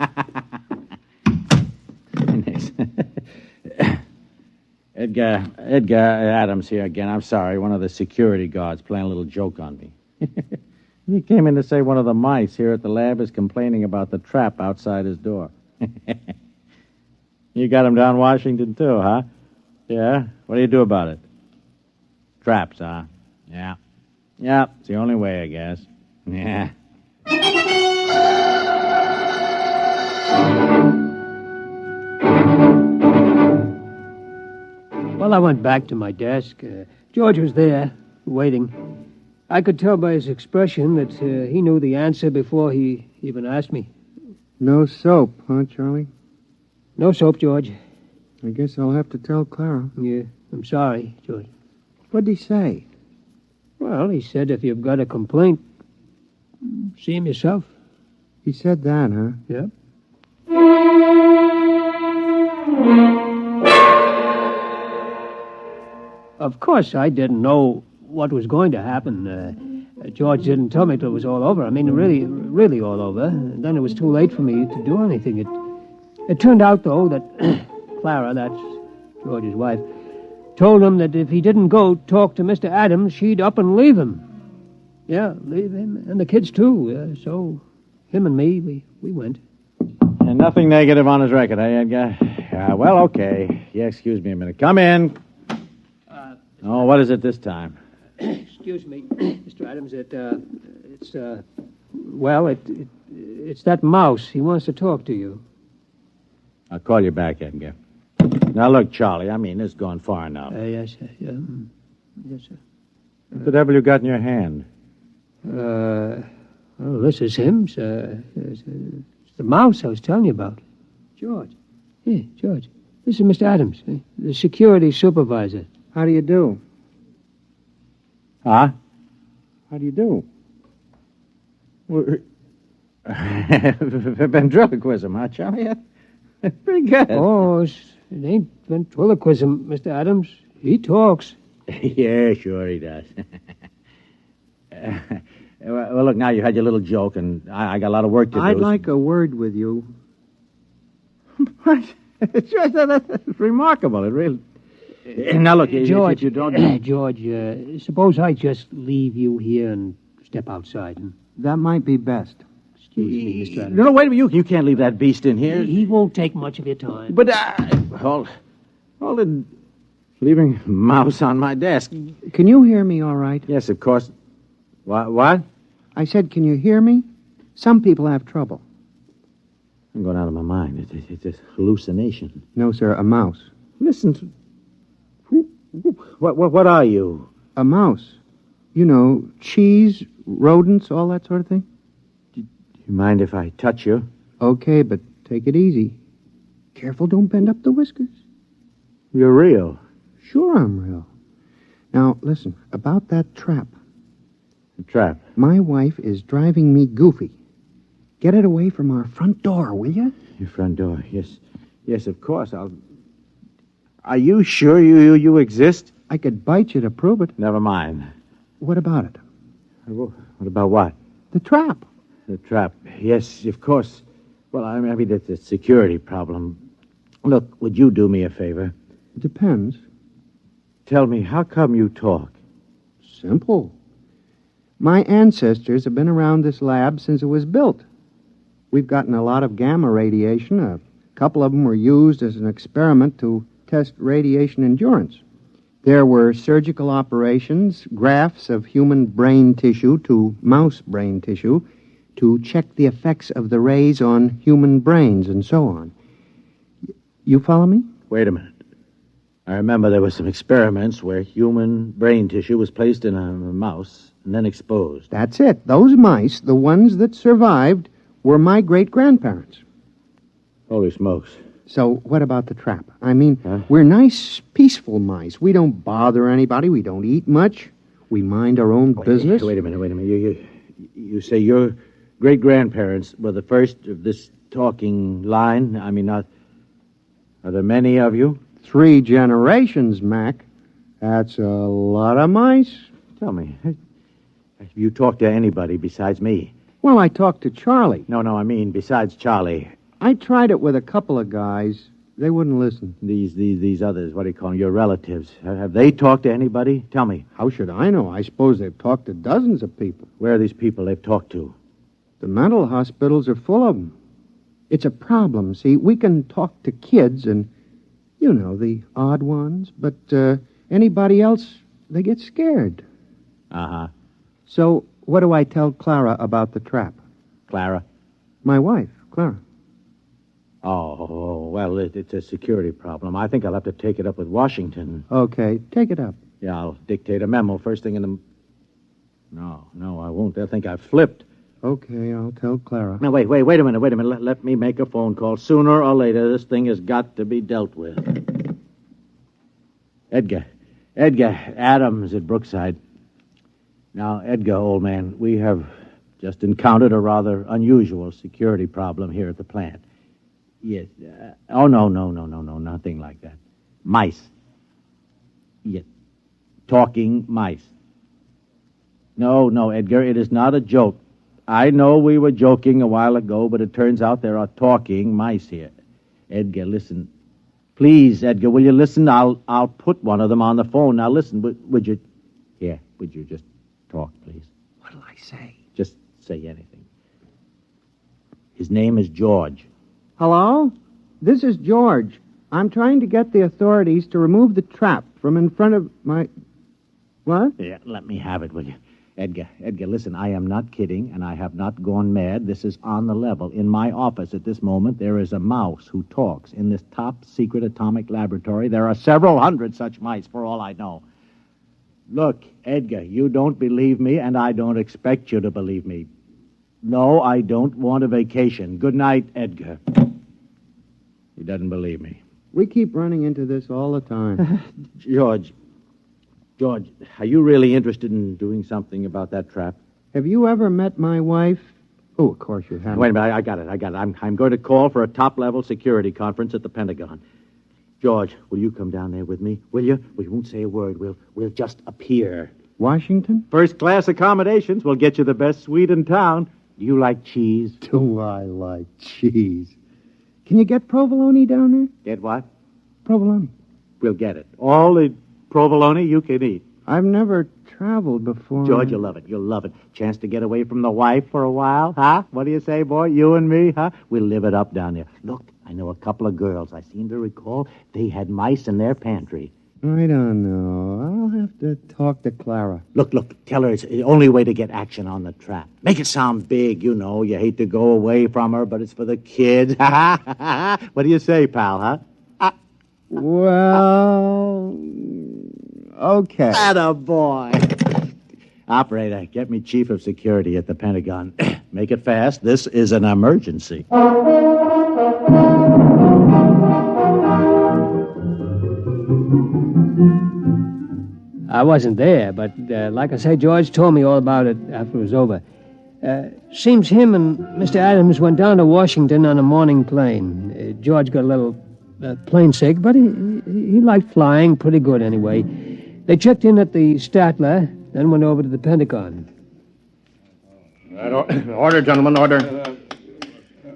Edgar Adams here again. I'm sorry, one of the security guards playing a little joke on me. He came in to say one of the mice here at the lab is complaining about the trap outside his door. You got him down Washington, too, huh? Yeah? What do you do about it? Traps, huh? Yeah. Yeah, it's the only way, I guess. Yeah. Well, I went back to my desk. George was there, waiting. I could tell by his expression that he knew the answer before he even asked me. No soap, huh, Charlie? No soap, George. I guess I'll have to tell Clara. Yeah, I'm sorry, George. What'd he say? Well, he said if you've got a complaint, see him yourself. He said that, huh? Yep. Of course, I didn't know what was going to happen. George didn't tell me till it was all over. I mean, really all over. And then it was too late for me to do anything. It turned out, though, that Clara, that's George's wife, told him that if he didn't go talk to Mr. Adams, she'd up and leave him. Yeah, leave him and the kids, too. So him and me, we went. And nothing negative on his record, eh, Edgar? Well, okay. Yeah, excuse me a minute. Come in. Oh, what is it this time? Excuse me, Mr. Adams. It's that mouse. He wants to talk to you. I'll call you back, Edgar. Now, look, Charlie, I mean, this is going far enough. Yes, sir. Yeah. Yes, sir. What the devil you got in your hand? Well, this is him, sir. It's the mouse I was telling you about. George. Yeah, George. This is Mr. Adams, the security supervisor. How do you do? Huh? How do you do? Ventriloquism, huh, Charlie? Pretty good. Oh, it ain't ventriloquism, Mr. Adams. He talks. Yeah, sure he does. Well, look, now you had your little joke, and I got a lot of work to do. I'd like a word with you. What? Sure, that's remarkable. It really... Now, look, George, if you don't... George, suppose I just leave you here and step outside. That might be best. Excuse me, Mr. Adams. No, wait a minute. You can't leave that beast in here. He won't take much of your time. But, hold it. Leaving a mouse on my desk. Can you hear me all right? Yes, of course. What? I said, can you hear me? Some people have trouble. I'm going out of my mind. It's a hallucination. No, sir, a mouse. Listen to... What are you? A mouse. You know, cheese, rodents, all that sort of thing. Do you mind if I touch you? Okay, but take it easy. Careful, don't bend up the whiskers. You're real. Sure I'm real. Now, listen, about that trap. The trap? My wife is driving me goofy. Get it away from our front door, will you? Your front door, yes. Yes, of course, Are you sure you exist? I could bite you to prove it. Never mind. What about it? What about what? The trap. The trap. Yes, of course. Well, I mean, it's a security problem. Look, would you do me a favor? Depends. Tell me, how come you talk? Simple. My ancestors have been around this lab since it was built. We've gotten a lot of gamma radiation. A couple of them were used as an experiment to test radiation endurance. There were surgical operations, grafts of human brain tissue to mouse brain tissue to check the effects of the rays on human brains and so on. You follow me? Wait a minute. I remember there were some experiments where human brain tissue was placed in a mouse and then exposed. That's it. Those mice, the ones that survived, were my great-grandparents. Holy smokes. So what about the trap? I mean, we're nice, peaceful mice. We don't bother anybody. We don't eat much. We mind our own business. Wait a minute. You say your great-grandparents were the first of this talking line? I mean, are there many of you? 3 generations, Mac. That's a lot of mice. Tell me, have you talked to anybody besides me? Well, I talked to Charlie. No, I mean besides Charlie. I tried it with a couple of guys. They wouldn't listen. These others, what do you call them, your relatives, have they talked to anybody? Tell me. How should I know? I suppose they've talked to dozens of people. Where are these people they've talked to? The mental hospitals are full of them. It's a problem, see. We can talk to kids and, you know, the odd ones, but anybody else, they get scared. Uh-huh. So what do I tell Clara about the trap? Clara? My wife, Clara. Oh, well, it's a security problem. I think I'll have to take it up with Washington. Okay, take it up. Yeah, I'll dictate a memo first thing in the... No, I won't. They'll think I've flipped. Okay, I'll tell Clara. Now, wait a minute. Let me make a phone call. Sooner or later, this thing has got to be dealt with. Edgar, Adams at Brookside. Now, Edgar, old man, we have just encountered a rather unusual security problem here at the plant. Yes. No, nothing like that. Mice. Yes. Talking mice. No, Edgar, it is not a joke. I know we were joking a while ago, but it turns out there are talking mice here. Edgar, listen. Please, Edgar, will you listen? I'll put one of them on the phone. Now, listen, would you... Here, would you just talk, please? What'll I say? Just say anything. His name is George. Hello? This is George. I'm trying to get the authorities to remove the trap from in front of my... What? Yeah, let me have it, will you? Edgar, listen, I am not kidding, and I have not gone mad. This is on the level. In my office at this moment, there is a mouse who talks. In this top-secret atomic laboratory, there are several hundred such mice, for all I know. Look, Edgar, you don't believe me, and I don't expect you to believe me. No, I don't want a vacation. Good night, Edgar. He doesn't believe me. We keep running into this all the time. George, are you really interested in doing something about that trap? Have you ever met my wife? Oh, of course you haven't. Wait a minute, I got it. I'm going to call for a top-level security conference at the Pentagon. George, will you come down there with me? Will you? We won't say a word. We'll just appear. Washington? First-class accommodations. We'll get you the best suite in town. Do you like cheese? Do I like cheese? Can you get provolone down there? Get what? Provolone. We'll get it. All the provolone you can eat. I've never traveled before. George, you'll love it. You'll love it. Chance to get away from the wife for a while, huh? What do you say, boy? You and me, huh? We'll live it up down there. Look, I know a couple of girls. I seem to recall they had mice in their pantry. I don't know. I'll have to talk to Clara. Look, tell her it's the only way to get action on the trap. Make it sound big, you know. You hate to go away from her, but it's for the kids. What do you say, pal, huh? Well, okay. Attaboy. Operator, get me chief of security at the Pentagon. Make it fast. This is an emergency. I wasn't there, but like I say, George told me all about it after it was over. Seems him and Mr. Adams went down to Washington on a morning plane. George got a little plane sick, but he liked flying pretty good anyway. They checked in at the Statler, then went over to the Pentagon. Order, gentlemen, order.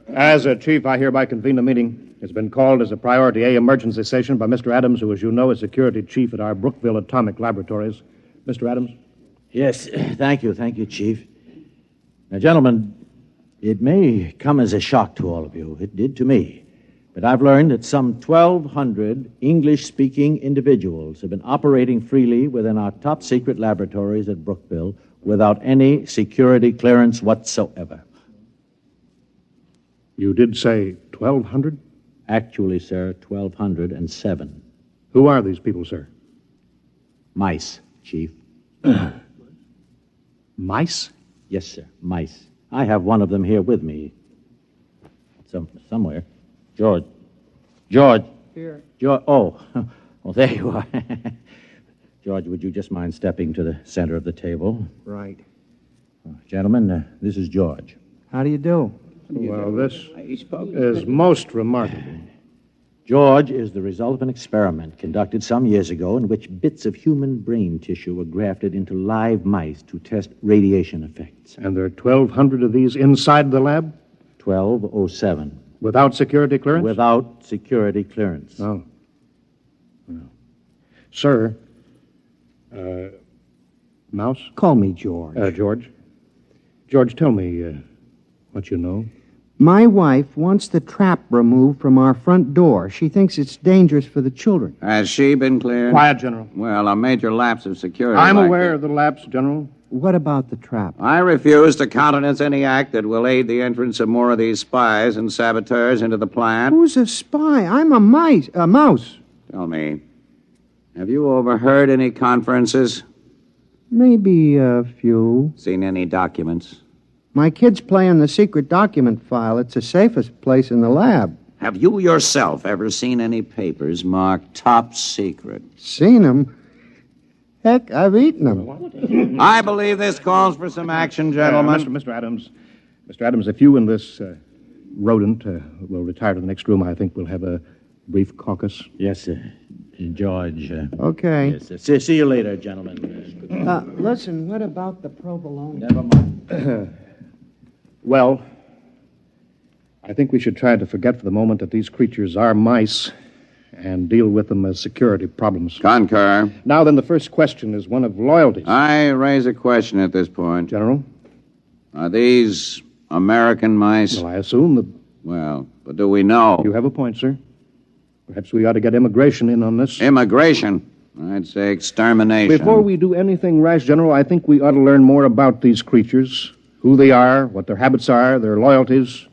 As a chief, I hereby convene the meeting. It's been called as a Priority A emergency session by Mr. Adams, who, as you know, is security chief at our Brookville Atomic Laboratories. Mr. Adams? Yes, thank you, Chief. Now, gentlemen, it may come as a shock to all of you. It did to me. But I've learned that some 1,200 English-speaking individuals have been operating freely within our top-secret laboratories at Brookville without any security clearance whatsoever. You did say 1,200? Actually, sir, 1,207. Who are these people, sir? Mice, Chief. Mice? Yes, sir, mice. I have one of them here with me. Somewhere. George. Here. George. Oh, there you are. George, would you just mind stepping to the center of the table? Right. Gentlemen, this is George. How do you do? Well, this is most remarkable. George is the result of an experiment conducted some years ago in which bits of human brain tissue were grafted into live mice to test radiation effects. And there are 1,200 of these inside the lab? 1,207. Without security clearance? Without security clearance. Oh. Well. Sir, Mouse? Call me George. George? George, tell me what you know. My wife wants the trap removed from our front door. She thinks it's dangerous for the children. Has she been cleared? Quiet, General. Well, a major lapse of security. I'm aware of the lapse, General. What about the trap? I refuse to countenance any act that will aid the entrance of more of these spies and saboteurs into the plant. Who's a spy? I'm a mouse. Tell me, have you overheard any conferences? Maybe a few. Seen any documents? My kids play in the secret document file. It's the safest place in the lab. Have you yourself ever seen any papers marked top secret? Seen them? Heck, I've eaten them. I believe this calls for some action, gentlemen. Mr. Adams, if you and this rodent will retire to the next room, I think we'll have a brief caucus. Yes, sir. George. Okay. Yes, sir. See you later, gentlemen. Listen, what about the provolone? Never mind. Well, I think we should try to forget for the moment that these creatures are mice and deal with them as security problems. Concur. Now then, the first question is one of loyalty. I raise a question at this point. General? Are these American mice? Well, I assume that... Well, but do we know? You have a point, sir. Perhaps we ought to get immigration in on this. Immigration? I'd say extermination. Before we do anything rash, General, I think we ought to learn more about these creatures. Who they are, what their habits are, their loyalties,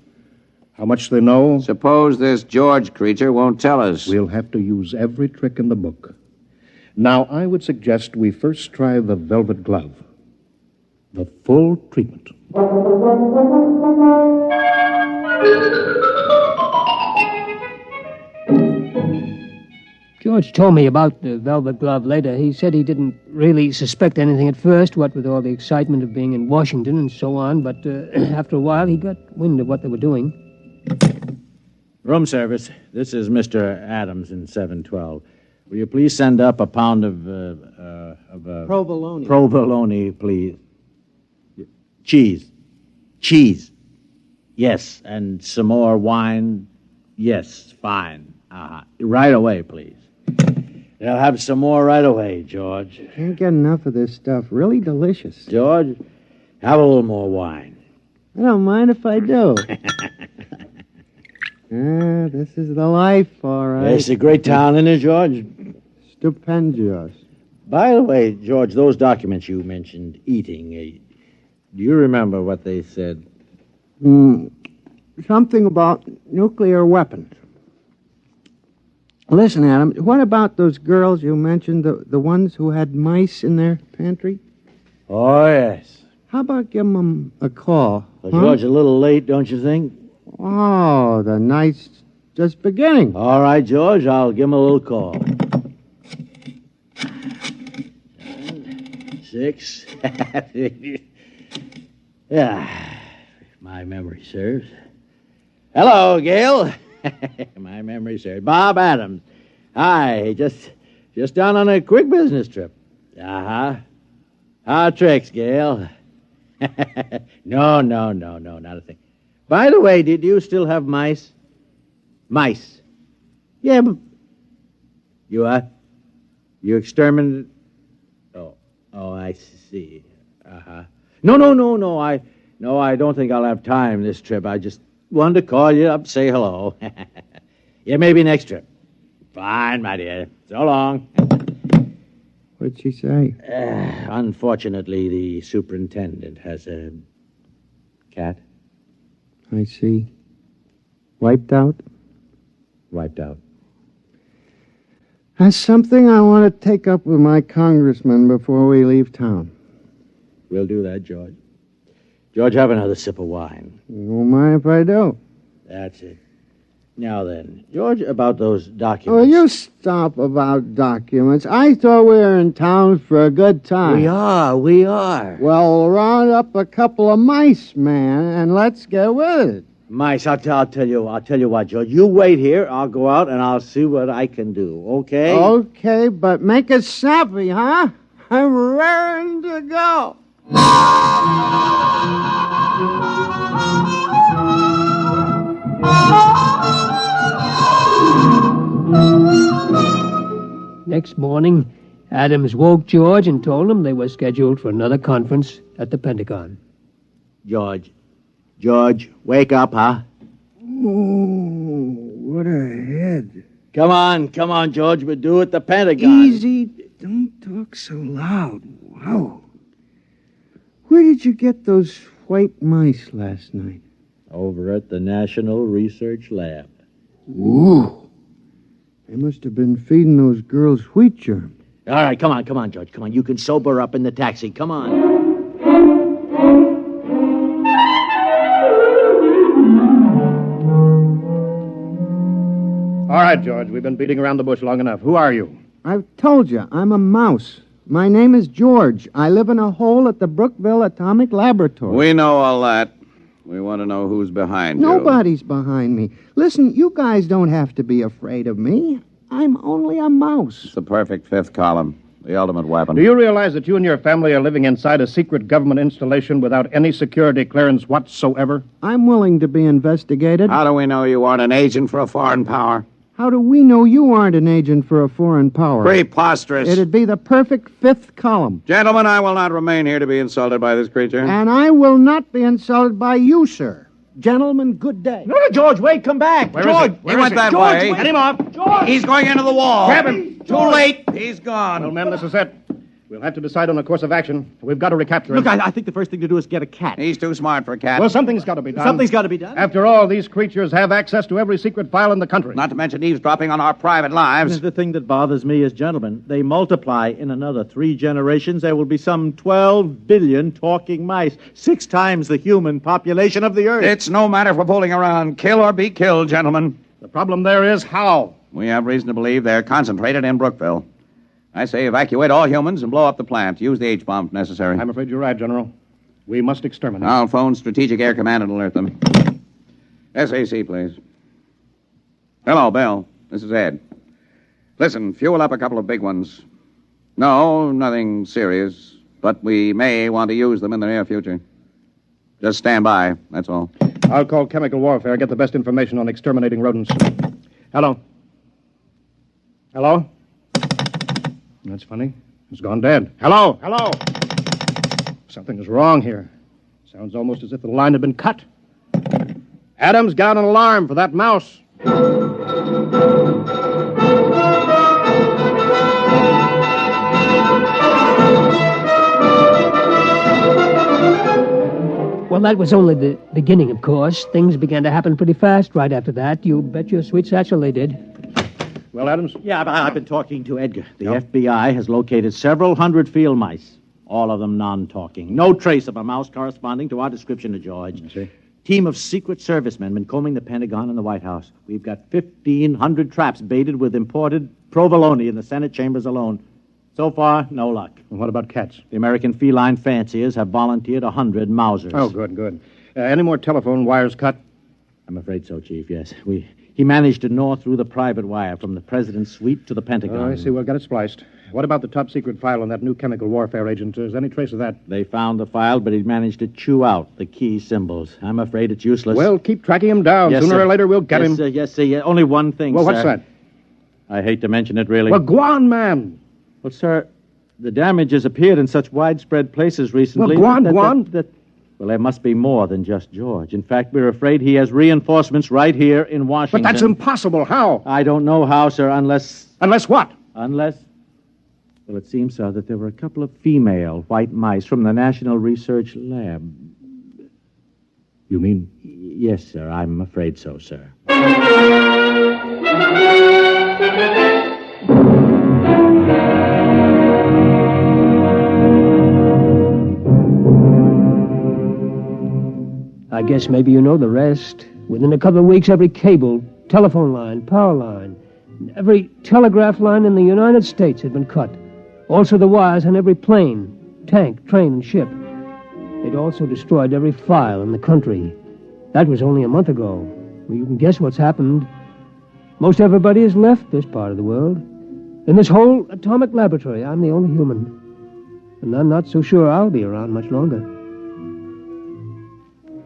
how much they know. Suppose this George creature won't tell us. We'll have to use every trick in the book. Now, I would suggest we first try the velvet glove. The full treatment. George told me about the velvet glove later. He said he didn't really suspect anything at first, what with all the excitement of being in Washington and so on, but after a while he got wind of what they were doing. Room service. This is Mr. Adams in 712. Will you please send up a pound of provolone. Provolone, please. Cheese. Yes, and some more wine. Yes, fine. Right away, please. They'll have some more right away, George. Can't get enough of this stuff. Really delicious. George, have a little more wine. I don't mind if I do. This is the life, all right. It's a great town, isn't it, George? Stupendous. By the way, George, those documents you mentioned eating, do you remember what they said? Something about nuclear weapons. Listen, Adam, what about those girls you mentioned, the ones who had mice in their pantry? Oh, yes. How about giving them a call? Well, George, a little late, don't you think? Oh, the night's just beginning. All right, George, I'll give him a little call. 6. Yeah, my memory serves. Hello, Gail. My memory serves. Bob Adams. Hi, just down on a quick business trip. Uh-huh. How tricks, Gail? No, not a thing. By the way, did you still have mice? Mice. Yeah, but... You what? You exterminated... Oh, I see. Uh-huh. No, I don't think I'll have time this trip. I just wanted to call you up, say hello. Yeah, maybe next trip. Fine, my dear. So long. What'd she say? Unfortunately, the superintendent has a cat. I see. Wiped out? Wiped out. That's something I want to take up with my congressman before we leave town. We'll do that, George. George, have another sip of wine. You won't mind if I do. That's it. Now then, George, about those documents. Oh, you stop about documents. I thought we were in town for a good time. We are. Well, round up a couple of mice, man, and let's get with it. Mice, I'll tell you what, George. You wait here. I'll go out and I'll see what I can do, okay? Okay, but make it snappy, huh? I'm raring to go. Next morning, Adams woke George and told him they were scheduled for another conference at the Pentagon. George, wake up, huh? Oh, what a head. Come on, George. We're due at the Pentagon. Easy. Don't talk so loud. Wow. Where did you get those white mice last night? Over at the National Research Lab. Ooh. They must have been feeding those girls wheat germ. All right, come on, George. Come on, you can sober up in the taxi. Come on. All right, George, we've been beating around the bush long enough. Who are you? I've told you, I'm a mouse. My name is George. I live in a hole at the Brookville Atomic Laboratory. We know all that. We want to know who's behind you. Nobody's behind me. Listen, you guys don't have to be afraid of me. I'm only a mouse. It's the perfect fifth column, the ultimate weapon. Do you realize that you and your family are living inside a secret government installation without any security clearance whatsoever? I'm willing to be investigated. How do we know you aren't an agent for a foreign power? How do we know you aren't an agent for a foreign power? Preposterous. It'd be the perfect fifth column. Gentlemen, I will not remain here to be insulted by this creature. And I will not be insulted by you, sir. Gentlemen, good day. No, George, wait, come back. Where George, is he? He went that way. Get him off. George! He's going into the wall. Grab him. Too late. He's gone. Well, men, this is it. We'll have to decide on a course of action. We've got to recapture him. Look, I think the first thing to do is get a cat. He's too smart for a cat. Well, something's got to be done. Something's got to be done. After all, these creatures have access to every secret file in the country. Not to mention eavesdropping on our private lives. The thing that bothers me is, gentlemen, they multiply in another 3 generations. There will be some 12 billion talking mice, 6 times the human population of the Earth. It's no matter for fooling around. Kill or be killed, gentlemen. The problem there is how. We have reason to believe they're concentrated in Brookville. I say evacuate all humans and blow up the plant. Use the H-bomb if necessary. I'm afraid you're right, General. We must exterminate. I'll phone Strategic Air Command and alert them. SAC, please. Hello, Bell. This is Ed. Listen, fuel up a couple of big ones. No, nothing serious, but we may want to use them in the near future. Just stand by, that's all. I'll call chemical warfare, get the best information on exterminating rodents. Hello? Hello? That's funny. It's gone dead. Hello? Hello? Something is wrong here. Sounds almost as if the line had been cut. Adams, get out an alarm for that mouse. Well, that was only the beginning, of course. Things began to happen pretty fast right after that. You bet your sweet satchel they did. Well, Adams? Yeah, I've been talking to Edgar. The FBI has located several hundred field mice, all of them non-talking. No trace of a mouse corresponding to our description of George. I see. Team of Secret Servicemen been combing the Pentagon and the White House. We've got 1,500 traps baited with imported provolone in the Senate chambers alone. So far, no luck. And what about cats? The American feline fanciers have volunteered 100 Mausers. Oh, good, good. Any more telephone wires cut? I'm afraid so, Chief, yes. He managed to gnaw through the private wire from the president's suite to the Pentagon. Oh, I see. Well, got it spliced. What about the top-secret file on that new chemical warfare agent? Is there any trace of that? They found the file, but he managed to chew out the key symbols. I'm afraid it's useless. Well, keep tracking him down. Yes, Sooner sir. or later, we'll get him. Yes, sir. Only one thing, Well, sir. what's that? I hate to mention it, really. Well, go on, man. Well, sir, the damage has appeared in such widespread places recently. Well, go on. Well, there must be more than just George. In fact, we're afraid he has reinforcements right here in Washington. But that's impossible. How? I don't know how, sir, unless... Unless what? Unless... Well, it seems, sir, that there were a couple of female white mice from the National Research Lab. You mean? Yes, sir. I'm afraid so, sir. I guess maybe you know the rest. Within a couple of weeks, every cable, telephone line, power line, every telegraph line in the United States had been cut. Also the wires on every plane, tank, train, and ship. They'd also destroyed every file in the country. That was only a month ago. Well, you can guess what's happened. Most everybody has left this part of the world. In this whole atomic laboratory, I'm the only human. And I'm not so sure I'll be around much longer.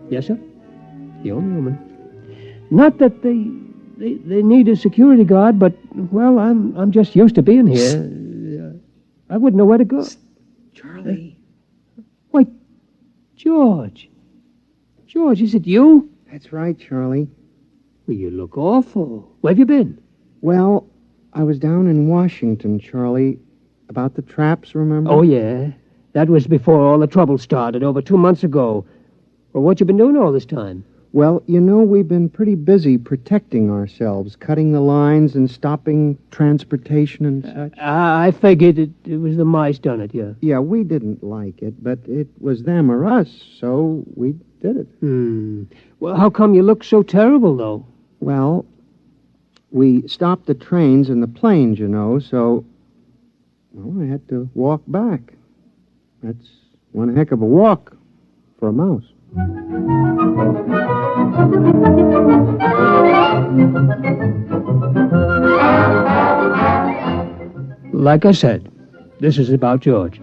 Yes, sir? The only woman. Not that they need a security guard, but, well, I'm just used to being here. I wouldn't know where to go. Charlie. Why, George. George, is it you? That's right, Charlie. Well, you look awful. Where have you been? Well, I was down in Washington, Charlie, about the traps, remember? Oh, yeah. That was before all the trouble started, over 2 months ago. Well, what you been doing all this time? Well, you know, we've been pretty busy protecting ourselves, cutting the lines and stopping transportation and such. I figured it was the mice done it, yeah. Yeah, we didn't like it, but it was them or us, so we did it. Well, how come you look so terrible, though? Well, we stopped the trains and the planes, you know, so... Well, I had to walk back. That's one heck of a walk for a mouse. Like I said, this is about George.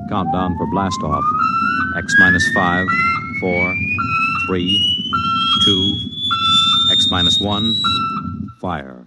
Countdown for blast off. X minus 5, 4, 3, 2, X minus 1, fire.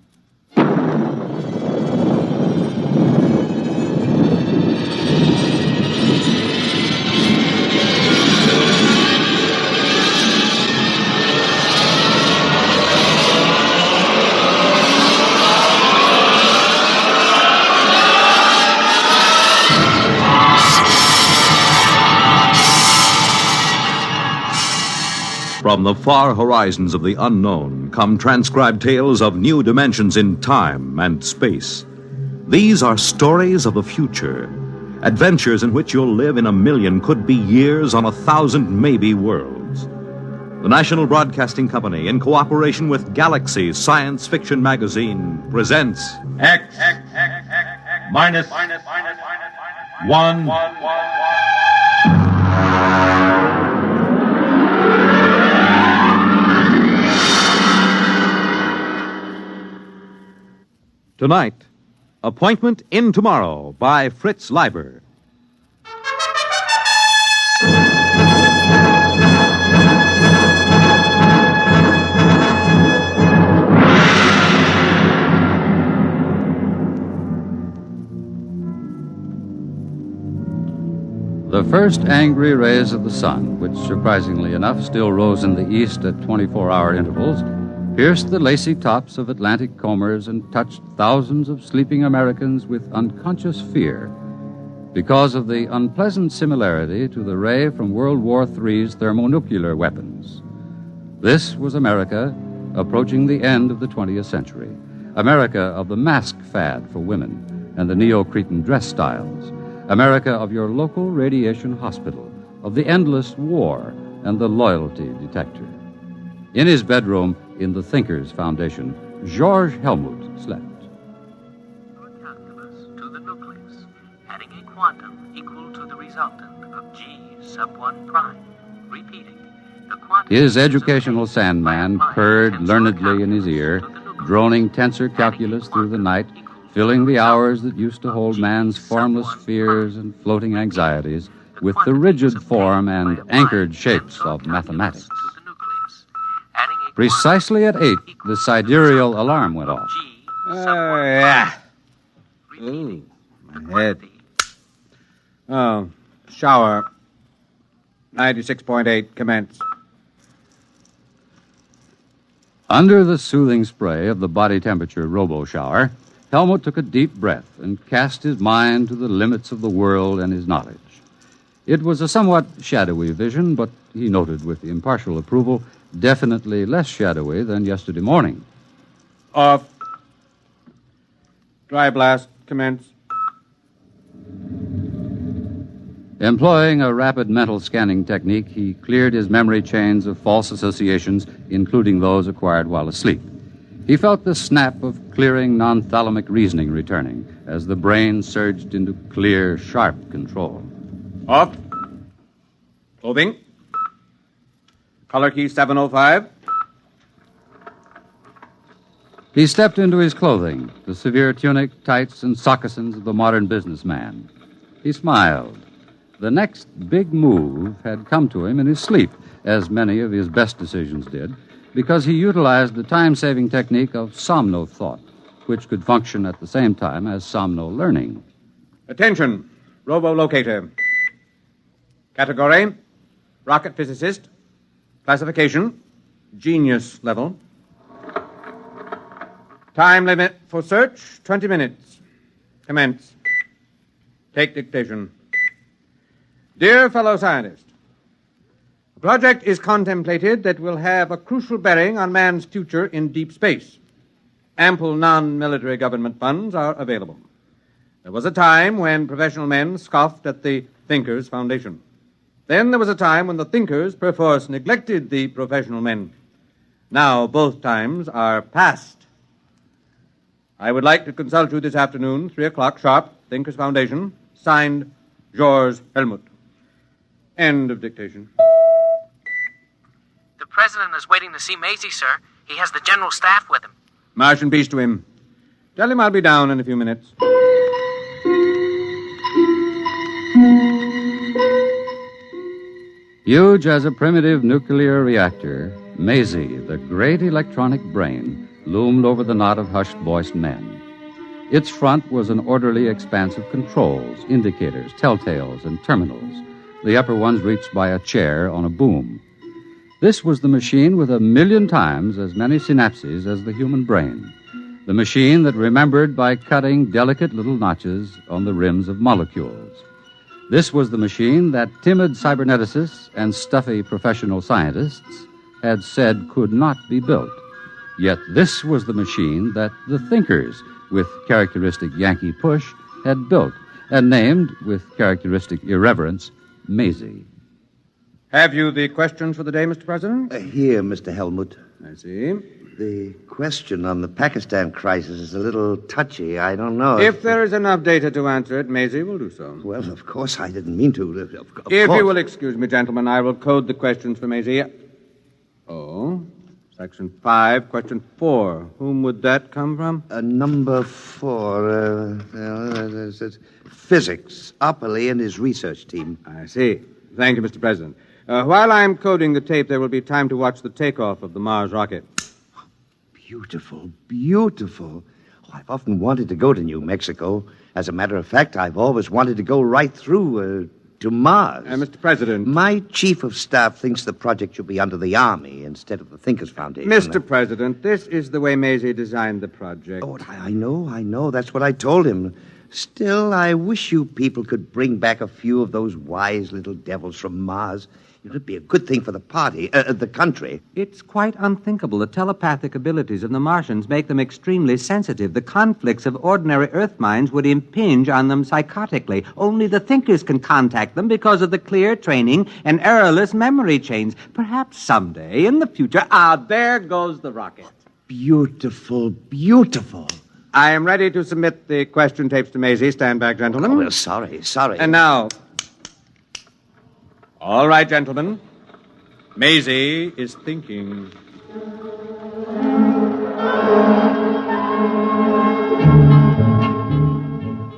From the far horizons of the unknown come transcribed tales of new dimensions in time and space. These are stories of the future, adventures in which you'll live in a million, could be years, on 1,000 maybe worlds. The National Broadcasting Company, in cooperation with Galaxy Science Fiction Magazine, presents X minus 1. Tonight, Appointment in Tomorrow by Fritz Leiber. The first angry rays of the sun, which surprisingly enough still rose in the east at 24-hour intervals, pierced the lacy tops of Atlantic combers and touched thousands of sleeping Americans with unconscious fear because of the unpleasant similarity to the ray from World War III's thermonuclear weapons. This was America approaching the end of the 20th century, America of the mask fad for women and the Neo-Cretan dress styles, America of your local radiation hospital, of the endless war and the loyalty detector. In his bedroom in the Thinkers Foundation, George Helmut slept. Calculus to the nucleus, adding a quantum equal to the resultant of G sub 1 prime. Repeating, the quantum... His educational sandman purred learnedly in his ear, droning tensor calculus through the night, filling the hours that used to hold man's formless fears and floating anxieties with the rigid form and anchored shapes of mathematics. Precisely at 8, the sidereal alarm went off. Yeah. Ooh, my head. Oh, shower. 96.8, commence. Under the soothing spray of the body temperature robo-shower, Helmut took a deep breath and cast his mind to the limits of the world and his knowledge. It was a somewhat shadowy vision, but he noted with impartial approval, definitely less shadowy than yesterday morning. Off. Dry blast, commence. Employing a rapid mental scanning technique, he cleared his memory chains of false associations, including those acquired while asleep. He felt the snap of clearing non-thalamic reasoning returning as the brain surged into clear, sharp control. Off. Moving. Color key 705. He stepped into his clothing, the severe tunic, tights, and sockasins of the modern businessman. He smiled. The next big move had come to him in his sleep, as many of his best decisions did, because he utilized the time-saving technique of somno-thought, which could function at the same time as somno-learning. Attention. Robo-locator. Category, rocket physicist. Classification, genius level. Time limit for search, 20 minutes. Commence. Take dictation. Dear fellow scientist, a project is contemplated that will have a crucial bearing on man's future in deep space. Ample non-military government funds are available. There was a time when professional men scoffed at the Thinkers Foundation. Then there was a time when the thinkers perforce neglected the professional men. Now both times are past. I would like to consult you this afternoon, 3 o'clock sharp, Thinkers Foundation, signed George Helmut. End of dictation. The president is waiting to see Maisie, sir. He has the general staff with him. March and peace to him. Tell him I'll be down in a few minutes. Huge as a primitive nuclear reactor, Maisie, the great electronic brain, loomed over the knot of hushed-voiced men. Its front was an orderly expanse of controls, indicators, telltales, and terminals, the upper ones reached by a chair on a boom. This was the machine with 1,000,000 times as many synapses as the human brain, the machine that remembered by cutting delicate little notches on the rims of molecules. This was the machine that timid cyberneticists and stuffy professional scientists had said could not be built. Yet this was the machine that the thinkers, with characteristic Yankee push, had built and named, with characteristic irreverence, Maisie. Have you the questions for the day, Mr. President? Here, Mr. Helmut. I see. The question on the Pakistan crisis is a little touchy. I don't know. If there is enough data to answer it, Maisie will do so. Well, of course, I didn't mean to. Of If course. you will excuse me, gentlemen, I will code the questions for Maisie. Oh, Section 5, Question 4. Whom would that come from? Number 4. Physics. Opperly and his research team. I see. Thank you, Mr. President. While I'm coding the tape, there will be time to watch the takeoff of the Mars rocket. Beautiful, beautiful. Oh, I've often wanted to go to New Mexico. As a matter of fact, I've always wanted to go right through to Mars. Mr. President. My chief of staff thinks the project should be under the Army instead of the Thinkers Foundation. Mr. President, this is the way Maisie designed the project. Oh, I know. That's what I told him. Still, I wish you people could bring back a few of those wise little devils from Mars. It would be a good thing for the the country. It's quite unthinkable. The telepathic abilities of the Martians make them extremely sensitive. The conflicts of ordinary Earth minds would impinge on them psychotically. Only the thinkers can contact them because of the clear training and errorless memory chains. Perhaps someday, in the future... there goes the rocket. Beautiful, beautiful. I am ready to submit the question tapes to Maisie. Stand back, gentlemen. Oh, well, sorry. And now... All right, gentlemen. Maisie is thinking.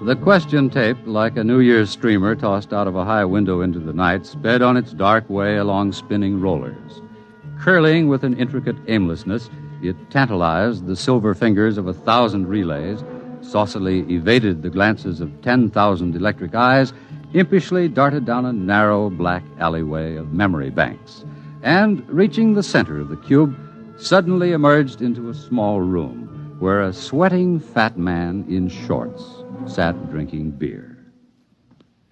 The question tape, like a New Year's streamer tossed out of a high window into the night, sped on its dark way along spinning rollers. Curling with an intricate aimlessness, it tantalized the silver fingers of 1,000 relays, saucily evaded the glances of 10,000 electric eyes, impishly darted down a narrow black alleyway of memory banks, and, reaching the center of the cube, suddenly emerged into a small room where a sweating fat man in shorts sat drinking beer.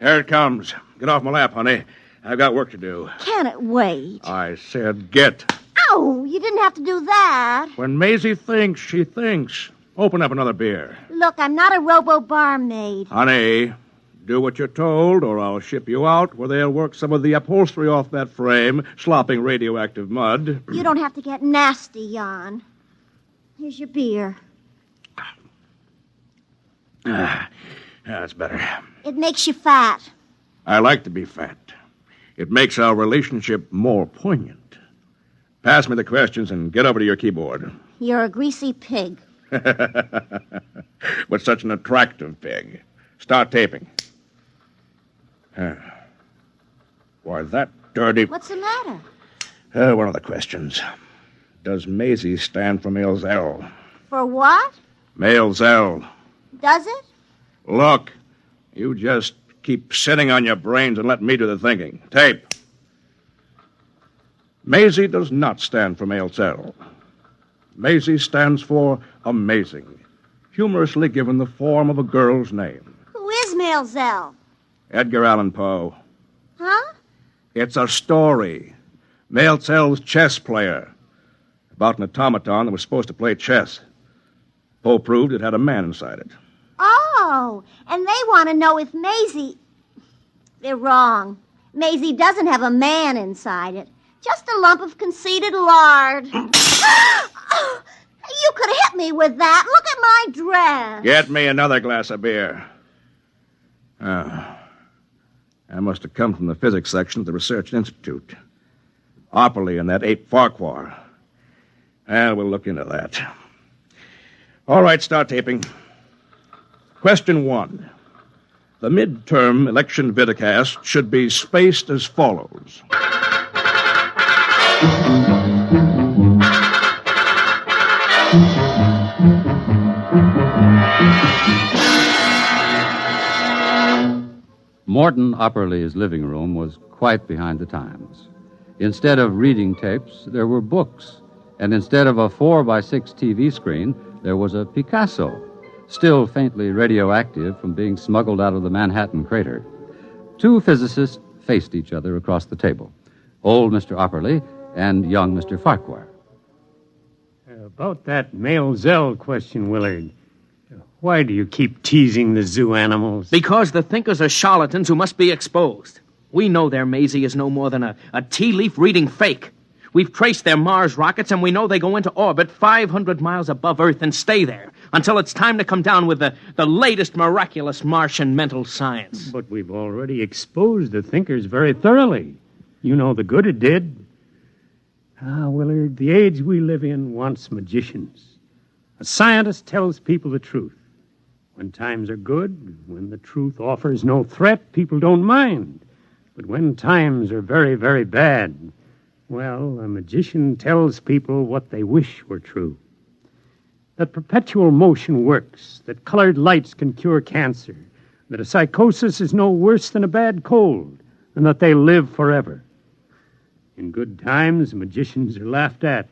Here it comes. Get off my lap, honey. I've got work to do. Can it wait? I said get. Oh, you didn't have to do that. When Maisie thinks, she thinks. Open up another beer. Look, I'm not a robo-barmaid. Honey, do what you're told, or I'll ship you out where they'll work some of the upholstery off that frame, slopping radioactive mud. You don't have to get nasty, Jan. Here's your beer. That's better. It makes you fat. I like to be fat. It makes our relationship more poignant. Pass me the questions and get over to your keyboard. You're a greasy pig. But such an attractive pig. Start taping. Why, that dirty... What's the matter? One of the questions. Does Maisie stand for male Zell? For what? Male Zell. Does it? Look, you just keep sitting on your brains and let me do the thinking. Tape. Maisie does not stand for male Zell. Maisie stands for amazing, humorously given the form of a girl's name. Who is Male Zell? Edgar Allan Poe. Huh? It's a story. Male Zell's chess player. About an automaton that was supposed to play chess. Poe proved it had a man inside it. Oh, and they want to know if Maisie... They're wrong. Maisie doesn't have a man inside it. Just a lump of conceited lard. You could have hit me with that. Look at my dress. Get me another glass of beer. I must have come from the physics section of the Research Institute. Opperly and that ape Farquhar. We'll look into that. All right, start taping. Question 1. The midterm election vidcast should be spaced as follows. Morton Opperly's living room was quite behind the times. Instead of reading tapes, there were books. And instead of a 4x6 TV screen, there was a Picasso, still faintly radioactive from being smuggled out of the Manhattan crater. Two physicists faced each other across the table, old Mr. Opperly and young Mr. Farquhar. About that male Zell question, Willard. Why do you keep teasing the zoo animals? Because the thinkers are charlatans who must be exposed. We know their Maisie is no more than a tea leaf reading fake. We've traced their Mars rockets, and we know they go into orbit 500 miles above Earth and stay there until it's time to come down with the latest miraculous Martian mental science. But we've already exposed the thinkers very thoroughly. You know the good it did. Willard, the age we live in wants magicians. A scientist tells people the truth. When times are good, when the truth offers no threat, people don't mind. But when times are very, very bad, well, a magician tells people what they wish were true. That perpetual motion works, that colored lights can cure cancer, that a psychosis is no worse than a bad cold, and that they live forever. In good times, magicians are laughed at.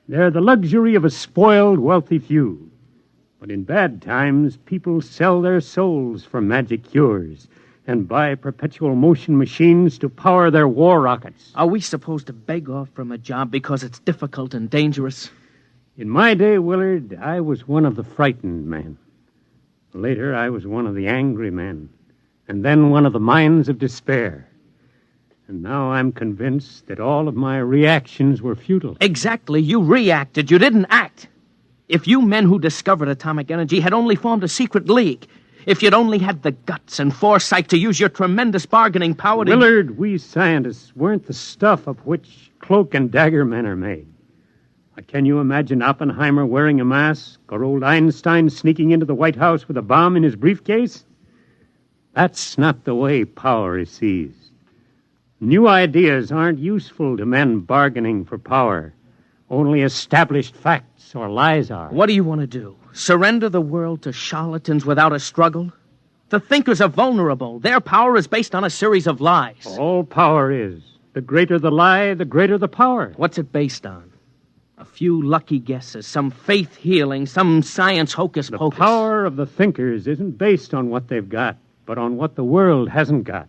They're the luxury of a spoiled, wealthy few. But in bad times, people sell their souls for magic cures and buy perpetual motion machines to power their war rockets. Are we supposed to beg off from a job because it's difficult and dangerous? In my day, Willard, I was one of the frightened men. Later, I was one of the angry men. And then one of the minds of despair. And now I'm convinced that all of my reactions were futile. Exactly. You reacted. You didn't act. If you men who discovered atomic energy had only formed a secret league, if you'd only had the guts and foresight to use your tremendous bargaining power to... Willard, we scientists weren't the stuff of which cloak and dagger men are made. Can you imagine Oppenheimer wearing a mask or old Einstein sneaking into the White House with a bomb in his briefcase? That's not the way power is seized. New ideas aren't useful to men bargaining for power. Only established facts or lies are. What do you want to do? Surrender the world to charlatans without a struggle? The thinkers are vulnerable. Their power is based on a series of lies. All power is. The greater the lie, the greater the power. What's it based on? A few lucky guesses, some faith healing, some science hocus-pocus. The power of the thinkers isn't based on what they've got, but on what the world hasn't got.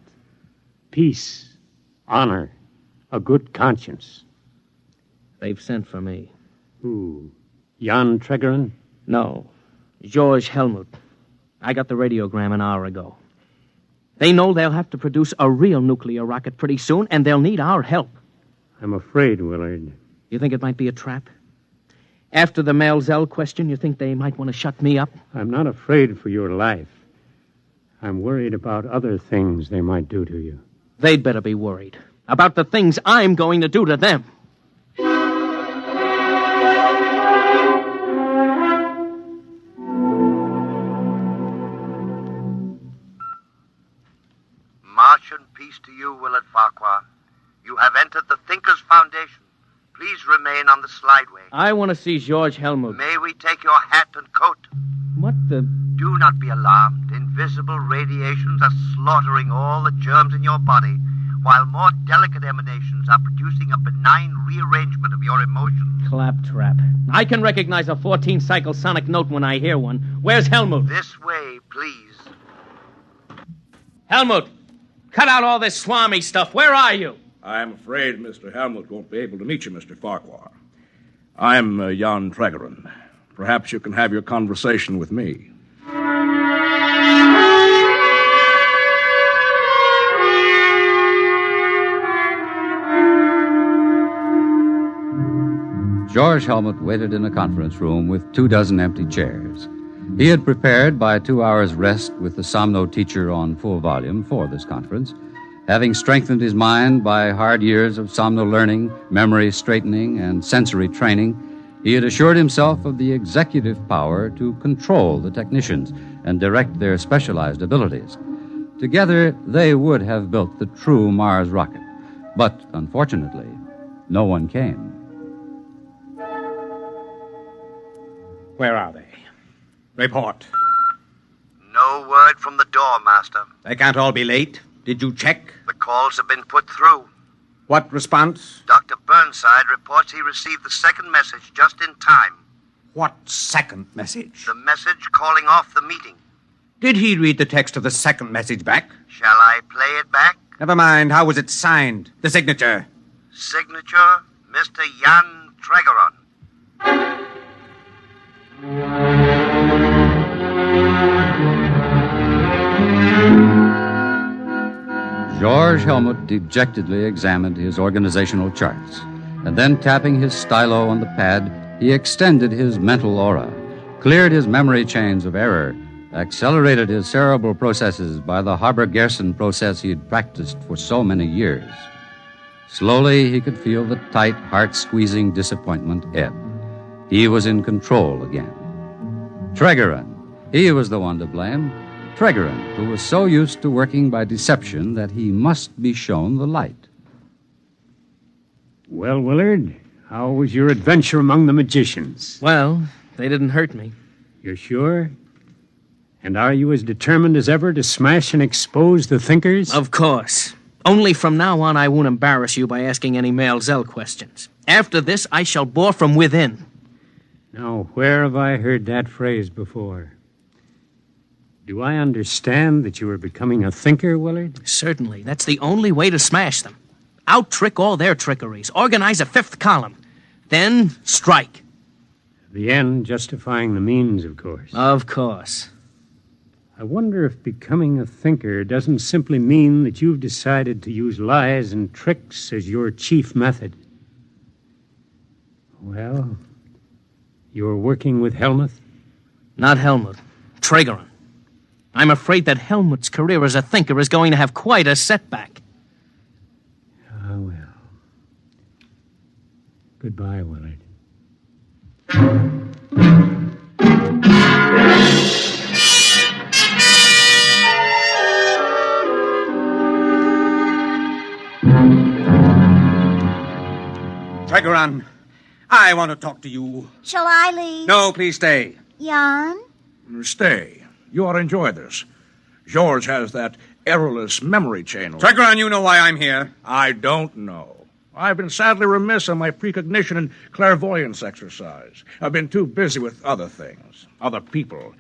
Peace, honor, a good conscience. They've sent for me. Who? Jan Tregerin? No. George Helmut. I got the radiogram an hour ago. They know they'll have to produce a real nuclear rocket pretty soon, and they'll need our help. I'm afraid, Willard. You think it might be a trap? After the Maelzel question, you think they might want to shut me up? I'm not afraid for your life. I'm worried about other things they might do to you. They'd better be worried about the things I'm going to do to them. March and peace to you, Willard Farquhar. You have entered the Thinkers' Foundation. Please remain on the slideway. I want to see George Helmut. May we take your hat and coat? What the... Do not be alarmed. Invisible radiations are slaughtering all the germs in your body, while more delicate emanations are producing a benign rearrangement of your emotions. Claptrap. I can recognize a 14-cycle sonic note when I hear one. Where's Helmut? This way, please. Helmut, cut out all this Swami stuff. Where are you? I'm afraid Mr. Helmut won't be able to meet you, Mr. Farquhar. I'm Jan Tregerin. Perhaps you can have your conversation with me. George Helmut waited in a conference room with 24 empty chairs. He had prepared by 2 hours' rest with the Somno teacher on full volume for this conference, having strengthened his mind by hard years of Somno learning, memory straightening, and sensory training. He had assured himself of the executive power to control the technicians and direct their specialized abilities. Together, they would have built the true Mars rocket. But, unfortunately, no one came. Where are they? Report. No word from the door, Master. They can't all be late. Did you check? The calls have been put through. What response? Dr. Burnside reports he received the second message just in time. What second message? The message calling off the meeting. Did he read the text of the second message back? Shall I play it back? Never mind. How was it signed? The signature? Signature, Mr. Jan Tregerin. George Helmut dejectedly examined his organizational charts, and then tapping his stylo on the pad, he extended his mental aura, cleared his memory chains of error, accelerated his cerebral processes by the Haber-Gerson process he had practiced for so many years. Slowly, he could feel the tight, heart-squeezing disappointment ebb. He was in control again. Tregerin, he was the one to blame. Tregerin, who was so used to working by deception that he must be shown the light. Well, Willard, how was your adventure among the magicians? Well, they didn't hurt me. You're sure? And are you as determined as ever to smash and expose the thinkers? Of course. Only from now on I won't embarrass you by asking any Maelzel questions. After this, I shall bore from within. Now, where have I heard that phrase before? Do I understand that you are becoming a thinker, Willard? Certainly. That's the only way to smash them. Out-trick all their trickeries. Organize a fifth column. Then strike. The end justifying the means, of course. Of course. I wonder if becoming a thinker doesn't simply mean that you've decided to use lies and tricks as your chief method. Well, you're working with Helmuth? Not Helmut. Traegeron. I'm afraid that Helmut's career as a thinker is going to have quite a setback. Ah, well. Goodbye, Willard. Traegeron, I want to talk to you. Shall I leave? No, please stay. Jan? Stay. You ought to enjoy this. George has that errorless memory chain. Traegeron, you know why I'm here. I don't know. I've been sadly remiss in my precognition and clairvoyance exercise. I've been too busy with other things, other people,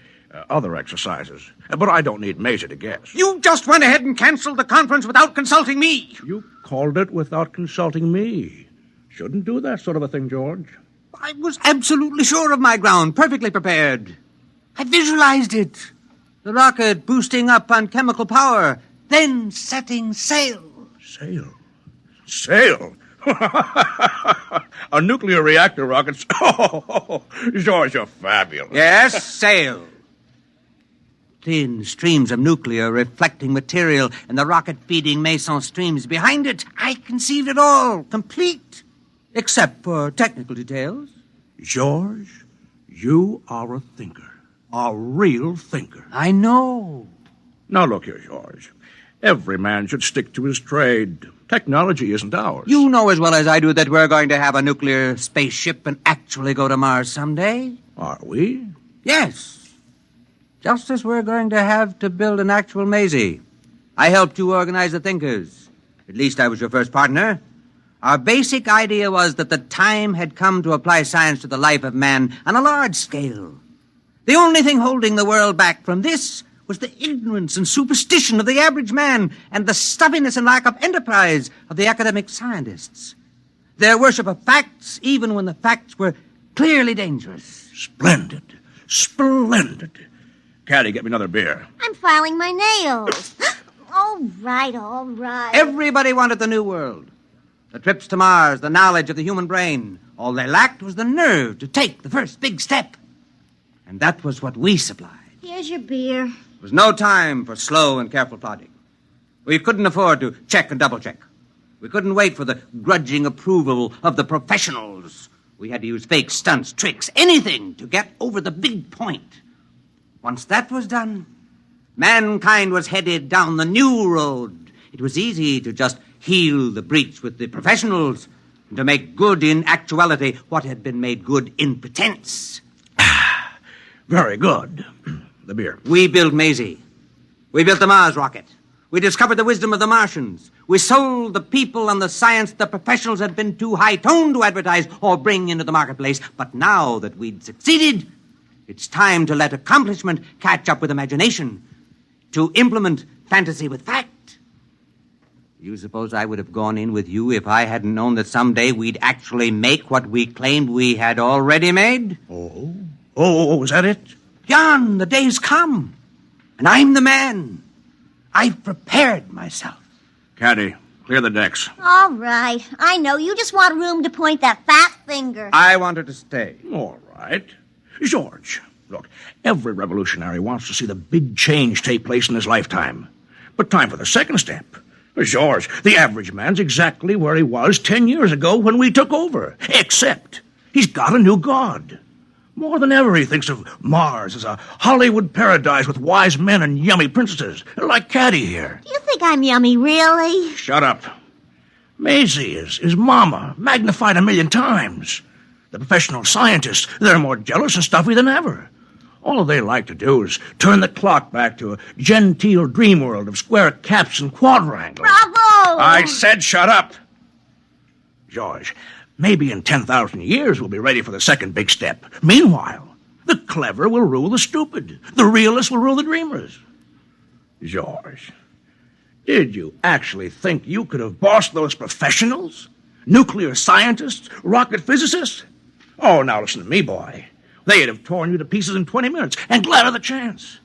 other exercises. But I don't need Maisie to guess. You just went ahead and canceled the conference without consulting me. You called it without consulting me. Shouldn't do that sort of a thing, George. I was absolutely sure of my ground, perfectly prepared. I visualized it. The rocket boosting up on chemical power, then setting sail. Sail? Sail? A nuclear reactor rocket? Oh, George, you're fabulous. Yes, sail. Thin streams of nuclear reflecting material and the rocket feeding Mason streams behind it. I conceived it all, complete, except for technical details. George, you are a thinker. A real thinker. I know. Now, look here, George. Every man should stick to his trade. Technology isn't ours. You know as well as I do that we're going to have a nuclear spaceship and actually go to Mars someday. Are we? Yes. Just as we're going to have to build an actual Maisie. I helped you organize the thinkers. At least I was your first partner. Our basic idea was that the time had come to apply science to the life of man on a large scale. The only thing holding the world back from this was the ignorance and superstition of the average man and the stubbornness and lack of enterprise of the academic scientists. Their worship of facts, even when the facts were clearly dangerous. Splendid. Splendid. Caddy, get me another beer. I'm filing my nails. All right, all right. Everybody wanted the new world. The trips to Mars, the knowledge of the human brain. All they lacked was the nerve to take the first big step. And that was what we supplied. Here's your beer. There was no time for slow and careful plodding. We couldn't afford to check and double-check. We couldn't wait for the grudging approval of the professionals. We had to use fake stunts, tricks, anything to get over the big point. Once that was done, mankind was headed down the new road. It was easy to just heal the breach with the professionals and to make good in actuality what had been made good in pretense. Very good. The beer. We built Maisie. We built the Mars rocket. We discovered the wisdom of the Martians. We sold the people and the science the professionals had been too high-toned to advertise or bring into the marketplace. But now that we'd succeeded, it's time to let accomplishment catch up with imagination, to implement fantasy with fact. You suppose I would have gone in with you if I hadn't known that someday we'd actually make what we claimed we had already made? Oh, is that it? Jan, the day's come, and I'm the man. I've prepared myself. Caddy, clear the decks. All right. I know. You just want room to point that fat finger. I want her to stay. All right. George, look, every revolutionary wants to see the big change take place in his lifetime. But time for the second step. George, the average man's exactly where he was 10 years ago when we took over. Except he's got a new god. More than ever, he thinks of Mars as a Hollywood paradise with wise men and yummy princesses, like Caddy here. Do you think I'm yummy, really? Shut up. Maisie is Mama, magnified 1,000,000 times. The professional scientists, they're more jealous and stuffy than ever. All they like to do is turn the clock back to a genteel dream world of square caps and quadrangles. Bravo! I said shut up. George, Maybe in 10,000 years we'll be ready for the second big step. Meanwhile, the clever will rule the stupid. The realists will rule the dreamers. George, did you actually think you could have bossed those professionals? Nuclear scientists? Rocket physicists? Oh, now listen to me, boy. They'd have torn you to pieces in 20 minutes, and glad of the chance.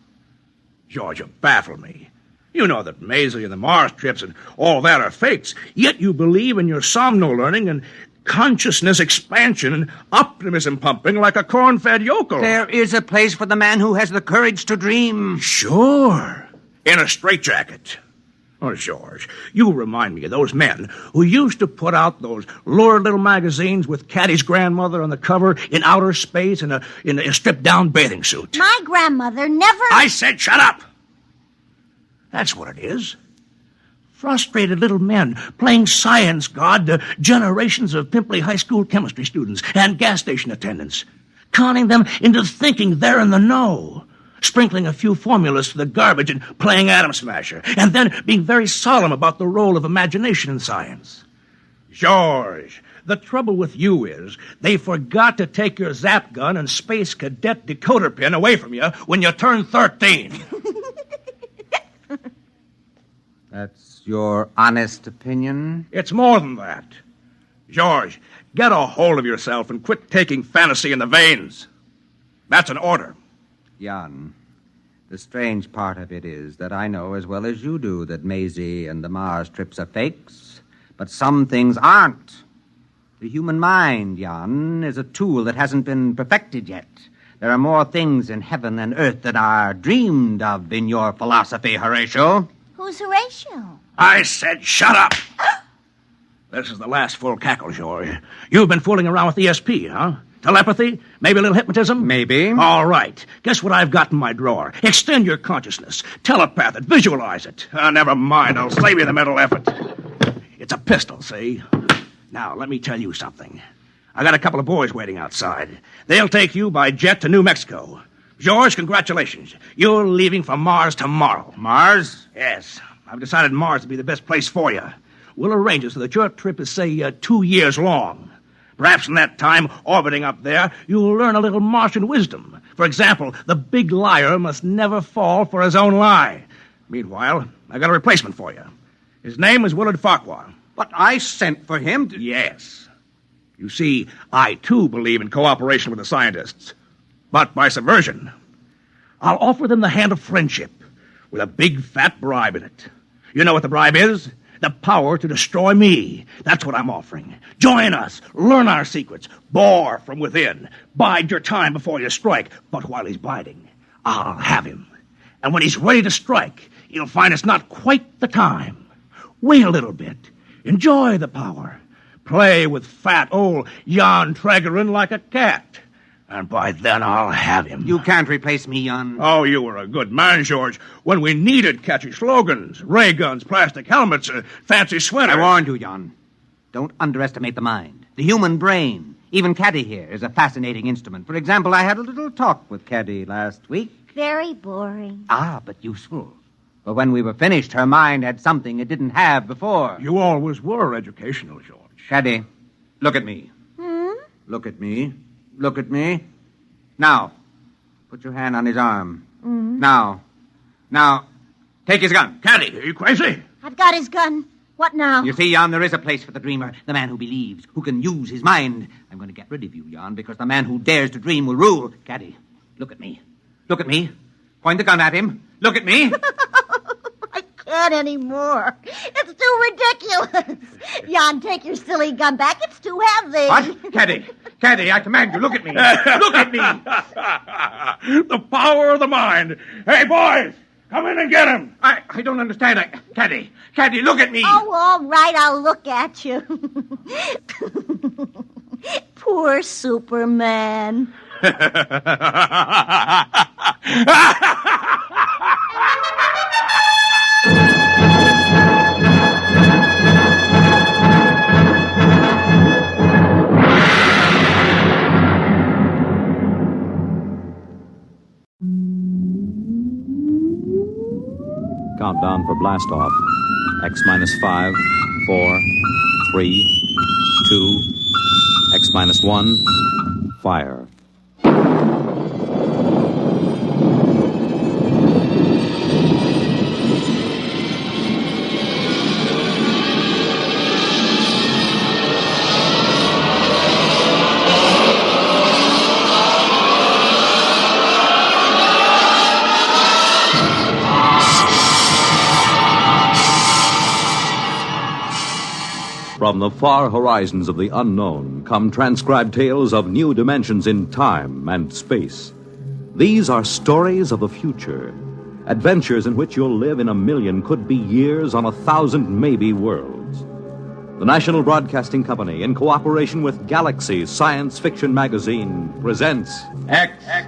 George, you baffle me. You know that Maisie and the Mars trips and all that are fakes, yet you believe in your somno-learning and consciousness expansion and optimism pumping like a corn-fed yokel. There is a place for the man who has the courage to dream. Sure. In a straitjacket. Oh, George, you remind me of those men who used to put out those lurid little magazines with Caddy's grandmother on the cover in outer space in a stripped-down bathing suit. My grandmother never... I said shut up! That's what it is. Frustrated little men playing science god to generations of pimply high school chemistry students and gas station attendants, conning them into thinking they're in the know, sprinkling a few formulas to the garbage and playing Atom Smasher, and then being very solemn about the role of imagination in science. George, the trouble with you is they forgot to take your zap gun and space cadet decoder pin away from you when you turned 13. That's your honest opinion? It's more than that. George, get a hold of yourself and quit taking fantasy in the veins. That's an order. Jan, the strange part of it is that I know as well as you do that Maisie and the Mars trips are fakes, but some things aren't. The human mind, Jan, is a tool that hasn't been perfected yet. There are more things in heaven and earth than are dreamed of in your philosophy, Horatio. Who's Horatio? I said shut up! This is the last full cackle, George. You've been fooling around with ESP, huh? Telepathy? Maybe a little hypnotism? Maybe. All right. Guess what I've got in my drawer? Extend your consciousness. Telepath it. Visualize it. Never mind. I'll save you the mental effort. It's a pistol, see? Now, let me tell you something. I got a couple of boys waiting outside. They'll take you by jet to New Mexico. George, congratulations. You're leaving for Mars tomorrow. Mars? Yes. I've decided Mars to be the best place for you. We'll arrange it so that your trip is, say, 2 years long. Perhaps in that time, orbiting up there, you'll learn a little Martian wisdom. For example, the big liar must never fall for his own lie. Meanwhile, I got a replacement for you. His name is Willard Farquhar. But I sent for him to... Yes. You see, I, too, believe in cooperation with the scientists. But by subversion. I'll offer them the hand of friendship with a big, fat bribe in it. You know what the bribe is? The power to destroy me. That's what I'm offering. Join us. Learn our secrets. Bore from within. Bide your time before you strike. But while he's biding, I'll have him. And when he's ready to strike, he'll find it's not quite the time. Wait a little bit. Enjoy the power. Play with fat old Jan Tregerin like a cat. And by then I'll have him. You can't replace me, Jan. Oh, you were a good man, George, when we needed catchy slogans, ray guns, plastic helmets, fancy sweaters. I warned you, Jan. Don't underestimate the mind. The human brain. Even Caddy here is a fascinating instrument. For example, I had a little talk with Caddy last week. Very boring. Ah, but useful. But when we were finished, her mind had something it didn't have before. You always were educational, George. Caddy, look at me. Look at me. Look at me. Now, put your hand on his arm. Now, take his gun. Caddy, are you crazy? I've got his gun. What now? You see, Jan, there is a place for the dreamer, the man who believes, who can use his mind. I'm going to get rid of you, Jan, because the man who dares to dream will rule. Caddy, look at me. Look at me. Point the gun at him. Look at me. I can't anymore. It's too ridiculous. Jan, take your silly gun back. It's too heavy. What? Caddy, I command you, look at me. Look at me. The power of the mind. Hey, boys, come in and get him. I don't understand. Caddy, look at me. Oh, all right, I'll look at you. Poor Superman. Countdown for blast off. X -5, 4, 3, 2, X-1, fire. From the far horizons of the unknown come transcribed tales of new dimensions in time and space. These are stories of the future, adventures in which you'll live in 1,000,000, could be years, on 1,000 maybe worlds. The National Broadcasting Company, in cooperation with Galaxy Science Fiction Magazine, presents X-1.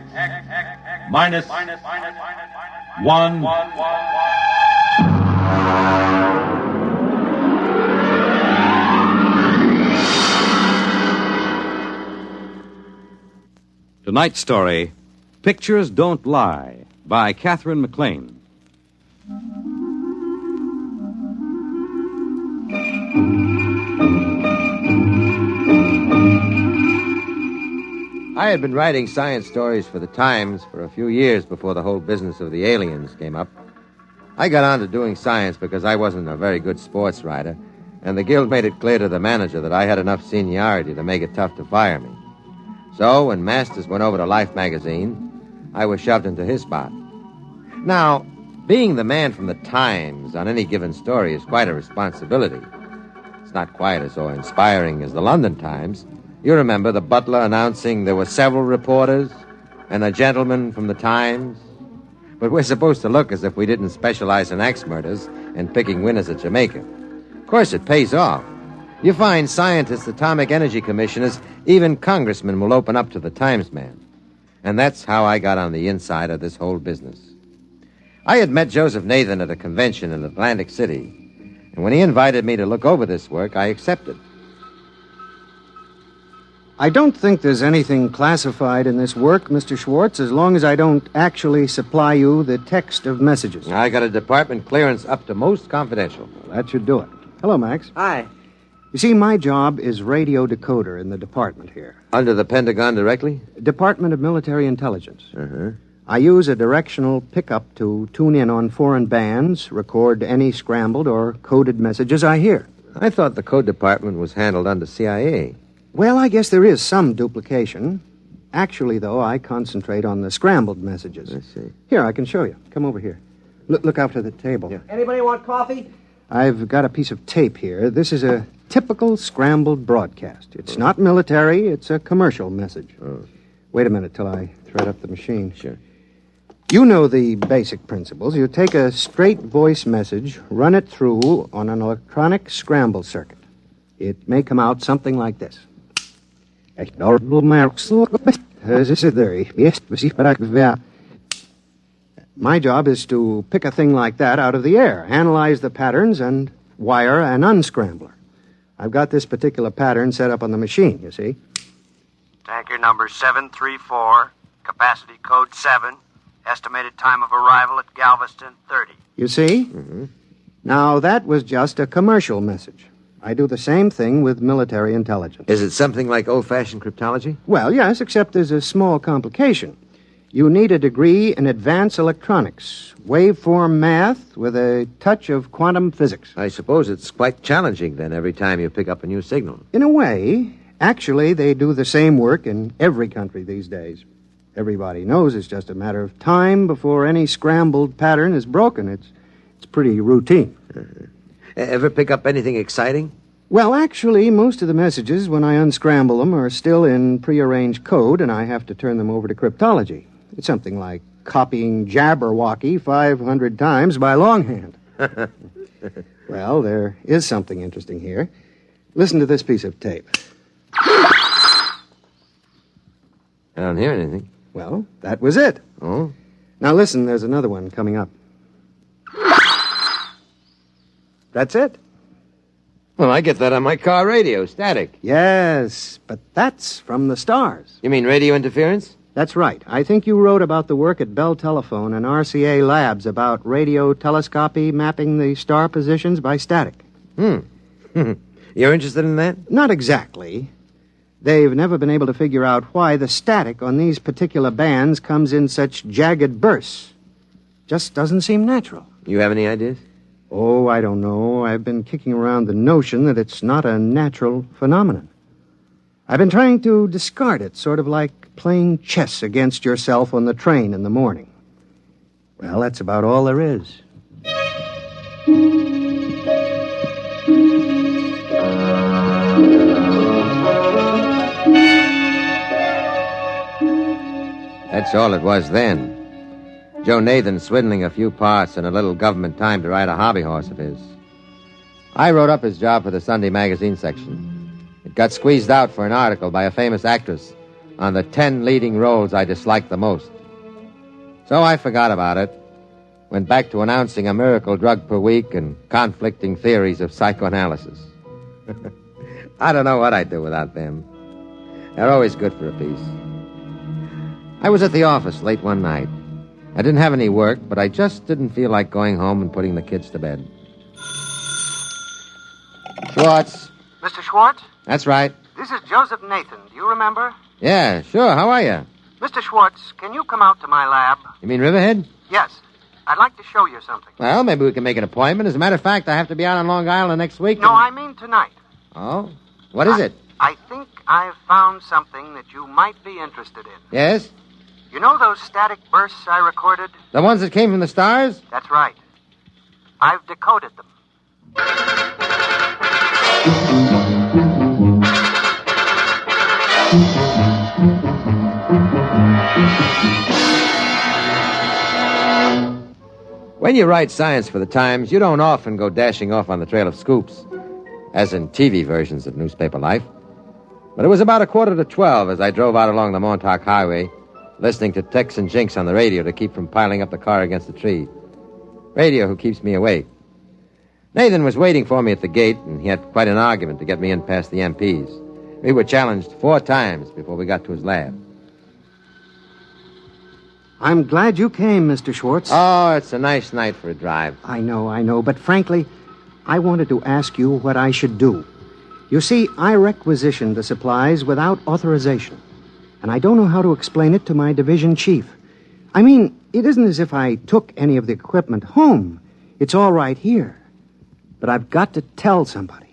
Tonight's story, Pictures Don't Lie, by Catherine McLean. I had been writing science stories for the Times for a few years before the whole business of the aliens came up. I got on to doing science because I wasn't a very good sports writer, and the Guild made it clear to the manager that I had enough seniority to make it tough to fire me. So, when Masters went over to Life magazine, I was shoved into his spot. Now, being the man from the Times on any given story is quite a responsibility. It's not quite as so inspiring as the London Times. You remember the butler announcing there were several reporters and a gentleman from the Times? But we're supposed to look as if we didn't specialize in axe murders and picking winners at Jamaica. Of course, it pays off. You find scientists, atomic energy commissioners, even congressmen will open up to the Times man. And that's how I got on the inside of this whole business. I had met Joseph Nathan at a convention in Atlantic City, and when he invited me to look over this work, I accepted. I don't think there's anything classified in this work, Mr. Schwartz, as long as I don't actually supply you the text of messages. I got a department clearance up to most confidential. Well, that should do it. Hello, Max. Hi. You see, my job is radio decoder in the department here. Under the Pentagon directly? Department of Military Intelligence. Uh-huh. I use a directional pickup to tune in on foreign bands, record any scrambled or coded messages I hear. I thought the code department was handled under CIA. Well, I guess there is some duplication. Actually, though, I concentrate on the scrambled messages. I see. Here, I can show you. Come over here. Look out to the table. Yeah. Anybody want coffee? I've got a piece of tape here. This is a typical scrambled broadcast. It's not military, it's a commercial message. Oh. Wait a minute till I thread up the machine. Sure. You know the basic principles. You take a straight voice message, run it through on an electronic scramble circuit. It may come out something like this. My job is to pick a thing like that out of the air, analyze the patterns, and wire an unscrambler. I've got this particular pattern set up on the machine, you see. Tanker number 734, capacity code 7, estimated time of arrival at Galveston 30. You see? Mm-hmm. Now, that was just a commercial message. I do the same thing with military intelligence. Is it something like old-fashioned cryptology? Well, yes, except there's a small complication. You need a degree in advanced electronics, waveform math with a touch of quantum physics. I suppose it's quite challenging, then, every time you pick up a new signal. In a way. Actually, they do the same work in every country these days. Everybody knows it's just a matter of time before any scrambled pattern is broken. It's pretty routine. Uh-huh. Ever pick up anything exciting? Well, actually, most of the messages, when I unscramble them, are still in prearranged code, and I have to turn them over to cryptology. It's something like copying Jabberwocky 500 times by longhand. Well, there is something interesting here. Listen to this piece of tape. I don't hear anything. Well, that was it. Oh? Now listen, there's another one coming up. That's it. Well, I get that on my car radio, static. Yes, but that's from the stars. You mean radio interference? That's right. I think you wrote about the work at Bell Telephone and RCA Labs about radio telescopy mapping the star positions by static. You're interested in that? Not exactly. They've never been able to figure out why the static on these particular bands comes in such jagged bursts. Just doesn't seem natural. You have any ideas? Oh, I don't know. I've been kicking around the notion that it's not a natural phenomenon. I've been trying to discard it, sort of like playing chess against yourself on the train in the morning. Well, that's about all there is. That's all it was then. Joe Nathan swindling a few parts and a little government time to ride a hobby horse of his. I wrote up his job for the Sunday magazine section. It got squeezed out for an article by a famous actress on the 10 leading roles I disliked the most. So I forgot about it, went back to announcing a miracle drug per week and conflicting theories of psychoanalysis. I don't know what I'd do without them. They're always good for a piece. I was at the office late one night. I didn't have any work, but I just didn't feel like going home and putting the kids to bed. Schwartz. Mr. Schwartz? That's right. This is Joseph Nathan. Do you remember? Yeah, sure. How are you? Mr. Schwartz, can you come out to my lab? You mean Riverhead? Yes. I'd like to show you something. Well, maybe we can make an appointment. As a matter of fact, I have to be out on Long Island next week. No, I mean tonight. Oh? What is it? I think I've found something that you might be interested in. Yes? You know those static bursts I recorded? The ones that came from the stars? That's right. I've decoded them. When you write science for the Times, you don't often go dashing off on the trail of scoops, as in TV versions of newspaper life. But it was about 11:45 as I drove out along the Montauk Highway, listening to Tex and Jinx on the radio to keep from piling up the car against the tree. Radio who keeps me awake. Nathan was waiting for me at the gate, and he had quite an argument to get me in past the MPs. We were challenged 4 times before we got to his lab. I'm glad you came, Mr. Schwartz. Oh, it's a nice night for a drive. I know, but frankly, I wanted to ask you what I should do. You see, I requisitioned the supplies without authorization, and I don't know how to explain it to my division chief. I mean, it isn't as if I took any of the equipment home. It's all right here. But I've got to tell somebody.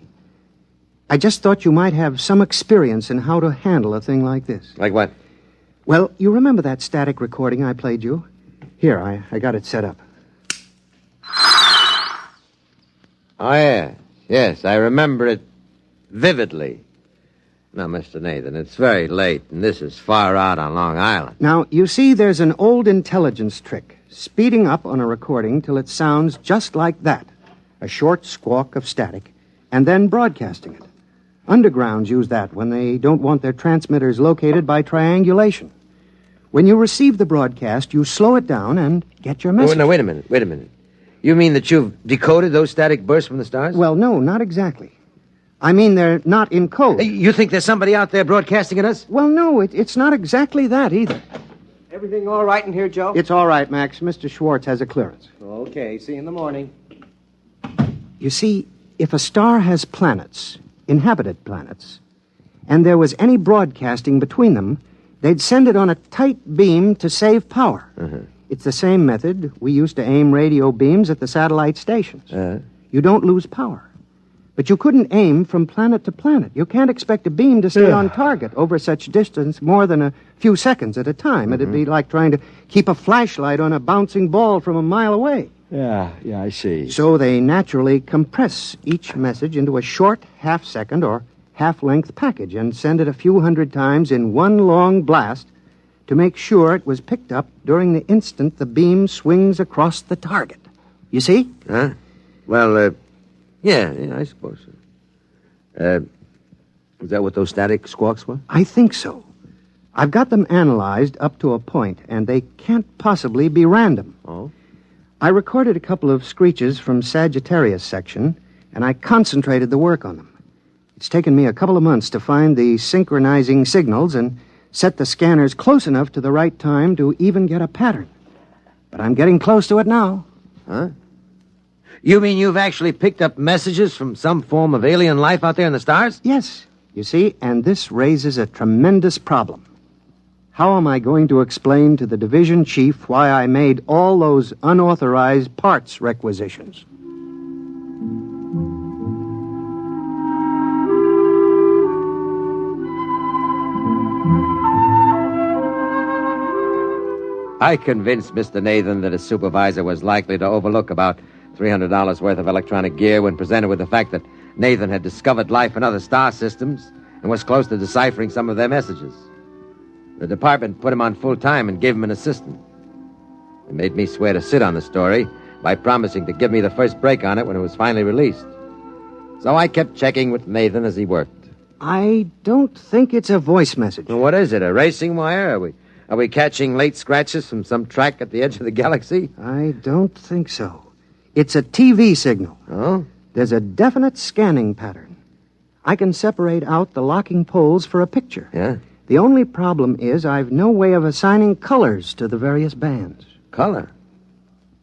I just thought you might have some experience in how to handle a thing like this. Like what? Well, you remember that static recording I played you? Here, I got it set up. Oh, yeah. Yes, I remember it vividly. Now, Mr. Nathan, it's very late, and this is far out on Long Island. Now, you see, there's an old intelligence trick, speeding up on a recording till it sounds just like that, a short squawk of static, and then broadcasting it. Undergrounds use that when they don't want their transmitters located by triangulation. When you receive the broadcast, you slow it down and get your message. Oh, no, wait a minute. You mean that you've decoded those static bursts from the stars? Well, no, not exactly. I mean, they're not in code. You think there's somebody out there broadcasting at us? Well, no, it's not exactly that either. Everything all right in here, Joe? It's all right, Max. Mr. Schwartz has a clearance. Okay, see you in the morning. You see, if a star has planets, inhabited planets, and there was any broadcasting between them, they'd send it on a tight beam to save power. Uh-huh. It's the same method we used to aim radio beams at the satellite stations. You don't lose power. But you couldn't aim from planet to planet. You can't expect a beam to stay on target over such distance more than a few seconds at a time. It'd be like trying to keep a flashlight on a bouncing ball from a mile away. Yeah, I see. So they naturally compress each message into a short half-second or half-length package and send it a few hundred times in one long blast to make sure it was picked up during the instant the beam swings across the target. You see? Huh? Well, yeah, I suppose so. Is that what those static squawks were? I think so. I've got them analyzed up to a point, and they can't possibly be random. Oh? I recorded a couple of screeches from Sagittarius section, and I concentrated the work on them. It's taken me a couple of months to find the synchronizing signals and set the scanners close enough to the right time to even get a pattern. But I'm getting close to it now. Huh? You mean you've actually picked up messages from some form of alien life out there in the stars? Yes. You see, and this raises a tremendous problem. How am I going to explain to the division chief why I made all those unauthorized parts requisitions? I convinced Mr. Nathan that his supervisor was likely to overlook about $300 worth of electronic gear when presented with the fact that Nathan had discovered life in other star systems and was close to deciphering some of their messages. The department put him on full time and gave him an assistant. They made me swear to sit on the story by promising to give me the first break on it when it was finally released. So I kept checking with Nathan as he worked. I don't think it's a voice message. Well, what is it, a racing wire? Are we catching late scratches from some track at the edge of the galaxy? I don't think so. It's a TV signal. Oh? There's a definite scanning pattern. I can separate out the locking poles for a picture. Yeah? The only problem is I've no way of assigning colors to the various bands. Color?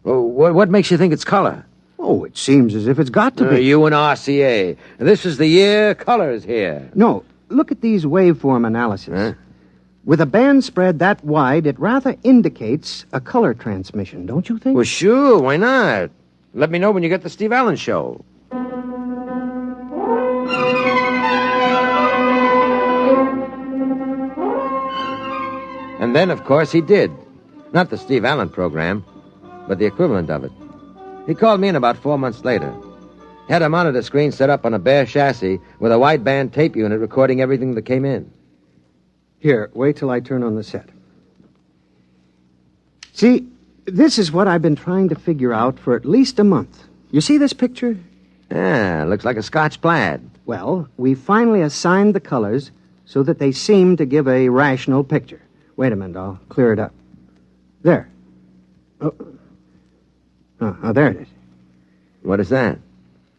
Well, what makes you think it's color? Oh, it seems as if it's got to be. You and RCA. This is the year color's here. No, look at these waveform analyses. Huh? With a band spread that wide, it rather indicates a color transmission, don't you think? Well, sure, why not? Let me know when you get the Steve Allen show. And then, of course, he did. Not the Steve Allen program, but the equivalent of it. He called me in about 4 months later. Had a monitor screen set up on a bare chassis with a wideband tape unit recording everything that came in. Here, wait till I turn on the set. See, this is what I've been trying to figure out for at least a month. You see this picture? Ah, looks like a Scotch plaid. Well, we finally assigned the colors so that they seem to give a rational picture. Wait a minute, I'll clear it up. There. Oh, there it is. What is that?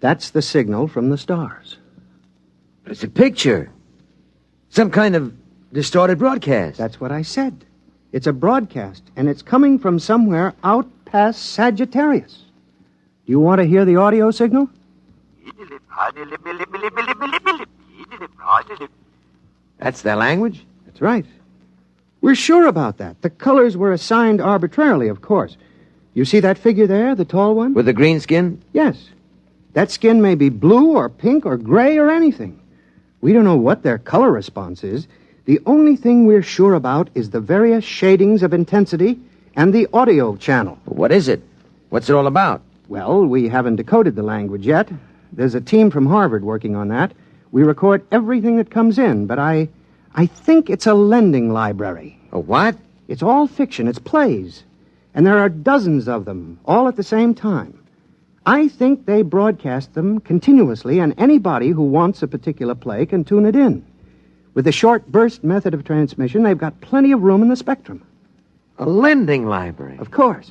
That's the signal from the stars. It's a picture. Some kind of distorted broadcast. That's what I said. It's a broadcast, and it's coming from somewhere out past Sagittarius. Do you want to hear the audio signal? That's their language? That's right. We're sure about that. The colors were assigned arbitrarily, of course. You see that figure there, the tall one? With the green skin? Yes. That skin may be blue or pink or gray or anything. We don't know what their color response is. The only thing we're sure about is the various shadings of intensity and the audio channel. What is it? What's it all about? Well, we haven't decoded the language yet. There's a team from Harvard working on that. We record everything that comes in, but I think it's a lending library. A what? It's all fiction. It's plays. And there are dozens of them, all at the same time. I think they broadcast them continuously, and anybody who wants a particular play can tune it in. With the short burst method of transmission, they've got plenty of room in the spectrum. A lending library? Of course.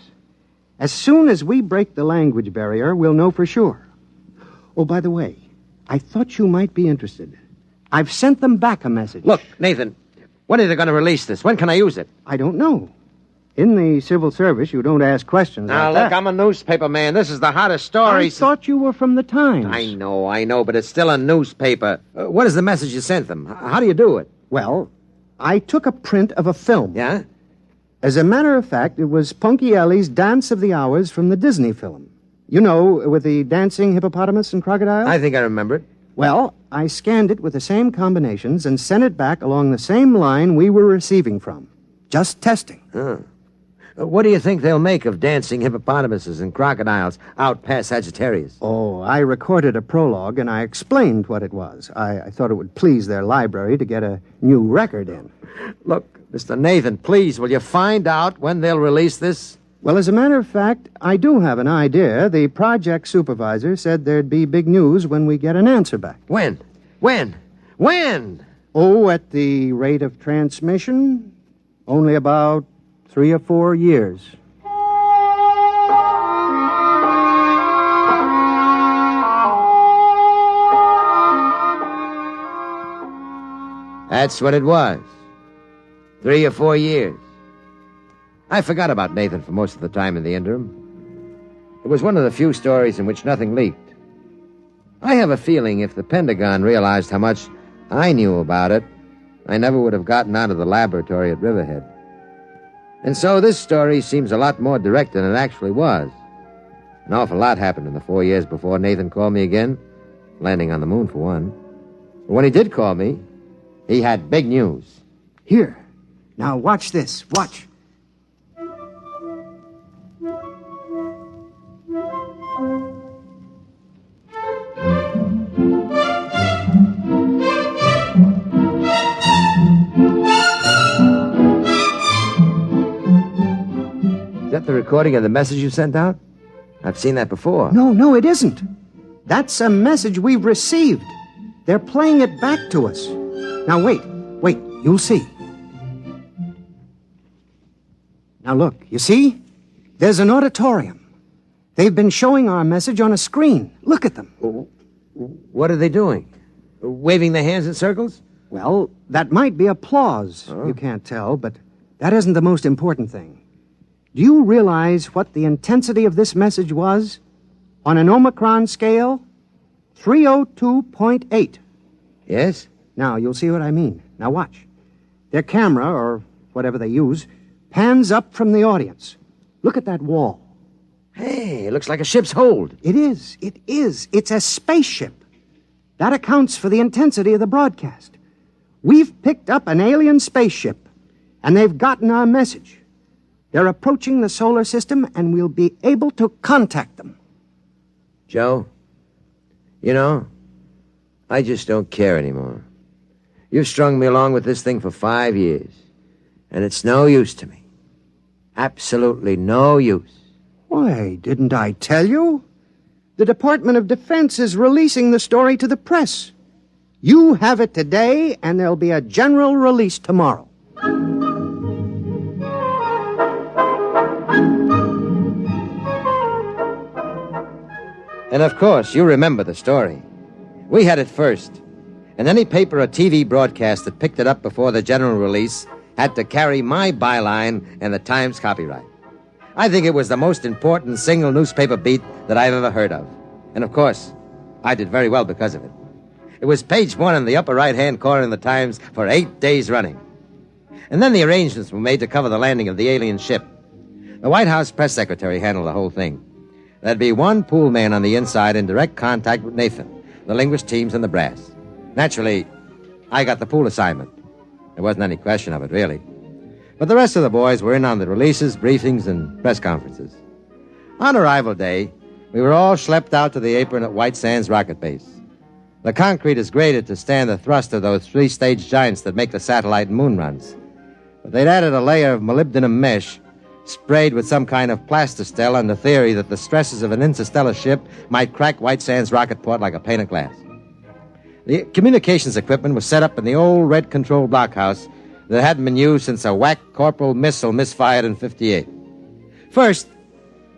As soon as we break the language barrier, we'll know for sure. Oh, by the way, I thought you might be interested. I've sent them back a message. Look, Nathan, when are they going to release this? When can I use it? I don't know. In the civil service, you don't ask questions Now, like look, that. I'm a newspaper man. This is the hottest story. I thought you were from the Times. I know, but it's still a newspaper. What is the message you sent them? How do you do it? Well, I took a print of a film. Yeah? As a matter of fact, it was Punky Ellie's Dance of the Hours from the Disney film. You know, with the dancing hippopotamus and crocodile? I think I remember it. Well, I scanned it with the same combinations and sent it back along the same line we were receiving from. Just testing. Huh. What do you think they'll make of dancing hippopotamuses and crocodiles out past Sagittarius? Oh, I recorded a prologue, and I explained what it was. I thought it would please their library to get a new record in. Look, Mr. Nathan, please, will you find out when they'll release this? Well, as a matter of fact, I do have an idea. The project supervisor said there'd be big news when we get an answer back. When? When? Oh, at the rate of transmission, only about 3 or 4 years. That's what it was. 3 or 4 years. I forgot about Nathan for most of the time in the interim. It was one of the few stories in which nothing leaked. I have a feeling if the Pentagon realized how much I knew about it, I never would have gotten out of the laboratory at Riverhead. And so this story seems a lot more direct than it actually was. An awful lot happened in the 4 years before Nathan called me again, landing on the moon for one. But when he did call me, he had big news. Here. Now watch this. Watch. Is that the recording of the message you sent out? I've seen that before. No, it isn't. That's a message we've received. They're playing it back to us. Now, wait, you'll see. Now, look, you see? There's an auditorium. They've been showing our message on a screen. Look at them. What are they doing? Waving their hands in circles? Well, that might be applause. You can't tell, but that isn't the most important thing. Do you realize what the intensity of this message was? On an Omicron scale, 302.8. Yes? Now, you'll see what I mean. Now, watch. Their camera, or whatever they use, pans up from the audience. Look at that wall. Hey, it looks like a ship's hold. It is. It's a spaceship. That accounts for the intensity of the broadcast. We've picked up an alien spaceship, and they've gotten our message. They're approaching the solar system, and we'll be able to contact them. Joe, you know, I just don't care anymore. You've strung me along with this thing for 5 years, and it's no use to me. Absolutely no use. Why, didn't I tell you? The Department of Defense is releasing the story to the press. You have it today, and there'll be a general release tomorrow. And of course, you remember the story. We had it first. And any paper or TV broadcast that picked it up before the general release had to carry my byline and the Times copyright. I think it was the most important single newspaper beat that I've ever heard of. And of course, I did very well because of it. It was page 1 in the upper right-hand corner of the Times for 8 days running. And then the arrangements were made to cover the landing of the alien ship. The White House press secretary handled the whole thing. There'd be one pool man on the inside in direct contact with Nathan, the linguist teams, and the brass. Naturally, I got the pool assignment. There wasn't any question of it, really. But the rest of the boys were in on the releases, briefings, and press conferences. On arrival day, we were all schlepped out to the apron at White Sands Rocket Base. The concrete is graded to stand the thrust of those 3-stage giants that make the satellite and moon runs. But they'd added a layer of molybdenum mesh sprayed with some kind of plastistel on the theory that the stresses of an interstellar ship might crack White Sands rocket port like a pane of glass. The communications equipment was set up in the old red control blockhouse that hadn't been used since a whack Corporal missile misfired in 58. First,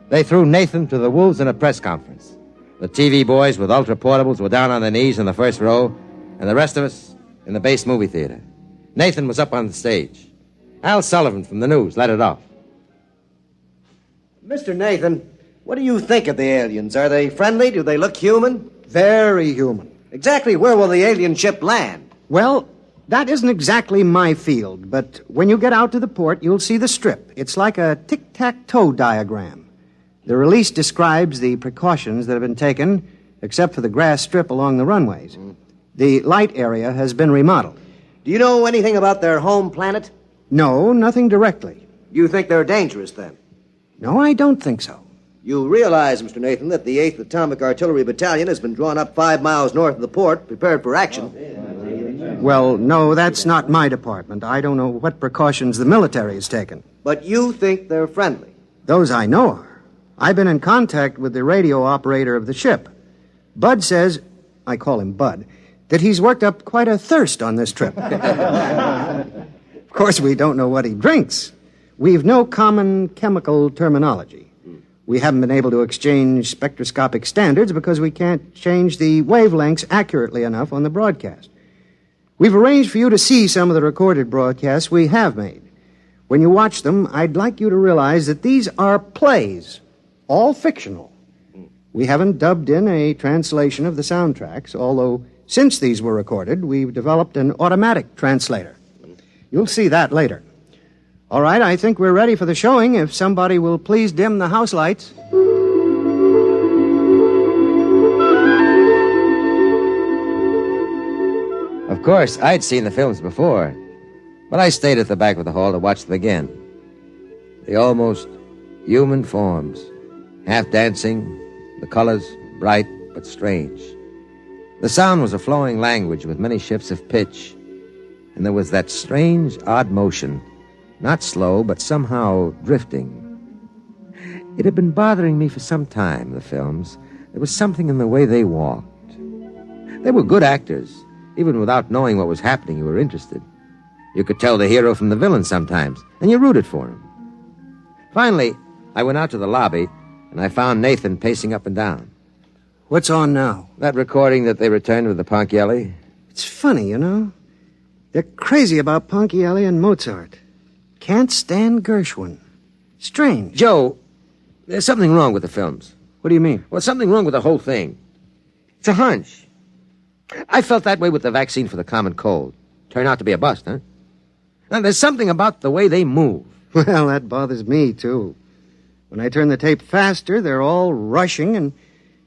they threw Nathan to the wolves in a press conference. The TV boys with ultra portables were down on their knees in the first row, and the rest of us in the base movie theater. Nathan was up on the stage. Al Sullivan from the news led it off. Mr. Nathan, what do you think of the aliens? Are they friendly? Do they look human? Very human. Exactly where will the alien ship land? Well, that isn't exactly my field, but when you get out to the port, you'll see the strip. It's like a tic-tac-toe diagram. The release describes the precautions that have been taken, except for the grass strip along the runways. The light area has been remodeled. Do you know anything about their home planet? No, nothing directly. You think they're dangerous, then? No, I don't think so. You realize, Mr. Nathan, that the 8th Atomic Artillery Battalion has been drawn up 5 miles north of the port, prepared for action. Well, no, that's not my department. I don't know what precautions the military has taken. But you think they're friendly? Those I know are. I've been in contact with the radio operator of the ship. Bud says, I call him Bud, that he's worked up quite a thirst on this trip. Of course, we don't know what he drinks. We've no common chemical terminology. We haven't been able to exchange spectroscopic standards because we can't change the wavelengths accurately enough on the broadcast. We've arranged for you to see some of the recorded broadcasts we have made. When you watch them, I'd like you to realize that these are plays, all fictional. We haven't dubbed in a translation of the soundtracks, although Since these were recorded, we've developed an automatic translator. You'll see that later. All right, I think we're ready for the showing. If somebody will please dim the house lights. Of course, I'd seen the films before, but I stayed at the back of the hall to watch them again. The almost human forms, half dancing, the colors bright but strange. The sound was a flowing language with many shifts of pitch, and there was that strange, odd motion, not slow, but somehow drifting. It had been bothering me for some time, the films. There was something in the way they walked. They were good actors. Even without knowing what was happening, you were interested. You could tell the hero from the villain sometimes, and you rooted for him. Finally, I went out to the lobby, and I found Nathan pacing up and down. What's on now? That recording that they returned with the Ponchielli. It's funny, you know. They're crazy about Ponchielli and Mozart. Can't stand Gershwin. Strange. Joe, there's something wrong with the films. What do you mean? Well, something wrong with the whole thing. It's a hunch. I felt that way with the vaccine for the common cold. Turned out to be a bust, huh? Now, there's something about the way they move. Well, that bothers me, too. When I turn the tape faster, they're all rushing, and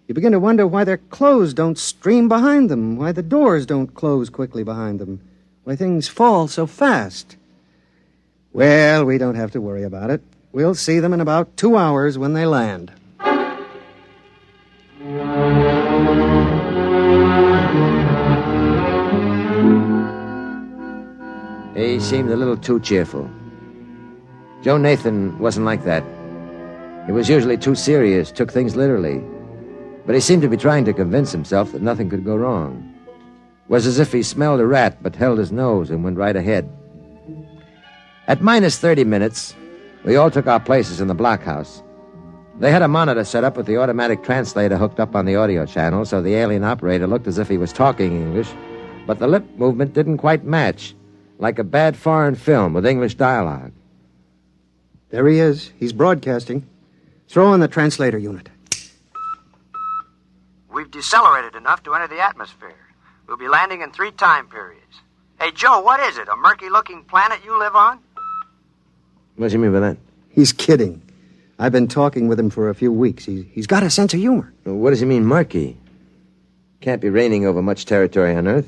you begin to wonder why their clothes don't stream behind them, why the doors don't close quickly behind them, why things fall so fast. Well, we don't have to worry about it. We'll see them in about 2 hours when they land. He seemed a little too cheerful. Joe Nathan wasn't like that. He was usually too serious, took things literally. But he seemed to be trying to convince himself that nothing could go wrong. It was as if he smelled a rat but held his nose and went right ahead. At minus 30 minutes, we all took our places in the blockhouse. They had a monitor set up with the automatic translator hooked up on the audio channel, so the alien operator looked as if he was talking English, but the lip movement didn't quite match, like a bad foreign film with English dialogue. There he is. He's broadcasting. Throw on the translator unit. We've decelerated enough to enter the atmosphere. We'll be landing in 3 time periods. Hey, Joe, what is it? A murky-looking planet you live on? What do you mean by that? He's kidding. I've been talking with him for a few weeks. He's got a sense of humor. What does he mean, murky? Can't be raining over much territory on Earth.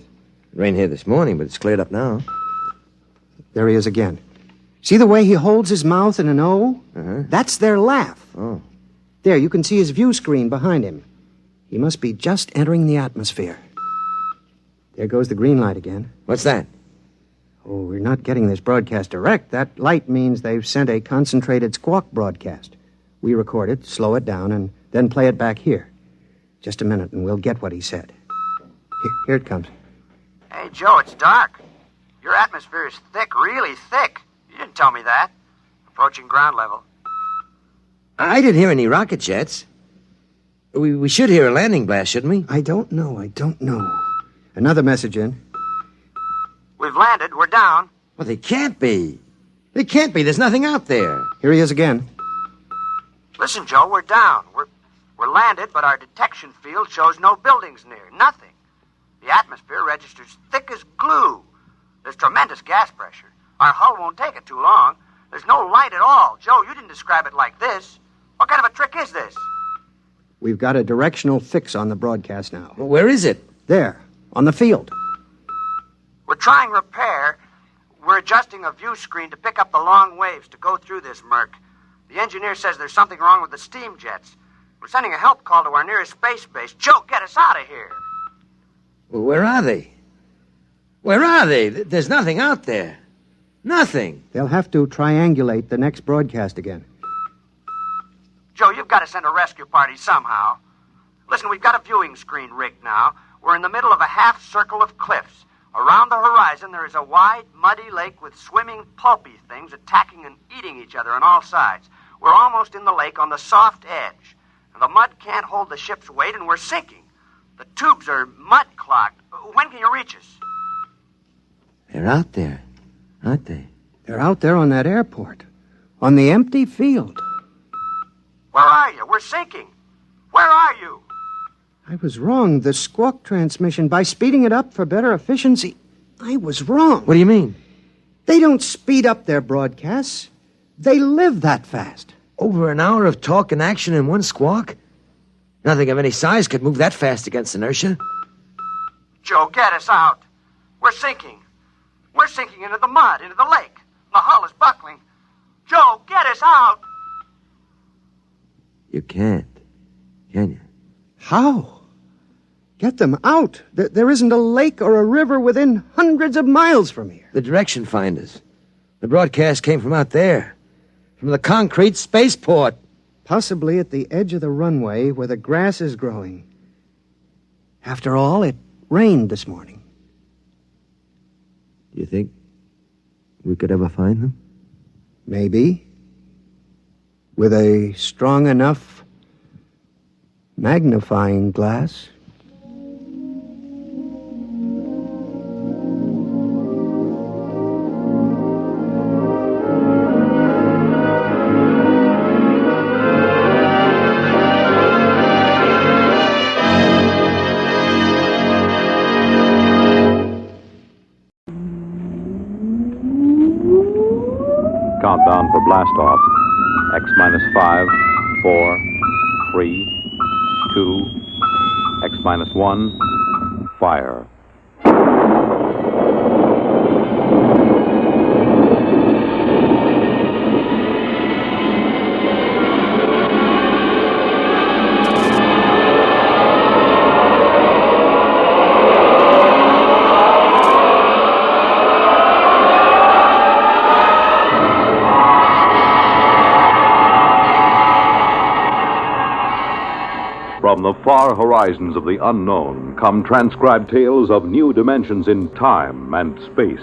It rained here this morning, but it's cleared up now. There he is again. See the way he holds his mouth in an O? Uh-huh. That's their laugh. Oh. There, you can see his view screen behind him. He must be just entering the atmosphere. There goes the green light again. What's that? Oh, we're not getting this broadcast direct. That light means they've sent a concentrated squawk broadcast. We record it, slow it down, and then play it back here. Just a minute, and we'll get what he said. Here it comes. Hey, Joe, it's dark. Your atmosphere is thick, really thick. You didn't tell me that. Approaching ground level. I didn't hear any rocket jets. We should hear a landing blast, shouldn't we? I don't know. Another message in. We've landed. We're down. Well, they can't be. They can't be. There's nothing out there. Here he is again. Listen, Joe, we're down. We're landed, but our detection field shows no buildings near. Nothing. The atmosphere registers thick as glue. There's tremendous gas pressure. Our hull won't take it too long. There's no light at all. Joe, you didn't describe it like this. What kind of a trick is this? We've got a directional fix on the broadcast now. Well, where is it? There, on the field. We're trying repair. We're adjusting a view screen to pick up the long waves to go through this murk. The engineer says there's something wrong with the steam jets. We're sending a help call to our nearest space base. Joe, get us out of here. Well, where are they? Where are they? There's nothing out there. Nothing. They'll have to triangulate the next broadcast again. Joe, you've got to send a rescue party somehow. Listen, we've got a viewing screen rigged now. We're in the middle of a half circle of cliffs. Around the horizon, there is a wide, muddy lake with swimming, pulpy things attacking and eating each other on all sides. We're almost in the lake on the soft edge. The mud can't hold the ship's weight, and we're sinking. The tubes are mud-clogged. When can you reach us? They're out there, aren't they? They're out there on that airport. On the empty field. Where are you? We're sinking. Where are you? I was wrong. The squawk transmission, by speeding it up for better efficiency, I was wrong. What do you mean? They don't speed up their broadcasts. They live that fast. Over an hour of talk and action in one squawk? Nothing of any size could move that fast against inertia. Joe, get us out. We're sinking. We're sinking into the mud, into the lake. The hull is buckling. Joe, get us out. You can't, can you? How? Get them out. There isn't a lake or a river within hundreds of miles from here. The direction finders. The broadcast came from out there. From the concrete spaceport. Possibly at the edge of the runway where the grass is growing. After all, it rained this morning. Do you think we could ever find them? Maybe. With a strong enough magnifying glass. Countdown for blast off. X minus 5, 4, 3, 2, X minus 1, fire. From the far horizons of the unknown come transcribed tales of new dimensions in time and space.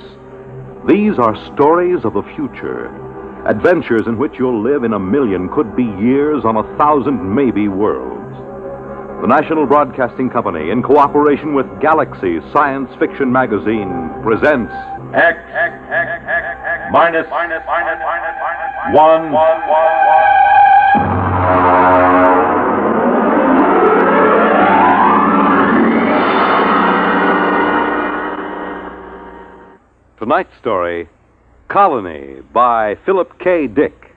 These are stories of the future, adventures in which you'll live in a million, could be years, on 1,000 maybe worlds. The National Broadcasting Company, in cooperation with Galaxy Science Fiction Magazine, presents X minus 1. Tonight's story, Colony, by Philip K. Dick.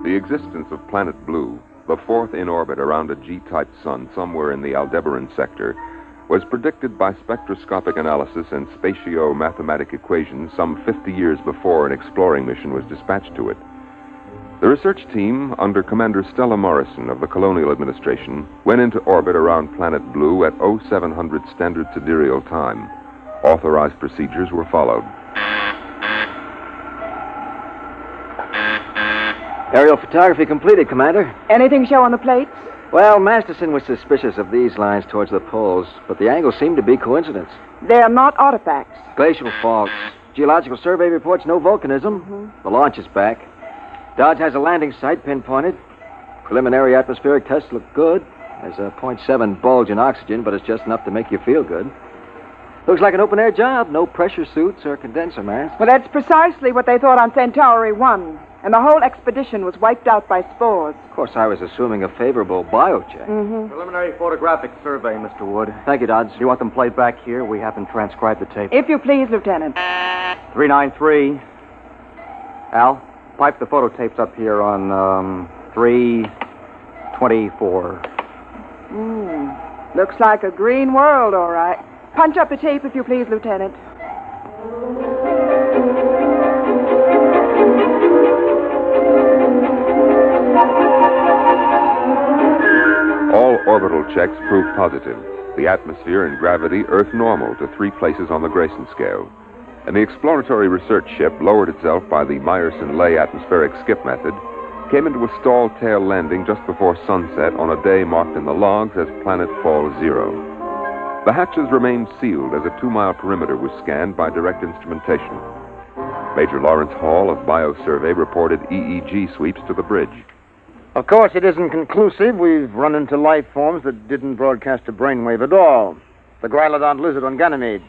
The existence of Planet Blue, the fourth in orbit around a G-type sun somewhere in the Aldebaran sector, was predicted by spectroscopic analysis and spatio-mathematic equations some 50 years before an exploring mission was dispatched to it. The research team, under Commander Stella Morrison of the Colonial Administration, went into orbit around Planet Blue at 0700 Standard Sidereal Time. Authorized procedures were followed. Aerial photography completed, Commander. Anything show on the plates? Well, Masterson was suspicious of these lines towards the poles, but the angles seemed to be coincidence. They're not artifacts. Glacial faults. Geological survey reports no volcanism. Mm-hmm. The launch is back. Dodge has a landing site pinpointed. Preliminary atmospheric tests look good. There's a 0.7 bulge in oxygen, but it's just enough to make you feel good. Looks like an open-air job. No pressure suits or condenser masks. Well, that's precisely what they thought on Centauri 1. And the whole expedition was wiped out by spores. Of course, I was assuming a favorable biocheck. Mm-hmm. Preliminary photographic survey, Mr. Wood. Thank you, Dodge. Do you want them played back here? We haven't transcribed the tape. If you please, Lieutenant. 393. Al, pipe the photo tapes up here on 324. Looks like a green world, all right. Punch up the tape, if you please, Lieutenant. All orbital checks proved positive. The atmosphere and gravity Earth normal to 3 places on the Grayson scale. And the exploratory research ship lowered itself by the Meyerson-Lay atmospheric skip method, came into a stalled tail landing just before sunset on a day marked in the logs as planet fall 0. The hatches remained sealed as a 2-mile perimeter was scanned by direct instrumentation. Major Lawrence Hall of Biosurvey reported EEG sweeps to the bridge. Of course, it isn't conclusive. We've run into life forms that didn't broadcast a brainwave at all. The Grylodon lizard on Ganymede.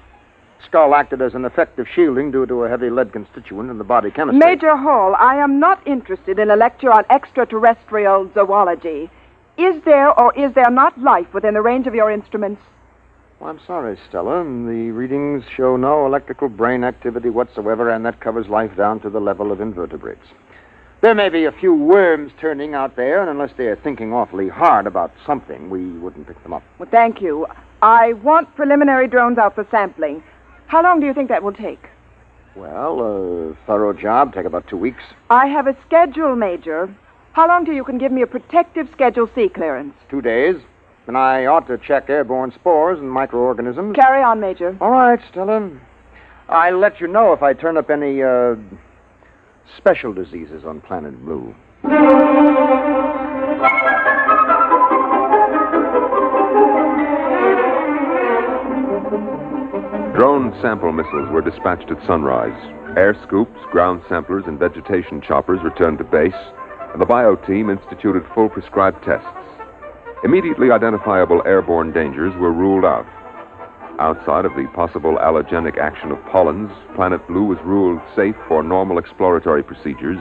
Skull acted as an effective shielding due to a heavy lead constituent in the body chemistry. Major Hall, I am not interested in a lecture on extraterrestrial zoology. Is there or is there not life within the range of your instruments? Well, I'm sorry, Stella. The readings show no electrical brain activity whatsoever, and that covers life down to the level of invertebrates. There may be a few worms turning out there, and unless they're thinking awfully hard about something, we wouldn't pick them up. Well, thank you. I want preliminary drones out for sampling. How long do you think that will take? Well, a thorough job, take about 2 weeks. I have a schedule, Major. How long till you can give me a protective Schedule C clearance? 2 days. And I ought to check airborne spores and microorganisms. Carry on, Major. All right, Stella. I'll let you know if I turn up any, special diseases on Planet Blue. Drone sample missiles were dispatched at sunrise. Air scoops, ground samplers, and vegetation choppers returned to base, and the bio team instituted full prescribed tests. Immediately identifiable airborne dangers were ruled out. Outside of the possible allergenic action of pollens, Planet Blue was ruled safe for normal exploratory procedures,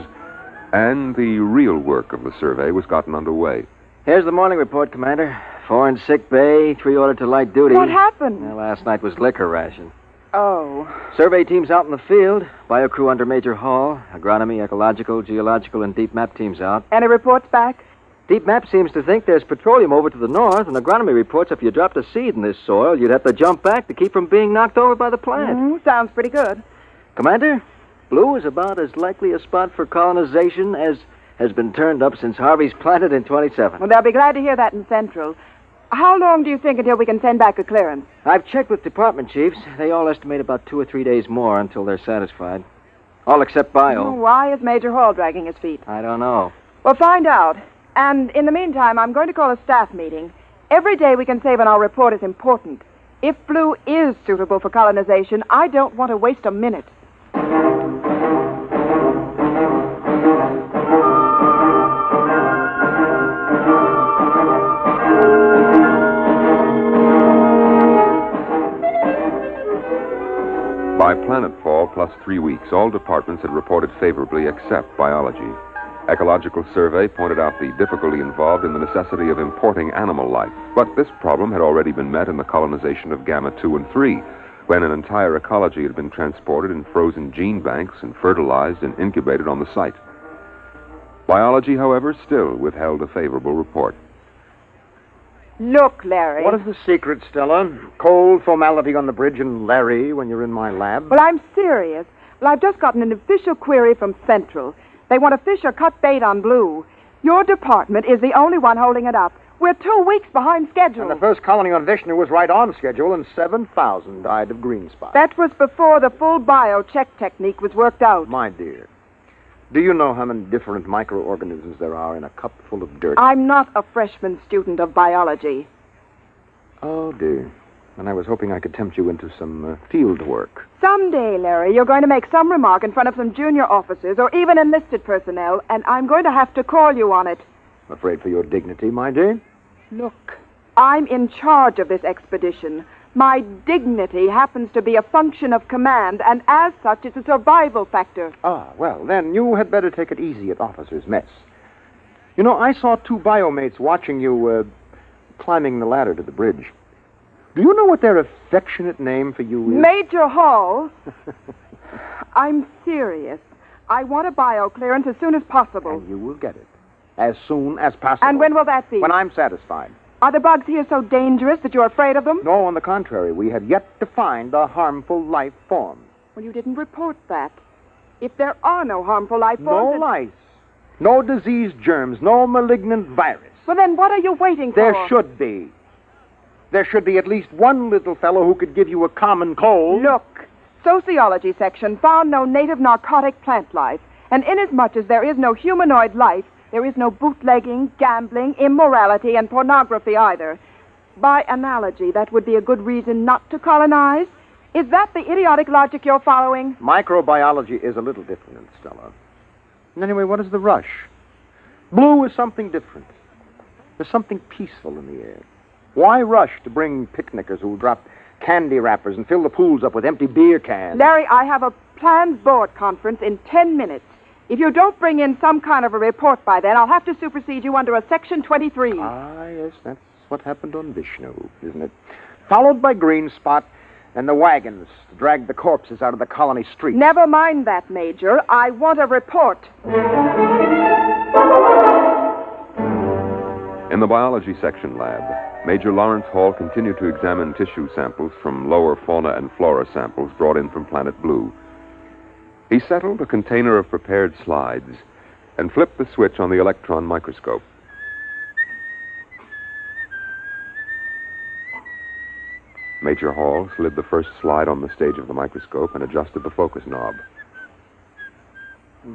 and the real work of the survey was gotten underway. Here's the morning report, Commander. 4 in sick bay, 3 ordered to light duty. What happened? Well, last night was liquor ration. Oh. Survey teams out in the field. Bio crew under Major Hall. Agronomy, ecological, geological, and deep map teams out. Any reports back? Deep map seems to think there's petroleum over to the north, and agronomy reports if you dropped a seed in this soil, you'd have to jump back to keep from being knocked over by the plant. Sounds pretty good. Commander, Blue is about as likely a spot for colonization as has been turned up since Harvey's planted in 27. Well, they'll be glad to hear that in Central. How long do you think until we can send back a clearance? I've checked with department chiefs. They all estimate about 2 or 3 days more until they're satisfied. All except Bio. Why is Major Hall dragging his feet? I don't know. Well, find out. And in the meantime, I'm going to call a staff meeting. Every day we can save on our report is important. If Blue is suitable for colonization, I don't want to waste a minute. By planetfall plus 3 weeks, all departments had reported favorably except biology. Ecological survey pointed out the difficulty involved in the necessity of importing animal life. But this problem had already been met in the colonization of Gamma 2 and 3, when an entire ecology had been transported in frozen gene banks and fertilized and incubated on the site. Biology, however, still withheld a favorable report. Look, Larry. What is the secret, Stella? Cold formality on the bridge and Larry when you're in my lab? Well, I'm serious. Well, I've just gotten an official query from Central. They want to fish or cut bait on Blue. Your department is the only one holding it up. We're 2 weeks behind schedule. And the first colony on Vishnu was right on schedule, and 7,000 died of green spot. That was before the full bio-check technique was worked out. My dear, do you know how many different microorganisms there are in a cup full of dirt? I'm not a freshman student of biology. Oh, dear. And I was hoping I could tempt you into some field work. Someday, Larry, you're going to make some remark in front of some junior officers or even enlisted personnel, and I'm going to have to call you on it. I'm afraid for your dignity, my dear. Look, I'm in charge of this expedition. My dignity happens to be a function of command, and as such, it's a survival factor. Ah, well, then you had better take it easy at officers' mess. You know, I saw 2 biomates watching you, climbing the ladder to the bridge. Do you know what their affectionate name for you is? Major Hall. I'm serious. I want a bio clearance as soon as possible. And you will get it. As soon as possible. And when will that be? When I'm satisfied. Are the bugs here so dangerous that you're afraid of them? No, on the contrary. We have yet to find a harmful life form. Well, you didn't report that. If there are no harmful life forms... No lice. No disease germs. No malignant virus. Well, then what are you waiting for? There should be. There should be at least one little fellow who could give you a common cold. Look, sociology section found no native narcotic plant life. And inasmuch as there is no humanoid life, there is no bootlegging, gambling, immorality, and pornography either. By analogy, that would be a good reason not to colonize. Is that the idiotic logic you're following? Microbiology is a little different, Stella. And anyway, what is the rush? Blue is something different. There's something peaceful in the air. Why rush to bring picnickers who'll drop candy wrappers and fill the pools up with empty beer cans? Larry, I have a planned board conference in 10 minutes. If you don't bring in some kind of a report by then, I'll have to supersede you under a Section 23. Ah, yes, that's what happened on Vishnu, isn't it? Followed by Green Spot and the wagons to drag the corpses out of the colony streets. Never mind that, Major. I want a report. In the biology section lab, Major Lawrence Hall continued to examine tissue samples from lower fauna and flora samples brought in from Planet Blue. He settled a container of prepared slides and flipped the switch on the electron microscope. Major Hall slid the first slide on the stage of the microscope and adjusted the focus knob. Come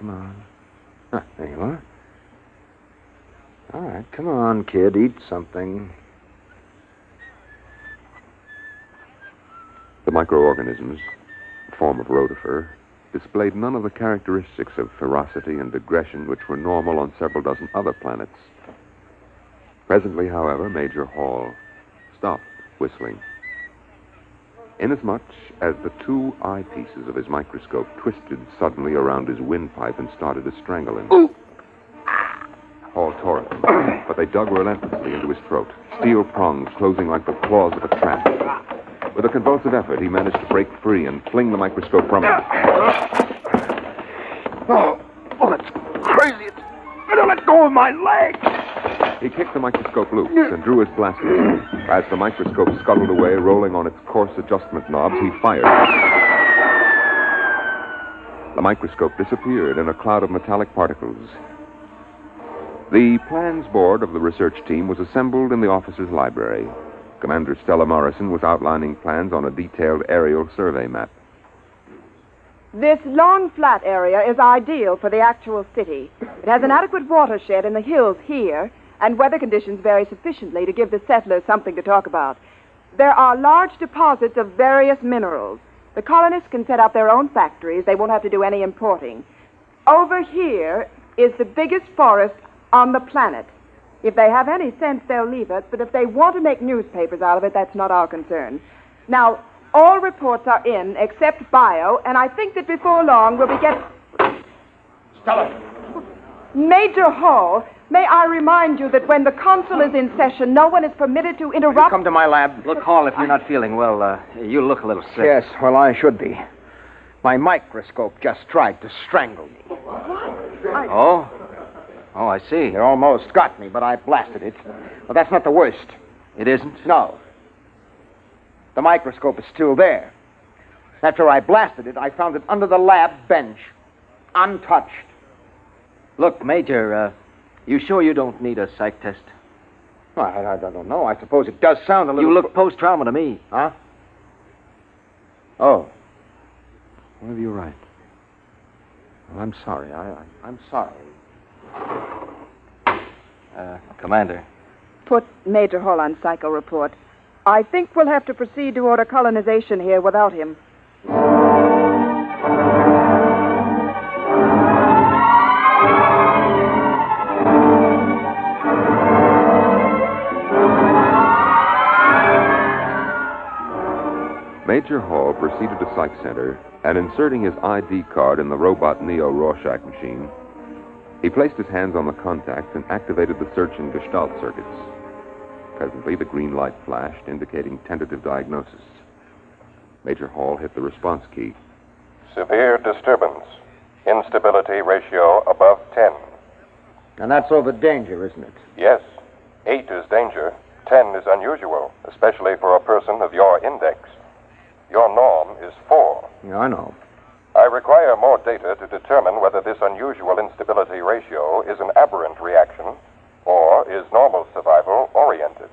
on. Ah, there you are. All right, come on, kid, eat something. The microorganisms, a form of rotifer, displayed none of the characteristics of ferocity and aggression which were normal on several dozen other planets. Presently, however, Major Hall stopped whistling. Inasmuch as the two eyepieces of his microscope twisted suddenly around his windpipe and started to strangle him. Ooh. Hall tore at them, but they dug relentlessly into his throat, steel prongs closing like the claws of a trap. With a convulsive effort, he managed to break free and fling the microscope from him. Oh, that's crazy. Don't let go of my leg. He kicked the microscope loose and drew his blaster. As the microscope scuttled away, rolling on its coarse adjustment knobs, he fired. The microscope disappeared in a cloud of metallic particles. The plans board of the research team was assembled in the officer's library. Commander Stella Morrison was outlining plans on a detailed aerial survey map. This long, flat area is ideal for the actual city. It has an adequate watershed in the hills here, and weather conditions vary sufficiently to give the settlers something to talk about. There are large deposits of various minerals. The colonists can set up their own factories. They won't have to do any importing. Over here is the biggest forest on the planet. If they have any sense, they'll leave it, but if they want to make newspapers out of it, that's not our concern. Now, all reports are in, except bio, and I think that before long we'll be getting... Stella! Major Hall, may I remind you that when the consul is in session, no one is permitted to interrupt... Come to my lab. Look, Hall, if you're not feeling well, you look a little sick. Yes, well, I should be. My microscope just tried to strangle me. Oh? Oh, I see. It almost got me, but I blasted it. But that's not the worst. It isn't? No. The microscope is still there. After I blasted it, I found it under the lab bench, untouched. Look, Major, you sure you don't need a psych test? Well, I don't know. I suppose it does sound a little... You look post-trauma to me. Huh? Oh. Well, you're right. Well, I'm sorry. I'm sorry. Commander. Put Major Hall on psycho report. I think we'll have to proceed to order colonization here without him. Major Hall proceeded to Psych Center and, inserting his ID card in the robot Neo Rorschach machine, he placed his hands on the contacts and activated the search and gestalt circuits. Presently, the green light flashed, indicating tentative diagnosis. Major Hall hit the response key. Severe disturbance. Instability ratio above 10. And that's over danger, isn't it? Yes. 8 is danger. 10 is unusual, especially for a person of your index. Your norm is 4. Yeah, I know. I require more data to determine whether this unusual instability ratio is an aberrant reaction or is normal survival oriented.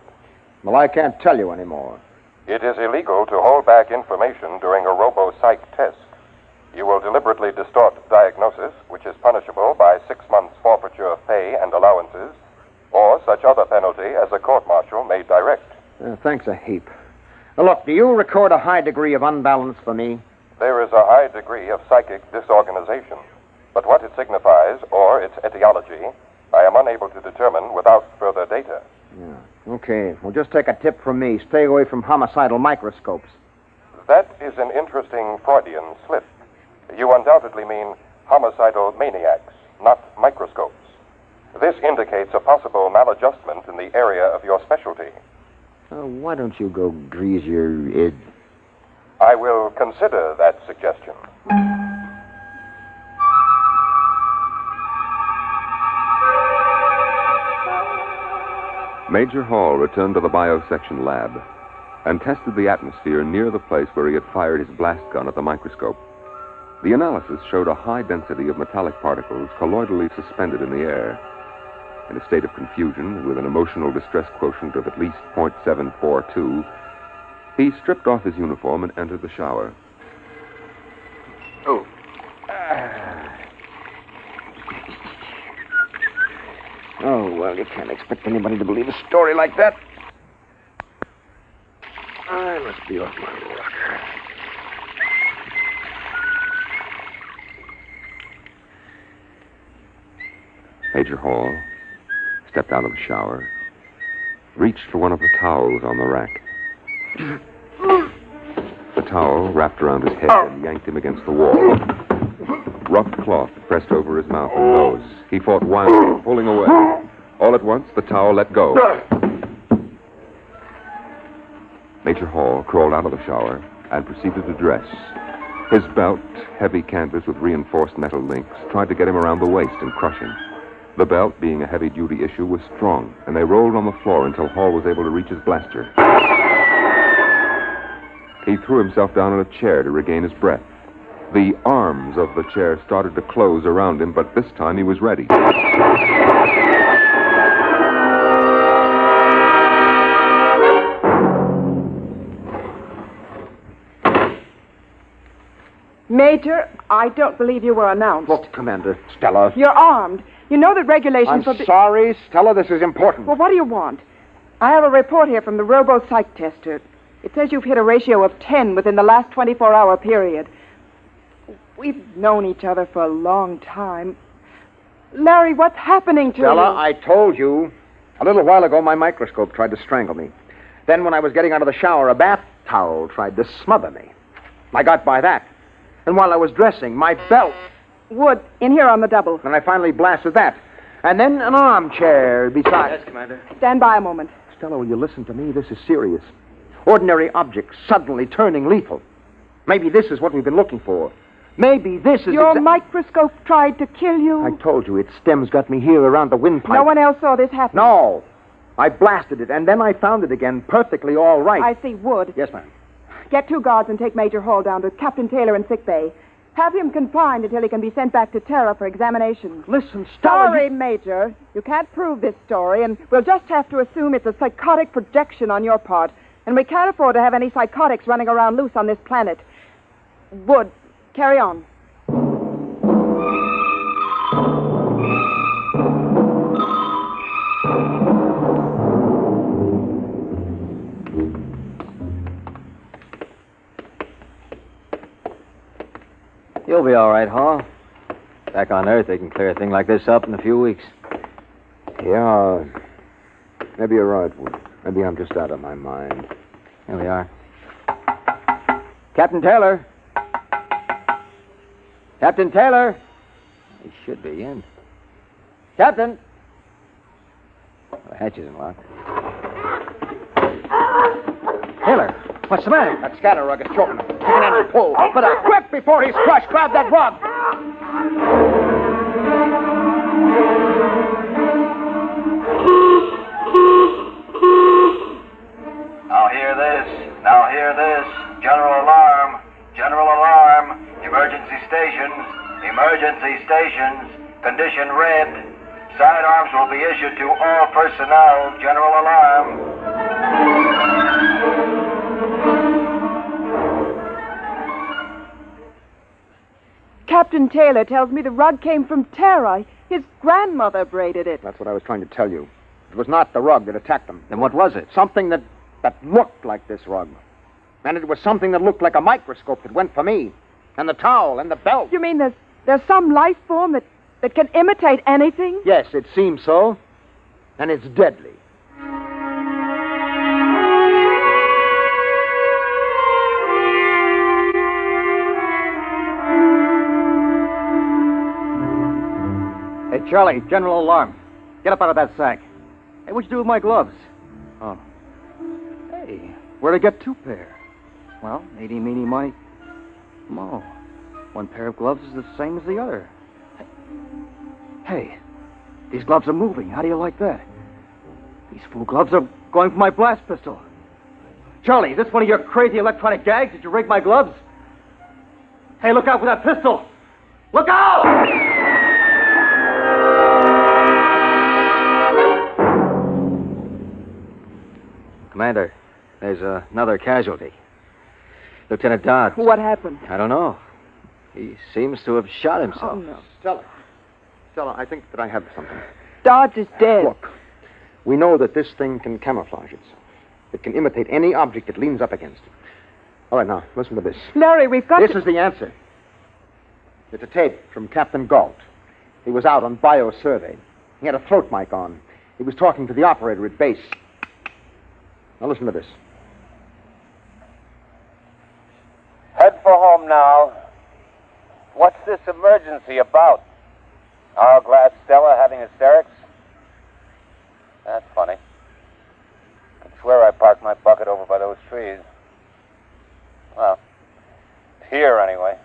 Well, I can't tell you anymore. It is illegal to hold back information during a robo-psych test. You will deliberately distort diagnosis, which is punishable by 6 months forfeiture of pay and allowances, or such other penalty as a court-martial may direct. Thanks a heap. Look, do you record a high degree of unbalance for me? There is a high degree of psychic disorganization, but what it signifies, or its etiology, I am unable to determine without further data. Yeah. Okay. Well, just take a tip from me. Stay away from homicidal microscopes. That is an interesting Freudian slip. You undoubtedly mean homicidal maniacs, not microscopes. This indicates a possible maladjustment in the area of your specialty. Why don't you go grease your id? I will consider that suggestion. Major Hall returned to the biosection lab and tested the atmosphere near the place where he had fired his blast gun at the microscope. The analysis showed a high density of metallic particles colloidally suspended in the air. In a state of confusion, with an emotional distress quotient of at least .742, he stripped off his uniform and entered the shower. Oh. Oh, well, you can't expect anybody to believe a story like that. I must be off my rocker. Major Hall stepped out of the shower, reached for one of the towels on the rack. The towel wrapped around his head and yanked him against the wall. Rough cloth pressed over his mouth and nose. He fought wildly, pulling away. All at once, the towel let go. Major Hall crawled out of the shower and proceeded to dress. His belt, heavy canvas with reinforced metal links, tried to get him around the waist and crush him. The belt, being a heavy-duty issue, was strong, and they rolled on the floor until Hall was able to reach his blaster. He threw himself down on a chair to regain his breath. The arms of the chair started to close around him, but this time he was ready. Major, I don't believe you were announced. Look, Commander, Stella. You're armed. You know that regulations I'm sorry, Stella, this is important. Well, what do you want? I have a report here from the robo-psych tester. It says you've hit a ratio of 10 within the last 24-hour period. We've known each other for a long time. Larry, what's happening to Stella, you? I told you. A little while ago, my microscope tried to strangle me. Then when I was getting out of the shower, a bath towel tried to smother me. I got by that. And while I was dressing, my belt... Wood, in here on the double. And I finally blasted that. And then an armchair besides. Yes, Commander. Stand by a moment. Stella, will you listen to me? This is serious. Ordinary objects suddenly turning lethal. Maybe this is what we've been looking for. Maybe this is... Your microscope tried to kill you? I told you, its stems got me here around the windpipe. No one else saw this happen? No. I blasted it, and then I found it again, perfectly all right. I see. Wood. Yes, ma'am. Get 2 guards and take Major Hall down to Captain Taylor in sickbay. Have him confined until he can be sent back to Terra for examination. Listen, Stella... Sorry, Major. You can't prove this story, and we'll just have to assume it's a psychotic projection on your part. And we can't afford to have any psychotics running around loose on this planet. Wood, carry on. You'll be all right, Hall. Back on Earth, they can clear a thing like this up in a few weeks. Yeah, maybe you're right, Wood. Maybe I'm just out of my mind. Here we are. Captain Taylor. Captain Taylor. He should be in. Captain. The hatch isn't locked. Taylor, what's the matter? That scatter rug is choking him. Take an end and pull. But quick, before he's crushed, grab that rug. Now hear this. Now hear this. General alarm. General alarm. Emergency stations. Emergency stations. Condition red. Sidearms will be issued to all personnel. General alarm. Captain Taylor tells me the rug came from Terra. His grandmother braided it. That's what I was trying to tell you. It was not the rug that attacked him. Then what was it? Something that looked like this rug. And it was something that looked like a microscope that went for me. And the towel and the belt. You mean there's some life form that that can imitate anything? Yes, it seems so. And it's deadly. Hey, Charlie, general alarm. Get up out of that sack. Hey, what'd you do with my gloves? Oh. Hey, where'd I get 2 pair? Well, eeny, meeny, miny, mo. 1 pair of gloves is the same as the other. Hey, these gloves are moving. How do you like that? These fool gloves are going for my blast pistol. Charlie, is this one of your crazy electronic gags? Did you rig my gloves? Hey, look out for that pistol! Look out! Commander, there's another casualty. Lieutenant Dodge. What happened? I don't know. He seems to have shot himself. Oh, no. Stella, I think that I have something. Dodge is dead. Look, we know that this thing can camouflage itself. It can imitate any object it leans up against. All right, now, listen to this. Larry, we've got This is the answer. It's a tape from Captain Galt. He was out on bio-survey. He had a throat mic on. He was talking to the operator at base. Now, listen to this. Head for home now. What's this emergency about? Hourglass Stella having hysterics? That's funny. I swear I parked my bucket over by those trees. Well, it's here anyway.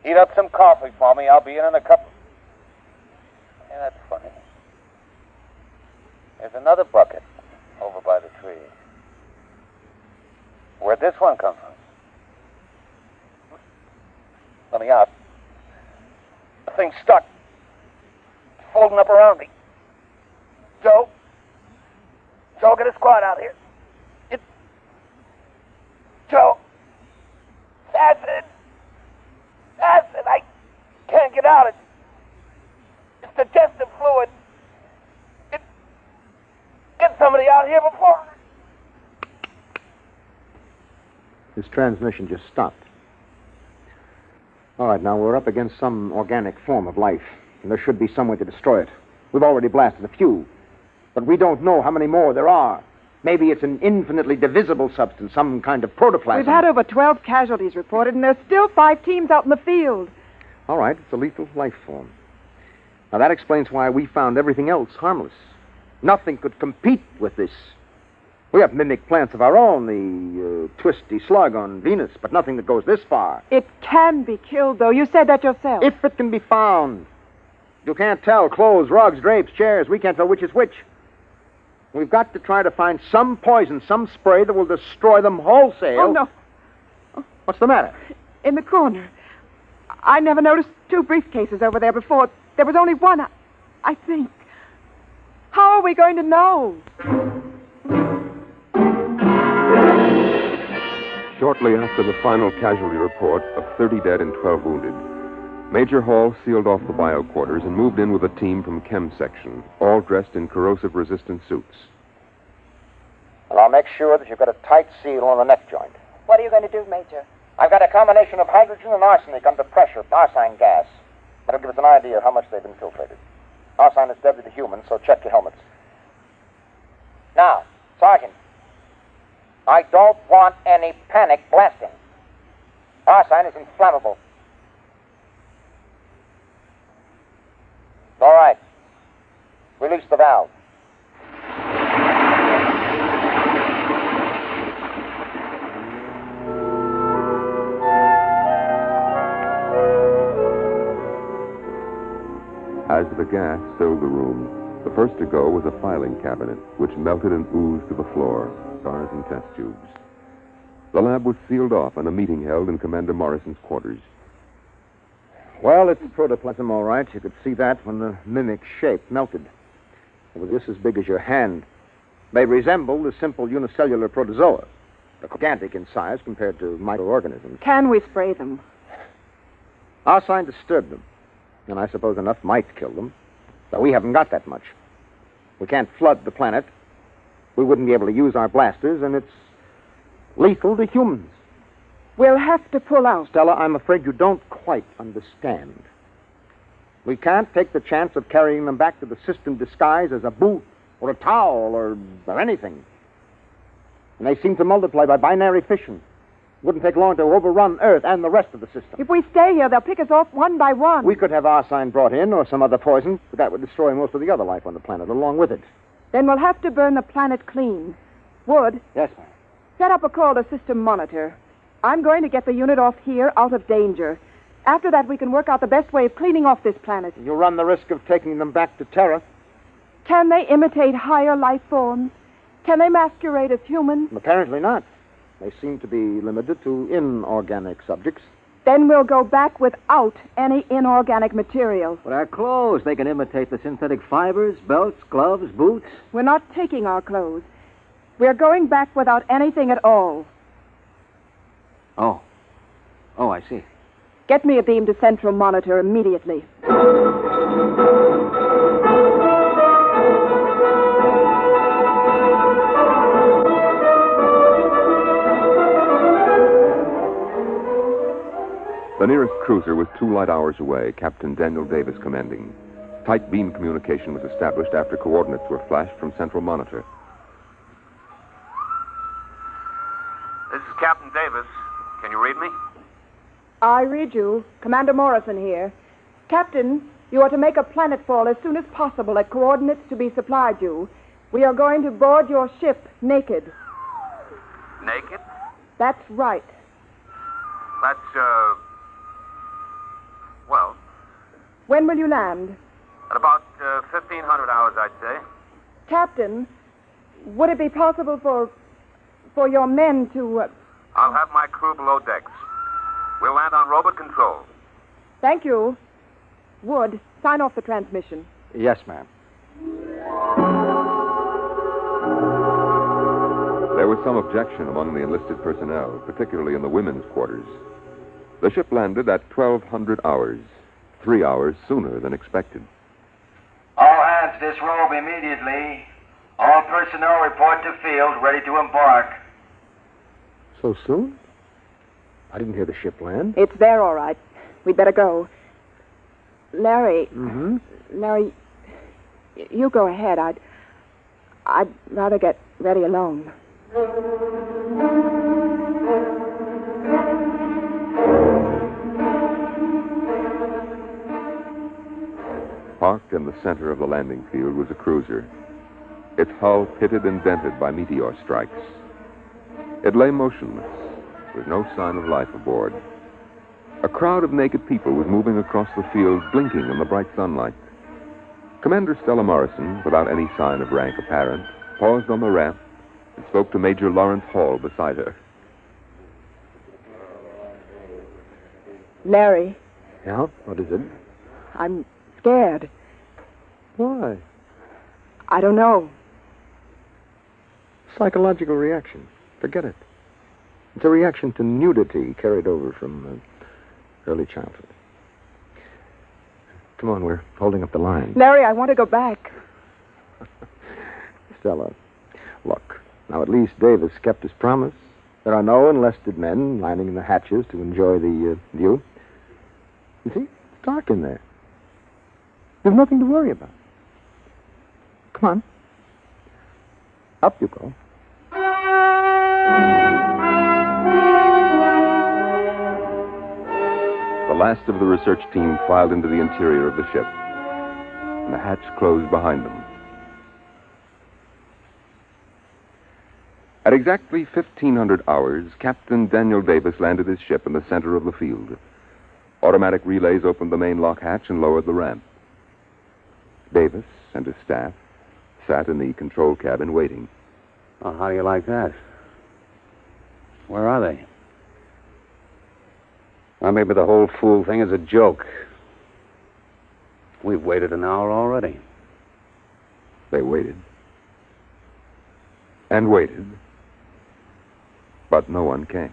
Heat up some coffee for me. I'll be in a couple. Yeah, that's funny. There's another bucket over by the tree. Where'd this one come from? Let me out. The thing's stuck. It's folding up around me. Joe, get a squad out here. Joe, acid. I can't get out. It's digestive fluid. Get somebody out here before. His transmission just stopped. All right, now we're up against some organic form of life, and there should be some way to destroy it. We've already blasted a few, but we don't know how many more there are. Maybe it's an infinitely divisible substance, some kind of protoplasm. We've had over 12 casualties reported, and there's still 5 teams out in the field. All right, it's a lethal life form. Now, that explains why we found everything else harmless. Nothing could compete with this. We have mimic plants of our own, the twisty slug on Venus, but nothing that goes this far. It can be killed, though. You said that yourself. If it can be found. You can't tell. Clothes, rugs, drapes, chairs. We can't tell which is which. We've got to try to find some poison, some spray that will destroy them wholesale. Oh, no. What's the matter? In the corner. I never noticed 2 briefcases over there before. There was only one, I think. How are we going to know? Shortly after the final casualty report of 30 dead and 12 wounded, Major Hall sealed off the bio quarters and moved in with a team from Chem Section, all dressed in corrosive-resistant suits. Well, I'll make sure that you've got a tight seal on the neck joint. What are you going to do, Major? I've got a combination of hydrogen and arsenic under pressure, arsine gas. That'll give us an idea of how much they've infiltrated. Arsine is deadly to humans, so check your helmets. Now, Sergeant, I don't want any panic blasting. Arsine is inflammable. All right. Release the valve. As the gas filled the room, the first to go was a filing cabinet, which melted and oozed to the floor, stars and test tubes. The lab was sealed off and a meeting held in Commander Morrison's quarters. Well, it's protoplasm, all right. You could see that when the mimic shape melted. It was this as big as your hand. They resemble the simple unicellular protozoa, gigantic in size compared to microorganisms. Can we spray them? Arsine disturbed them, and I suppose enough might kill them. But we haven't got that much. We can't flood the planet. We wouldn't be able to use our blasters, and it's lethal to humans. We'll have to pull out. Stella, I'm afraid you don't quite understand. We can't take the chance of carrying them back to the system disguised as a boot or a towel or anything. And they seem to multiply by binary fission. It wouldn't take long to overrun Earth and the rest of the system. If we stay here, they'll pick us off one by one. We could have arsine brought in or some other poison, but that would destroy most of the other life on the planet along with it. Then we'll have to burn the planet clean. Wood? Yes, ma'am. Set up a call to System Monitor. I'm going to get the unit off here out of danger. After that, we can work out the best way of cleaning off this planet. You run the risk of taking them back to Terra. Can they imitate higher life forms? Can they masquerade as human? Apparently not. They seem to be limited to inorganic subjects. Then we'll go back without any inorganic material. But our clothes, they can imitate the synthetic fibers, belts, gloves, boots. We're not taking our clothes. We're going back without anything at all. Oh. Oh, I see. Get me a beam to Central Monitor immediately. The nearest cruiser was 2 light hours away, Captain Daniel Davis commanding. Tight beam communication was established after coordinates were flashed from Central Monitor. This is Captain Davis. Can you read me? I read you. Commander Morrison here. Captain, you are to make a planetfall as soon as possible at coordinates to be supplied you. We are going to board your ship naked. Naked? That's right. That's, well, When will you land? at about 1,500 hours, I'd say. Captain, would it be possible for your men to... I'll have my crew below decks. We'll land on robot control. Thank you. Wood, sign off the transmission. Yes, ma'am. There was some objection among the enlisted personnel, particularly in the women's quarters. The ship landed at 1,200 hours, 3 hours sooner than expected. All hands disrobe immediately. All personnel report to field, ready to embark. So soon? I didn't hear the ship land. It's there, all right. We'd better go. Larry. Mm-hmm. Larry, you go ahead. I'd rather get ready alone. Parked in the center of the landing field was a cruiser, its hull pitted and dented by meteor strikes. It lay motionless, with no sign of life aboard. A crowd of naked people was moving across the field, blinking in the bright sunlight. Commander Stella Morrison, without any sign of rank apparent, paused on the ramp and spoke to Major Lawrence Hall beside her. Larry, Yeah? What is it? I'm scared. Why? I don't know. Psychological reaction. Forget it. It's a reaction to nudity carried over from early childhood. Come on, we're holding up the line. Larry, I want to go back. Stella, look. Now, at least Davis kept his promise. There are no enlisted men lining the hatches to enjoy the view. You see, it's dark in there. There's nothing to worry about. Come on. Up you go. The last of the research team filed into the interior of the ship, and the hatch closed behind them. At exactly 1,500 hours, Captain Daniel Davis landed his ship in the center of the field. Automatic relays opened the main lock hatch and lowered the ramp. Davis and his staff sat in the control cabin waiting. Oh, how do you like that? Where are they? Well, maybe the whole fool thing is a joke. We've waited an hour already. They waited. And waited. But no one came.